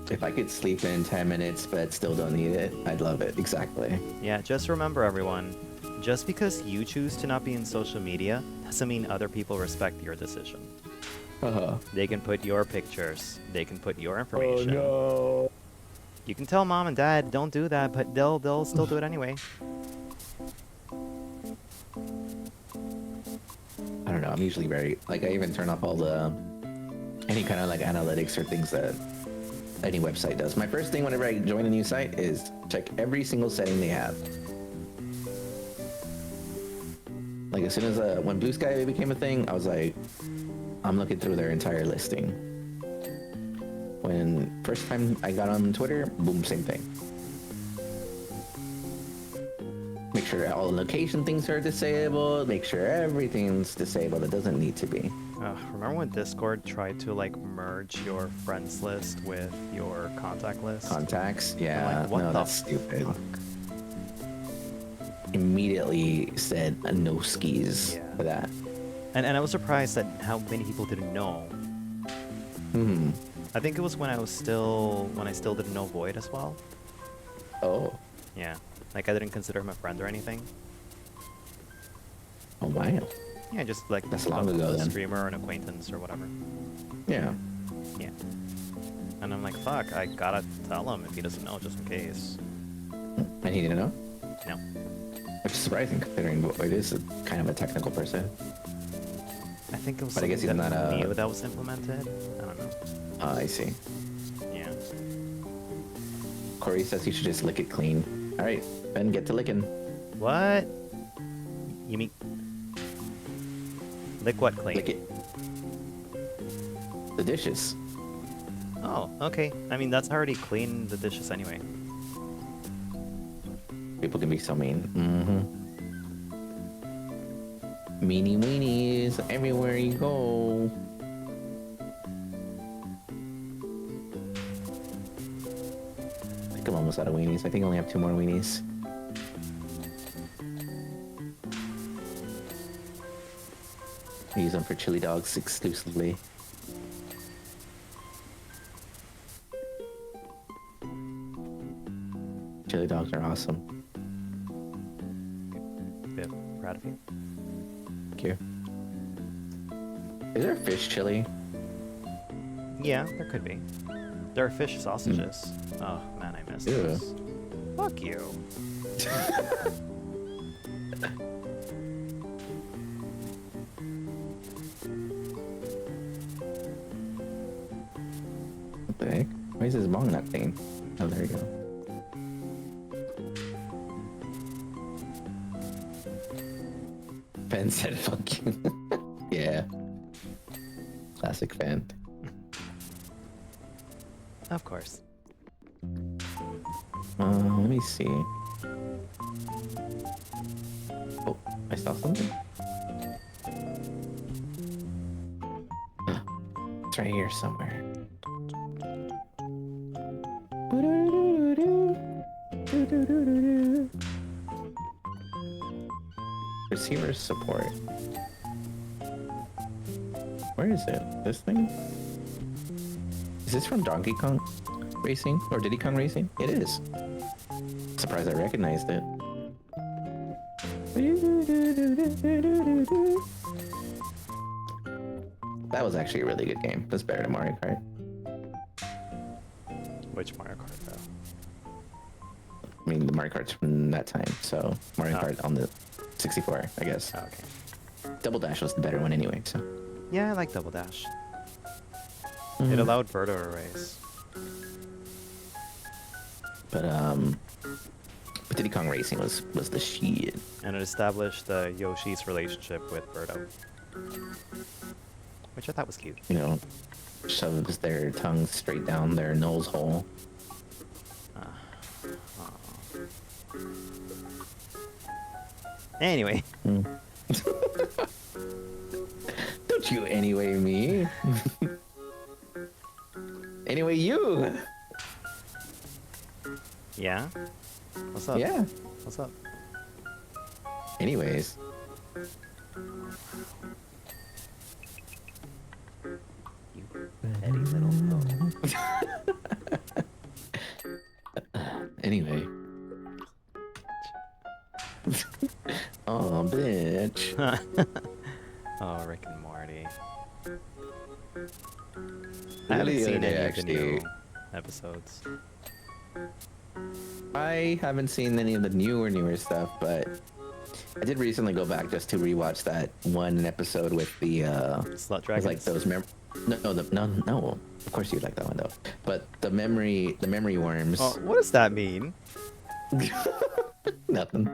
If I could sleep in 10 minutes but still don't need it, I'd love it. Exactly. Yeah, just remember everyone, just because you choose to not be in social media doesn't mean other people respect your decision. Uh-huh. They can put your pictures, they can put your information. Oh no. You can tell mom and dad don't do that, but they'll still do it anyway. I don't know. I'm usually very I even turn off all the any kind of like analytics or things that any website does. My first thing whenever I join a new site is check every single setting they have. Like as soon as when Blue Sky became a thing, I was like, I'm looking through their entire listing. When first time I got on Twitter, boom, same thing. Make sure all the location things are disabled. Make sure everything's disabled. It doesn't need to be. Remember when Discord tried to like merge your friends list with your contact list? Contacts? I'm Yeah, like, what no, the that's stupid. fuck? Immediately said no skis Yeah. for that. And I was surprised at how many people didn't know. I think it was when I still didn't know Void as well. Oh. Yeah. Like I didn't consider him a friend or anything. Oh wow. Yeah, just like That's long ago a then. streamer or an acquaintance or whatever. Yeah. Yeah. And I'm like, fuck, I gotta tell him if he doesn't know, just in case. And he didn't know? No. Which is surprising considering Void is kind of a technical person. I think it was But I guess something he's that not new that was implemented. I don't know. Oh, I see. Yeah. Corey says you should just lick it clean. Alright, Ben, get to licking. What? You mean lick what clean? Lick it. The dishes. Oh, okay. I mean, that's already clean the dishes anyway. People can be so mean. Mm-hmm. Meanie weenies everywhere you go. I think I'm almost out of weenies. I think I only have 2 more weenies. I use them for chili dogs exclusively. Chili dogs are awesome. Bit proud of you. Thank you. Is there fish chili? Yeah, there could be. There are fish sausages. Oh man, I missed Ew. this. Fuck you. What the heck? Why is this bong not thing? Oh, there you go. Ben said fuck you. Yeah. Classic fan. Of course. Let me see. Oh, I saw something. It's right here somewhere. Receiver support. Where is it? This thing? Is this from Donkey Kong Racing? Or Diddy Kong Racing? It is. Surprised I recognized it. That was actually a really good game. That's better than Mario Kart. Which Mario Kart though? I mean, the Mario Kart's from that time, so Mario Oh. Kart on the 64, I guess. Oh, okay. Double Dash was the better one anyway, so. Yeah, I like Double Dash. It Mhm. allowed Birdo to race. But Diddy Kong Racing was the shit. And it established Yoshi's relationship with Birdo. Which I thought was cute. You know, shoves their tongues straight down their nose hole. Anyway. Don't you anyway me. Anyway you. Yeah? What's up? Yeah. What's up? Anyways. You petty little hoe. Anyway. Oh, bitch. Oh, Rick and Morty. Really I haven't the seen other day, any of the new actually. episodes. I haven't seen any of the newer stuff, but I did recently go back just to rewatch that one episode with the Slut with Dragons? like those no, of course you'd like that one though. But the memory worms. Oh, what does that mean? Nothing.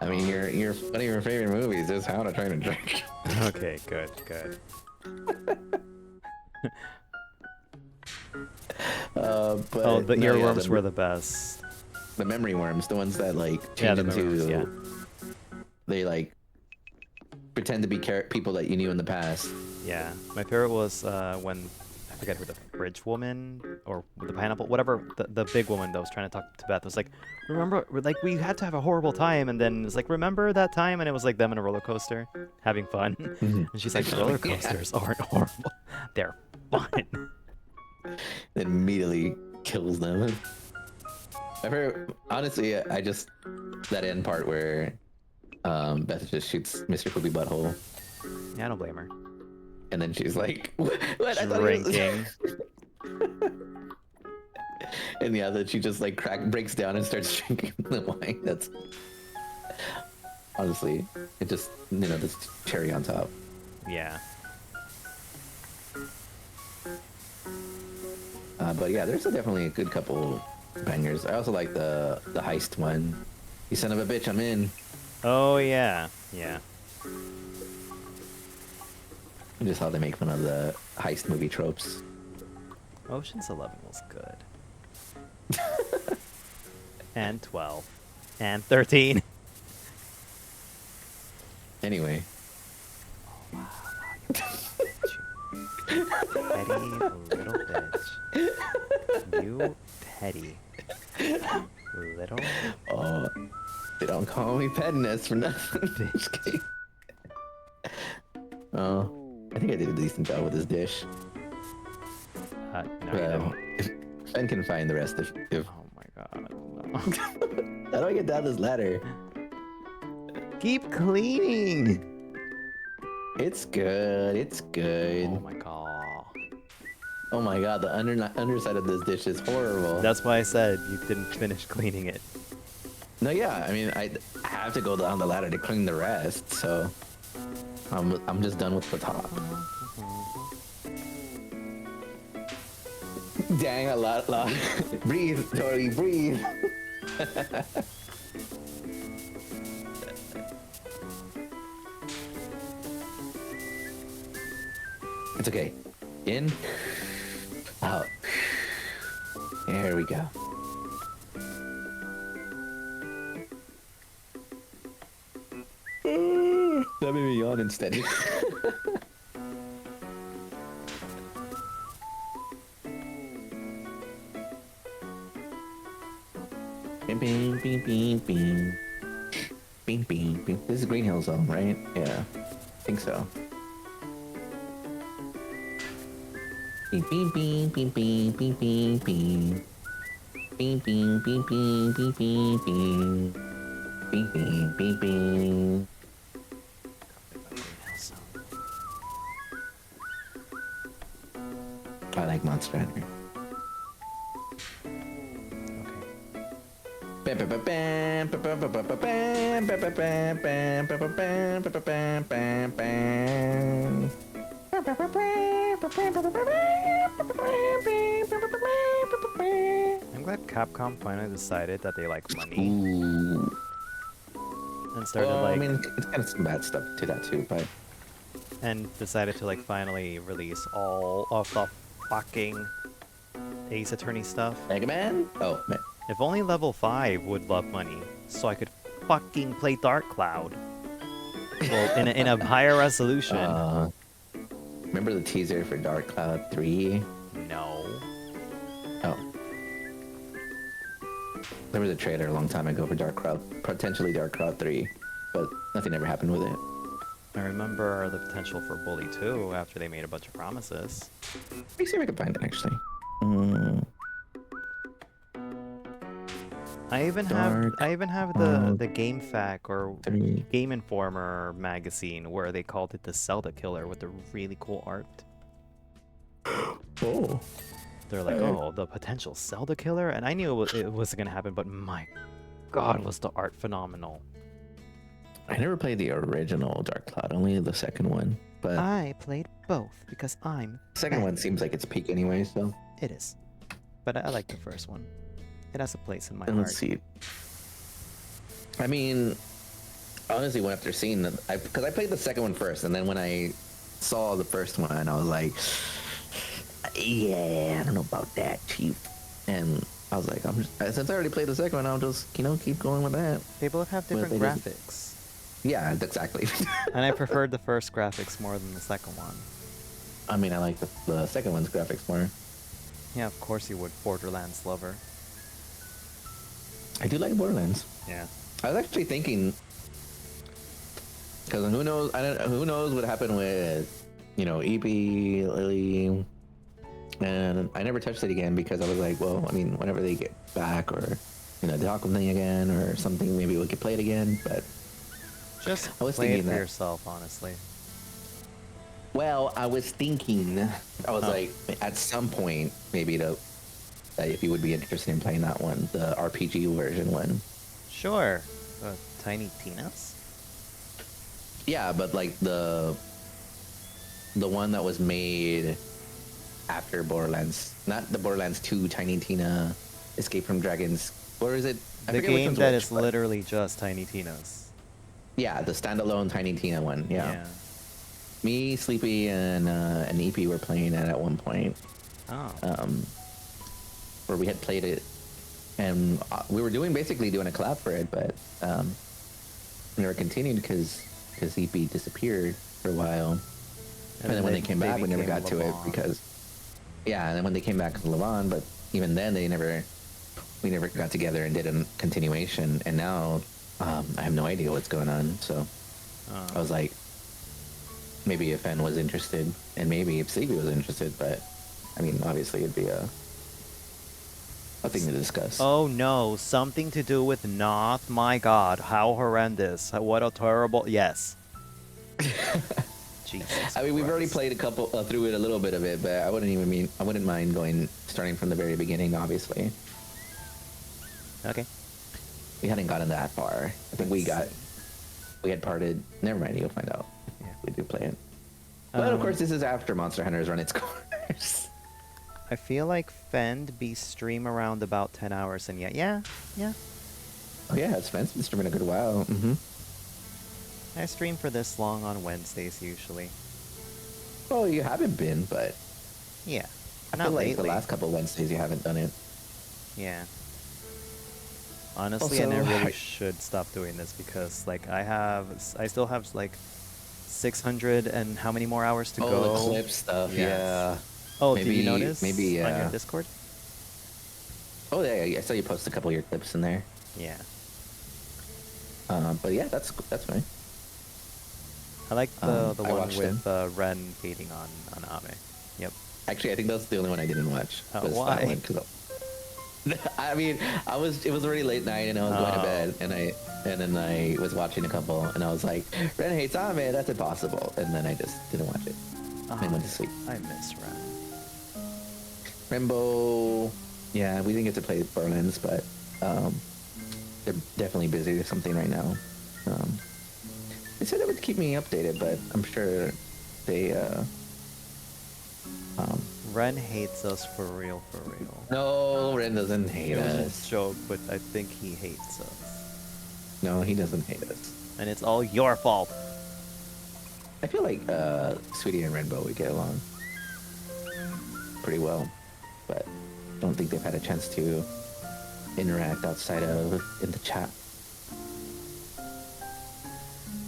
I mean, your one of your favorite movies is How to Train a Dragon. Okay, good, good. But Oh, the no, yeah, earworms were the best. the memory worms, the ones that like Yeah, change the memory into worms, they like pretend to be people that you knew in the past. Yeah, my favorite was when I forget who the fridge woman or the pineapple, whatever, the big woman that was trying to talk to Beth was like, remember, like we had to have a horrible time, and then it's like, remember that time, and it was like them in a roller coaster having fun, and she's like, roller coasters aren't horrible, they're fun. Then immediately kills them. Honestly, I just that end part where Beth just shoots Mr. Poopy Butthole. Yeah, I don't blame her. And then she's like, "What? I thought Drinking. And yeah, then she just like breaks down and starts drinking the wine. That's honestly, it just this cherry on top. Yeah. But yeah, there's definitely a good couple bangers. I also like the heist one. You son of a bitch, I'm in. Oh yeah, yeah. Just how they make fun of the heist movie tropes. Ocean's 11 was good. And 12. And 13. Anyway. Petty little bitch. You petty little. Oh, they don't call me pettiness for nothing. Just kidding. Oh, I think I did a decent job with this dish. No, you didn't. If Ben can find the rest of. If Oh my god. No. how do I get down this ladder? Keep cleaning. It's good. It's good. Oh my god. Oh my god, the underside of this dish is horrible. That's why I said you didn't finish cleaning it. No, yeah, I mean, I have to go down the ladder to clean the rest, so I'm just done with the top. Dang, a lot. Breathe, Tori, breathe. It's okay. In, out. There we go. That made me yawn instead. Bing, bing, bing, bing, bing. Bing, bing, bing. This is Green Hill Zone, right? Yeah, I think so. Bing, bing, bing, bing, bing, bing, bing, bing. Bing, bing, bing, bing, bing, bing, bing. Bing, bing, bing, bing. I like Monster Hunter. I'm glad Capcom finally decided that they like money Ooh. and started Well, like I mean, it's kind of some bad stuff to that too, but and decided to like finally release all of the fucking Ace Attorney stuff. Mega Man? Oh, man. If only level 5 would love money, so I could fucking play Dark Cloud. Well, in a higher resolution. Remember the teaser for Dark Cloud 3? No. Oh. There was a trailer a long time ago for Dark Cloud, potentially Dark Cloud 3, but nothing ever happened with it. I remember the potential for Bully 2 after they made a bunch of promises. Let me see if I can find it actually. I even have the Game Fact or Game Informer magazine where they called it the Zelda Killer with the really cool art. Oh. They're like, oh, the potential Zelda Killer, and I knew it was gonna happen, but my God, was the art phenomenal. I never played the original Dark Cloud, only the second one. But I played both because I'm second one seems like it's peak anyway, so it is. But I like the first one. It has a place in my and heart. let's see. I mean, honestly, when after seeing that, because I played the second one first, and then when I saw the first one, I was like, yeah, I don't know about that, Chief. And I was like, since I already played the second one, I'll just keep going with that. They both have different graphics. Yeah, exactly. And I preferred the first graphics more than the second one. I mean, I like the second one's graphics more. Yeah, of course you would, Borderlands lover. I do like Borderlands. Yeah. I was actually thinking, because who knows? Who knows what happened with, EP, Lily, and I never touched it again because I was like, well, I mean, whenever they get back or talk with me again or something, maybe we could play it again. But Just I was play it thinking for that. yourself, honestly. Well, I was thinking, I was Oh. like, at some point, maybe if you would be interested in playing that one, the RPG version one. Sure. Tiny Tina's? Yeah, but like the one that was made after Borderlands, not the Borderlands 2 Tiny Tina Escape from Dragons. Or is it? I The forget which game one's that which, is but- literally just Tiny Tina's. Yeah, the standalone Tiny Tina one. Yeah. Me, Sleepy, and EP were playing it at one point. Oh. Where we had played it, and we were basically doing a collab for it, but we never continued because EP disappeared for a while, and then when they came back, we never got to it because, yeah, and then when they came back to Levon, but even then we never got together and did a continuation, and now I have no idea what's going on. So I was like, maybe if Fen was interested, and maybe if Sleepy was interested, but I mean, obviously it'd be a thing to discuss. Oh no, something to do with Noth? My god, how horrendous. What a terrible... Yes. Jesus I mean, we've already Christ. played a couple through it, a little bit of it, but I wouldn't mind starting from the very beginning. Obviously, Okay. we hadn't gotten that far. I think we had parted. Never mind, you'll find out. Yeah. We do play it, but of course, this is after Monster Hunter's run its course. I feel like Fend be stream around about 10 hours, and yeah. Oh yeah, it's been streaming a good while. Mm-hmm. I stream for this long on Wednesdays usually. Well, you haven't been, but Yeah. I Not feel like lately. the last couple Wednesdays you haven't done it. Yeah. Honestly, I Also, really should stop doing this because, like, I still have like 600 and how many more hours to go? The clip stuff, Yes. yeah. Oh, did you notice? Maybe on your Discord? Oh yeah, I saw you post a couple of your clips in there. Yeah. But yeah, that's fine. I like the I one watched with Ren hating on Ame. Yep. Actually, I think that's the only one I didn't watch. Oh, was that why? one, 'cause I mean, it was already late night and I was going to bed, and then I was watching a couple and I was like, Ren hates Ame, that's impossible, and then I just didn't watch it. And went to sleep. I miss Ren. Rainbow, yeah, we didn't get to play Berlin's, but they're definitely busy with something right now. They said they would keep me updated, but I'm sure they Ren hates us for real, for real. No, Ren doesn't hate It was us. a joke, but I think he hates us. No, he doesn't hate us. And it's all your fault. I feel like Sweetie and Rainbow would get along pretty well, but I don't think they've had a chance to interact outside of in the chat.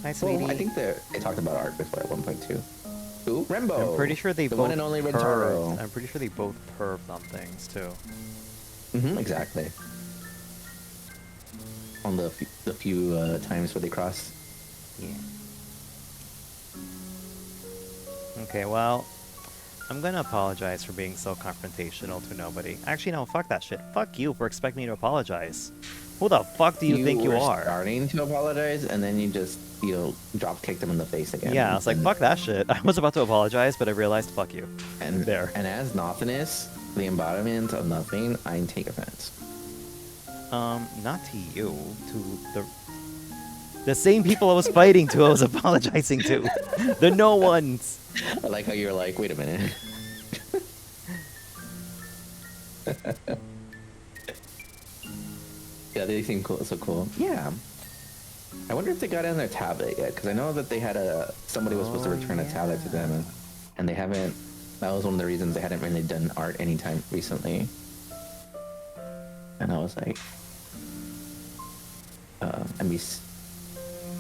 Hi, Sweetie. Well, I think they talked about art before at 1.2. Who? Rainbow. I'm pretty sure they the both one and only perved. Rentaro. I'm pretty sure they both perved on things too. Exactly. On the few times where they cross. Yeah. Okay, well, I'm gonna apologize for being so confrontational to nobody. Actually, no, fuck that shit. Fuck you for expecting me to apologize. Who the fuck do you think you were are? Starting to apologize, and then you just drop kick them in the face again. Yeah, I was like, fuck that shit. I was about to apologize, but I realized, fuck you. And there. And as nothingness, the embodiment of nothing, I take offense. Not to you, to the same people I was fighting to, I was apologizing to. The no ones. I like how you're like, wait a minute. Yeah, they seem cool, so cool. Yeah. I wonder if they got in their tablet yet, because I know that they had somebody was supposed to return a tablet to them, and they haven't. That was one of the reasons they hadn't really done art anytime recently. And I was like,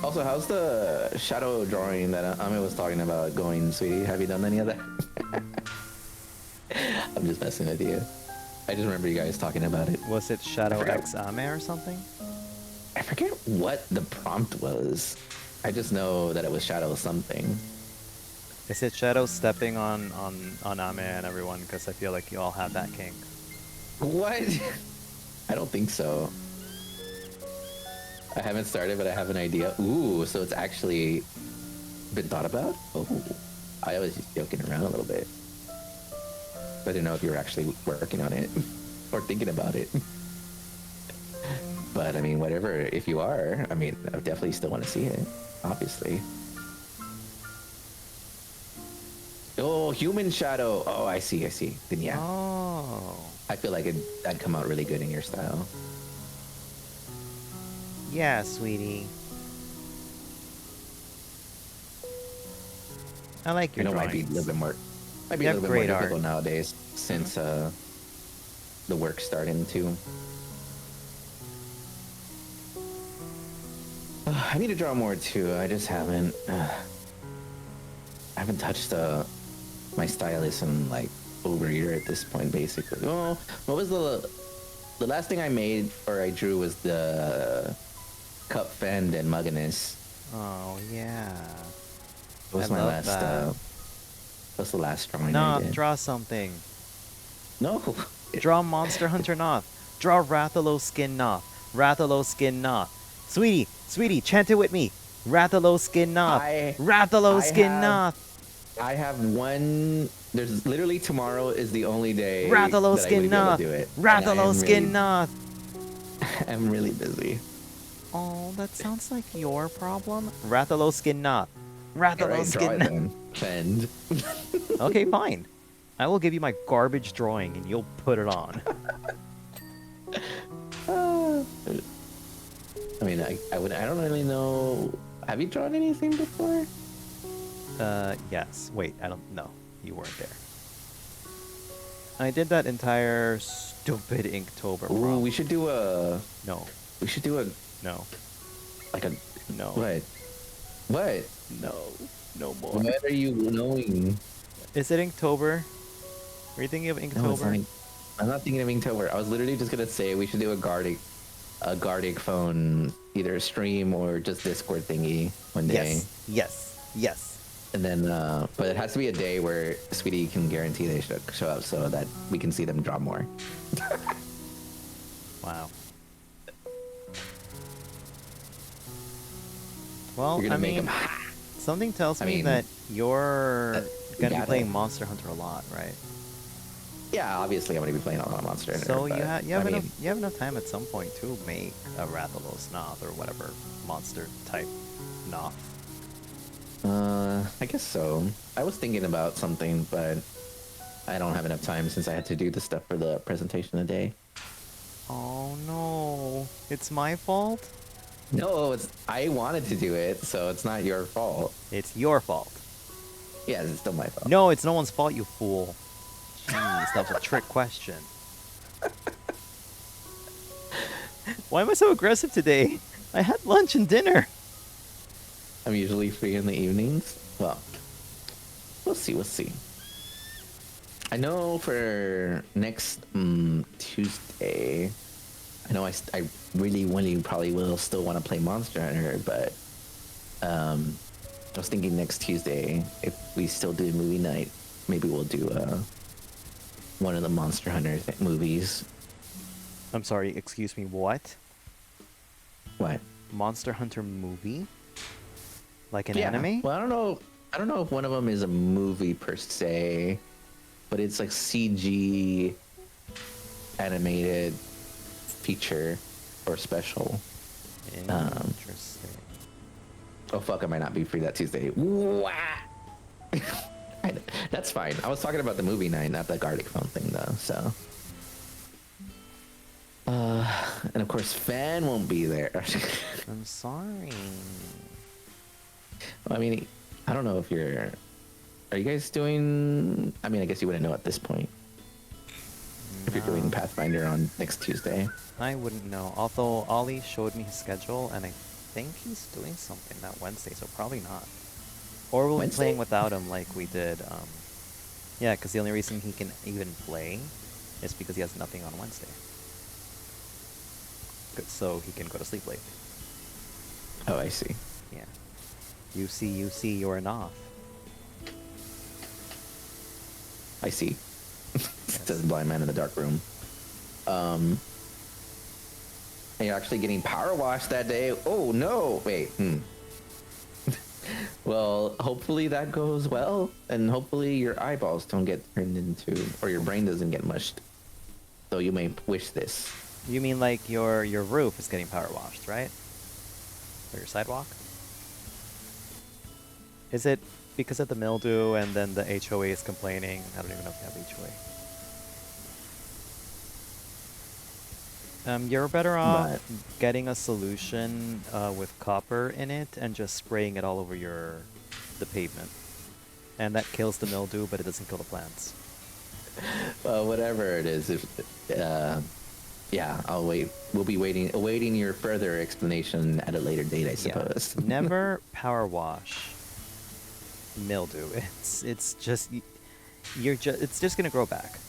also, how's the shadow drawing that Ame was talking about going, sweetie? Have you done any of that? I'm just messing with you. I just remember you guys talking about it. Was it Shadow X Ame or something? I forget what the prompt was. I just know that it was Shadow something. Is it Shadow stepping on Ame and everyone? Because I feel like you all have that kink. What? I don't think so. I haven't started, but I have an idea. Ooh, so it's actually been thought about? Oh, I was just joking around a little bit. I didn't know if you were actually working on it or thinking about it. But I mean, whatever, if you are, I mean, I definitely still want to see it, obviously. Oh, human shadow. Oh, I see. Then yeah. Oh. I feel like that'd come out really good in your style. Yeah, sweetie. I like your I know drawings. might be a little bit more. Might be You a have little bit more great art. difficult nowadays since the work's starting to. I need to draw more too. I just haven't. I haven't touched my stylus in like over a year at this point, basically. Oh, what was the last thing I made or I drew was the Cup Fend and Mugginess. Oh yeah. That was I my love last. that. That's the last drawing No, I did. draw something. No. Draw Monster Hunter Noth. Draw Rathalos Skin Noth. Rathalos Skin Noth. Sweetie, chant it with me. Rathalos Skin Noth. Rathalos Skin Noth. I have one. There's literally tomorrow is the only day Rathalos that I Skin would be able Noth. to do it. Rathalos Skin Noth. I'm really busy. Oh, that sounds like your problem. Rathalos Skin Noth. Rathalos Alright, draw Skin it Noth. then. Fend. Okay, fine. I will give you my garbage drawing and you'll put it on. I mean, I don't really know. Have you drawn anything before? Yes. Wait, I don't know. You weren't there. I did that entire stupid Inktober Ooh, prompt. we should do a. No. We should do a. No. Like a. No. What? What? No. No more. What are you knowing? Is it Inktober? Are you thinking of Inktober? No, it's not. I'm not thinking of Inktober. I was literally just gonna say we should do a Gardic phone, either stream or just Discord thingy one day. Yes. And then, but it has to be a day where Sweetie can guarantee they show up so that we can see them draw more. Wow. Well, You're gonna I make mean, them. something tells I me mean, that you're gonna be gotta. playing Monster Hunter a lot, right? Yeah, obviously I'm gonna be playing a lot of Monster Hunter. So you but, have I mean, enough time at some point to make a Rathalos Noth or whatever monster type Noth. I guess so. I was thinking about something, but I don't have enough time since I had to do the stuff for the presentation today. Oh no, it's my fault? No, I wanted to do it, so it's not your fault. It's your fault. Yeah, it's still my fault. No, it's no one's fault, you fool. Jeez, that was a trick question. Why am I so aggressive today? I had lunch and dinner. I'm usually free in the evenings. Well, we'll see. I know for next Tuesday, I know I really probably will still want to play Monster Hunter, but I was thinking next Tuesday, if we still do movie night, maybe we'll do one of the Monster Hunter movies. I'm sorry, excuse me, what? What? Monster Hunter movie? Like an Yeah. anime? Well, I don't know if one of them is a movie per se, but it's like CG animated feature or special. Interesting. Oh fuck, I might not be free that Tuesday. Wah! That's fine. I was talking about the movie night, not the Gardic phone thing though, so. And of course Fan won't be there. I'm sorry. I mean, I don't know if are you guys doing, I mean, I guess you wouldn't know at this point. If you're doing Pathfinder on next Tuesday. I wouldn't know. Although Ollie showed me his schedule, and I think he's doing something that Wednesday, so probably not. Or we'll be Wednesday? playing without him like we did. Yeah, because the only reason he can even play is because he has nothing on Wednesday. So he can go to sleep late. Oh, I see. Yeah. You see, you're enough. I see. It says blind man in the dark room. And you're actually getting power washed that day. Oh no! Wait. Well, hopefully that goes well, and hopefully your eyeballs don't get turned into, or your brain doesn't get mushed. So you may wish this. You mean like your roof is getting power washed, right? Or your sidewalk? Is it because of the mildew and then the HOA is complaining? I don't even know if you have HOA. You're better off getting a solution with copper in it and just spraying it all over the pavement. And that kills the mildew, but it doesn't kill the plants. Well, whatever it is, yeah, I'll wait. We'll be awaiting your further explanation at a later date, I suppose. Yeah. Never power wash mildew. It's just it's just gonna grow back.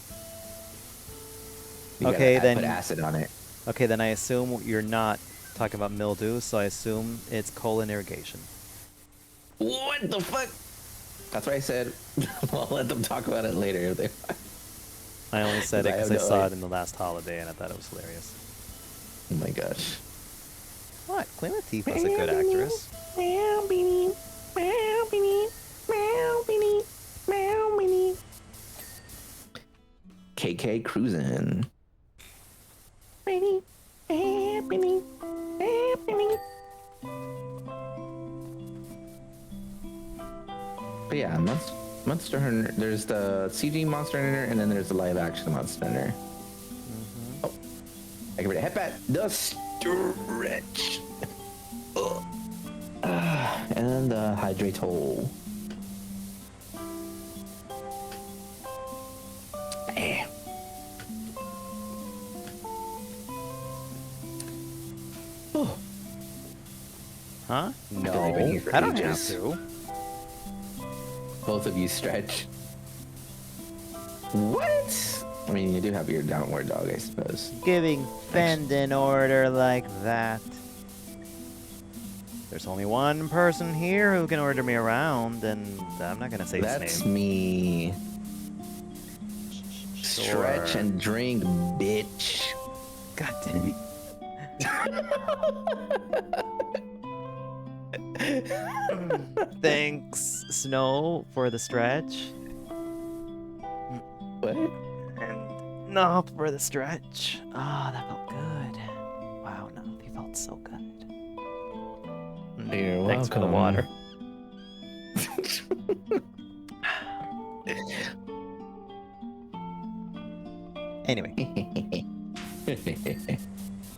Okay, then put acid on it. Okay, then I assume you're not talking about mildew, so I assume it's colon irrigation. What the fuck? That's what I said. I'll let them talk about it later if they want. I only said it because I saw it in the last holiday and I thought it was hilarious. Oh my gosh. What? Queen Latifah's a good actress. KK cruising. But yeah, Monster Hunter. There's the CG Monster Hunter, and then there's the live action Monster Hunter. Oh, I can read a headbat. The stretch. And the hydrate hole. Oh. Huh? No, I don't have to. Both of you stretch. What? I mean, you do have your downward dog, I suppose. Giving Fend an order like that. There's only one person here who can order me around, and I'm not gonna say his name. That's me. Sure. Stretch and drink, bitch. God damn it. Thanks, Snow, for the stretch. What? And no for the stretch. Ah, that felt good. Wow, no, he felt so good. You're Thanks for the welcome. water. Anyway.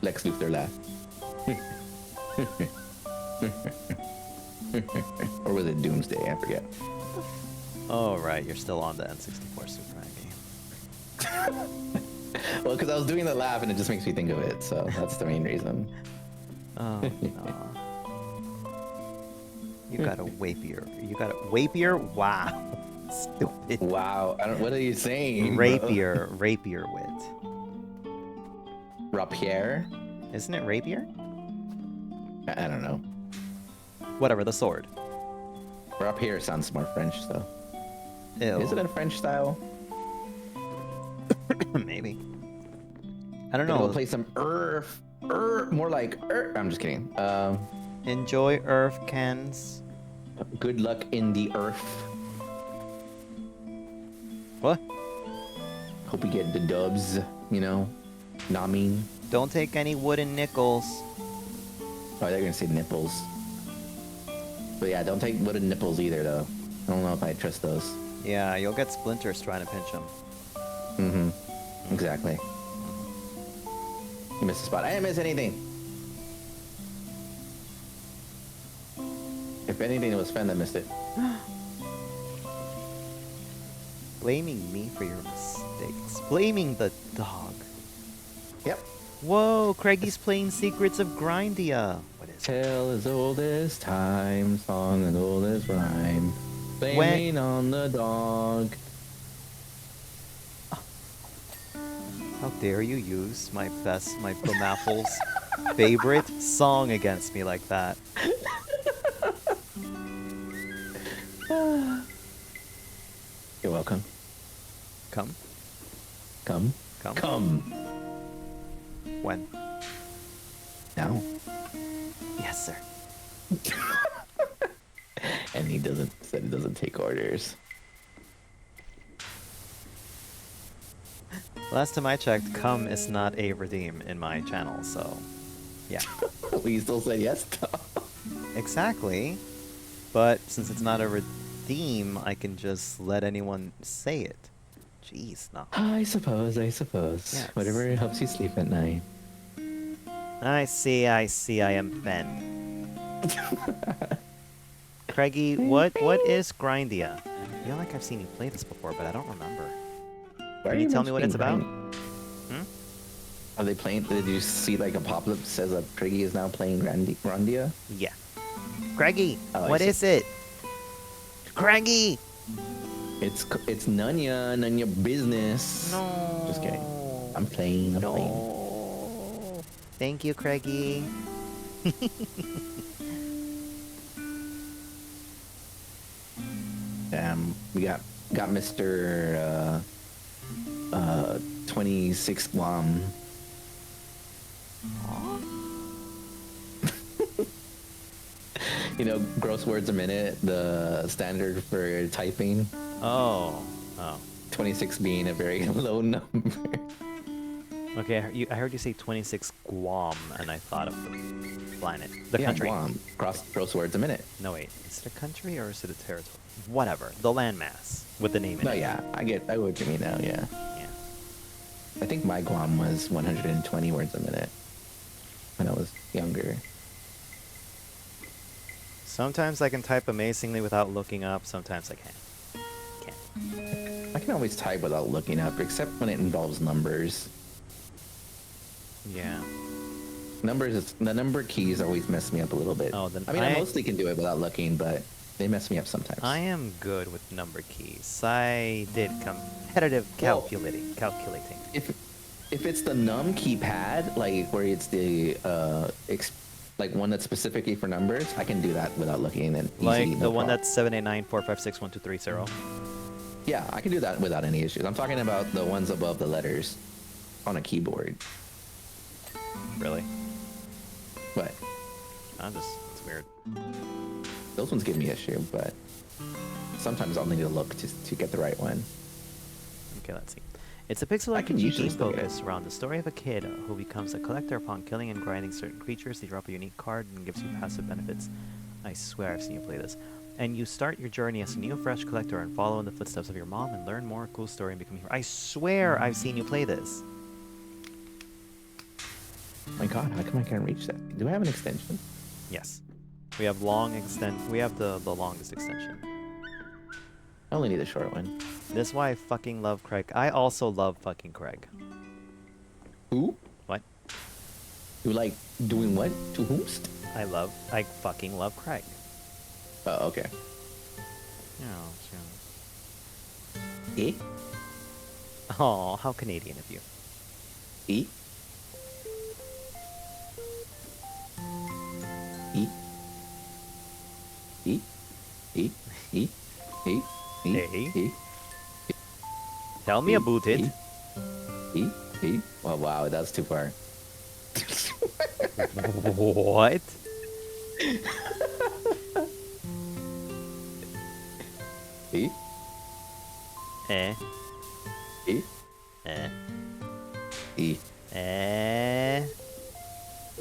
Lex Luthor laugh. Or was it Doomsday? I forget. Oh, right, you're still on the N64 Super game. Well, because I was doing the laugh and it just makes me think of it, so that's the main reason. Oh, no. You got a Wapier. You got a Wapier? Wow. Stupid. Wow. What are you saying? Rapier. Rapier wit. Rapier? Isn't it rapier? I don't know. Whatever, the sword. Rapier sounds more French, though. Ew. Is it a French style? Maybe. I don't know. We'll play some more like I'm just kidding. Enjoy Earth, Kens. Good luck in the earth. What? Hope we get the dubs, you know? Nami. Don't take any wooden nickels. Oh, they're gonna say nipples. But yeah, don't take wooden nipples either, though. I don't know if I trust those. Yeah, you'll get splinters trying to pinch them. Mm-hmm. Exactly. You missed a spot. I didn't miss anything. If anything, it was Fen that missed it. Blaming me for your mistakes. Blaming the dog. Yep. Whoa, Craigie's playing Secrets of Grindia. What is it? Tale as old as time, song as old as rhyme. Blaming on the dog. How dare you use my Plumaple's favorite song against me like that? You're welcome. Come. Come. Come. Come. When? Now. Yes, sir. And he said he doesn't take orders. Last time I checked, come is not a redeem in my channel, so yeah. We still said yes though. Exactly. But since it's not a redeem, I can just let anyone say it. Jeez, no. I suppose. Yes. Whatever helps you sleep at night. I see, I am Ben. Craigie, what is Grindia? I feel like I've seen you play this before, but I don't remember. Can you tell me what it's about? Are they playing? Did you see like a pop-up that says that Craigie is now playing Grandia? Yeah. Craigie, Oh, what is it? Craigie! It's none your business. No. Just kidding. I'm playing. Thank you, Craigie. We got Mr. 26 Guam. You know, gross words a minute, the standard for typing. Oh. 26 being a very low number. Okay, I heard you say 26 Guam, and I thought of the planet. The country. Guam. Gross words a minute. No, wait. Is it a country or is it a territory? Whatever. The landmass with the name in No, it. yeah. I get what you mean now, yeah. Yeah. I think my Guam was 120 words a minute when I was younger. Sometimes I can type amazingly without looking up, sometimes I can't. I can always type without looking up, except when it involves numbers. Yeah. The number keys always mess me up a little bit. Oh, then I mostly can do it without looking, but they mess me up sometimes. I am good with number keys. I did competitive calculating. If it's the num keypad, like where it's the like one that's specifically for numbers, I can do that without looking. And Like the one that's 78945612330. Yeah, I can do that without any issues. I'm talking about the ones above the letters on a keyboard. Really? What? It's weird. Those ones give me issue, but sometimes I'll need to look to get the right one. Okay, let's see. It's a pixel can RPG usually game still get it. focused around the story of a kid who becomes a collector upon killing and grinding certain creatures. They drop a unique card and gives you passive benefits. I swear I've seen you play this. And you start your journey as a new, fresh collector and follow in the footsteps of your mom and learn more cool story and become a hero. I swear I've seen you play this. My God, how come I can't reach that? Do I have an extension? Yes. We have we have the longest extension. I only need a short one. This is why I fucking love Craig. I also love fucking Craig. Who? What? You like doing what? To whomst? I fucking love Craig. Oh, okay. Eh? Oh, how Canadian of you. E? E? E? E? E? E? Hey. E? Tell me about it. E? E? Oh, wow, that's too far. What? E? Eh. E? Eh. E? Eh.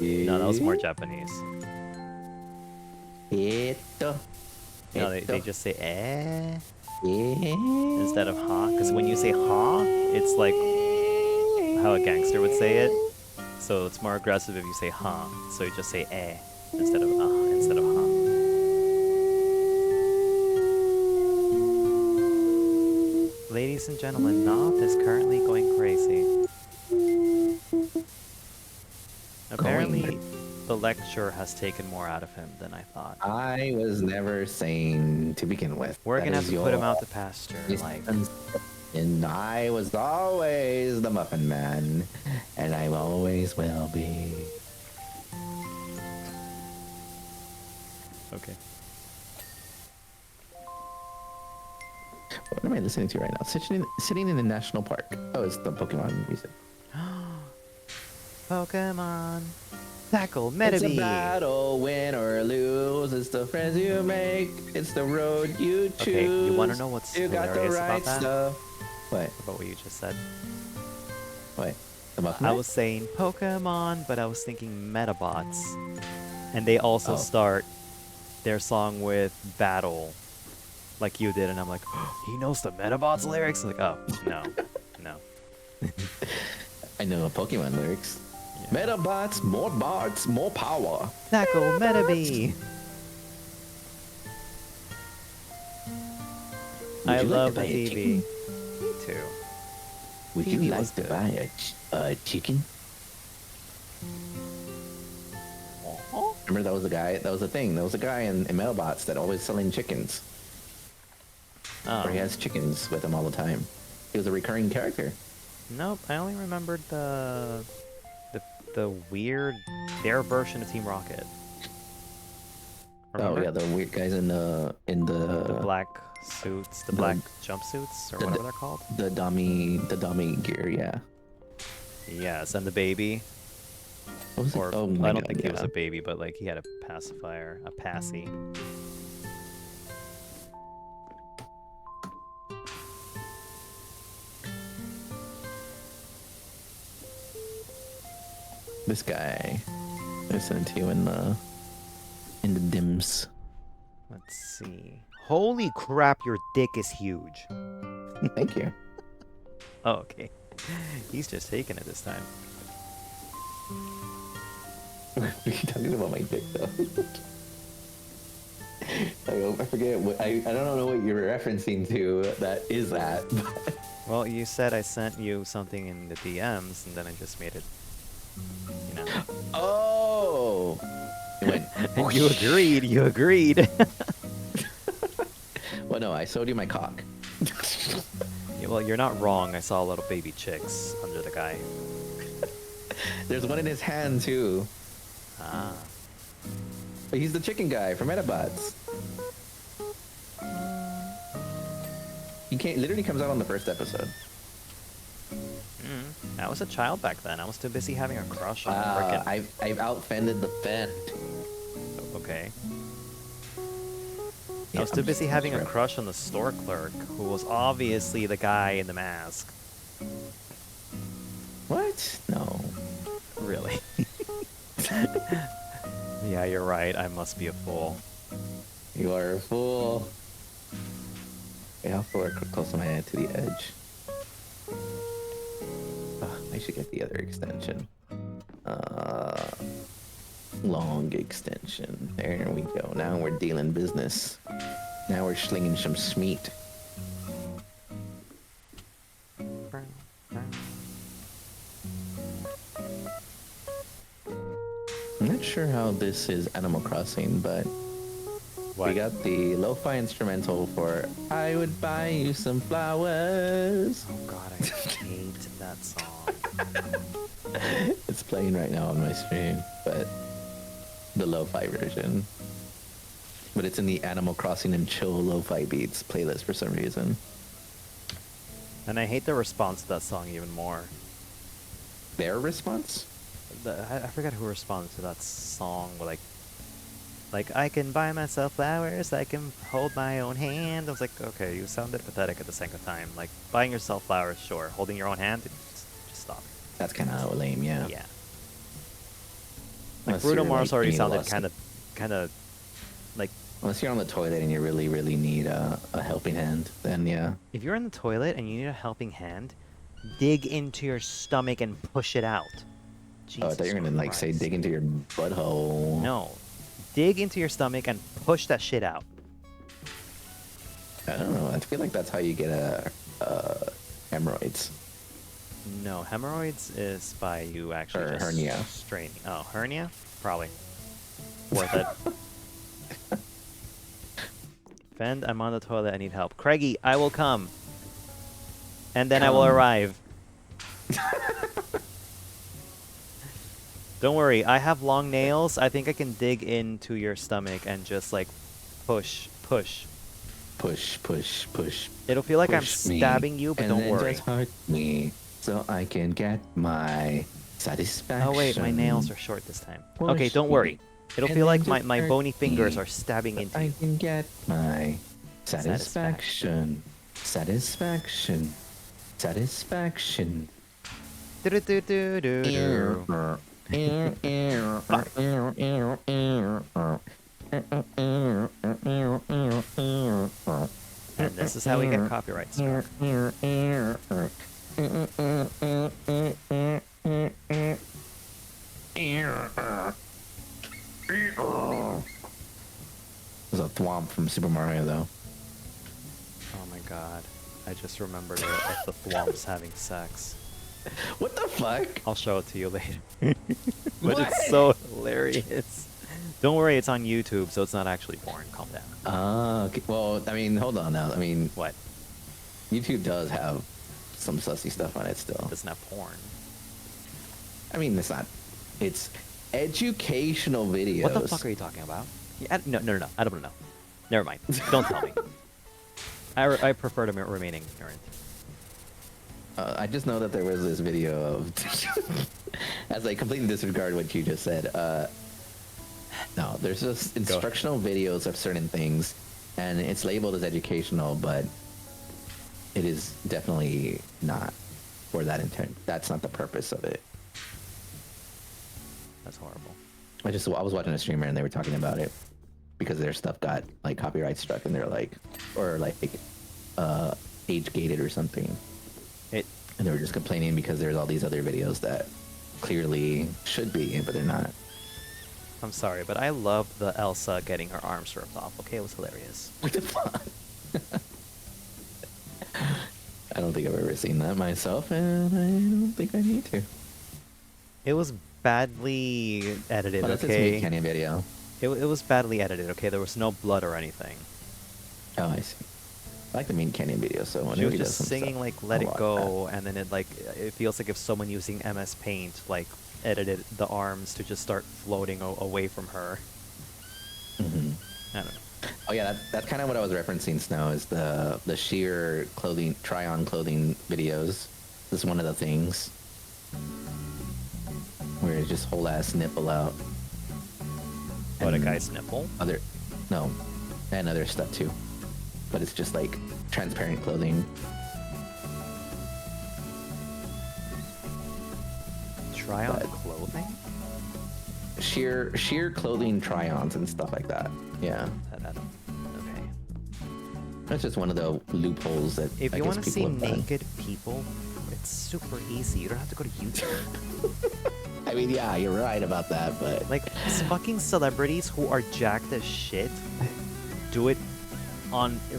E? No, that was more Japanese. Eto. No, they just say eh Eh? instead of ha. Because when you say ha, it's like how a gangster would say it. So it's more aggressive if you say ha. So you just say eh instead of ha. Ladies and gentlemen, Noth is currently going crazy. Apparently, the lecture has taken more out of him than I thought. I was never saying to begin with. We're That gonna have is to put him your out to pasture. Like, And I was always the Muffin Man, and I always will be. okay. What am I listening to right now? Sitting in the national park. Oh, it's the Pokemon music. Pokemon. Tackle It's a Medivh. battle, win or lose. It's the friends you make. It's the road you choose. Okay, you want to know what's You got the hilarious right about that? stuff. What? About what you just said. What? About I was saying Pokemon, but I was thinking Metabots. And they also start their song with battle, like you did, and I'm like, oh, he knows the Metabots lyrics? I'm like, oh, no. I know Pokemon lyrics. Yeah. Metabots, more bots, more power. Tackle Medivh. I love the TV. Me too. Would you like to buy a chicken? Remember that was a guy. That was a thing. There was a guy in Metabots that always selling chickens. Oh. Or he has chickens with him all the time. He was a recurring character. Nope, I only remembered the weird their version of Team Rocket. Remember? Oh yeah, the weird guys in the black suits, the black jumpsuits, or whatever they're called. The dummy gear, yeah. Yes, and the baby. Or oh I don't think he was a baby, but like he had a pacifier, a passy. This guy, listening to you in the dims. Let's see. Holy crap, your dick is huge. Thank you. Oh, okay. He's just taking it this time. Are you talking about my dick though? I forget what I don't know what you're referencing to. That is that. But... Well, you said I sent you something in the DMs, and then I just made it. You know. Oh. You agreed. You agreed. Well, no, I showed you my cock. Yeah, well, you're not wrong. I saw little baby chicks under the guy. There's one in his hand too. Ah. But he's the chicken guy from Metabots. He literally comes out on the first episode. I was a child back then. I was too busy having a crush on frickin'. I've outfended the Fend. Okay. Yeah, I was too busy having a crush on the store clerk, who was obviously the guy in the mask. What? No. Really? Yeah, you're right. I must be a fool. You are a fool. I have to work close to my head to the edge. I should get the other extension. Long extension. There we go. Now we're dealing business. Now we're slinging some smeat. I'm not sure how this is Animal Crossing, but we got the lo-fi instrumental for I Would Buy You Some Flowers. Oh god, I hate that song. It's playing right now on my stream, but the lo-fi version. But it's in the Animal Crossing and Chill lo-fi beats playlist for some reason. And I hate the response to that song even more. Their response? I forgot who responded to that song. Like I can buy myself flowers, I can hold my own hand. I was like, okay, you sounded pathetic at the same time. Like, buying yourself flowers, sure. Holding your own hand, just stop. That's kind of lame, yeah. Yeah. Like, Bruno Mars already sounded kind of like... Unless you're on the toilet and you really, really need a helping hand, then yeah. If you're in the toilet and you need a helping hand, dig into your stomach and push it out. Jesus I thought you were gonna say dig into your butthole. No. Dig into your stomach and push that shit out. I don't know. I feel like that's how you get hemorrhoids. No, hemorrhoids is by you actually just hernia. Straining. Oh, hernia? Probably. Worth it. Fend, I'm on the toilet. I need help. Craigie, I will come. And then I will arrive. Don't worry, I have long nails. I think I can dig into your stomach and just like push. push, push, push. It'll feel like I'm push me, stabbing you, but and don't then worry. just hurt me so I can get my satisfaction. Oh wait, my nails are short this time. Push Okay, don't me, worry. It'll and feel then like my, just my hurt bony fingers me are stabbing so into I you. can get my satisfaction. Satisfaction. Satisfaction. Do-do-do-do-do-do. And this is how we get copyright struck. There's a thwomp from Super Mario, though. Oh my god. I just remembered of the thwomps having sex. What the fuck? I'll show it to you later. But it's so hilarious. Don't worry, it's on YouTube, so it's not actually porn. Calm down. Okay. Well, I mean, hold on now. I mean, What? YouTube does have some sussy stuff on it still. It doesn't have porn. I mean, it's not. It's educational videos. What the fuck are you talking about? Yeah, no, I don't know. Never mind. Don't tell me. I prefer to remain ignorant. I just know that there was this video of, as I completely disregard what you just said. No, there's just instructional videos of certain things, and it's labeled as educational, but it is definitely not for that intent. That's not the purpose of it. That's horrible. I was watching a streamer and they were talking about it because their stuff got like copyright struck, and they're like, or like age gated or something. And they were just complaining because there's all these other videos that clearly should be, but they're not. I'm sorry, but I love the Elsa getting her arms ripped off. Okay, it was hilarious. What the fuck? I don't think I've ever seen that myself, and I don't think I need to. It was badly edited, Oh, that's okay? a Canyon video. It was badly edited, okay? There was no blood or anything. Oh, I see. I like the Mean Canyon video, so She whenever was he does just some singing stuff, like "Let I'll It watch Go," and then it feels like if someone using MS Paint like edited the arms to just start floating away from her. that. Mm-hmm. I don't know. Oh yeah, that's kind of what I was referencing. Snow is the sheer clothing, try-on clothing videos. This is one of the things where it's just whole ass nipple out. What, a And guy's nipple? No, and other stuff too. But it's just like transparent clothing. Try on But- clothing? Sheer clothing try-ons and stuff like that. Yeah, Okay. that's just one of the loopholes that If I you guess want to see people have done. naked people, it's super easy. You don't have to go to YouTube. I mean, yeah, you're right about that, but Like, fucking celebrities who are jacked as shit do it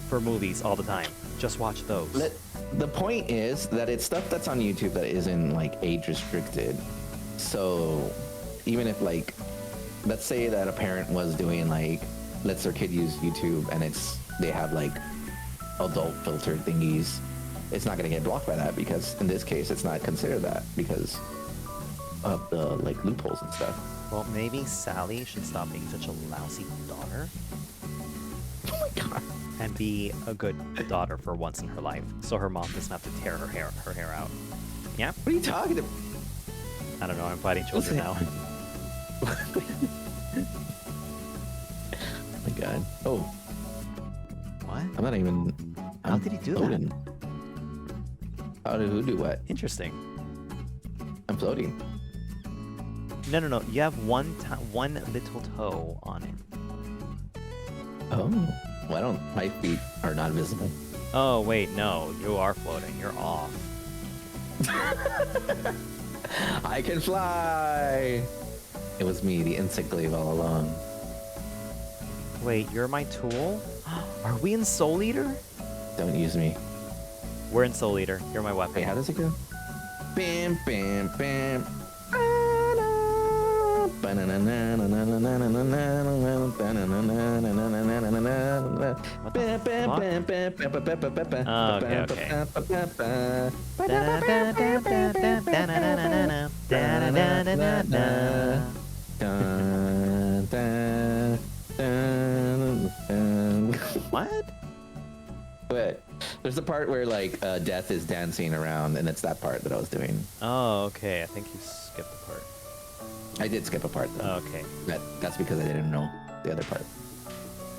for movies all the time. Just watch those. the point is that it's stuff that's on YouTube that isn't like age restricted. So even if like, let's say that a parent was doing like, lets their kid use YouTube and they have like adult filter thingies, it's not gonna get blocked by that because in this case it's not considered that because of the like loopholes and stuff. Well, maybe Sally should stop being such a lousy daughter. Oh my god. And be a good daughter for once in her life, so her mom doesn't have to tear her hair out. Yeah? What are you talking about? I don't know, I'm fighting children now. Oh my god. Oh. What? I'm not even. How did he do floating. How did who do what? Interesting. I'm floating. No. You have one little toe on it. Oh. Well, I don't. My feet are not visible. Oh, wait, no. You are floating. You're off. I can fly! It was me, the insect glaive all along. Wait, you're my tool? Are we in Soul Eater? Don't use me. We're in Soul Eater. You're my weapon. Wait, how does it go? Bam, bam, bam. What? There's a part where like Death is dancing around, and it's that part that I was doing. Oh, okay. I think you skipped the part. I did skip a part though. Okay. That's because I didn't know the other part.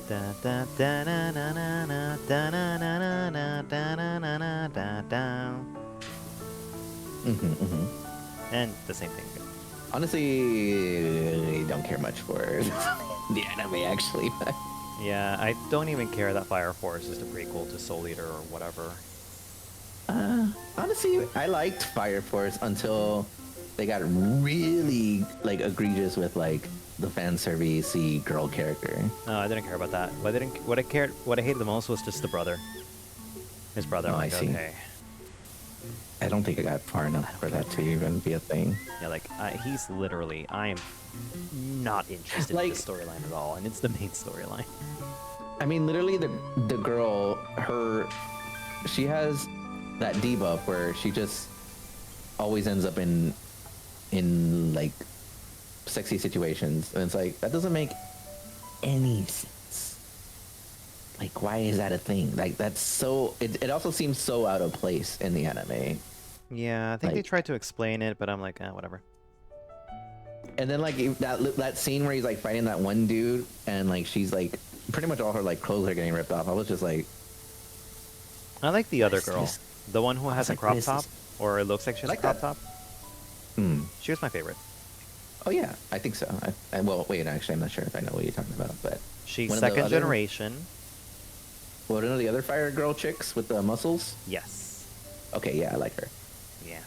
Da da da na na na na da na na na na da na na na da da. And the same thing. Honestly, I don't care much for the anime actually. Yeah, I don't even care that Fire Force is the prequel to Soul Eater or whatever. Honestly, I liked Fire Force until they got really like egregious with like the fan servicey girl character. No, I didn't care about that. What I hated the most was just the brother. His brother. Oh, I'm like, I see. okay. I don't think I got far enough for that to even be a thing. Yeah, like he's literally. I am not interested in this storyline at all, and it's the main storyline. I mean, literally, the girl, she has that debuff where she just always ends up in like sexy situations, and it's like that doesn't make any sense. Like, why is that a thing? Like, that's so. It also seems so out of place in the anime. Yeah, I think they Like- tried to explain it, but I'm like, whatever. And then like that scene where he's like fighting that one dude, and like she's like pretty much all her like clothes are getting ripped off. I was just like, I like the other What is girl, this? the one who has a like, crop what is top, this? or it looks like she has like a crop that. top. She was my favorite. oh yeah, I think so. Well, wait, actually, I'm not sure if I know what you're talking about, but She's one of the second other- generation. One of the other fire girl chicks with the muscles. Yes. Okay, yeah, I like her. Yeah.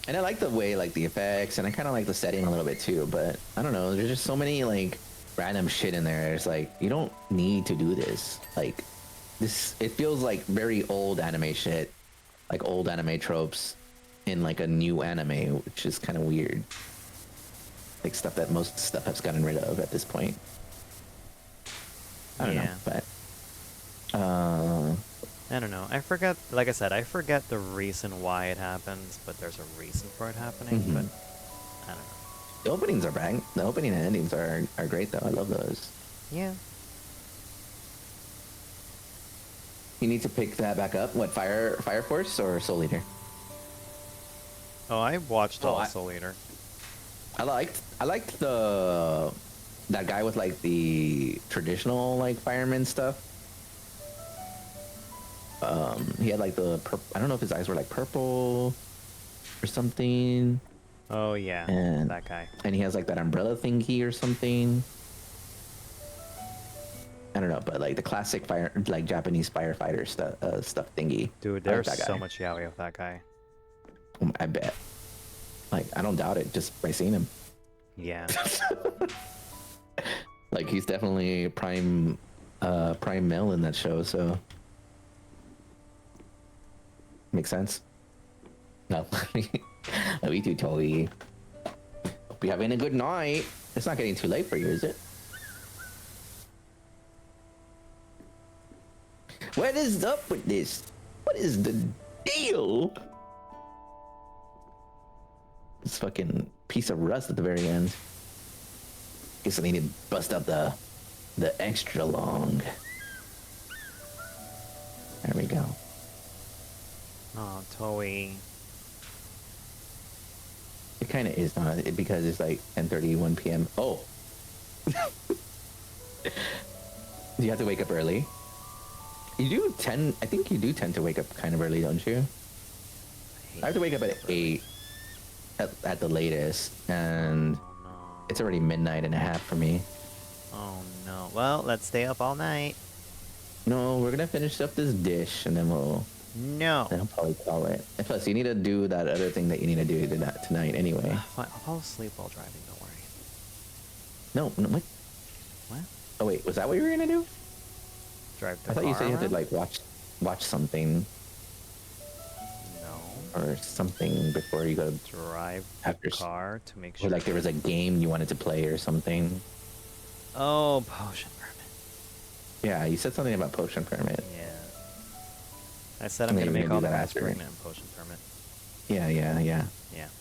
And I like the way, like, the effects, and I kind of like the setting a little bit too, but I don't know, there's just so many, like, random shit in there. It's like, you don't need to do this. Like, it feels like very old anime shit, like old anime tropes in, like, a new anime, which is kind of weird. Like, stuff that most stuff has gotten rid of at this point. I don't know, but... I don't know. I forget, like I said, I forget the reason why it happens, but there's a reason for it happening, but I don't know. The openings are bang. The opening and endings are great, though. I love those. Yeah. You need to pick that back up. What, Fire Force or Soul Eater? Oh, I watched all Soul Eater. I liked that guy with like the traditional like fireman stuff. He had like the I don't know if his eyes were like purple or something. Oh yeah, and that guy. And he has like that umbrella thingy or something. I don't know, but like the classic Japanese firefighter stuff thingy. Dude, there's so much yaoi with that guy. I bet. Like, I don't doubt it just by seeing him. Yeah. Like, he's definitely prime male in that show, so makes sense. No, love you too, Toby. Hope you're having a good night. It's not getting too late for you, is it? What is up with this? What is the deal? This fucking piece of rust at the very end. Guess I need to bust out the extra long. There we go. Oh, Toei. It kind of is not because it's like 10:31 p.m. Oh. Do you have to wake up early? You do tend. I think you do tend to wake up kind of early, don't you? I have to wake up at 8 at the latest, and it's already midnight and a half for me. Oh no. Well, let's stay up all night. No, we're gonna finish up this dish, and then we'll. No. Then I'll probably call it. And plus, you need to do that other thing that you need to do tonight anyway. Fine, I'll fall asleep while driving. Don't worry. No, what? What? Oh wait, was that what you were gonna do? Drive the I thought car you said you had to around? like watch something. No. Or something before you go to Drive after the car to make sure. Or like there was a game you wanted to play or something. Oh, potion permit. Yeah, you said something about potion permit. Yeah. I said I'm And gonna then make you're all the gonna do guys that after. pregnant in potion permit. Yeah. Yeah. Yep.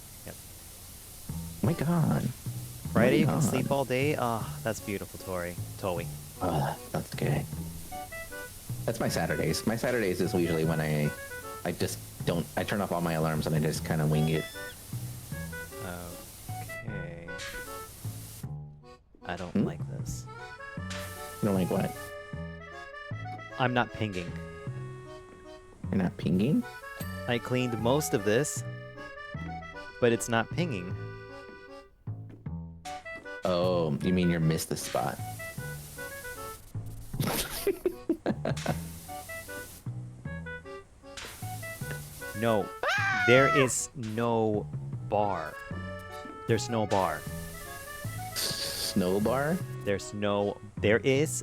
Oh my god. Friday you Oh my can God. sleep all day. Ah, that's beautiful, Toei. Oh, that's good. That's my Saturdays. My Saturdays is usually when I just don't. I turn off all my alarms and I just kind of wing it. Okay. I don't like this. You don't like what? I'm not pinging. You're not pinging? I cleaned most of this, but it's not pinging. Oh, you mean you missed the spot? No, there is no bar. There's no bar. Snow bar? There is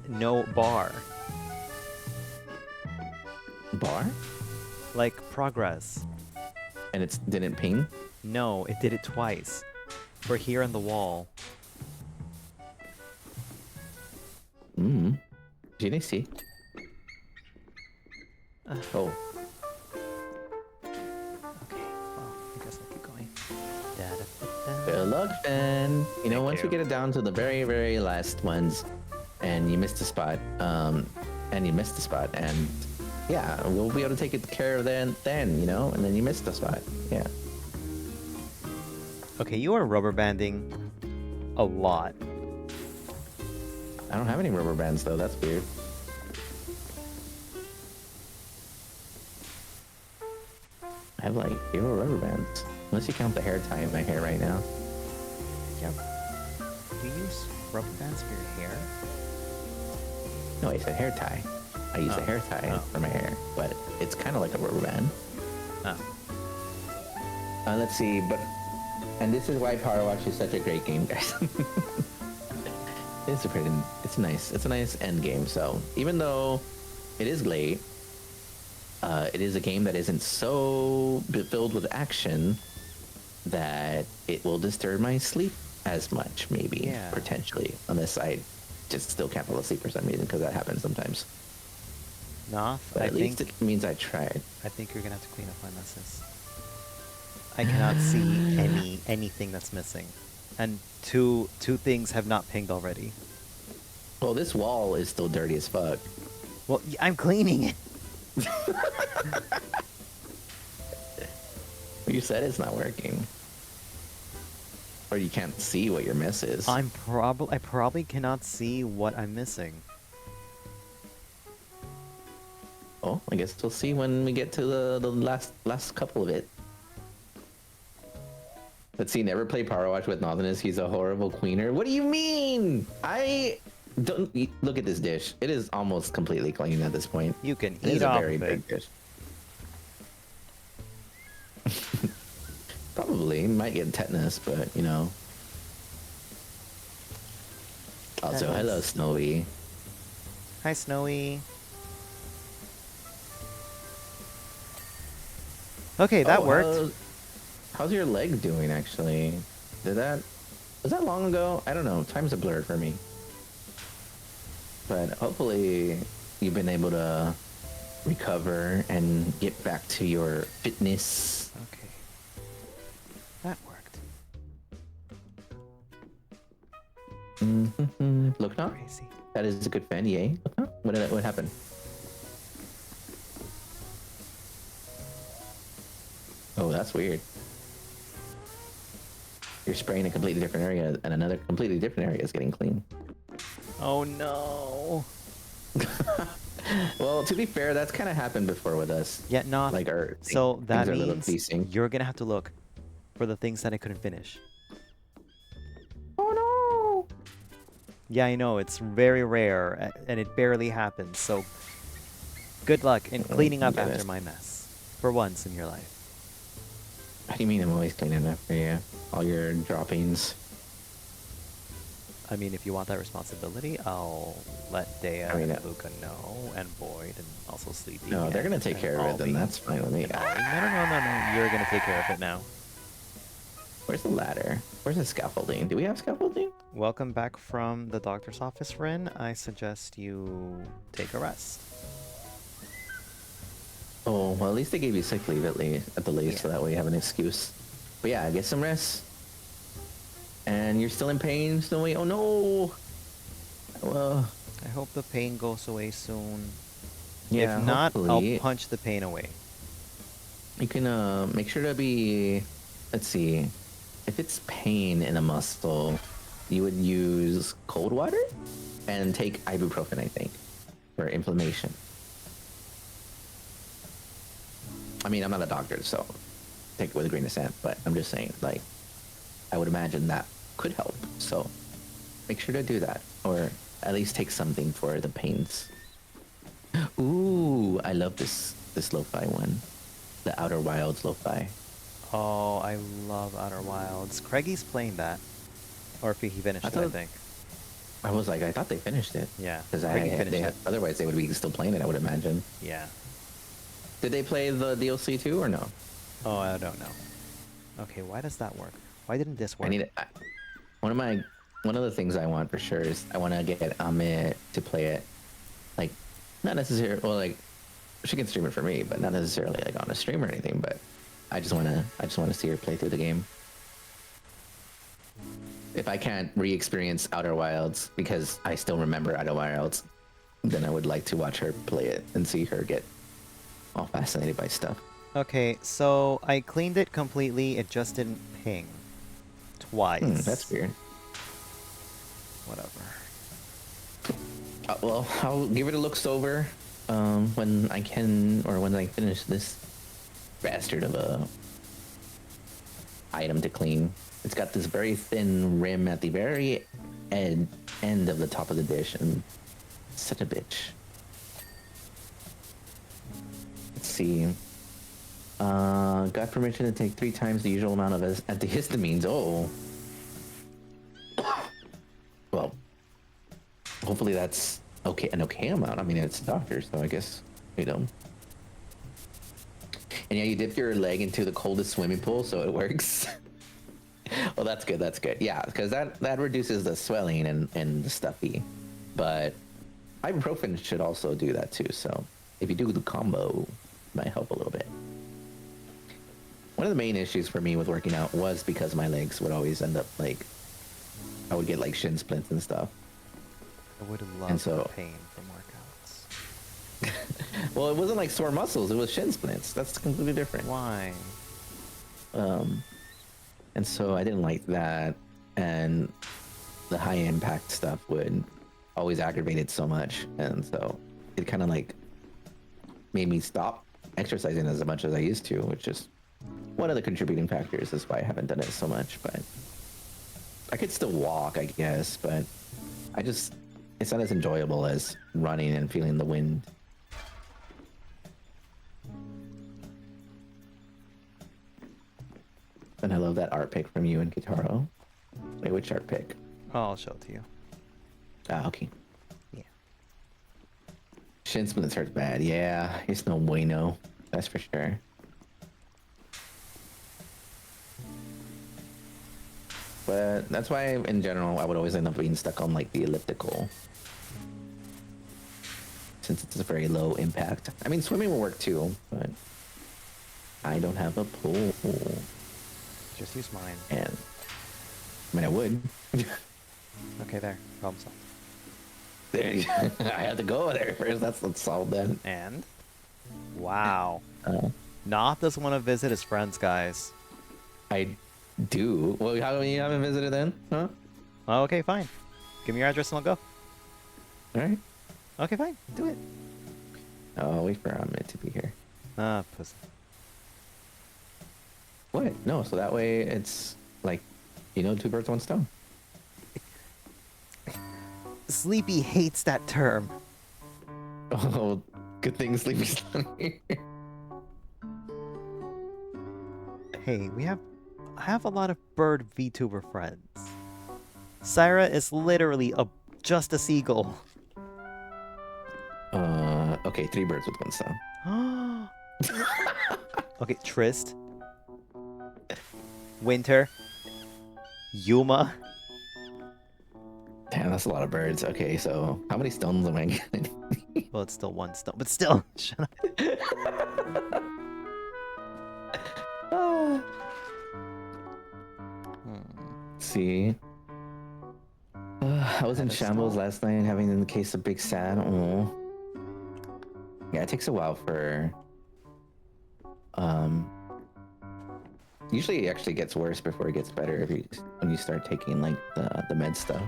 no bar. Bar? Like progress. And it didn't ping? No, it did it twice. We're here on the wall. Did see? Oh. Okay, well, I guess I'll keep going. Good luck, Ben. You know, once we get it down to the very, very last ones, and you missed a spot, and yeah, we'll be able to take care of then, you know, and then you missed the spot. Yeah. Okay, you are rubber banding a lot. I don't have any rubber bands though. That's weird. I have like 0 rubber bands, unless you count the hair tie in my hair right now. Yep. Do you use rubber bands for your hair? No, I said hair tie. I use a hair tie for my hair, but it's kind of like a rubber band. Let's see, and this is why Power Watch is such a great game, guys. It's a nice end game. So even though it is late, it is a game that isn't so filled with action that it will disturb my sleep as much, maybe, potentially, unless I just still can't fall asleep for some reason, because that happens sometimes. Nah, but at least it means I tried. I think you're gonna have to clean up my messes. I cannot see anything that's missing, and two things have not pinged already. Well, this wall is still dirty as fuck. Well, I'm cleaning it. You said it's not working, or you can't see what your miss is. I probably cannot see what I'm missing. Oh, I guess we'll see when we get to the last couple of it. Let's see, never play Power Watch with Nothingness. He's a horrible queener. What do you mean? I don't look at this dish. It is almost completely clean at this point. You can It is eat a off very of big it. dish. Probably might get tetanus, but you know. Also, Tetanus. hello, Snowy. Hi, Snowy. Okay, that worked. How's your leg doing, actually? Was that long ago? I don't know. Time's a blur for me. But hopefully you've been able to recover and get back to your fitness. Okay. That worked. Look now. Crazy. That is a good fan, yay. Look now. What happened? Oh, that's weird. You're spraying a completely different area, and another completely different area is getting clean. Oh no. Well, to be fair, that's kind of happened before with us. Yeah, not like our. So that things are a little means decent. you're gonna have to look for the things that I couldn't finish. Oh no! Yeah, I know, it's very rare, and it barely happens, so good luck in cleaning up after my mess. For once in your life. What do you mean I'm always cleaning up for you? All your droppings. I mean, if you want that responsibility, I'll let Dea and Luca know, and Boyd, and also Sleepy. No, they're gonna take care of it, then that's fine with me. No, you're gonna take care of it now. Where's the ladder? Where's the scaffolding? Do we have scaffolding? Welcome back from the doctor's office, Rin. I suggest you take a rest. Oh, well, at least they gave you sick leave at the least, so that way you have an excuse. But yeah, get some rest. And you're still in pain, Snowy? Oh no! Well, I hope the pain goes away soon. Yeah, if not, hopefully. I'll punch the pain away. You can make sure to be. Let's see. If it's pain in a muscle, you would use cold water and take ibuprofen, I think, for inflammation. I mean, I'm not a doctor, so take it with a grain of salt, but I'm just saying, like, I would imagine that could help. So make sure to do that, or at least take something for the pains. Ooh, I love this lo-fi one. The Outer Wilds lo-fi. Oh, I love Outer Wilds. Craigie's playing that. Or if he finished it, I think. I was like, I thought they finished it. Yeah. Because finished it. Otherwise they would be still playing it, I would imagine. Yeah. Did they play the DLC too, or no? Oh, I don't know. Okay, why does that work? Why didn't this work? I need it. One of the things I want for sure is I want to get Amit to play it. Like, not necessarily, well, like, she can stream it for me, but not necessarily like on a stream or anything, but I just want to see her play through the game. If I can't re-experience Outer Wilds because I still remember Outer Wilds, then I would like to watch her play it and see her get all fascinated by stuff. Okay, so I cleaned it completely, it just didn't ping. Twice. That's weird. Whatever. Well, I'll give it a looks over when I can, or when I finish this bastard of a item to clean. It's got this very thin rim at the very end of the top of the dish, and it's such a bitch. Let's see. Got permission to take 3 times the usual amount of antihistamines. Oh. Well, hopefully that's okay, an okay amount. I mean, it's a doctor, so I guess, you know. And yeah, you dip your leg into the coldest swimming pool, so it works. Well, that's good, that's good. Yeah, because that reduces the swelling and the stuffy. But ibuprofen should also do that too, so if you do the combo, it might help a little bit. One of the main issues for me with working out was because my legs would always end up like, I would get like shin splints and stuff. I would love the pain from workouts. Well, it wasn't like sore muscles, it was shin splints. That's completely different. Why? And so I didn't like that, and the high impact stuff would always aggravate it so much, and so it kind of like made me stop exercising as much as I used to, which is one of the contributing factors. Is why I haven't done it so much. But I could still walk, I guess, but it's not as enjoyable as running and feeling the wind. And I love that art pic from you and Kitaro. Wait, which art pic? Oh, I'll show it to you. Ah, okay. Yeah. Shin splints hurts bad. Yeah, it's no bueno. That's for sure. But that's why, in general, I would always end up being stuck on like the elliptical, since it's a very low impact. I mean, swimming will work too, but I don't have a pool. Just use mine. And I mean, I would. Okay, there. Problem solved. There you go. I had to go there first. Let's solve that. And? Wow. Noth doesn't want to visit his friends, guys. I do. Well, how come you haven't visited then? Huh? Oh, okay, fine. Give me your address and I'll go. Alright. Okay, fine. Do it. Oh, I'll wait for Amit to be here. Ah, pussy. What? No, so that way it's like, you know, 2 birds, 1 stone. Sleepy hates that term. Oh, good thing Sleepy's not here. Hey, I have a lot of bird VTuber friends. Syra is literally just a seagull. Okay, 3 birds with 1 stone. Okay, Trist. Winter. Yuma. Damn, that's a lot of birds. Okay, so how many stones am I getting? Well, it's still 1 stone, but still, shut up. See, I was in shambles last night, having in the case of Big Sad. Oh, Yeah, it takes a while for. Usually, it actually gets worse before it gets better when you start taking like the med stuff.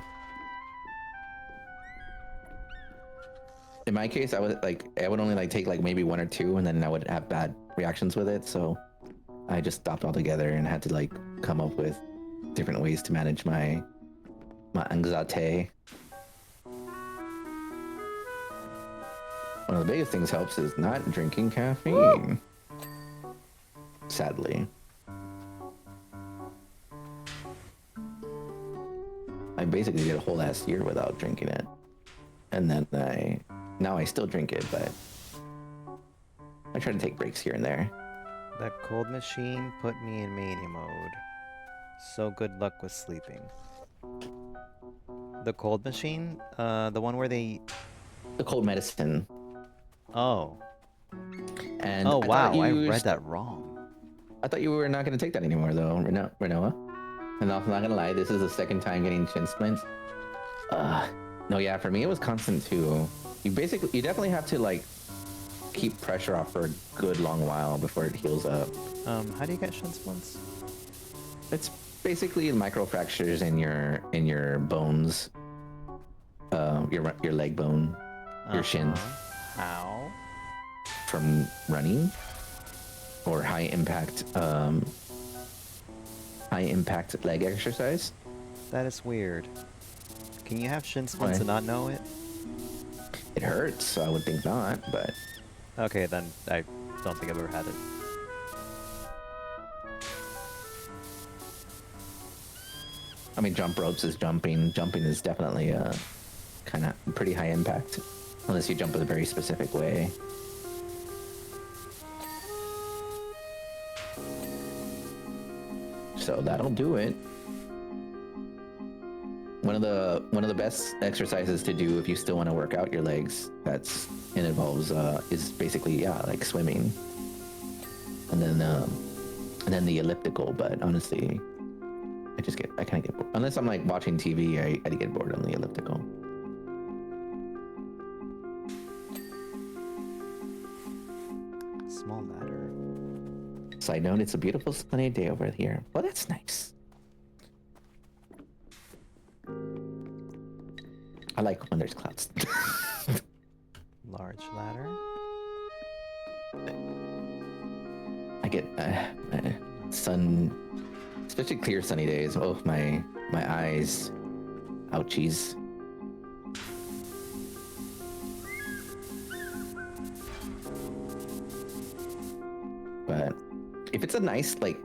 In my case, I would only like take like maybe 1 or 2, and then I would have bad reactions with it. So I just stopped altogether and had to like come up with different ways to manage my anxiety. One of the biggest things helps is not drinking caffeine. Sadly. I basically did a whole last year without drinking it. And then now I still drink it, but I try to take breaks here and there. That cold machine put me in mania mode. So good luck with sleeping. The cold machine? The one where they... The cold medicine. Oh. And oh, wow, I read read that wrong. I thought you were not going to take that anymore, though, Renoa. And I'm not going to lie, this is the second time getting shin splints. No, yeah, for me it was constant, too. You definitely have to, like, keep pressure off for a good long while before it heals up. How do you get shin splints? It's basically microfractures in your bones. Your leg bone, your shin. How? From running or high impact leg exercise. That is weird. Can you have shin splints and not know it? It hurts, so I would think not, but... Okay, then I don't think I've ever had it. I mean, jump ropes is jumping. Jumping is definitely kind of pretty high impact, unless you jump in a very specific way. So that'll do it. One of the best exercises to do if you still want to work out your legs involves is basically like swimming, and then the elliptical. But honestly, I kind of get bored. Unless I'm like watching TV, I get bored on the elliptical. Small ladder. Side note, it's a beautiful sunny day over here. Well, that's nice. I like when there's clouds. Large ladder. I get sun, especially clear sunny days. Oh, my eyes. Ouchies. But if it's a nice, like,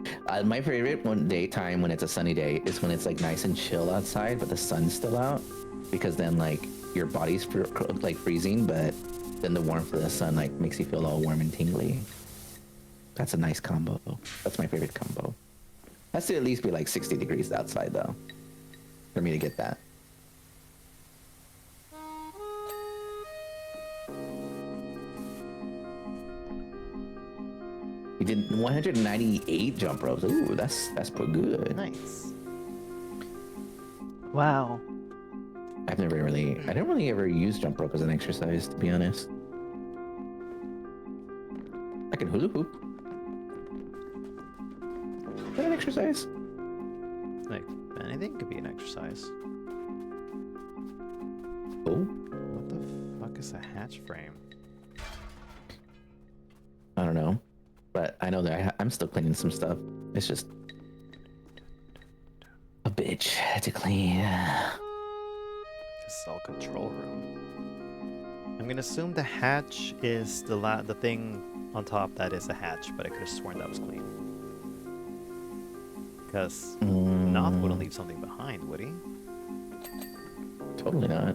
my favorite daytime when it's a sunny day is when it's like nice and chill outside, but the sun's still out, because then like your body's like freezing, but then the warmth of the sun like makes you feel all warm and tingly. That's a nice combo. That's my favorite combo. Has to at least be like 60 degrees outside though, for me to get that. We did 198 jump ropes. Ooh, that's pretty good. Nice. Wow. I don't really ever use jump rope as an exercise, to be honest. I can hula hoop. Is that an exercise? Like, anything could be an exercise. Oh. What the fuck is a hatch frame? I don't know. But I know that I'm still cleaning some stuff. It's just a bitch to clean. Cell control room. I'm gonna assume the hatch is the thing on top that is a hatch, but I could have sworn that was clean. Because Noth wouldn't leave something behind, would he? Totally not.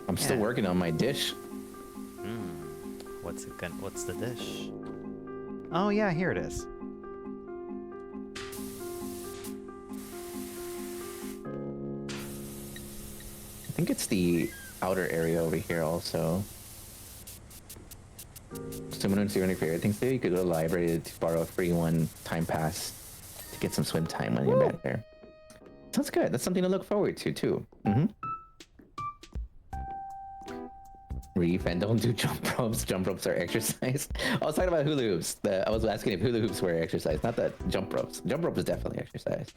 I'm still working on my dish. What's the dish? Oh yeah, here it is. I think it's the outer area over here also. Someone wants to see any favorite things to do, you could go to the library to borrow a free time pass to get some swim time when you're back there. Sounds good. That's something to look forward to too. Reef and don't do jump ropes. Jump ropes are exercise. I was talking about hula hoops. I was asking if hula hoops were exercise, not that jump ropes. Jump rope is definitely exercise.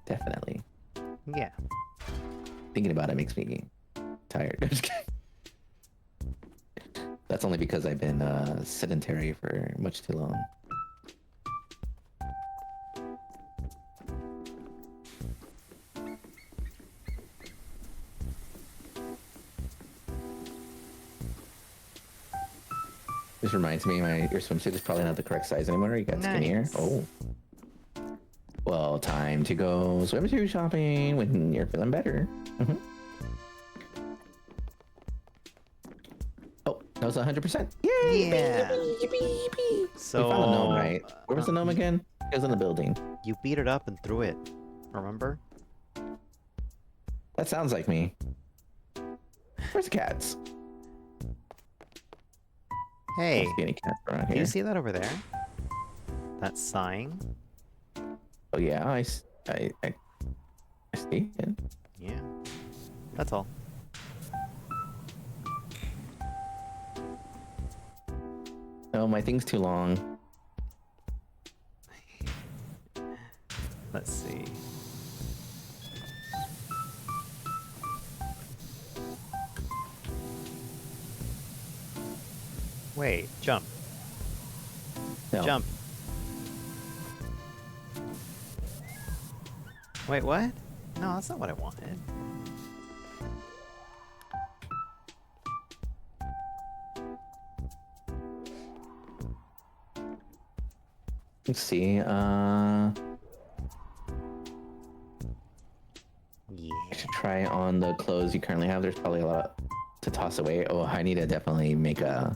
Definitely. Yeah. Thinking about it makes me tired. That's only because I've been sedentary for much too long. This reminds me, your swimsuit is probably not the correct size anymore. You got skinnier. Nice. Oh. Well, time to go swimsuit shopping when you're feeling better. Oh, that was 100%. Yay! Yeah. So we found the gnome, right? Where was the gnome again? It was in the building. You beat it up and threw it. Remember? That sounds like me. Where's the cats? Hey, Don't see any cats around do here. you see that over there? That sign? Oh yeah, I see it. Yeah. That's all. No, my thing's too long. Let's see. Wait, jump. No. Jump. Wait, what? No, that's not what I wanted. Let's see. Yeah. I should try on the clothes you currently have. There's probably a lot to toss away. Oh, I need to definitely make a.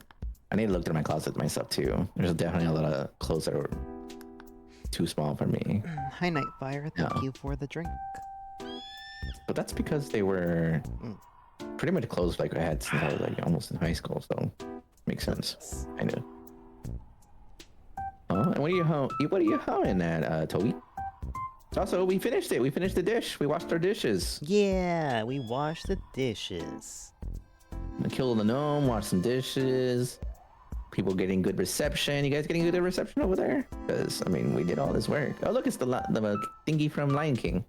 I need to look through my closet myself too. There's definitely a lot of clothes that are too small for me. Hi, Nightfire. Thank you for the drink. But that's because they were pretty much clothes like I had since I was like almost in high school. So makes sense. I know. Oh, and what are you hoeing at, Toby? Also, we finished it. We finished the dish. We washed our dishes. Yeah, we washed the dishes. I killed the gnome, washed some dishes. People getting good reception. You guys getting good reception over there? Because, I mean, we did all this work. Oh, look, it's the thingy from Lion King.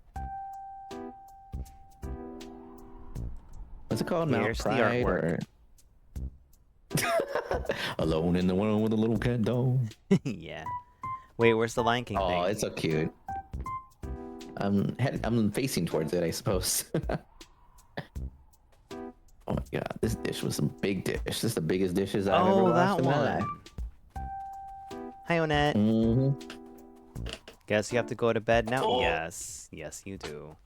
What's it called? Mount Here's the Pride artwork. or... Alone in the world with a little cat dog. Yeah. Wait, where's the Lion King thing? Oh, it's so cute. I'm facing towards it, I suppose. Oh my god, this dish was a big dish. This is the biggest dishes I've ever washed in my life. Hi, Onette. Mm-hmm. Guess you have to go to bed now? Yes. Yes, you do.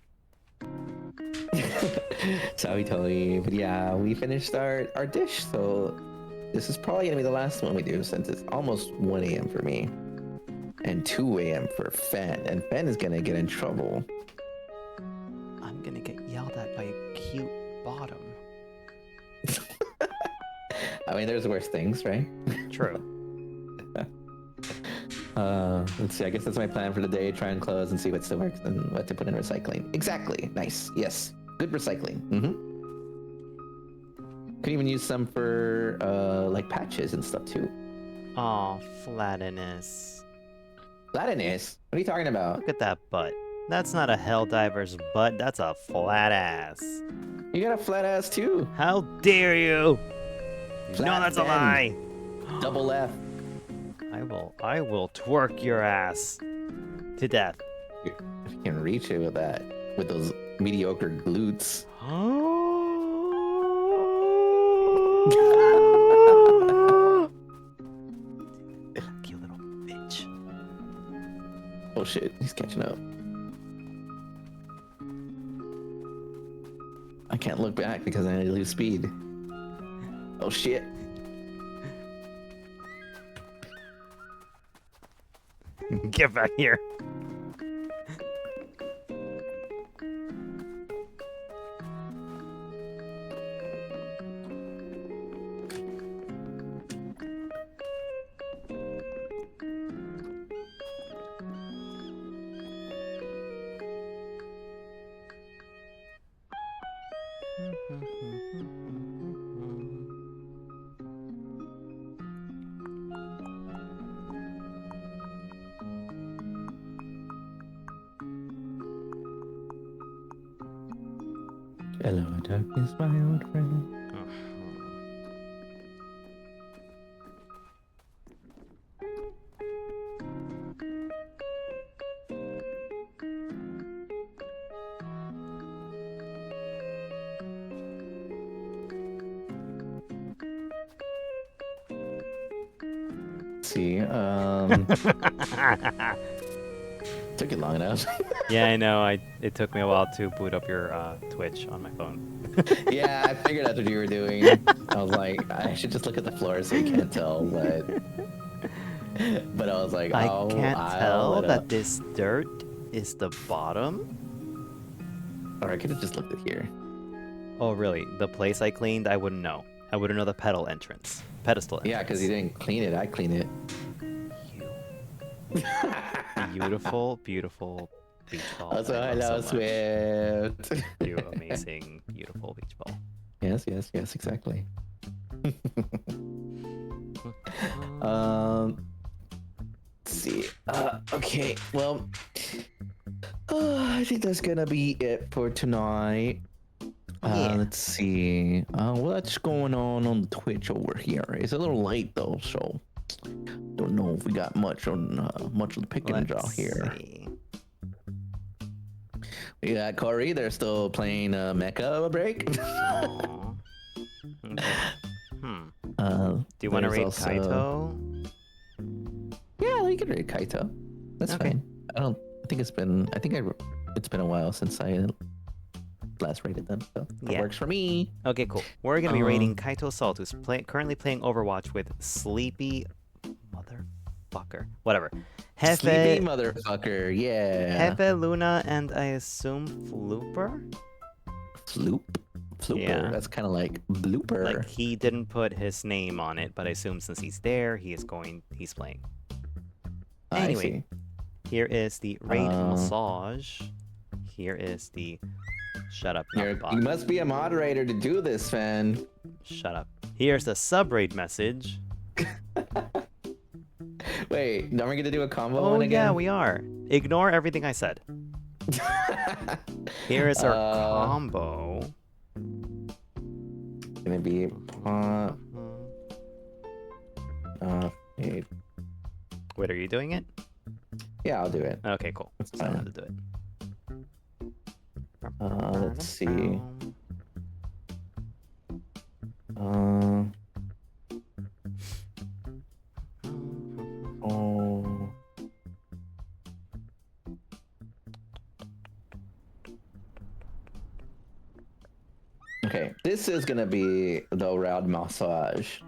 Sorry, Tony. But yeah, we finished our dish, so this is probably gonna be the last one we do since it's almost 1 a.m. for me. And 2 a.m. for Fen. And Fen is gonna get in trouble. I'm gonna get yelled at by a cute bottom. I mean, there's worse things, right? True. Let's see. I guess that's my plan for the day. Try and close and see what still works and what to put in recycling. Exactly. Nice. Yes. Good recycling. Could even use some for like patches and stuff too. Aw, flatness. Flatness? What are you talking about? Look at that butt. That's not a helldiver's butt. That's a flat ass. You got a flat ass too. How dare you? Flat No, that's a Ben. lie. Double F. I will twerk your ass to death. If you can reach it with that, with those mediocre glutes. You little bitch. Oh shit, he's catching up. I can't look back because I lose speed. Oh shit. Get back here. Hello, darkness, my old friend. See, took it long enough. Yeah, I know. It took me a while to boot up your Twitch on my phone. Yeah, I figured that's what you were doing. I was like, I should just look at the floor so you can't tell, but I was like, I oh, can't I'll tell let that up. this dirt is the bottom. Or I could have just looked at here. Oh, really? The place I cleaned, I wouldn't know. I wouldn't know the pedestal entrance. Yeah, because you didn't clean it. I cleaned it. Beautiful, beautiful beach ball. Also, I love hello, so much. Swift. You amazing, beautiful beach ball. Yes, exactly. Let's see. Okay, well, I think that's gonna be it for tonight. Let's see. What's going on the Twitch over here? It's a little late though, so don't know if we got much on much of the pick and draw here. We got Corey. They're still playing Mecha Break. Do you want to there's raid also- Kaito? Yeah, you can raid Kaito. That's fine. I think it's been a while since I last rated them, so that works for me. Okay, cool. We're gonna be raiding Kaito Salt, who's currently playing Overwatch with Sleepy motherfucker. Whatever. Sleepy motherfucker, yeah. Hefe, Luna, and I assume Flooper? Flooper? Yeah. That's kind of like blooper. Like, he didn't put his name on it, but I assume since he's there, he's playing. Anyway, here is the raid massage. Here is the shut up. You must be a moderator to do this, Fan. Shut up. Here's the sub-raid message. Wait, are we gonna do a combo Oh one again? yeah, we are. Ignore everything I said. Here is our combo. Gonna be Wait, are you doing it? Yeah, I'll do it. Okay, cool. So I don't have to do it. Let's see. Okay, this is gonna be the round massage.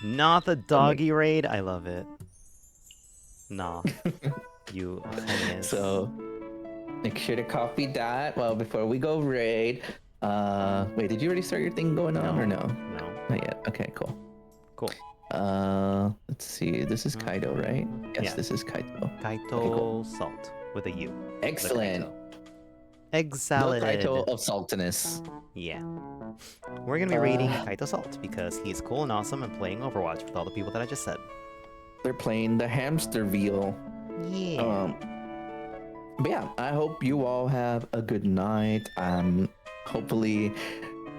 Not the doggy raid. I love it. Nah. You genius. So make sure to copy that. Well, before we go raid. Wait, did you already start your thing going on or no? No. Not yet. Okay, cool. Cool. Let's see. This is Kaito, right? Yes, Yeah. this is Kaito. Kaito Okay, cool. Salt with a U. Excellent. Exalted. The Kaito of saltiness. Yeah. We're gonna be raiding Kaito Salt because he's cool and awesome and playing Overwatch with all the people that I just said. They're playing the hamster wheel. Yeah. But yeah, I hope you all have a good night. Hopefully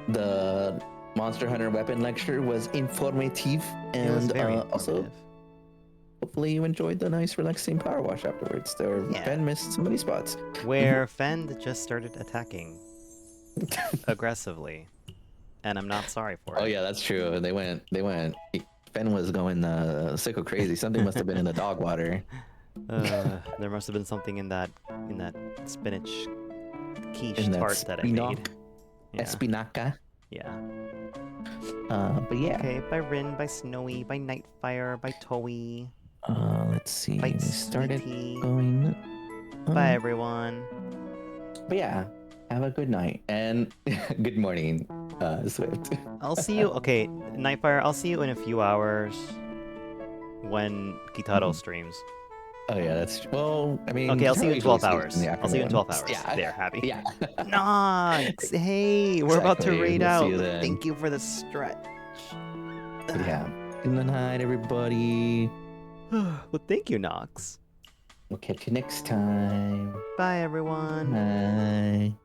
the Monster Hunter weapon lecture was informative, It was and very also informative. hopefully you enjoyed the nice relaxing power wash afterwards. Ben missed so many spots. Where Fend just started attacking aggressively, and I'm not sorry for it. Oh yeah, that's true. They went. Ben was going sicko crazy. Something must have been in the dog water. There must have been something in that spinach quiche In that tart that I made. Espinaca. Yeah. But yeah. Okay, by Rin, by Snowy, by Nightfire, by Toey. Let's see. By We started Sweetie. going. Bye everyone. But yeah, have a good night and good morning, Swift. I'll see you. Okay, Nightfire. I'll see you in a few hours when Kitaro streams. Oh yeah, that's well. I mean, Okay, I'll see you in Kitaro 12 usually hours. sleeps in the I'll see you in 12 afternoon. hours. Yeah. There, happy. Yeah. Nox! Hey, we're about to Exactly. raid We'll see out. you then. Thank you for the stretch. But yeah. Good night, everybody. Well, thank you, Nox. We'll catch you next time. Bye, everyone. Bye.